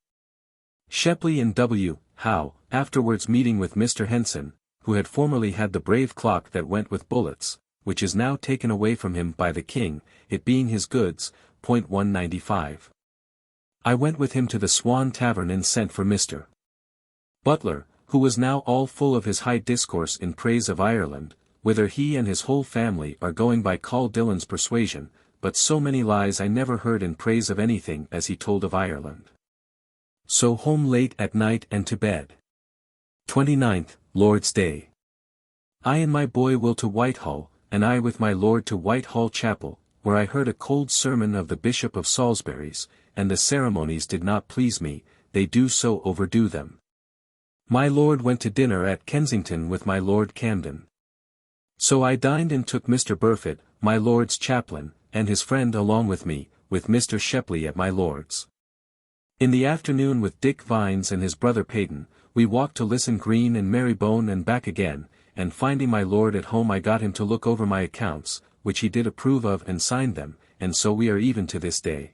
Shepley and W. Howe, afterwards meeting with Mr. Henson, who had formerly had the brave clock that went with bullets, which is now taken away from him by the king, it being his goods, .195. I went with him to the Swan Tavern and sent for Mr. Butler, who was now all full of his high discourse in praise of Ireland, whither he and his whole family are going by Call Dillon's persuasion, but so many lies I never heard in praise of anything as he told of Ireland. So home late at night and to bed. 29th, Lord's Day. I and my boy Will to Whitehall, and I with my lord to Whitehall Chapel, where I heard a cold sermon of the Bishop of Salisbury's, and the ceremonies did not please me, they do so overdo them. My lord went to dinner at Kensington with my Lord Camden. So I dined and took Mr. Burford, my lord's chaplain, and his friend along with me, with Mr. Shepley at my lord's. In the afternoon with Dick Vines and his brother Peyton, we walked to Lisson Green and Marybone and back again, and finding my lord at home I got him to look over my accounts, which he did approve of and signed them, and so we are even to this day.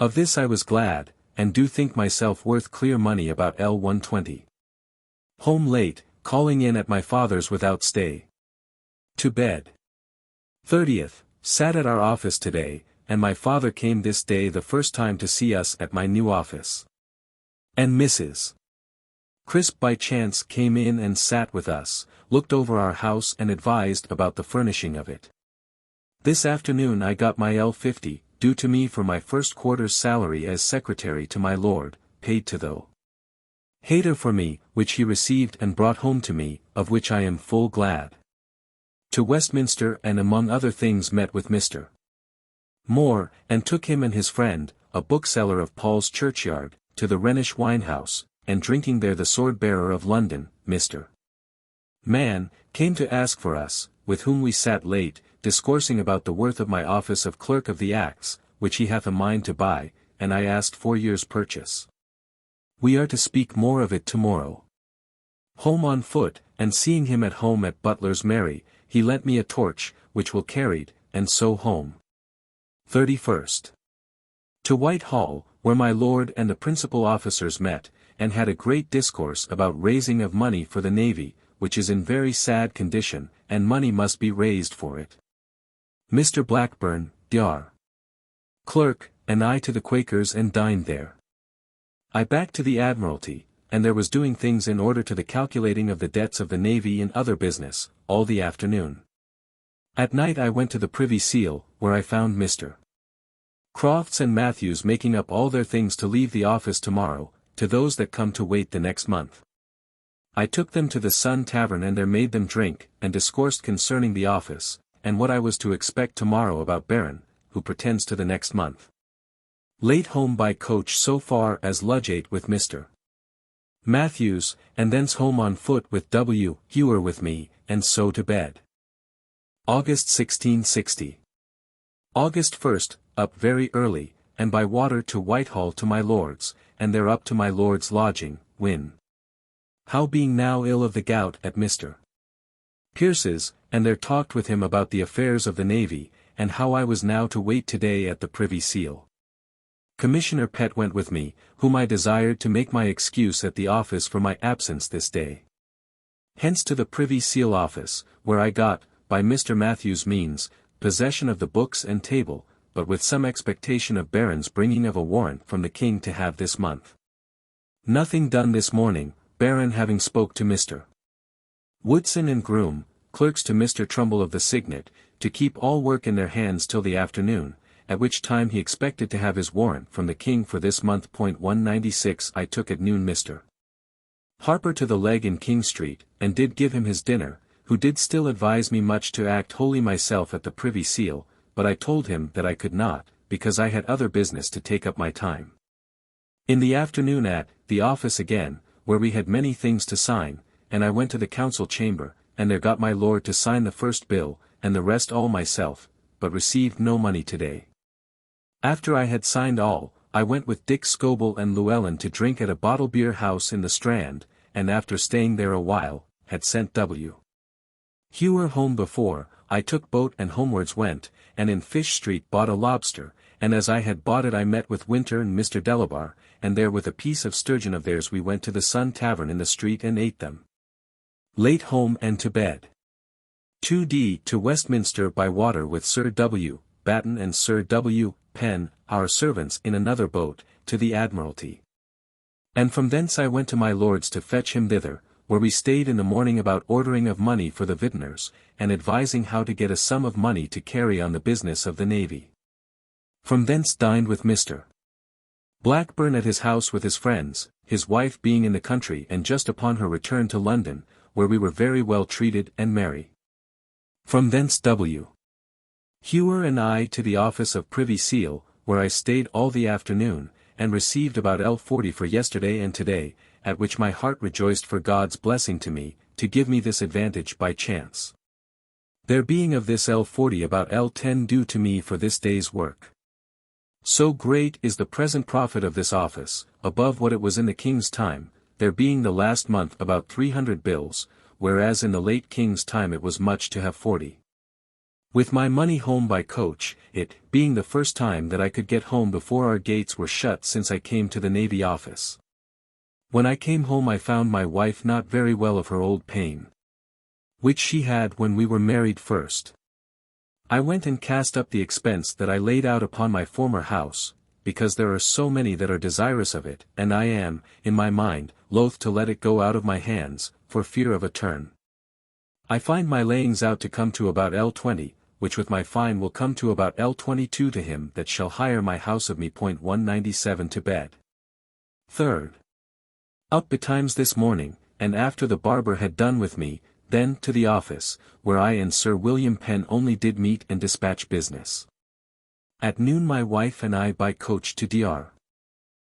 Of this I was glad, and do think myself worth clear money about L120. Home late, calling in at my father's without stay. To bed. 30th, sat at our office today, and my father came this day the first time to see us at my new office. And Mrs. Crisp by chance came in and sat with us, looked over our house and advised about the furnishing of it. This afternoon I got my L50, due to me for my first quarter's salary as secretary to my lord, paid to though Hayter for me, which he received and brought home to me, of which I am full glad. To Westminster and among other things met with Mr. Moore, and took him and his friend, a bookseller of Paul's Churchyard, to the Rhenish wine-house, and drinking there the sword-bearer of London, Mr. Mann, came to ask for us, with whom we sat late, discoursing about the worth of my office of Clerk of the Acts, which he hath a mind to buy, and I asked 4 years' purchase. We are to speak more of it tomorrow. Home on foot, and seeing him at home at Butler's Mary, he lent me a torch, which will carried, and so home. 31st. To Whitehall, where my lord and the principal officers met, and had a great discourse about raising of money for the navy, which is in very sad condition, and money must be raised for it. Mr. Blackburn, Dr. Clerk, and I to the Quakers and dined there. I back to the Admiralty, and there was doing things in order to the calculating of the debts of the navy and other business, all the afternoon. At night I went to the Privy Seal, where I found Mr. Crofts and Matthews making up all their things to leave the office tomorrow, to those that come to wait the next month. I took them to the Sun Tavern and there made them drink, and discoursed concerning the office, and what I was to expect tomorrow about Baron, who pretends to the next month. Late home by coach so far as Ludgate with Mr. Matthews, and thence home on foot with W. Hewer with me, and so to bed. August 1660. August 1st, up very early, and by water to Whitehall to my lord's, and there up to my lord's lodging, Win. How being now ill of the gout at Mr. Pierce's, and there talked with him about the affairs of the navy, and how I was now to wait today at the Privy Seal. Commissioner Pett went with me, whom I desired to make my excuse at the office for my absence this day. Hence to the Privy Seal office, where I got, by Mr. Matthews' means, possession of the books and table, but with some expectation of Baron's bringing of a warrant from the King to have this month. Nothing done this morning, Baron having spoke to Mr. Woodson and Groom, clerks to Mr. Trumbull of the Signet, to keep all work in their hands till the afternoon, at which time he expected to have his warrant from the King for this month. 196 I took at noon Mr. Harper to the Leg in King Street, and did give him his dinner, who did still advise me much to act wholly myself at the Privy Seal, but I told him that I could not, because I had other business to take up my time. In the afternoon at the office again, where we had many things to sign, and I went to the council chamber, and there got my lord to sign the first bill, and the rest all myself, but received no money today. After I had signed all, I went with Dick Scobell and Llewellyn to drink at a bottle beer house in the Strand, and after staying there a while, had sent W. Hewer home before, I took boat and homewards went, and in Fish Street bought a lobster, and as I had bought it I met with Winter and Mr. Delabar, and there with a piece of sturgeon of theirs we went to the Sun Tavern in the street and ate them. Late home and to bed. 2d to Westminster by water with Sir W. Batten and Sir W. Penn, our servants in another boat, to the Admiralty. And from thence I went to my lord's to fetch him thither, where we stayed in the morning about ordering of money for the vintners, and advising how to get a sum of money to carry on the business of the navy. From thence dined with Mr. Blackburn at his house with his friends, his wife being in the country and just upon her return to London, where we were very well treated and merry. From thence W. Hewer and I to the office of Privy Seal, where I stayed all the afternoon, and received about L40 for yesterday and today, at which my heart rejoiced for God's blessing to me, to give me this advantage by chance. There being of this L40 about L10 due to me for this day's work. So great is the present profit of this office, above what it was in the King's time, there being the last month about 300 bills, whereas in the late King's time it was much to have 40. With my money home by coach, it being the first time that I could get home before our gates were shut since I came to the Navy office. When I came home I found my wife not very well of her old pain, which she had when we were married first. I went and cast up the expense that I laid out upon my former house, because there are so many that are desirous of it, and I am, in my mind, loath to let it go out of my hands, for fear of a turn. I find my layings out to come to about L20, which with my fine will come to about L22 to him that shall hire my house of me. 197 to bed. 3rd. Up betimes this morning, and after the barber had done with me, then to the office, where I and Sir William Penn only did meet and dispatch business. At noon my wife and I by coach to Dr.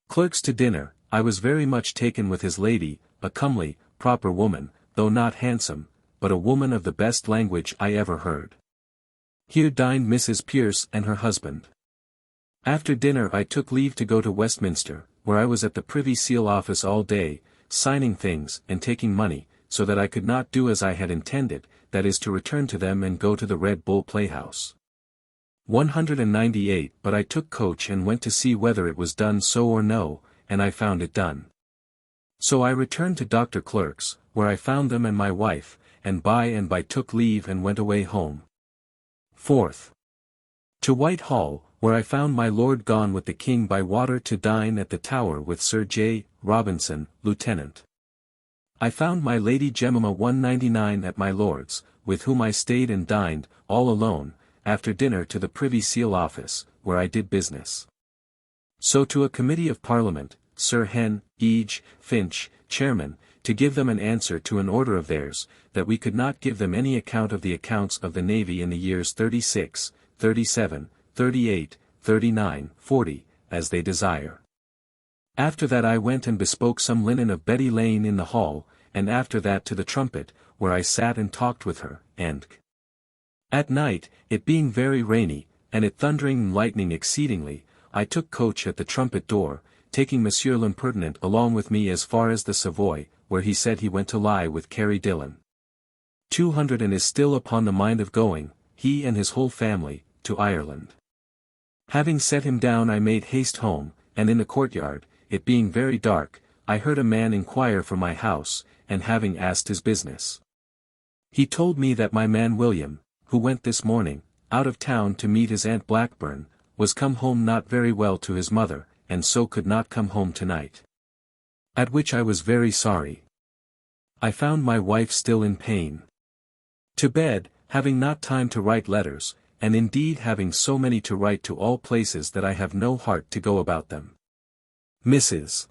Clerk's to dinner. I was very much taken with his lady, a comely, proper woman, though not handsome, but a woman of the best language I ever heard. Here dined Mrs. Pierce and her husband. After dinner I took leave to go to Westminster, where I was at the Privy Seal office all day, signing things and taking money, so that I could not do as I had intended, that is to return to them and go to the Red Bull Playhouse. 198 But I took coach and went to see whether it was done so or no, and I found it done. So I returned to Dr. Clerk's, where I found them and my wife, and by took leave and went away home. 4th. To Whitehall, where I found my lord gone with the King by water to dine at the Tower with Sir J. Robinson, Lieutenant. I found my Lady Jemima 199 at my lord's, with whom I stayed and dined, all alone, after dinner to the Privy Seal office, where I did business. So to a Committee of Parliament, Sir Hen, Eage, Finch, Chairman, to give them an answer to an order of theirs, that we could not give them any account of the accounts of the Navy in the years 36, 37, 38, 39, 40, as they desire. After that I went and bespoke some linen of Betty Lane in the hall, and after that to the Trumpet, where I sat and talked with her, and at night, it being very rainy, and it thundering and lightning exceedingly, I took coach at the Trumpet door, taking Monsieur l'Impertinent along with me as far as the Savoy, where he said he went to lie with Carey Dillon. 200 and is still upon the mind of going, he and his whole family, to Ireland. Having set him down I made haste home, and in the courtyard, it being very dark, I heard a man inquire for my house, and having asked his business, he told me that my man William, who went this morning, out of town to meet his Aunt Blackburn, was come home not very well to his mother, and so could not come home tonight. At which I was very sorry, I found my wife still in pain. To bed, having not time to write letters, and indeed having so many to write to all places that I have no heart to go about them. Mrs.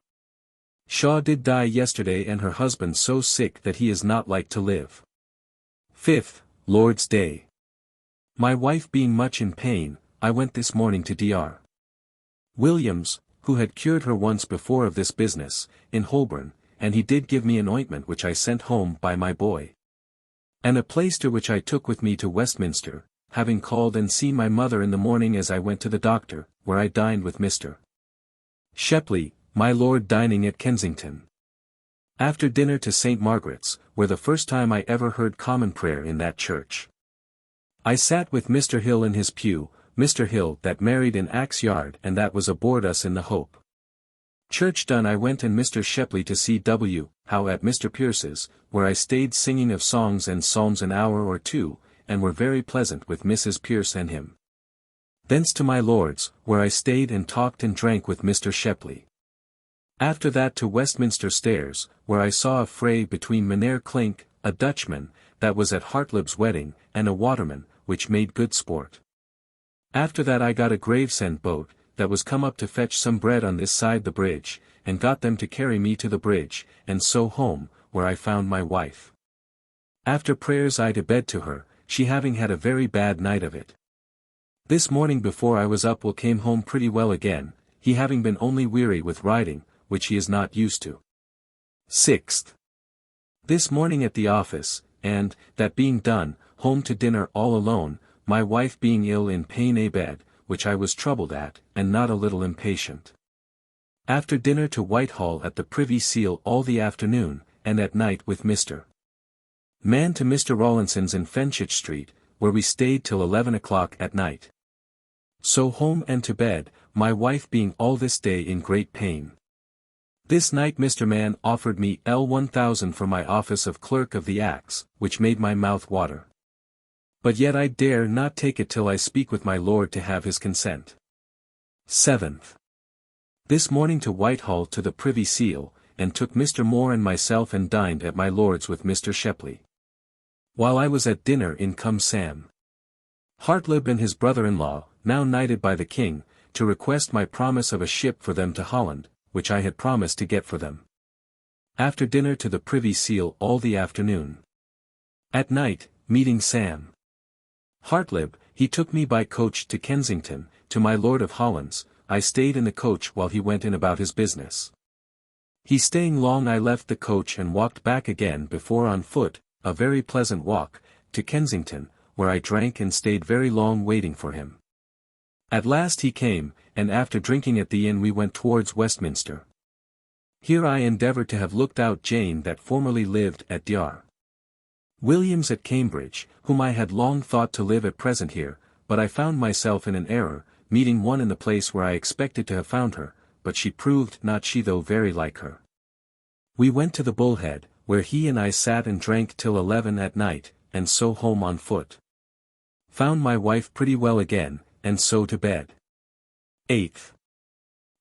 Shaw did die yesterday, and her husband so sick that he is not like to live. 5th, Lord's Day. My wife being much in pain, I went this morning to Dr. Williams, who had cured her once before of this business, in Holborn, and he did give me an ointment which I sent home by my boy. And a plaister which I took with me to Westminster, having called and seen my mother in the morning as I went to the doctor, where I dined with Mr. Shepley, my lord dining at Kensington. After dinner to St. Margaret's, where the first time I ever heard common prayer in that church. I sat with Mr. Hill in his pew, Mr. Hill that married in Axe Yard and that was aboard us in the Hope. Church done, I went and Mr. Shepley to see W. Howe at Mr. Pierce's, where I stayed singing of songs and psalms an hour or two, and were very pleasant with Mrs. Pierce and him. Thence to my lord's, where I stayed and talked and drank with Mr. Shepley. After that to Westminster Stairs, where I saw a fray between Mynheer Clink, a Dutchman, that was at Hartlib's wedding, and a waterman, which made good sport. After that I got a Gravesend boat, that was come up to fetch some bread on this side the bridge, and got them to carry me to the bridge, and so home, where I found my wife. After prayers I to bed to her, she having had a very bad night of it. This morning before I was up Will came home pretty well again, he having been only weary with riding, which he is not used to. 6th. This morning at the office, and, that being done, home to dinner all alone, my wife being ill in pain a bed, which I was troubled at, and not a little impatient. After dinner to Whitehall at the Privy Seal all the afternoon, and at night with Mr. Man to Mr. Rawlinson's in Fenchurch Street, where we stayed till 11 o'clock at night. So home and to bed, my wife being all this day in great pain. This night Mr. Mann offered me L1000 for my office of Clerk of the Acts, which made my mouth water. But yet I dare not take it till I speak with my lord to have his consent. 7th. This morning to Whitehall to the Privy Seal, and took Mr. Moore and myself and dined at my lord's with Mr. Shepley. While I was at dinner in come Sam Hartlib and his brother-in-law, now knighted by the king, to request my promise of a ship for them to Holland, which I had promised to get for them. After dinner to the Privy Seal all the afternoon. At night, meeting Sam Hartlib, he took me by coach to Kensington, to my Lord of Holland's. I stayed in the coach while he went in about his business. He staying long I left the coach and walked back again before on foot, a very pleasant walk, to Kensington, where I drank and stayed very long waiting for him. At last he came, and after drinking at the inn we went towards Westminster. Here I endeavoured to have looked out Jane that formerly lived at Dr. Williams at Cambridge, whom I had long thought to live at present here, but I found myself in an error, meeting one in the place where I expected to have found her, but she proved not she though very like her. We went to the Bullhead, where he and I sat and drank till 11 at night, and so home on foot. Found my wife pretty well again, and so to bed. 8th.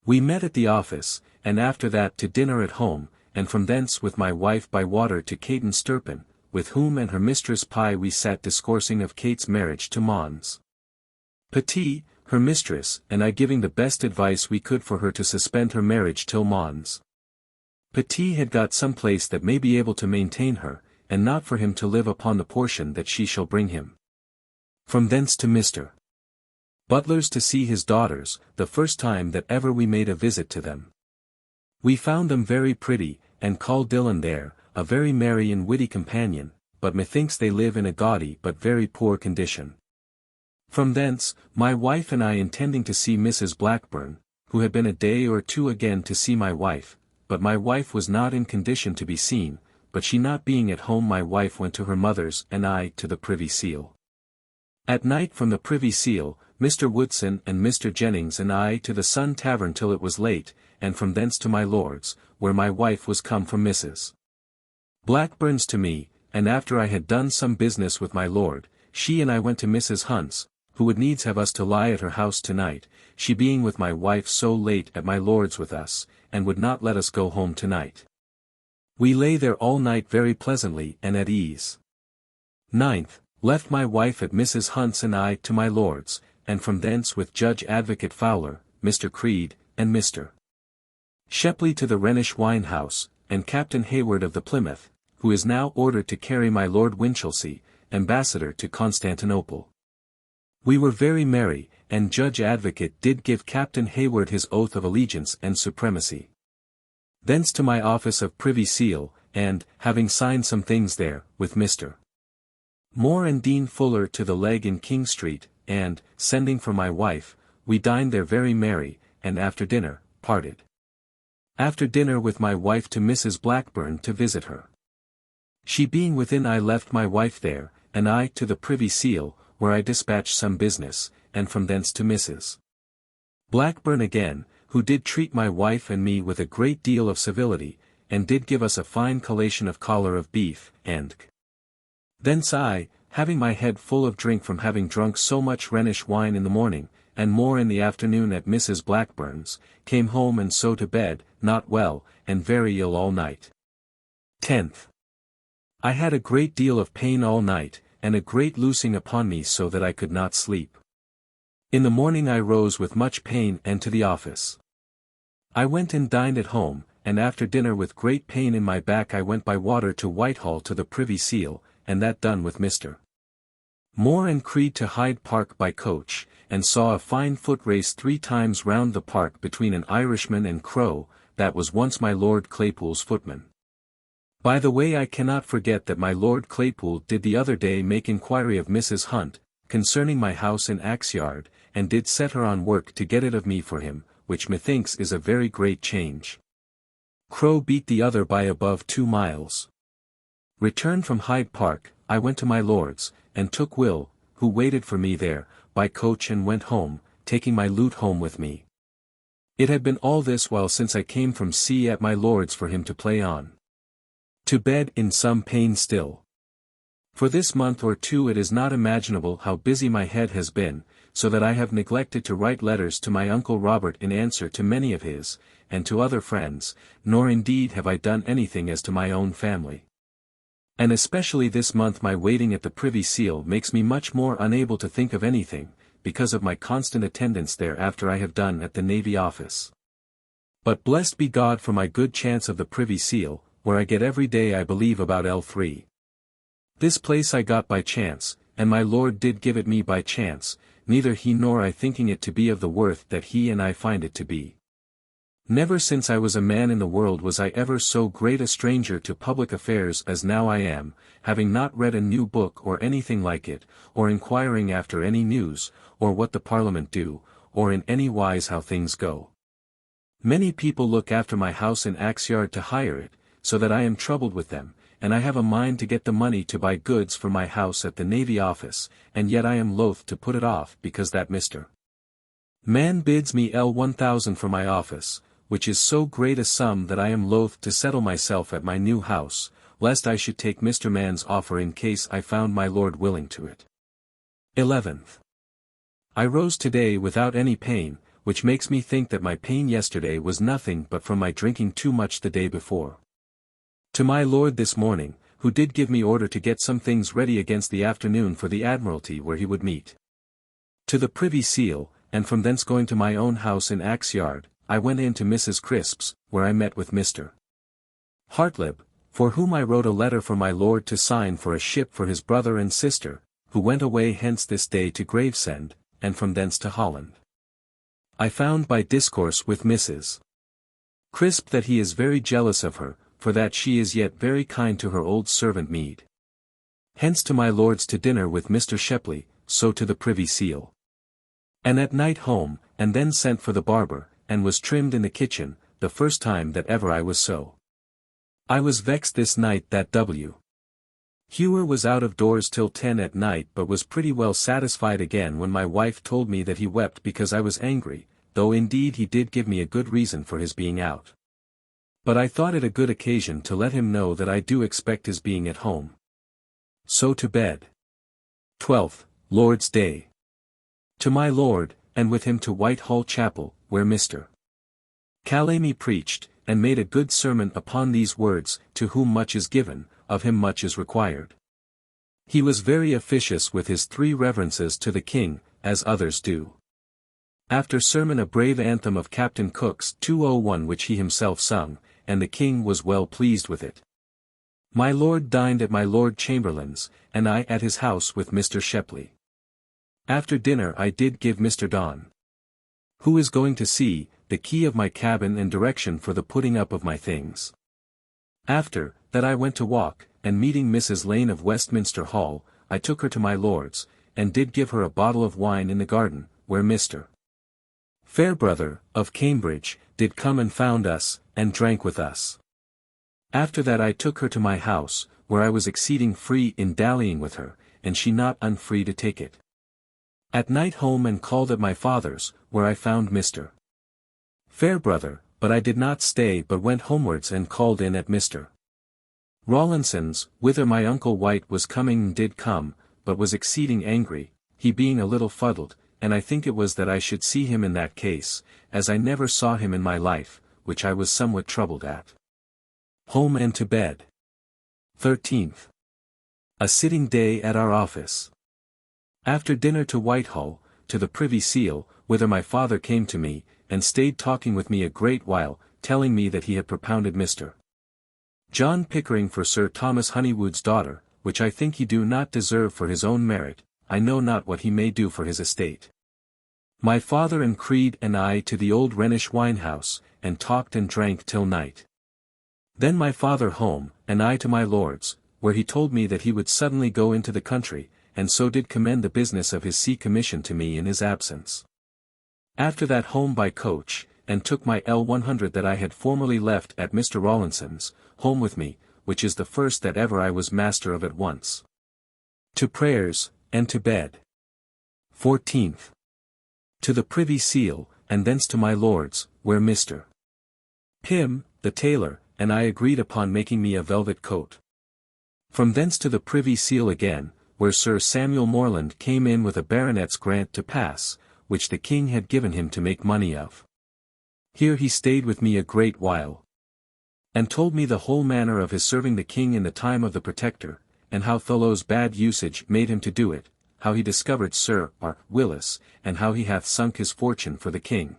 We met at the office, and after that to dinner at home, and from thence with my wife by water to Caton Sturpin, with whom and her mistress Pye we sat discoursing of Kate's marriage to Mons Pepys, her mistress, and I giving the best advice we could for her to suspend her marriage till Mons Pepys had got some place that may be able to maintain her, and not for him to live upon the portion that she shall bring him. From thence to Mr. Butler's to see his daughters, the first time that ever we made a visit to them. We found them very pretty, and called Dillon there, a very merry and witty companion, but methinks they live in a gaudy but very poor condition. From thence, my wife and I intending to see Mrs. Blackburn, who had been a day or two again to see my wife, but my wife was not in condition to be seen, but she not being at home my wife went to her mother's and I to the Privy Seal. At night from the Privy Seal, Mr. Woodson and Mr. Jennings and I to the Sun Tavern till it was late, and from thence to my lord's, where my wife was come from Mrs. Blackburn's to me, and after I had done some business with my lord, she and I went to Mrs. Hunt's, who would needs have us to lie at her house tonight, she being with my wife so late at my lord's with us, and would not let us go home tonight. We lay there all night very pleasantly and at ease. 9th, left my wife at Mrs. Hunt's and I to my lord's, and from thence with Judge Advocate Fowler, Mr. Creed, and Mr. Shepley to the Rhenish wine house, and Captain Hayward of the Plymouth, who is now ordered to carry my Lord Winchelsea, ambassador to Constantinople. We were very merry, and Judge Advocate did give Captain Hayward his oath of allegiance and supremacy. Thence to my office of Privy Seal, and, having signed some things there, with Mr. Moore and Dean Fuller to the Leg in King Street, and, sending for my wife, we dined there very merry, and after dinner, parted. After dinner with my wife to Mrs. Blackburn to visit her. She being within, I left my wife there, and I to the Privy Seal, where I dispatched some business, and from thence to Mrs. Blackburn again, who did treat my wife and me with a great deal of civility, and did give us a fine collation of collar of beef, and thence I, having my head full of drink from having drunk so much Rhenish wine in the morning, and more in the afternoon at Mrs. Blackburn's, came home and so to bed, not well, and very ill all night. 10th. I had a great deal of pain all night, and a great loosing upon me so that I could not sleep. In the morning I rose with much pain and to the office. I went and dined at home, and after dinner with great pain in my back I went by water to Whitehall to the Privy Seal, and that done with Mr. Moore and Creed to Hyde Park by coach, and saw a fine foot race 3 times round the park between an Irishman and Crow, that was once my Lord Claypool's footman. By the way, I cannot forget that my Lord Claypool did the other day make inquiry of Mrs. Hunt, concerning my house in Axe Yard, and did set her on work to get it of me for him, which methinks is a very great change. Crow beat the other by above 2 miles. Returned from Hyde Park, I went to my Lord's, and took Will, who waited for me there, by coach and went home, taking my lute home with me. It had been all this while since I came from sea at my Lord's for him to play on. To bed in some pain still. For this month or 2 it is not imaginable how busy my head has been, so that I have neglected to write letters to my Uncle Robert in answer to many of his, and to other friends, nor indeed have I done anything as to my own family. And especially this month my waiting at the Privy Seal makes me much more unable to think of anything, because of my constant attendance there after I have done at the Navy Office. But blessed be God for my good chance of the Privy Seal, where I get every day I believe about L3. This place I got by chance, and my Lord did give it me by chance, neither he nor I thinking it to be of the worth that he and I find it to be. Never since I was a man in the world was I ever so great a stranger to public affairs as now I am, having not read a new book or anything like it, or inquiring after any news, or what the Parliament do, or in any wise how things go. Many people look after my house in Axe Yard to hire it, so that I am troubled with them, and I have a mind to get the money to buy goods for my house at the Navy Office, and yet I am loath to put it off because that Mr. Man bids me L1000 for my office, which is so great a sum that I am loath to settle myself at my new house, lest I should take Mr. Man's offer in case I found my Lord willing to it. 11th. I rose today without any pain, which makes me think that my pain yesterday was nothing but from my drinking too much the day before. To my Lord this morning, who did give me order to get some things ready against the afternoon for the Admiralty where he would meet. To the Privy Seal, and from thence going to my own house in Axe Yard, I went in to Mrs. Crisp's, where I met with Mr. Hartlib, for whom I wrote a letter for my Lord to sign for a ship for his brother and sister, who went away hence this day to Gravesend, and from thence to Holland. I found by discourse with Mrs. Crisp that he is very jealous of her, for that she is yet very kind to her old servant Mead. Hence to my Lord's to dinner with Mr. Shepley, so to the Privy Seal. And at night home, and then sent for the barber, and was trimmed in the kitchen, the first time that ever I was so. I was vexed this night that W. Hewer was out of doors till 10 at night, but was pretty well satisfied again when my wife told me that he wept because I was angry, though indeed he did give me a good reason for his being out. But I thought it a good occasion to let him know that I do expect his being at home. So to bed. 12th, Lord's Day. To my Lord, and with him to Whitehall Chapel, where Mr. Calamy preached, and made a good sermon upon these words, to whom much is given, of him much is required. He was very officious with his 3 reverences to the king, as others do. After sermon a brave anthem of Captain Cook's 201 which he himself sung, and the king was well pleased with it. My lord dined at my Lord Chamberlain's, and I at his house with Mr. Shepley. After dinner I did give Mr. Don, who is going to sea, the key of my cabin and direction for the putting up of my things. After that I went to walk, and meeting Mrs. Lane of Westminster Hall, I took her to my lord's, and did give her a bottle of wine in the garden, where Mr. Fairbrother, of Cambridge, did come and found us, and drank with us. After that I took her to my house, where I was exceeding free in dallying with her, and she not unfree to take it. At night home and called at my father's, where I found Mr. Fairbrother, but I did not stay but went homewards and called in at Mr. Rawlinson's, whither my uncle White was coming and did come, but was exceeding angry, he being a little fuddled, and I think it was that I should see him in that case, as I never saw him in my life, which I was somewhat troubled at. Home and to bed. 13th. A sitting day at our office. After dinner to Whitehall, to the Privy Seal, whither my father came to me, and stayed talking with me a great while, telling me that he had propounded Mr. John Pickering for Sir Thomas Honeywood's daughter, which I think he do not deserve for his own merit, I know not what he may do for his estate. My father and Creed and I to the old Rhenish wine-house, and talked and drank till night. Then my father home, and I to my lord's, where he told me that he would suddenly go into the country, and so did commend the business of his sea commission to me in his absence. After that home by coach, and took my L100 that I had formerly left at Mr. Rawlinson's, home with me, which is the first that ever I was master of at once. To prayers, and to bed. 14th. To the Privy Seal, and thence to my lord's, where Mr. Pym, the tailor, and I agreed upon making me a velvet coat. From thence to the Privy Seal again, where Sir Samuel Morland came in with a baronet's grant to pass, which the king had given him to make money of. Here he stayed with me a great while, and told me the whole manner of his serving the king in the time of the Protector, and how Thurloe's bad usage made him to do it, how he discovered Sir R. Willis, and how he hath sunk his fortune for the king.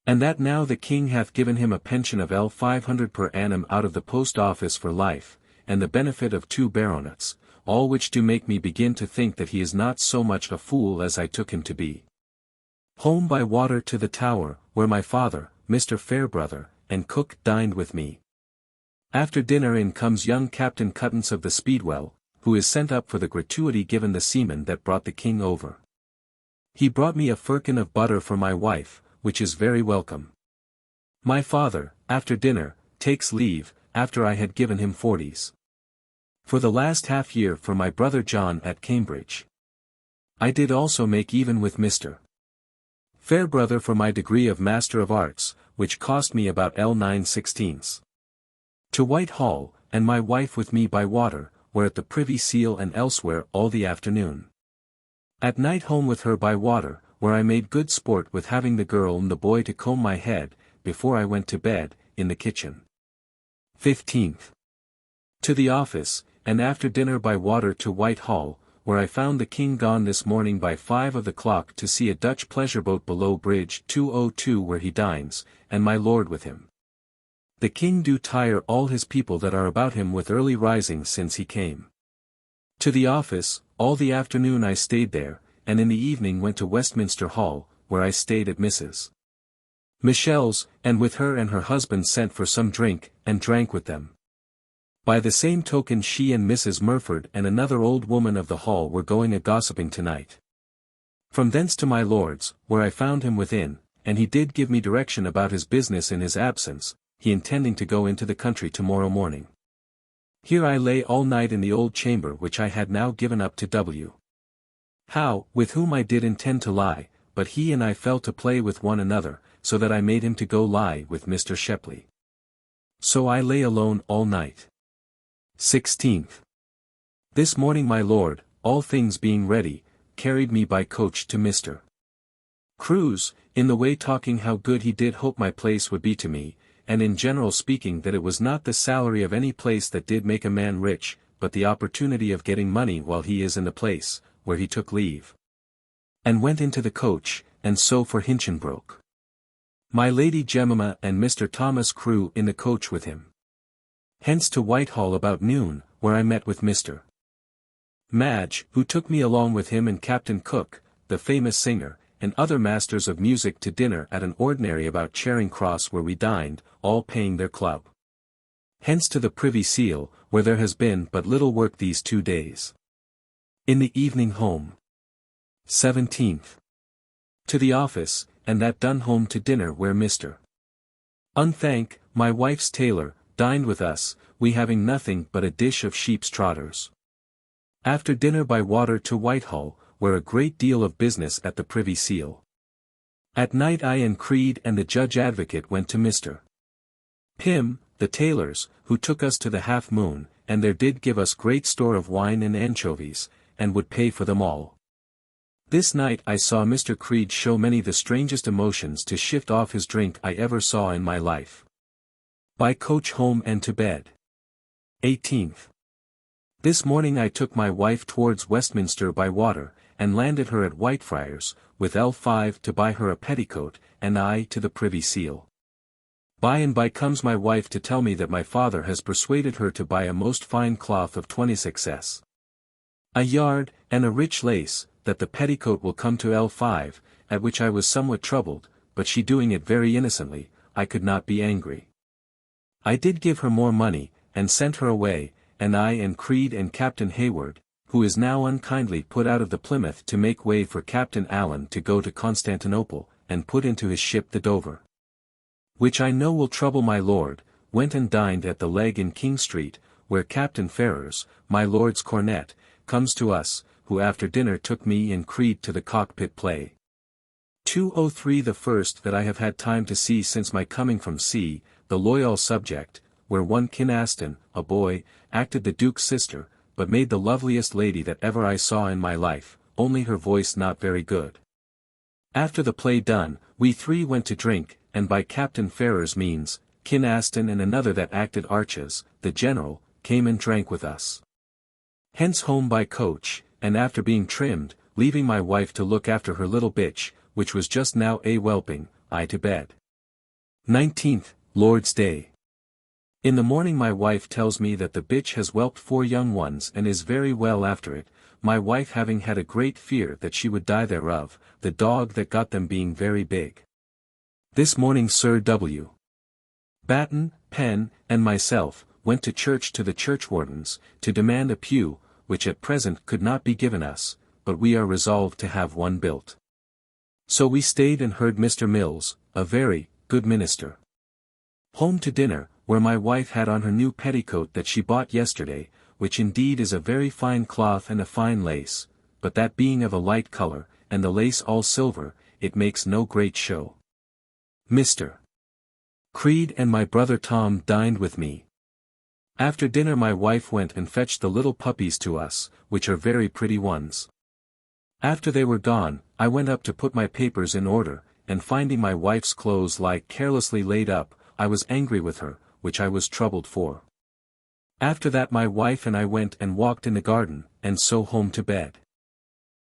And that now the king hath given him a pension of L500 per annum out of the post office for life, and the benefit of 2 baronets, all which do make me begin to think that he is not so much a fool as I took him to be. Home by water to the Tower, where my father, Mr. Fairbrother, and cook dined with me. After dinner in comes young Captain Cuttance of the Speedwell, who is sent up for the gratuity given the seaman that brought the king over. He brought me a firkin of butter for my wife, which is very welcome. My father, after dinner, takes leave, after I had given him 40s. For the last half year for my brother John at Cambridge. I did also make even with Mr. Fairbrother for my degree of Master of Arts, which cost me about L9/16. To Whitehall, and my wife with me by water, where at the Privy Seal and elsewhere all the afternoon. At night home with her by water, where I made good sport with having the girl and the boy to comb my head, before I went to bed, in the kitchen. 15th. To the office, and after dinner by water to Whitehall, where I found the king gone this morning by 5 of the clock to see a Dutch pleasure boat below bridge 202 where he dines, and my lord with him. The king do tire all his people that are about him with early rising since he came. To the office, all the afternoon I stayed there, and in the evening went to Westminster Hall, where I stayed at Mrs. Michel's, and with her and her husband sent for some drink, and drank with them. By the same token she and Mrs. Murford and another old woman of the hall were going a-gossiping tonight. From thence to my lord's, where I found him within, and he did give me direction about his business in his absence, he intending to go into the country tomorrow morning. Here I lay all night in the old chamber which I had now given up to W. Howe, with whom I did intend to lie, but he and I fell to play with one another, so that I made him to go lie with Mr. Shepley. So I lay alone all night. 16th. This morning my lord, all things being ready, carried me by coach to Mr. Crewe's, in the way talking how good he did hope my place would be to me, and in general speaking that it was not the salary of any place that did make a man rich, but the opportunity of getting money while he is in the place, where he took leave. And went into the coach, and so for Hinchinbroke. My Lady Jemima and Mr. Thomas Crewe in the coach with him. Hence to Whitehall about noon, where I met with Mr. Madge, who took me along with him and Captain Cook, the famous singer, and other masters of music to dinner at an ordinary about Charing Cross where we dined, all paying their club. Hence to the Privy Seal, where there has been but little work these 2 days. In the evening home. 17th. To the office, and that done home to dinner where Mr. Unthank, my wife's tailor, dined with us, we having nothing but a dish of sheep's trotters. After dinner by water to Whitehall, where a great deal of business at the Privy Seal. At night I and Creed and the Judge Advocate went to Mr. Pym, the tailor's, who took us to the Half Moon, and there did give us great store of wine and anchovies, and would pay for them all. This night I saw Mr. Creed show many the strangest emotions to shift off his drink I ever saw in my life. By coach home and to bed. 18th. This morning I took my wife towards Westminster by water, and landed her at Whitefriars, with L5 to buy her a petticoat, and I to the Privy Seal. By and by comes my wife to tell me that my father has persuaded her to buy a most fine cloth of 26s. a yard, and a rich lace, that the petticoat will come to L5, at which I was somewhat troubled, but she doing it very innocently, I could not be angry. I did give her more money, and sent her away, and I and Creed and Captain Hayward, who is now unkindly put out of the Plymouth to make way for Captain Allen to go to Constantinople, and put into his ship the Dover. Which I know will trouble my lord, went and dined at the Leg in King Street, where Captain Ferrers, my lord's cornet, comes to us, who after dinner took me and Creed to the cockpit play. 203 The first that I have had time to see since my coming from sea, the Loyal Subject, where one Kynaston, a boy, acted the Duke's sister, but made the loveliest lady that ever I saw in my life, only her voice not very good. After the play done, we three went to drink, and by Captain Ferrers' means, Kynaston and another that acted Arches, the General, came and drank with us. Hence home by coach, and after being trimmed, leaving my wife to look after her little bitch, which was just now whelping, I to bed. 19th, Lord's Day. In the morning my wife tells me that the bitch has whelped 4 young ones and is very well after it, my wife having had a great fear that she would die thereof, the dog that got them being very big. This morning Sir W. Batten, Penn, and myself, went to church to the churchwardens, to demand a pew, which at present could not be given us, but we are resolved to have one built. So we stayed and heard Mr. Mills, a very good minister. Home to dinner, where my wife had on her new petticoat that she bought yesterday, which indeed is a very fine cloth and a fine lace, but that being of a light color, and the lace all silver, it makes no great show. Mr. Creed and my brother Tom dined with me. After dinner my wife went and fetched the little puppies to us, which are very pretty ones. After they were gone, I went up to put my papers in order, and finding my wife's clothes lie carelessly laid up, I was angry with her, which I was troubled for. After that my wife and I went and walked in the garden, and so home to bed.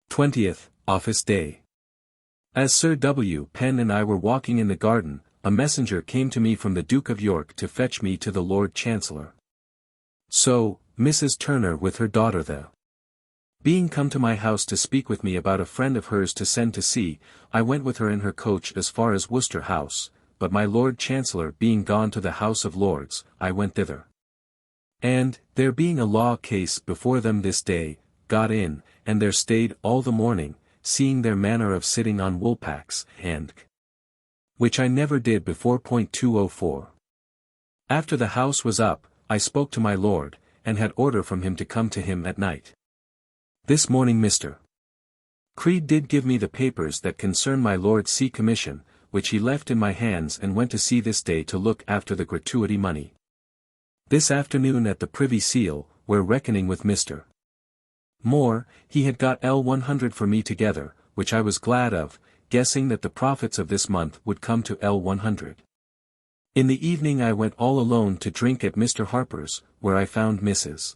20th, Office Day. As Sir W. Penn and I were walking in the garden, a messenger came to me from the Duke of York to fetch me to the Lord Chancellor. So, Mrs. Turner with her daughter being come to my house to speak with me about a friend of hers to send to sea, I went with her in her coach as far as Worcester House, but my Lord Chancellor being gone to the House of Lords, I went thither. And, there being a law case before them this day, got in, and there stayed all the morning, seeing their manner of sitting on woolpacks, and which I never did before. 204. After the house was up, I spoke to my lord, and had order from him to come to him at night. This morning Mr. Creed did give me the papers that concern my Lord's sea commission, which he left in my hands and went to sea this day to look after the gratuity money. This afternoon at the Privy Seal, where reckoning with Mr. Moore, he had got L100 for me together, which I was glad of, guessing that the profits of this month would come to L100. In the evening I went all alone to drink at Mr. Harper's, where I found Mrs.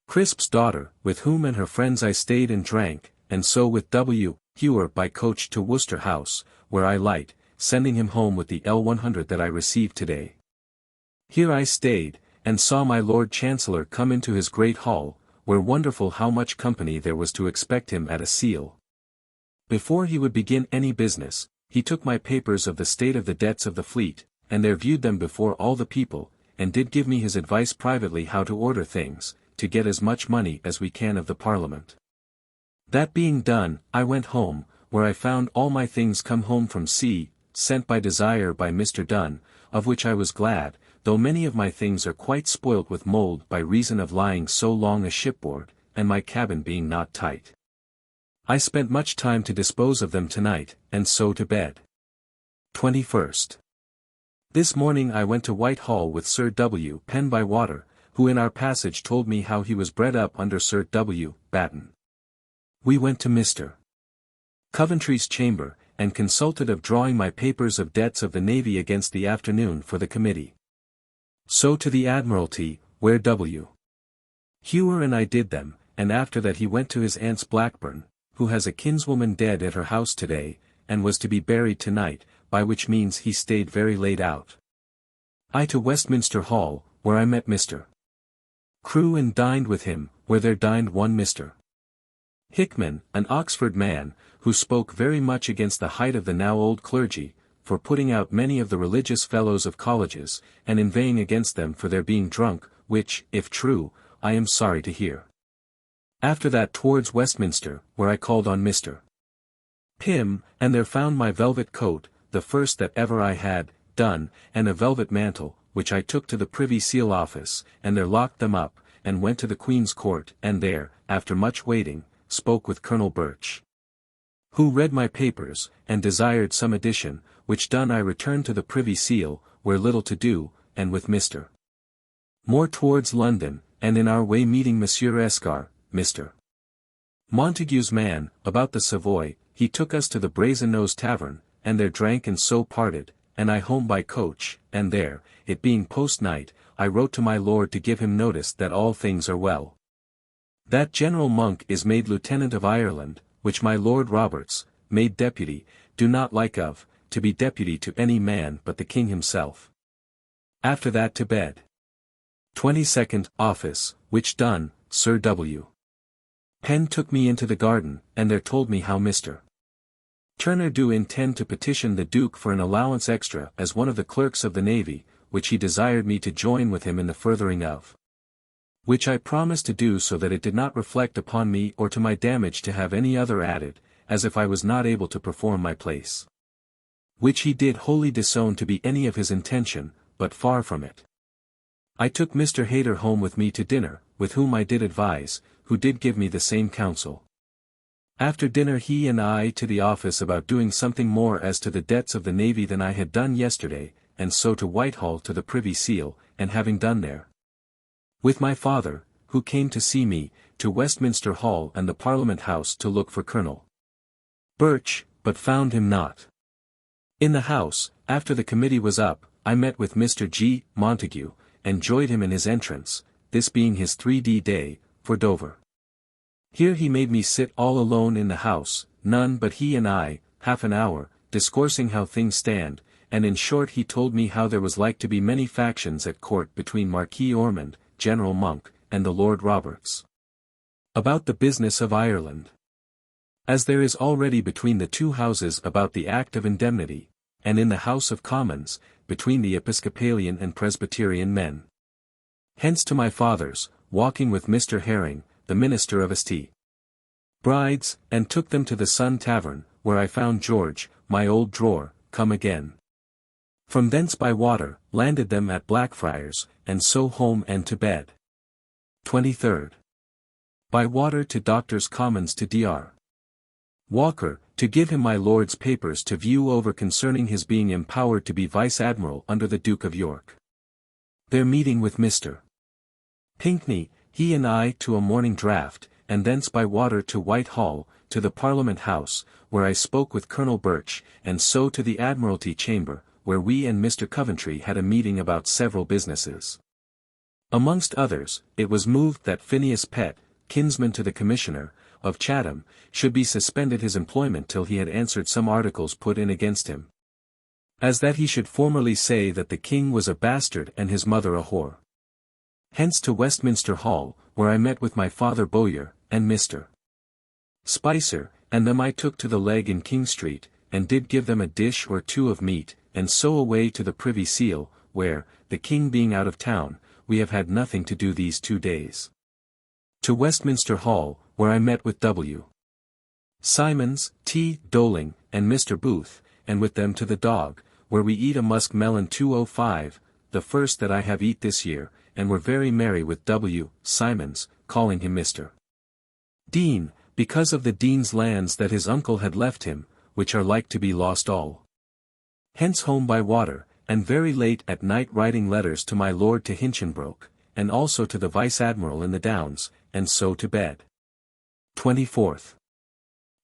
Crisp's daughter, with whom and her friends I stayed and drank, and so with W. Hewer by coach to Worcester House, where I light, sending him home with the L100 that I received today. Here I stayed, and saw my Lord Chancellor come into his great hall, where wonderful how much company there was to expect him at a seal. Before he would begin any business, he took my papers of the state of the debts of the fleet, and there viewed them before all the people, and did give me his advice privately how to order things, to get as much money as we can of the Parliament. That being done, I went home, where I found all my things come home from sea, sent by desire by Mr. Dunn, of which I was glad, though many of my things are quite spoilt with mould by reason of lying so long a shipboard, and my cabin being not tight. I spent much time to dispose of them tonight, and so to bed. 21st. This morning I went to Whitehall with Sir W. Penn by water, who in our passage told me how he was bred up under Sir W. Batten. We went to Mr. Coventry's chamber, and consulted of drawing my papers of debts of the Navy against the afternoon for the committee. So to the Admiralty, where W. Hewer and I did them, and after that he went to his aunt's Blackburn, who has a kinswoman dead at her house today, and was to be buried tonight, by which means he stayed very late out. I to Westminster Hall, where I met Mr. Crewe and dined with him, where there dined one Mr. Hickman, an Oxford man, who spoke very much against the height of the now old clergy, for putting out many of the religious fellows of colleges, and inveighing against them for their being drunk, which, if true, I am sorry to hear. After that towards Westminster, where I called on Mr. Pym, and there found my velvet coat, the first that ever I had, done, and a velvet mantle, which I took to the Privy Seal office, and there locked them up, and went to the Queen's Court, and there, after much waiting, spoke with Colonel Birch, who read my papers, and desired some addition, which done I returned to the Privy Seal, where little to do, and with Mr. More towards London, and in our way meeting Monsieur Escar, Mr. Montague's man, about the Savoy, he took us to the Brazen Nose Tavern, and there drank and so parted, and I home by coach, and there, it being post-night, I wrote to my lord to give him notice that all things are well. That General Monk is made Lieutenant of Ireland, which my Lord Roberts, made deputy, do not like of, to be deputy to any man but the king himself. After that to bed. 22nd, office, which done, Sir W. Penn took me into the garden, and there told me how Mr. Turner do intend to petition the Duke for an allowance extra as one of the clerks of the Navy, which he desired me to join with him in the furthering of. Which I promised to do so that it did not reflect upon me or to my damage to have any other added, as if I was not able to perform my place. Which he did wholly disown to be any of his intention, but far from it. I took Mr. Hayter home with me to dinner, with whom I did advise, who did give me the same counsel. After dinner he and I to the office about doing something more as to the debts of the Navy than I had done yesterday, and so to Whitehall to the Privy Seal, and having done there, with my father, who came to see me, to Westminster Hall and the Parliament House to look for Colonel Birch, but found him not. In the house, after the committee was up, I met with Mr. G. Montague, and joyed him in his entrance, this being his 3d day, for Dover. Here he made me sit all alone in the house, none but he and I, half an hour, discoursing how things stand, and in short he told me how there was like to be many factions at court between Marquis Ormond, General Monk, and the Lord Roberts, about the business of Ireland. As there is already between the two houses about the Act of Indemnity, and in the House of Commons, between the Episcopalian and Presbyterian men. Hence to my father's, walking with Mr. Herring, the minister of St. Bride's, and took them to the Sun Tavern, where I found George, my old drawer, come again. From thence by water, landed them at Blackfriars, and so home and to bed. 23rd. By water to Doctors' Commons to Dr. Walker, to give him my lord's papers to view over concerning his being empowered to be Vice-Admiral under the Duke of York. Their meeting with Mr. Pinckney, he and I to a morning draught, and thence by water to Whitehall, to the Parliament House, where I spoke with Colonel Birch, and so to the Admiralty Chamber, where we and Mr. Coventry had a meeting about several businesses. Amongst others, it was moved that Phineas Pett, kinsman to the Commissioner, of Chatham, should be suspended his employment till he had answered some articles put in against him. As that he should formally say that the King was a bastard and his mother a whore. Hence to Westminster Hall, where I met with my father Bowyer, and Mr. Spicer, and them I took to the Leg in King Street, and did give them a dish or two of meat, and so away to the Privy Seal, where, the King being out of town, we have had nothing to do these 2 days. To Westminster Hall, where I met with W. Simons, T. Doling, and Mr. Booth, and with them to the Dog, where we eat a musk melon 205, the first that I have eat this year, and were very merry with W. Simons, calling him Mr. Dean, because of the Dean's lands that his uncle had left him, which are like to be lost all. Hence home by water, and very late at night writing letters to my lord to Hinchinbroke, and also to the Vice-Admiral in the Downs, and so to bed. 24th.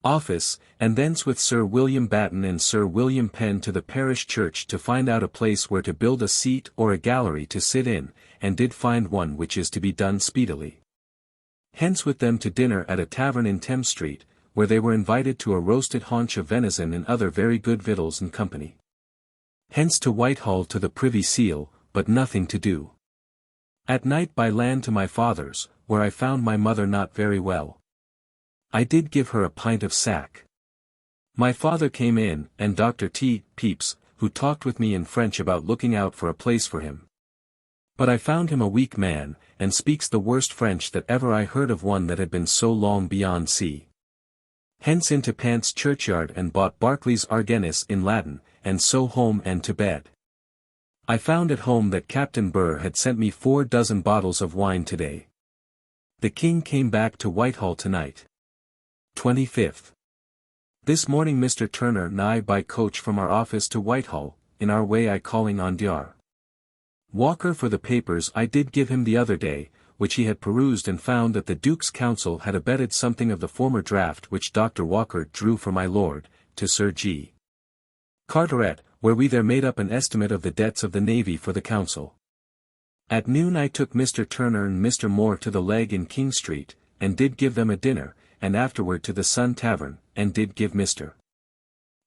Office, and thence with Sir William Batten and Sir William Penn to the parish church to find out a place where to build a seat or a gallery to sit in, and did find one which is to be done speedily. Hence with them to dinner at a tavern in Thames Street, where they were invited to a roasted haunch of venison and other very good victuals and company. Hence to Whitehall to the Privy Seal, but nothing to do. At night by land to my father's, where I found my mother not very well. I did give her a pint of sack. My father came in, and Dr. T. Pepys, who talked with me in French about looking out for a place for him. But I found him a weak man, and speaks the worst French that ever I heard of one that had been so long beyond sea. Hence into Pant's churchyard and bought Barclay's Argenis in Latin, and so home and to bed. I found at home that Captain Burr had sent me 4 dozen bottles of wine today. The King came back to Whitehall tonight. 25th. This morning Mr. Turner and I by coach from our office to Whitehall, in our way I calling on Dr. Walker for the papers I did give him the other day, which he had perused and found that the Duke's Council had abetted something of the former draft which Dr. Walker drew for my lord, to Sir G. Carteret, where we there made up an estimate of the debts of the Navy for the Council. At noon I took Mr. Turner and Mr. Moore to the Leg in King Street, and did give them a dinner, and afterward to the Sun Tavern, and did give Mr.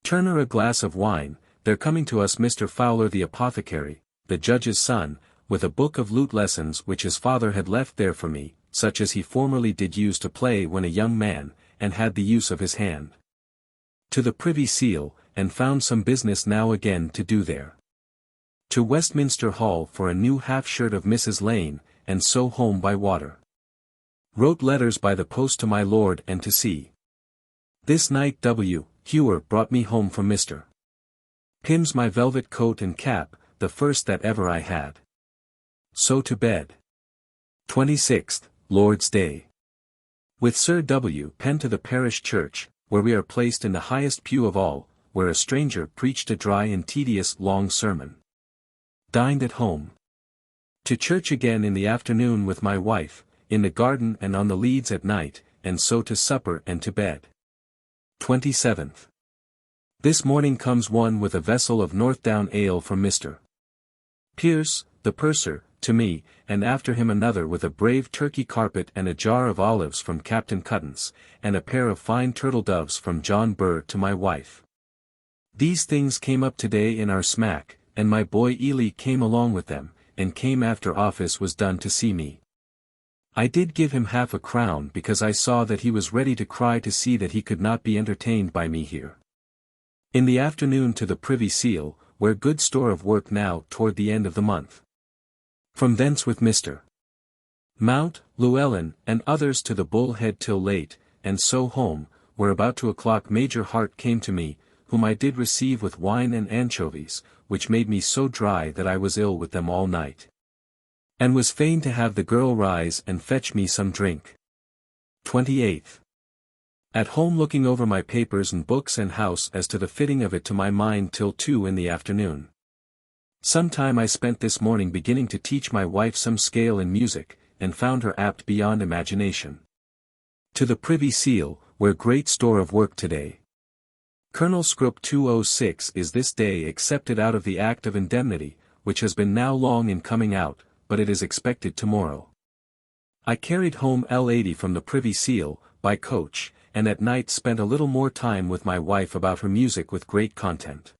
Turner a glass of wine, there coming to us Mr. Fowler the apothecary, the judge's son, with a book of lute lessons which his father had left there for me, such as he formerly did use to play when a young man, and had the use of his hand. To the Privy Seal, and found some business now again to do there. To Westminster Hall for a new half-shirt of Mrs. Lane, and so home by water. Wrote letters by the post to my lord and to C. This night W. Hewer brought me home from Mr. Pym's my velvet coat and cap, the first that ever I had. So to bed. 26th, Lord's Day. With Sir W. Penn to the parish church, where we are placed in the highest pew of all, where a stranger preached a dry and tedious long sermon. Dined at home. To church again in the afternoon with my wife, in the garden and on the leads at night, and so to supper and to bed. 27th. This morning comes one with a vessel of Northdown ale from Mr. Pierce, the purser, to me, and after him another with a brave Turkey carpet and a jar of olives from Captain Cuttance, and a pair of fine turtle doves from John Burr to my wife. These things came up today in our smack, and my boy Ely came along with them, and came after office was done to see me. I did give him half a crown because I saw that he was ready to cry to see that he could not be entertained by me here. In the afternoon to the Privy Seal, where good store of work now toward the end of the month. From thence with Mr. Mount, Llewellyn, and others to the Bull Head till late, and so home, where about 2 o'clock Major Hart came to me, whom I did receive with wine and anchovies, which made me so dry that I was ill with them all night. And was fain to have the girl rise and fetch me some drink. 28th. At home looking over my papers and books and house as to the fitting of it to my mind till 2 in the afternoon. Some time I spent this morning beginning to teach my wife some scale in music, and found her apt beyond imagination. To the Privy Seal, where great store of work today. Colonel Scrope 206 is this day accepted out of the Act of Indemnity, which has been now long in coming out, but it is expected tomorrow. I carried home L80 from the Privy Seal, by coach, and at night spent a little more time with my wife about her music with great content.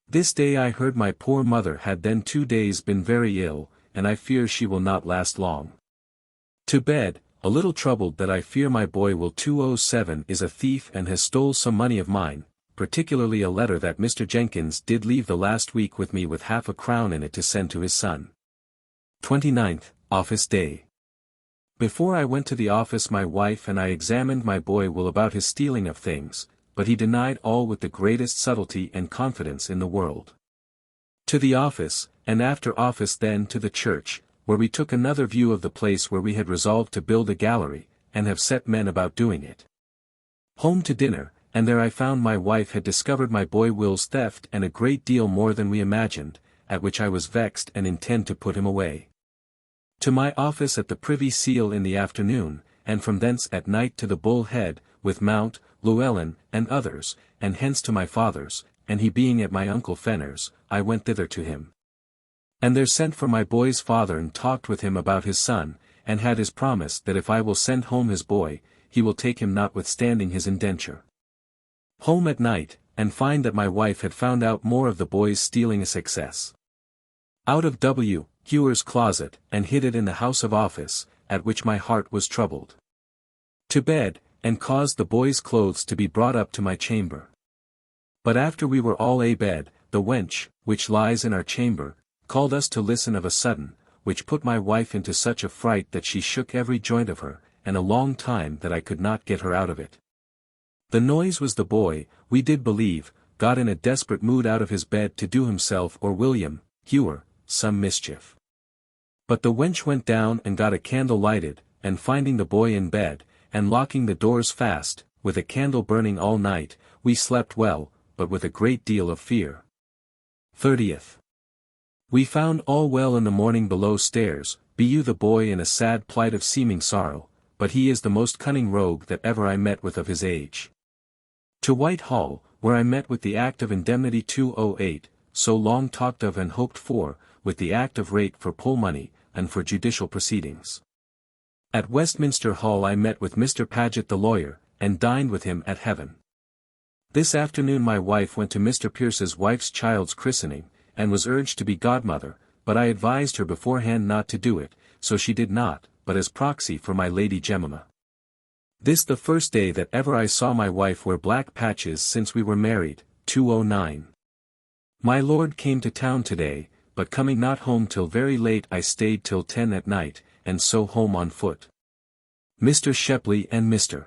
This day I heard my poor mother had then 2 days been very ill, and I fear she will not last long. To bed, a little troubled that I fear my boy Will 207 is a thief and has stole some money of mine, particularly a letter that Mr. Jenkins did leave the last week with me with half a crown in it to send to his son. 29th, Office Day. Before I went to the office my wife and I examined my boy Will about his stealing of things, but he denied all with the greatest subtlety and confidence in the world. To the office, and after office then to the church, where we took another view of the place where we had resolved to build a gallery, and have set men about doing it. Home to dinner, and there I found my wife had discovered my boy Will's theft and a great deal more than we imagined, at which I was vexed and intend to put him away. To my office at the Privy Seal in the afternoon, and from thence at night to the Bull Head, with Mount, Llewellyn, and others, and hence to my father's, and he being at my uncle Fenner's, I went thither to him. And there sent for my boy's father and talked with him about his son, and had his promise that if I will send home his boy, he will take him notwithstanding his indenture. Home at night, and find that my wife had found out more of the boy's stealing a success. Out of W. Hewer's closet, and hid it in the house of office, at which my heart was troubled. To bed, and caused the boy's clothes to be brought up to my chamber. But after we were all a-bed, the wench, which lies in our chamber, called us to listen of a sudden, which put my wife into such a fright that she shook every joint of her, and a long time that I could not get her out of it. The noise was the boy, we did believe, got in a desperate mood out of his bed to do himself or William, Hewer, some mischief. But the wench went down and got a candle lighted, and finding the boy in bed, and locking the doors fast, with a candle burning all night, we slept well, but with a great deal of fear. 30th. We found all well in the morning below stairs, bu the boy in a sad plight of seeming sorrow, but he is the most cunning rogue that ever I met with of his age. To Whitehall, where I met with the Act of Indemnity 208, so long talked of and hoped for, with the Act of Rate for poll money, and for judicial proceedings. At Westminster Hall I met with Mr. Paget the lawyer, and dined with him at Heaven. This afternoon my wife went to Mr. Pierce's wife's child's christening, and was urged to be godmother, but I advised her beforehand not to do it, so she did not, but as proxy for my Lady Jemima. This the first day that ever I saw my wife wear black patches since we were married, 209. My lord came to town today, but coming not home till very late I stayed till 10 at night, and so home on foot. Mr. Shepley and Mr.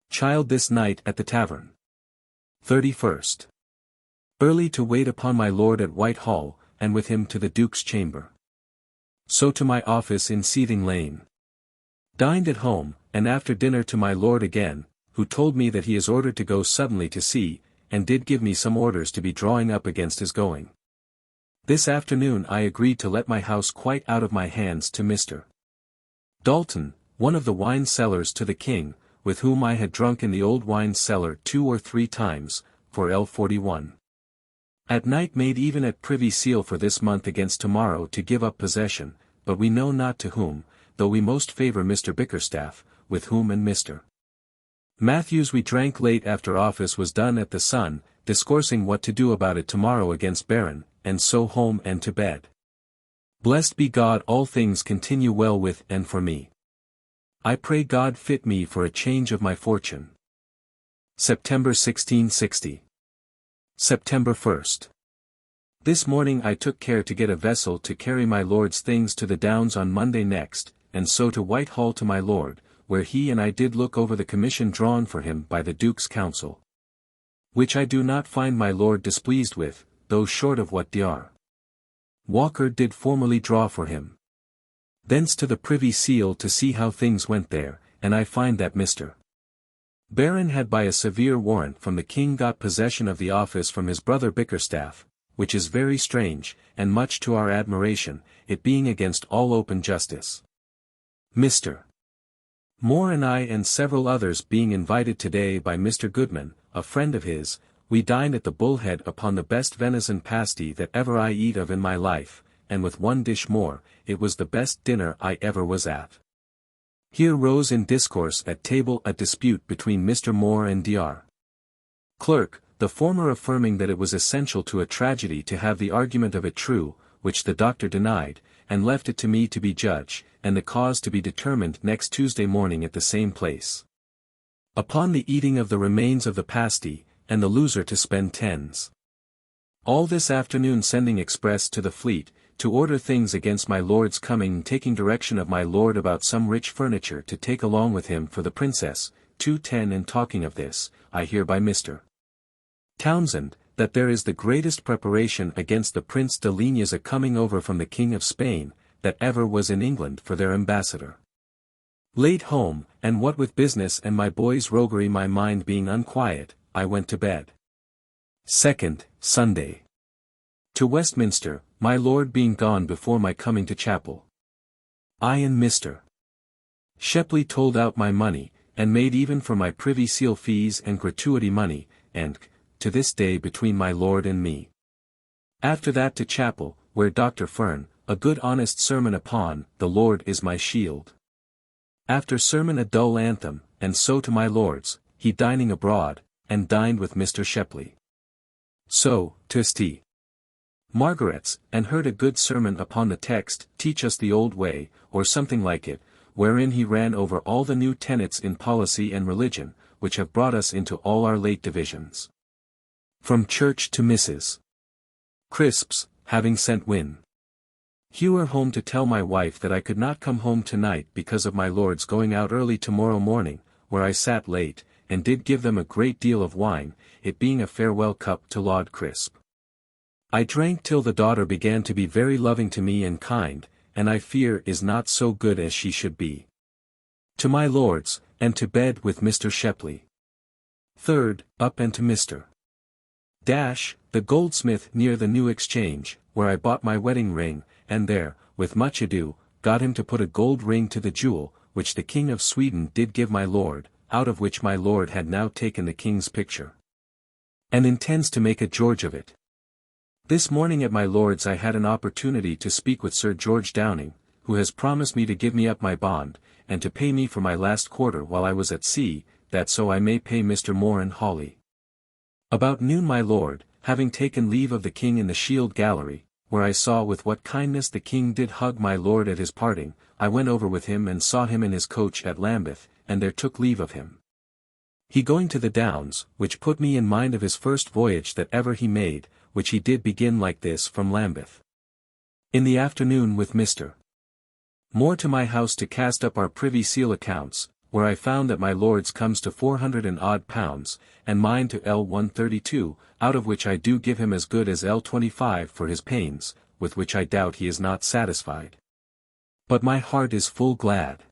Child this night at the tavern. 31st. Early to wait upon my lord at Whitehall, and with him to the Duke's chamber. So to my office in Seething Lane. Dined at home, and after dinner to my lord again, who told me that he is ordered to go suddenly to sea, and did give me some orders to be drawing up against his going. This afternoon I agreed to let my house quite out of my hands to Mr. Dalton, one of the wine sellers to the king, with whom I had drunk in the old wine cellar 2 or 3 times, for L41. At night made even at Privy Seal for this month against tomorrow to give up possession, but we know not to whom, though we most favour Mr. Bickerstaff, with whom and Mr. Matthews we drank late after office was done at the Sun, discoursing what to do about it tomorrow against Baron, and so home and to bed. Blessed be God, all things continue well with and for me. I pray God fit me for a change of my fortune. September 1660. September 1st. This morning I took care to get a vessel to carry my lord's things to the Downs on Monday next, and so to Whitehall to my lord, where he and I did look over the commission drawn for him by the Duke's council. Which I do not find my lord displeased with, though short of what Dr. Walker did formerly draw for him. Thence to the Privy Seal to see how things went there, and I find that Mr. Baron had by a severe warrant from the king got possession of the office from his brother Bickerstaff, which is very strange, and much to our admiration, it being against all open justice. Mr. Moore and I and several others being invited today by Mr. Goodman, a friend of his, we dined at the Bullhead upon the best venison pasty that ever I eat of in my life, and with one dish more, it was the best dinner I ever was at. Here rose in discourse at table a dispute between Mr. Moore and Dr. Clerk, the former affirming that it was essential to a tragedy to have the argument of it true, which the doctor denied, and left it to me to be judge, and the cause to be determined next Tuesday morning at the same place. Upon the eating of the remains of the pasty, and the loser to spend tens. All this afternoon sending express to the Fleet, to order things against my lord's coming, taking direction of my lord about some rich furniture to take along with him for the princess, 2:10. And talking of this, I hear by Mr. Townsend, that there is the greatest preparation against the Prince de Ligny's a coming over from the King of Spain, that ever was in England for their ambassador. Late home, and what with business and my boy's roguery my mind being unquiet, I went to bed. 2nd, Sunday. To Westminster, my lord being gone before my coming to chapel. I and Mr. Shepley told out my money, and made even for my privy seal fees and gratuity money, and, to this day between my lord and me. After that to chapel, where Dr. Fern, a good honest sermon upon, the Lord is my shield. After sermon a dull anthem, and so to my lord's, he dining abroad, and dined with Mr. Shepley. So, to St. Margaret's, and heard a good sermon upon the text, Teach us the old way, or something like it, wherein he ran over all the new tenets in policy and religion, which have brought us into all our late divisions. From church to Mrs. Crisp's, having sent Win. Hewer home to tell my wife that I could not come home tonight because of my lord's going out early tomorrow morning, where I sat late, and did give them a great deal of wine, it being a farewell cup to Lord Crisp. I drank till the daughter began to be very loving to me and kind, and I fear is not so good as she should be. To my lord's, and to bed with Mr. Shepley. 3rd, up and to Mr. the goldsmith near the New Exchange, where I bought my wedding ring, and there, with much ado, got him to put a gold ring to the jewel, which the King of Sweden did give my lord, out of which my lord had now taken the king's picture. And intends to make a George of it. This morning at my lord's I had an opportunity to speak with Sir George Downing, who has promised me to give me up my bond, and to pay me for my last quarter while I was at sea, that so I may pay Mr. Moore and Hawley. About noon my lord, having taken leave of the king in the Shield Gallery, where I saw with what kindness the king did hug my lord at his parting, I went over with him and saw him in his coach at Lambeth, and there took leave of him. He going to the Downs, which put me in mind of his first voyage that ever he made, which he did begin like this from Lambeth. In the afternoon with Mr. Moore to my house to cast up our privy seal accounts, where I found that my lord's comes to 400 and odd pounds, and mine to L132, out of which I do give him as good as L25 for his pains, with which I doubt he is not satisfied. But my heart is full glad.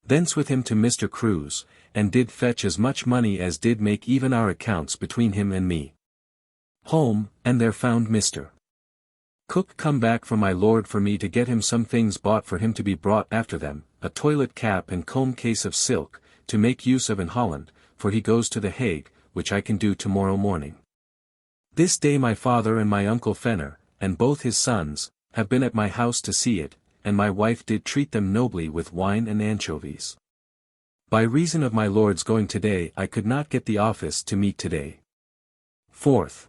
Thence with him to Mr. Crew's, and did fetch as much money as did make even our accounts between him and me. Home, and there found Mr. Cook come back from my lord for me to get him some things bought for him to be brought after them, a toilet cap and comb case of silk, to make use of in Holland, for he goes to the Hague, which I can do tomorrow morning. This day my father and my uncle Fenner, and both his sons, have been at my house to see it, and my wife did treat them nobly with wine and anchovies. By reason of my lord's going today I could not get the office to meet today. 4th.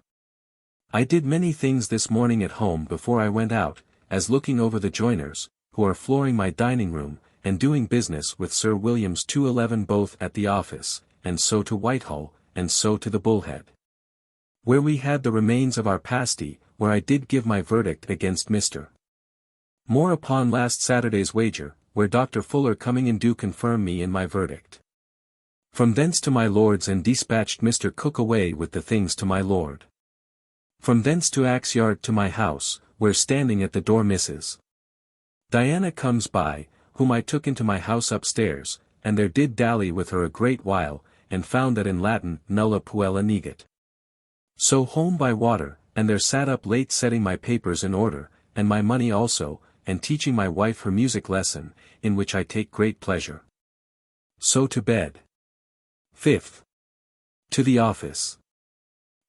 I did many things this morning at home before I went out, as looking over the joiners, who are flooring my dining room, and doing business with Sir William's 211 both at the office, and so to Whitehall, and so to the Bullhead. Where we had the remains of our pasty, where I did give my verdict against Mr. Moore upon last Saturday's wager, where Dr. Fuller coming in do confirm me in my verdict. From thence to my lord's and dispatched Mr. Cook away with the things to my lord. From thence to Axe Yard to my house, where standing at the door Mrs. Diana comes by, whom I took into my house upstairs, and there did dally with her a great while, and found that in Latin nulla puella negat. So home by water, and there sat up late setting my papers in order, and my money also, and teaching my wife her music lesson, in which I take great pleasure. So to bed. 5th. To the office.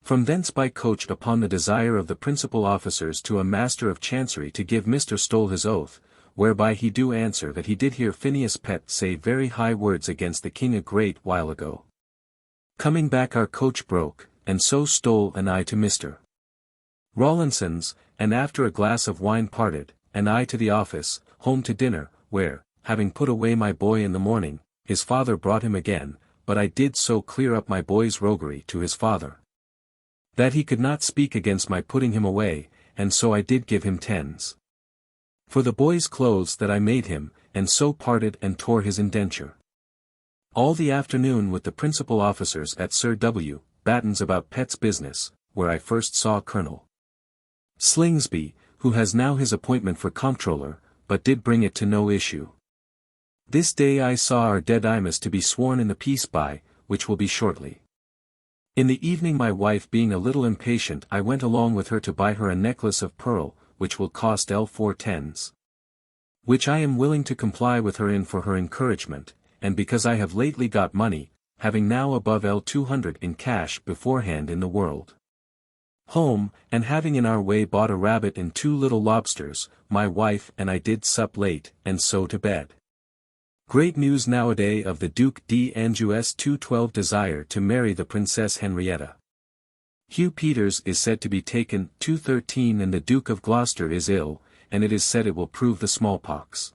From thence by coach upon the desire of the principal officers to a master of chancery to give Mr. Stole his oath, whereby he do answer that he did hear Phineas Pett say very high words against the king a great while ago. Coming back our coach broke, and so Stole and I to Mr. Rawlinson's, and after a glass of wine parted, and I to the office, home to dinner, where, having put away my boy in the morning, his father brought him again, but I did so clear up my boy's roguery to his father, that he could not speak against my putting him away, and so I did give him tens for the boy's clothes that I made him, and so parted and tore his indenture. All the afternoon with the principal officers at Sir W. Batten's about Pett's business, where I first saw Colonel Slingsby, who has now his appointment for comptroller, but did bring it to no issue. This day I saw our dead Imus to be sworn in the peace by, which will be shortly. In the evening my wife being a little impatient I went along with her to buy her a necklace of pearl, which will cost L4 tens. Which I am willing to comply with her in for her encouragement, and because I have lately got money, having now above L200 in cash beforehand in the world. Home, and having in our way bought a rabbit and 2 little lobsters, my wife and I did sup late, and so to bed. Great news nowadays of the Duke d'Anjou's 212 desire to marry the Princess Henrietta. Hugh Peters is said to be taken 213 and the Duke of Gloucester is ill, and it is said it will prove the smallpox.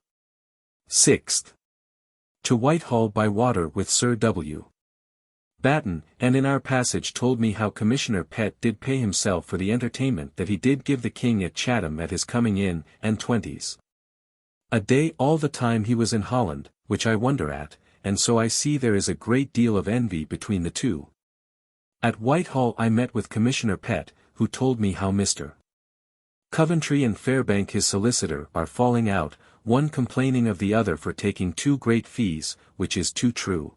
6th. To Whitehall by water with Sir W. Batten, and in our passage told me how Commissioner Pett did pay himself for the entertainment that he did give the King at Chatham at his coming in, and 20s. A day all the time he was in Holland, which I wonder at, and so I see there is a great deal of envy between the two. At Whitehall I met with Commissioner Pett, who told me how Mr. Coventry and Fairbank his solicitor are falling out, one complaining of the other for taking too great fees, which is too true.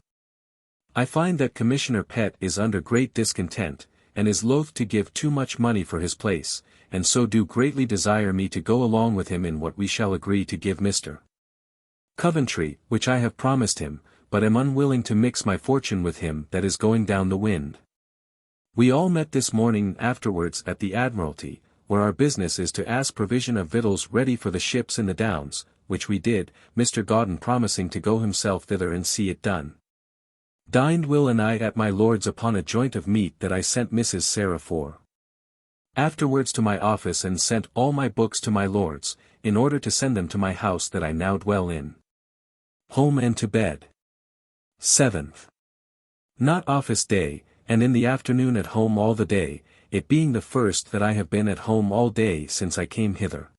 I find that Commissioner Pett is under great discontent, and is loath to give too much money for his place, and so do greatly desire me to go along with him in what we shall agree to give Mr. Coventry, which I have promised him, but am unwilling to mix my fortune with him that is going down the wind. We all met this morning afterwards at the Admiralty, where our business is to ask provision of victuals ready for the ships in the Downs, which we did, Mr. Gauden promising to go himself thither and see it done. Dined Will and I at my lord's upon a joint of meat that I sent Mrs. Sarah for. Afterwards to my office and sent all my books to my lord's, in order to send them to my house that I now dwell in. Home and to bed. 7th. Not office day, and in the afternoon at home all the day, it being the first that I have been at home all day since I came hither.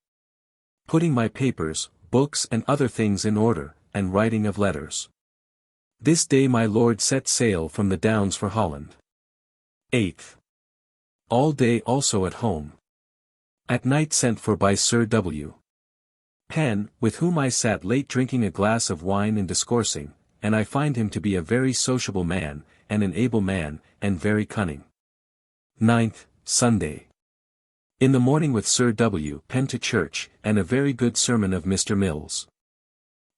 Putting my papers, books and other things in order, and writing of letters. This day my lord set sail from the Downs for Holland. 8th. All day also at home. At night sent for by Sir W. Penn, with whom I sat late drinking a glass of wine and discoursing, and I find him to be a very sociable man, and an able man, and very cunning. 9th, Sunday. In the morning with Sir W. Penn to church, and a very good sermon of Mr. Mills.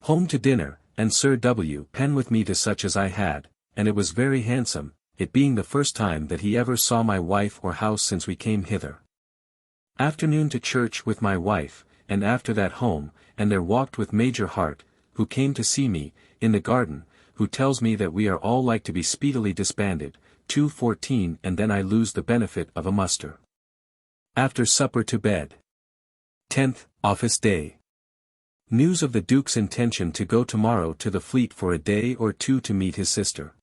Home to dinner, and Sir W. Penn with me to such as I had, and it was very handsome, it being the first time that he ever saw my wife or house since we came hither. Afternoon to church with my wife, and after that home, and there walked with Major Hart, who came to see me, in the garden, who tells me that we are all like to be speedily disbanded, 2:14 and then I lose the benefit of a muster. After supper to bed. 10th, office day. News of the Duke's intention to go tomorrow to the Fleet for a day or two to meet his sister.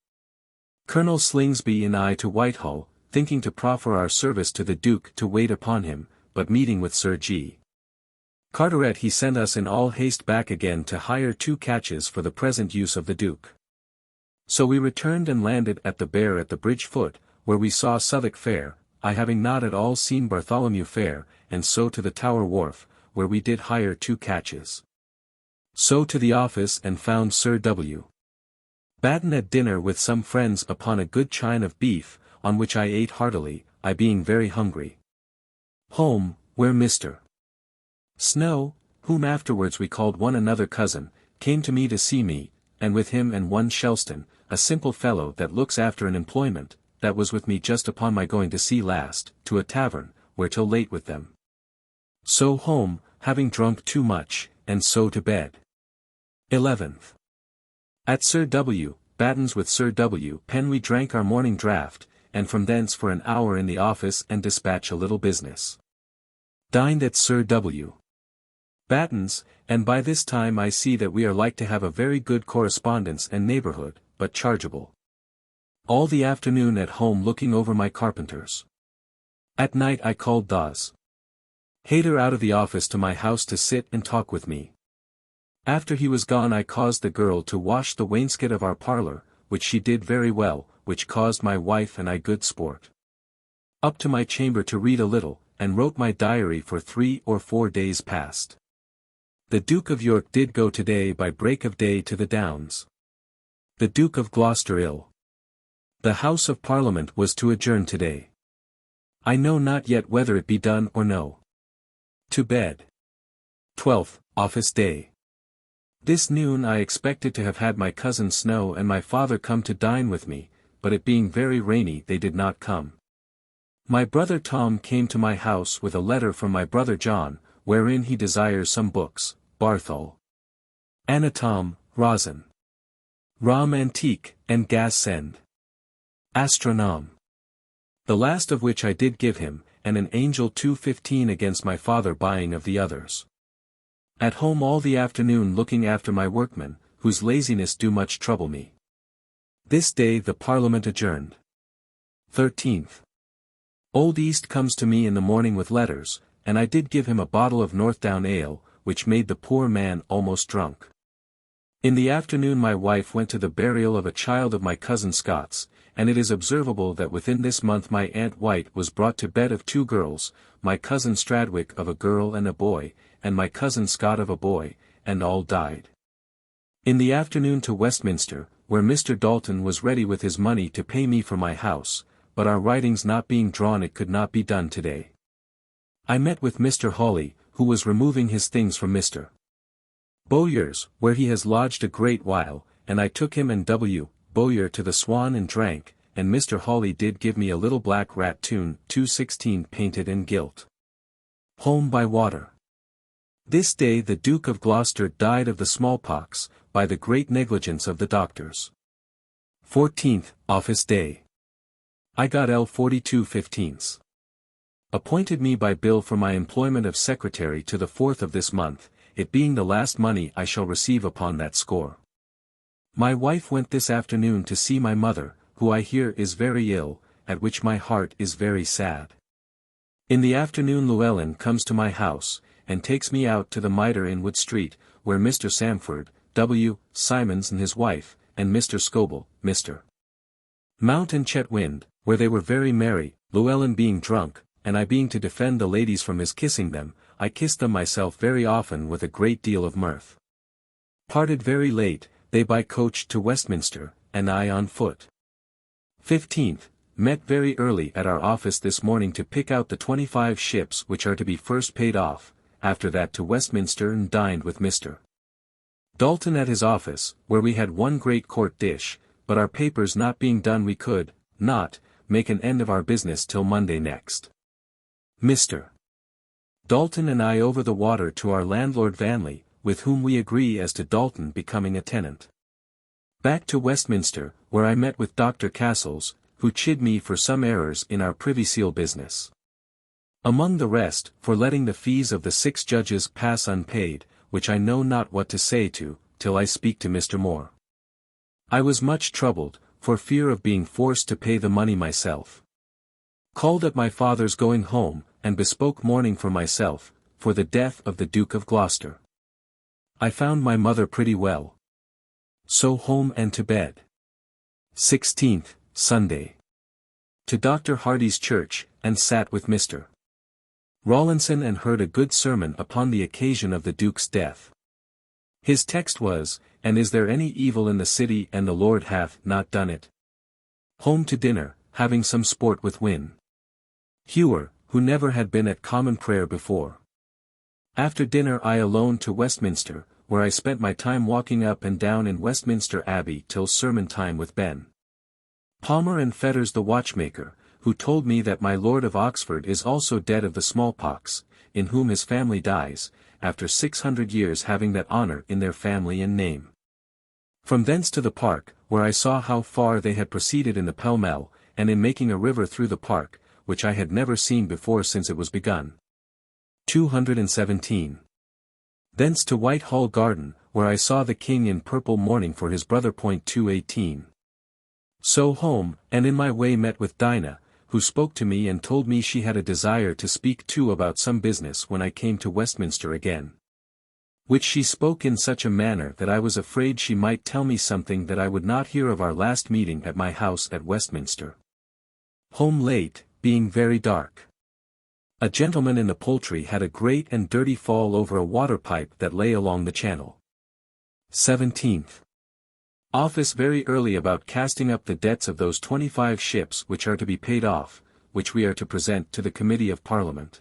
Colonel Slingsby and I to Whitehall, thinking to proffer our service to the Duke to wait upon him, but meeting with Sir G. Carteret he sent us in all haste back again to hire 2 catches for the present use of the Duke. So we returned and landed at the Bear at the bridge foot, where we saw Southwark Fair, I having not at all seen Bartholomew Fair, and so to the Tower Wharf, where we did hire 2 catches. So to the office and found Sir W. Batten at dinner with some friends upon a good chine of beef, on which I ate heartily, I being very hungry. Home, where Mr. Snow, whom afterwards we called one another cousin, came to me to see me, and with him and one Shelston, a simple fellow that looks after an employment, that was with me just upon my going to sea last, to a tavern, where till late with them. So home, having drunk too much, and so to bed. 11th. At Sir W. Batten's with Sir W. Pen we drank our morning draught, and from thence for an hour in the office and dispatch a little business. Dined at Sir W. Batten's, and by this time I see that we are like to have a very good correspondence and neighborhood, but chargeable. All the afternoon at home looking over my carpenters. At night I called Dawes Hayter out of the office to my house to sit and talk with me. After he was gone I caused the girl to wash the wainscot of our parlor, which she did very well, which caused my wife and I good sport. Up to my chamber to read a little, and wrote my diary for 3 or 4 days past. The Duke of York did go today by break of day to the Downs. The Duke of Gloucester ill. The House of Parliament was to adjourn today. I know not yet whether it be done or no. To bed. 12th, Office Day. This noon I expected to have had my cousin Snow and my father come to dine with me, but it being very rainy they did not come. My brother Tom came to my house with a letter from my brother John, wherein he desires some books, Barthol, Anatome, Rosin, Ram Antique, and Gas Send, Astronome. The last of which I did give him, and an Angel 2:15 against my father buying of the others. At home all the afternoon looking after my workmen, whose laziness do much trouble me. This day the Parliament adjourned. 13th. Old East comes to me in the morning with letters, and I did give him a bottle of Northdown ale, which made the poor man almost drunk. In the afternoon my wife went to the burial of a child of my cousin Scott's, and it is observable that within this month my Aunt White was brought to bed of 2 girls, my cousin Stradwick of a girl and a boy, and my cousin Scott of a boy, and all died. In the afternoon to Westminster, where Mr. Dalton was ready with his money to pay me for my house, but our writings not being drawn it could not be done today. I met with Mr. Hawley, who was removing his things from Mr. Bowyer's, where he has lodged a great while, and I took him and W. Bowyer to the Swan and drank, and Mr. Hawley did give me a little black rat tune 2:16 painted and gilt. Home by water. This day the Duke of Gloucester died of the smallpox, by the great negligence of the doctors. 14th, Office Day. I got L 42/15. Appointed me by bill for my employment of secretary to the 4th of this month, it being the last money I shall receive upon that score. My wife went this afternoon to see my mother, who I hear is very ill, at which my heart is very sad. In the afternoon Llewellyn comes to my house, and takes me out to the Mitre in Wood Street, where Mr. Samford, W. Simons and his wife, and Mr. Scobel, Mr. Mount and Chetwynd, where they were very merry, Llewellyn being drunk, and I being to defend the ladies from his kissing them, I kissed them myself very often with a great deal of mirth. Parted very late, they by coach to Westminster, and I on foot. 15th, met very early at our office this morning to pick out the 25 ships which are to be first paid off, after that to Westminster and dined with Mr. Dalton at his office, where we had one great court dish, but our papers not being done we could, not, make an end of our business till Monday next. Mr. Dalton and I over the water to our landlord Vanley, with whom we agree as to Dalton becoming a tenant. Back to Westminster, where I met with Dr. Castles, who chid me for some errors in our Privy Seal business. Among the rest, for letting the fees of the 6 judges pass unpaid, which I know not what to say to, till I speak to Mr. Moore. I was much troubled, for fear of being forced to pay the money myself. Called at my father's going home, and bespoke mourning for myself, for the death of the Duke of Gloucester. I found my mother pretty well. So home and to bed. 16th, Sunday. To Dr. Hardy's church, and sat with Mr. Rawlinson and heard a good sermon upon the occasion of the Duke's death. His text was, "And is there any evil in the city and the Lord hath not done it?" Home to dinner, having some sport with Win Hewer, who never had been at common prayer before. After dinner I alone to Westminster, where I spent my time walking up and down in Westminster Abbey till sermon time with Ben Palmer and Fetters the watchmaker, who told me that my Lord of Oxford is also dead of the smallpox, in whom his family dies, after 600 years having that honour in their family and name. From thence to the park, where I saw how far they had proceeded in the pell-mell, and in making a river through the park, which I had never seen before since it was begun. 217. Thence to Whitehall Garden, where I saw the King in purple mourning for his brother. 218. So home, and in my way met with Dinah, who spoke to me and told me she had a desire to speak too about some business when I came to Westminster again. Which she spoke in such a manner that I was afraid she might tell me something that I would not hear of our last meeting at my house at Westminster. Home late, being very dark. A gentleman in the Poultry had a great and dirty fall over a water pipe that lay along the channel. 17th. Office very early about casting up the debts of those 25 ships which are to be paid off, which we are to present to the Committee of Parliament.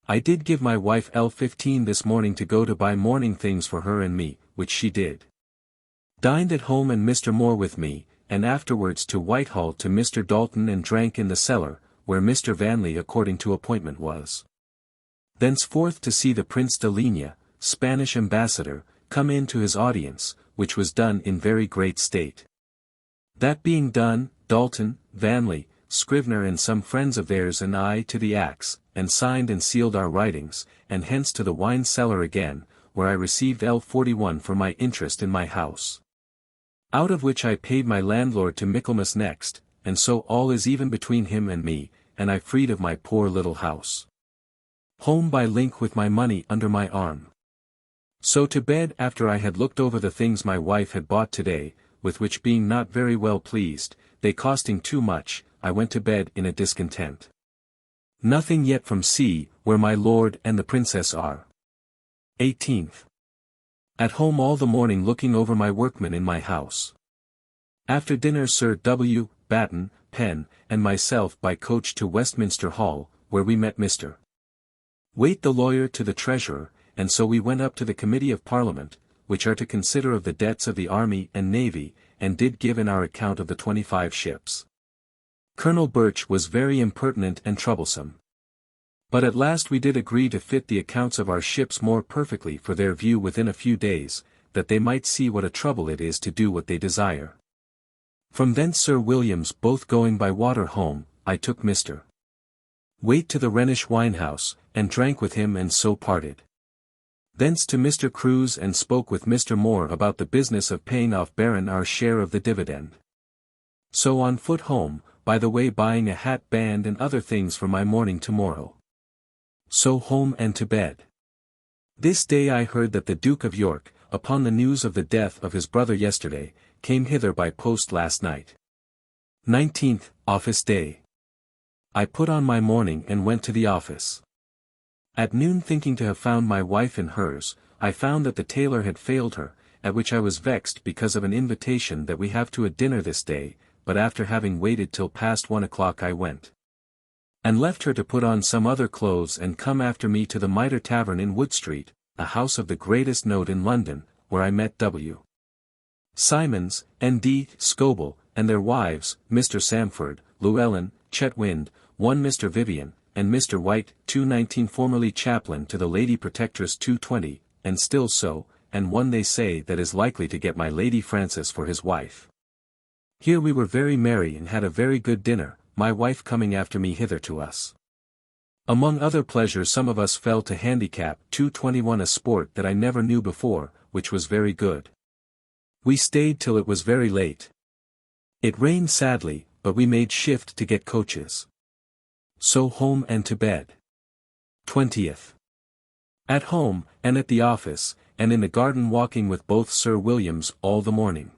I did give my wife L15 this morning to go to buy mourning things for her and me, which she did. Dined at home and Mr. Moore with me, and afterwards to Whitehall to Mr. Dalton and drank in the cellar, where Mr. Vanley according to appointment was. Thenceforth to see the Prince de Ligne, Spanish ambassador, come in to his audience, which was done in very great state. That being done, Dalton, Vanley, Scrivener and some friends of theirs and I to the axe, and signed and sealed our writings, and hence to the wine cellar again, where I received L41 for my interest in my house. Out of which I paid my landlord to Michaelmas next, and so all is even between him and me, and I freed of my poor little house. Home by link with my money under my arm. So to bed after I had looked over the things my wife had bought today, with which being not very well pleased, they costing too much, I went to bed in a discontent. Nothing yet from C, where my lord and the princess are. 18th. At home all the morning looking over my workmen in my house. After dinner Sir W. Batten, Penn, and myself by coach to Westminster Hall, where we met Mr. Waite the lawyer to the treasurer, and so we went up to the Committee of Parliament, which are to consider of the debts of the Army and Navy, and did give in our account of the 25 ships. Colonel Birch was very impertinent and troublesome. But at last we did agree to fit the accounts of our ships more perfectly for their view within a few days, that they might see what a trouble it is to do what they desire. From thence Sir Williams both going by water home, I took Mr. Waite to the Rhenish wine-house, and drank with him and so parted. Thence to Mr. Crews and spoke with Mr. Moore about the business of paying off Baron our share of the dividend. So on foot home, by the way buying a hat band and other things for my mourning tomorrow. So home and to bed. This day I heard that the Duke of York, upon the news of the death of his brother yesterday, came hither by post last night. 19th, Office Day. I put on my mourning and went to the office. At noon thinking to have found my wife in hers, I found that the tailor had failed her, at which I was vexed because of an invitation that we have to a dinner this day, but after having waited till past 1 o'clock I went. And left her to put on some other clothes and come after me to the Mitre Tavern in Wood Street, a house of the greatest note in London, where I met W. Simons, N.D. Scobel, and their wives, Mr. Samford, Llewellyn, Chetwynd, one Mr. Vivian, and Mr. White, 219 formerly chaplain to the Lady Protectress 220, and still so, and one they say that is likely to get my Lady Frances for his wife. Here we were very merry and had a very good dinner, my wife coming after me hither to us. Among other pleasures some of us fell to handicap 221 a sport that I never knew before, which was very good. We stayed till it was very late. It rained sadly, but we made shift to get coaches. So home and to bed. 20th. At home, and at the office, and in the garden walking with both Sir Williams all the morning.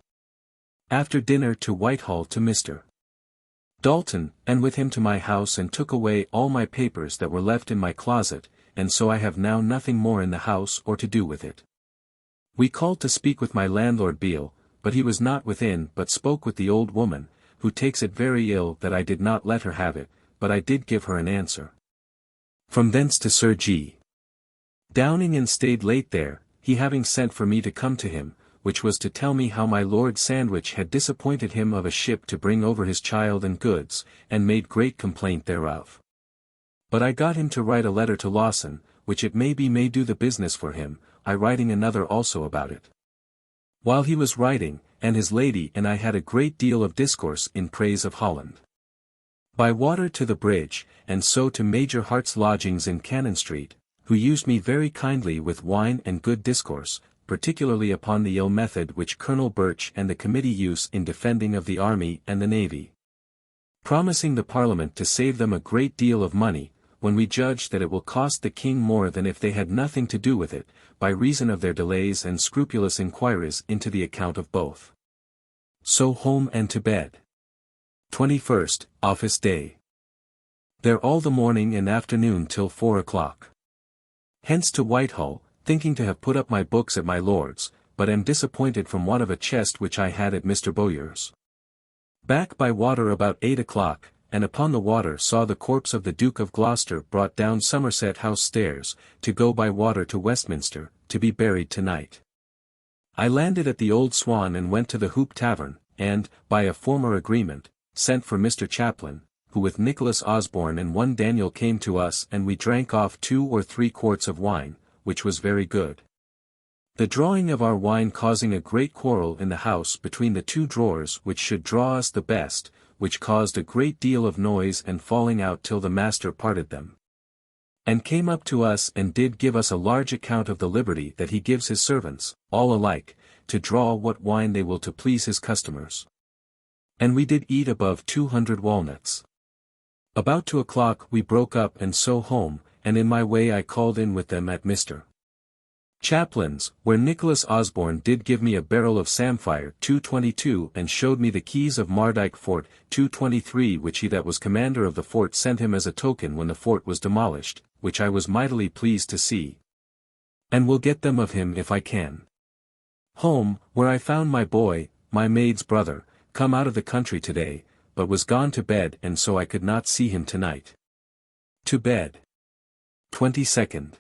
After dinner to Whitehall to Mr. Dalton, and with him to my house and took away all my papers that were left in my closet, and so I have now nothing more in the house or to do with it. We called to speak with my landlord Beale, but he was not within but spoke with the old woman, who takes it very ill that I did not let her have it, but I did give her an answer. From thence to Sir G. Downing and stayed late there, he having sent for me to come to him, which was to tell me how my Lord Sandwich had disappointed him of a ship to bring over his child and goods, and made great complaint thereof. But I got him to write a letter to Lawson, which it may be may do the business for him, I writing another also about it. While he was writing, and his lady and I had a great deal of discourse in praise of Holland. By water to the bridge, and so to Major Hart's lodgings in Cannon Street, who used me very kindly with wine and good discourse, particularly upon the ill method which Colonel Birch and the committee use in defending of the army and the navy. Promising the Parliament to save them a great deal of money, when we judge that it will cost the king more than if they had nothing to do with it, by reason of their delays and scrupulous inquiries into the account of both. So home and to bed. 21st, Office Day. There all the morning and afternoon till 4 o'clock. Hence to Whitehall, thinking to have put up my books at my Lord's, but am disappointed from want of a chest which I had at Mr. Bowyer's. Back by water about 8 o'clock, and upon the water saw the corpse of the Duke of Gloucester brought down Somerset House stairs, to go by water to Westminster, to be buried tonight. I landed at the Old Swan and went to the Hoop Tavern, and, by a former agreement, sent for Mr. Chaplin, who with Nicholas Osborne and one Daniel came to us and we drank off 2 or 3 quarts of wine, which was very good. The drawing of our wine causing a great quarrel in the house between the 2 drawers which should draw us the best, which caused a great deal of noise and falling out till the master parted them. And came up to us and did give us a large account of the liberty that he gives his servants, all alike, to draw what wine they will to please his customers. And we did eat above 200 walnuts. About 2 o'clock we broke up and so home, and in my way I called in with them at Mr. Chaplin's, where Nicholas Osborne did give me a barrel of samphire 222 and showed me the keys of Mardyke Fort 223 which he that was commander of the fort sent him as a token when the fort was demolished, which I was mightily pleased to see. And will get them of him if I can. Home, where I found my boy, my maid's brother, come out of the country today, but was gone to bed and so I could not see him tonight. To bed. 22nd.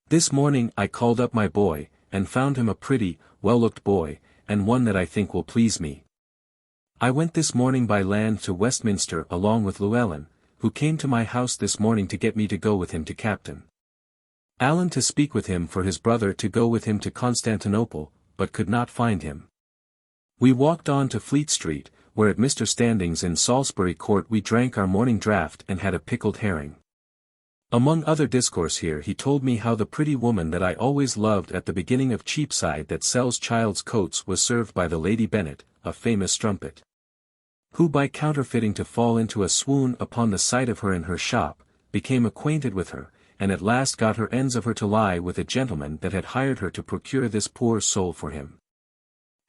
This morning I called up my boy, and found him a pretty, well-looked boy, and one that I think will please me. I went this morning by land to Westminster along with Llewellyn, who came to my house this morning to get me to go with him to Captain Allen to speak with him for his brother to go with him to Constantinople, but could not find him. We walked on to Fleet Street, where at Mr. Standing's in Salisbury Court we drank our morning draught and had a pickled herring. Among other discourse here he told me how the pretty woman that I always loved at the beginning of Cheapside that sells child's coats was served by the Lady Bennet, a famous strumpet, who by counterfeiting to fall into a swoon upon the sight of her in her shop, became acquainted with her, and at last got her ends of her to lie with a gentleman that had hired her to procure this poor soul for him.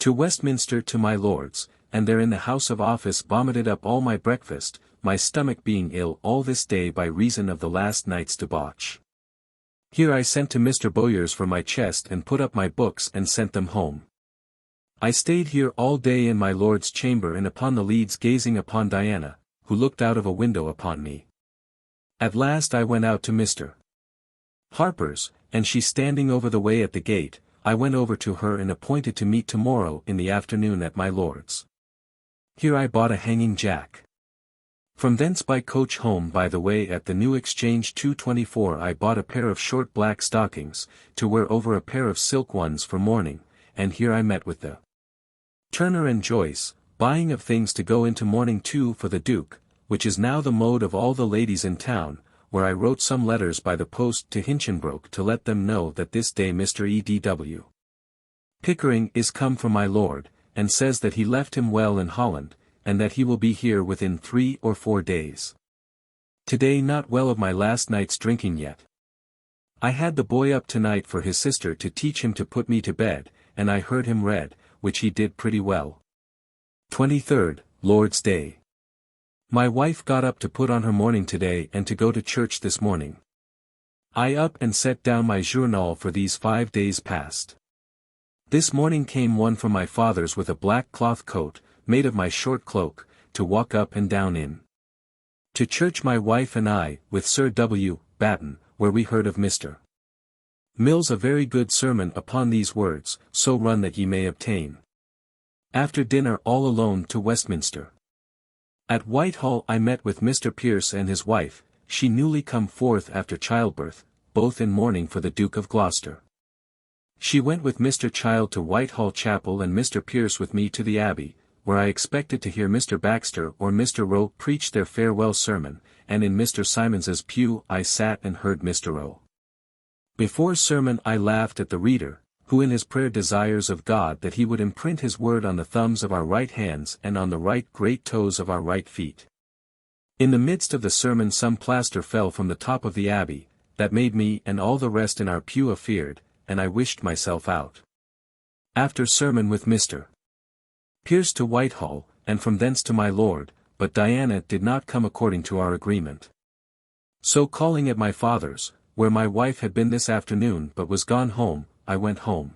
To Westminster to my Lord's, and there in the House of Office vomited up all my breakfast, my stomach being ill all this day by reason of the last night's debauch. Here I sent to Mr. Bowyer's for my chest and put up my books and sent them home. I stayed here all day in my Lord's chamber and upon the leads gazing upon Diana, who looked out of a window upon me. At last I went out to Mr. Harper's, and she standing over the way at the gate, I went over to her and appointed to meet tomorrow in the afternoon at my Lord's. Here I bought a hanging jack. From thence by coach home by the way at the New Exchange 224 I bought a pair of short black stockings, to wear over a pair of silk ones for mourning, and here I met with the Turner and Joyce, buying of things to go into mourning too for the Duke, which is now the mode of all the ladies in town, where I wrote some letters by the post to Hinchinbroke to let them know that this day Mr. E.D.W. Pickering is come from my Lord, and says that he left him well in Holland, and that he will be here within 3 or 4 days. Today not well of my last night's drinking yet. I had the boy up tonight for his sister to teach him to put me to bed, and I heard him read, which he did pretty well. 23rd, Lord's Day. My wife got up to put on her mourning today and to go to church this morning. I up and set down my journal for these 5 days past. This morning came one from my father's with a black cloth coat, made of my short cloak, to walk up and down in. To church my wife and I, with Sir W. Batten, where we heard of Mr. Mills a very good sermon upon these words, so run that ye may obtain. After dinner all alone to Westminster. At Whitehall I met with Mr. Pierce and his wife, she newly come forth after childbirth, both in mourning for the Duke of Gloucester. She went with Mr. Child to Whitehall Chapel and Mr. Pierce with me to the Abbey, where I expected to hear Mr. Baxter or Mr. Rowe preach their farewell sermon, and in Mr. Simons's pew I sat and heard Mr. Rowe. Before sermon I laughed at the reader, who in his prayer desires of God that he would imprint his word on the thumbs of our right hands and on the right great toes of our right feet. In the midst of the sermon some plaster fell from the top of the Abbey, that made me and all the rest in our pew afeard, and I wished myself out. After sermon with Mr. Pierce to Whitehall, and from thence to my lord, but Diana did not come according to our agreement. So calling at my father's, where my wife had been this afternoon but was gone home, I went home.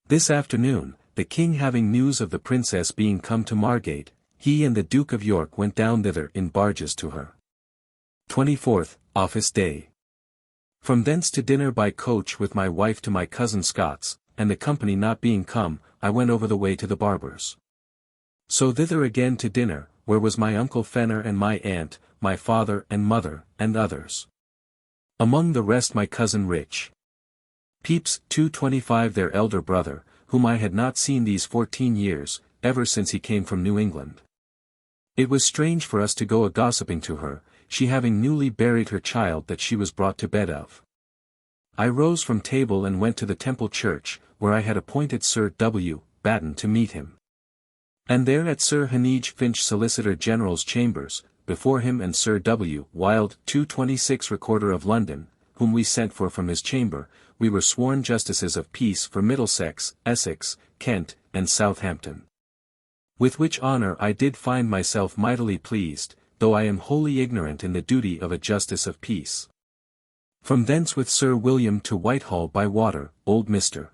This afternoon, the king having news of the princess being come to Margate, he and the Duke of York went down thither in barges to her. 24th, Office Day. From thence to dinner by coach with my wife to my cousin Scott's, and the company not being come, I went over the way to the barber's. So thither again to dinner, where was my uncle Fenner and my aunt, my father and mother, and others. Among the rest my cousin Rich Pepys, 225 their elder brother, whom I had not seen these 14 years, ever since he came from New England. It was strange for us to go a-gossiping to her, she having newly buried her child that she was brought to bed of. I rose from table and went to the Temple Church, where I had appointed Sir W. Batten to meet him. And there at Sir Heneage Finch Solicitor General's chambers, before him and Sir W. Wilde 226 Recorder of London, whom we sent for from his chamber, we were sworn justices of peace for Middlesex, Essex, Kent, and Southampton. With which honour I did find myself mightily pleased, though I am wholly ignorant in the duty of a justice of peace. From thence with Sir William to Whitehall by water, old Mr.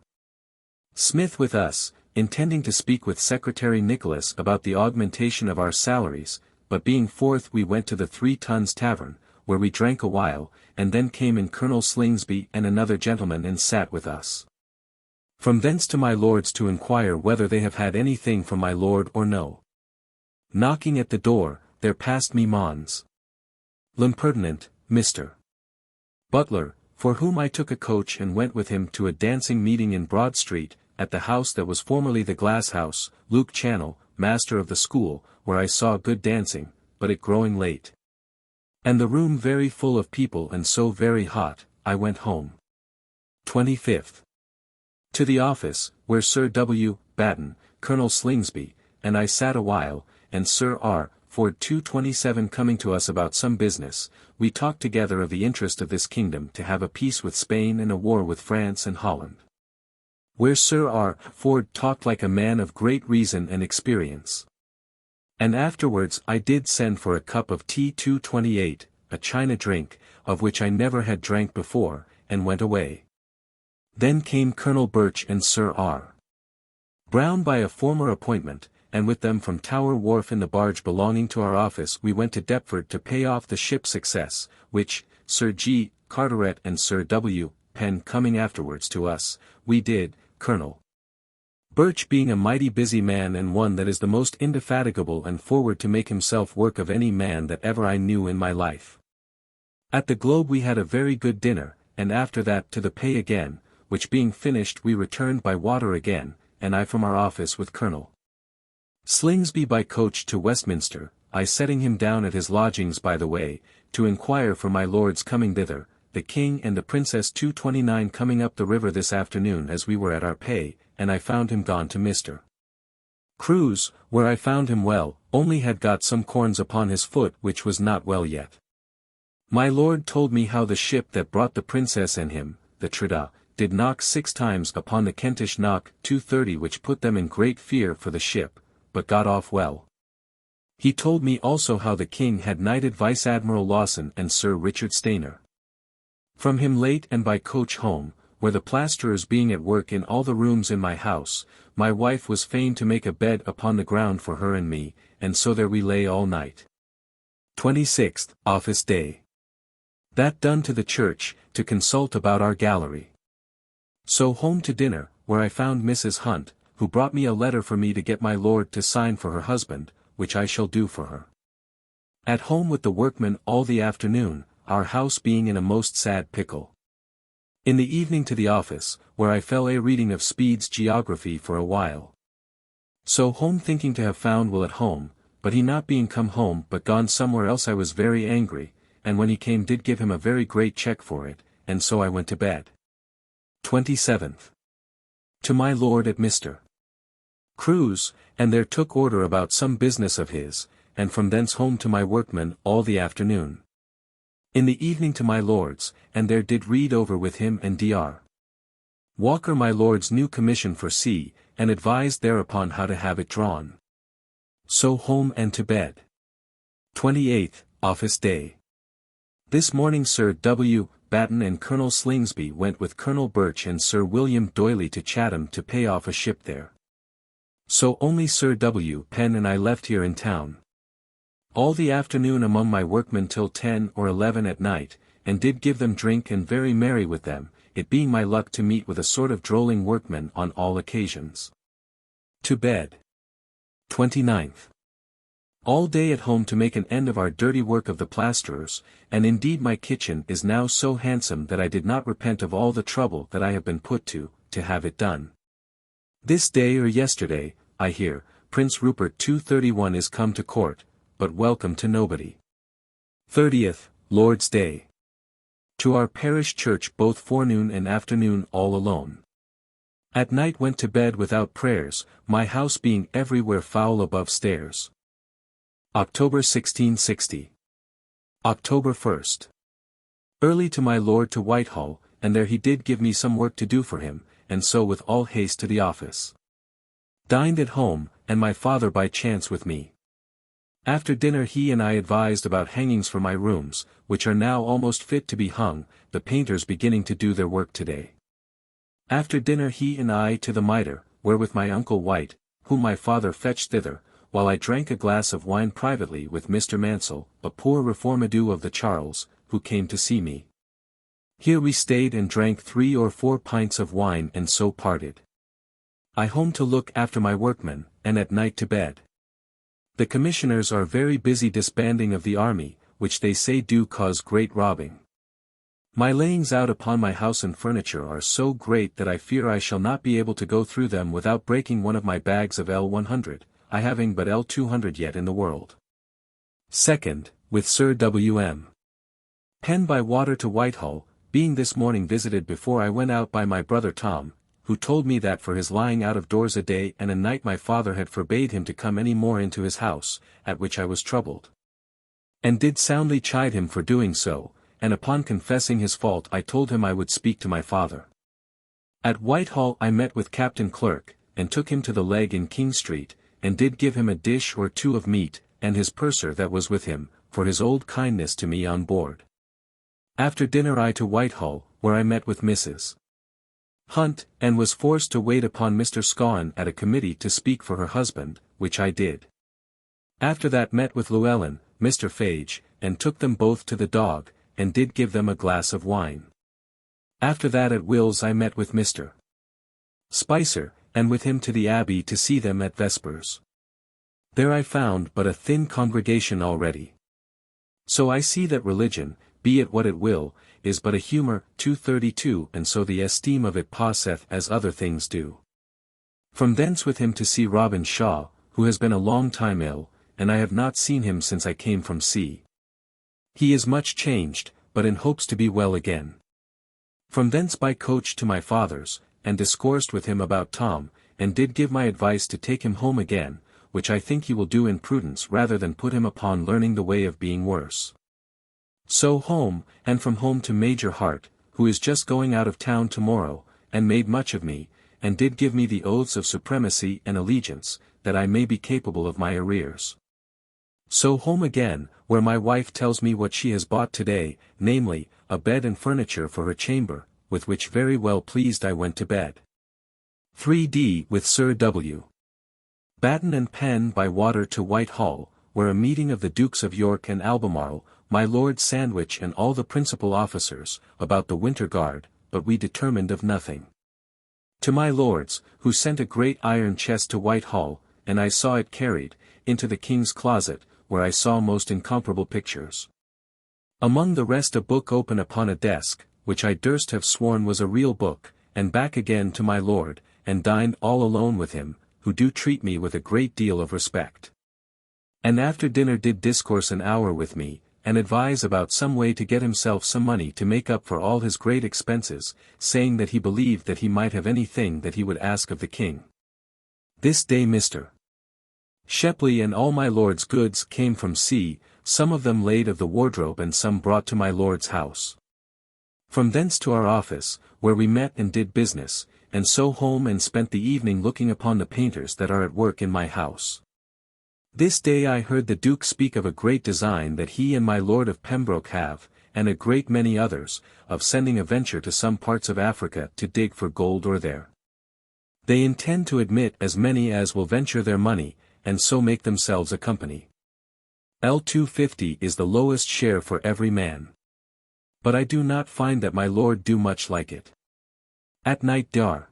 Smith with us, intending to speak with Secretary Nicholas about the augmentation of our salaries, but being forth we went to the 3 Tons Tavern, where we drank a while, and then came in Colonel Slingsby and another gentleman and sat with us. From thence to my lord's to inquire whether they have had anything from my lord or no. Knocking at the door, there passed me Mons. L'impertinent, Mr. Butler, for whom I took a coach and went with him to a dancing meeting in Broad Street, at the house that was formerly the Glass House, Luke Channel, master of the school, where I saw good dancing, but it growing late. And the room very full of people and so very hot, I went home. 25th. To the office, where Sir W. Batten, Colonel Slingsby, and I sat a while, and Sir R. Ford 227 coming to us about some business, we talked together of the interest of this kingdom to have a peace with Spain and a war with France and Holland. Where Sir R. Ford talked like a man of great reason and experience. And afterwards I did send for a cup of tea 228, a China drink, of which I never had drank before, and went away. Then came Colonel Birch and Sir R. Brown by a former appointment, and with them from Tower Wharf in the barge belonging to our office we went to Deptford to pay off the ship Success, which, Sir G. Carteret and Sir W. Penn coming afterwards to us, we did, Colonel Birch being a mighty busy man and one that is the most indefatigable and forward to make himself work of any man that ever I knew in my life. At the Globe we had a very good dinner, and after that to the pay again, which being finished we returned by water again, and I from our office with Colonel Slingsby by coach to Westminster, I setting him down at his lodgings by the way, to inquire for my lord's coming thither, the King and the Princess 229 coming up the river this afternoon as we were at our pay, and I found him gone to Mr. Crewe's, where I found him well, only had got some corns upon his foot which was not well yet. My lord told me how the ship that brought the princess and him, the Trida, did knock 6 times upon the Kentish knock 230 which put them in great fear for the ship, but got off well. He told me also how the king had knighted Vice Admiral Lawson and Sir Richard Stainer. From him late and by coach home, where the plasterers being at work in all the rooms in my house, my wife was fain to make a bed upon the ground for her and me, and so there we lay all night. 26th, Office Day. That done to the church, to consult about our gallery. So home to dinner, where I found Mrs. Hunt, who brought me a letter for me to get my lord to sign for her husband, which I shall do for her. At home with the workmen all the afternoon, our house being in a most sad pickle. In the evening to the office, where I fell a reading of Speed's Geography for a while. So home thinking to have found Will at home, but he not being come home but gone somewhere else I was very angry, and when he came did give him a very great check for it, and so I went to bed. 27th. To my lord at Mr. Crew's, and there took order about some business of his, and from thence home to my workmen all the afternoon. In the evening to my lord's, and there did read over with him and Dr. Walker my lord's new commission for sea, and advised thereupon how to have it drawn. So home and to bed. 28th, Office Day. This morning Sir W. Batten and Colonel Slingsby went with Colonel Birch and Sir William Doyley to Chatham to pay off a ship there. So only Sir W. Penn and I left here in town. All the afternoon among my workmen till 10 or 11 at night, and did give them drink and very merry with them, it being my luck to meet with a sort of drolling workman on all occasions. To bed. 29th. All day at home to make an end of our dirty work of the plasterers, and indeed my kitchen is now so handsome that I did not repent of all the trouble that I have been put to have it done. This day or yesterday, I hear, Prince Rupert 231 is come to court, but welcome to nobody. 30th, Lord's Day. To our parish church both forenoon and afternoon all alone. At night went to bed without prayers, my house being everywhere foul above stairs. October 1660. October 1st. Early to my lord to Whitehall, and there he did give me some work to do for him, and so with all haste to the office. Dined at home, and my father by chance with me. After dinner he and I advised about hangings for my rooms, which are now almost fit to be hung, the painters beginning to do their work today. After dinner he and I to the Mitre, where with my uncle White, whom my father fetched thither, while I drank a glass of wine privately with Mr. Mansell, a poor reformadoo of the Charles, who came to see me. Here we stayed and drank 3 or 4 pints of wine and so parted. I home to look after my workmen, and at night to bed. The commissioners are very busy disbanding of the army, which they say do cause great robbing. My layings out upon my house and furniture are so great that I fear I shall not be able to go through them without breaking one of my bags of L100, I having but L200 yet in the world. 2nd, with Sir W.M. Penn by water to Whitehall, being this morning visited before I went out by my brother Tom, who told me that for his lying out of doors a day and a night my father had forbade him to come any more into his house, at which I was troubled. And did soundly chide him for doing so, and upon confessing his fault I told him I would speak to my father. At Whitehall I met with Captain Clerk, and took him to the Leg in King Street, and did give him a dish or 2 of meat, and his purser that was with him, for his old kindness to me on board. After dinner I to Whitehall, where I met with Mrs. Hunt, and was forced to wait upon Mr. Scawen at a committee to speak for her husband, which I did. After that met with Llewellyn, Mr. Fage, and took them both to the Dog, and did give them a glass of wine. After that at Will's I met with Mr. Spicer, and with him to the Abbey to see them at Vespers. There I found but a thin congregation already. So I see that religion, be it what it will, is but a humour, 232, and so the esteem of it passeth as other things do. From thence with him to see Robin Shaw, who has been a long time ill, and I have not seen him since I came from sea. He is much changed, but in hopes to be well again. From thence by coach to my father's, and discoursed with him about Tom, and did give my advice to take him home again, which I think he will do in prudence rather than put him upon learning the way of being worse. So home, and from home to Major Hart, who is just going out of town tomorrow, and made much of me, and did give me the oaths of supremacy and allegiance, that I may be capable of my arrears. So home again, where my wife tells me what she has bought today, namely, a bed and furniture for her chamber, with which very well pleased I went to bed. 3d with Sir W. Batten and Penn by water to Whitehall, where a meeting of the Dukes of York and Albemarle, my Lord Sandwich and all the principal officers, about the Winter Guard, but we determined of nothing. To my lords, who sent a great iron chest to Whitehall, and I saw it carried, into the king's closet, where I saw most incomparable pictures. Among the rest a book open upon a desk, which I durst have sworn was a real book, and back again to my lord, and dined all alone with him, who do treat me with a great deal of respect. And after dinner did discourse an hour with me, and advise about some way to get himself some money to make up for all his great expenses, saying that he believed that he might have any thing that he would ask of the king. This day Mr. Shepley and all my lord's goods came from sea, some of them laid of the wardrobe and some brought to my lord's house. From thence to our office, where we met and did business, and so home and spent the evening looking upon the painters that are at work in my house. This day I heard the Duke speak of a great design that he and my Lord of Pembroke have, and a great many others, of sending a venture to some parts of Africa to dig for gold ore there. They intend to admit as many as will venture their money, and so make themselves a company. L250 is the lowest share for every man. But I do not find that my Lord do much like it. At night Dar.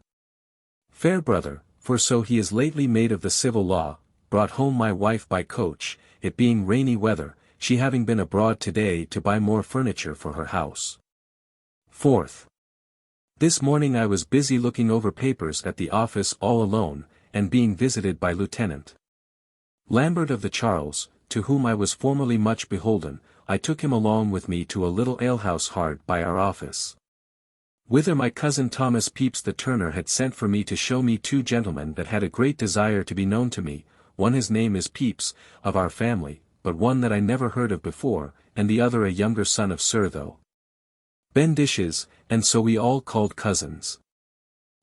Fair brother, for so he is lately made of the civil law, brought home my wife by coach, it being rainy weather, she having been abroad today to buy more furniture for her house. 4th. This morning I was busy looking over papers at the office all alone, and being visited by Lieutenant Lambert of the Charles, to whom I was formerly much beholden. I took him along with me to a little alehouse hard by our office, whither my cousin Thomas Pepys the turner had sent for me to show me two gentlemen that had a great desire to be known to me, one his name is Pepys, of our family, but one that I never heard of before, and the other a younger son of Sir Tho. Ben Dishes, and so we all called cousins.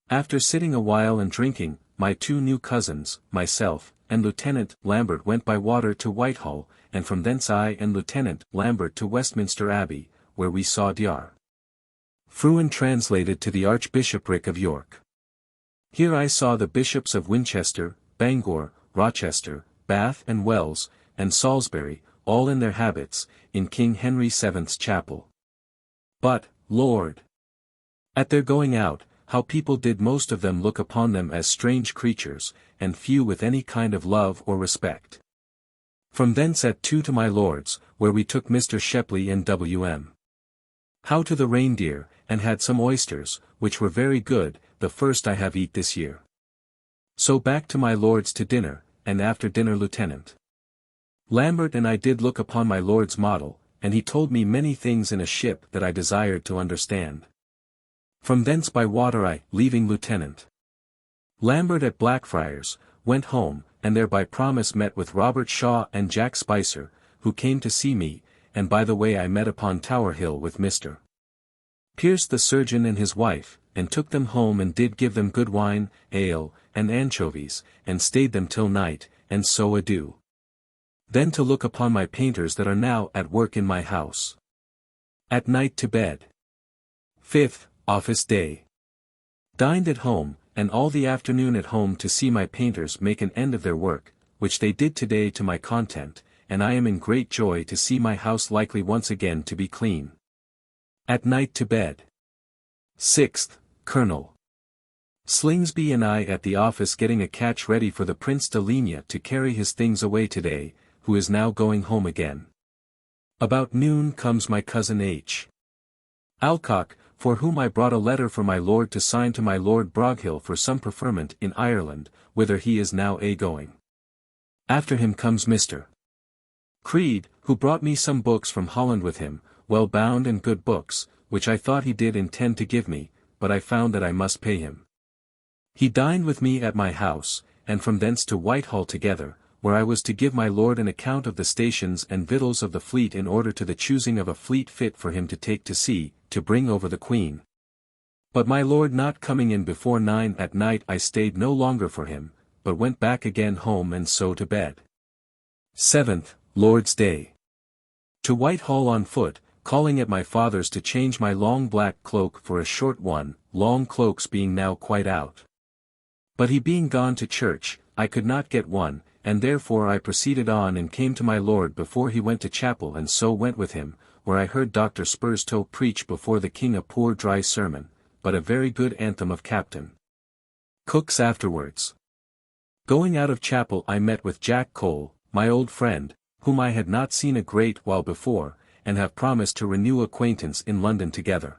After sitting a while and drinking, my two new cousins, myself, and Lieutenant Lambert went by water to Whitehall, and from thence I and Lieutenant Lambert to Westminster Abbey, where we saw Dr. Fruin translated to the Archbishopric of York. Here I saw the bishops of Winchester, Bangor, Rochester, Bath and Wells, and Salisbury, all in their habits, in King Henry VII's chapel. But, Lord! At their going out, how people did most of them look upon them as strange creatures, and few with any kind of love or respect. From thence at 2 to my lord's, where we took Mr. Shepley and W.M. Howe to the Reindeer, and had some oysters, which were very good, the first I have eat this year. So back to my lord's to dinner, and after dinner Lieutenant Lambert and I did look upon my lord's model, and he told me many things in a ship that I desired to understand. From thence by water I, leaving Lieutenant Lambert at Blackfriars, went home, and there by promise met with Robert Shaw and Jack Spicer, who came to see me, and by the way I met upon Tower Hill with Mr. Pierce the surgeon and his wife, and took them home and did give them good wine, ale, and anchovies, and stayed them till night, and so adieu. Then to look upon my painters that are now at work in my house. At night to bed. 5th, office day. Dined at home, and all the afternoon at home to see my painters make an end of their work, which they did today to my content, and I am in great joy to see my house likely once again to be clean. At night to bed. 6th, Colonel Slingsby and I at the office getting a catch ready for the Prince de Ligne to carry his things away today, who is now going home again. About noon comes my cousin H. Alcock, for whom I brought a letter for my lord to sign to my Lord Broghill for some preferment in Ireland, whither he is now going. After him comes Mr. Creed, who brought me some books from Holland with him, well bound and good books, which I thought he did intend to give me, but I found that I must pay him. He dined with me at my house, and from thence to Whitehall together, where I was to give my lord an account of the stations and victuals of the fleet in order to the choosing of a fleet fit for him to take to sea, to bring over the Queen. But my lord not coming in before 9 at night I stayed no longer for him, but went back again home and so to bed. 7th, Lord's Day. To Whitehall on foot, calling at my father's to change my long black cloak for a short one, long cloaks being now quite out. But he being gone to church, I could not get one, and therefore I proceeded on and came to my lord before he went to chapel and so went with him, where I heard Dr. Spurstoe preach before the king a poor dry sermon, but a very good anthem of Captain Cooks afterwards. Going out of chapel I met with Jack Cole, my old friend, whom I had not seen a great while before, and have promised to renew acquaintance in London together.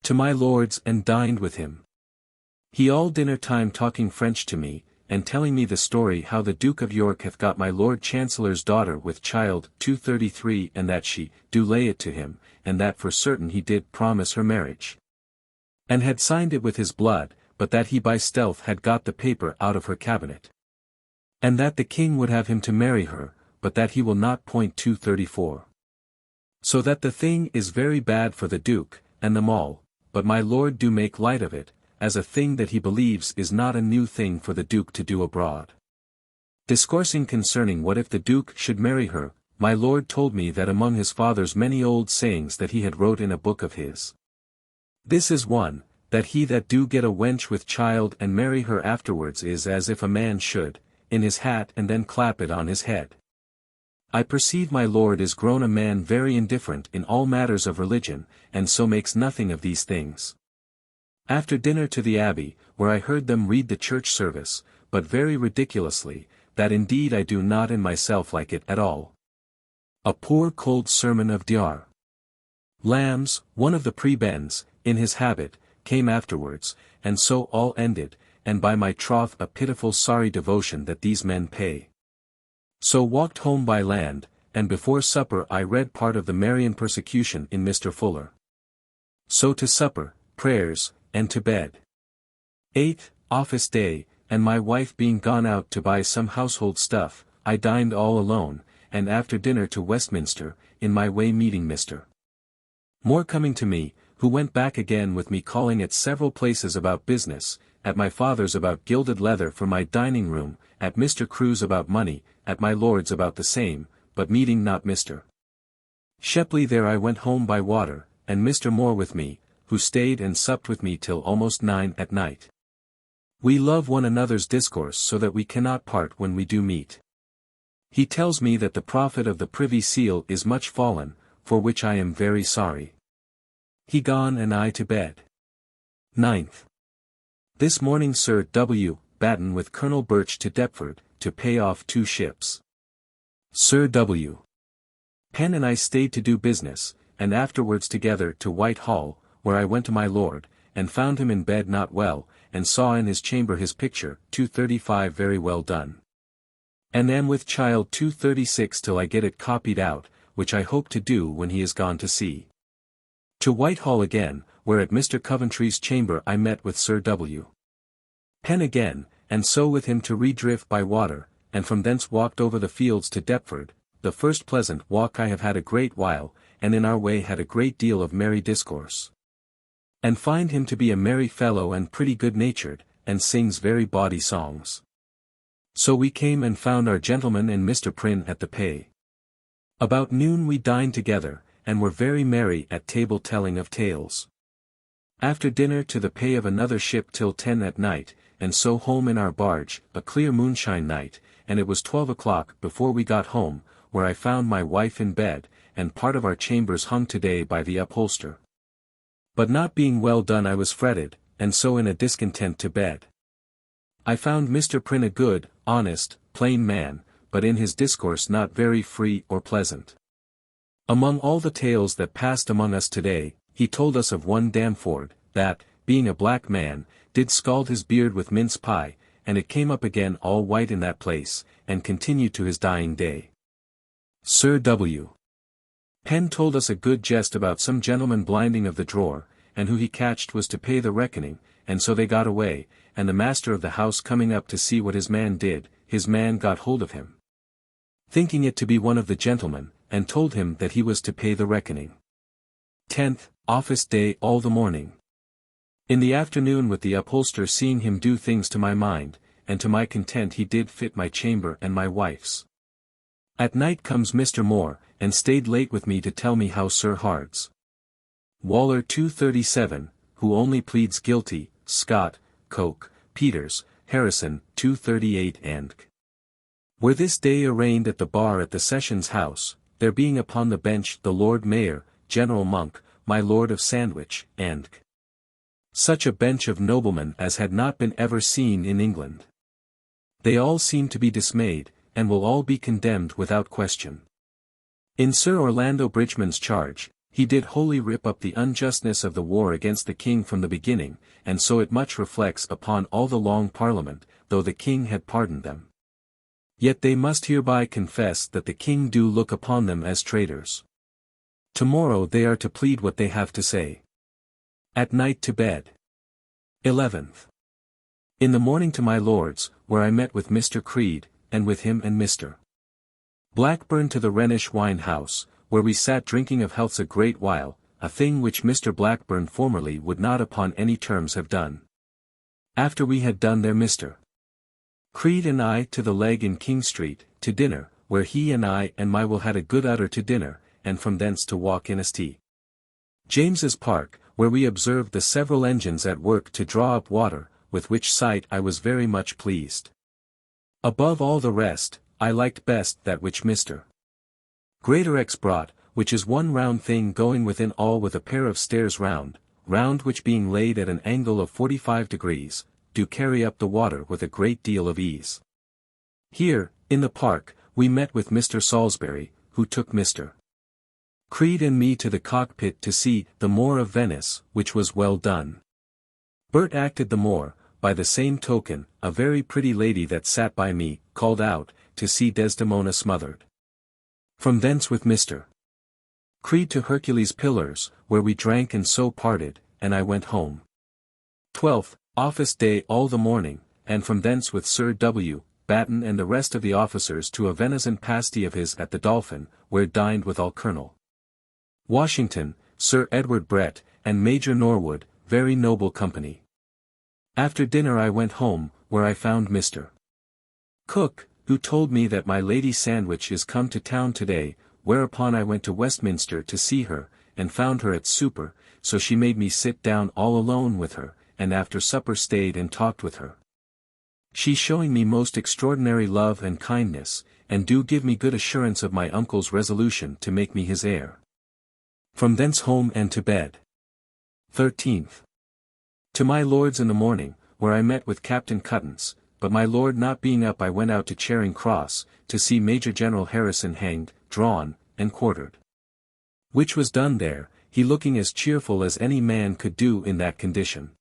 To my lord's and dined with him. He all dinner time talking French to me, and telling me the story how the Duke of York hath got my Lord Chancellor's daughter with child 233 and that she do lay it to him, and that for certain he did promise her marriage. And had signed it with his blood, but that he by stealth had got the paper out of her cabinet. And that the king would have him to marry her, but that he will not. 234. So that the thing is very bad for the Duke, and them all, but my lord do make light of it, as a thing that he believes is not a new thing for the Duke to do abroad. Discoursing concerning what if the Duke should marry her, my lord told me that among his father's many old sayings that he had wrote in a book of his. This is one, that he that do get a wench with child and marry her afterwards is as if a man should, in his hat and then clap it on his head. I perceive my lord is grown a man very indifferent in all matters of religion, and so makes nothing of these things. After dinner to the Abbey, where I heard them read the church service, but very ridiculously, that indeed I do not in myself like it at all. A poor cold sermon of Dr. Lamb's, one of the prebends, in his habit, came afterwards, and so all ended, and by my troth a pitiful sorry devotion that these men pay. So walked home by land, and before supper I read part of the Marian persecution in Mr. Fuller. So to supper, prayers, and to bed. 8th, office day, and my wife being gone out to buy some household stuff, I dined all alone, and after dinner to Westminster, in my way meeting Mr. Moore coming to me, who went back again with me calling at several places about business, at my father's about gilded leather for my dining room, at Mr. Crewe's about money, at my lord's about the same, but meeting not Mr. Shepley there I went home by water, and Mr. Moore with me, who stayed and supped with me till almost 9 at night. We love one another's discourse so that we cannot part when we do meet. He tells me that the profit of the Privy Seal is much fallen, for which I am very sorry. He gone and I to bed. 9th. This morning Sir W. Batten with Colonel Birch to Deptford, to pay off 2 ships. Sir W. Penn and I stayed to do business, and afterwards together to Whitehall, where I went to my lord, and found him in bed not well, and saw in his chamber his picture, 235 very well done. And am with child 236 till I get it copied out, which I hope to do when he is gone to sea. To Whitehall again, where at Mr. Coventry's chamber I met with Sir W. Penn again, and so with him to redrift by water, and from thence walked over the fields to Deptford, the first pleasant walk I have had a great while, and in our way had a great deal of merry discourse. And find him to be a merry fellow and pretty good-natured, and sings very bawdy songs. So we came and found our gentleman and Mr. Prynne at the Pay. About noon we dined together, and were very merry at table telling of tales. After dinner to the Pay of another ship till 10 at night, and so home in our barge, a clear moonshine night, and it was 12 o'clock before we got home, where I found my wife in bed, and part of our chambers hung today by the upholster. But not being well done I was fretted, and so in a discontent to bed. I found Mr. Prynne a good, honest, plain man, but in his discourse not very free or pleasant. Among all the tales that passed among us today, he told us of one Damford, that, being a black man, did scald his beard with mince pie, and it came up again all white in that place, and continued to his dying day. Sir W. Penn told us a good jest about some gentleman blinding of the drawer, and who he catched was to pay the reckoning, and so they got away, and the master of the house coming up to see what his man did, his man got hold of him, thinking it to be one of the gentlemen, and told him that he was to pay the reckoning. 10th, office day all the morning. In the afternoon with the upholster seeing him do things to my mind, and to my content he did fit my chamber and my wife's. At night comes Mr. Moore, and stayed late with me to tell me how Sir Hards Waller 237, who only pleads guilty, Scott, Coke, Peters, Harrison 238 and were this day arraigned at the bar at the Sessions House, there being upon the bench the Lord Mayor, General Monk, my Lord of Sandwich, and Such a bench of noblemen as had not been ever seen in England. They all seem to be dismayed, and will all be condemned without question. In Sir Orlando Bridgman's charge, he did wholly rip up the unjustness of the war against the king from the beginning, and so it much reflects upon all the Long Parliament, though the king had pardoned them. Yet they must hereby confess that the king do look upon them as traitors. Tomorrow they are to plead what they have to say. At night to bed. 11th. In the morning to my lord's, where I met with Mr. Creed, and with him and Mr. Blackburn to the Rhenish wine house, where we sat drinking of healths a great while, a thing which Mr. Blackburn formerly would not upon any terms have done. After we had done there Mr. Creed and I to the Leg in King Street, to dinner, where he and I and my will had a good utter to dinner, and from thence to walk in St. James's Park, where we observed the several engines at work to draw up water, with which sight I was very much pleased. Above all the rest, I liked best that which Mr. Greatorex brought, which is one round thing going within all with a pair of stairs round, which being laid at an angle of 45 degrees, do carry up the water with a great deal of ease. Here, in the park, we met with Mr. Salisbury, who took Mr. Creed and me to the cockpit to see the Moor of Venice, which was well done. Bert acted the Moor, by the same token, a very pretty lady that sat by me, called out, to see Desdemona smothered. From thence with Mr. Creed to Hercules Pillars, where we drank and so parted, and I went home. 12th, office day all the morning, and from thence with Sir W. Batten and the rest of the officers to a venison pasty of his at the Dolphin, where dined with all Colonel Washington, Sir Edward Brett, and Major Norwood, very noble company. After dinner I went home, where I found Mr. Cook, who told me that my Lady Sandwich is come to town today, whereupon I went to Westminster to see her, and found her at supper, so she made me sit down all alone with her, and after supper stayed and talked with her. She showing me most extraordinary love and kindness, and do give me good assurance of my uncle's resolution to make me his heir. From thence home and to bed. 13th. To my lord's in the morning, where I met with Captain Cuttance, but my lord not being up I went out to Charing Cross, to see Major General Harrison hanged, drawn, and quartered. Which was done there, he looking as cheerful as any man could do in that condition.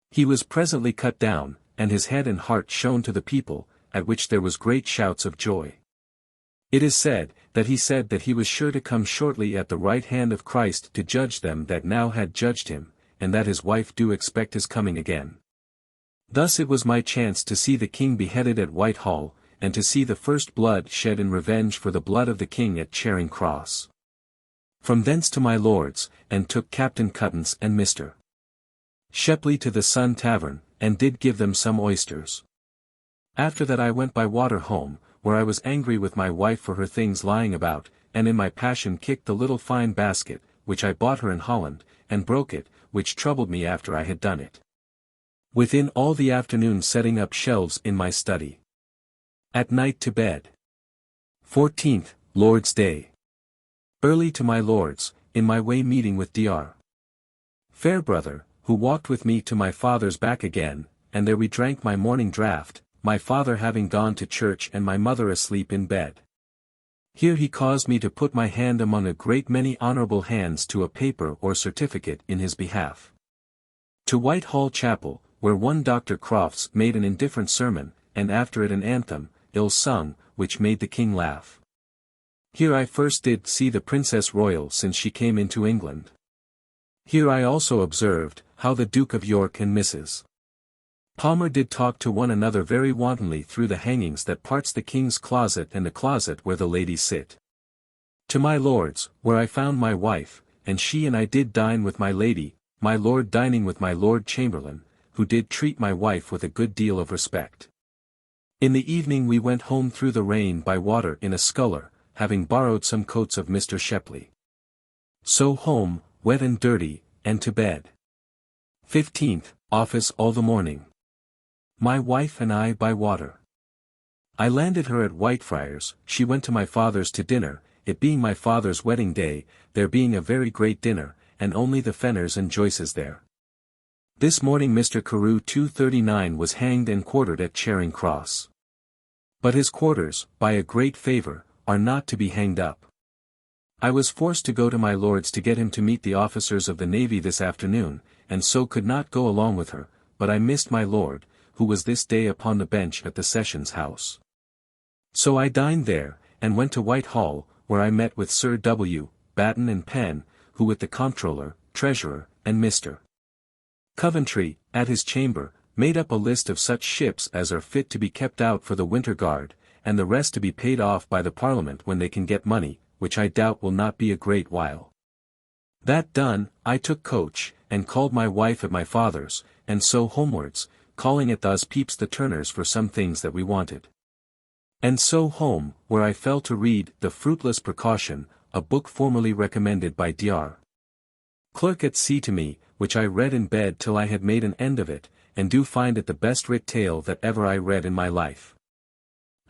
He was presently cut down, and his head and heart shown to the people, at which there was great shouts of joy. It is said, that he said that he was sure to come shortly at the right hand of Christ to judge them that now had judged him, and that his wife do expect his coming again. Thus it was my chance to see the king beheaded at Whitehall, and to see the first blood shed in revenge for the blood of the king at Charing Cross. From thence to my lord's, and took Captain Cuttance and Mr. Shepley to the Sun Tavern, and did give them some oysters. After that I went by water home, where I was angry with my wife for her things lying about, and in my passion kicked the little fine basket, which I bought her in Holland, and broke it, which troubled me after I had done it. Within all the afternoon setting up shelves in my study. At night to bed. 14th, Lord's Day. Early to my lord's, in my way meeting with Dr. Fairbrother, who walked with me to my father's back again, and there we drank my morning draught, my father having gone to church and my mother asleep in bed. Here he caused me to put my hand among a great many honourable hands to a paper or certificate in his behalf. To Whitehall Chapel, where one Dr. Crofts made an indifferent sermon, and after it an anthem, ill sung, which made the king laugh. Here I first did see the Princess Royal since she came into England. Here I also observed, how the Duke of York and Mrs. Palmer did talk to one another very wantonly through the hangings that parts the king's closet and the closet where the ladies sit. To my lord's, where I found my wife, and she and I did dine with my lady, my lord dining with my Lord Chamberlain, who did treat my wife with a good deal of respect. In the evening we went home through the rain by water in a sculler, having borrowed some coats of Mr. Shepley. So home, wet and dirty, and to bed. 15th, office all the morning. My wife and I by water. I landed her at Whitefriars, she went to my father's to dinner, it being my father's wedding day, there being a very great dinner, and only the Fenners and Joyces there. This morning Mr. Carew 239 was hanged and quartered at Charing Cross. But his quarters, by a great favour, are not to be hanged up. I was forced to go to my lord's to get him to meet the officers of the navy this afternoon, and so could not go along with her, but I missed my lord, who was this day upon the bench at the Sessions House. So I dined there, and went to Whitehall, where I met with Sir W. Batten and Penn, who with the Comptroller, Treasurer, and Mr. Coventry, at his chamber, made up a list of such ships as are fit to be kept out for the winter guard, and the rest to be paid off by the Parliament when they can get money, which I doubt will not be a great while. That done, I took coach, and called my wife at my father's, and so homewards, calling at those Pepys the Turners for some things that we wanted. And so home, where I fell to read The Fruitless Precaution, a book formerly recommended by Dr. Clerk at sea to me, which I read in bed till I had made an end of it, and do find it the best writ tale that ever I read in my life.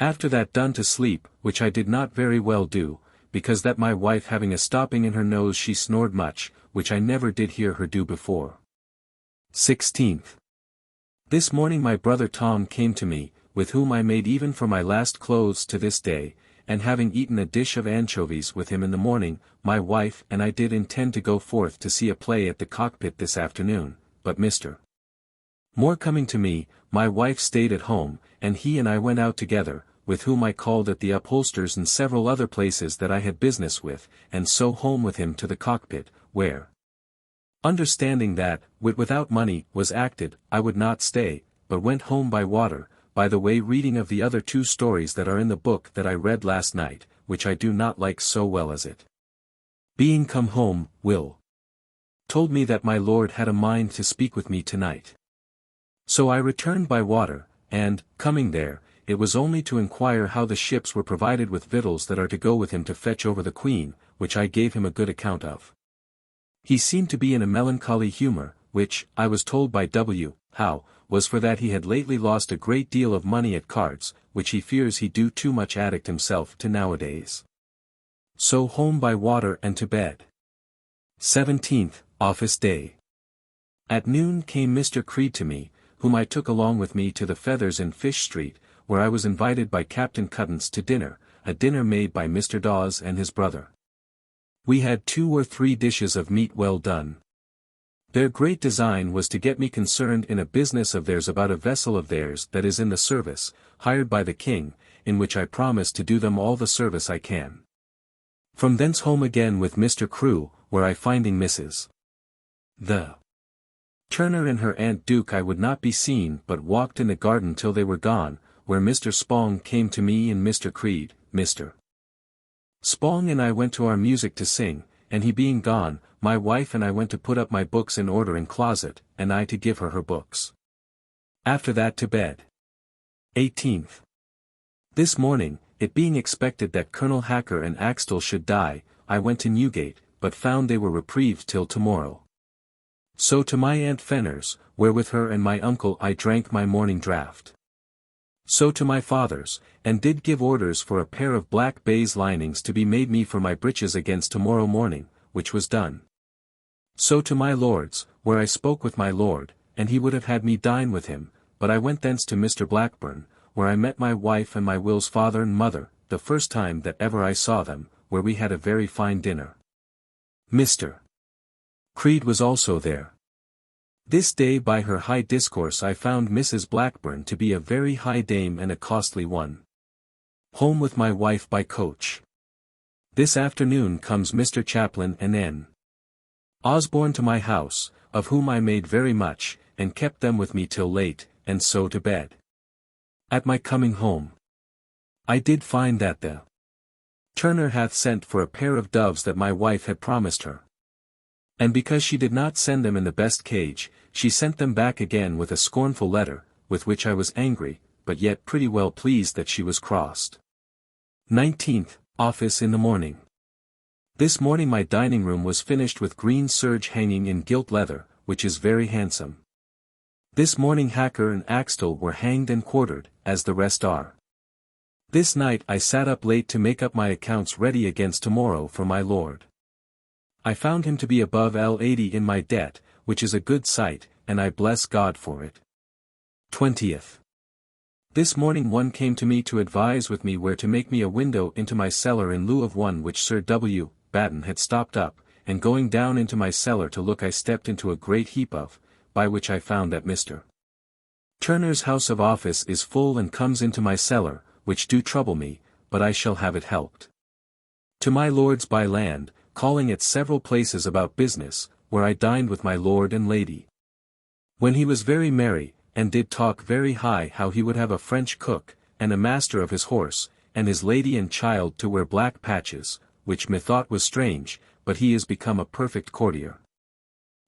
After that done to sleep, which I did not very well do, because that my wife having a stopping in her nose she snored much, which I never did hear her do before. 16th. This morning my brother Tom came to me, with whom I made even for my last clothes to this day, and having eaten a dish of anchovies with him in the morning, my wife and I did intend to go forth to see a play at the Cockpit this afternoon, but Mr. Moore coming to me, my wife stayed at home, and he and I went out together, with whom I called at the upholsters and several other places that I had business with, and so home with him to the Cockpit, where, understanding that, wit without money, was acted, I would not stay, but went home by water, by the way reading of the other 2 stories that are in the book that I read last night, which I do not like so well as it. Being come home, Will told me that my lord had a mind to speak with me tonight. So I returned by water, and, coming there, it was only to inquire how the ships were provided with victuals that are to go with him to fetch over the Queen, which I gave him a good account of. He seemed to be in a melancholy humour, which, I was told by W. Howe, was for that he had lately lost a great deal of money at cards, which he fears he do too much addict himself to nowadays. So home by water and to bed. 17th, Office Day. At noon came Mr. Creed to me, whom I took along with me to the Feathers in Fish Street, where I was invited by Captain Cuttance to dinner, a dinner made by Mr. Dawes and his brother. We had 2 or 3 dishes of meat well done. Their great design was to get me concerned in a business of theirs about a vessel of theirs that is in the service, hired by the King, in which I promise to do them all the service I can. From thence home again with Mr. Crew, where I finding Mrs. the Turner and her Aunt Duke I would not be seen but walked in the garden till they were gone, where Mr. Spong came to me and Mr. Creed, Mr. Spong and I went to our music to sing, and he being gone, my wife and I went to put up my books in order in closet, and I to give her her books. After that to bed. 18th. This morning, it being expected that Colonel Hacker and Axtell should die, I went to Newgate, but found they were reprieved till tomorrow. So to my Aunt Fenner's, where with her and my uncle I drank my morning draught. So to my father's, and did give orders for a pair of black baize linings to be made me for my breeches against tomorrow morning, which was done. So to my lord's, where I spoke with my lord, and he would have had me dine with him, but I went thence to Mr. Blackburn, where I met my wife and my Will's father and mother, the first time that ever I saw them, where we had a very fine dinner. Mr. Creed was also there. This day by her high discourse I found Mrs. Blackburn to be a very high dame and a costly one. Home with my wife by coach. This afternoon comes Mr. Chaplain and N. Osborne to my house, of whom I made very much, and kept them with me till late, and so to bed. At my coming home, I did find that the Turner hath sent for a pair of doves that my wife had promised her. And because she did not send them in the best cage, she sent them back again with a scornful letter, with which I was angry, but yet pretty well pleased that she was crossed. 19th, Office in the morning. This morning my dining room was finished with green serge hanging in gilt leather, which is very handsome. This morning Hacker and Axtell were hanged and quartered, as the rest are. This night I sat up late to make up my accounts ready against tomorrow for my lord. I found him to be above L80 in my debt, which is a good sight, and I bless God for it. 20th. This morning one came to me to advise with me where to make me a window into my cellar in lieu of one which Sir W. Batten had stopped up, and going down into my cellar to look I stepped into a great heap of, by which I found that Mr. Turner's house of office is full and comes into my cellar, which do trouble me, but I shall have it helped. To my lord's by land, calling at several places about business, where I dined with my lord and lady. When he was very merry, and did talk very high how he would have a French cook, and a master of his horse, and his lady and child to wear black patches, which methought was strange, but he is become a perfect courtier.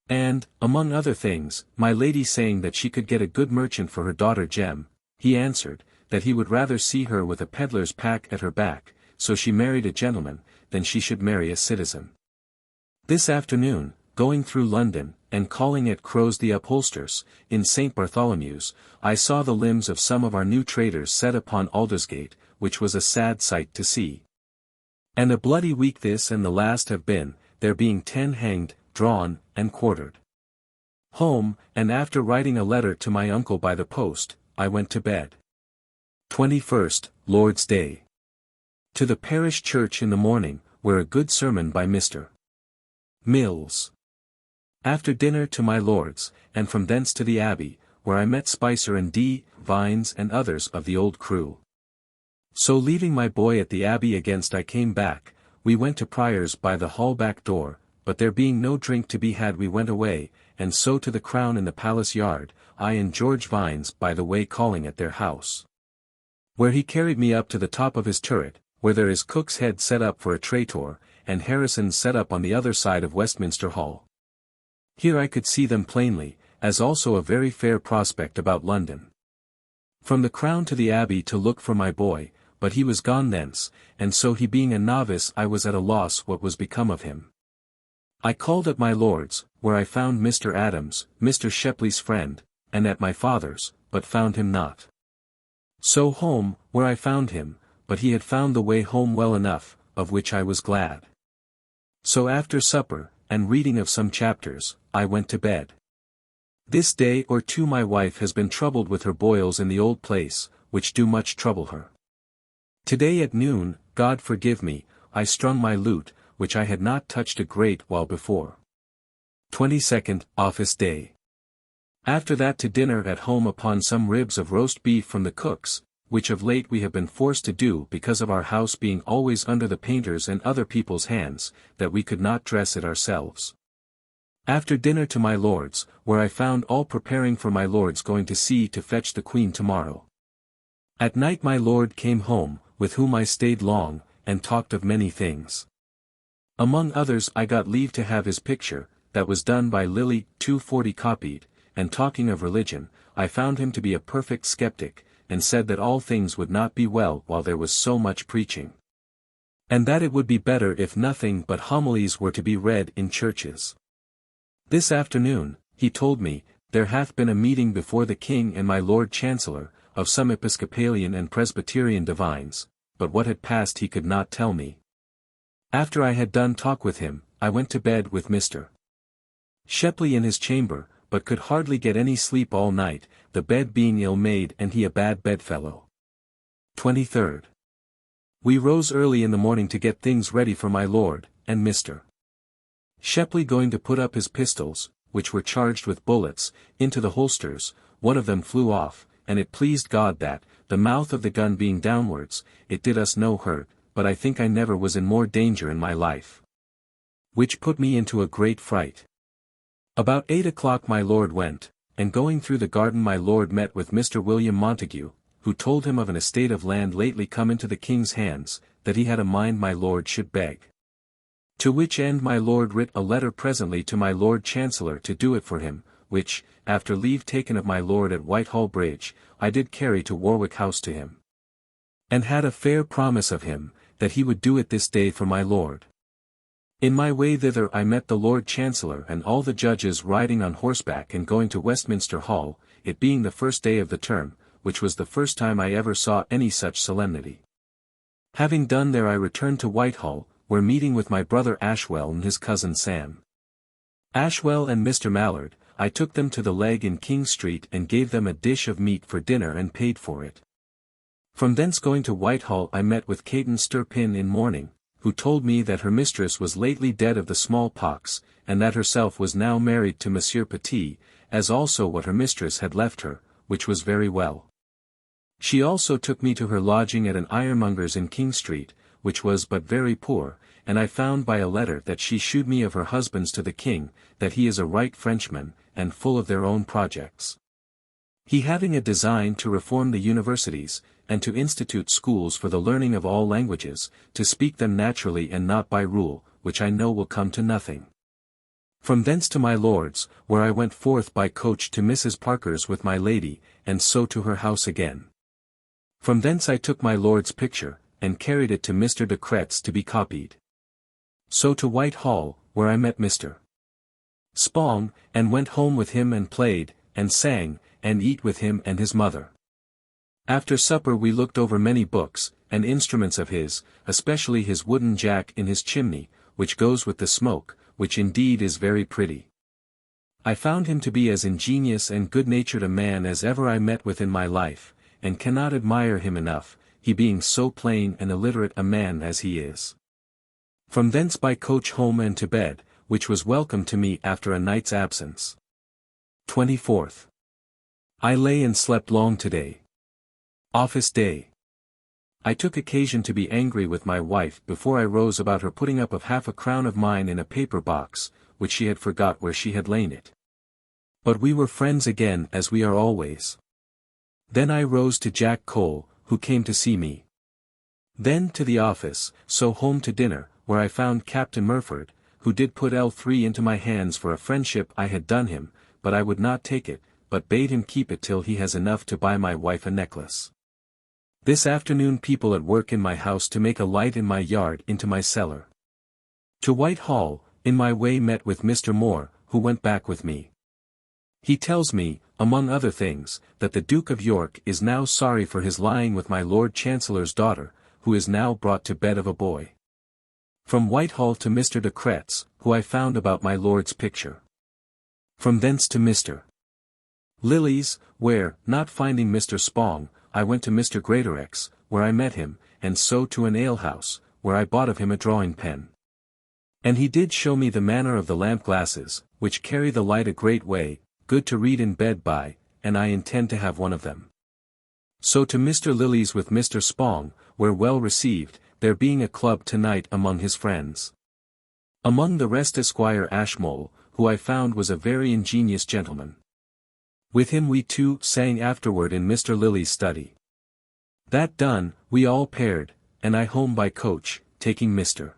And, among other things, my lady saying that she could get a good merchant for her daughter Jem, he answered, that he would rather see her with a peddler's pack at her back, so she married a gentleman, than she should marry a citizen. This afternoon, going through London, and calling at Crow's the upholster's, in St. Bartholomew's, I saw the limbs of some of our new traders set upon Aldersgate, which was a sad sight to see. And a bloody week this and the last have been, there being 10 hanged, drawn, and quartered. Home, and after writing a letter to my uncle by the post, I went to bed. 21st, Lord's Day. To the parish church in the morning, where a good sermon by Mr. Mills. After dinner to my lord's, and from thence to the Abbey, where I met Spicer and D. Vines and others of the old crew. So leaving my boy at the Abbey against I came back, we went to Prior's by the hall back door, but there being no drink to be had we went away, and so to the Crown in the Palace yard, I and George Vines by the way calling at their house. Where he carried me up to the top of his turret, where there is Cook's head set up for a traitor, and Harrison's set up on the other side of Westminster Hall. Here I could see them plainly, as also a very fair prospect about London. From the Crown to the Abbey to look for my boy, but he was gone thence, and so he being a novice I was at a loss what was become of him. I called at my lord's, where I found Mr. Adams, Mr. Shepley's friend, and at my father's, but found him not. So home, where I found him, but he had found the way home well enough, of which I was glad. So after supper, and reading of some chapters, I went to bed. This day or two my wife has been troubled with her boils in the old place, which do much trouble her. Today at noon, God forgive me, I strung my lute, which I had not touched a great while before. 22nd, Office Day. After that to dinner at home upon some ribs of roast beef from the cook's, which of late we have been forced to do because of our house being always under the painters' and other people's hands, that we could not dress it ourselves. After dinner to my lord's, where I found all preparing for my lord's going to sea to fetch the Queen tomorrow. At night my lord came home, with whom I stayed long, and talked of many things. Among others I got leave to have his picture, that was done by Lilly, 240 copied, and talking of religion, I found him to be a perfect skeptic, and said that all things would not be well while there was so much preaching. And that it would be better if nothing but homilies were to be read in churches. This afternoon, he told me, there hath been a meeting before the King and my Lord Chancellor, of some Episcopalian and Presbyterian divines, but what had passed he could not tell me. After I had done talk with him, I went to bed with Mr. Shepley in his chamber, but could hardly get any sleep all night, the bed being ill-made and he a bad bedfellow. 23rd. We rose early in the morning to get things ready for my lord, and Mr. Shepley going to put up his pistols, which were charged with bullets, into the holsters. One of them flew off, and it pleased God that, the mouth of the gun being downwards, it did us no hurt, but I think I never was in more danger in my life. Which put me into a great fright. About 8 o'clock my lord went, and going through the garden my lord met with Mr. William Montague, who told him of an estate of land lately come into the king's hands, that he had a mind my lord should beg. To which end my lord writ a letter presently to my lord Chancellor to do it for him, which, after leave taken of my lord at Whitehall Bridge, I did carry to Warwick House to him. And had a fair promise of him, that he would do it this day for my lord. In my way thither I met the Lord Chancellor and all the judges riding on horseback and going to Westminster Hall, it being the first day of the term, which was the first time I ever saw any such solemnity. Having done there I returned to Whitehall, where meeting with my brother Ashwell and his cousin Sam. Ashwell and Mr. Mallard, I took them to the Leg in King Street and gave them a dish of meat for dinner and paid for it. From thence going to Whitehall I met with Caton Sturpin in mourning, who told me that her mistress was lately dead of the smallpox, and that herself was now married to Monsieur Petit, as also what her mistress had left her, which was very well. She also took me to her lodging at an ironmonger's in King Street, which was but very poor, and I found by a letter that she shewed me of her husband's to the king, that he is a right Frenchman, and full of their own projects. He having a design to reform the universities, and to institute schools for the learning of all languages, to speak them naturally and not by rule, which I know will come to nothing. From thence to my lord's, where I went forth by coach to Mrs. Parker's with my lady, and so to her house again. From thence I took my lord's picture, and carried it to Mr. de Cretz to be copied. So to Whitehall, where I met Mr. Spong, and went home with him and played, and sang, and eat with him and his mother. After supper we looked over many books, and instruments of his, especially his wooden jack in his chimney, which goes with the smoke, which indeed is very pretty. I found him to be as ingenious and good-natured a man as ever I met with in my life, and cannot admire him enough, he being so plain and illiterate a man as he is. From thence by coach home and to bed, which was welcome to me after a night's absence. 24th. I lay and slept long today. Office day. I took occasion to be angry with my wife before I rose about her putting up of half a crown of mine in a paper box, which she had forgot where she had lain it. But we were friends again as we are always. Then I rose to Jack Cole, who came to see me. Then to the office, so home to dinner, where I found Captain Murford, who did put L3 into my hands for a friendship I had done him, but I would not take it, but bade him keep it till he has enough to buy my wife a necklace. This afternoon people at work in my house to make a light in my yard into my cellar. To Whitehall, in my way met with Mr. Moore, who went back with me. He tells me, among other things, that the Duke of York is now sorry for his lying with my Lord Chancellor's daughter, who is now brought to bed of a boy. From Whitehall to Mr. de Cretz, who I found about my Lord's picture. From thence to Mr. Lilly's, where, not finding Mr. Spong, I went to Mr. Greatorex, where I met him, and so to an alehouse, where I bought of him a drawing pen. And he did show me the manner of the lamp glasses, which carry the light a great way, good to read in bed by, and I intend to have one of them. So to Mr. Lilly's with Mr. Spong, where well received, there being a club tonight among his friends. Among the rest Esquire Ashmole, who I found was a very ingenious gentleman. With him we two sang afterward in Mr. Lilly's study. That done, we all paired, and I home by coach, taking Mr.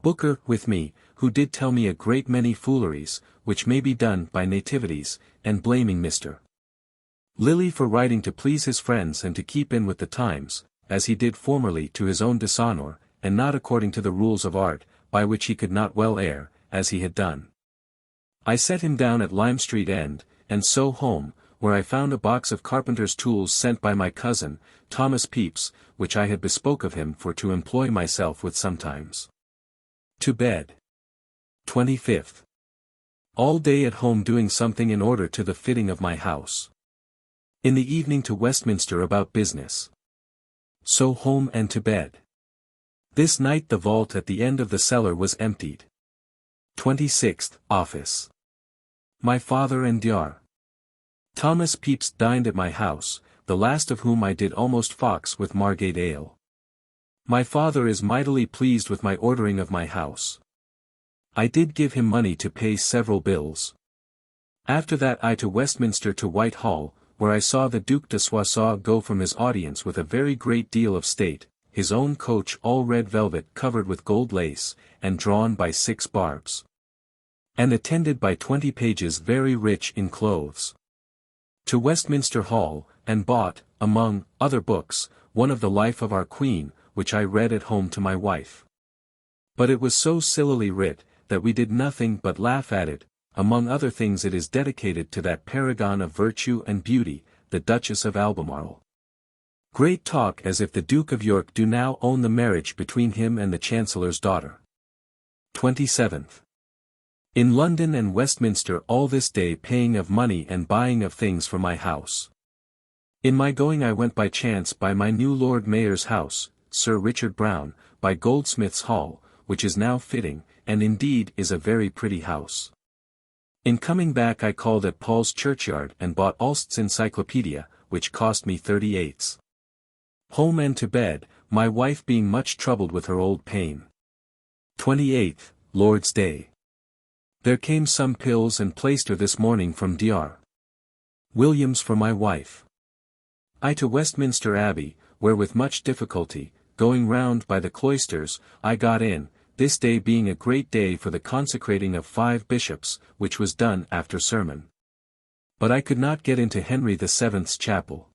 Booker with me, who did tell me a great many fooleries, which may be done by nativities, and blaming Mr. Lilly for writing to please his friends and to keep in with the times, as he did formerly to his own dishonour, and not according to the rules of art, by which he could not well err, as he had done. I set him down at Lime Street End, and so home, where I found a box of carpenter's tools sent by my cousin, Thomas Pepys, which I had bespoke of him for to employ myself with sometimes. To bed. 25th. All day at home doing something in order to the fitting of my house. In the evening to Westminster about business. So home and to bed. This night the vault at the end of the cellar was emptied. 26th. Office. My father and Dr. Thomas Pepys dined at my house, the last of whom I did almost fox with Margate ale. My father is mightily pleased with my ordering of my house. I did give him money to pay several bills. After that I to Westminster to Whitehall, where I saw the Duc de Soissons go from his audience with a very great deal of state, his own coach all red velvet covered with gold lace, and drawn by 6 barbs. And attended by 20 pages very rich in clothes. To Westminster Hall, and bought, among other books, one of the Life of our Queen, which I read at home to my wife. But it was so sillily writ, that we did nothing but laugh at it. Among other things it is dedicated to that paragon of virtue and beauty, the Duchess of Albemarle. Great talk as if the Duke of York do now own the marriage between him and the Chancellor's daughter. 27th. In London and Westminster all this day paying of money and buying of things for my house. In my going I went by chance by my new Lord Mayor's house, Sir Richard Browne, by Goldsmith's Hall, which is now fitting, and indeed is a very pretty house. In coming back I called at Paul's Churchyard and bought Alst's Encyclopedia, which cost me 38s. Home and to bed, my wife being much troubled with her old pain. 28th, Lord's Day. There came some pills and plaister this morning from Dr. Williams for my wife. I to Westminster Abbey, where with much difficulty, going round by the cloisters, I got in, this day being a great day for the consecrating of 5 bishops, which was done after sermon. But I could not get into Henry VII's chapel.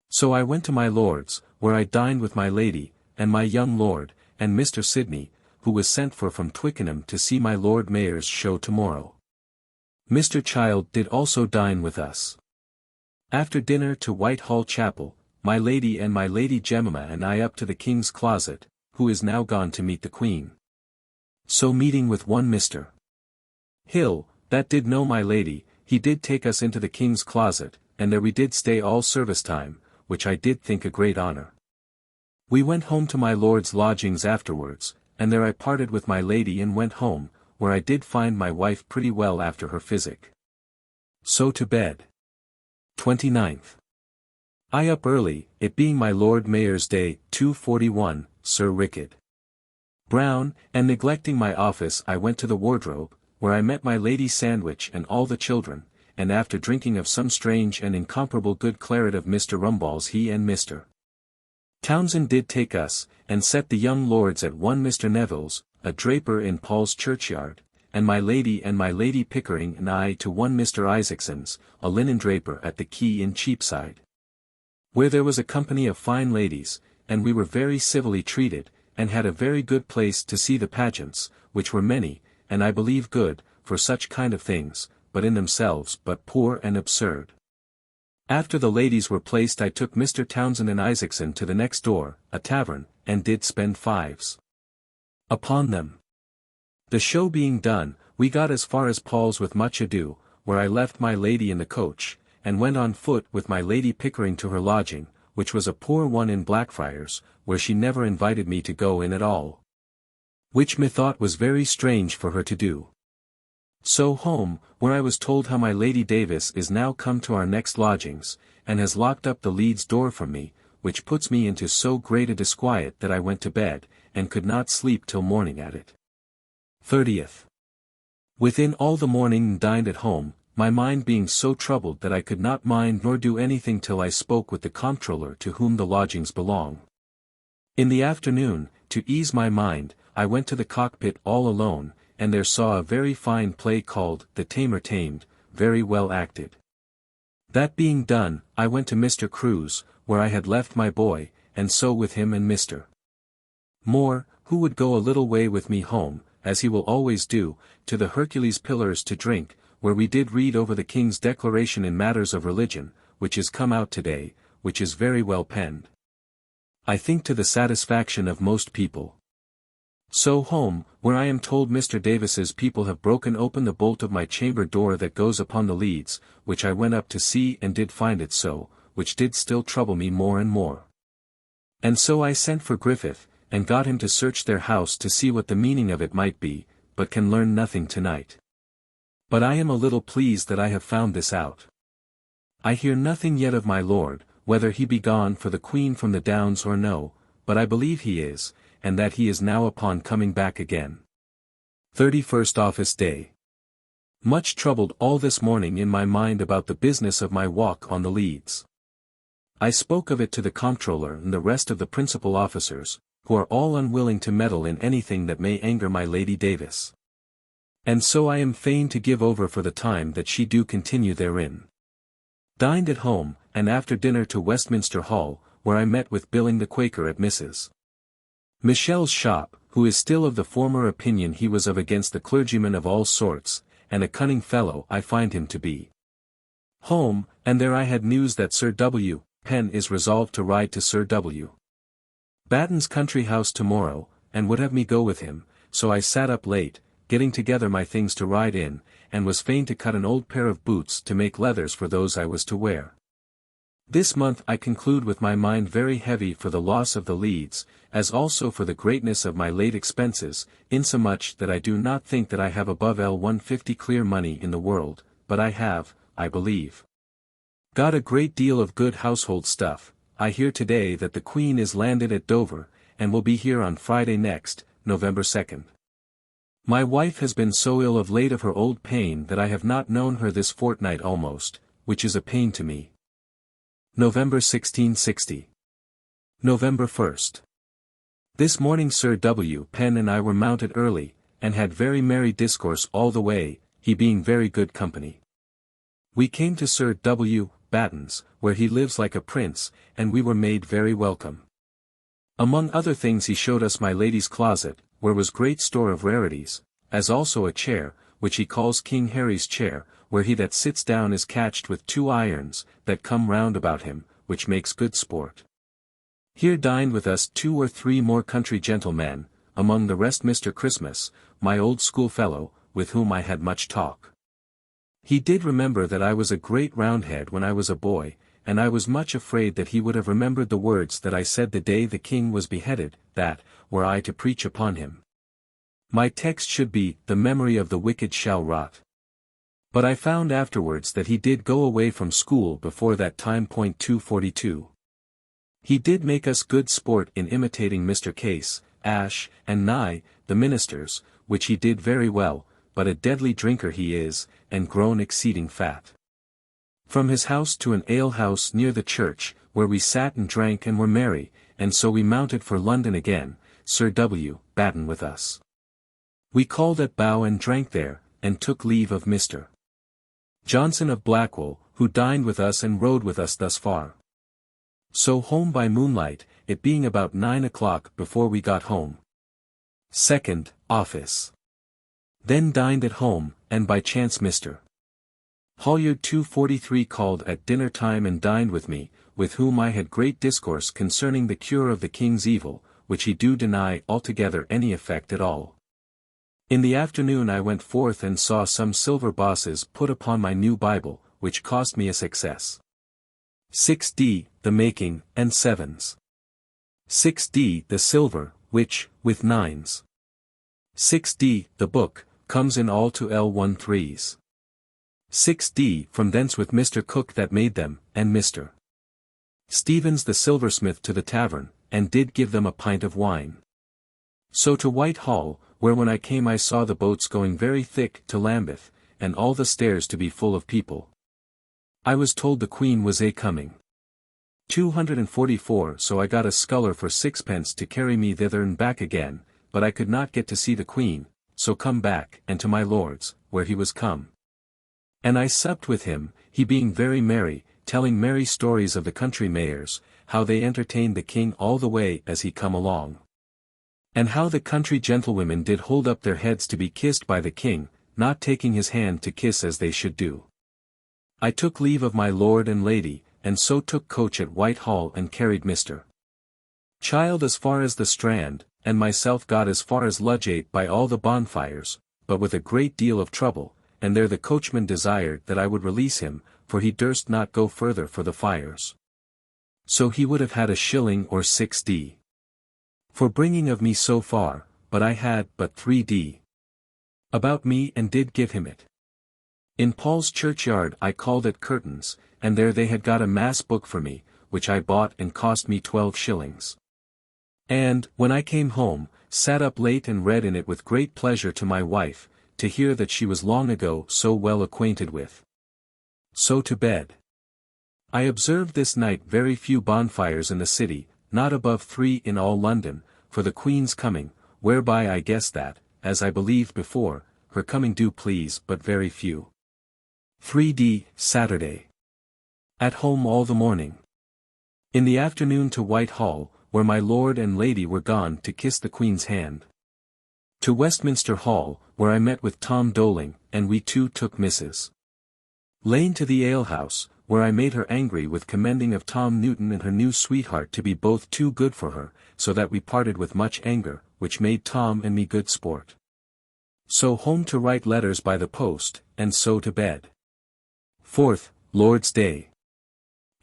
So I went to my lord's, where I dined with my lady, and my young lord, and Mr. Sidney, who was sent for from Twickenham to see my Lord Mayor's show tomorrow. Mr. Child did also dine with us. After dinner to Whitehall Chapel, my lady and my Lady Jemima and I up to the King's Closet, who is now gone to meet the Queen. So meeting with one Mr. Hill, that did know my lady, he did take us into the King's Closet, and there we did stay all service time, which I did think a great honour. We went home to my lord's lodgings afterwards, and there I parted with my lady and went home, where I did find my wife pretty well after her physic. So to bed. 29th. I up early, it being my Lord Mayor's Day, 2:41, Sir Richard Browne, and neglecting my office I went to the wardrobe, where I met my Lady Sandwich and all the children, and after drinking of some strange and incomparable good claret of Mr. Rumball's he and Mr. Townsend did take us, and set the young lords at one Mr. Neville's, a draper in Paul's Churchyard, and my Lady Pickering and I to one Mr. Isaacson's, a linen draper at the Quay in Cheapside, where there was a company of fine ladies, and we were very civilly treated, and had a very good place to see the pageants, which were many, and I believe good, for such kind of things, but in themselves but poor and absurd. After the ladies were placed I took Mr. Townsend and Isaacson to the next door, a tavern, and did spend 5s upon them. The show being done, we got as far as Paul's with much ado, where I left my lady in the coach, and went on foot with my Lady Pickering to her lodging, which was a poor one in Blackfriars, where she never invited me to go in at all. Which methought was very strange for her to do. So home, where I was told how my Lady Davis is now come to our next lodgings, and has locked up the Leeds door from me, which puts me into so great a disquiet that I went to bed, and could not sleep till morning at it. 30th. Within all the morning dined at home, my mind being so troubled that I could not mind nor do anything till I spoke with the comptroller to whom the lodgings belong. In the afternoon, to ease my mind, I went to the cockpit all alone, and there saw a very fine play called The Tamer Tamed, very well acted. That being done, I went to Mr. Crewe's, where I had left my boy, and so with him and Mr. Moore, who would go a little way with me home, as he will always do, to the Hercules Pillars to drink, where we did read over the King's Declaration in matters of religion, which is come out today, which is very well penned. I think to the satisfaction of most people. So home, where I am told Mr. Davis's people have broken open the bolt of my chamber door that goes upon the leads, which I went up to see and did find it so, which did still trouble me more and more. And so I sent for Griffith, and got him to search their house to see what the meaning of it might be, but can learn nothing tonight. But I am a little pleased that I have found this out. I hear nothing yet of my lord, whether he be gone for the Queen from the Downs or no, but I believe he is, and that he is now upon coming back again. 31st Office Day. Much troubled all this morning in my mind about the business of my walk on the leads. I spoke of it to the comptroller and the rest of the principal officers, who are all unwilling to meddle in anything that may anger my Lady Davis. And so I am fain to give over for the time that she do continue therein. Dined at home, and after dinner to Westminster Hall, where I met with Billing the Quaker at Mrs. Michel's shop, who is still of the former opinion he was of against the clergymen of all sorts, and a cunning fellow I find him to be. Home, and there I had news that Sir W. Penn is resolved to ride to Sir W. Batten's country house tomorrow, and would have me go with him, so I sat up late, getting together my things to ride in, and was fain to cut an old pair of boots to make leathers for those I was to wear. This month I conclude with my mind very heavy for the loss of the Leads, as also for the greatness of my late expenses, insomuch that I do not think that I have above L150 clear money in the world, but I have, I believe, got a great deal of good household stuff. I hear today that the Queen is landed at Dover, and will be here on Friday next, November 2nd. My wife has been so ill of late of her old pain that I have not known her this fortnight almost, which is a pain to me. November 1660. November 1st. This morning Sir W. Penn and I were mounted early, and had very merry discourse all the way, he being very good company. We came to Sir W. Batten's, where he lives like a prince, and we were made very welcome. Among other things he showed us my lady's closet, where was great store of rarities, as also a chair, which he calls King Harry's chair, where he that sits down is catched with 2 irons, that come round about him, which makes good sport. Here dined with us 2 or 3 more country gentlemen, among the rest Mr. Christmas, my old schoolfellow, with whom I had much talk. He did remember that I was a great roundhead when I was a boy, and I was much afraid that he would have remembered the words that I said the day the king was beheaded, that, were I to preach upon him, my text should be, the memory of the wicked shall rot. But I found afterwards that he did go away from school before that time. 242. He did make us good sport in imitating Mr. Case, Ashe, and Nye, the ministers, which he did very well, but a deadly drinker he is, and grown exceeding fat. From his house to an alehouse near the church, where we sat and drank and were merry, and so we mounted for London again, Sir W. Batten with us. We called at Bow and drank there, and took leave of Mr. Johnson of Blackwell, who dined with us and rode with us thus far. So home by moonlight, it being about 9 o'clock before we got home. 2nd, office. Then dined at home, and by chance Mr. Holliard 243 called at dinner time and dined with me, with whom I had great discourse concerning the cure of the king's evil, which he do deny altogether any effect at all. In the afternoon I went forth and saw some silver bosses put upon my new Bible, which cost me a success. 6d, the making, and 7s. 6d, the silver, which, with 9s. 6d, the book, comes in all to L13s. 6d, from thence with Mr. Cook that made them, and Mr. Stevens the silversmith to the tavern, and did give them a pint of wine. So to Whitehall, where when I came I saw the boats going very thick to Lambeth, and all the stairs to be full of people. I was told the Queen was coming. 244 so I got a sculler for 6d to carry me thither and back again, but I could not get to see the Queen, so come back, and to my lord's, where he was come. And I supped with him, he being very merry, telling merry stories of the country mayors, how they entertained the king all the way as he come along. And how the country gentlewomen did hold up their heads to be kissed by the king, not taking his hand to kiss as they should do. I took leave of my lord and lady, and so took coach at Whitehall and carried Mr. Child as far as the Strand, and myself got as far as Ludgate by all the bonfires, but with a great deal of trouble, and there the coachman desired that I would release him, for he durst not go further for the fires. So he would have had a shilling or 6d. For bringing of me so far, but I had but 3d. About me and did give him it. In Paul's churchyard I called at Curtains, and there they had got a mass book for me, which I bought and cost me 12 shillings. And, when I came home, sat up late and read in it with great pleasure to my wife, to hear that she was long ago so well acquainted with. So to bed. I observed this night very few bonfires in the city, not above 3 in all London, for the Queen's coming, whereby I guess that, as I believed before, her coming do please but very few. 3d, Saturday. At home all the morning. In the afternoon to Whitehall, where my lord and lady were gone to kiss the Queen's hand. To Westminster Hall, where I met with Tom Doling, and we two took Mrs. Lane to the alehouse, where I made her angry with commending of Tom Newton and her new sweetheart to be both too good for her, so that we parted with much anger, which made Tom and me good sport. So home to write letters by the post, and so to bed. 4th, Lord's Day.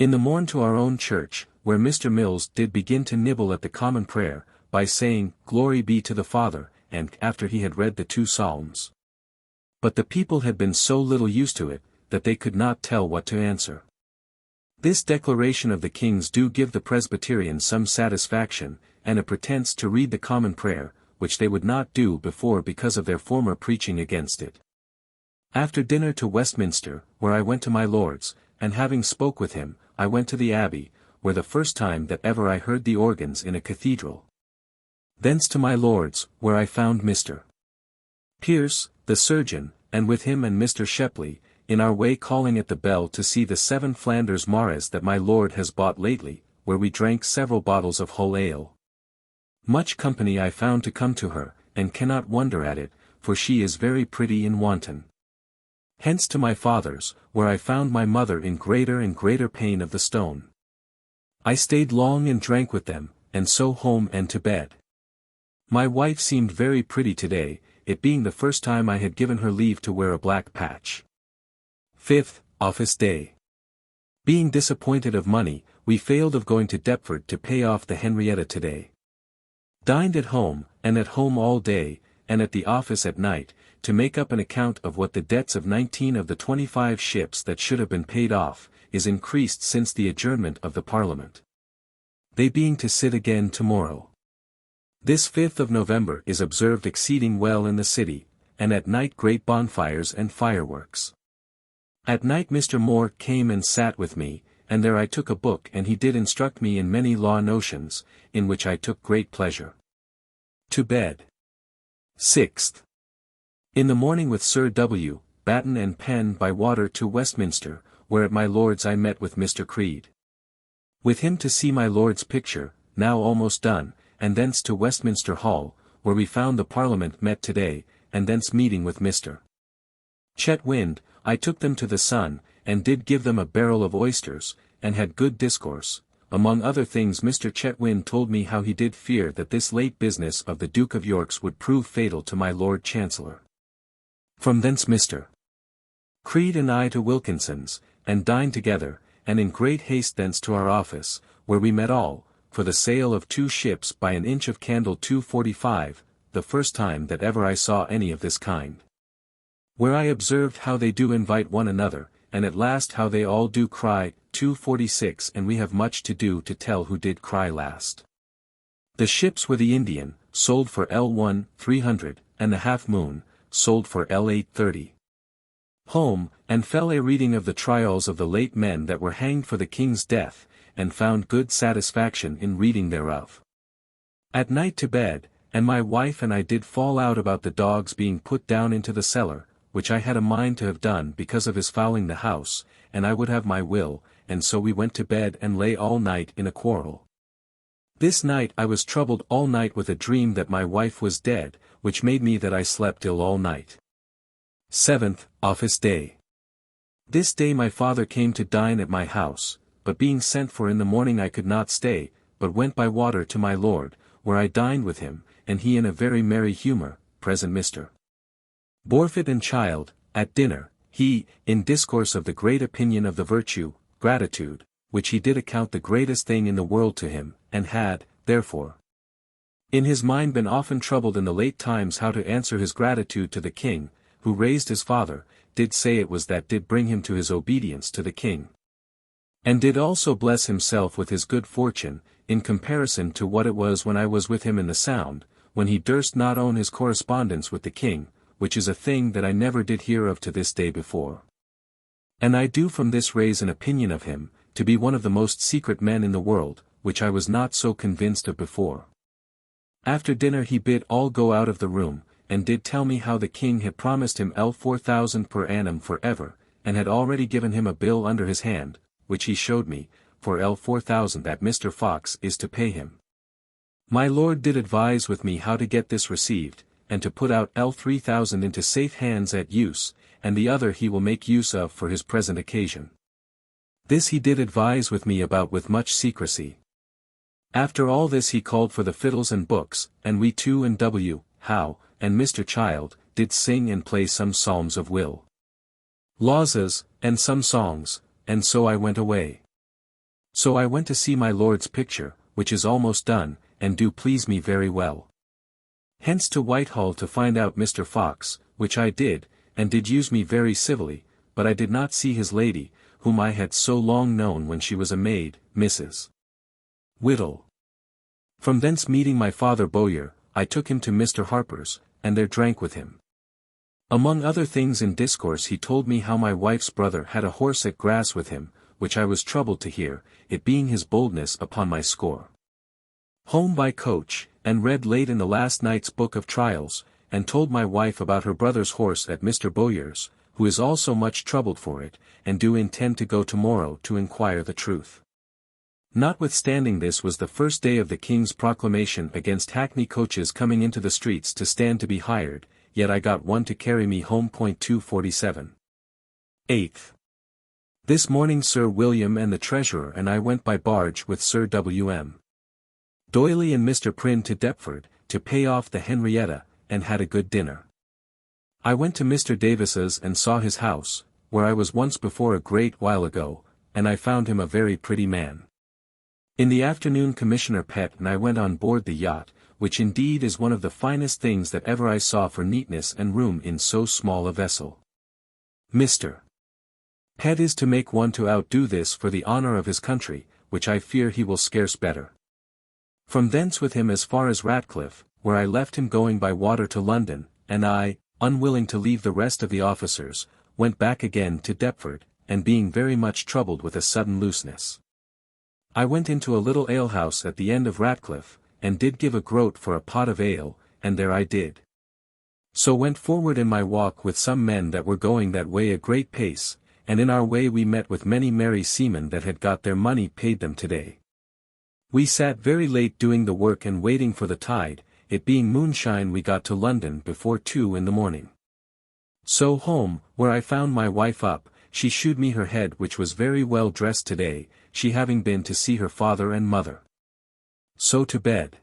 In the morn to our own church, where Mr. Mills did begin to nibble at the common prayer, by saying, Glory be to the Father, and after he had read the 2 psalms. But the people had been so little used to it, that they could not tell what to answer. This declaration of the kings do give the Presbyterians some satisfaction, and a pretence to read the common prayer, which they would not do before because of their former preaching against it. After dinner to Westminster, where I went to my lord's, and having spoke with him, I went to the Abbey, where the first time that ever I heard the organs in a cathedral. Thence to my lord's, where I found Mr. Pierce, the surgeon, and with him and Mr. Shepley, in our way calling at the Bell to see the 7 Flanders Mares that my lord has bought lately, where we drank several bottles of whole ale. Much company I found to come to her, and cannot wonder at it, for she is very pretty and wanton. Hence to my father's, where I found my mother in greater and greater pain of the stone. I stayed long and drank with them, and so home and to bed. My wife seemed very pretty today, it being the first time I had given her leave to wear a black patch. 5th, Office Day. Being disappointed of money, we failed of going to Deptford to pay off the Henrietta today. Dined at home, and at home all day, and at the office at night, to make up an account of what the debts of 19 of the 25 ships that should have been paid off, is increased since the adjournment of the Parliament. They being to sit again tomorrow. This 5th of November is observed exceeding well in the city, and at night great bonfires and fireworks. At night Mr. Moore came and sat with me, and there I took a book and he did instruct me in many law notions, in which I took great pleasure. To bed. 6th. In the morning with Sir W. Batten and Penn by water to Westminster, where at my lord's I met with Mr. Creed. With him to see my lord's picture, now almost done, and thence to Westminster Hall, where we found the Parliament met today, and thence meeting with Mr. Chetwynd, I took them to the Sun, and did give them a barrel of oysters, and had good discourse. Among other things Mr. Chetwynd told me how he did fear that this late business of the Duke of York's would prove fatal to my Lord Chancellor. From thence Mr. Creed and I to Wilkinson's, and dined together, and in great haste thence to our office, where we met all, for the sale of 2 ships by an inch of candle 245, the first time that ever I saw any of this kind. Where I observed how they do invite one another, and at last how they all do cry, 246, and we have much to do to tell who did cry last. The ships were the Indian, sold for L1, 300, and the Half Moon, sold for L8, 30. Home, and fell a reading of the trials of the late men that were hanged for the king's death, and found good satisfaction in reading thereof. At night to bed, and my wife and I did fall out about the dogs being put down into the cellar, which I had a mind to have done because of his fouling the house, and I would have my will, and so we went to bed and lay all night in a quarrel. This night I was troubled all night with a dream that my wife was dead, which made me that I slept ill all night. 7th, Office Day. This day my father came to dine at my house, but being sent for in the morning I could not stay, but went by water to my lord, where I dined with him, and he in a very merry humour, present Mr. Borfit and Child. At dinner, he, in discourse of the great opinion of the virtue, gratitude, which he did account the greatest thing in the world to him, and had, therefore, in his mind been often troubled in the late times how to answer his gratitude to the king, who raised his father, did say it was that did bring him to his obedience to the king. And did also bless himself with his good fortune, in comparison to what it was when I was with him in the Sound, when he durst not own his correspondence with the king, which is a thing that I never did hear of to this day before. And I do from this raise an opinion of him, to be one of the most secret men in the world, which I was not so convinced of before. After dinner he bid all go out of the room, and did tell me how the king had promised him L4,000 per annum for ever, and had already given him a bill under his hand, which he showed me, for L4,000 that Mr. Fox is to pay him. My lord did advise with me how to get this received, and to put out L3,000 into safe hands at use, and the other he will make use of for his present occasion. This he did advise with me about with much secrecy. After all this he called for the fiddles and books, and we 2 and W. how, and Mr. Child, did sing and play some psalms of Will Laws's, and some songs, and so I went away. So I went to see my lord's picture, which is almost done, and do please me very well. Hence to Whitehall to find out Mr. Fox, which I did, and did use me very civilly, but I did not see his lady, whom I had so long known when she was a maid, Mrs. Whittle. From thence meeting my father Bowyer, I took him to Mr. Harper's, and there drank with him. Among other things in discourse he told me how my wife's brother had a horse at grass with him, which I was troubled to hear, it being his boldness upon my score. Home by coach, and read late in the last night's book of trials, and told my wife about her brother's horse at Mr. Bowyer's, who is also much troubled for it, and do intend to go tomorrow to inquire the truth. Notwithstanding this was the first day of the King's proclamation against hackney coaches coming into the streets to stand to be hired, yet I got one to carry me home. 247. 8th. This morning Sir William and the Treasurer and I went by barge with Sir W.M. Doyley and Mr. Prynne to Deptford, to pay off the Henrietta, and had a good dinner. I went to Mr. Davis's and saw his house, where I was once before a great while ago, and I found him a very pretty man. In the afternoon Commissioner Pett and I went on board the yacht, which indeed is one of the finest things that ever I saw for neatness and room in so small a vessel. Mr. Pett is to make one to outdo this for the honour of his country, which I fear he will scarce better. From thence with him as far as Ratcliffe, where I left him going by water to London, and I, unwilling to leave the rest of the officers, went back again to Deptford, and being very much troubled with a sudden looseness. I went into a little alehouse at the end of Ratcliffe, and did give a groat for a pot of ale, and there I did. So went forward in my walk with some men that were going that way a great pace, and in our way we met with many merry seamen that had got their money paid them today. We sat very late doing the work and waiting for the tide, it being moonshine we got to London before 2 in the morning. So home, where I found my wife up, she shewed me her head which was very well dressed today, she having been to see her father and mother. So to bed.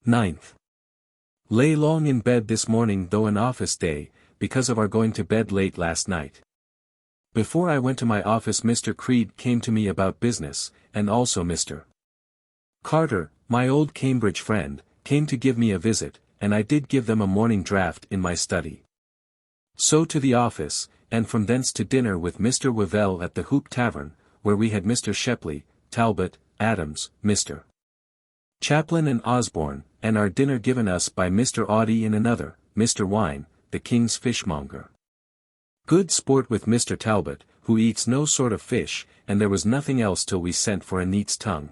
9th. Lay long in bed this morning though an office day, because of our going to bed late last night. Before I went to my office Mr. Creed came to me about business, and also Mr. Carter, my old Cambridge friend, came to give me a visit, and I did give them a morning draught in my study. So to the office, and from thence to dinner with Mr. Wavell at the Hoop Tavern, where we had Mr. Shepley, Talbot, Adams, Mr. Chaplin and Osborne, and our dinner given us by Mr. Audie and another, Mr. Wine, the King's fishmonger. Good sport with Mr. Talbot, who eats no sort of fish, and there was nothing else till we sent for a neat's tongue.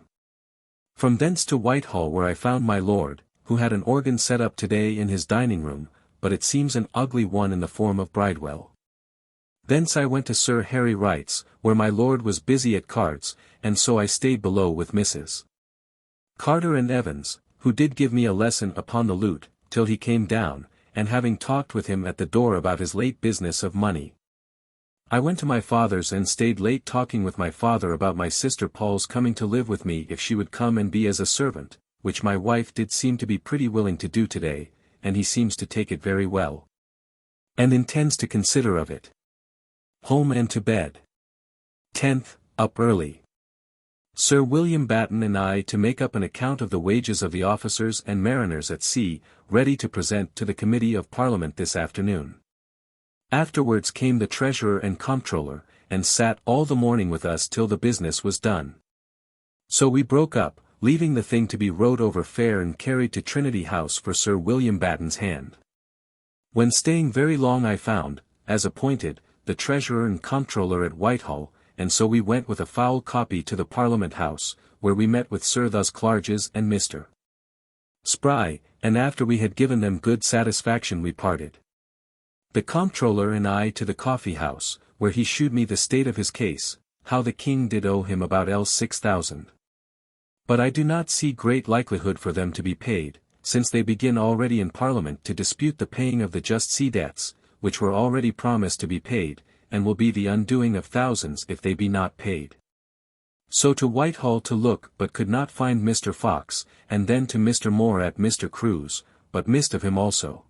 From thence to Whitehall where I found my lord, who had an organ set up today in his dining room, but it seems an ugly one in the form of Bridewell. Thence I went to Sir Harry Wright's, where my lord was busy at cards, and so I stayed below with Mrs. Carter and Evans, who did give me a lesson upon the lute, till he came down, and having talked with him at the door about his late business of money. I went to my father's and stayed late talking with my father about my sister Paul's coming to live with me if she would come and be as a servant, which my wife did seem to be pretty willing to do today, and he seems to take it very well. And intends to consider of it. Home and to bed. 10th, up early. Sir William Batten and I to make up an account of the wages of the officers and mariners at sea, ready to present to the Committee of Parliament this afternoon. Afterwards came the Treasurer and Comptroller, and sat all the morning with us till the business was done. So we broke up, leaving the thing to be rowed over fair and carried to Trinity House for Sir William Batten's hand. When staying very long I found, as appointed, the Treasurer and Comptroller at Whitehall, and so we went with a foul copy to the Parliament House, where we met with Sir Thus Clarges and Mr. Spry, and after we had given them good satisfaction we parted. The Comptroller and I to the Coffee House, where he shewed me the state of his case, how the King did owe him about L6,000. But I do not see great likelihood for them to be paid, since they begin already in Parliament to dispute the paying of the just sea debts, which were already promised to be paid, and will be the undoing of thousands if they be not paid. So to Whitehall to look but could not find Mr. Fox, and then to Mr. Moore at Mr. Crewe's, but missed of him also.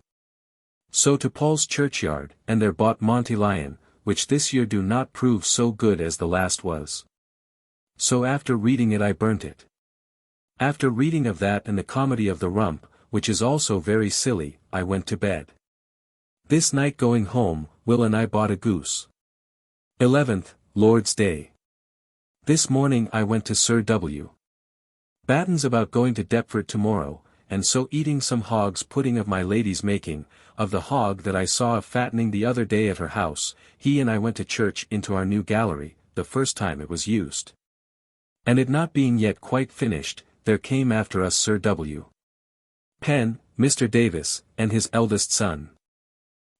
So to Paul's churchyard, and there bought Monty Lion, which this year do not prove so good as the last was. So after reading it I burnt it. After reading of that and the comedy of the Rump, which is also very silly, I went to bed. This night going home, Will and I bought a goose. 11th, Lord's Day. This morning I went to Sir W. Batten's about going to Deptford tomorrow, and so eating some hog's pudding of my lady's making, of the hog that I saw a fattening the other day at her house. He and I went to church into our new gallery, the first time it was used. And it not being yet quite finished, there came after us Sir W. Penn, Mr. Davis, and his eldest son.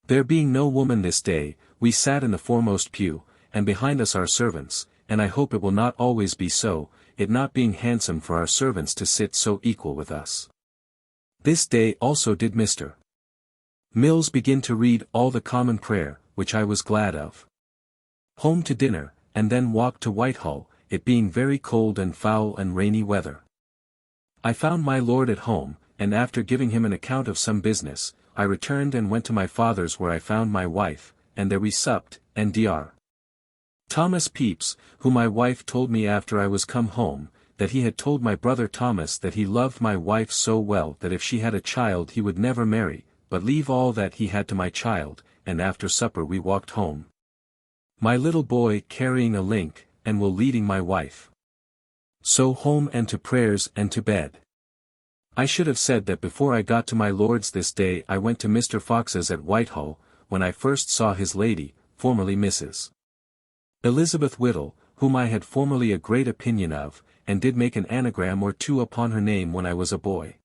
There being no woman this day, we sat in the foremost pew, and behind us our servants, and I hope it will not always be so, it not being handsome for our servants to sit so equal with us. This day also did Mr. Mills begin to read all the common prayer, which I was glad of. Home to dinner, and then walked to Whitehall, it being very cold and foul and rainy weather. I found my lord at home, and after giving him an account of some business, I returned and went to my father's where I found my wife, and there we supped, and Dr. Thomas Pepys, who my wife told me after I was come home, that he had told my brother Thomas that he loved my wife so well that if she had a child he would never marry, but leave all that he had to my child, and after supper we walked home. My little boy carrying a link, and Will leading my wife. So home and to prayers and to bed. I should have said that before I got to my lord's this day I went to Mr. Fox's at Whitehall, when I first saw his lady, formerly Mrs. Elizabeth Whittle, whom I had formerly a great opinion of, and did make an anagram or two upon her name when I was a boy.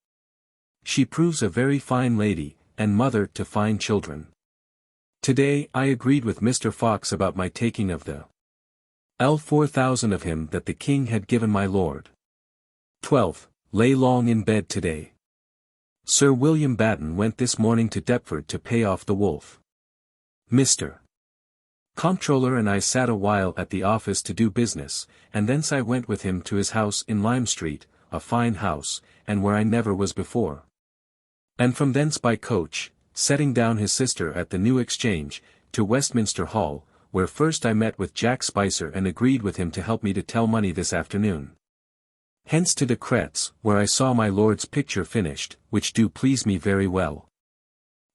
She proves a very fine lady, and mother to fine children. Today I agreed with Mr. Fox about my taking of the L4,000 of him that the king had given my lord. 12th, lay long in bed today. Sir William Batten went this morning to Deptford to pay off the wolf. Mr. Comptroller and I sat a while at the office to do business, and thence I went with him to his house in Lime Street, a fine house, and where I never was before. And from thence by coach, setting down his sister at the New Exchange, to Westminster Hall, where first I met with Jack Spicer and agreed with him to help me to tell money this afternoon. Hence to De Cretz, where I saw my lord's picture finished, which do please me very well.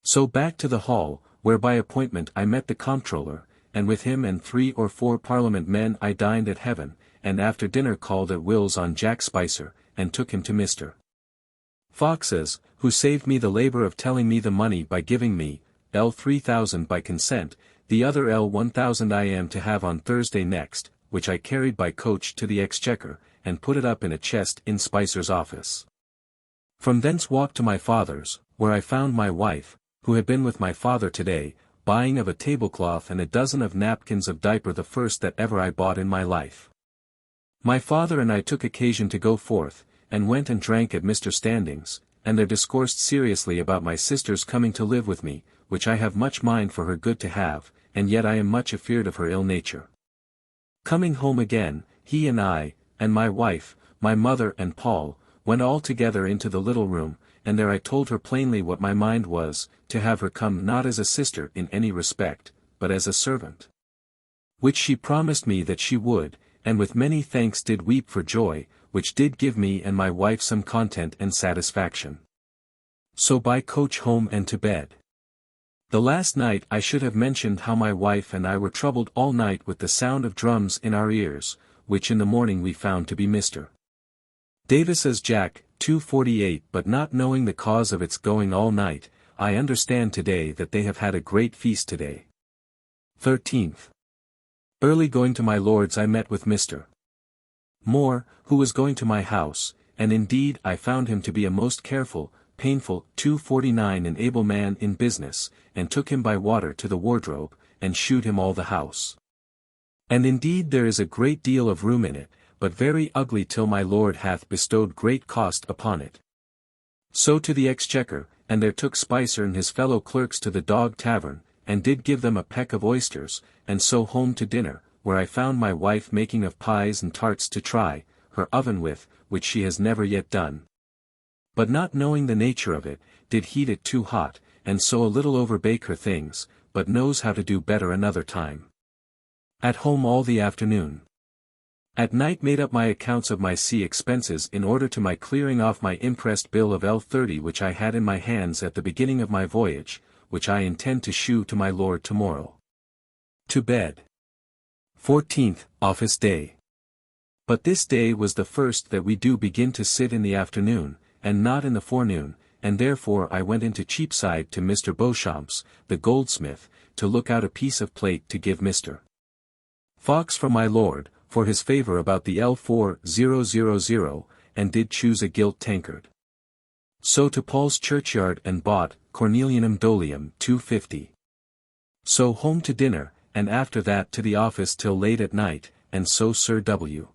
So back to the hall, where by appointment I met the comptroller, and with him and 3 or 4 Parliament men I dined at Heaven, and after dinner called at Will's on Jack Spicer, and took him to Mr. Fox's, who saved me the labor of telling me the money by giving me, L3,000 by consent, the other L1,000 I am to have on Thursday next, which I carried by coach to the Exchequer, and put it up in a chest in Spicer's office. From thence walked to my father's, where I found my wife, who had been with my father today, buying of a tablecloth and a dozen of napkins of diaper, the first that ever I bought in my life. My father and I took occasion to go forth, and went and drank at Mr. Standing's, and there discoursed seriously about my sister's coming to live with me, which I have much mind for her good to have, and yet I am much afeard of her ill nature. Coming home again, he and I, and my wife, my mother and Paul, went all together into the little room, and there I told her plainly what my mind was, to have her come not as a sister in any respect, but as a servant. Which she promised me that she would, and with many thanks did weep for joy, which did give me and my wife some content and satisfaction. So by coach home and to bed. The last night I should have mentioned how my wife and I were troubled all night with the sound of drums in our ears, which in the morning we found to be Mr. Davis's Jack, 248, but not knowing the cause of its going all night, I understand today that they have had a great feast today. 13th. Early going to my lord's I met with Mr. Moore, who was going to my house, and indeed I found him to be a most careful, painful, 249 and able man in business, and took him by water to the wardrobe, and shewed him all the house. And indeed there is a great deal of room in it, but very ugly till my lord hath bestowed great cost upon it. So to the Exchequer, and there took Spicer and his fellow clerks to the Dog Tavern, and did give them a peck of oysters, and so home to dinner, where I found my wife making of pies and tarts to try, her oven with, which she has never yet done. But not knowing the nature of it, did heat it too hot, and so a little overbake her things, but knows how to do better another time. At home all the afternoon. At night made up my accounts of my sea expenses in order to my clearing off my impressed bill of L30 which I had in my hands at the beginning of my voyage, which I intend to shew to my lord tomorrow. To bed. 14th, Office Day. But this day was the first that we do begin to sit in the afternoon, and not in the forenoon, and therefore I went into Cheapside to Mr. Beauchamp's, the goldsmith, to look out a piece of plate to give Mr. Fox from my lord, for his favour about the L4000, and did choose a gilt tankard. So to Paul's churchyard and bought, Cornelianum Dolium 250. So home to dinner, and after that to the office till late at night, and so Sir W.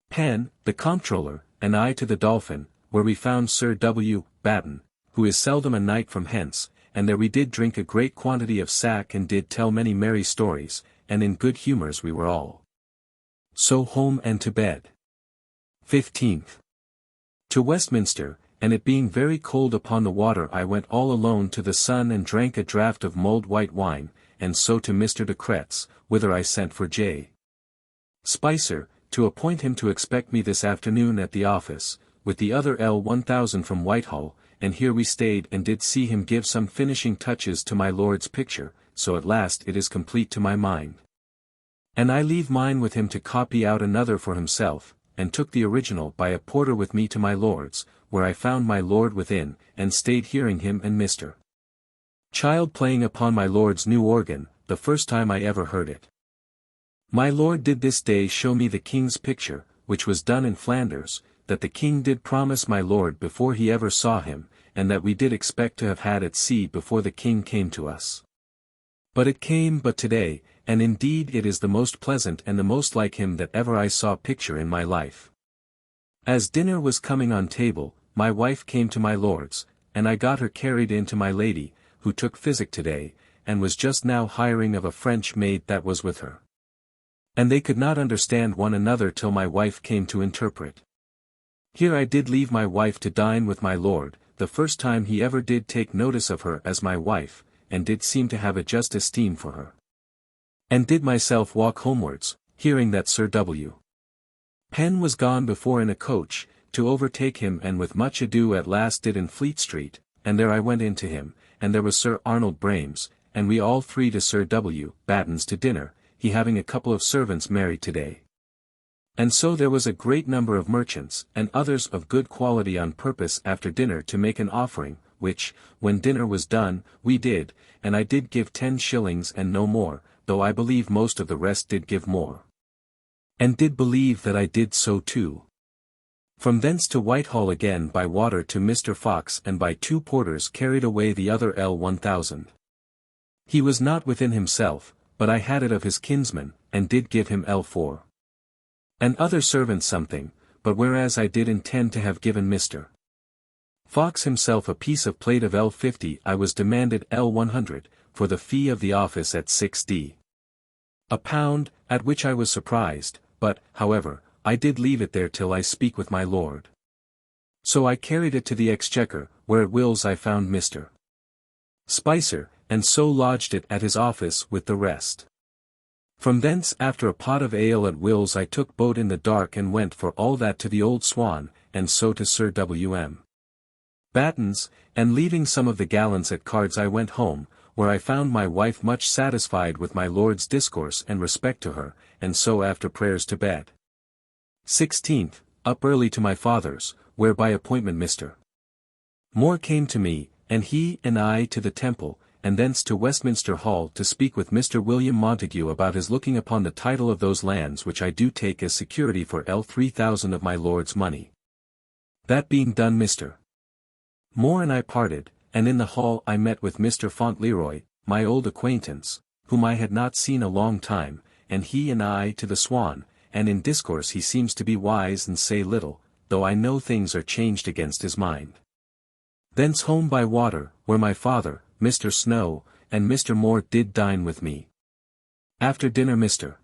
Penn, the comptroller, and I to the Dolphin, where we found Sir W. Batten, who is seldom a night from hence, and there we did drink a great quantity of sack and did tell many merry stories, and in good humours we were all. So home and to bed. 15th. To Westminster, and it being very cold upon the water I went all alone to the Sun and drank a draught of mulled white wine, and so to Mr. de Cretz, whither I sent for J. Spicer, to appoint him to expect me this afternoon at the office, with the other L1000 from Whitehall, and here we stayed and did see him give some finishing touches to my lord's picture, so at last it is complete to my mind. And I leave mine with him to copy out another for himself, and took the original by a porter with me to my lord's, where I found my lord within, and stayed hearing him and Mr. Child playing upon my lord's new organ, the first time I ever heard it. My lord did this day show me the king's picture, which was done in Flanders, that the king did promise my lord before he ever saw him, and that we did expect to have had at sea before the king came to us. But it came but today, and indeed it is the most pleasant and the most like him that ever I saw picture in my life. As dinner was coming on table, my wife came to my lord's, and I got her carried in to my lady, who took physic today, and was just now hiring of a French maid that was with her. And they could not understand one another till my wife came to interpret. Here I did leave my wife to dine with my lord, the first time he ever did take notice of her as my wife, and did seem to have a just esteem for her. And did myself walk homewards, hearing that Sir W. Penn was gone before in a coach, to overtake him and with much ado at last did in Fleet Street, and there I went in to him, and there was Sir Arnold Brames, and we all three to Sir W. Batten's to dinner, he having a couple of servants married today. And so there was a great number of merchants, and others of good quality on purpose after dinner to make an offering, which, when dinner was done, we did, and I did give 10 shillings and no more, though I believe most of the rest did give more. And did believe that I did so too. From thence to Whitehall again by water to Mr. Fox and by 2 porters carried away the other L1000. He was not within himself, but I had it of his kinsman, and did give him L4. And other servants something, but whereas I did intend to have given Mr. Fox himself a piece of plate of L50 I was demanded L100, for the fee of the office at 6d. a pound, at which I was surprised, but, however, I did leave it there till I speak with my lord. So I carried it to the Exchequer, where at Will's I found Mr. Spicer, and so lodged it at his office with the rest. From thence after a pot of ale at Will's I took boat in the dark and went for all that to the Old Swan, and so to Sir W.M. Batten's, and leaving some of the gallants at cards I went home, where I found my wife much satisfied with my lord's discourse and respect to her, and so after prayers to bed. 16th, up early to my father's, where by appointment Mr. Moore came to me, and he and I to the Temple, and thence to Westminster Hall to speak with Mr. William Montague about his looking upon the title of those lands which I do take as security for L3000 of my lord's money. That being done Mr. Moore and I parted, and in the hall I met with Mr. Fauntleroy, my old acquaintance, whom I had not seen a long time, and he and I to the Swan, and in discourse he seems to be wise and say little, though I know things are changed against his mind. Thence home by water, where my father, Mr. Snow, and Mr. Moore did dine with me. After dinner Mr.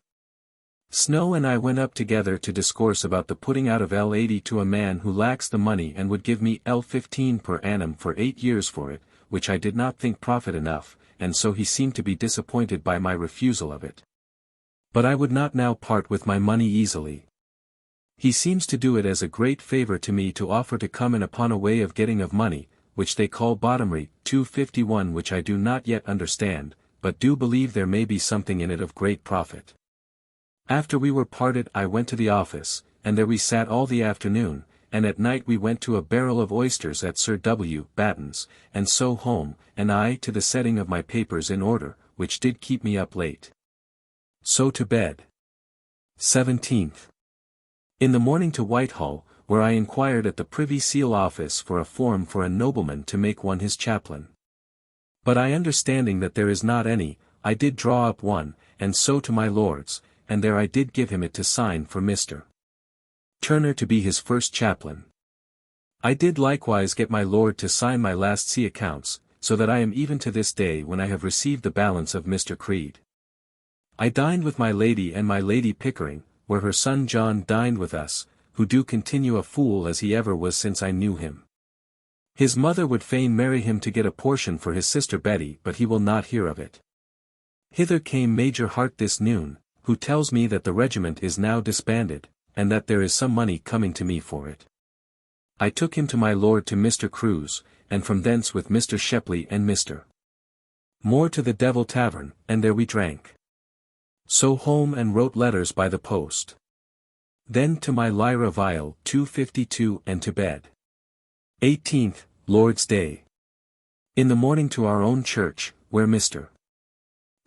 Snow and I went up together to discourse about the putting out of L80 to a man who lacks the money and would give me L15 per annum for 8 years for it, which I did not think profit enough, and so he seemed to be disappointed by my refusal of it. But I would not now part with my money easily. He seems to do it as a great favor to me to offer to come in upon a way of getting of money, which they call bottomry, 251, which I do not yet understand, but do believe there may be something in it of great profit. After we were parted I went to the office, and there we sat all the afternoon, and at night we went to a barrel of oysters at Sir W. Batten's, and so home, and I to the setting of my papers in order, which did keep me up late. So to bed. 17th. In the morning to Whitehall, where I inquired at the Privy Seal office for a form for a nobleman to make one his chaplain. But I understanding that there is not any, I did draw up one, and so to my lord's, and there I did give him it to sign for Mr. Turner to be his first chaplain. I did likewise get my lord to sign my last sea accounts, so that I am even to this day when I have received the balance of Mr. Creed. I dined with my lady and my Lady Pickering, where her son John dined with us, who do continue a fool as he ever was since I knew him. His mother would fain marry him to get a portion for his sister Betty, but he will not hear of it. Hither came Major Hart this noon, who tells me that the regiment is now disbanded, and that there is some money coming to me for it. I took him to my lord to Mr. Crews, and from thence with Mr. Shepley and Mr. Moore to the Devil Tavern, and there we drank. So home and wrote letters by the post. Then to my Lyra Vial 252 and to bed. 18th, Lord's Day. In the morning to our own church, where Mr.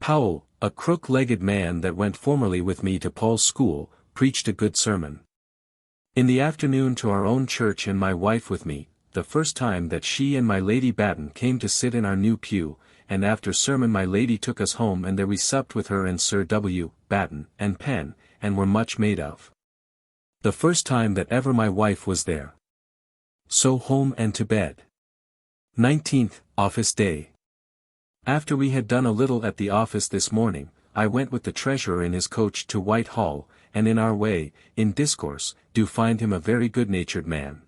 Powell, a crook-legged man that went formerly with me to Paul's school, preached a good sermon. In the afternoon to our own church and my wife with me, the first time that she and my Lady Batten came to sit in our new pew, and after sermon my lady took us home and there we supped with her and Sir W. Batten and Penn, and were much made of. The first time that ever my wife was there. So home and to bed. 19th, Office Day. After we had done a little at the office this morning, I went with the treasurer in his coach to Whitehall, and in our way, in discourse, do find him a very good-natured man.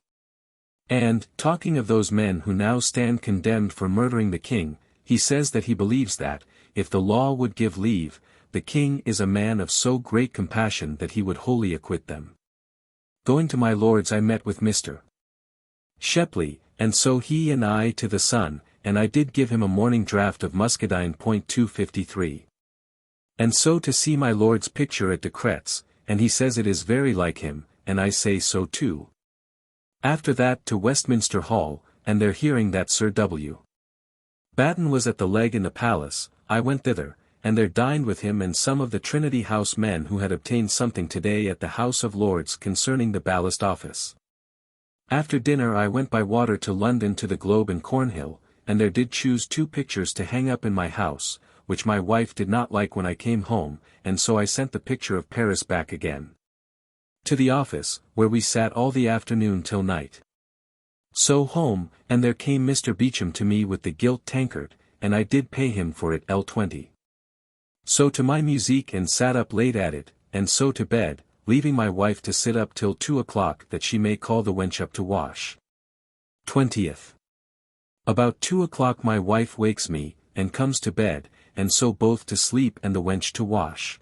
And, talking of those men who now stand condemned for murdering the king, he says that he believes that, if the law would give leave, the king is a man of so great compassion that he would wholly acquit them. Going to my lord's I met with Mr. Shepley, and so he and I to the Sun, and I did give him a morning draught of muscadine. 253. And so to see my lord's picture at Decret's, and he says it is very like him, and I say so too. After that to Westminster Hall, and there hearing that Sir W. Batten was at the Leg in the palace, I went thither, and there dined with him and some of the Trinity House men who had obtained something today at the House of Lords concerning the ballast office. After dinner I went by water to London to the Globe in Cornhill, and there did choose 2 pictures to hang up in my house, which my wife did not like when I came home, and so I sent the picture of Paris back again. To the office, where we sat all the afternoon till night. So home, and there came Mr. Beauchamp to me with the gilt tankard, and I did pay him for it L20. So to my musique and sat up late at it, and so to bed, leaving my wife to sit up till 2 o'clock that she may call the wench up to wash. 20th. About 2 o'clock my wife wakes me, and comes to bed, and so both to sleep and the wench to wash.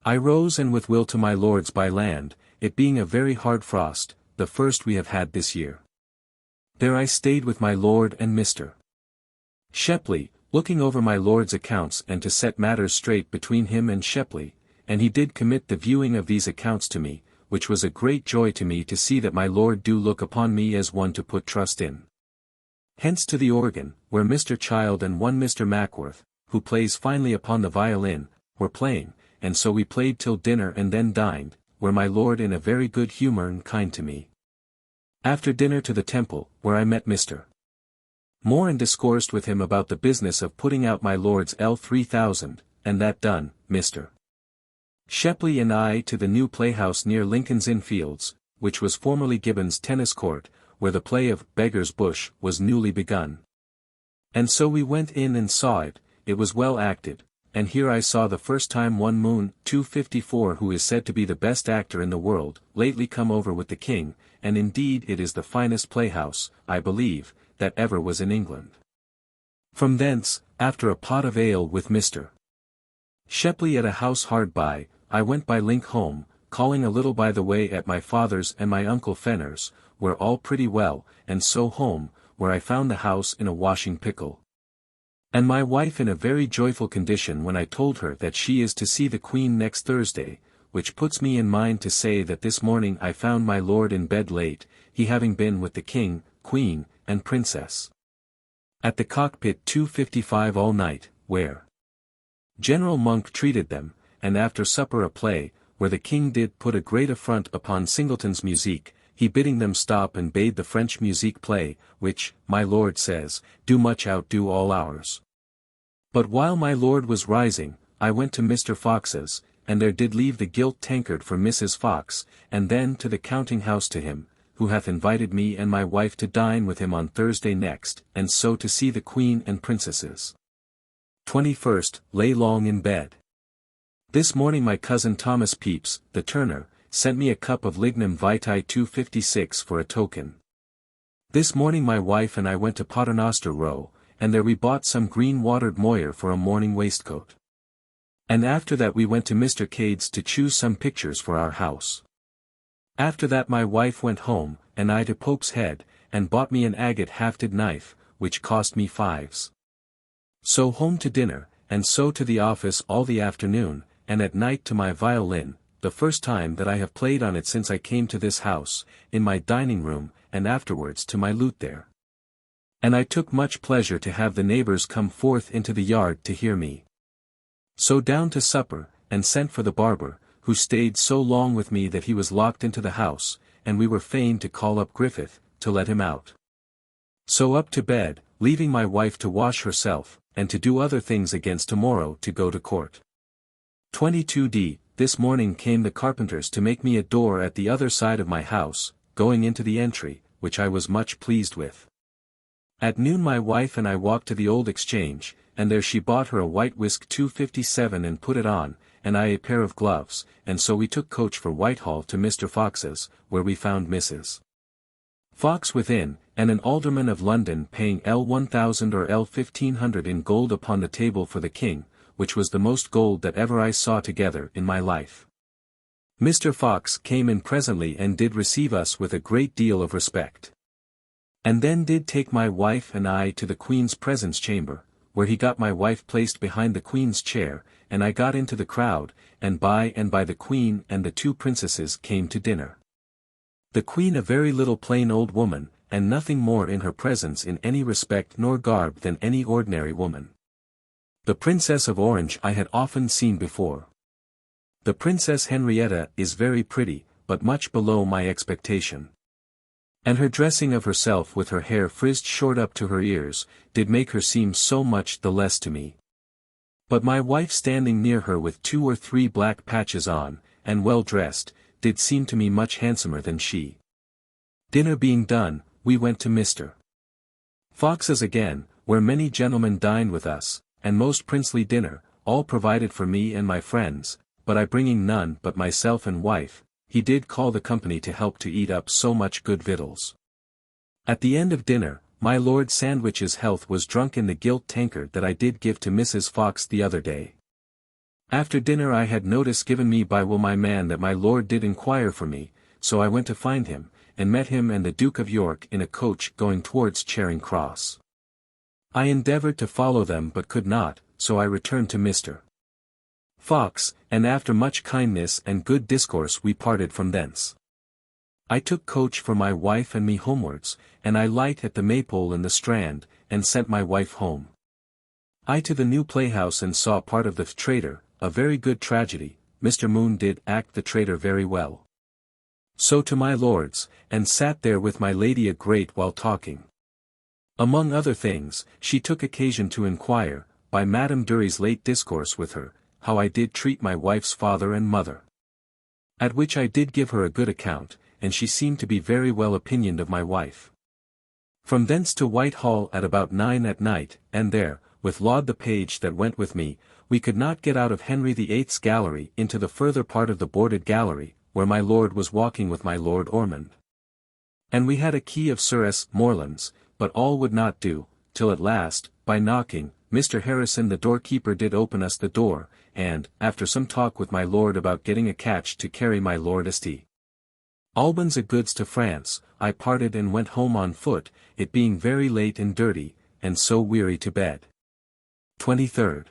I rose and with will to my lord's by land, it being a very hard frost, the first we have had this year. There I stayed with my lord and Mr. Shepley, looking over my lord's accounts and to set matters straight between him and Shepley, and he did commit the viewing of these accounts to me, which was a great joy to me to see that my lord do look upon me as one to put trust in. Hence to the organ, where Mr. Child and one Mr. Mackworth, who plays finely upon the violin, were playing, and so we played till dinner and then dined, where my lord in a very good humour and kind to me. After dinner to the Temple, where I met Mr. Moore and discoursed with him about the business of putting out my lord's L3000, and that done, Mr. Shepley and I to the new playhouse near Lincoln's Inn Fields, which was formerly Gibbon's tennis court, where the play of Beggar's Bush was newly begun. And so we went in and saw it, it was well acted, and here I saw the first time one Moon 254, who is said to be the best actor in the world, lately come over with the king, and indeed it is the finest playhouse, I believe, that ever was in England. From thence, after a pot of ale with Mr. Shepley at a house hard by, I went by link home, calling a little by the way at my father's and my uncle Fenner's, where all pretty well, and so home, where I found the house in a washing pickle. And my wife in a very joyful condition when I told her that she is to see the Queen next Thursday, which puts me in mind to say that this morning I found my lord in bed late, he having been with the King, Queen, and Princess at the cockpit 255 all night, where General Monk treated them, and after supper a play, where the King did put a great affront upon Singleton's musique, he bidding them stop and bade the French musique play, which, my lord says, do much outdo all ours. But while my lord was rising, I went to Mr. Fox's, and there did leave the gilt tankard for Mrs. Fox, and then to the counting-house to him, who hath invited me and my wife to dine with him on Thursday next, and so to see the Queen and Princesses. 21st, lay long in bed. This morning my cousin Thomas Pepys, the turner, sent me a cup of lignum vitae 256 for a token. This morning my wife and I went to Paternoster Row, and there we bought some green-watered moire for a morning waistcoat. And after that we went to Mr. Cade's to choose some pictures for our house. After that my wife went home, and I to Pope's Head, and bought me an agate hafted knife, which cost me fives. So home to dinner, and so to the office all the afternoon, and at night to my violin, the first time that I have played on it since I came to this house, in my dining room, and afterwards to my lute there. And I took much pleasure to have the neighbours come forth into the yard to hear me. So down to supper, and sent for the barber, who stayed so long with me that he was locked into the house, and we were fain to call up Griffith, to let him out. So up to bed, leaving my wife to wash herself, and to do other things against tomorrow to go to court. 22d. This morning came the carpenters to make me a door at the other side of my house, going into the entry, which I was much pleased with. At noon my wife and I walked to the Old Exchange, and there she bought her a white whisk 257 and put it on, and I a pair of gloves, and so we took coach for Whitehall to Mr. Fox's, where we found Mrs. Fox within, and an alderman of London paying L1000 or L1500 in gold upon the table for the King, which was the most gold that ever I saw together in my life. Mr. Fox came in presently and did receive us with a great deal of respect. And then did take my wife and I to the Queen's presence chamber, where he got my wife placed behind the Queen's chair, and I got into the crowd, and by the Queen and the two princesses came to dinner. The Queen a very little plain old woman, and nothing more in her presence in any respect nor garb than any ordinary woman. The Princess of Orange I had often seen before. The Princess Henrietta is very pretty, but much below my expectation. And her dressing of herself with her hair frizzed short up to her ears, did make her seem so much the less to me. But my wife standing near her with 2 or 3 black patches on, and well dressed, did seem to me much handsomer than she. Dinner being done, we went to Mr. Fox's again, where many gentlemen dined with us, and most princely dinner, all provided for me and my friends, but I bringing none but myself and wife, he did call the company to help to eat up so much good victuals. At the end of dinner, my Lord Sandwich's health was drunk in the gilt tankard that I did give to Mrs. Fox the other day. After dinner I had notice given me by my man that my lord did inquire for me, so I went to find him, and met him and the Duke of York in a coach going towards Charing Cross. I endeavoured to follow them but could not, so I returned to Mr. Fox, and after much kindness and good discourse we parted from thence. I took coach for my wife and me homewards, and I light at the Maypole in the Strand, and sent my wife home. I to the new playhouse and saw part of the Traitor, a very good tragedy. Mr. Moon did act the traitor very well. So to my lord's, and sat there with my lady a great while talking. Among other things, she took occasion to inquire, by Madame Dury's late discourse with her, how I did treat my wife's father and mother. At which I did give her a good account, and she seemed to be very well opinioned of my wife. From thence to Whitehall at about 9 at night, and there, with Laud the page that went with me, we could not get out of Henry VIII's gallery into the further part of the boarded gallery, where my lord was walking with my Lord Ormond. And we had a key of Sir S. Morland's, but all would not do, till at last, by knocking, Mr. Harrison the doorkeeper did open us the door, and, after some talk with my lord about getting a catch to carry my Lord St. Albans goods to France, I parted and went home on foot, it being very late and dirty, and so weary to bed. 23rd.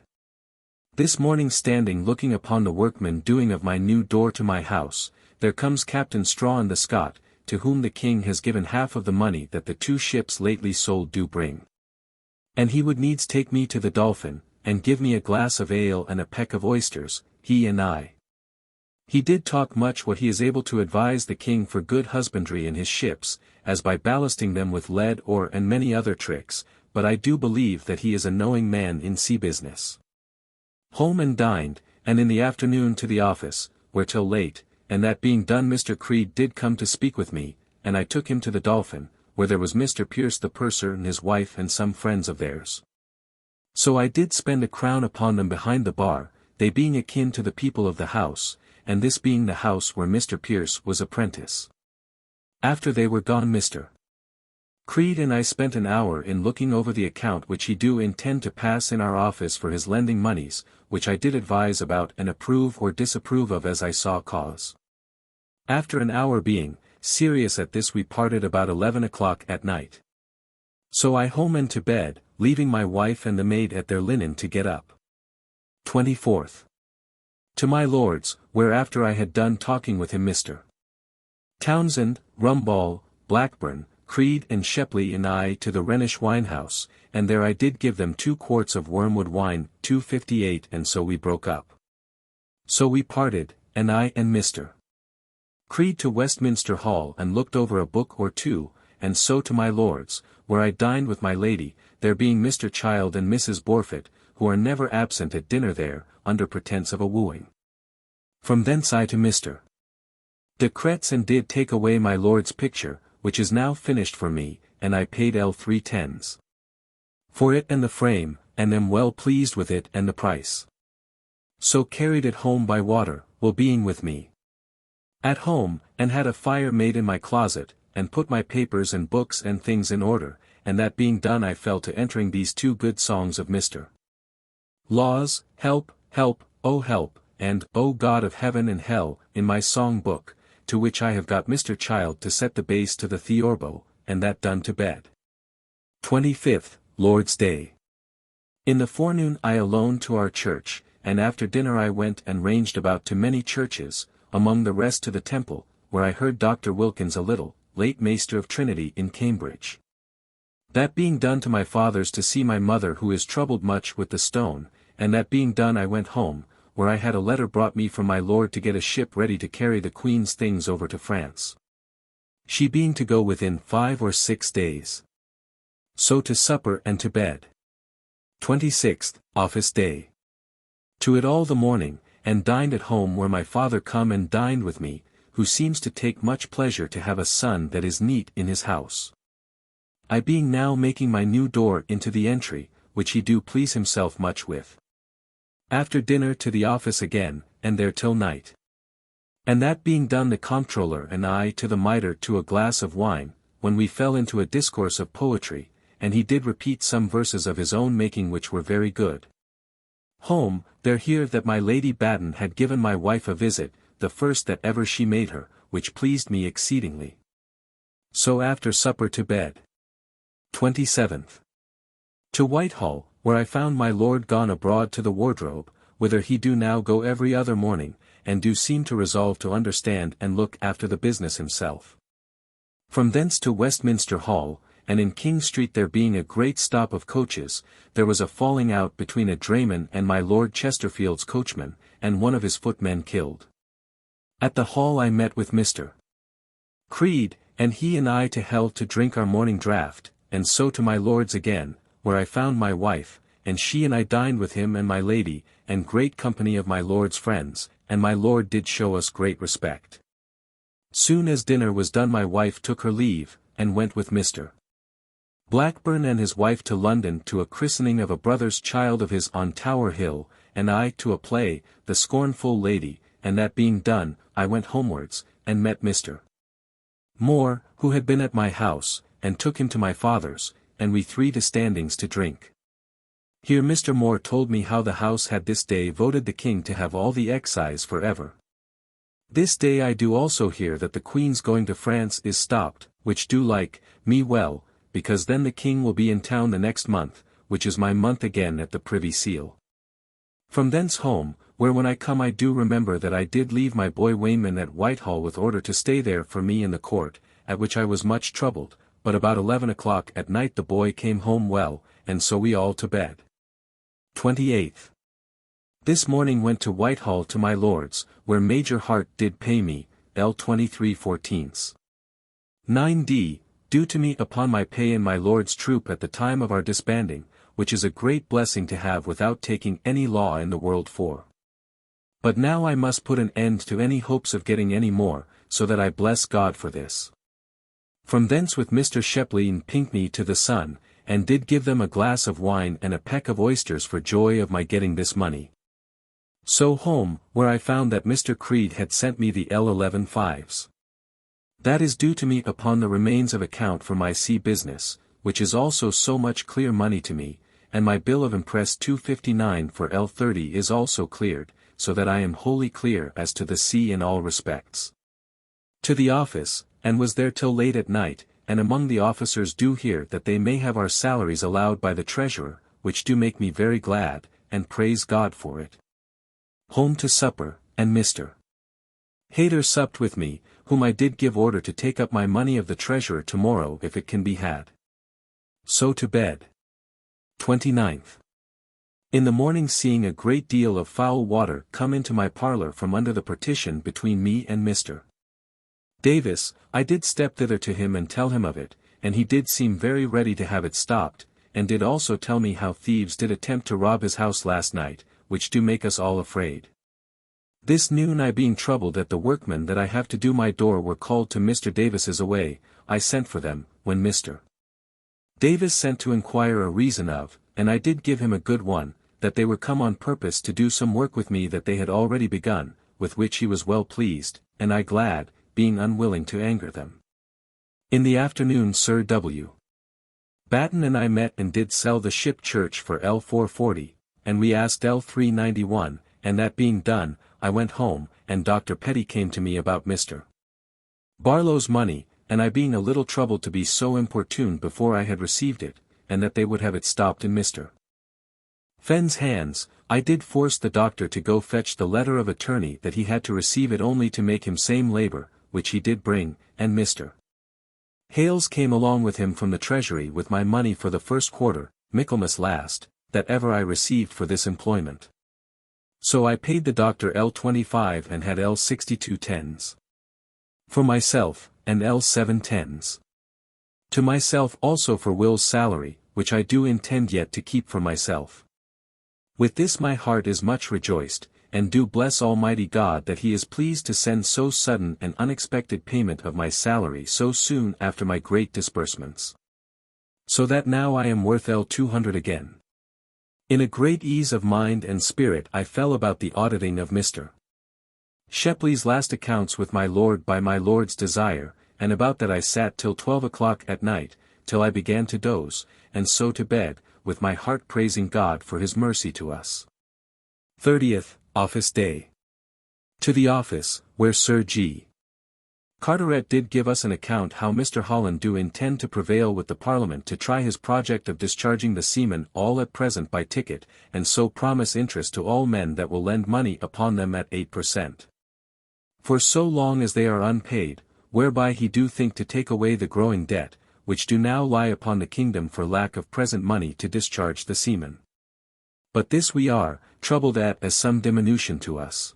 This morning standing looking upon the workmen doing of my new door to my house, there comes Captain Strahan the Scot, to whom the king has given half of the money that the 2 ships lately sold do bring. And he would needs take me to the Dolphin, and give me a glass of ale and a peck of oysters, he and I. He did talk much what he is able to advise the king for good husbandry in his ships, as by ballasting them with lead ore and many other tricks, but I do believe that he is a knowing man in sea business. Home and dined, and in the afternoon to the office, where till late, and that being done Mr. Creed did come to speak with me, and I took him to the Dolphin, where there was Mr. Pierce the purser and his wife and some friends of theirs. So I did spend a crown upon them behind the bar, they being akin to the people of the house, and this being the house where Mr. Pierce was apprentice. After they were gone Mr. Creed and I spent an hour in looking over the account which he do intend to pass in our office for his lending moneys, which I did advise about and approve or disapprove of as I saw cause. After an hour being serious at this we parted about 11 o'clock at night. So I home and to bed, leaving my wife and the maid at their linen to get up. 24th. To my lord's, where after I had done talking with him Mr. Townsend, Rumball, Blackburn, Creed and Shepley and I to the Rhenish winehouse, and there I did give them 2 quarts of wormwood wine, 2.58 and so we broke up. So we parted, and I and Mr. Creed to Westminster Hall and looked over a book or 2, and so to my lord's, where I dined with my lady, there being Mr. Child and Mrs. Borfit, who are never absent at dinner there, under pretence of a wooing. From thence I to Mr. de Cretz and did take away my lord's picture, which is now finished for me, and I paid L 3/10 for it and the frame, and am well pleased with it and the price. So carried it home by water, Will being with me at home, and had a fire made in my closet, and put my papers and books and things in order, and that being done I fell to entering these 2 good songs of Mr. Law's, Help, Help, O Help, and O God of Heaven and Hell, in my song book, to which I have got Mr. Child to set the bass to the theorbo, and that done to bed. 25th, Lord's Day. In the forenoon I alone to our church, and after dinner I went and ranged about to many churches, among the rest to the Temple, where I heard Dr. Wilkins a little, late Master of Trinity in Cambridge. That being done to my father's to see my mother who is troubled much with the stone, and that being done I went home, where I had a letter brought me from my lord to get a ship ready to carry the Queen's things over to France, she being to go within 5 or 6 days. So to supper and to bed. 26th, Office Day. To it all the morning, and dined at home where my father come and dined with me, who seems to take much pleasure to have a son that is neat in his house. I being now making my new door into the entry, which he do please himself much with. After dinner to the office again, and there till night. And that being done the comptroller and I to the mitre to a glass of wine, when we fell into a discourse of poetry, and he did repeat some verses of his own making which were very good. Home, there hear that my Lady Batten had given my wife a visit, the first that ever she made her, which pleased me exceedingly. So after supper to bed. 27th. To Whitehall, where I found my lord gone abroad to the wardrobe, whither he do now go every other morning, and do seem to resolve to understand and look after the business himself. From thence to Westminster Hall, and in King Street there being a great stop of coaches, there was a falling out between a drayman and my Lord Chesterfield's coachman, and one of his footmen killed. At the hall I met with Mr. Creed, and he and I to hell to drink our morning draught, and so to my lord's again, where I found my wife, and she and I dined with him and my lady, and great company of my lord's friends, and my lord did show us great respect. Soon as dinner was done my wife took her leave, and went with Mr. Blackburn and his wife to London to a christening of a brother's child of his on Tower Hill, and I to a play, The Scornful Lady, and that being done, I went homewards, and met Mr. Moore, who had been at my house, and took him to my father's, and we three to Standings to drink. Here Mr. Moore told me how the House had this day voted the King to have all the excise for ever. This day I do also hear that the Queen's going to France is stopped, which do like me well, because then the King will be in town the next month, which is my month again at the Privy Seal. From thence home, where when I come I do remember that I did leave my boy Wayman at Whitehall with order to stay there for me in the court, at which I was much troubled, but about 11 o'clock at night the boy came home well, and so we all to bed. 28th. This morning went to Whitehall to my lord's, where Major Hart did pay me, L. 23/14. 9d, due to me upon my pay in my lord's troop at the time of our disbanding, which is a great blessing to have without taking any law in the world for. But now I must put an end to any hopes of getting any more, so that I bless God for this. From thence with Mr. Shepley and Pinkney to the Sun, and did give them a glass of wine and a peck of oysters for joy of my getting this money. So home, where I found that Mr. Creed had sent me the L11 fives. That is due to me upon the remains of account for my sea business, which is also so much clear money to me, and my bill of impress 259 for L30 is also cleared, so that I am wholly clear as to the sea in all respects. To the office, and was there till late at night, and among the officers do hear that they may have our salaries allowed by the treasurer, which do make me very glad, and praise God for it. Home to supper, and Mr. Hayter supped with me, whom I did give order to take up my money of the treasurer tomorrow if it can be had. So to bed. 29th. In the morning seeing a great deal of foul water come into my parlour from under the partition between me and Mr. Davis, I did step thither to him and tell him of it, and he did seem very ready to have it stopped, and did also tell me how thieves did attempt to rob his house last night, which do make us all afraid. This noon I being troubled at the workmen that I have to do my door were called to Mr. Davis's away, I sent for them, when Mr. Davis sent to inquire a reason of, and I did give him a good one, that they were come on purpose to do some work with me that they had already begun, with which he was well pleased, and I glad, being unwilling to anger them. In the afternoon Sir W. Batten and I met and did sell the Ship Church for L440, and we asked L391, and that being done, I went home, and Dr. Petty came to me about Mr. Barlow's money, and I being a little troubled to be so importuned before I had received it, and that they would have it stopped in Mr. Fenn's hands, I did force the doctor to go fetch the letter of attorney that he had to receive it only to make him same labour, which he did bring, and Mr. Hales came along with him from the treasury with my money for the first quarter, Michaelmas last, that ever I received for this employment. So I paid the doctor L25 and had L62 tens. For myself, and L7 tens. To myself also for Will's salary, which I do intend yet to keep for myself. With this my heart is much rejoiced, and do bless Almighty God that He is pleased to send so sudden and unexpected payment of my salary so soon after my great disbursements. So that now I am worth L200 again. In a great ease of mind and spirit I fell about the auditing of Mr. Shepley's last accounts with my lord by my lord's desire, and about that I sat till 12 o'clock at night, till I began to doze, and so to bed, with my heart praising God for His mercy to us. 30th, Office Day. To the office, where Sir G. Carteret did give us an account how Mr. Holland do intend to prevail with the Parliament to try his project of discharging the seamen all at present by ticket, and so promise interest to all men that will lend money upon them at 8%. For so long as they are unpaid, whereby he do think to take away the growing debt, which do now lie upon the kingdom for lack of present money to discharge the seamen. But this we are, troubled at as some diminution to us.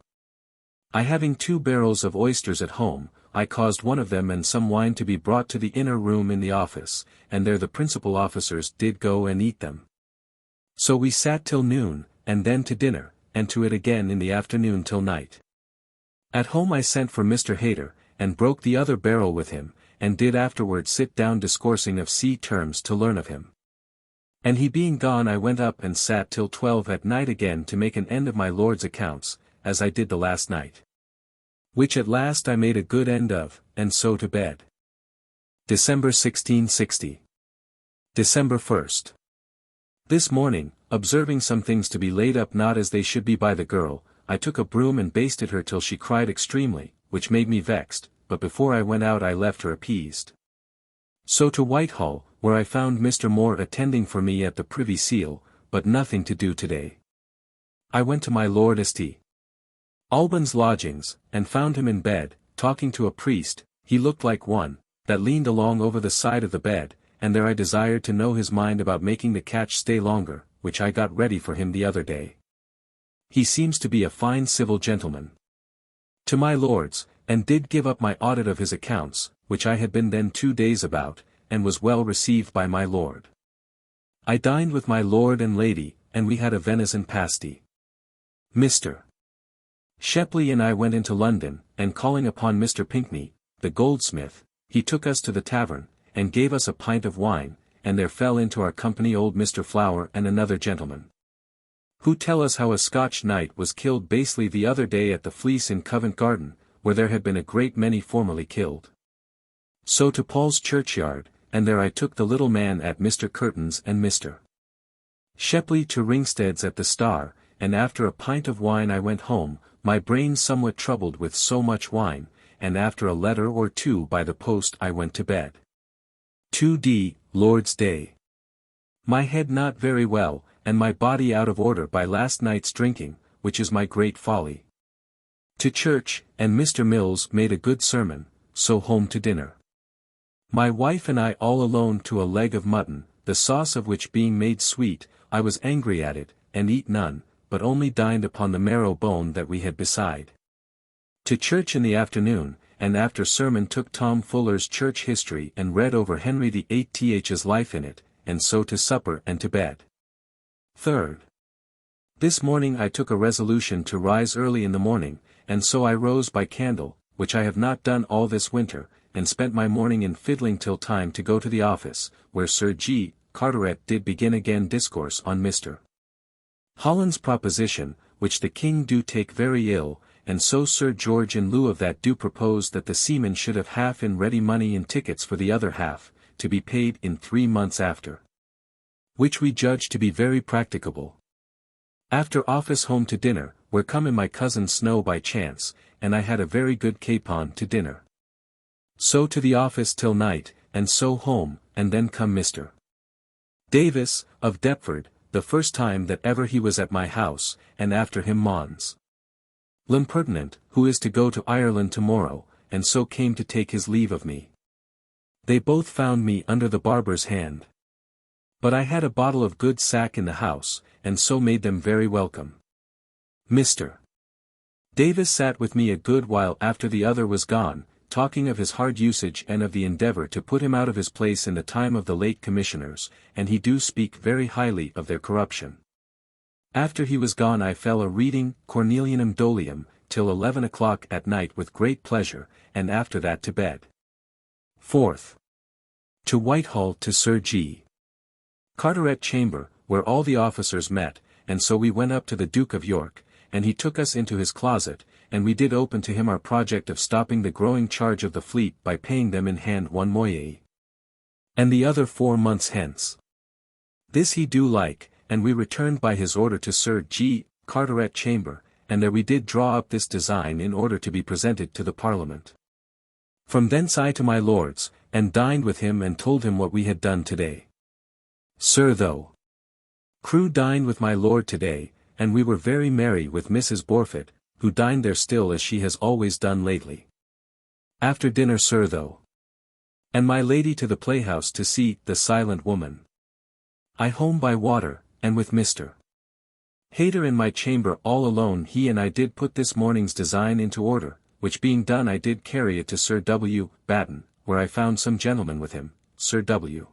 I having 2 barrels of oysters at home, I caused one of them and some wine to be brought to the inner room in the office, and there the principal officers did go and eat them. So we sat till noon, and then to dinner, and to it again in the afternoon till night. At home I sent for Mr. Hayter, and broke the other barrel with him, and did afterward sit down discoursing of sea terms to learn of him. And he being gone I went up and sat till 12 at night again to make an end of my lord's accounts, as I did the last night. Which at last I made a good end of, and so to bed. December 1660. December 1st. This morning, observing some things to be laid up not as they should be by the girl, I took a broom and basted her till she cried extremely, which made me vexed, but before I went out I left her appeased. So to Whitehall, where I found Mr. Moore attending for me at the Privy Seal, but nothing to do today. I went to my Lord St. Alban's lodgings, and found him in bed, talking to a priest. He looked like one that leaned along over the side of the bed, and there I desired to know his mind about making the catch stay longer, which I got ready for him the other day. He seems to be a fine civil gentleman. To my lord's, and did give up my audit of his accounts, which I had been then 2 days about, and was well received by my lord. I dined with my lord and lady, and we had a venison pasty. Mr. Shepley and I went into London, and calling upon Mr. Pinkney, the goldsmith, he took us to the tavern, and gave us a pint of wine, and there fell into our company old Mr. Flower and another gentleman, who tell us how a Scotch knight was killed basely the other day at the Fleece in Covent Garden, where there had been a great many formerly killed. So to Paul's churchyard, and there I took the little man at Mr. Curtin's and Mr. Shepley to Ringstead's at the Star, and after a pint of wine I went home, my brain somewhat troubled with so much wine, and after a letter or two by the post I went to bed. 2d, Lord's Day. My head not very well, and my body out of order by last night's drinking, which is my great folly. To church, and Mr. Mills made a good sermon, so home to dinner. My wife and I all alone to a leg of mutton, the sauce of which being made sweet, I was angry at it, and eat none, but only dined upon the marrow bone that we had beside. To church in the afternoon, and after sermon took Tom Fuller's Church History and read over Henry VIII's life in it, and so to supper and to bed. 3rd. This morning I took a resolution to rise early in the morning, and so I rose by candle, which I have not done all this winter, and spent my morning in fiddling till time to go to the office, where Sir G. Carteret did begin again discourse on Mr. Holland's proposition, which the king do take very ill, and so Sir George in lieu of that do propose that the seamen should have half in ready money in tickets for the other half, to be paid in 3 months after. Which we judge to be very practicable. After office home to dinner, where come in my cousin Snow by chance, and I had a very good capon to dinner. So to the office till night, and so home, and then come Mr. Davis, of Deptford, the first time that ever he was at my house, and after him Mons. L'Impertinent, who is to go to Ireland tomorrow, and so came to take his leave of me. They both found me under the barber's hand. But I had a bottle of good sack in the house, and so made them very welcome. Mr. Davis sat with me a good while after the other was gone, talking of his hard usage and of the endeavour to put him out of his place in the time of the late commissioners, and he do speak very highly of their corruption. After he was gone I fell a reading Cornelianum Dolium, till 11 o'clock at night with great pleasure, and after that to bed. 4th. To Whitehall to Sir G. Carteret chamber, where all the officers met, and so we went up to the Duke of York, and he took us into his closet, and we did open to him our project of stopping the growing charge of the fleet by paying them in hand 1 moyer, and the other 4 months hence. This he do like, and we returned by his order to Sir G. Carteret chamber, and there we did draw up this design in order to be presented to the Parliament. From thence I to my lord's, and dined with him and told him what we had done today. Sir though. Crew dined with my lord today, and we were very merry with Mrs. Borfit, who dined there still as she has always done lately. After dinner Sir though. And my lady to the playhouse to see The Silent Woman. I home by water, and with Mr. Hayter in my chamber all alone he and I did put this morning's design into order, which being done I did carry it to Sir W. Batten, where I found some gentlemen with him, Sir W.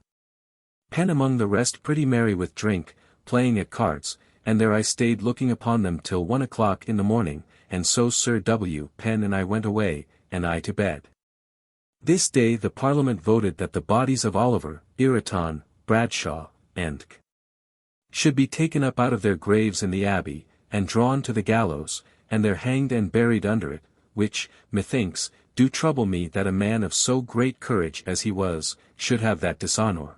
Penn among the rest pretty merry with drink, playing at cards, and there I stayed looking upon them till 1 o'clock in the morning, and so Sir W. Penn and I went away, and I to bed. This day the Parliament voted that the bodies of Oliver, Ireton, Bradshaw, and should be taken up out of their graves in the abbey, and drawn to the gallows, and there hanged and buried under it, which, methinks, do trouble me that a man of so great courage as he was, should have that dishonour.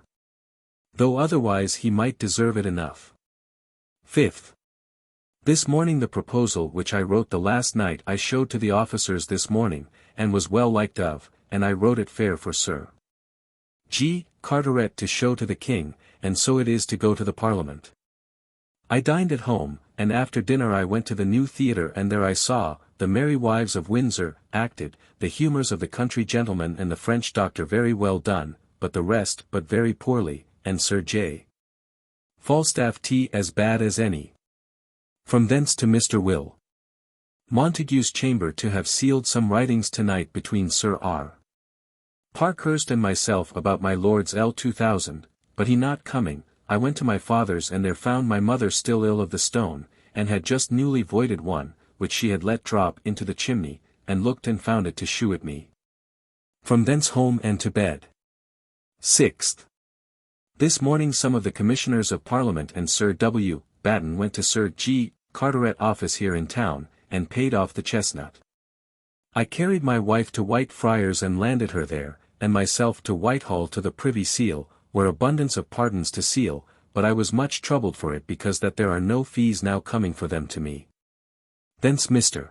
Though otherwise he might deserve it enough. 5th. This morning the proposal which I wrote the last night I showed to the officers this morning, and was well liked of, and I wrote it fair for Sir G. Carteret to show to the King, and so it is to go to the Parliament. I dined at home, and after dinner I went to the new theatre, and there I saw The Merry Wives of Windsor acted, the humours of the country gentleman and the French doctor very well done, but the rest but very poorly, and Sir J. Falstaff tea as bad as any. From thence to Mr. Will Montague's chamber to have sealed some writings tonight between Sir R. Parkhurst and myself about my Lord's L2000, but he not coming, I went to my father's and there found my mother still ill of the stone, and had just newly voided one, which she had let drop into the chimney, and looked and found it to shew at me. From thence home and to bed. 6th. This morning some of the Commissioners of Parliament and Sir W. Batten went to Sir G. Carteret office here in town, and paid off the chestnut. I carried my wife to Whitefriars and landed her there, and myself to Whitehall to the Privy Seal, where abundance of pardons to seal, but I was much troubled for it because that there are no fees now coming for them to me. Thence Mr.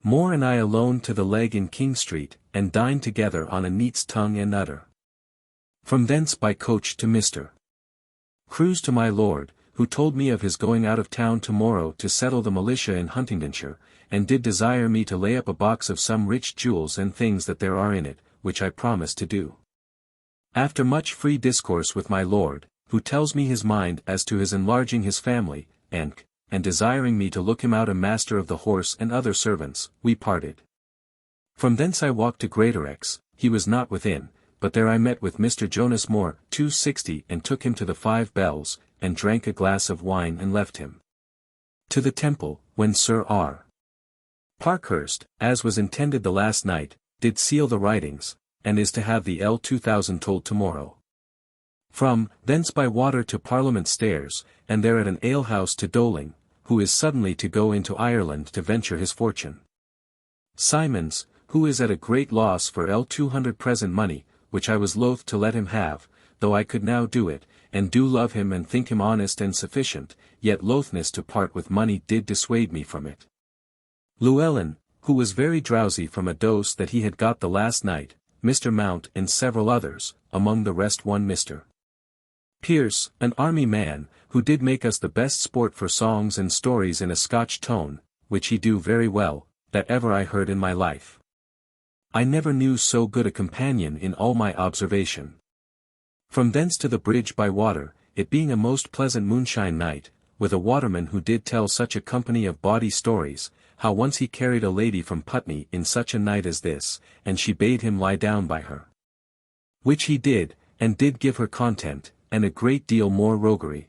Moore and I alone to the Leg in King Street, and dined together on a neat's tongue and udder. From thence by coach to Mr. Crews to my lord, who told me of his going out of town tomorrow to settle the militia in Huntingdonshire, and did desire me to lay up a box of some rich jewels and things that there are in it, which I promised to do. After much free discourse with my lord, who tells me his mind as to his enlarging his family, and desiring me to look him out a master of the horse and other servants, we parted. From thence I walked to Greatorex, he was not within, but there I met with Mr. Jonas Moore, 260, and took him to the Five Bells, and drank a glass of wine and left him. To the Temple, when Sir R. Parkhurst, as was intended the last night, did seal the writings, and is to have the L2000 told tomorrow. From thence by water to Parliament Stairs, and there at an alehouse to Doling, who is suddenly to go into Ireland to venture his fortune. Simons, who is at a great loss for L200 present money, which I was loath to let him have, though I could now do it, and do love him and think him honest and sufficient, yet loathness to part with money did dissuade me from it. Llewellyn, who was very drowsy from a dose that he had got the last night, Mr. Mount and several others, among the rest one Mr. Pierce, an army man, who did make us the best sport for songs and stories in a Scotch tone, which he do very well, that ever I heard in my life. I never knew so good a companion in all my observation. From thence to the bridge by water, it being a most pleasant moonshine night, with a waterman who did tell such a company of bawdy stories, how once he carried a lady from Putney in such a night as this, and she bade him lie down by her. Which he did, and did give her content, and a great deal more roguery.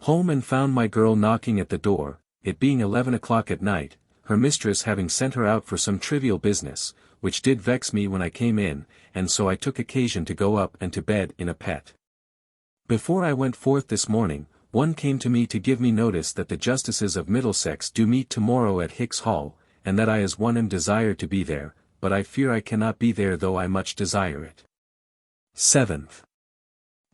Home and found my girl knocking at the door, it being 11 o'clock at night, her mistress having sent her out for some trivial business, which did vex me when I came in, and so I took occasion to go up and to bed in a pet. Before I went forth this morning, one came to me to give me notice that the Justices of Middlesex do meet tomorrow at Hicks Hall, and that I as one am desired to be there, but I fear I cannot be there though I much desire it. 7th.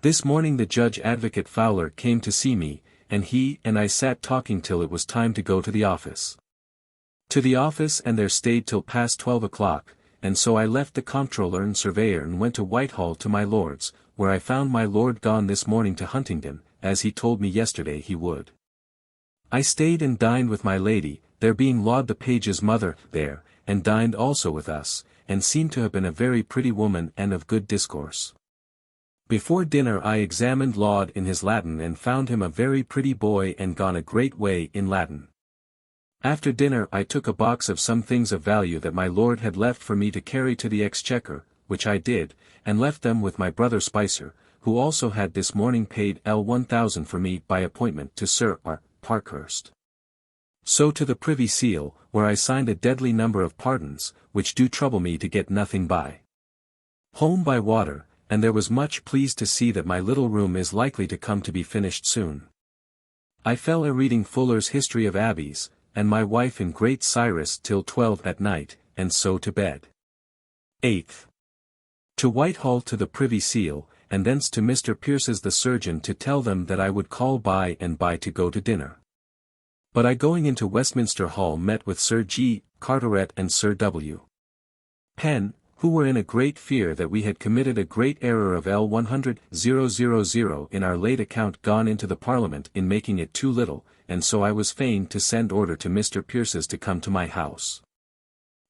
This morning the Judge Advocate Fowler came to see me, and he and I sat talking till it was time to go to the office. To the office and there stayed till past 12 o'clock, and so I left the Comptroller and Surveyor and went to Whitehall to my Lord's, where I found my Lord gone this morning to Huntingdon, as he told me yesterday he would. I stayed and dined with my lady, there being Laud the page's mother there, and dined also with us, and seemed to have been a very pretty woman and of good discourse. Before dinner I examined Laud in his Latin and found him a very pretty boy and gone a great way in Latin. After dinner I took a box of some things of value that my lord had left for me to carry to the Exchequer, which I did, and left them with my brother Spicer, who also had this morning paid L1000 for me by appointment to Sir R. Parkhurst. So to the Privy Seal, where I signed a deadly number of pardons, which do trouble me to get nothing by. Home by water, and there was much pleased to see that my little room is likely to come to be finished soon. I fell a reading Fuller's History of Abbeys, and my wife in Great Cyrus till 12 at night, and so to bed. 8th. To Whitehall to the Privy Seal, and thence to Mr. Pierce's the surgeon to tell them that I would call by and by to go to dinner. But I going into Westminster Hall met with Sir G. Carteret and Sir W. Penn, who were in a great fear that we had committed a great error of L100,000 in our late account gone into the Parliament in making it too little, and so I was fain to send order to Mr. Pierce's to come to my house.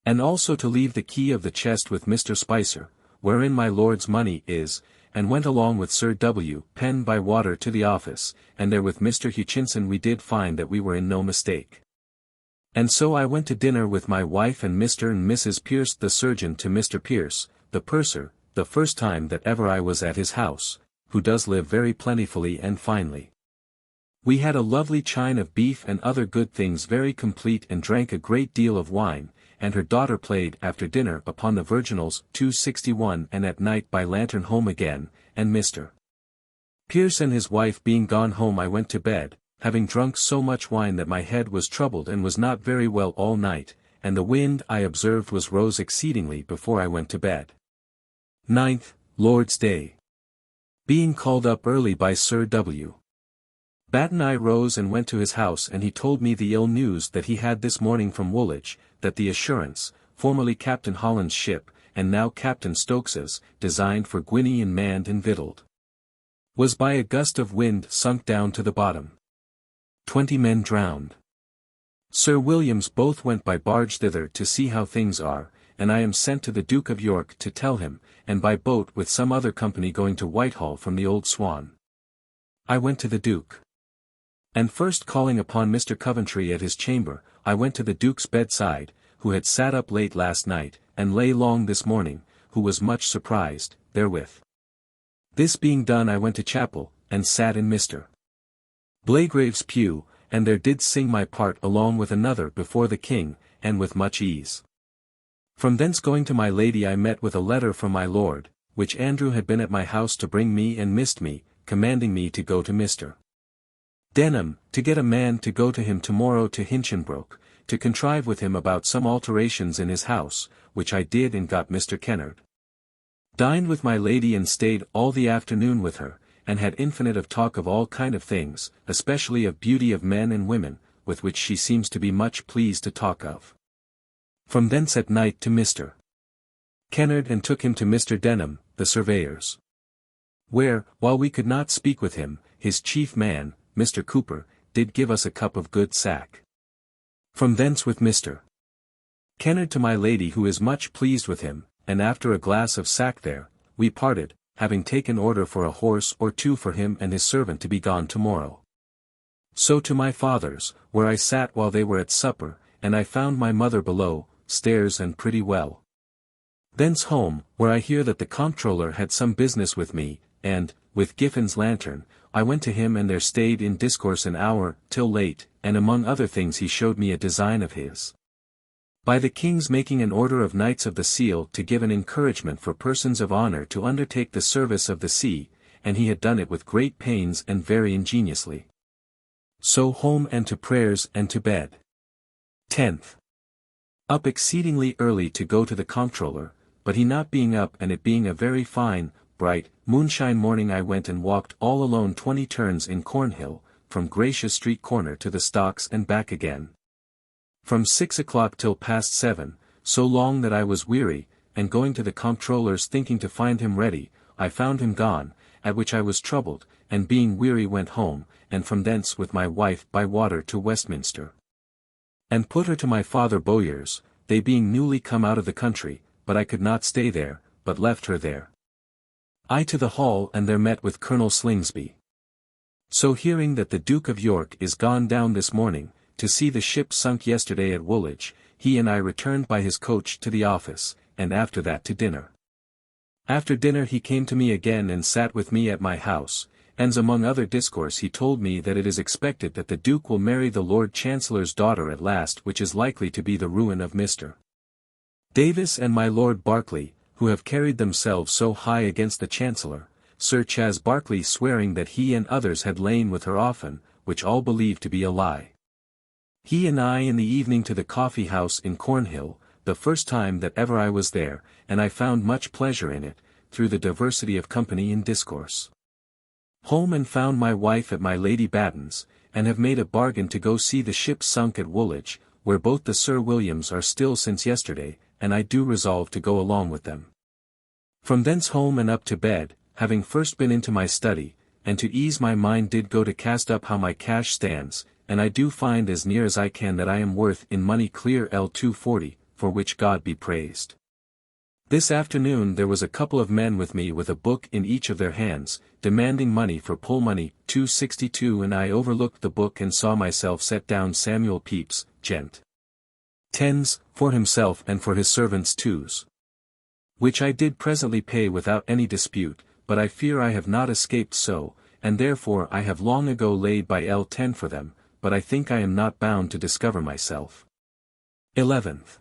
And also to leave the key of the chest with Mr. Spicer, wherein my lord's money is, and went along with Sir W. Penn by water to the office, and there with Mr. Hutchinson we did find that we were in no mistake. And so I went to dinner with my wife and Mr. and Mrs. Pierce the surgeon to Mr. Pierce, the purser, the first time that ever I was at his house, who does live very plentifully and finely. We had a lovely chine of beef and other good things very complete and drank a great deal of wine, and her daughter played after dinner upon the virginals 261 and at night by lantern home again, and Mr. Pierce and his wife being gone home I went to bed, having drunk so much wine that my head was troubled and was not very well all night, and the wind I observed was rose exceedingly before I went to bed. 9th, Lord's Day. Being called up early by Sir W. Batten I rose and went to his house and he told me the ill news that he had this morning from Woolwich, that the Assurance, formerly Captain Holland's ship, and now Captain Stokes's, designed for Guinea and manned and victualled, was by a gust of wind sunk down to the bottom. 20 men drowned. Sir Williams both went by barge thither to see how things are, and I am sent to the Duke of York to tell him, and by boat with some other company going to Whitehall from the Old Swan. I went to the Duke. And first calling upon Mr. Coventry at his chamber, I went to the Duke's bedside, who had sat up late last night, and lay long this morning, who was much surprised therewith. This being done I went to chapel, and sat in Mr. Blagrave's pew, and there did sing my part along with another before the king, and with much ease. From thence going to my lady I met with a letter from my lord, which Andrew had been at my house to bring me and missed me, commanding me to go to Mr. Denham, to get a man to go to him tomorrow to Hinchinbroke, to contrive with him about some alterations in his house, which I did and got Mr. Kennard. Dined with my lady and stayed all the afternoon with her, and had infinite of talk of all kind of things, especially of beauty of men and women, with which she seems to be much pleased to talk of. From thence at night to Mr. Kennard and took him to Mr. Denham, the surveyor's. Where, while we could not speak with him, his chief man, Mr. Cooper, did give us a cup of good sack. From thence with Mr. Kennard to my lady who is much pleased with him, and after a glass of sack there, we parted, having taken order for a horse or two for him and his servant to be gone tomorrow. So to my father's, where I sat while they were at supper, and I found my mother below, stairs and pretty well. Thence home, where I hear that the comptroller had some business with me, and, with Giffin's lantern, I went to him and there stayed in discourse an hour, till late, and among other things he showed me a design of his. By the king's making an order of Knights of the Seal to give an encouragement for persons of honor to undertake the service of the sea, and he had done it with great pains and very ingeniously. So home and to prayers and to bed. 10th. Up exceedingly early to go to the comptroller, but he not being up and it being a very fine, bright, moonshine morning I went and walked all alone 20 turns in Cornhill, from Gracious Street corner to the Stocks and back again. From 6 o'clock till past 7, so long that I was weary, and going to the comptroller's thinking to find him ready, I found him gone, at which I was troubled, and being weary went home, and from thence with my wife by water to Westminster. And put her to my father Bowyer's, they being newly come out of the country, but I could not stay there, but left her there. I to the hall and there met with Colonel Slingsby. So hearing that the Duke of York is gone down this morning, to see the ship sunk yesterday at Woolwich, he and I returned by his coach to the office, and after that to dinner. After dinner he came to me again and sat with me at my house, and among other discourse he told me that it is expected that the Duke will marry the Lord Chancellor's daughter at last, which is likely to be the ruin of Mr. Davis and my Lord Berkeley, who have carried themselves so high against the Chancellor, Sir Chas. Barkley swearing that he and others had lain with her often, which all believed to be a lie. He and I in the evening to the coffee house in Cornhill, the first time that ever I was there, and I found much pleasure in it, through the diversity of company and discourse. Home and found my wife at my Lady Batten's, and have made a bargain to go see the ship sunk at Woolwich, where both the Sir Williams are still since yesterday, and I do resolve to go along with them. From thence home and up to bed, having first been into my study, and to ease my mind did go to cast up how my cash stands, and I do find as near as I can that I am worth in money clear L240, for which God be praised. This afternoon there was a couple of men with me with a book in each of their hands, demanding money for poll money, 262, and I overlooked the book and saw myself set down Samuel Pepys, gent. 10s, for himself and for his servants 2s. Which I did presently pay without any dispute, but I fear I have not escaped so, and therefore I have long ago laid by L10 for them, but I think I am not bound to discover myself. 11th.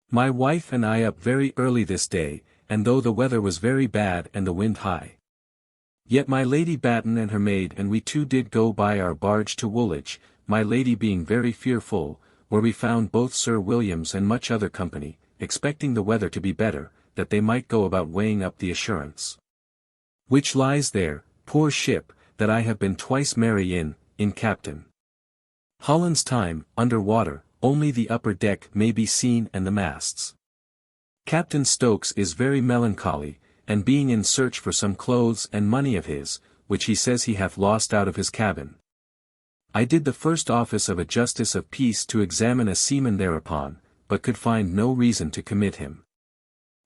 My wife and I up very early this day, and though the weather was very bad and the wind high, yet my Lady Batten and her maid and we two did go by our barge to Woolwich, my lady being very fearful, where we found both Sir Williams and much other company, expecting the weather to be better, that they might go about weighing up the Assurance, which lies there, poor ship, that I have been twice merry in Captain Holland's time, under water, only the upper deck may be seen and the masts. Captain Stokes is very melancholy, and being in search for some clothes and money of his, which he says he hath lost out of his cabin. I did the first office of a justice of peace to examine a seaman thereupon, but could find no reason to commit him.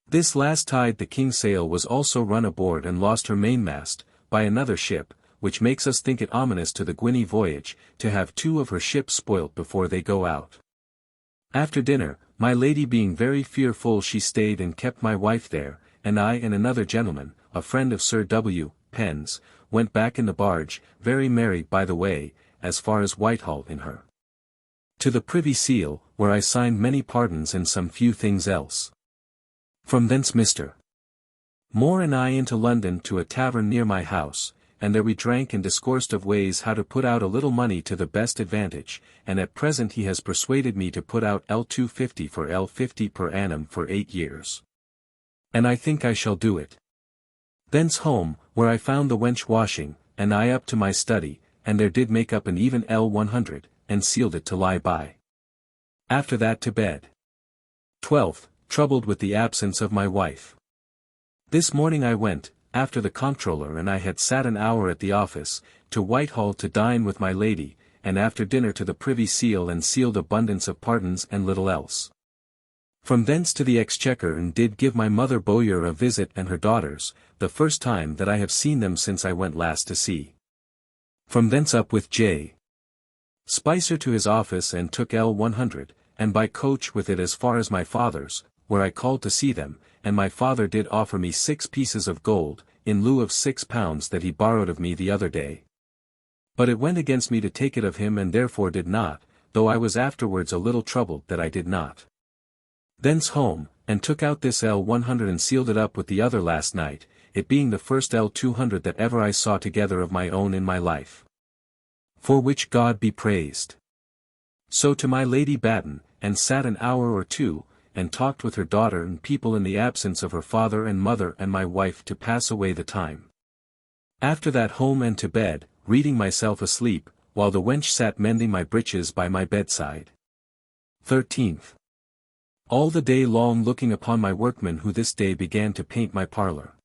This last tide the Kinsale was also run aboard and lost her mainmast, by another ship, which makes us think it ominous to the Guinea voyage, to have 2 of her ships spoilt before they go out. After dinner, my lady being very fearful she stayed and kept my wife there, and I and another gentleman, a friend of Sir W. Penn's, went back in the barge, very merry by the way, as far as Whitehall in her. To the Privy Seal, where I signed many pardons and some few things else. From thence Mr. Moore and I into London to a tavern near my house, and there we drank and discoursed of ways how to put out a little money to the best advantage, and at present he has persuaded me to put out L250 for L50 per annum for 8 years. And I think I shall do it. Thence home, where I found the wench washing, and I up to my study, and there did make up an even L100, and sealed it to lie by. After that to bed. 12th, troubled with the absence of my wife. This morning I went, after the comptroller and I had sat an hour at the office, to Whitehall to dine with my lady, and after dinner to the Privy Seal and sealed abundance of pardons and little else. From thence to the Exchequer and did give my mother Bowyer a visit and her daughters, the first time that I have seen them since I went last to sea. From thence up with J. Spicer to his office and took L100, and by coach with it as far as my father's, where I called to see them, and my father did offer me 6 pieces of gold, in lieu of £6 that he borrowed of me the other day. But it went against me to take it of him and therefore did not, though I was afterwards a little troubled that I did not. Thence home, and took out this L100 and sealed it up with the other last night, it being the first L200 that ever I saw together of my own in my life. For which God be praised. So to my Lady Batten, and sat an hour or 2, and talked with her daughter and people in the absence of her father and mother and my wife to pass away the time. After that home and to bed, reading myself asleep, while the wench sat mending my breeches by my bedside. 13th. All the day long looking upon my workmen who this day began to paint my parlour.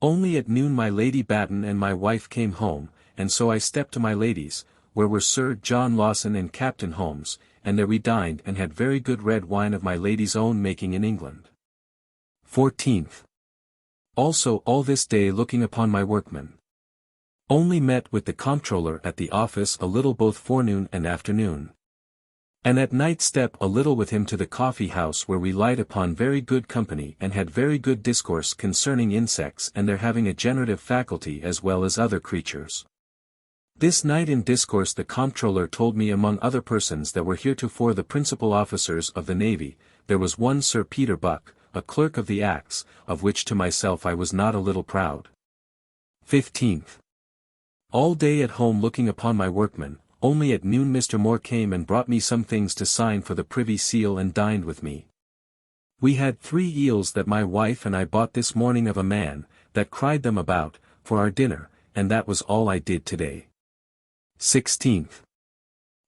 Only at noon my Lady Batten and my wife came home, and so I stepped to my lady's, where were Sir John Lawson and Captain Holmes, and there we dined and had very good red wine of my lady's own making in England. 14th. Also all this day looking upon my workmen. Only met with the comptroller at the office a little both forenoon and afternoon. And at night step a little with him to the coffee house where we light upon very good company and had very good discourse concerning insects and their having a generative faculty as well as other creatures. This night in discourse the comptroller told me among other persons that were heretofore the principal officers of the navy, there was one Sir Peter Buck, a clerk of the acts, of which to myself I was not a little proud. 15th. All day at home looking upon my workmen, only at noon Mr. Moore came and brought me some things to sign for the Privy Seal and dined with me. We had 3 eels that my wife and I bought this morning of a man, that cried them about, for our dinner, and that was all I did today. 16th.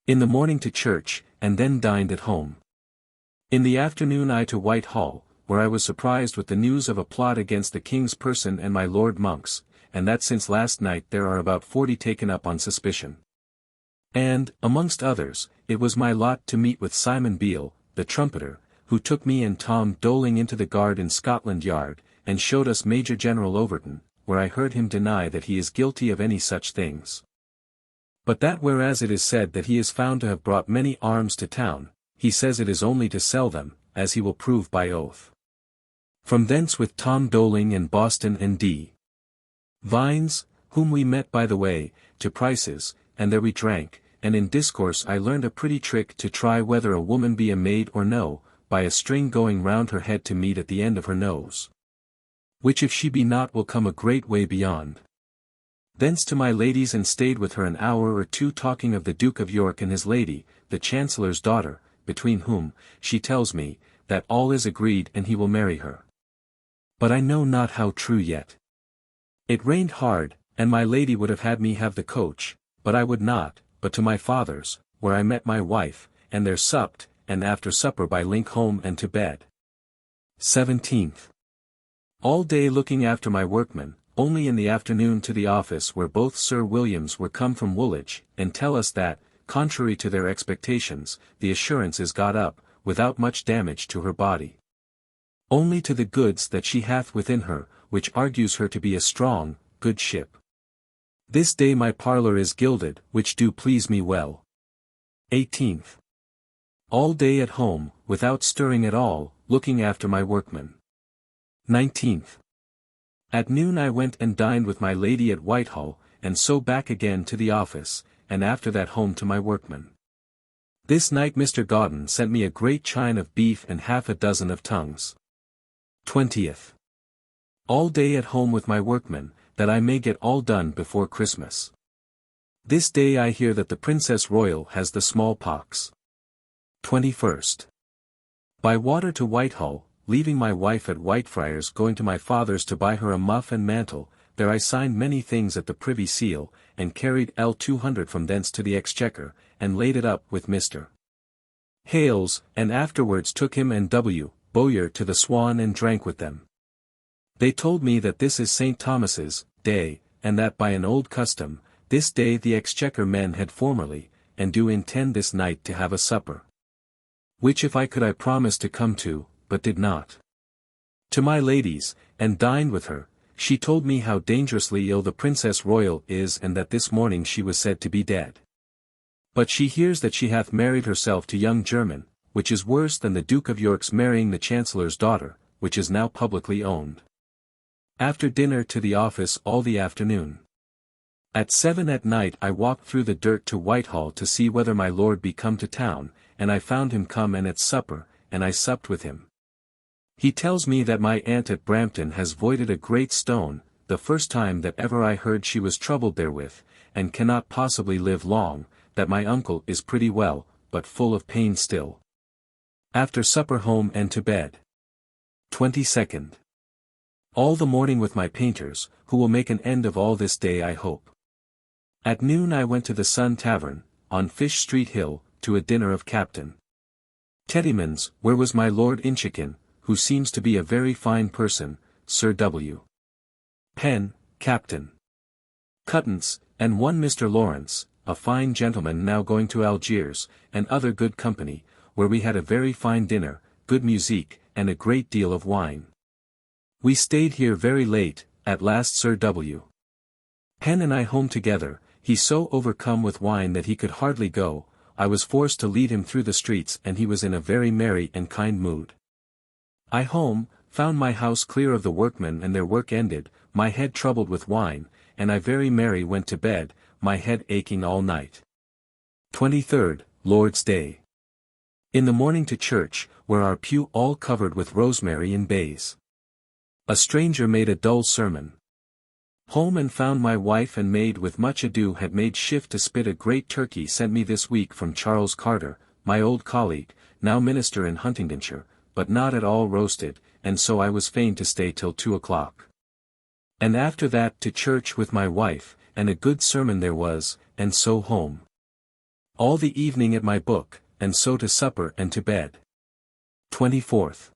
In the morning to church, and then dined at home. In the afternoon I to Whitehall, where I was surprised with the news of a plot against the king's person and my Lord Monk's, and that since last night there are about 40 taken up on suspicion. And, amongst others, it was my lot to meet with Simon Beale, the trumpeter, who took me and Tom Doling into the guard in Scotland Yard, and showed us Major General Overton, where I heard him deny that he is guilty of any such things. But that whereas it is said that he is found to have brought many arms to town, he says it is only to sell them, as he will prove by oath. From thence with Tom Doling and Boston and D. Vines, whom we met by the way, to Price's, and there we drank, and in discourse I learned a pretty trick to try whether a woman be a maid or no, by a string going round her head to meet at the end of her nose. Which if she be not will come a great way beyond. Thence to my lady's and stayed with her an hour or 2 talking of the Duke of York and his lady, the Chancellor's daughter, between whom, she tells me, that all is agreed and he will marry her. But I know not how true yet. It rained hard, and my lady would have had me have the coach, but I would not, but to my father's, where I met my wife, and there supped, and after supper by link home and to bed. 17th. All day looking after my workmen, only in the afternoon to the office where both Sir Williams were come from Woolwich, and tell us that, contrary to their expectations, the Assurance is got up, without much damage to her body. Only to the goods that she hath within her, which argues her to be a strong, good ship. This day my parlour is gilded, which do please me well. 18th. All day at home, without stirring at all, looking after my workmen. 19th. At noon I went and dined with my lady at Whitehall, and so back again to the office, and after that home to my workmen. This night Mr. Gauden sent me a great chine of beef and half a dozen of tongues. 20th. All day at home with my workmen, that I may get all done before Christmas. This day I hear that the Princess Royal has the smallpox. 21st. By water to Whitehall, leaving my wife at Whitefriars going to my father's to buy her a muff and mantle, there I signed many things at the Privy Seal, and carried L200 from thence to the Exchequer, and laid it up with Mr. Hales, and afterwards took him and W. Bowyer to the Swan and drank with them. They told me that this is St. Thomas's day, and that by an old custom, this day the Exchequer men had formerly, and do intend this night to have a supper. Which if I could I promised to come to, but did not. To my lady's, and dined with her, she told me how dangerously ill the Princess Royal is and that this morning she was said to be dead. But she hears that she hath married herself to young Jermyn, which is worse than the Duke of York's marrying the Chancellor's daughter, which is now publicly owned. After dinner to the office all the afternoon. At 7 at night I walked through the dirt to Whitehall to see whether my lord be come to town, and I found him come and at supper, and I supped with him. He tells me that my aunt at Brampton has voided a great stone, the first time that ever I heard she was troubled therewith, and cannot possibly live long, that my uncle is pretty well, but full of pain still. After supper home and to bed. 22nd. All the morning with my painters, who will make an end of all this day I hope. At noon I went to the Sun Tavern, on Fish Street Hill, to a dinner of Captain Teddyman's, where was my Lord Inchiquin, who seems to be a very fine person, Sir W. Penn, Captain Cuttance, and one Mr. Lawrence, a fine gentleman now going to Algiers, and other good company, where we had a very fine dinner, good music, and a great deal of wine. We stayed here very late, at last Sir W. Penn and I home together, he so overcome with wine that he could hardly go, I was forced to lead him through the streets and he was in a very merry and kind mood. I home, found my house clear of the workmen and their work ended, my head troubled with wine, and I very merry went to bed, my head aching all night. 23rd, Lord's Day. In the morning to church, where our pew all covered with rosemary and bays. A stranger made a dull sermon. Home and found my wife and maid with much ado had made shift to spit a great turkey sent me this week from Charles Carter, my old colleague, now minister in Huntingdonshire, but not at all roasted, and so I was fain to stay till 2 o'clock. And after that to church with my wife, and a good sermon there was, and so home. All the evening at my book, and so to supper and to bed. 24th.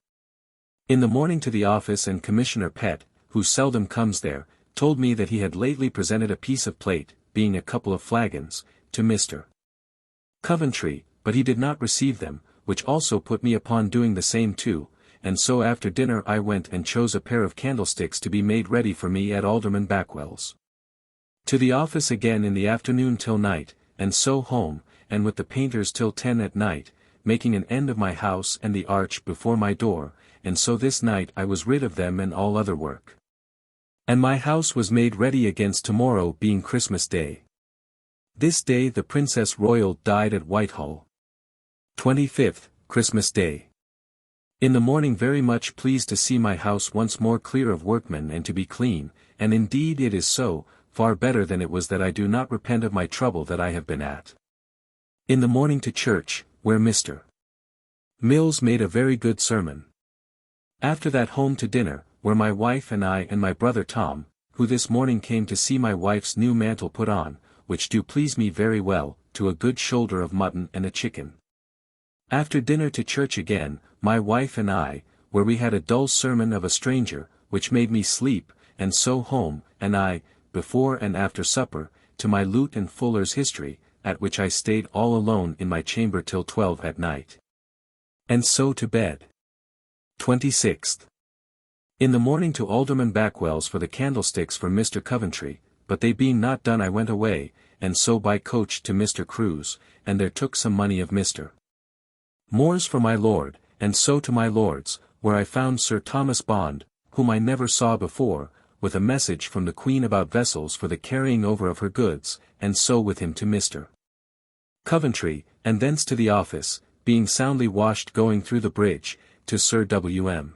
In the morning to the office, and Commissioner Pett, who seldom comes there, told me that he had lately presented a piece of plate, being a couple of flagons, to Mr. Coventry, but he did not receive them, which also put me upon doing the same too, and so after dinner I went and chose a pair of candlesticks to be made ready for me at Alderman Backwell's. To the office again in the afternoon till night, and so home, and with the painters till 10 at night, making an end of my house and the arch before my door, and so this night I was rid of them and all other work. And my house was made ready against tomorrow being Christmas Day. This day the Princess Royal died at Whitehall. 25th, Christmas Day. In the morning very much pleased to see my house once more clear of workmen and to be clean, and indeed it is so, far better than it was, that I do not repent of my trouble that I have been at. In the morning to church, where Mr. Mills made a very good sermon. After that home to dinner, where my wife and I and my brother Tom, who this morning came to see my wife's new mantle put on, which do please me very well, to a good shoulder of mutton and a chicken. After dinner to church again, my wife and I, where we had a dull sermon of a stranger, which made me sleep, and so home, and I, before and after supper, to my Lute and Fuller's History, at which I stayed all alone in my chamber till 12 at night. And so to bed. 26th. In the morning to Alderman Backwell's for the candlesticks for Mr. Coventry, but they being not done I went away, and so by coach to Mr. Crewe's, and there took some money of Mr. Moore's for my lord, and so to my lord's, where I found Sir Thomas Bond, whom I never saw before, with a message from the Queen about vessels for the carrying over of her goods, and so with him to Mr. Coventry, and thence to the office, being soundly washed going through the bridge, to Sir W.M.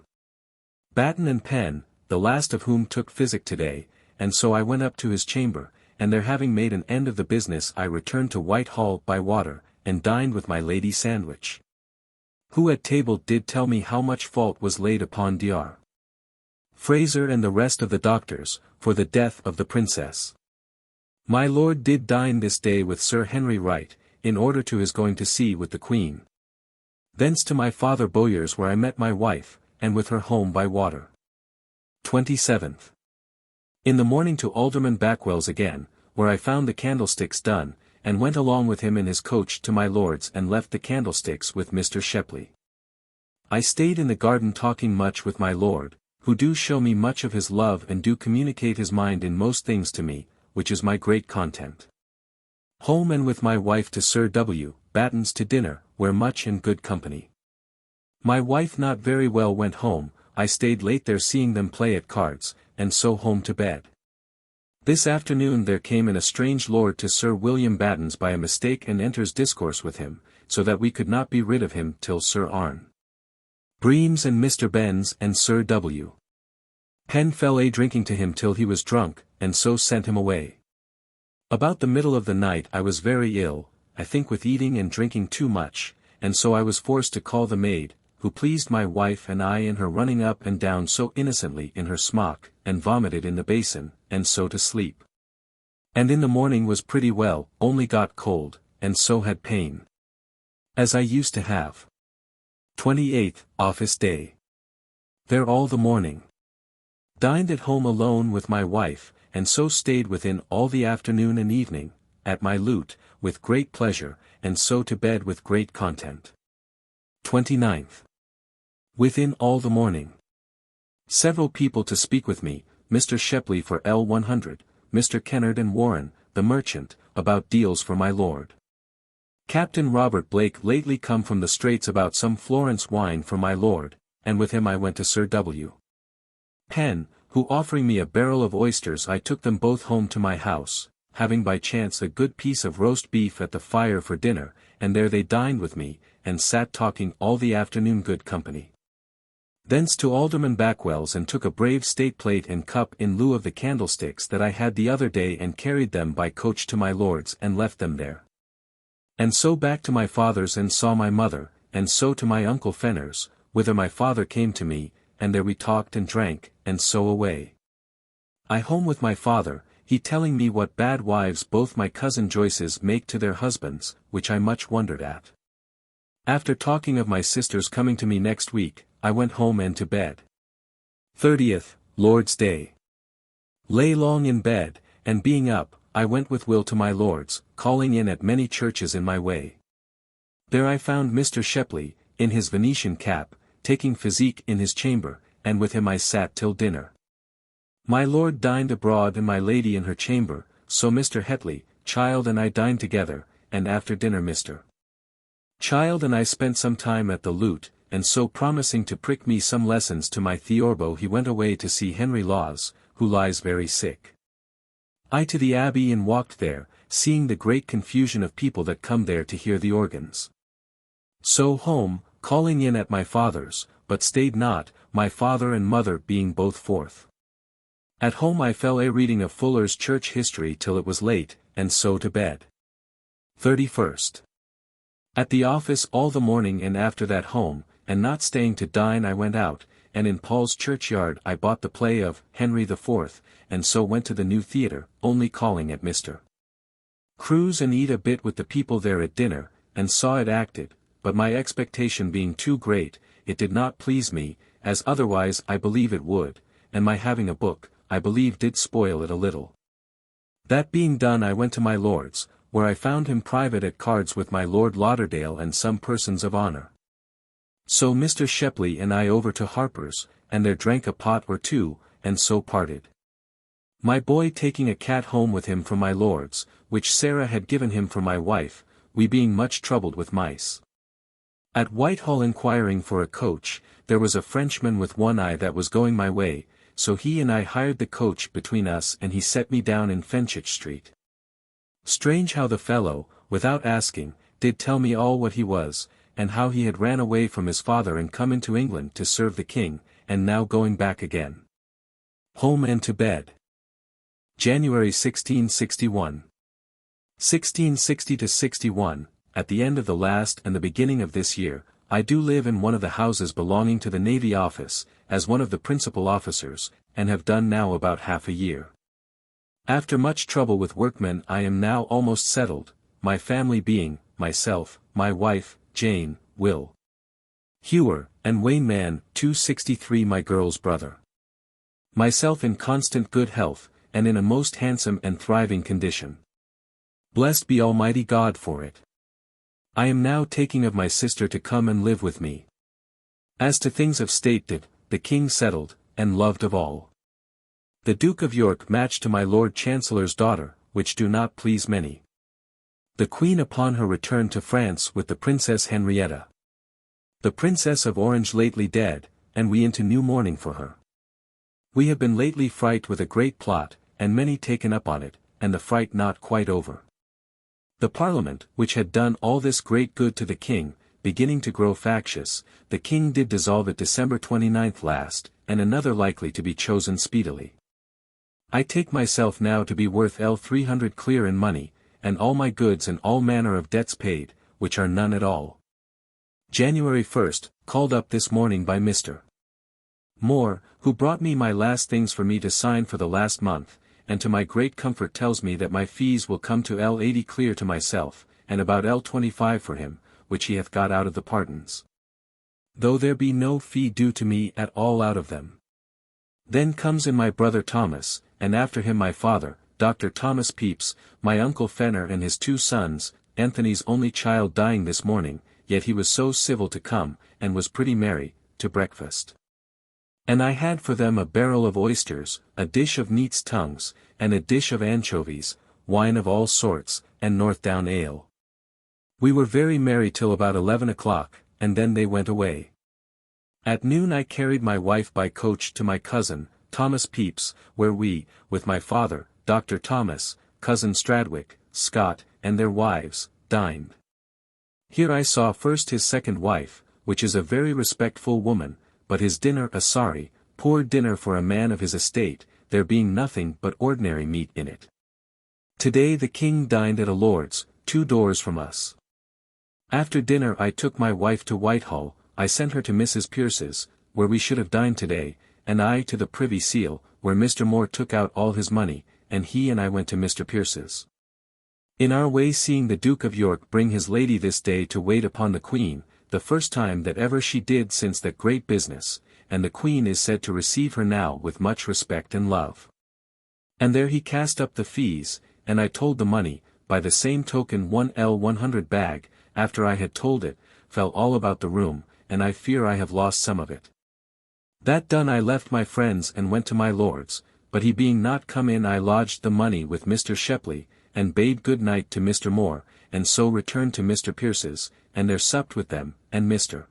Batten and Penn, the last of whom took physic today, and so I went up to his chamber, and there having made an end of the business I returned to Whitehall by water, and dined with my Lady Sandwich, who at table did tell me how much fault was laid upon Dr. Fraser and the rest of the doctors, for the death of the princess. My lord did dine this day with Sir Henry Wright, in order to his going to sea with the Queen. Thence to my father Bowyer's, where I met my wife, and with her home by water. 27th. In the morning to Alderman Backwell's again, where I found the candlesticks done, and went along with him in his coach to my lord's and left the candlesticks with Mr. Shepley. I stayed in the garden talking much with my lord, who do show me much of his love and do communicate his mind in most things to me, which is my great content. Home and with my wife to Sir W. Batten's to dinner, where much in good company. My wife not very well went home, I stayed late there seeing them play at cards, and so home to bed. This afternoon there came in a strange lord to Sir William Batten's by a mistake and enters discourse with him, so that we could not be rid of him till Sir Arn Bream's and Mr. Ben's and Sir W. Penn fell a drinking to him till he was drunk, and so sent him away. About the middle of the night I was very ill, I think with eating and drinking too much, and so I was forced to call the maid, who pleased my wife and I in her running up and down so innocently in her smock, and vomited in the basin, and so to sleep. And in the morning was pretty well, only got cold, and so had pain, as I used to have. 28th, Office Day. There all the morning. Dined at home alone with my wife, and so stayed within all the afternoon and evening, at my lute, with great pleasure, and so to bed with great content. 29th. Within all the morning. Several people to speak with me, Mr. Shepley for L100, Mr. Kennard and Warren, the merchant, about deals for my lord. Captain Robert Blake lately come from the Straits about some Florence wine for my lord, and with him I went to Sir W. Penn, who offering me a barrel of oysters I took them both home to my house, having by chance a good piece of roast beef at the fire for dinner, and there they dined with me, and sat talking all the afternoon good company. Thence to Alderman Backwell's and took a brave state plate and cup in lieu of the candlesticks that I had the other day and carried them by coach to my lord's and left them there. And so back to my father's and saw my mother, and so to my uncle Fenner's, whither my father came to me, and there we talked and drank, and so away. I home with my father, he telling me what bad wives both my cousin Joyces make to their husbands, which I much wondered at. After talking of my sister's coming to me next week, I went home and to bed. 30th, Lord's Day. Lay long in bed, and being up, I went with Will to my lord's, calling in at many churches in my way. There I found Mr. Shepley, in his Venetian cap, taking physique in his chamber, and with him I sat till dinner. My lord dined abroad and my lady in her chamber, so Mr. Hetley, Child and I dined together, and after dinner Mr. Child and I spent some time at the lute, and so promising to prick me some lessons to my theorbo he went away to see Henry Laws, who lies very sick. I to the abbey and walked there, seeing the great confusion of people that come there to hear the organs. So home, calling in at my father's, but stayed not, my father and mother being both forth. At home I fell a reading of Fuller's Church History till it was late, and so to bed. 31st. At the office all the morning and after that home, and not staying to dine I went out, and in Paul's churchyard I bought the play of Henry IV, and so went to the new theatre, only calling at Mr. Crew's and eat a bit with the people there at dinner, and saw it acted, but my expectation being too great, it did not please me, as otherwise I believe it would, and my having a book, I believe did spoil it a little. That being done I went to my lord's, where I found him private at cards with my Lord Lauderdale and some persons of honour. So Mr. Shepley and I over to Harper's, and there drank a pot or two, and so parted. My boy taking a cat home with him from my lord's, which Sarah had given him for my wife, we being much troubled with mice. At Whitehall inquiring for a coach, there was a Frenchman with one eye that was going my way, so he and I hired the coach between us and he set me down in Fenchurch Street. Strange how the fellow, without asking, did tell me all what he was, and how he had ran away from his father and come into England to serve the king, and now going back again. Home and to bed. January 1661. 1660–61, at the end of the last and the beginning of this year, I do live in one of the houses belonging to the Navy Office, as one of the principal officers, and have done now about half a year. After much trouble with workmen I am now almost settled, my family being, myself, my wife, Jane, Will Hewer, and Wayne Mann, 263 my girl's brother. Myself in constant good health, and in a most handsome and thriving condition. Blessed be Almighty God for it. I am now taking of my sister to come and live with me. As to things of state did, the king settled, and loved of all. The Duke of York matched to my Lord Chancellor's daughter, which do not please many. The Queen upon her return to France with the Princess Henrietta. The Princess of Orange lately dead, and we into new mourning for her. We have been lately fright with a great plot, and many taken up on it, and the fright not quite over. The Parliament, which had done all this great good to the king, beginning to grow factious, the king did dissolve it December 29th last, and another likely to be chosen speedily. I take myself now to be worth 300 clear in money, and all my goods and all manner of debts paid, which are none at all. January 1st, called up this morning by Mr. Moore, who brought me my last things for me to sign for the last month, and to my great comfort tells me that my fees will come to L80 clear to myself, and about L25 for him, which he hath got out of the pardons. Though there be no fee due to me at all out of them. Then comes in my brother Thomas, and after him my father, Dr. Thomas Pepys, my uncle Fenner and his 2 sons, Anthony's only child dying this morning, yet he was so civil to come, and was pretty merry, to breakfast. And I had for them a barrel of oysters, a dish of neat's tongues, and a dish of anchovies, wine of all sorts, and Northdown ale. We were very merry till about 11 o'clock, and then they went away. At noon I carried my wife by coach to my cousin, Thomas Pepys, where we, with my father, Dr. Thomas, cousin Stradwick, Scott, and their wives, dined. Here I saw first his second wife, which is a very respectful woman, but his dinner a sorry, poor dinner for a man of his estate, there being nothing but ordinary meat in it. Today the king dined at a lord's, 2 doors from us. After dinner I took my wife to Whitehall, I sent her to Mrs. Pierce's, where we should have dined today, and I to the Privy Seal, where Mr. Moore took out all his money, and he and I went to Mr. Pierce's. In our way seeing the Duke of York bring his lady this day to wait upon the Queen, the first time that ever she did since that great business, and the Queen is said to receive her now with much respect and love. And there he cast up the fees, and I told the money, by the same token 1l100 bag, after I had told it, fell all about the room, and I fear I have lost some of it. That done I left my friends and went to my lord's, but he being not come in I lodged the money with Mr. Shepley, and bade good night to Mr. Moore, and so returned to Mr. Pierce's, and there supped with them, and Mr.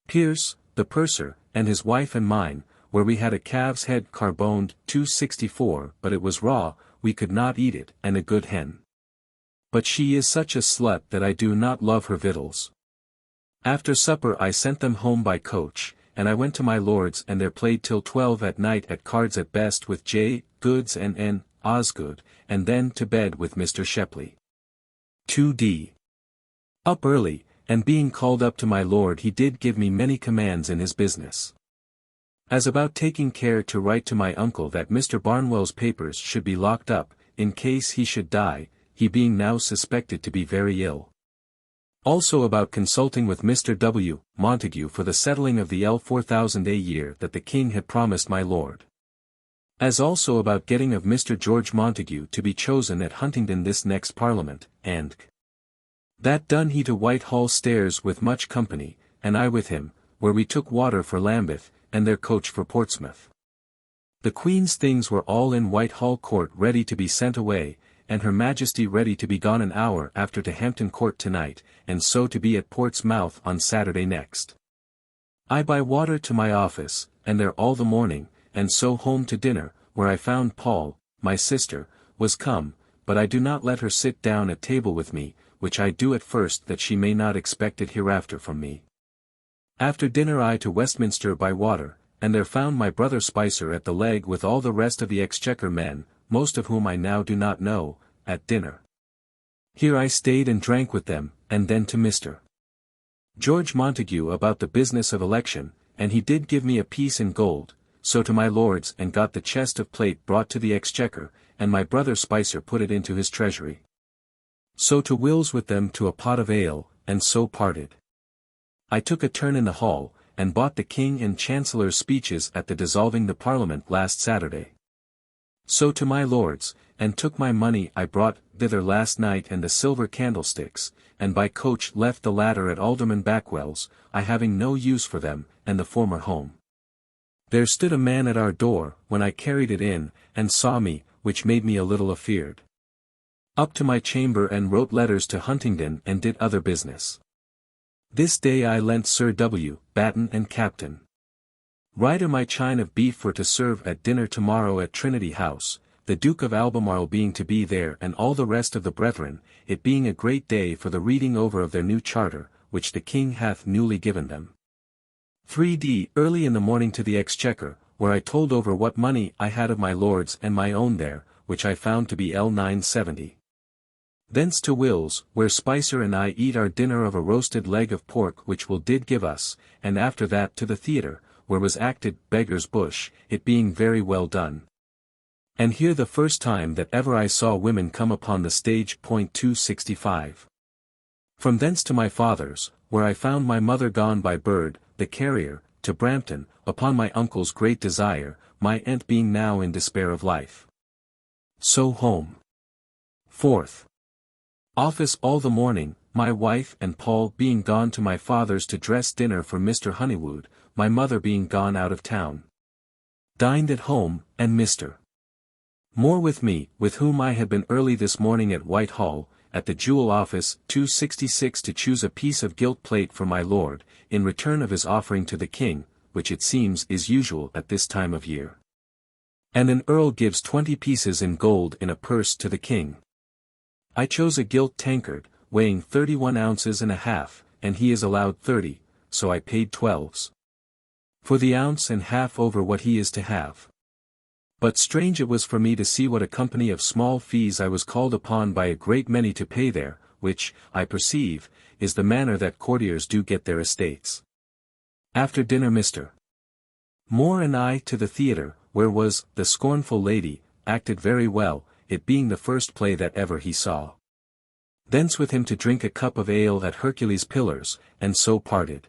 Pierce, the purser, and his wife and mine, where we had a calf's head carboned, 264, but it was raw, we could not eat it, and a good hen. But she is such a slut that I do not love her victuals. After supper I sent them home by coach, and I went to my lord's and there played till 12 at night at cards at best with J. Goods and N. Osgood, and then to bed with Mr. Shepley. 2d. Up early, and being called up to my lord he did give me many commands in his business. As about taking care to write to my uncle that Mr. Barnwell's papers should be locked up, in case he should die, he being now suspected to be very ill. Also about consulting with Mr. W. Montague for the settling of the L4000 a year that the king had promised my lord. As also about getting of Mr. George Montague to be chosen at Huntingdon this next Parliament, and that done he to Whitehall stairs with much company, and I with him, where we took water for Lambeth, and their coach for Portsmouth. The Queen's things were all in Whitehall Court ready to be sent away, and Her Majesty ready to be gone an hour after to Hampton Court tonight, and so to be at Portsmouth on Saturday next. I by water to my office, and there all the morning, and so home to dinner, where I found Paul, my sister, was come, but I do not let her sit down at table with me, which I do at first that she may not expect it hereafter from me. After dinner I to Westminster by water, and there found my brother Spicer at the Leg with all the rest of the Exchequer men, most of whom I now do not know, at dinner. Here I stayed and drank with them, and then to Mr. George Montague about the business of election, and he did give me a piece in gold, so to my lord's and got the chest of plate brought to the Exchequer, and my brother Spicer put it into his treasury. So to Will's with them to a pot of ale, and so parted. I took a turn in the hall, and bought the King and Chancellor's speeches at the dissolving the Parliament last Saturday. So to my lord's, and took my money I brought thither last night and the silver candlesticks, and by coach left the latter at Alderman Backwell's, I having no use for them, and the former home. There stood a man at our door, when I carried it in, and saw me, which made me a little afeard. Up to my chamber and wrote letters to Huntingdon and did other business. This day I lent Sir W. Batten and Captain Ryder my chine of beef for to serve at dinner tomorrow at Trinity House, the Duke of Albemarle being to be there and all the rest of the brethren, it being a great day for the reading over of their new charter, which the King hath newly given them. 3d. Early in the morning to the Exchequer, where I told over what money I had of my lord's and my own there, which I found to be L970. Thence to Will's, where Spicer and I eat our dinner of a roasted leg of pork which Will did give us, and after that to the theatre, where was acted Beggar's Bush, it being very well done. And here the first time that ever I saw women come upon the stage. 265. From thence to my father's, where I found my mother gone by Bird, the carrier, to Brampton, upon my uncle's great desire, my aunt being now in despair of life. So home. 4th. Office all the morning, my wife and Paul being gone to my father's to dress dinner for Mr. Honeywood, my mother being gone out of town. Dined at home, and Mr. Moore with me, with whom I had been early this morning at Whitehall, at the Jewel Office, 266 to choose a piece of gilt plate for my lord, in return of his offering to the king, which it seems is usual at this time of year. And an earl gives 20 pieces in gold in a purse to the king. I chose a gilt tankard, weighing 31 ounces and a half, and he is allowed 30, so I paid 12s. For the ounce and half over what he is to have. But strange it was for me to see what a company of small fees I was called upon by a great many to pay there, which, I perceive, is the manner that courtiers do get their estates. After dinner Mr. Moore and I to the theatre, where was The Scornful Lady, acted very well, it being the first play that ever he saw. Thence with him to drink a cup of ale at Hercules Pillars, and so parted.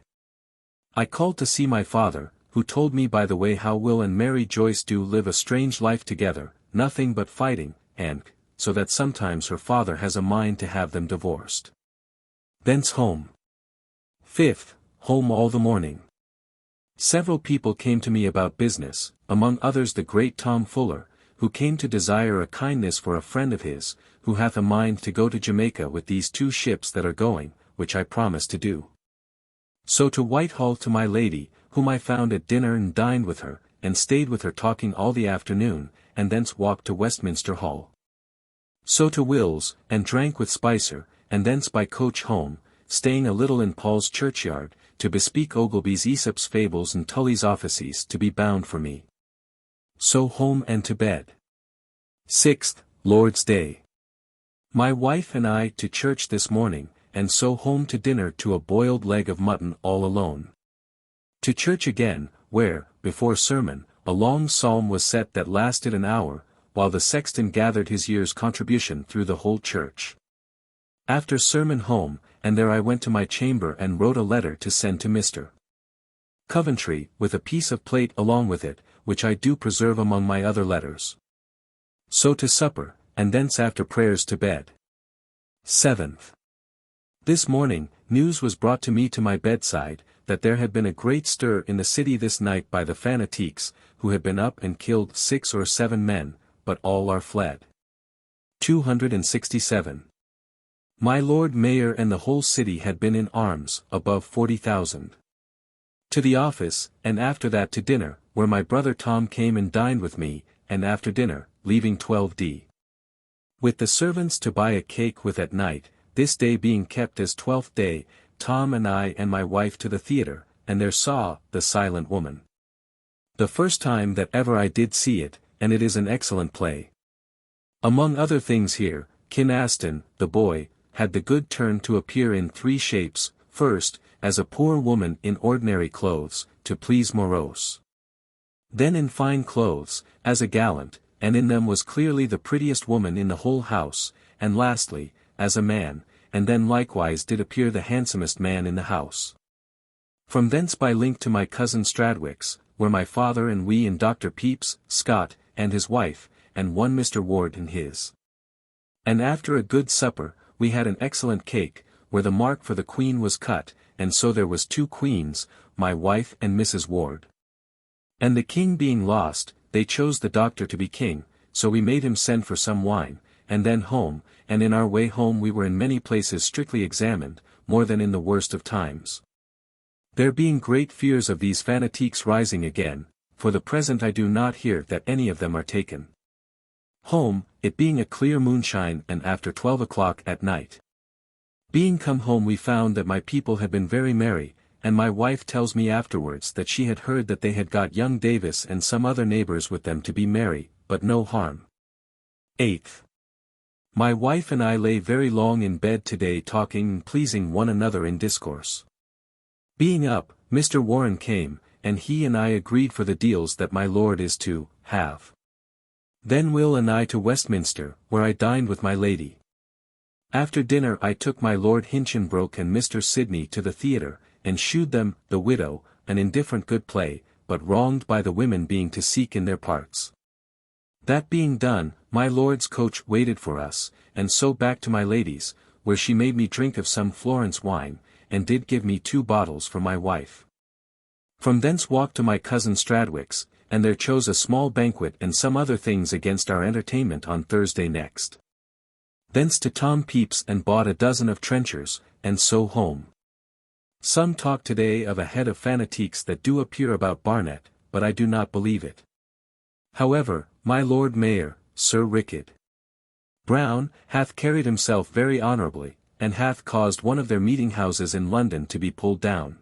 I called to see my father, who told me by the way how Will and Mary Joyce do live a strange life together, nothing but fighting, and, so that sometimes her father has a mind to have them divorced. Thence home. 5th, home all the morning. Several people came to me about business, among others the great Tom Fuller, who came to desire a kindness for a friend of his, who hath a mind to go to Jamaica with these 2 ships that are going, which I promised to do. So to Whitehall to my lady, whom I found at dinner and dined with her, and stayed with her talking all the afternoon, and thence walked to Westminster Hall. So to Will's, and drank with Spicer, and thence by coach home, staying a little in Paul's churchyard, to bespeak Ogilby's Aesop's Fables and Tully's Offices to be bound for me. So home and to bed. 6th, Lord's Day. My wife and I to church this morning, and so home to dinner to a boiled leg of mutton all alone. To church again, where, before sermon, a long psalm was set that lasted an hour, while the sexton gathered his year's contribution through the whole church. After sermon home, and there I went to my chamber and wrote a letter to send to Mr. Coventry, with a piece of plate along with it, which I do preserve among my other letters. So to supper, and thence after prayers to bed. 7th. This morning, news was brought to me to my bedside, that there had been a great stir in the city this night by the fanatiques, who had been up and killed 6 or 7 men, but all are fled. 267. My Lord Mayor and the whole city had been in arms, above 40,000. To the office, and after that to dinner, where my brother Tom came and dined with me, and after dinner, leaving 12d. With the servants to buy a cake with at night, this day being kept as 12th day, Tom and I and my wife to the theatre, and there saw The Silent Woman. The first time that ever I did see it, and it is an excellent play. Among other things here, Kin Aston, the boy, had the good turn to appear in 3 shapes, first, as a poor woman in ordinary clothes, to please Morose. Then in fine clothes, as a gallant, and in them was clearly the prettiest woman in the whole house, and lastly, as a man, and then likewise did appear the handsomest man in the house. From thence by link to my cousin Stradwick's, where my father and we and Dr. Pepys, Scott, and his wife, and one Mr. Ward and his. And after a good supper, we had an excellent cake, where the mark for the Queen was cut, and so there was 2 queens, my wife and Mrs. Ward. And the king being lost, they chose the doctor to be king, so we made him send for some wine, and then home, and in our way home we were in many places strictly examined, more than in the worst of times. There being great fears of these fanatiques rising again, for the present I do not hear that any of them are taken. Home, it being a clear moonshine and after 12 o'clock at night. Being come home we found that my people had been very merry, and my wife tells me afterwards that she had heard that they had got young Davis and some other neighbors with them to be merry, but no harm. 8th. My wife and I lay very long in bed today talking and pleasing one another in discourse. Being up, Mr. Warren came, and he and I agreed for the deals that my lord is to have. Then Will and I to Westminster, where I dined with my lady. After dinner I took my Lord Hinchinbroke and Mr. Sidney to the theatre, and shewed them The Widow, an indifferent good play, but wronged by the women being to seek in their parts. That being done, my lord's coach waited for us, and so back to my lady's, where she made me drink of some Florence wine, and did give me 2 bottles for my wife. From thence walked to my cousin Stradwick's, and there chose a small banquet and some other things against our entertainment on Thursday next. Thence to Tom Pepys and bought a dozen of trenchers, and so home. Some talk today of a head of fanatiques that do appear about Barnet, but I do not believe it. However, my Lord Mayor, Sir Rickard Brown, hath carried himself very honourably, and hath caused one of their meeting houses in London to be pulled down.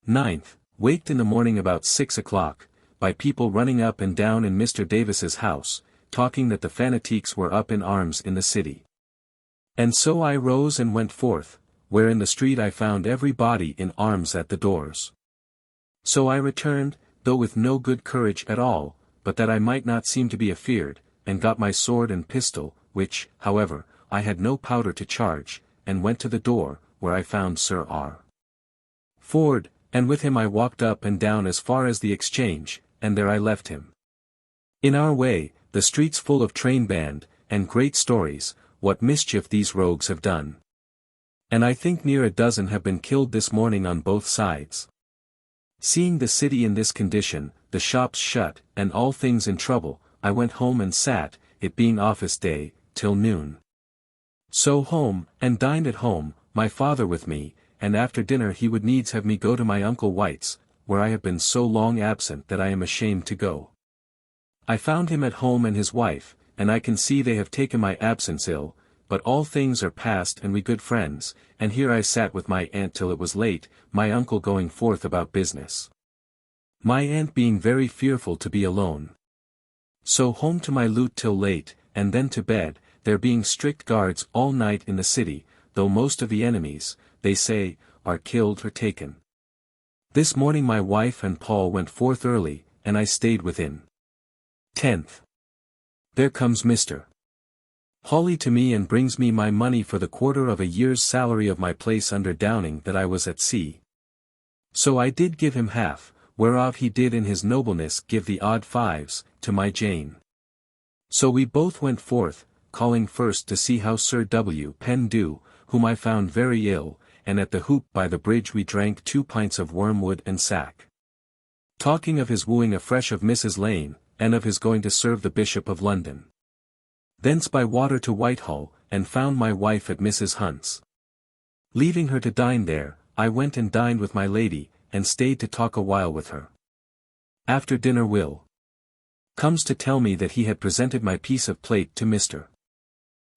9th, waked in the morning about 6 o'clock, by people running up and down in Mr. Davis's house, talking that the fanatiques were up in arms in the city. And so I rose and went forth, where in the street I found every body in arms at the doors. So I returned, though with no good courage at all, but that I might not seem to be afeared, and got my sword and pistol, which, however, I had no powder to charge, and went to the door, where I found Sir R. Ford, and with him I walked up and down as far as the Exchange, and there I left him. In our way, the streets full of train band, and great stories, what mischief these rogues have done. And I think near a dozen have been killed this morning on both sides. Seeing the city in this condition, the shops shut, and all things in trouble, I went home and sat, it being office day, till noon. So home, and dined at home, my father with me, and after dinner he would needs have me go to my uncle White's, where I have been so long absent that I am ashamed to go. I found him at home and his wife, and I can see they have taken my absence ill, but all things are past and we good friends, and here I sat with my aunt till it was late, my uncle going forth about business. My aunt being very fearful to be alone. So home to my lute till late, and then to bed, there being strict guards all night in the city, though most of the enemies, they say, are killed or taken. This morning my wife and Paul went forth early, and I stayed within. 10th. There comes Mr. Hawley to me and brings me my money for the quarter of a year's salary of my place under Downing that I was at sea. So I did give him half, whereof he did in his nobleness give the odd fives, to my Jane. So we both went forth, calling first to see how Sir W. Penn do, whom I found very ill, and at the Hoop by the bridge we drank 2 pints of wormwood and sack. Talking of his wooing afresh of Mrs. Lane, and of his going to serve the Bishop of London. Thence by water to Whitehall, and found my wife at Mrs. Hunt's. Leaving her to dine there, I went and dined with my lady, and stayed to talk a while with her. After dinner Will comes to tell me that he had presented my piece of plate to Mr.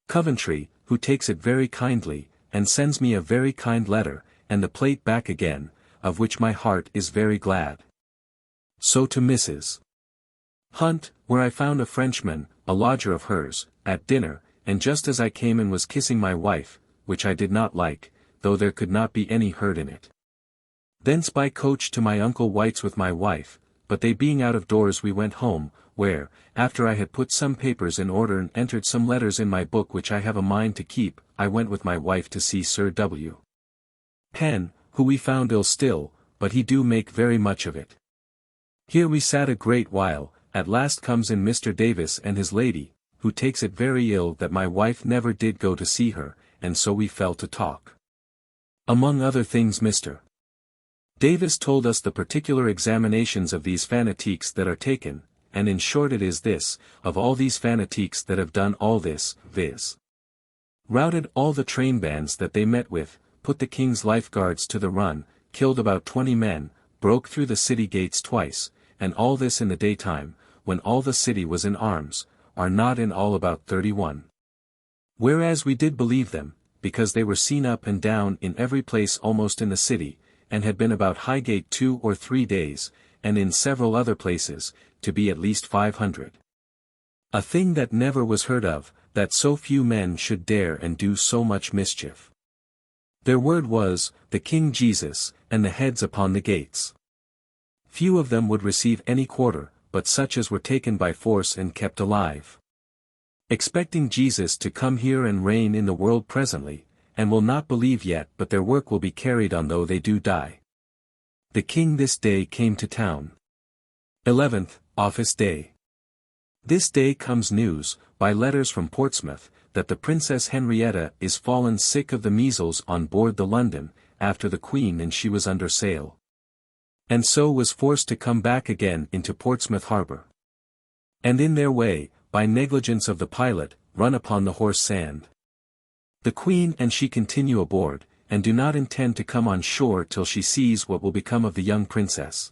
Coventry, who takes it very kindly, and sends me a very kind letter, and the plate back again, of which my heart is very glad. So to Mrs. Hunt, where I found a Frenchman, a lodger of hers, at dinner, and just as I came in was kissing my wife, which I did not like, though there could not be any hurt in it. Thence by coach to my uncle White's with my wife, but they being out of doors we went home, where, after I had put some papers in order and entered some letters in my book which I have a mind to keep, I went with my wife to see Sir W. Penn, who we found ill still, but he do make very much of it. Here we sat a great while, at last comes in Mr. Davis and his lady, who takes it very ill that my wife never did go to see her, and so we fell to talk. Among other things Mr. Davis told us the particular examinations of these fanatiques that are taken, and in short it is this, of all these fanatiques that have done all this, viz. Routed all the train bands that they met with, put the King's Lifeguards to the run, killed about 20 men, broke through the city gates twice, and all this in the daytime, when all the city was in arms, are not in all about 31. Whereas we did believe them, because they were seen up and down in every place almost in the city, and had been about Highgate 2 or 3 days, and in several other places, to be at least 500. A thing that never was heard of, that so few men should dare and do so much mischief. Their word was, the King Jesus, and the heads upon the gates. Few of them would receive any quarter, but such as were taken by force and kept alive. Expecting Jesus to come here and reign in the world presently, and will not believe yet but their work will be carried on though they do die. The King this day came to town. 11th, Office Day. This day comes news, by letters from Portsmouth, that the Princess Henrietta is fallen sick of the measles on board the London, after the Queen and she was under sail. And so was forced to come back again into Portsmouth harbour. And in their way, by negligence of the pilot, run upon the horse sand. The Queen and she continue aboard, and do not intend to come on shore till she sees what will become of the young princess.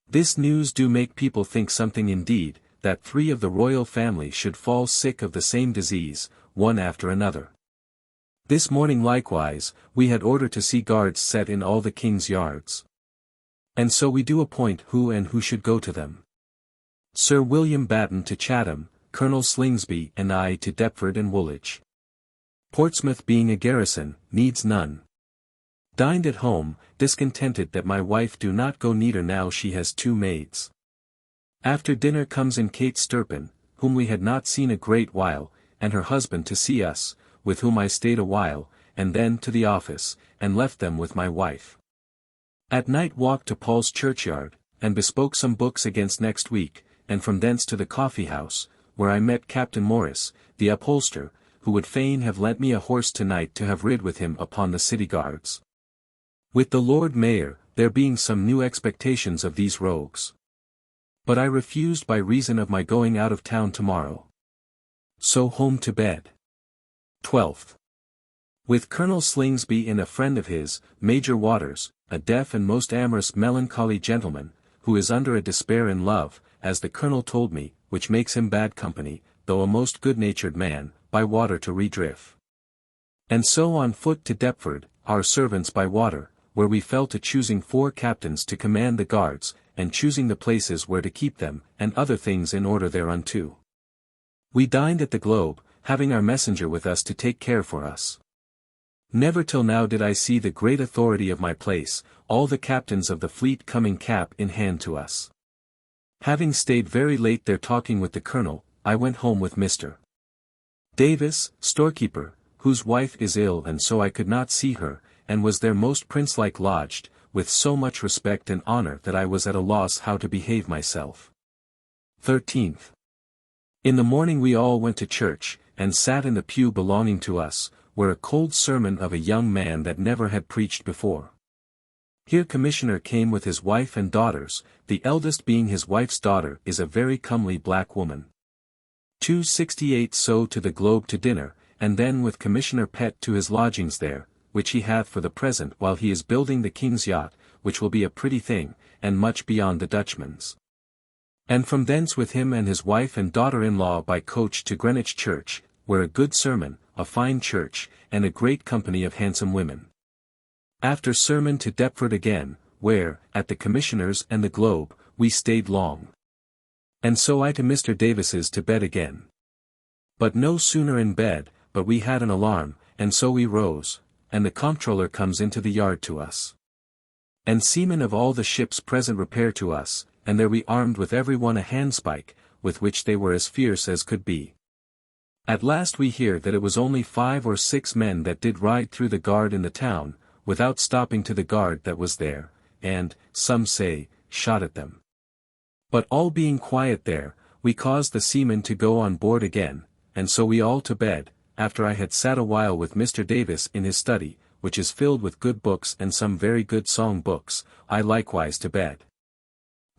This news do make people think something indeed, that 3 of the royal family should fall sick of the same disease, one after another. This morning likewise, we had order to see guards set in all the king's yards. And so we do appoint who and who should go to them. Sir William Batten to Chatham, Colonel Slingsby and I to Deptford and Woolwich. Portsmouth being a garrison, needs none. Dined at home, discontented that my wife do not go neither now she has 2 maids. After dinner comes in Kate Sturpin, whom we had not seen a great while, and her husband to see us, with whom I stayed a while, and then to the office, and left them with my wife. At night walked to Paul's churchyard, and bespoke some books against next week, and from thence to the coffee house, where I met Captain Morris, the upholsterer, who would fain have lent me a horse tonight to have rid with him upon the city guards. With the Lord Mayor, there being some new expectations of these rogues. But I refused by reason of my going out of town tomorrow. So home to bed. 12th. With Colonel Slingsby and a friend of his, Major Waters, a deaf and most amorous melancholy gentleman, who is under a despair in love, as the Colonel told me, which makes him bad company, though a most good-natured man, by water to redrift. And so on foot to Deptford, our servants by water, where we fell to choosing 4 captains to command the guards, and choosing the places where to keep them, and other things in order thereunto. We dined at the Globe, having our messenger with us to take care for us. Never till now did I see the great authority of my place, all the captains of the fleet coming cap in hand to us. Having stayed very late there talking with the Colonel, I went home with Mr. Davis, storekeeper, whose wife is ill and so I could not see her, and was there most prince-like lodged, with so much respect and honor that I was at a loss how to behave myself. 13th. In the morning we all went to church, and sat in the pew belonging to us, where a cold sermon of a young man that never had preached before. Here Commissioner came with his wife and daughters, the eldest being his wife's daughter is a very comely black woman. 268 so to the Globe to dinner, and then with Commissioner Pett to his lodgings there, which he hath for the present while he is building the king's yacht, which will be a pretty thing, and much beyond the Dutchman's. And from thence with him and his wife and daughter-in-law by coach to Greenwich Church, where a good sermon, a fine church, and a great company of handsome women. After sermon to Deptford again, where, at the Commissioner's and the Globe, we stayed long. And so I to Mr. Davis's to bed again. But no sooner in bed, but we had an alarm, and so we rose, and the comptroller comes into the yard to us. And seamen of all the ships present repair to us, and there we armed with every one a handspike, with which they were as fierce as could be. At last we hear that it was only 5 or 6 men that did ride through the guard in the town, without stopping to the guard that was there, and, some say, shot at them. But all being quiet there, we caused the seamen to go on board again, and so we all to bed, after I had sat a while with Mr. Davis in his study, which is filled with good books and some very good song books, I likewise to bed.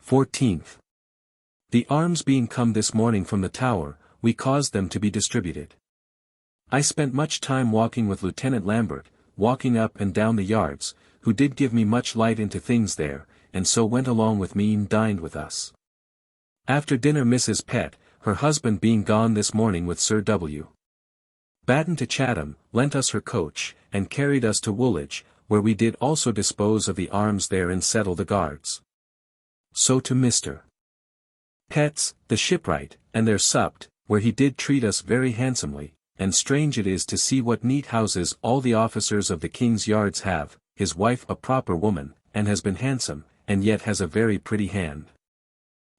14th. The arms being come this morning from the Tower, we caused them to be distributed. I spent much time walking with Lieutenant Lambert, walking up and down the yards, who did give me much light into things there, and so went along with me and dined with us. After dinner Mrs. Pett, her husband being gone this morning with Sir W. Batten to Chatham, lent us her coach, and carried us to Woolwich, where we did also dispose of the arms there and settle the guards. So to Mr. Pett's, the shipwright, and there supped, where he did treat us very handsomely, and strange it is to see what neat houses all the officers of the King's yards have, his wife a proper woman, and has been handsome, and yet has a very pretty hand.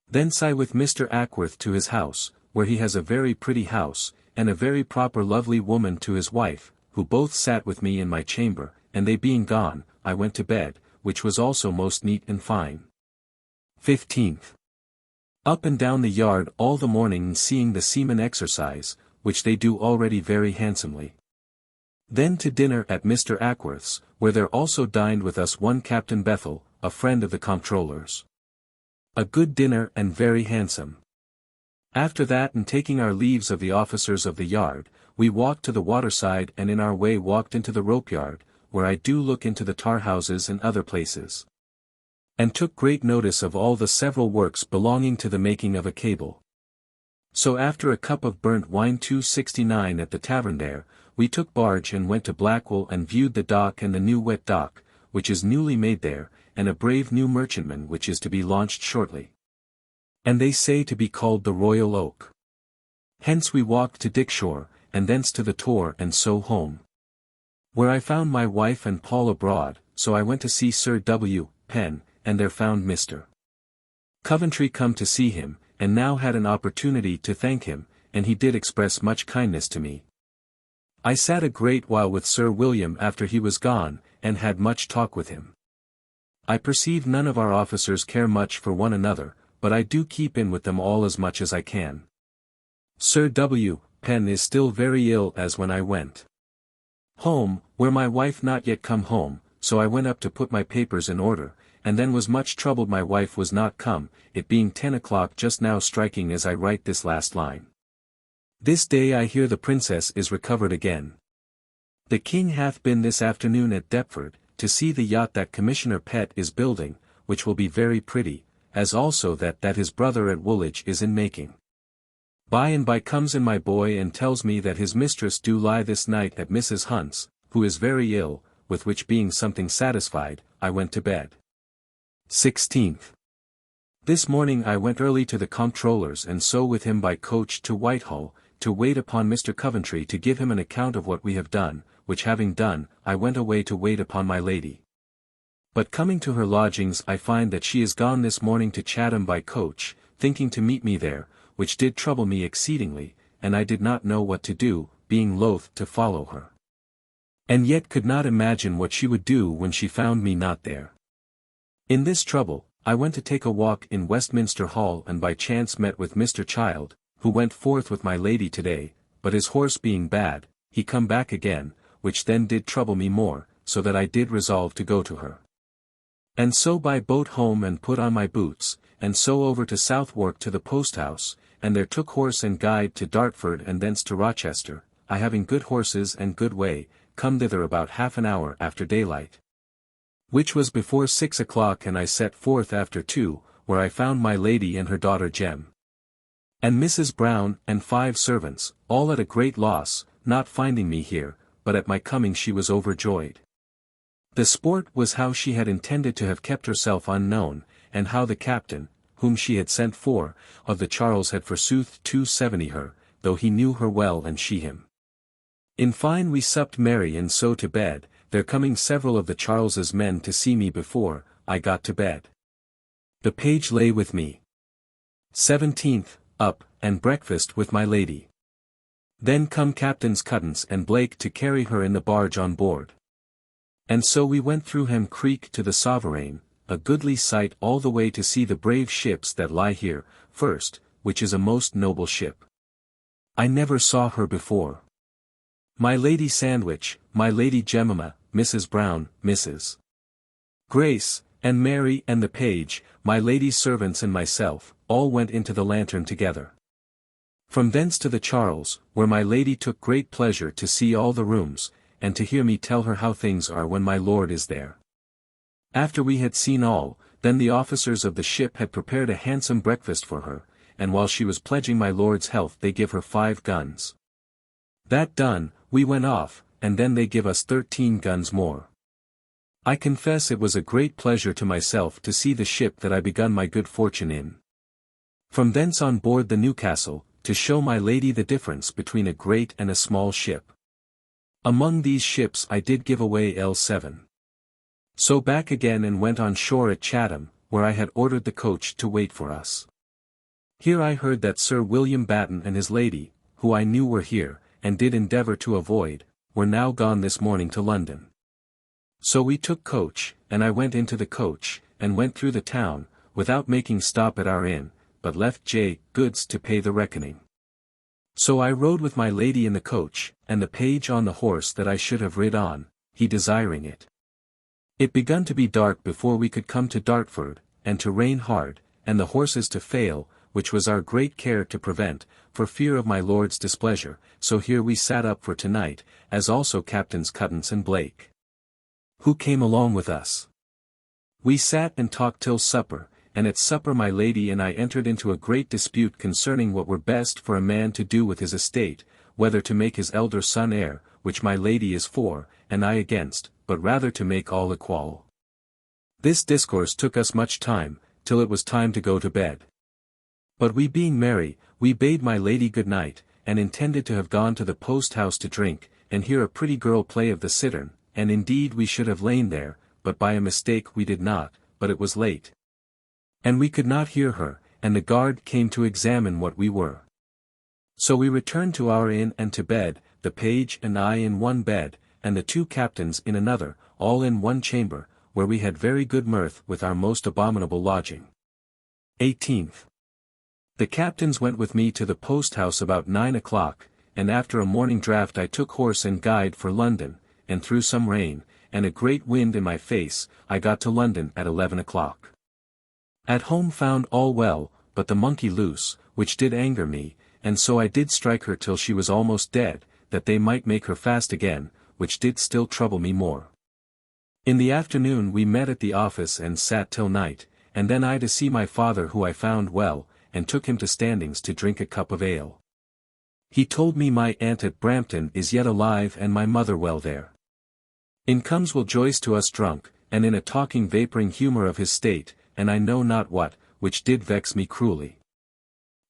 Thence I with Mr. Ackworth to his house, where he has a very pretty house, and a very proper lovely woman to his wife, who both sat with me in my chamber, and they being gone, I went to bed, which was also most neat and fine. 15th. Up and down the yard all the morning seeing the seamen exercise, which they do already very handsomely. Then to dinner at Mr. Ackworth's, where there also dined with us one Captain Bethel, a friend of the comptroller's. A good dinner and very handsome. After that and taking our leaves of the officers of the yard, we walked to the waterside and in our way walked into the rope yard, where I do look into the tar houses and other places. And took great notice of all the several works belonging to the making of a cable. So after a cup of burnt wine 269 at the tavern there, we took barge and went to Blackwell and viewed the dock and the new wet dock, which is newly made there, and a brave new merchantman which is to be launched shortly. And they say to be called the Royal Oak. Hence we walked to Dickshore, and thence to the Tor and so home. Where I found my wife and Paul abroad, so I went to see Sir W. Penn, and there found Mr. Coventry come to see him, and now had an opportunity to thank him, and he did express much kindness to me. I sat a great while with Sir William after he was gone, and had much talk with him. I perceive none of our officers care much for one another, but I do keep in with them all as much as I can. Sir W. Penn is still very ill as when I went home, where my wife not yet come home, so I went up to put my papers in order, and then was much troubled my wife was not come, it being 10 o'clock just now striking as I write this last line. This day I hear the princess is recovered again. The king hath been this afternoon at Deptford, to see the yacht that Commissioner Pett is building, which will be very pretty, as also that his brother at Woolwich is in making. By and by comes in my boy and tells me that his mistress do lie this night at Mrs. Hunt's, who is very ill, with which being something satisfied, I went to bed. 16th. This morning I went early to the comptroller's and so with him by coach to Whitehall, to wait upon Mr. Coventry to give him an account of what we have done, which having done, I went away to wait upon my lady. But coming to her lodgings I find that she is gone this morning to Chatham by coach, thinking to meet me there, which did trouble me exceedingly, and I did not know what to do, being loath to follow her. And yet could not imagine what she would do when she found me not there. In this trouble, I went to take a walk in Westminster Hall and by chance met with Mr. Child, who went forth with my lady today, but his horse being bad, he come back again, which then did trouble me more, so that I did resolve to go to her. And so by boat home and put on my boots, and so over to Southwark to the post-house, and there took horse and guide to Dartford and thence to Rochester, I having good horses and good way, come thither about half an hour after daylight. Which was before 6 o'clock and I set forth after 2, where I found my lady and her daughter Jem. And Mrs. Brown and 5 servants, all at a great loss, not finding me here, but at my coming she was overjoyed. The sport was how she had intended to have kept herself unknown, and how the captain, whom she had sent for, of the Charles had forsooth 270 her, though he knew her well and she him. In fine we supped merry and so to bed, there coming several of the Charles's men to see me before I got to bed. The page lay with me. 17th, up, and breakfast with my lady. Then come Captains Cuttance and Blake to carry her in the barge on board. And so we went through Hem Creek to the Sovereign, a goodly sight all the way to see the brave ships that lie here, first, which is a most noble ship. I never saw her before. My Lady Sandwich, my Lady Jemima, Mrs. Brown, Mrs. Grace, and Mary and the page, my lady's servants and myself, all went into the lantern together. From thence to the Charles, where my lady took great pleasure to see all the rooms, and to hear me tell her how things are when my lord is there. After we had seen all, then the officers of the ship had prepared a handsome breakfast for her, and while she was pledging my lord's health they give her 5 guns. That done, we went off, and then they give us 13 guns more. I confess it was a great pleasure to myself to see the ship that I begun my good fortune in. From thence on board the Newcastle, to show my lady the difference between a great and a small ship. Among these ships I did give away L7. So back again and went on shore at Chatham, where I had ordered the coach to wait for us. Here I heard that Sir William Batten and his lady, who I knew were here, and did endeavour to avoid, were now gone this morning to London. So we took coach, and I went into the coach, and went through the town, without making stop at our inn, but left J. Goods to pay the reckoning. So I rode with my lady in the coach, and the page on the horse that I should have rid on, he desiring it. It begun to be dark before we could come to Dartford, and to rain hard, and the horses to fail, which was our great care to prevent, for fear of my lord's displeasure, so here we sat up for tonight, as also Captains Cuttance and Blake, who came along with us. We sat and talked till supper, and at supper my lady and I entered into a great dispute concerning what were best for a man to do with his estate, whether to make his elder son heir, which my lady is for, and I against, but rather to make all equal. This discourse took us much time, till it was time to go to bed. But we being merry, we bade my lady good night, and intended to have gone to the post-house to drink, and hear a pretty girl play of the cittern, and indeed we should have lain there, but by a mistake we did not, but it was late. And we could not hear her, and the guard came to examine what we were. So we returned to our inn and to bed, the page and I in one bed, and the two captains in another, all in one chamber, where we had very good mirth with our most abominable lodging. 18th. The captains went with me to the post-house about 9 o'clock, and after a morning draught I took horse and guide for London, and through some rain, and a great wind in my face, I got to London at 11 o'clock. At home found all well, but the monkey loose, which did anger me, and so I did strike her till she was almost dead, that they might make her fast again, which did still trouble me more. In the afternoon we met at the office and sat till night, and then I to see my father who I found well, and took him to Standings to drink a cup of ale. He told me my aunt at Brampton is yet alive and my mother well there. In comes Will Joyce to us drunk, and in a talking vapouring humour of his state, and I know not what, which did vex me cruelly.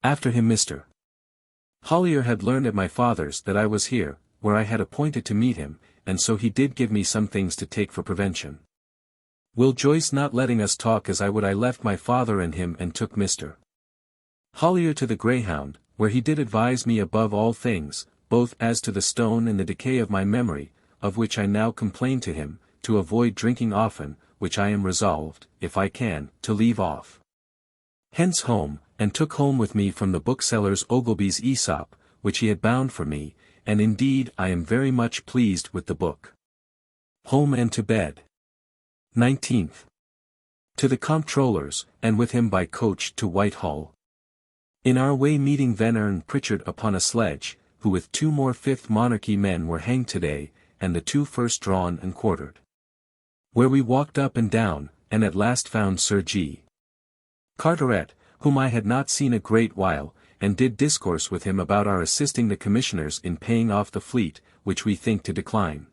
After him Mr. Hollier had learned at my father's that I was here, where I had appointed to meet him, and so he did give me some things to take for prevention. Will Joyce not letting us talk as I would, I left my father and him and took Mr. Hollier to the Greyhound, where he did advise me above all things, both as to the stone and the decay of my memory, of which I now complain to him, to avoid drinking often, which I am resolved, if I can, to leave off. Hence home, and took home with me from the bookseller's Ogilby's Aesop, which he had bound for me, and indeed I am very much pleased with the book. Home and to bed. 19th. To the Comptroller's, and with him by coach to Whitehall. In our way meeting Venner and Pritchard upon a sledge, who with 2 more Fifth Monarchy men were hanged today, and the 2 first drawn and quartered. Where we walked up and down, and at last found Sir G. Carteret, whom I had not seen a great while, and did discourse with him about our assisting the commissioners in paying off the fleet, which we think to decline.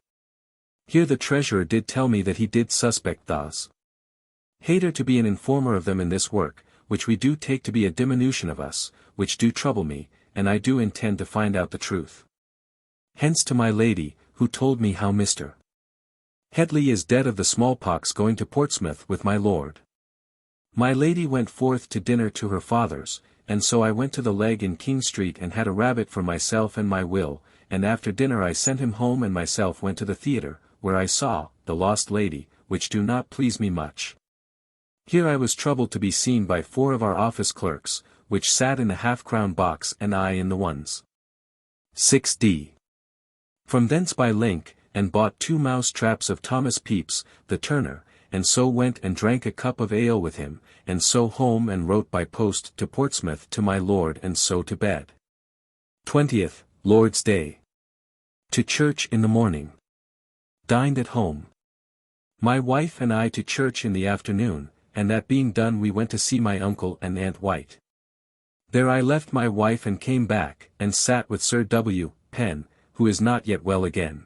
Here the treasurer did tell me that he did suspect those Hayter to be an informer of them in this work, which we do take to be a diminution of us, which do trouble me, and I do intend to find out the truth. Hence to my lady, who told me how Mr. Headley is dead of the smallpox going to Portsmouth with my lord. My lady went forth to dinner to her father's, and so I went to the Leg in King Street and had a rabbit for myself and my Will, and after dinner I sent him home and myself went to the theatre, where I saw The Lost Lady, which do not please me much. Here I was troubled to be seen by 4 of our office clerks, which sat in the half-crown box and I in the ones. 6d. From thence by link, and bought 2 mouse traps of Thomas Pepys, the turner, and so went and drank a cup of ale with him, and so home and wrote by post to Portsmouth to my lord and so to bed. 20th, Lord's Day. To church in the morning. Dined at home. My wife and I to church in the afternoon, and that being done we went to see my uncle and Aunt White. There I left my wife and came back, and sat with Sir W. Penn, who is not yet well again.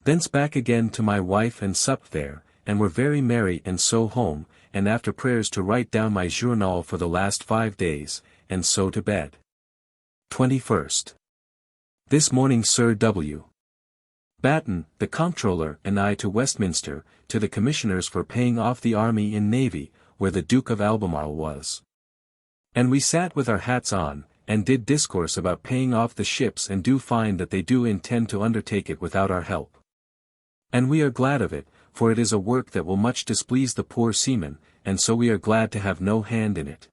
Thence back again to my wife and supped there, and were very merry and so home, and after prayers to write down my journal for the last 5 days, and so to bed. 21st. This morning Sir W. Batten, the Comptroller, and I to Westminster, to the Commissioners for paying off the Army and Navy, where the Duke of Albemarle was. And we sat with our hats on, and did discourse about paying off the ships and do find that they do intend to undertake it without our help. And we are glad of it, for it is a work that will much displease the poor seamen, and so we are glad to have no hand in it.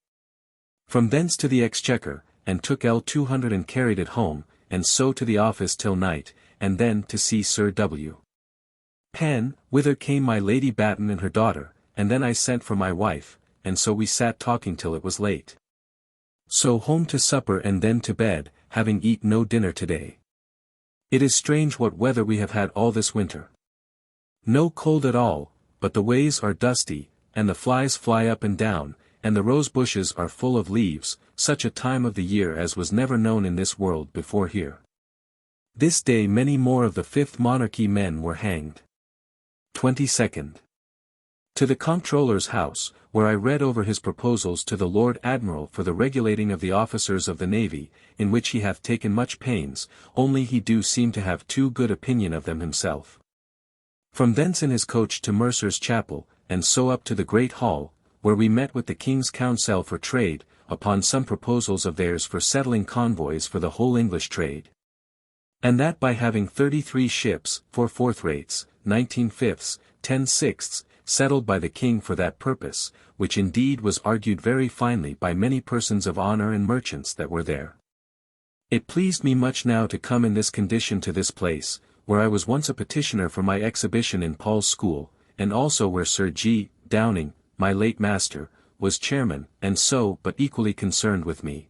From thence to the Exchequer, and took L200 and carried it home, and so to the office till night, and then to see Sir W. Penn, whither came my Lady Batten and her daughter, and then I sent for my wife, and so we sat talking till it was late. So home to supper and then to bed, having eat no dinner today. It is strange what weather we have had all this winter. No cold at all, but the ways are dusty, and the flies fly up and down, and the rose bushes are full of leaves, such a time of the year as was never known in this world before here. This day many more of the Fifth Monarchy men were hanged. 22nd. To the Comptroller's house, where I read over his proposals to the Lord Admiral for the regulating of the officers of the Navy, in which he hath taken much pains, only he do seem to have too good opinion of them himself. From thence in his coach to Mercer's Chapel, and so up to the Great Hall, where we met with the King's Council for Trade, upon some proposals of theirs for settling convoys for the whole English trade. And that by having 33 ships, 4 fourth rates, 19 fifths, 10 sixths, settled by the King for that purpose, which indeed was argued very finely by many persons of honour and merchants that were there. It pleased me much now to come in this condition to this place, where I was once a petitioner for my exhibition in Paul's school, and also where Sir G. Downing, my late master, was chairman, and so but equally concerned with me.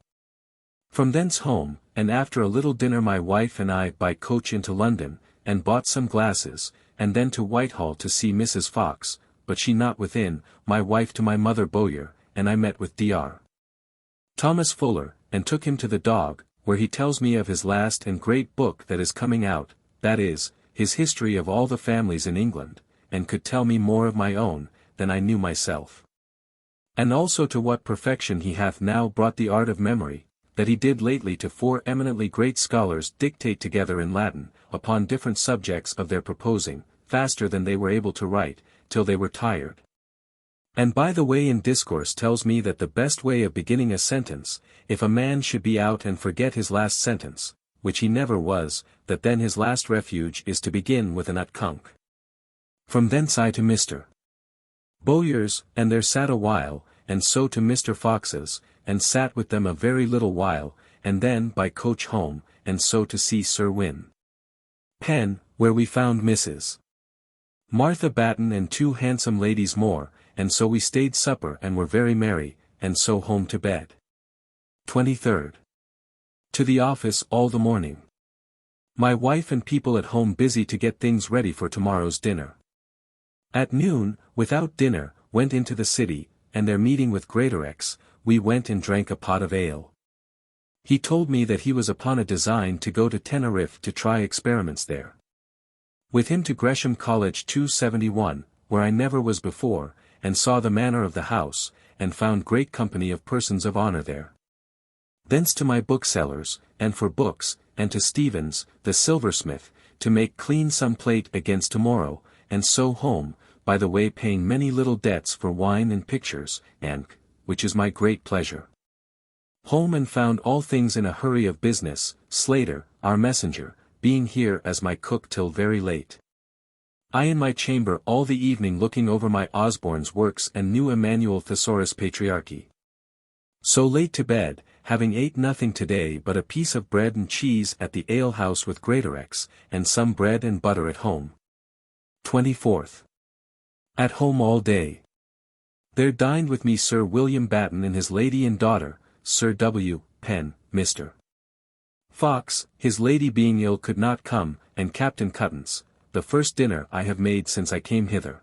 From thence home, and after a little dinner my wife and I by coach into London, and bought some glasses, and then to Whitehall to see Mrs. Fox, but she not within, my wife to my mother Bowyer, and I met with Dr. Thomas Fuller, and took him to the Dog, where he tells me of his last and great book that is coming out, that is, his history of all the families in England, and could tell me more of my own, than I knew myself. And also to what perfection he hath now brought the art of memory, that he did lately to 4 eminently great scholars dictate together in Latin, upon different subjects of their proposing, faster than they were able to write, till they were tired. And by the way in discourse tells me that the best way of beginning a sentence, if a man should be out and forget his last sentence, which he never was, that then his last refuge is to begin with an utconc. From thence I to Mr. Bowyer's, and there sat a while, and so to Mr. Fox's, and sat with them a very little while, and then by coach home, and so to see Sir Win. Penn, where we found Mrs. Martha Batten and 2 handsome ladies more, and so we stayed supper and were very merry, and so home to bed. 23rd. To the office all the morning. My wife and people at home busy to get things ready for tomorrow's dinner. At noon, without dinner, went into the city, and there meeting with Greatorex, we went and drank a pot of ale. He told me that he was upon a design to go to Teneriffe to try experiments there. With him to Gresham College 271, where I never was before, and saw the manner of the house, and found great company of persons of honour there. Thence to my bookseller's, and for books, and to Stevens, the silversmith, to make clean some plate against tomorrow, and so home, by the way paying many little debts for wine and pictures, and, which is my great pleasure. Home and found all things in a hurry of business, Slater, our messenger, being here as my cook till very late. I in my chamber all the evening looking over my Osborne's works and new Emmanuel Thesaurus Patriarchy. So late to bed, having ate nothing today but a piece of bread and cheese at the ale-house with Greatorex, and some bread and butter at home. 24th. At home all day. There dined with me Sir William Batten and his lady and daughter, Sir W. Penn, Mr. Fox, his lady being ill could not come, and Captain Cuttance, the first dinner I have made since I came hither.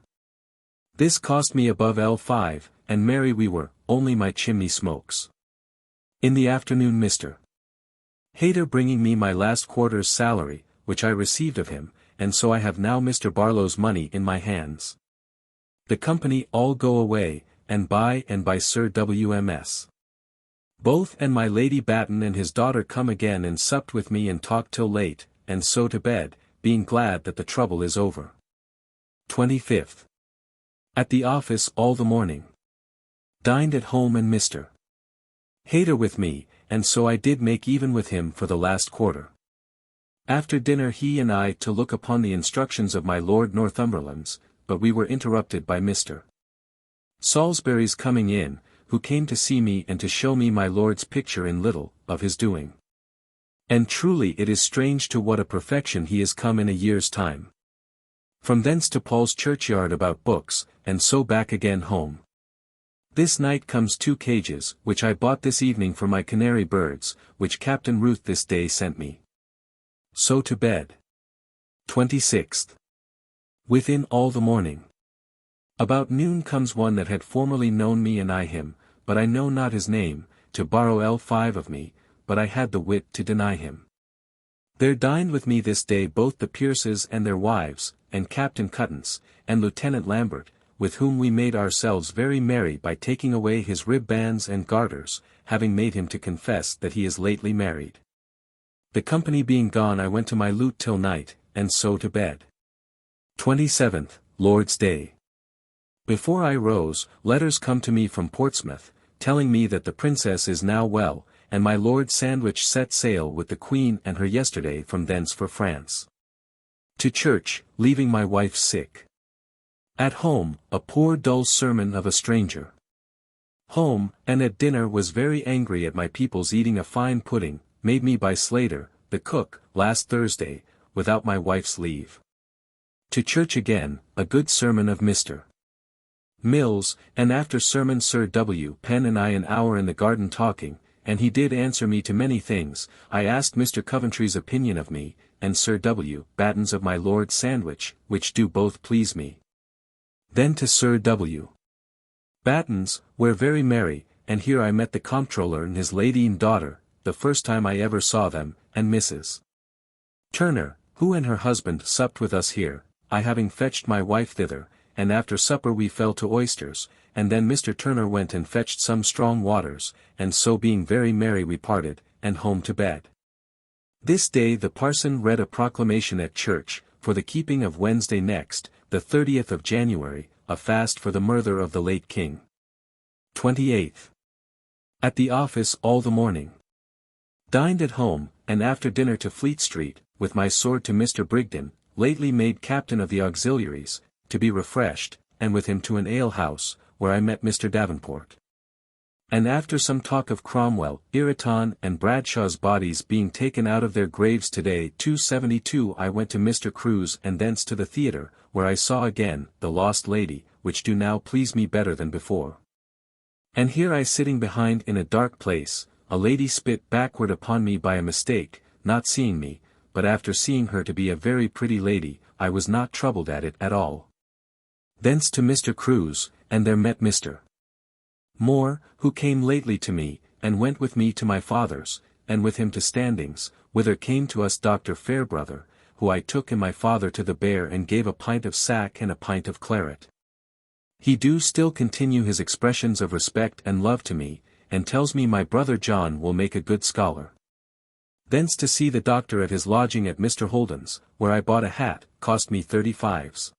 This cost me above L5, and merry we were, only my chimney smokes. In the afternoon Mr. Hayter bringing me my last quarter's salary, which I received of him, and so I have now Mr. Barlow's money in my hands. The company all go away, and by Sir W.M.S. Both and my Lady Batten and his daughter come again and supped with me and talked till late, and so to bed, being glad that the trouble is over. 25th. At the office all the morning. Dined at home and Mr. Hayter with me, and so I did make even with him for the last quarter. After dinner he and I to look upon the instructions of my Lord Northumberland's, but we were interrupted by Mr. Salisbury's coming in, who came to see me and to show me my Lord's picture in little, of his doing. And truly it is strange to what a perfection he is come in a year's time. From thence to Paul's churchyard about books, and so back again home. This night comes 2 cages, which I bought this evening for my canary birds, which Captain Ruth this day sent me. So to bed. 26th. Within all the morning. About noon comes one that had formerly known me and I him, but I know not his name, to borrow L5 of me, but I had the wit to deny him. There dined with me this day both the Pierces and their wives, and Captain Cuttance, and Lieutenant Lambert, with whom we made ourselves very merry by taking away his ribbands and garters, having made him to confess that he is lately married. The company being gone, I went to my lute till night, and so to bed. 27th, Lord's Day. Before I rose, letters come to me from Portsmouth, telling me that the Princess is now well, and my Lord Sandwich set sail with the Queen and her yesterday from thence for France. To church, leaving my wife sick. At home, a poor dull sermon of a stranger. Home, and at dinner was very angry at my people's eating a fine pudding, made me by Slater, the cook, last Thursday, without my wife's leave. To church again, a good sermon of Mr. Mills, and after sermon Sir W. Penn and I an hour in the garden talking, and he did answer me to many things. I asked Mr. Coventry's opinion of me, and Sir W. Batten's of my Lord Sandwich, which do both please me. Then to Sir W. Batten's, where very merry, and here I met the comptroller and his lady and daughter, the first time I ever saw them, and Mrs. Turner, who and her husband supped with us here, I having fetched my wife thither, and after supper we fell to oysters, and then Mr. Turner went and fetched some strong waters, and so being very merry we parted, and home to bed. This day the parson read a proclamation at church, for the keeping of Wednesday next, the 30th of January, a fast for the murder of the late king. 28th. At the office all the morning. Dined at home, and after dinner to Fleet Street, with my sword to Mr. Brigden, lately made captain of the auxiliaries, to be refreshed, and with him to an ale-house, where I met Mr. Davenport. And after some talk of Cromwell, Ireton and Bradshaw's bodies being taken out of their graves today 272, I went to Mr. Crewe's and thence to the theatre, where I saw again the Lost Lady, which do now please me better than before. And here I sitting behind in a dark place, a lady spit backward upon me by a mistake, not seeing me, but after seeing her to be a very pretty lady, I was not troubled at it at all. Thence to Mr. Crewe's, and there met Mr. Moore, who came lately to me, and went with me to my father's, and with him to Standing's, whither came to us Dr. Fairbrother, who I took and my father to the Bear and gave a pint of sack and a pint of claret. He do still continue his expressions of respect and love to me, and tells me my brother John will make a good scholar. Thence to see the doctor at his lodging at Mr. Holden's, where I bought a hat, cost me 35s.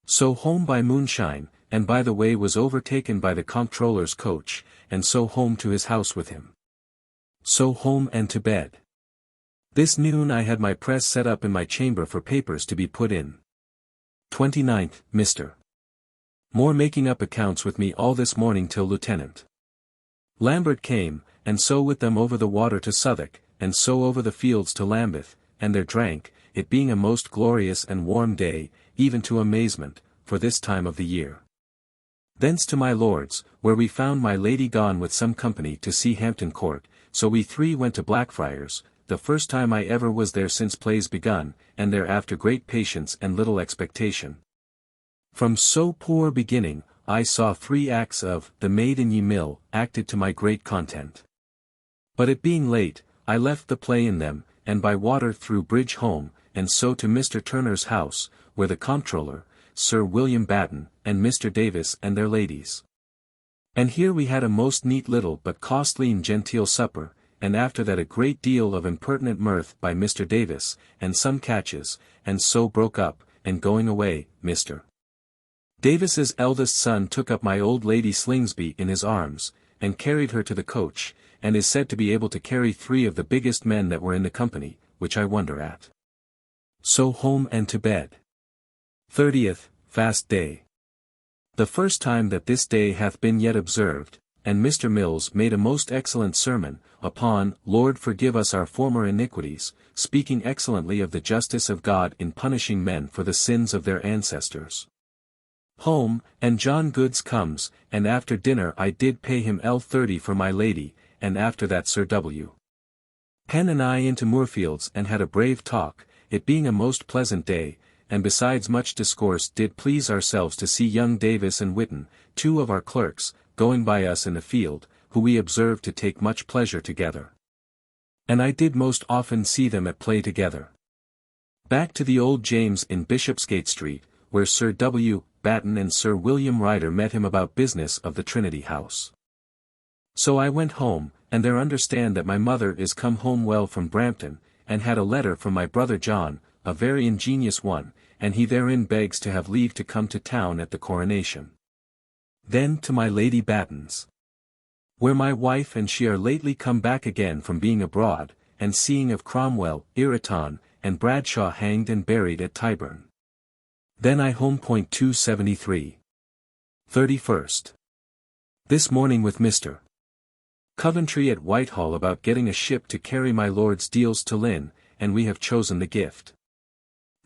So home by moonshine, and by the way was overtaken by the comptroller's coach, and so home to his house with him. So home and to bed. This noon I had my press set up in my chamber for papers to be put in. 29th, Mr. Moore making up accounts with me all this morning till Lieutenant Lambert came, and so with them over the water to Southwark, and so over the fields to Lambeth, and there drank, it being a most glorious and warm day, even to amazement, for this time of the year. Thence to my lord's, where we found my lady gone with some company to see Hampton Court, so we three went to Blackfriars, the first time I ever was there since plays begun, and there after great patience and little expectation. From so poor beginning, I saw 3 acts of The Maid in Ye Mill, acted to my great content. But it being late, I left the play in them, and by water through bridge home, and so to Mr. Turner's house, where the comptroller, Sir William Batten, and Mr. Davis and their ladies. And here we had a most neat little but costly and genteel supper, and after that a great deal of impertinent mirth by Mr. Davis, and some catches, and so broke up, and going away, Mr. Davis's eldest son took up my old lady Slingsby in his arms, and carried her to the coach, and is said to be able to carry 3 of the biggest men that were in the company, which I wonder at. So home and to bed. 30th, Fast Day. The first time that this day hath been yet observed, and Mr. Mills made a most excellent sermon, upon, Lord forgive us our former iniquities, speaking excellently of the justice of God in punishing men for the sins of their ancestors. Home, and John Goods comes, and after dinner I did pay him L30 for my lady, and after that Sir W. Penn and I into Moorfields and had a brave talk, it being a most pleasant day, and besides much discourse did please ourselves to see young Davis and Whitton, 2 of our clerks, going by us in the field, who we observed to take much pleasure together. And I did most often see them at play together. Back to the old James in Bishopsgate Street, where Sir W. Batten and Sir William Ryder met him about business of the Trinity House. So I went home, and there understand that my mother is come home well from Brampton, and had a letter from my brother John, a very ingenious one, and he therein begs to have leave to come to town at the coronation. Then to my Lady Batten's, where my wife and she are lately come back again from being abroad, and seeing of Cromwell, Ireton, and Bradshaw hanged and buried at Tyburn. Then I home. 273. 31st. This morning with Mr. Coventry at Whitehall about getting a ship to carry my lord's deals to Lynn, and we have chosen the gift.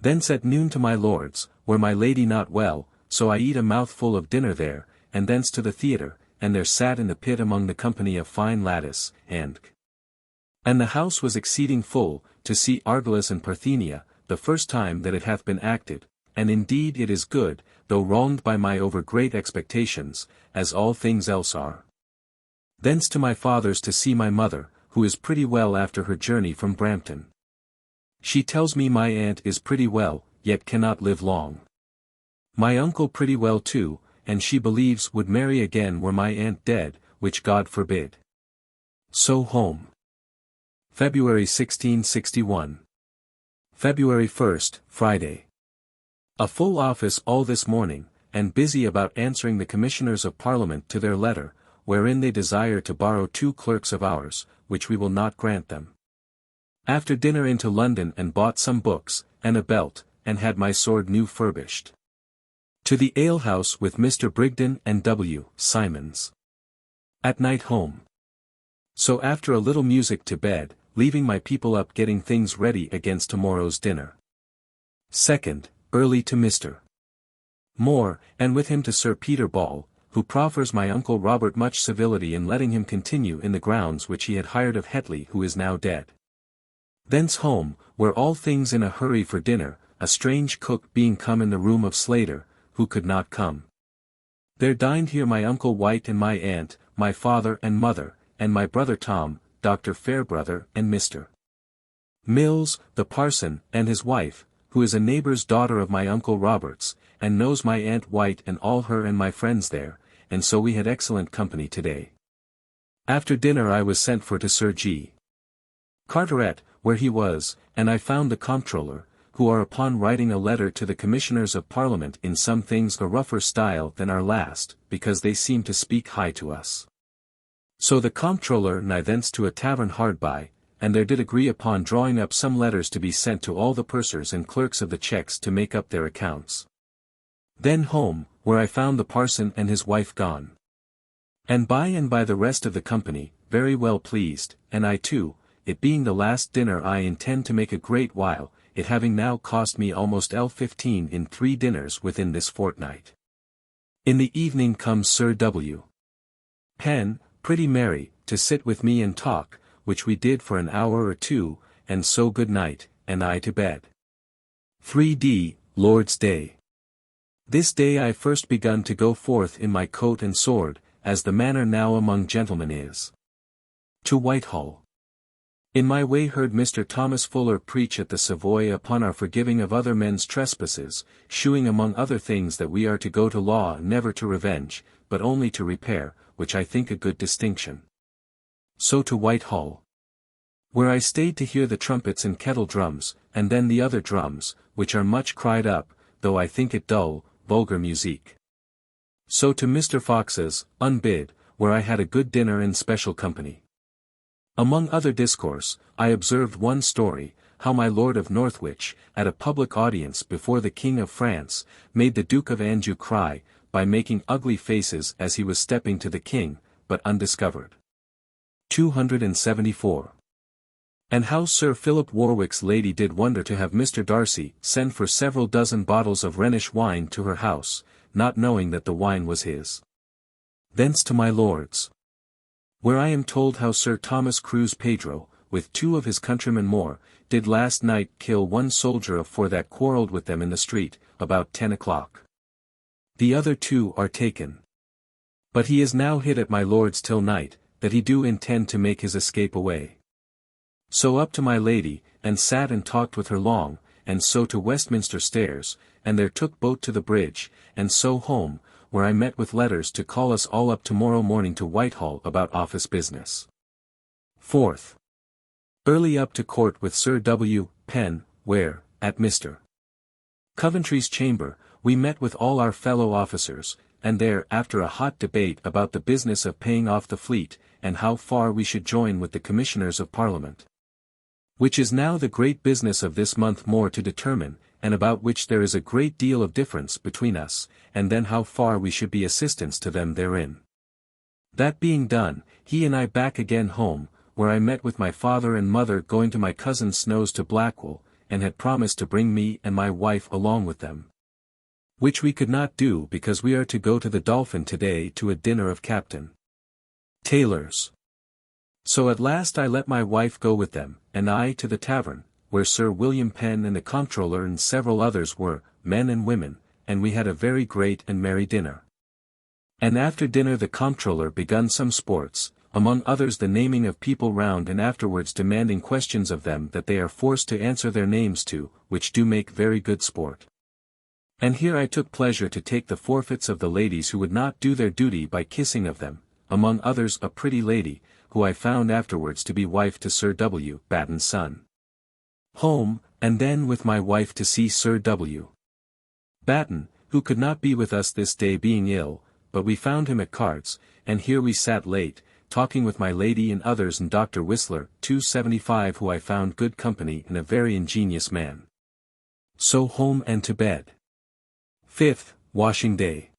Thence at noon to my lord's, where my lady not well, so I eat a mouthful of dinner there, and thence to the theatre, and there sat in the pit among the company of fine lattice, and the house was exceeding full, to see Argalus and Parthenia, the first time that it hath been acted, and indeed it is good, though wronged by my over great expectations, as all things else are. Thence to my father's to see my mother, who is pretty well after her journey from Brampton. She tells me my aunt is pretty well, yet cannot live long. My uncle pretty well too, and she believes would marry again were my aunt dead, which God forbid. So home. February 1661. February 1st, Friday. A full office all this morning, and busy about answering the Commissioners of Parliament to their letter, wherein they desire to borrow 2 clerks of ours, which we will not grant them. After dinner into London and bought some books, and a belt, and had my sword new furbished. To the alehouse with Mr. Brigden and W. Simons. At night home. So after a little music to bed, leaving my people up getting things ready against tomorrow's dinner. 2nd, early to Mr. Moore, and with him to Sir Peter Ball, who proffers my uncle Robert much civility in letting him continue in the grounds which he had hired of Hetley who is now dead. Thence home, where all things in a hurry for dinner, a strange cook being come in the room of Slater, who could not come. There dined here my uncle White and my aunt, my father and mother, and my brother Tom, Dr. Fairbrother and Mr. Mills, the parson, and his wife, who is a neighbour's daughter of my uncle Robert's, and knows my aunt White and all her and my friends there, and so we had excellent company today. After dinner I was sent for to Sir G. Carteret, where he was, and I found the comptroller, who are upon writing a letter to the Commissioners of Parliament in some things a rougher style than our last, because they seem to speak high to us. So the comptroller nigh thence to a tavern hard by, and there did agree upon drawing up some letters to be sent to all the pursers and clerks of the checks to make up their accounts. Then home, where I found the parson and his wife gone. And by the rest of the company, very well pleased, and I too, it being the last dinner I intend to make a great while, it having now cost me almost L15 in 3 dinners within this fortnight. In the evening comes Sir W. Penn, pretty merry, to sit with me and talk, which we did for an hour or 2, and so good night, and I to bed. 3d, Lord's Day. This day I first begun to go forth in my coat and sword, as the manner now among gentlemen is. To Whitehall. In my way heard Mr. Thomas Fuller preach at the Savoy upon our forgiving of other men's trespasses, shewing among other things that we are to go to law never to revenge, but only to repair, which I think a good distinction. So to Whitehall, where I stayed to hear the trumpets and kettle drums, and then the other drums, which are much cried up, though I think it dull, vulgar musique. So to Mr. Fox's, unbid, where I had a good dinner in special company. Among other discourse, I observed one story, how my Lord of Northwich, at a public audience before the King of France, made the Duke of Anjou cry, by making ugly faces as he was stepping to the King, but undiscovered. 274. And how Sir Philip Warwick's lady did wonder to have Mr. Darcy send for several dozen bottles of Rhenish wine to her house, not knowing that the wine was his. Thence to my lord's, where I am told how Sir Thomas Cruise Pedro, with 2 of his countrymen more, did last night kill one soldier for that quarrelled with them in the street, about 10 o'clock. The other 2 are taken. But he is now hid at my lord's till night, that he do intend to make his escape away. So up to my lady, and sat and talked with her long, and so to Westminster Stairs, and there took boat to the bridge, and so home, where I met with letters to call us all up tomorrow morning to Whitehall about office business. 4th. Early up to court with Sir W. Penn, where, at Mr. Coventry's chamber, we met with all our fellow officers, and there after a hot debate about the business of paying off the fleet, and how far we should join with the Commissioners of Parliament. Which is now the great business of this month more to determine, and about which there is a great deal of difference between us, and then how far we should be assistants to them therein. That being done, he and I back again home, where I met with my father and mother going to my cousin Snow's to Blackwell, and had promised to bring me and my wife along with them. Which we could not do because we are to go to the Dolphin today to a dinner of Captain Taylor's. So at last I let my wife go with them, and I to the tavern, where Sir William Penn and the Comptroller and several others were, men and women, and we had a very great and merry dinner. And after dinner the Comptroller begun some sports, among others the naming of people round and afterwards demanding questions of them that they are forced to answer their names to, which do make very good sport. And here I took pleasure to take the forfeits of the ladies who would not do their duty by kissing of them, among others a pretty lady, who I found afterwards to be wife to Sir W. Batten's son. Home, and then with my wife to see Sir W. Batten, who could not be with us this day being ill, but we found him at cards, and here we sat late, talking with my lady and others and Dr. Whistler, 275 who I found good company and a very ingenious man. So home and to bed. 5th, Washing Day.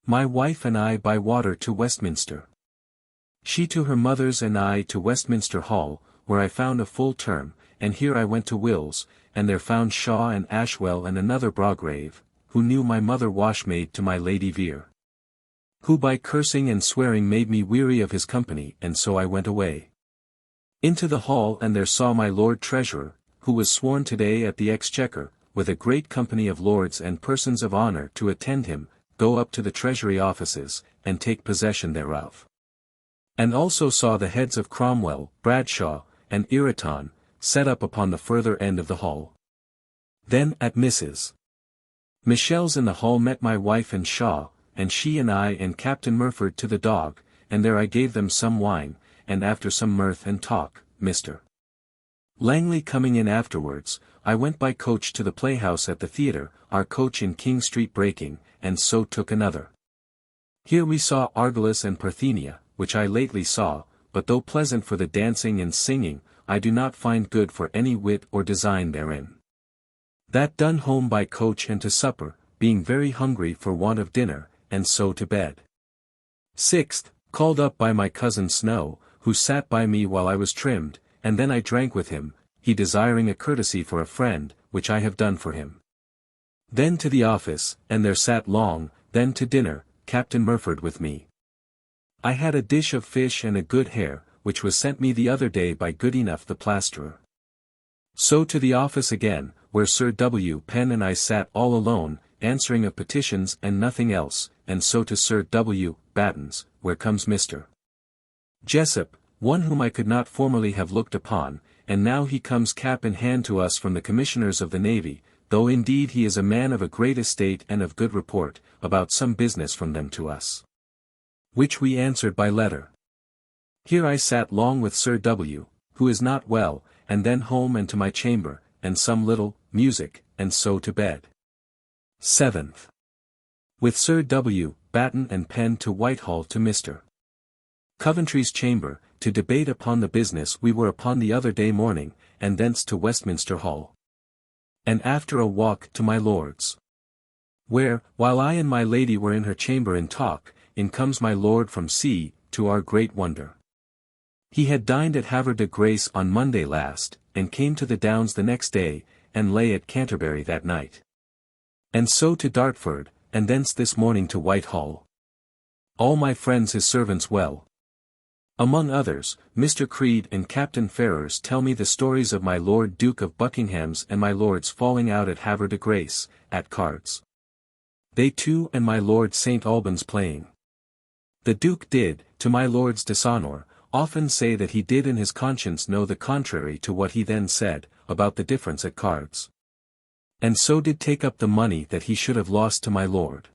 My wife and I by water to Westminster. She to her mother's and I to Westminster Hall, where I found a full term, and here I went to Will's, and there found Shaw and Ashwell and another Brograve, who knew my mother washmaid to my Lady Vere. Who by cursing and swearing made me weary of his company, and so I went away into the hall, and there saw my Lord Treasurer, who was sworn today at the Exchequer, with a great company of lords and persons of honour to attend him, go up to the Treasury offices, and take possession thereof. And also saw the heads of Cromwell, Bradshaw, and Ireton, set up upon the further end of the hall. Then at Mrs. Michel's in the hall met my wife and Shaw, and she and I and Captain Murford to the Dog, and there I gave them some wine, and after some mirth and talk, Mr. Langley coming in afterwards, I went by coach to the playhouse at the theatre, our coach in King Street breaking, and so took another. Here we saw Argolis and Parthenia, which I lately saw, but though pleasant for the dancing and singing, I do not find good for any wit or design therein. That done home by coach and to supper, being very hungry for want of dinner, and so to bed. 6th, called up by my cousin Snow, who sat by me while I was trimmed, and then I drank with him, he desiring a courtesy for a friend, which I have done for him. Then to the office, and there sat long, then to dinner, Captain Murford with me. I had a dish of fish and a good hare, which was sent me the other day by Goodenough the plasterer. So to the office again, where Sir W. Penn and I sat all alone, answering of petitions and nothing else, and so to Sir W. Batten's, where comes Mr. Jessup, one whom I could not formerly have looked upon, and now he comes cap in hand to us from the Commissioners of the Navy, though indeed he is a man of a great estate and of good report, about some business from them to us. Which we answered by letter. Here I sat long with Sir W., who is not well, and then home and to my chamber, and some little music, and so to bed. 7th. With Sir W. Batten and Penn to Whitehall to Mr. Coventry's chamber, to debate upon the business we were upon the other day morning, and thence to Westminster Hall. And after a walk to my lord's. Where, while I and my lady were in her chamber in talk, in comes my lord from sea, to our great wonder. He had dined at Havre de Grace on Monday last, and came to the Downs the next day, and lay at Canterbury that night. And so to Dartford, and thence this morning to Whitehall. All my friends his servants well. Among others, Mr. Creed and Captain Ferrers tell me the stories of my Lord Duke of Buckingham's and my Lord's falling out at Havre de Grace, at cards. They too and my Lord St. Albans playing. The Duke did, to my Lord's dishonour, often say that he did in his conscience know the contrary to what he then said, about the difference at cards. And so did take up the money that he should have lost to my lord.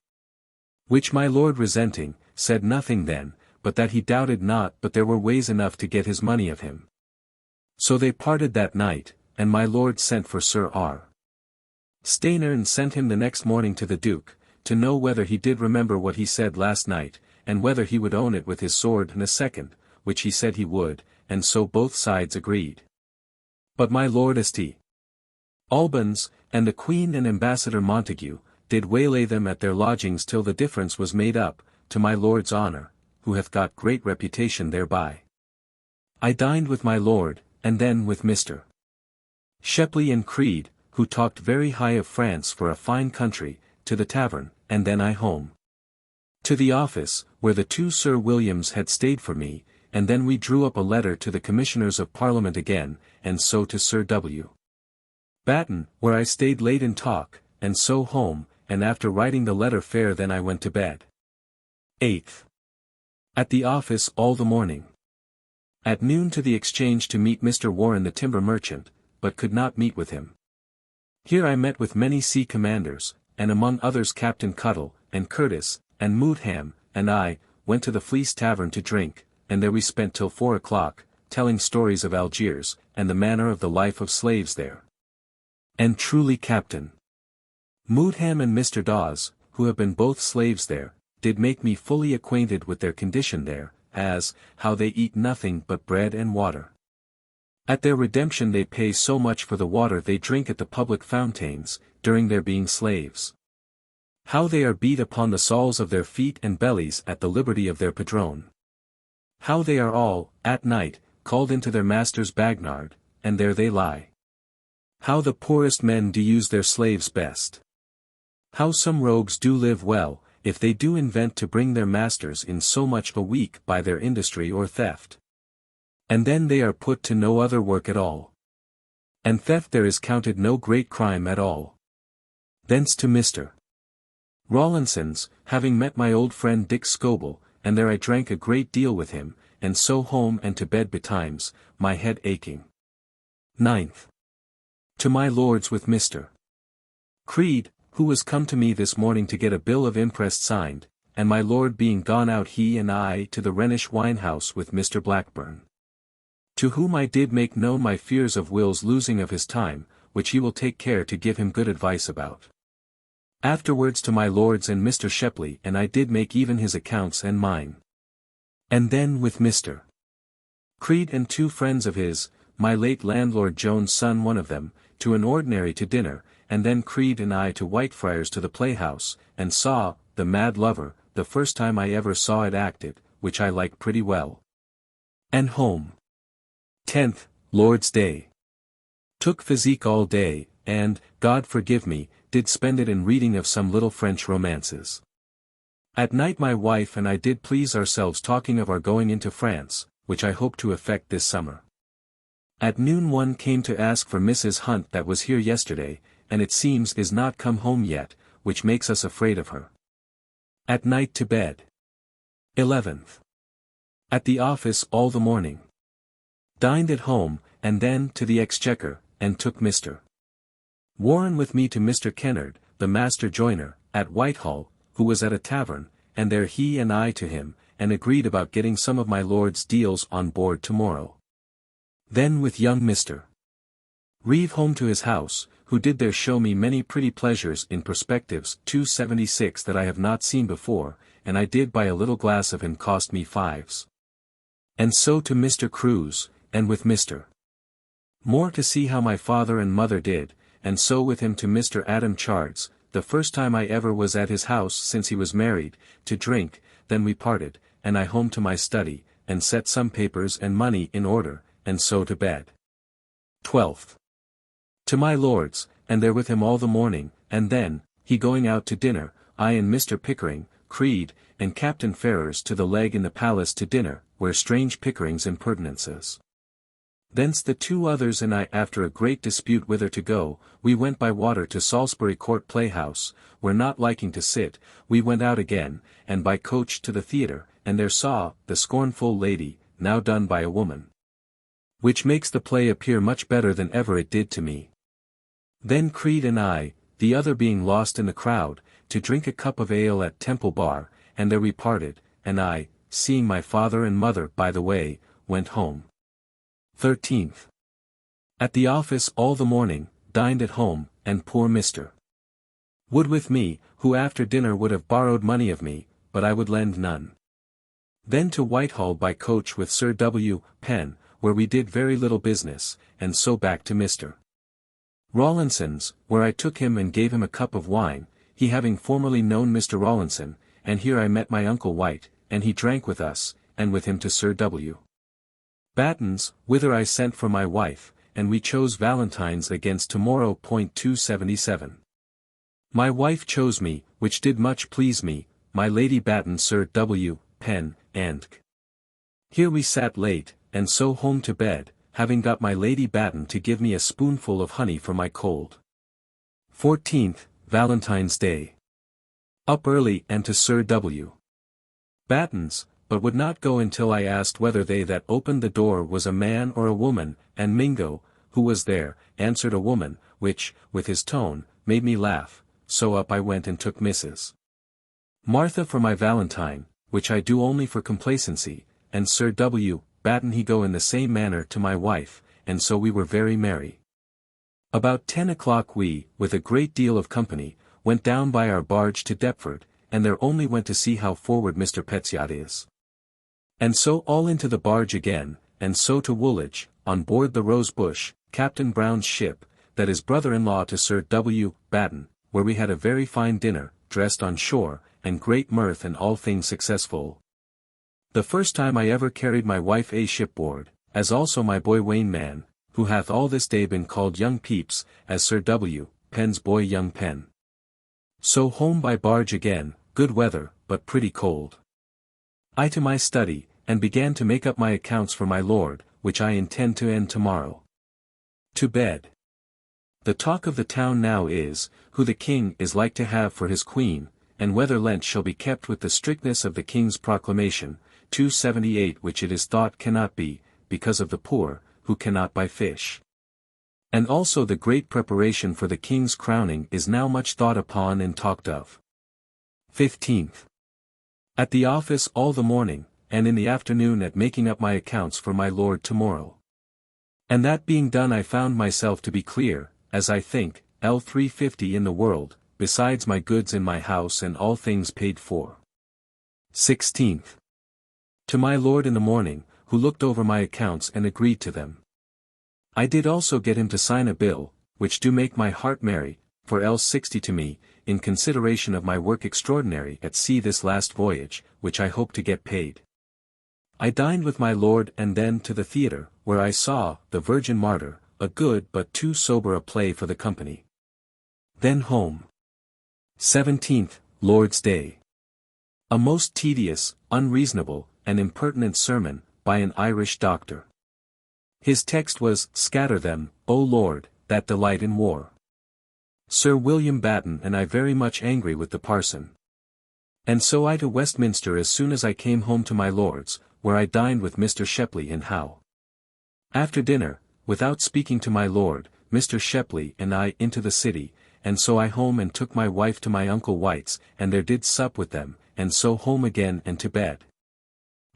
Which my lord resenting, said nothing then, but that he doubted not but there were ways enough to get his money of him. So they parted that night, and my lord sent for Sir R. Stainer and sent him the next morning to the Duke, to know whether he did remember what he said last night, and whether he would own it with his sword in a second, which he said he would, and so both sides agreed. But my lord St. Albans, and the Queen and Ambassador Montague, did waylay them at their lodgings till the difference was made up, to my lord's honour, who hath got great reputation thereby. I dined with my lord, and then with Mr. Shepley and Creed, who talked very high of France for a fine country, to the tavern, and then I home. To the office, where the two Sir Williams had stayed for me, and then we drew up a letter to the Commissioners of Parliament again, and so to Sir W. Batten, where I stayed late in talk, and so home, and after writing the letter fair then I went to bed. 8th. At the office all the morning. At noon to the Exchange to meet Mr. Warren the timber merchant, but could not meet with him. Here I met with many sea commanders, and among others Captain Cuttle, and Curtis, and Mootham, and I, went to the Fleece Tavern to drink, and there we spent till 4 o'clock, telling stories of Algiers, and the manner of the life of slaves there. And truly Captain Mootham and Mr. Dawes, who have been both slaves there, did make me fully acquainted with their condition there, as, how they eat nothing but bread and water. At their redemption they pay so much for the water they drink at the public fountains, during their being slaves. How they are beat upon the soles of their feet and bellies at the liberty of their padrone. How they are all, at night, called into their master's bagnard, and there they lie. How the poorest men do use their slaves best. How some rogues do live well, if they do invent to bring their masters in so much a week by their industry or theft. And then they are put to no other work at all. And theft there is counted no great crime at all. Thence to Mr. Rawlinson's, having met my old friend Dick Scobell, and there I drank a great deal with him, and so home and to bed betimes, my head aching. 9th. To my lord's with Mr. Creed, who was come to me this morning to get a bill of imprest signed, and my lord being gone out he and I to the Rhenish wine-house with Mr. Blackburn. To whom I did make known my fears of Will's losing of his time, which he will take care to give him good advice about. Afterwards to my lord's and Mr. Shepley and I did make even his accounts and mine. And then with Mr. Creed and 2 friends of his, my late landlord Jones' son one of them, to an ordinary to dinner, and then Creed and I to Whitefriars to the playhouse, and saw, The Mad Lover, the first time I ever saw it acted, which I liked pretty well. And home. 10th, Lord's Day. Took physique all day, and, God forgive me, did spend it in reading of some little French romances. At night my wife and I did please ourselves talking of our going into France, which I hope to effect this summer. At noon one came to ask for Mrs. Hunt that was here yesterday, and it seems is not come home yet, which makes us afraid of her. At night to bed. 11th. At the office all the morning. Dined at home, and then to the Exchequer, and took Mr. Warren with me to Mr. Kennard, the master joiner, at Whitehall, who was at a tavern, and there he and I to him, and agreed about getting some of my lord's deals on board tomorrow. Then with young Mr. Reeve home to his house, who did there show me many pretty pleasures in perspectives 276 that I have not seen before, and I did buy a little glass of him cost me 5s. And so to Mr. Cruse, and with Mr. Moore to see how my father and mother did, and so with him to Mr. Adam Chard's, the first time I ever was at his house since he was married, to drink, then we parted, and I home to my study, and set some papers and money in order, and so to bed. 12th. To my lord's, and there with him all the morning, and then, he going out to dinner, I and Mr. Pickering, Creed, and Captain Ferrers to the Leg in the Palace to dinner, where strange Pickerings and perdinances. Thence the 2 others and I after a great dispute whither to go, we went by water to Salisbury Court Playhouse, where not liking to sit, we went out again, and by coach to the theatre, and there saw, The Scornful Lady, now done by a woman. Which makes the play appear much better than ever it did to me. Then Creed and I, the other being lost in the crowd, to drink a cup of ale at Temple Bar, and there we parted, and I, seeing my father and mother by the way, went home. 13th. At the office all the morning, dined at home, and poor Mr. Wood with me, who after dinner would have borrowed money of me, but I would lend none. Then to Whitehall by coach with Sir W. Penn, where we did very little business, and so back to Mr. Rawlinson's, where I took him and gave him a cup of wine, he having formerly known Mr. Rawlinson, and here I met my uncle White, and he drank with us, and with him to Sir W. Batten's, whither I sent for my wife, and we chose Valentine's against tomorrow. 277. My wife chose me, which did much please me, my Lady Batten Sir W. Penn, and here we sat late, and so home to bed, having got my Lady Batten to give me a spoonful of honey for my cold. 14th, Valentine's Day. Up early and to Sir W. Batten's, but would not go until I asked whether they that opened the door was a man or a woman, and Mingo, who was there, answered a woman, which, with his tone, made me laugh, so up I went and took Mrs. Martha for my Valentine, which I do only for complacency, and Sir W. Batten he go in the same manner to my wife, and so we were very merry. About 10 o'clock we, with a great deal of company, went down by our barge to Deptford, and there only went to see how forward Mr. Petziot is. And so all into the barge again, and so to Woolwich, on board the Rose Bush, Captain Brown's ship, that is brother-in-law to Sir W. Batten, where we had a very fine dinner, dressed on shore, and great mirth and all things successful. The first time I ever carried my wife shipboard, as also my boy Wainman, who hath all this day been called young Pepys, as Sir W. Penn's boy young Penn. So home by barge again, good weather, but pretty cold. I to my study, and began to make up my accounts for my lord, which I intend to end tomorrow. To bed. The talk of the town now is, who the king is like to have for his queen, and whether Lent shall be kept with the strictness of the king's proclamation, 278, which it is thought cannot be, because of the poor, who cannot buy fish. And also the great preparation for the king's crowning is now much thought upon and talked of. 15th. At the office all the morning, and in the afternoon at making up my accounts for my lord tomorrow. And that being done I found myself to be clear, as I think, L350 in the world, besides my goods in my house and all things paid for. 16th. To my lord in the morning, who looked over my accounts and agreed to them. I did also get him to sign a bill, which do make my heart merry, for L60 to me, in consideration of my work extraordinary at sea this last voyage, which I hope to get paid. I dined with my lord and then to the theatre, where I saw The Virgin Martyr, a good but too sober a play for the company. Then home. 17th, Lord's Day. A most tedious, unreasonable, and impertinent sermon, by an Irish doctor. His text was, "Scatter them, O Lord, that delight in war." Sir William Batten and I very much angry with the parson. And so I to Westminster as soon as I came home to my lord's, where I dined with Mr. Shepley and Howe. After dinner, without speaking to my lord, Mr. Shepley and I into the city, and so I home and took my wife to my uncle White's, and there did sup with them, and so home again and to bed.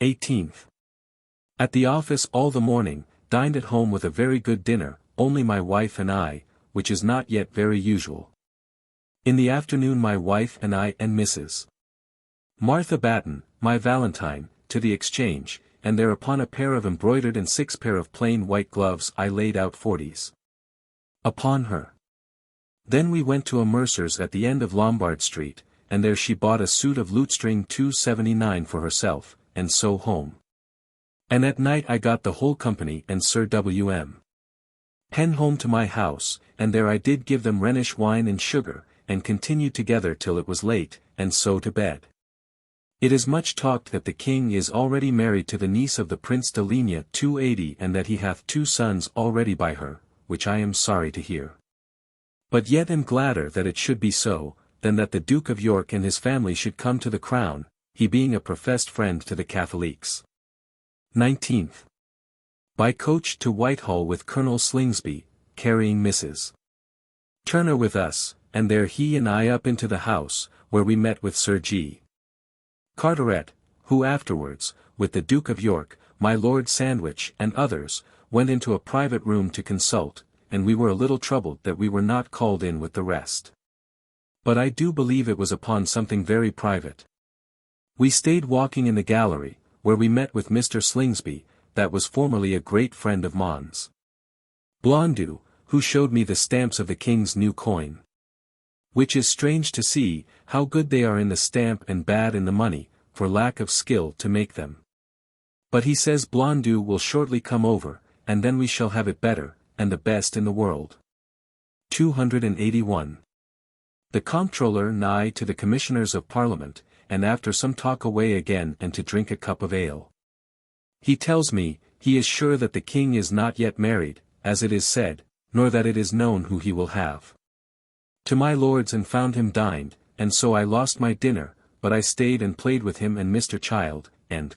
18th. At the office all the morning, dined at home with a very good dinner, only my wife and I, which is not yet very usual. In the afternoon my wife and I and Mrs. Martha Batten, my Valentine, to the Exchange, and thereupon a pair of embroidered and 6 pair of plain white gloves I laid out 40s. Upon her. Then we went to a mercer's at the end of Lombard Street, and there she bought a suit of lutestring 279 for herself, and so home. And at night I got the whole company and Sir W.M. Penn home to my house, and there I did give them Rhenish wine and sugar, and continued together till it was late, and so to bed. It is much talked that the king is already married to the niece of the Prince de Ligne 280 and that he hath 2 sons already by her, which I am sorry to hear. But yet am gladder that it should be so, than that the Duke of York and his family should come to the crown, he being a professed friend to the Catholics. 19th. By coach to Whitehall with Colonel Slingsby, carrying Mrs. Turner with us, and there he and I up into the house, where we met with Sir G. Carteret, who afterwards, with the Duke of York, my Lord Sandwich and others, went into a private room to consult, and we were a little troubled that we were not called in with the rest. But I do believe it was upon something very private. We stayed walking in the gallery, where we met with Mr. Slingsby, that was formerly a great friend of Mons. Blondeau, who showed me the stamps of the king's new coin. Which is strange to see, how good they are in the stamp and bad in the money, for lack of skill to make them. But he says Blondeau will shortly come over, and then we shall have it better, and the best in the world. 281. The Comptroller nigh to the Commissioners of Parliament, and after some talk away again and to drink a cup of ale. He tells me, he is sure that the king is not yet married, as it is said, nor that it is known who he will have. To my lord's and found him dined, and so I lost my dinner, but I stayed and played with him and Mr. Child, and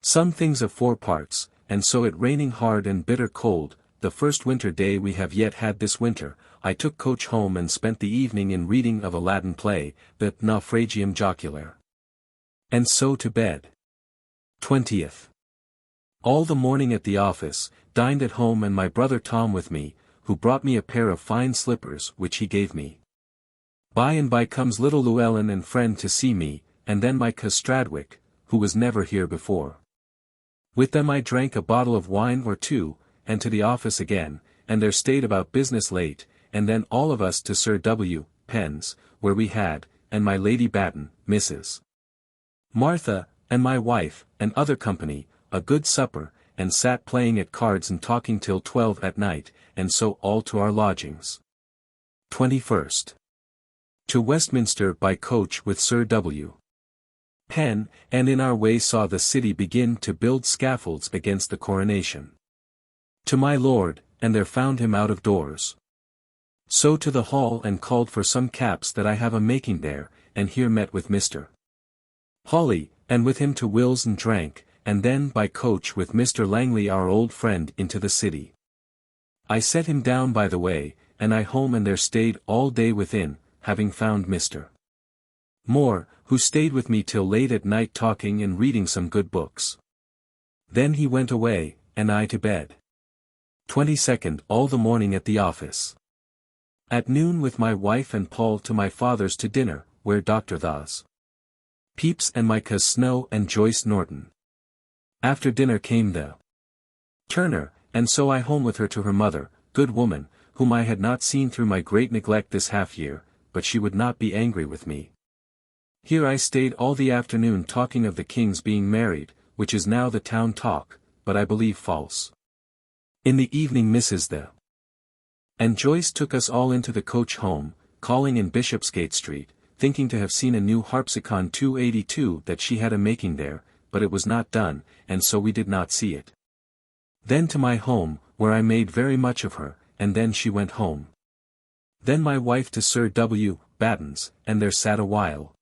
some things of 4 parts, and so it raining hard and bitter cold, the first winter day we have yet had this winter, I took coach home and spent the evening in reading of a Latin play, the Naufragium Jocular. And so to bed. 20th. All the morning at the office, dined at home and my brother Tom with me, who brought me a pair of fine slippers which he gave me. By and by comes little Llewellyn and friend to see me, and then my coz Stradwick, who was never here before. With them I drank a bottle of wine or 2, and to the office again, and there stayed about business late, and then all of us to Sir W. Penn's, where we had, and my Lady Batten, Mrs. Martha, and my wife, and other company, a good supper, and sat playing at cards and talking till 12 at night, and so all to our lodgings. 21st. To Westminster by coach with Sir W. Penn, and in our way saw the city begin to build scaffolds against the coronation. To my lord, and there found him out of doors. So to the hall and called for some caps that I have a making there, and here met with Mr. Hawley, and with him to Will's and drank, and then by coach with Mr. Langley our old friend into the city. I set him down by the way, and I home and there stayed all day within, having found Mr. Moore, who stayed with me till late at night talking and reading some good books. Then he went away, and I to bed. 22nd. All the morning at the office. At noon with my wife and Paul to my father's to dinner, where Dr. Thos. Pepys and my coz Snow and Joyce Norton. After dinner came the Turner, and so I home with her to her mother, good woman, whom I had not seen through my great neglect this half year, but she would not be angry with me. Here I stayed all the afternoon talking of the king's being married, which is now the town talk, but I believe false. In the evening Mrs. the and Joyce took us all into the coach home, calling in Bishopsgate Street, thinking to have seen a new harpsichon 282 that she had a making there, but it was not done, and so we did not see it. Then to my home, where I made very much of her, and then she went home. Then my wife to Sir W. Batten's, and there sat a while.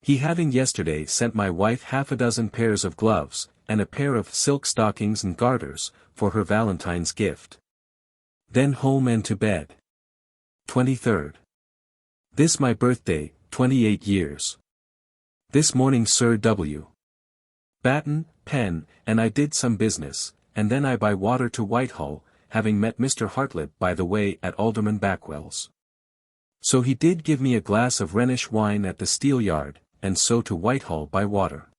He having yesterday sent my wife 6 pairs of gloves, and a pair of silk stockings and garters, for her Valentine's gift. Then home and to bed. 23rd. This my birthday, 28 years. This morning Sir W. Batten, Penn, and I did some business, and then I by water to Whitehall, having met Mr. Hartlett by the way at Alderman Backwell's. So he did give me a glass of Rhenish wine at the Steelyard, and so to Whitehall by water.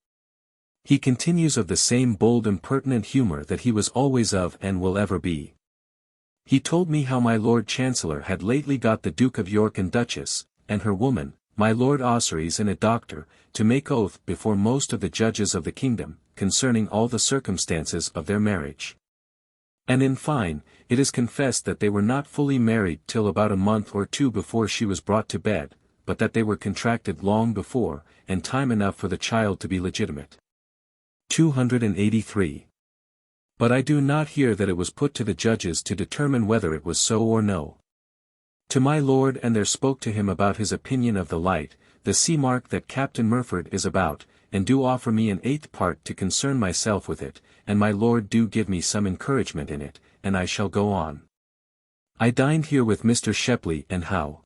He continues of the same bold impertinent humour that he was always of and will ever be. He told me how my Lord Chancellor had lately got the Duke of York and Duchess, and her woman, my Lord Ossory's and a doctor, to make oath before most of the judges of the kingdom, concerning all the circumstances of their marriage. And in fine, it is confessed that they were not fully married till about a month or 2 before she was brought to bed, but that they were contracted long before, and time enough for the child to be legitimate. 283. But I do not hear that it was put to the judges to determine whether it was so or no. To my lord and there spoke to him about his opinion of the light, the sea mark that Captain Murford is about, and do offer me an eighth part to concern myself with it, and my Lord do give me some encouragement in it, and I shall go on. I dined here with Mr. Shepley and Howe.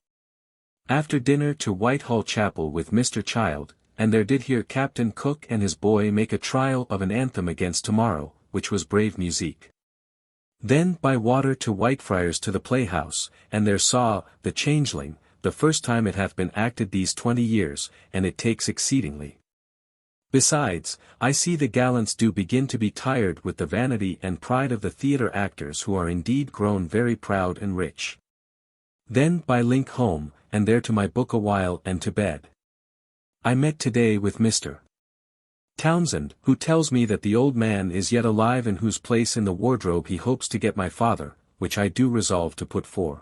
After dinner to Whitehall Chapel with Mr. Child, and there did hear Captain Cook and his boy make a trial of an anthem against tomorrow, which was brave musique. Then by water to Whitefriars to the playhouse, and there saw The Changeling, the first time it hath been acted these 20 years, and it takes exceedingly. Besides, I see the gallants do begin to be tired with the vanity and pride of the theatre actors, who are indeed grown very proud and rich. Then by link home, and there to my book a while and to bed. I met today with Mr. Townsend, who tells me that the old man is yet alive, in whose place in the wardrobe he hopes to get my father, which I do resolve to put for.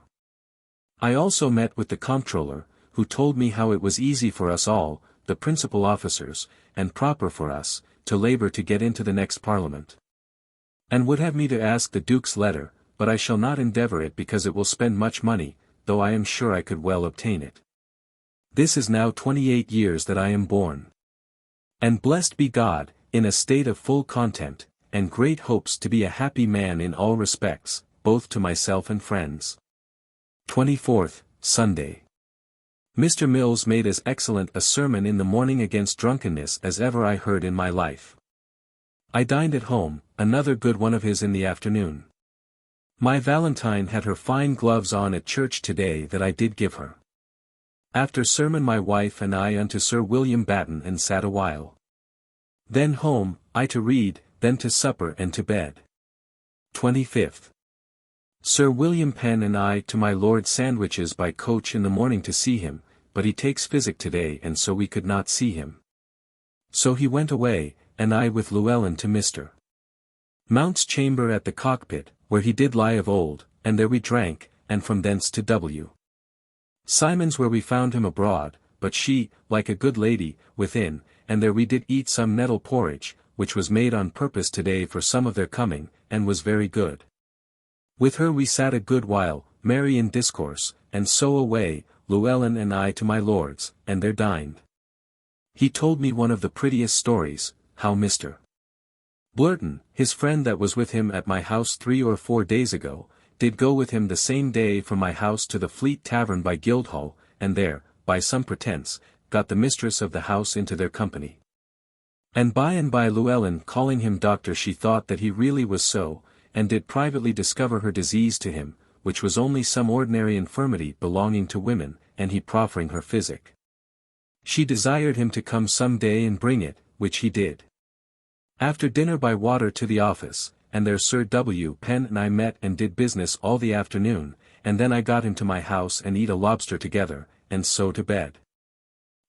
I also met with the comptroller, who told me how it was easy for us all, the principal officers, and proper for us, to labour to get into the next Parliament. And would have me to ask the Duke's letter, but I shall not endeavour it because it will spend much money, though I am sure I could well obtain it. This is now 28 years that I am born. And blessed be God, in a state of full content, and great hopes to be a happy man in all respects, both to myself and friends. 24th, Sunday. Mr. Mills made as excellent a sermon in the morning against drunkenness as ever I heard in my life. I dined at home, another good one of his in the afternoon. My Valentine had her fine gloves on at church today that I did give her. After sermon my wife and I unto Sir William Batten and sat a while. Then home, I to read, then to supper and to bed. 25th. Sir William Penn and I to my Lord Sandwich's by coach in the morning to see him, but he takes physic today and so we could not see him. So he went away, and I with Llewellyn to Mr. Mount's chamber at the Cockpit, where he did lie of old, and there we drank, and from thence to W. Simon's, where we found him abroad, but she, like a good lady, within, and there we did eat some nettle porridge, which was made on purpose today for some of their coming, and was very good. With her we sat a good while, merry in discourse, and so away, Llewellyn and I to my lord's, and there dined. He told me one of the prettiest stories, how Mr. Blurton, his friend that was with him at my house 3 or 4 days ago, did go with him the same day from my house to the Fleet Tavern by Guildhall, and there, by some pretence, got the mistress of the house into their company. And by Llewellyn calling him doctor, she thought that he really was so, and did privately discover her disease to him, which was only some ordinary infirmity belonging to women, and he proffering her physic. She desired him to come some day and bring it, which he did. After dinner by water to the office, and there Sir W. Penn and I met and did business all the afternoon, and then I got him to my house and eat a lobster together, and so to bed.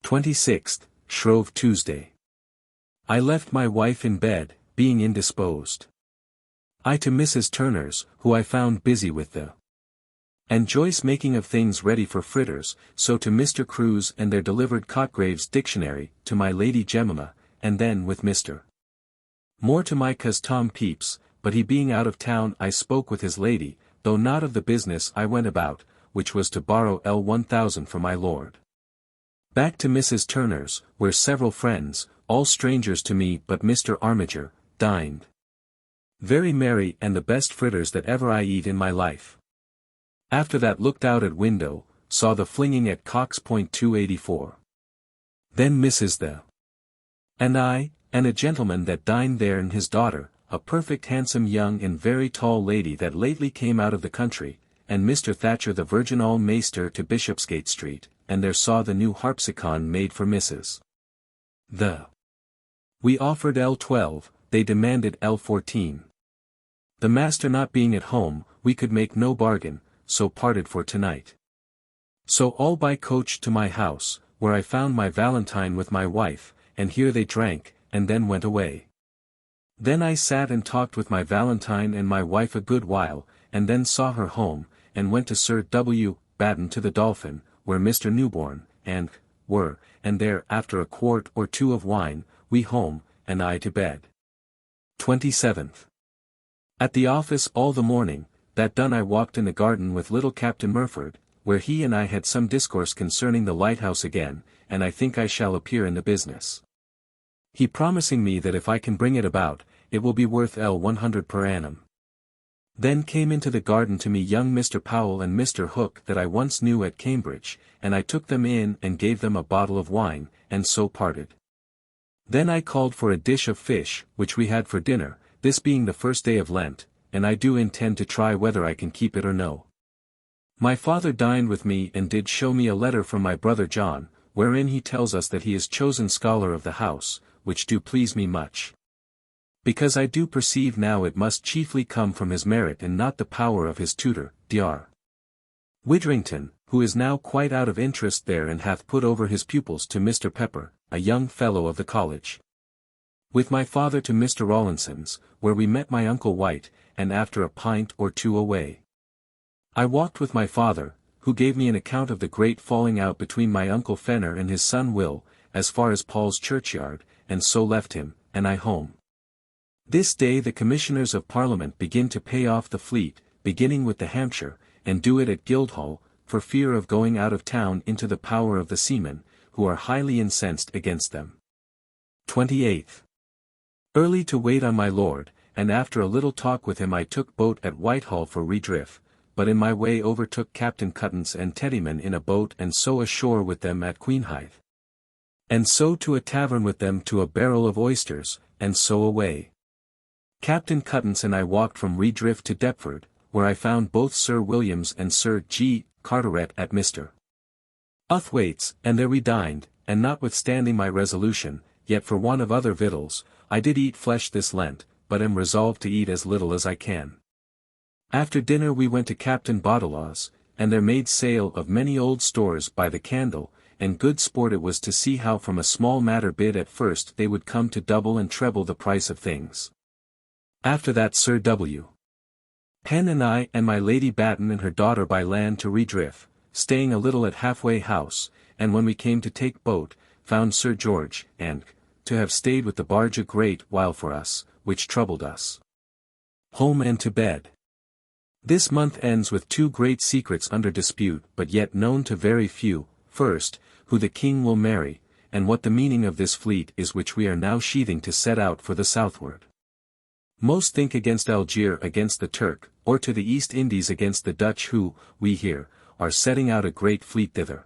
26th, Shrove Tuesday. I left my wife in bed, being indisposed. I to Mrs. Turner's, who I found busy with the and Joyce making of things ready for fritters, so to Mr. Cruse and there delivered Cotgrave's dictionary, to my Lady Jemima, and then with Mr. Moore to my cuz Tom Pepys, but he being out of town I spoke with his lady, though not of the business I went about, which was to borrow L1000 for my lord. Back to Mrs. Turner's, where several friends, all strangers to me but Mr. Armiger, dined. Very merry and the best fritters that ever I eat in my life. After that looked out at window, saw the flinging at Cox Point 284. Then Mrs. the and I, and a gentleman that dined there and his daughter, a perfect handsome young and very tall lady that lately came out of the country, and Mr. Thatcher the Virginal Maester to Bishopsgate Street, and there saw the new harpsicon made for Mrs. the. We offered L12, they demanded L14. The master not being at home, we could make no bargain, so parted for tonight. So all by coach to my house, where I found my Valentine with my wife, and here they drank, and then went away. Then I sat and talked with my Valentine and my wife a good while, and then saw her home, and went to Sir W. Batten to the Dolphin, where Mr. Newborn, and were, and there after a quart or 2 of wine, we home, and I to bed. 27th. At the office all the morning, that done I walked in the garden with little Captain Murford, where he and I had some discourse concerning the lighthouse again, and I think I shall appear in the business. he promising me that if I can bring it about, it will be worth L100 per annum. Then came into the garden to me young Mr. Powell and Mr. Hook that I once knew at Cambridge, and I took them in and gave them a bottle of wine, and so parted. Then I called for a dish of fish, which we had for dinner, this being the first day of Lent, and I do intend to try whether I can keep it or no. My father dined with me and did show me a letter from my brother John, wherein he tells us that he is chosen scholar of the house, which do please me much. Because I do perceive now it must chiefly come from his merit and not the power of his tutor, Dr. Widrington, who is now quite out of interest there and hath put over his pupils to Mr. Pepper, a young fellow of the college. With my father to Mr. Rawlinson's, where we met my uncle White, and after a pint or two away. I walked with my father, who gave me an account of the great falling out between my uncle Fenner and his son Will, as far as Paul's churchyard, and so left him, and I home. This day the Commissioners of Parliament begin to pay off the fleet, beginning with the Hampshire, and do it at Guildhall, for fear of going out of town into the power of the seamen, who are highly incensed against them. 28th. Early to wait on my lord, and after a little talk with him I took boat at Whitehall for Redriff, but in my way overtook Captain Cuttance and Teddyman in a boat and so ashore with them at Queenhithe. And so to a tavern with them to a barrel of oysters, and so away. Captain Cuttance and I walked from Redriff to Deptford, where I found both Sir Williams and Sir G. Carteret at Mr. Uthwaite's, and there we dined, and notwithstanding my resolution, yet for want of other victuals, I did eat flesh this Lent, but am resolved to eat as little as I can. After dinner we went to Captain Bodilaw's, and there made sale of many old stores by the candle, and good sport it was to see how from a small matter bid at first they would come to double and treble the price of things. After that Sir W. Penn and I and my Lady Batten and her daughter by land to Redriff, staying a little at Halfway House, and when we came to take boat, found Sir George, and, to have stayed with the barge a great while for us, which troubled us. Home and to bed. This month ends with two great secrets under dispute but yet known to very few, first, who the king will marry, and what the meaning of this fleet is which we are now sheathing to set out for the southward. Most think against Algiers against the Turk, or to the East Indies against the Dutch who, we hear, are setting out a great fleet thither.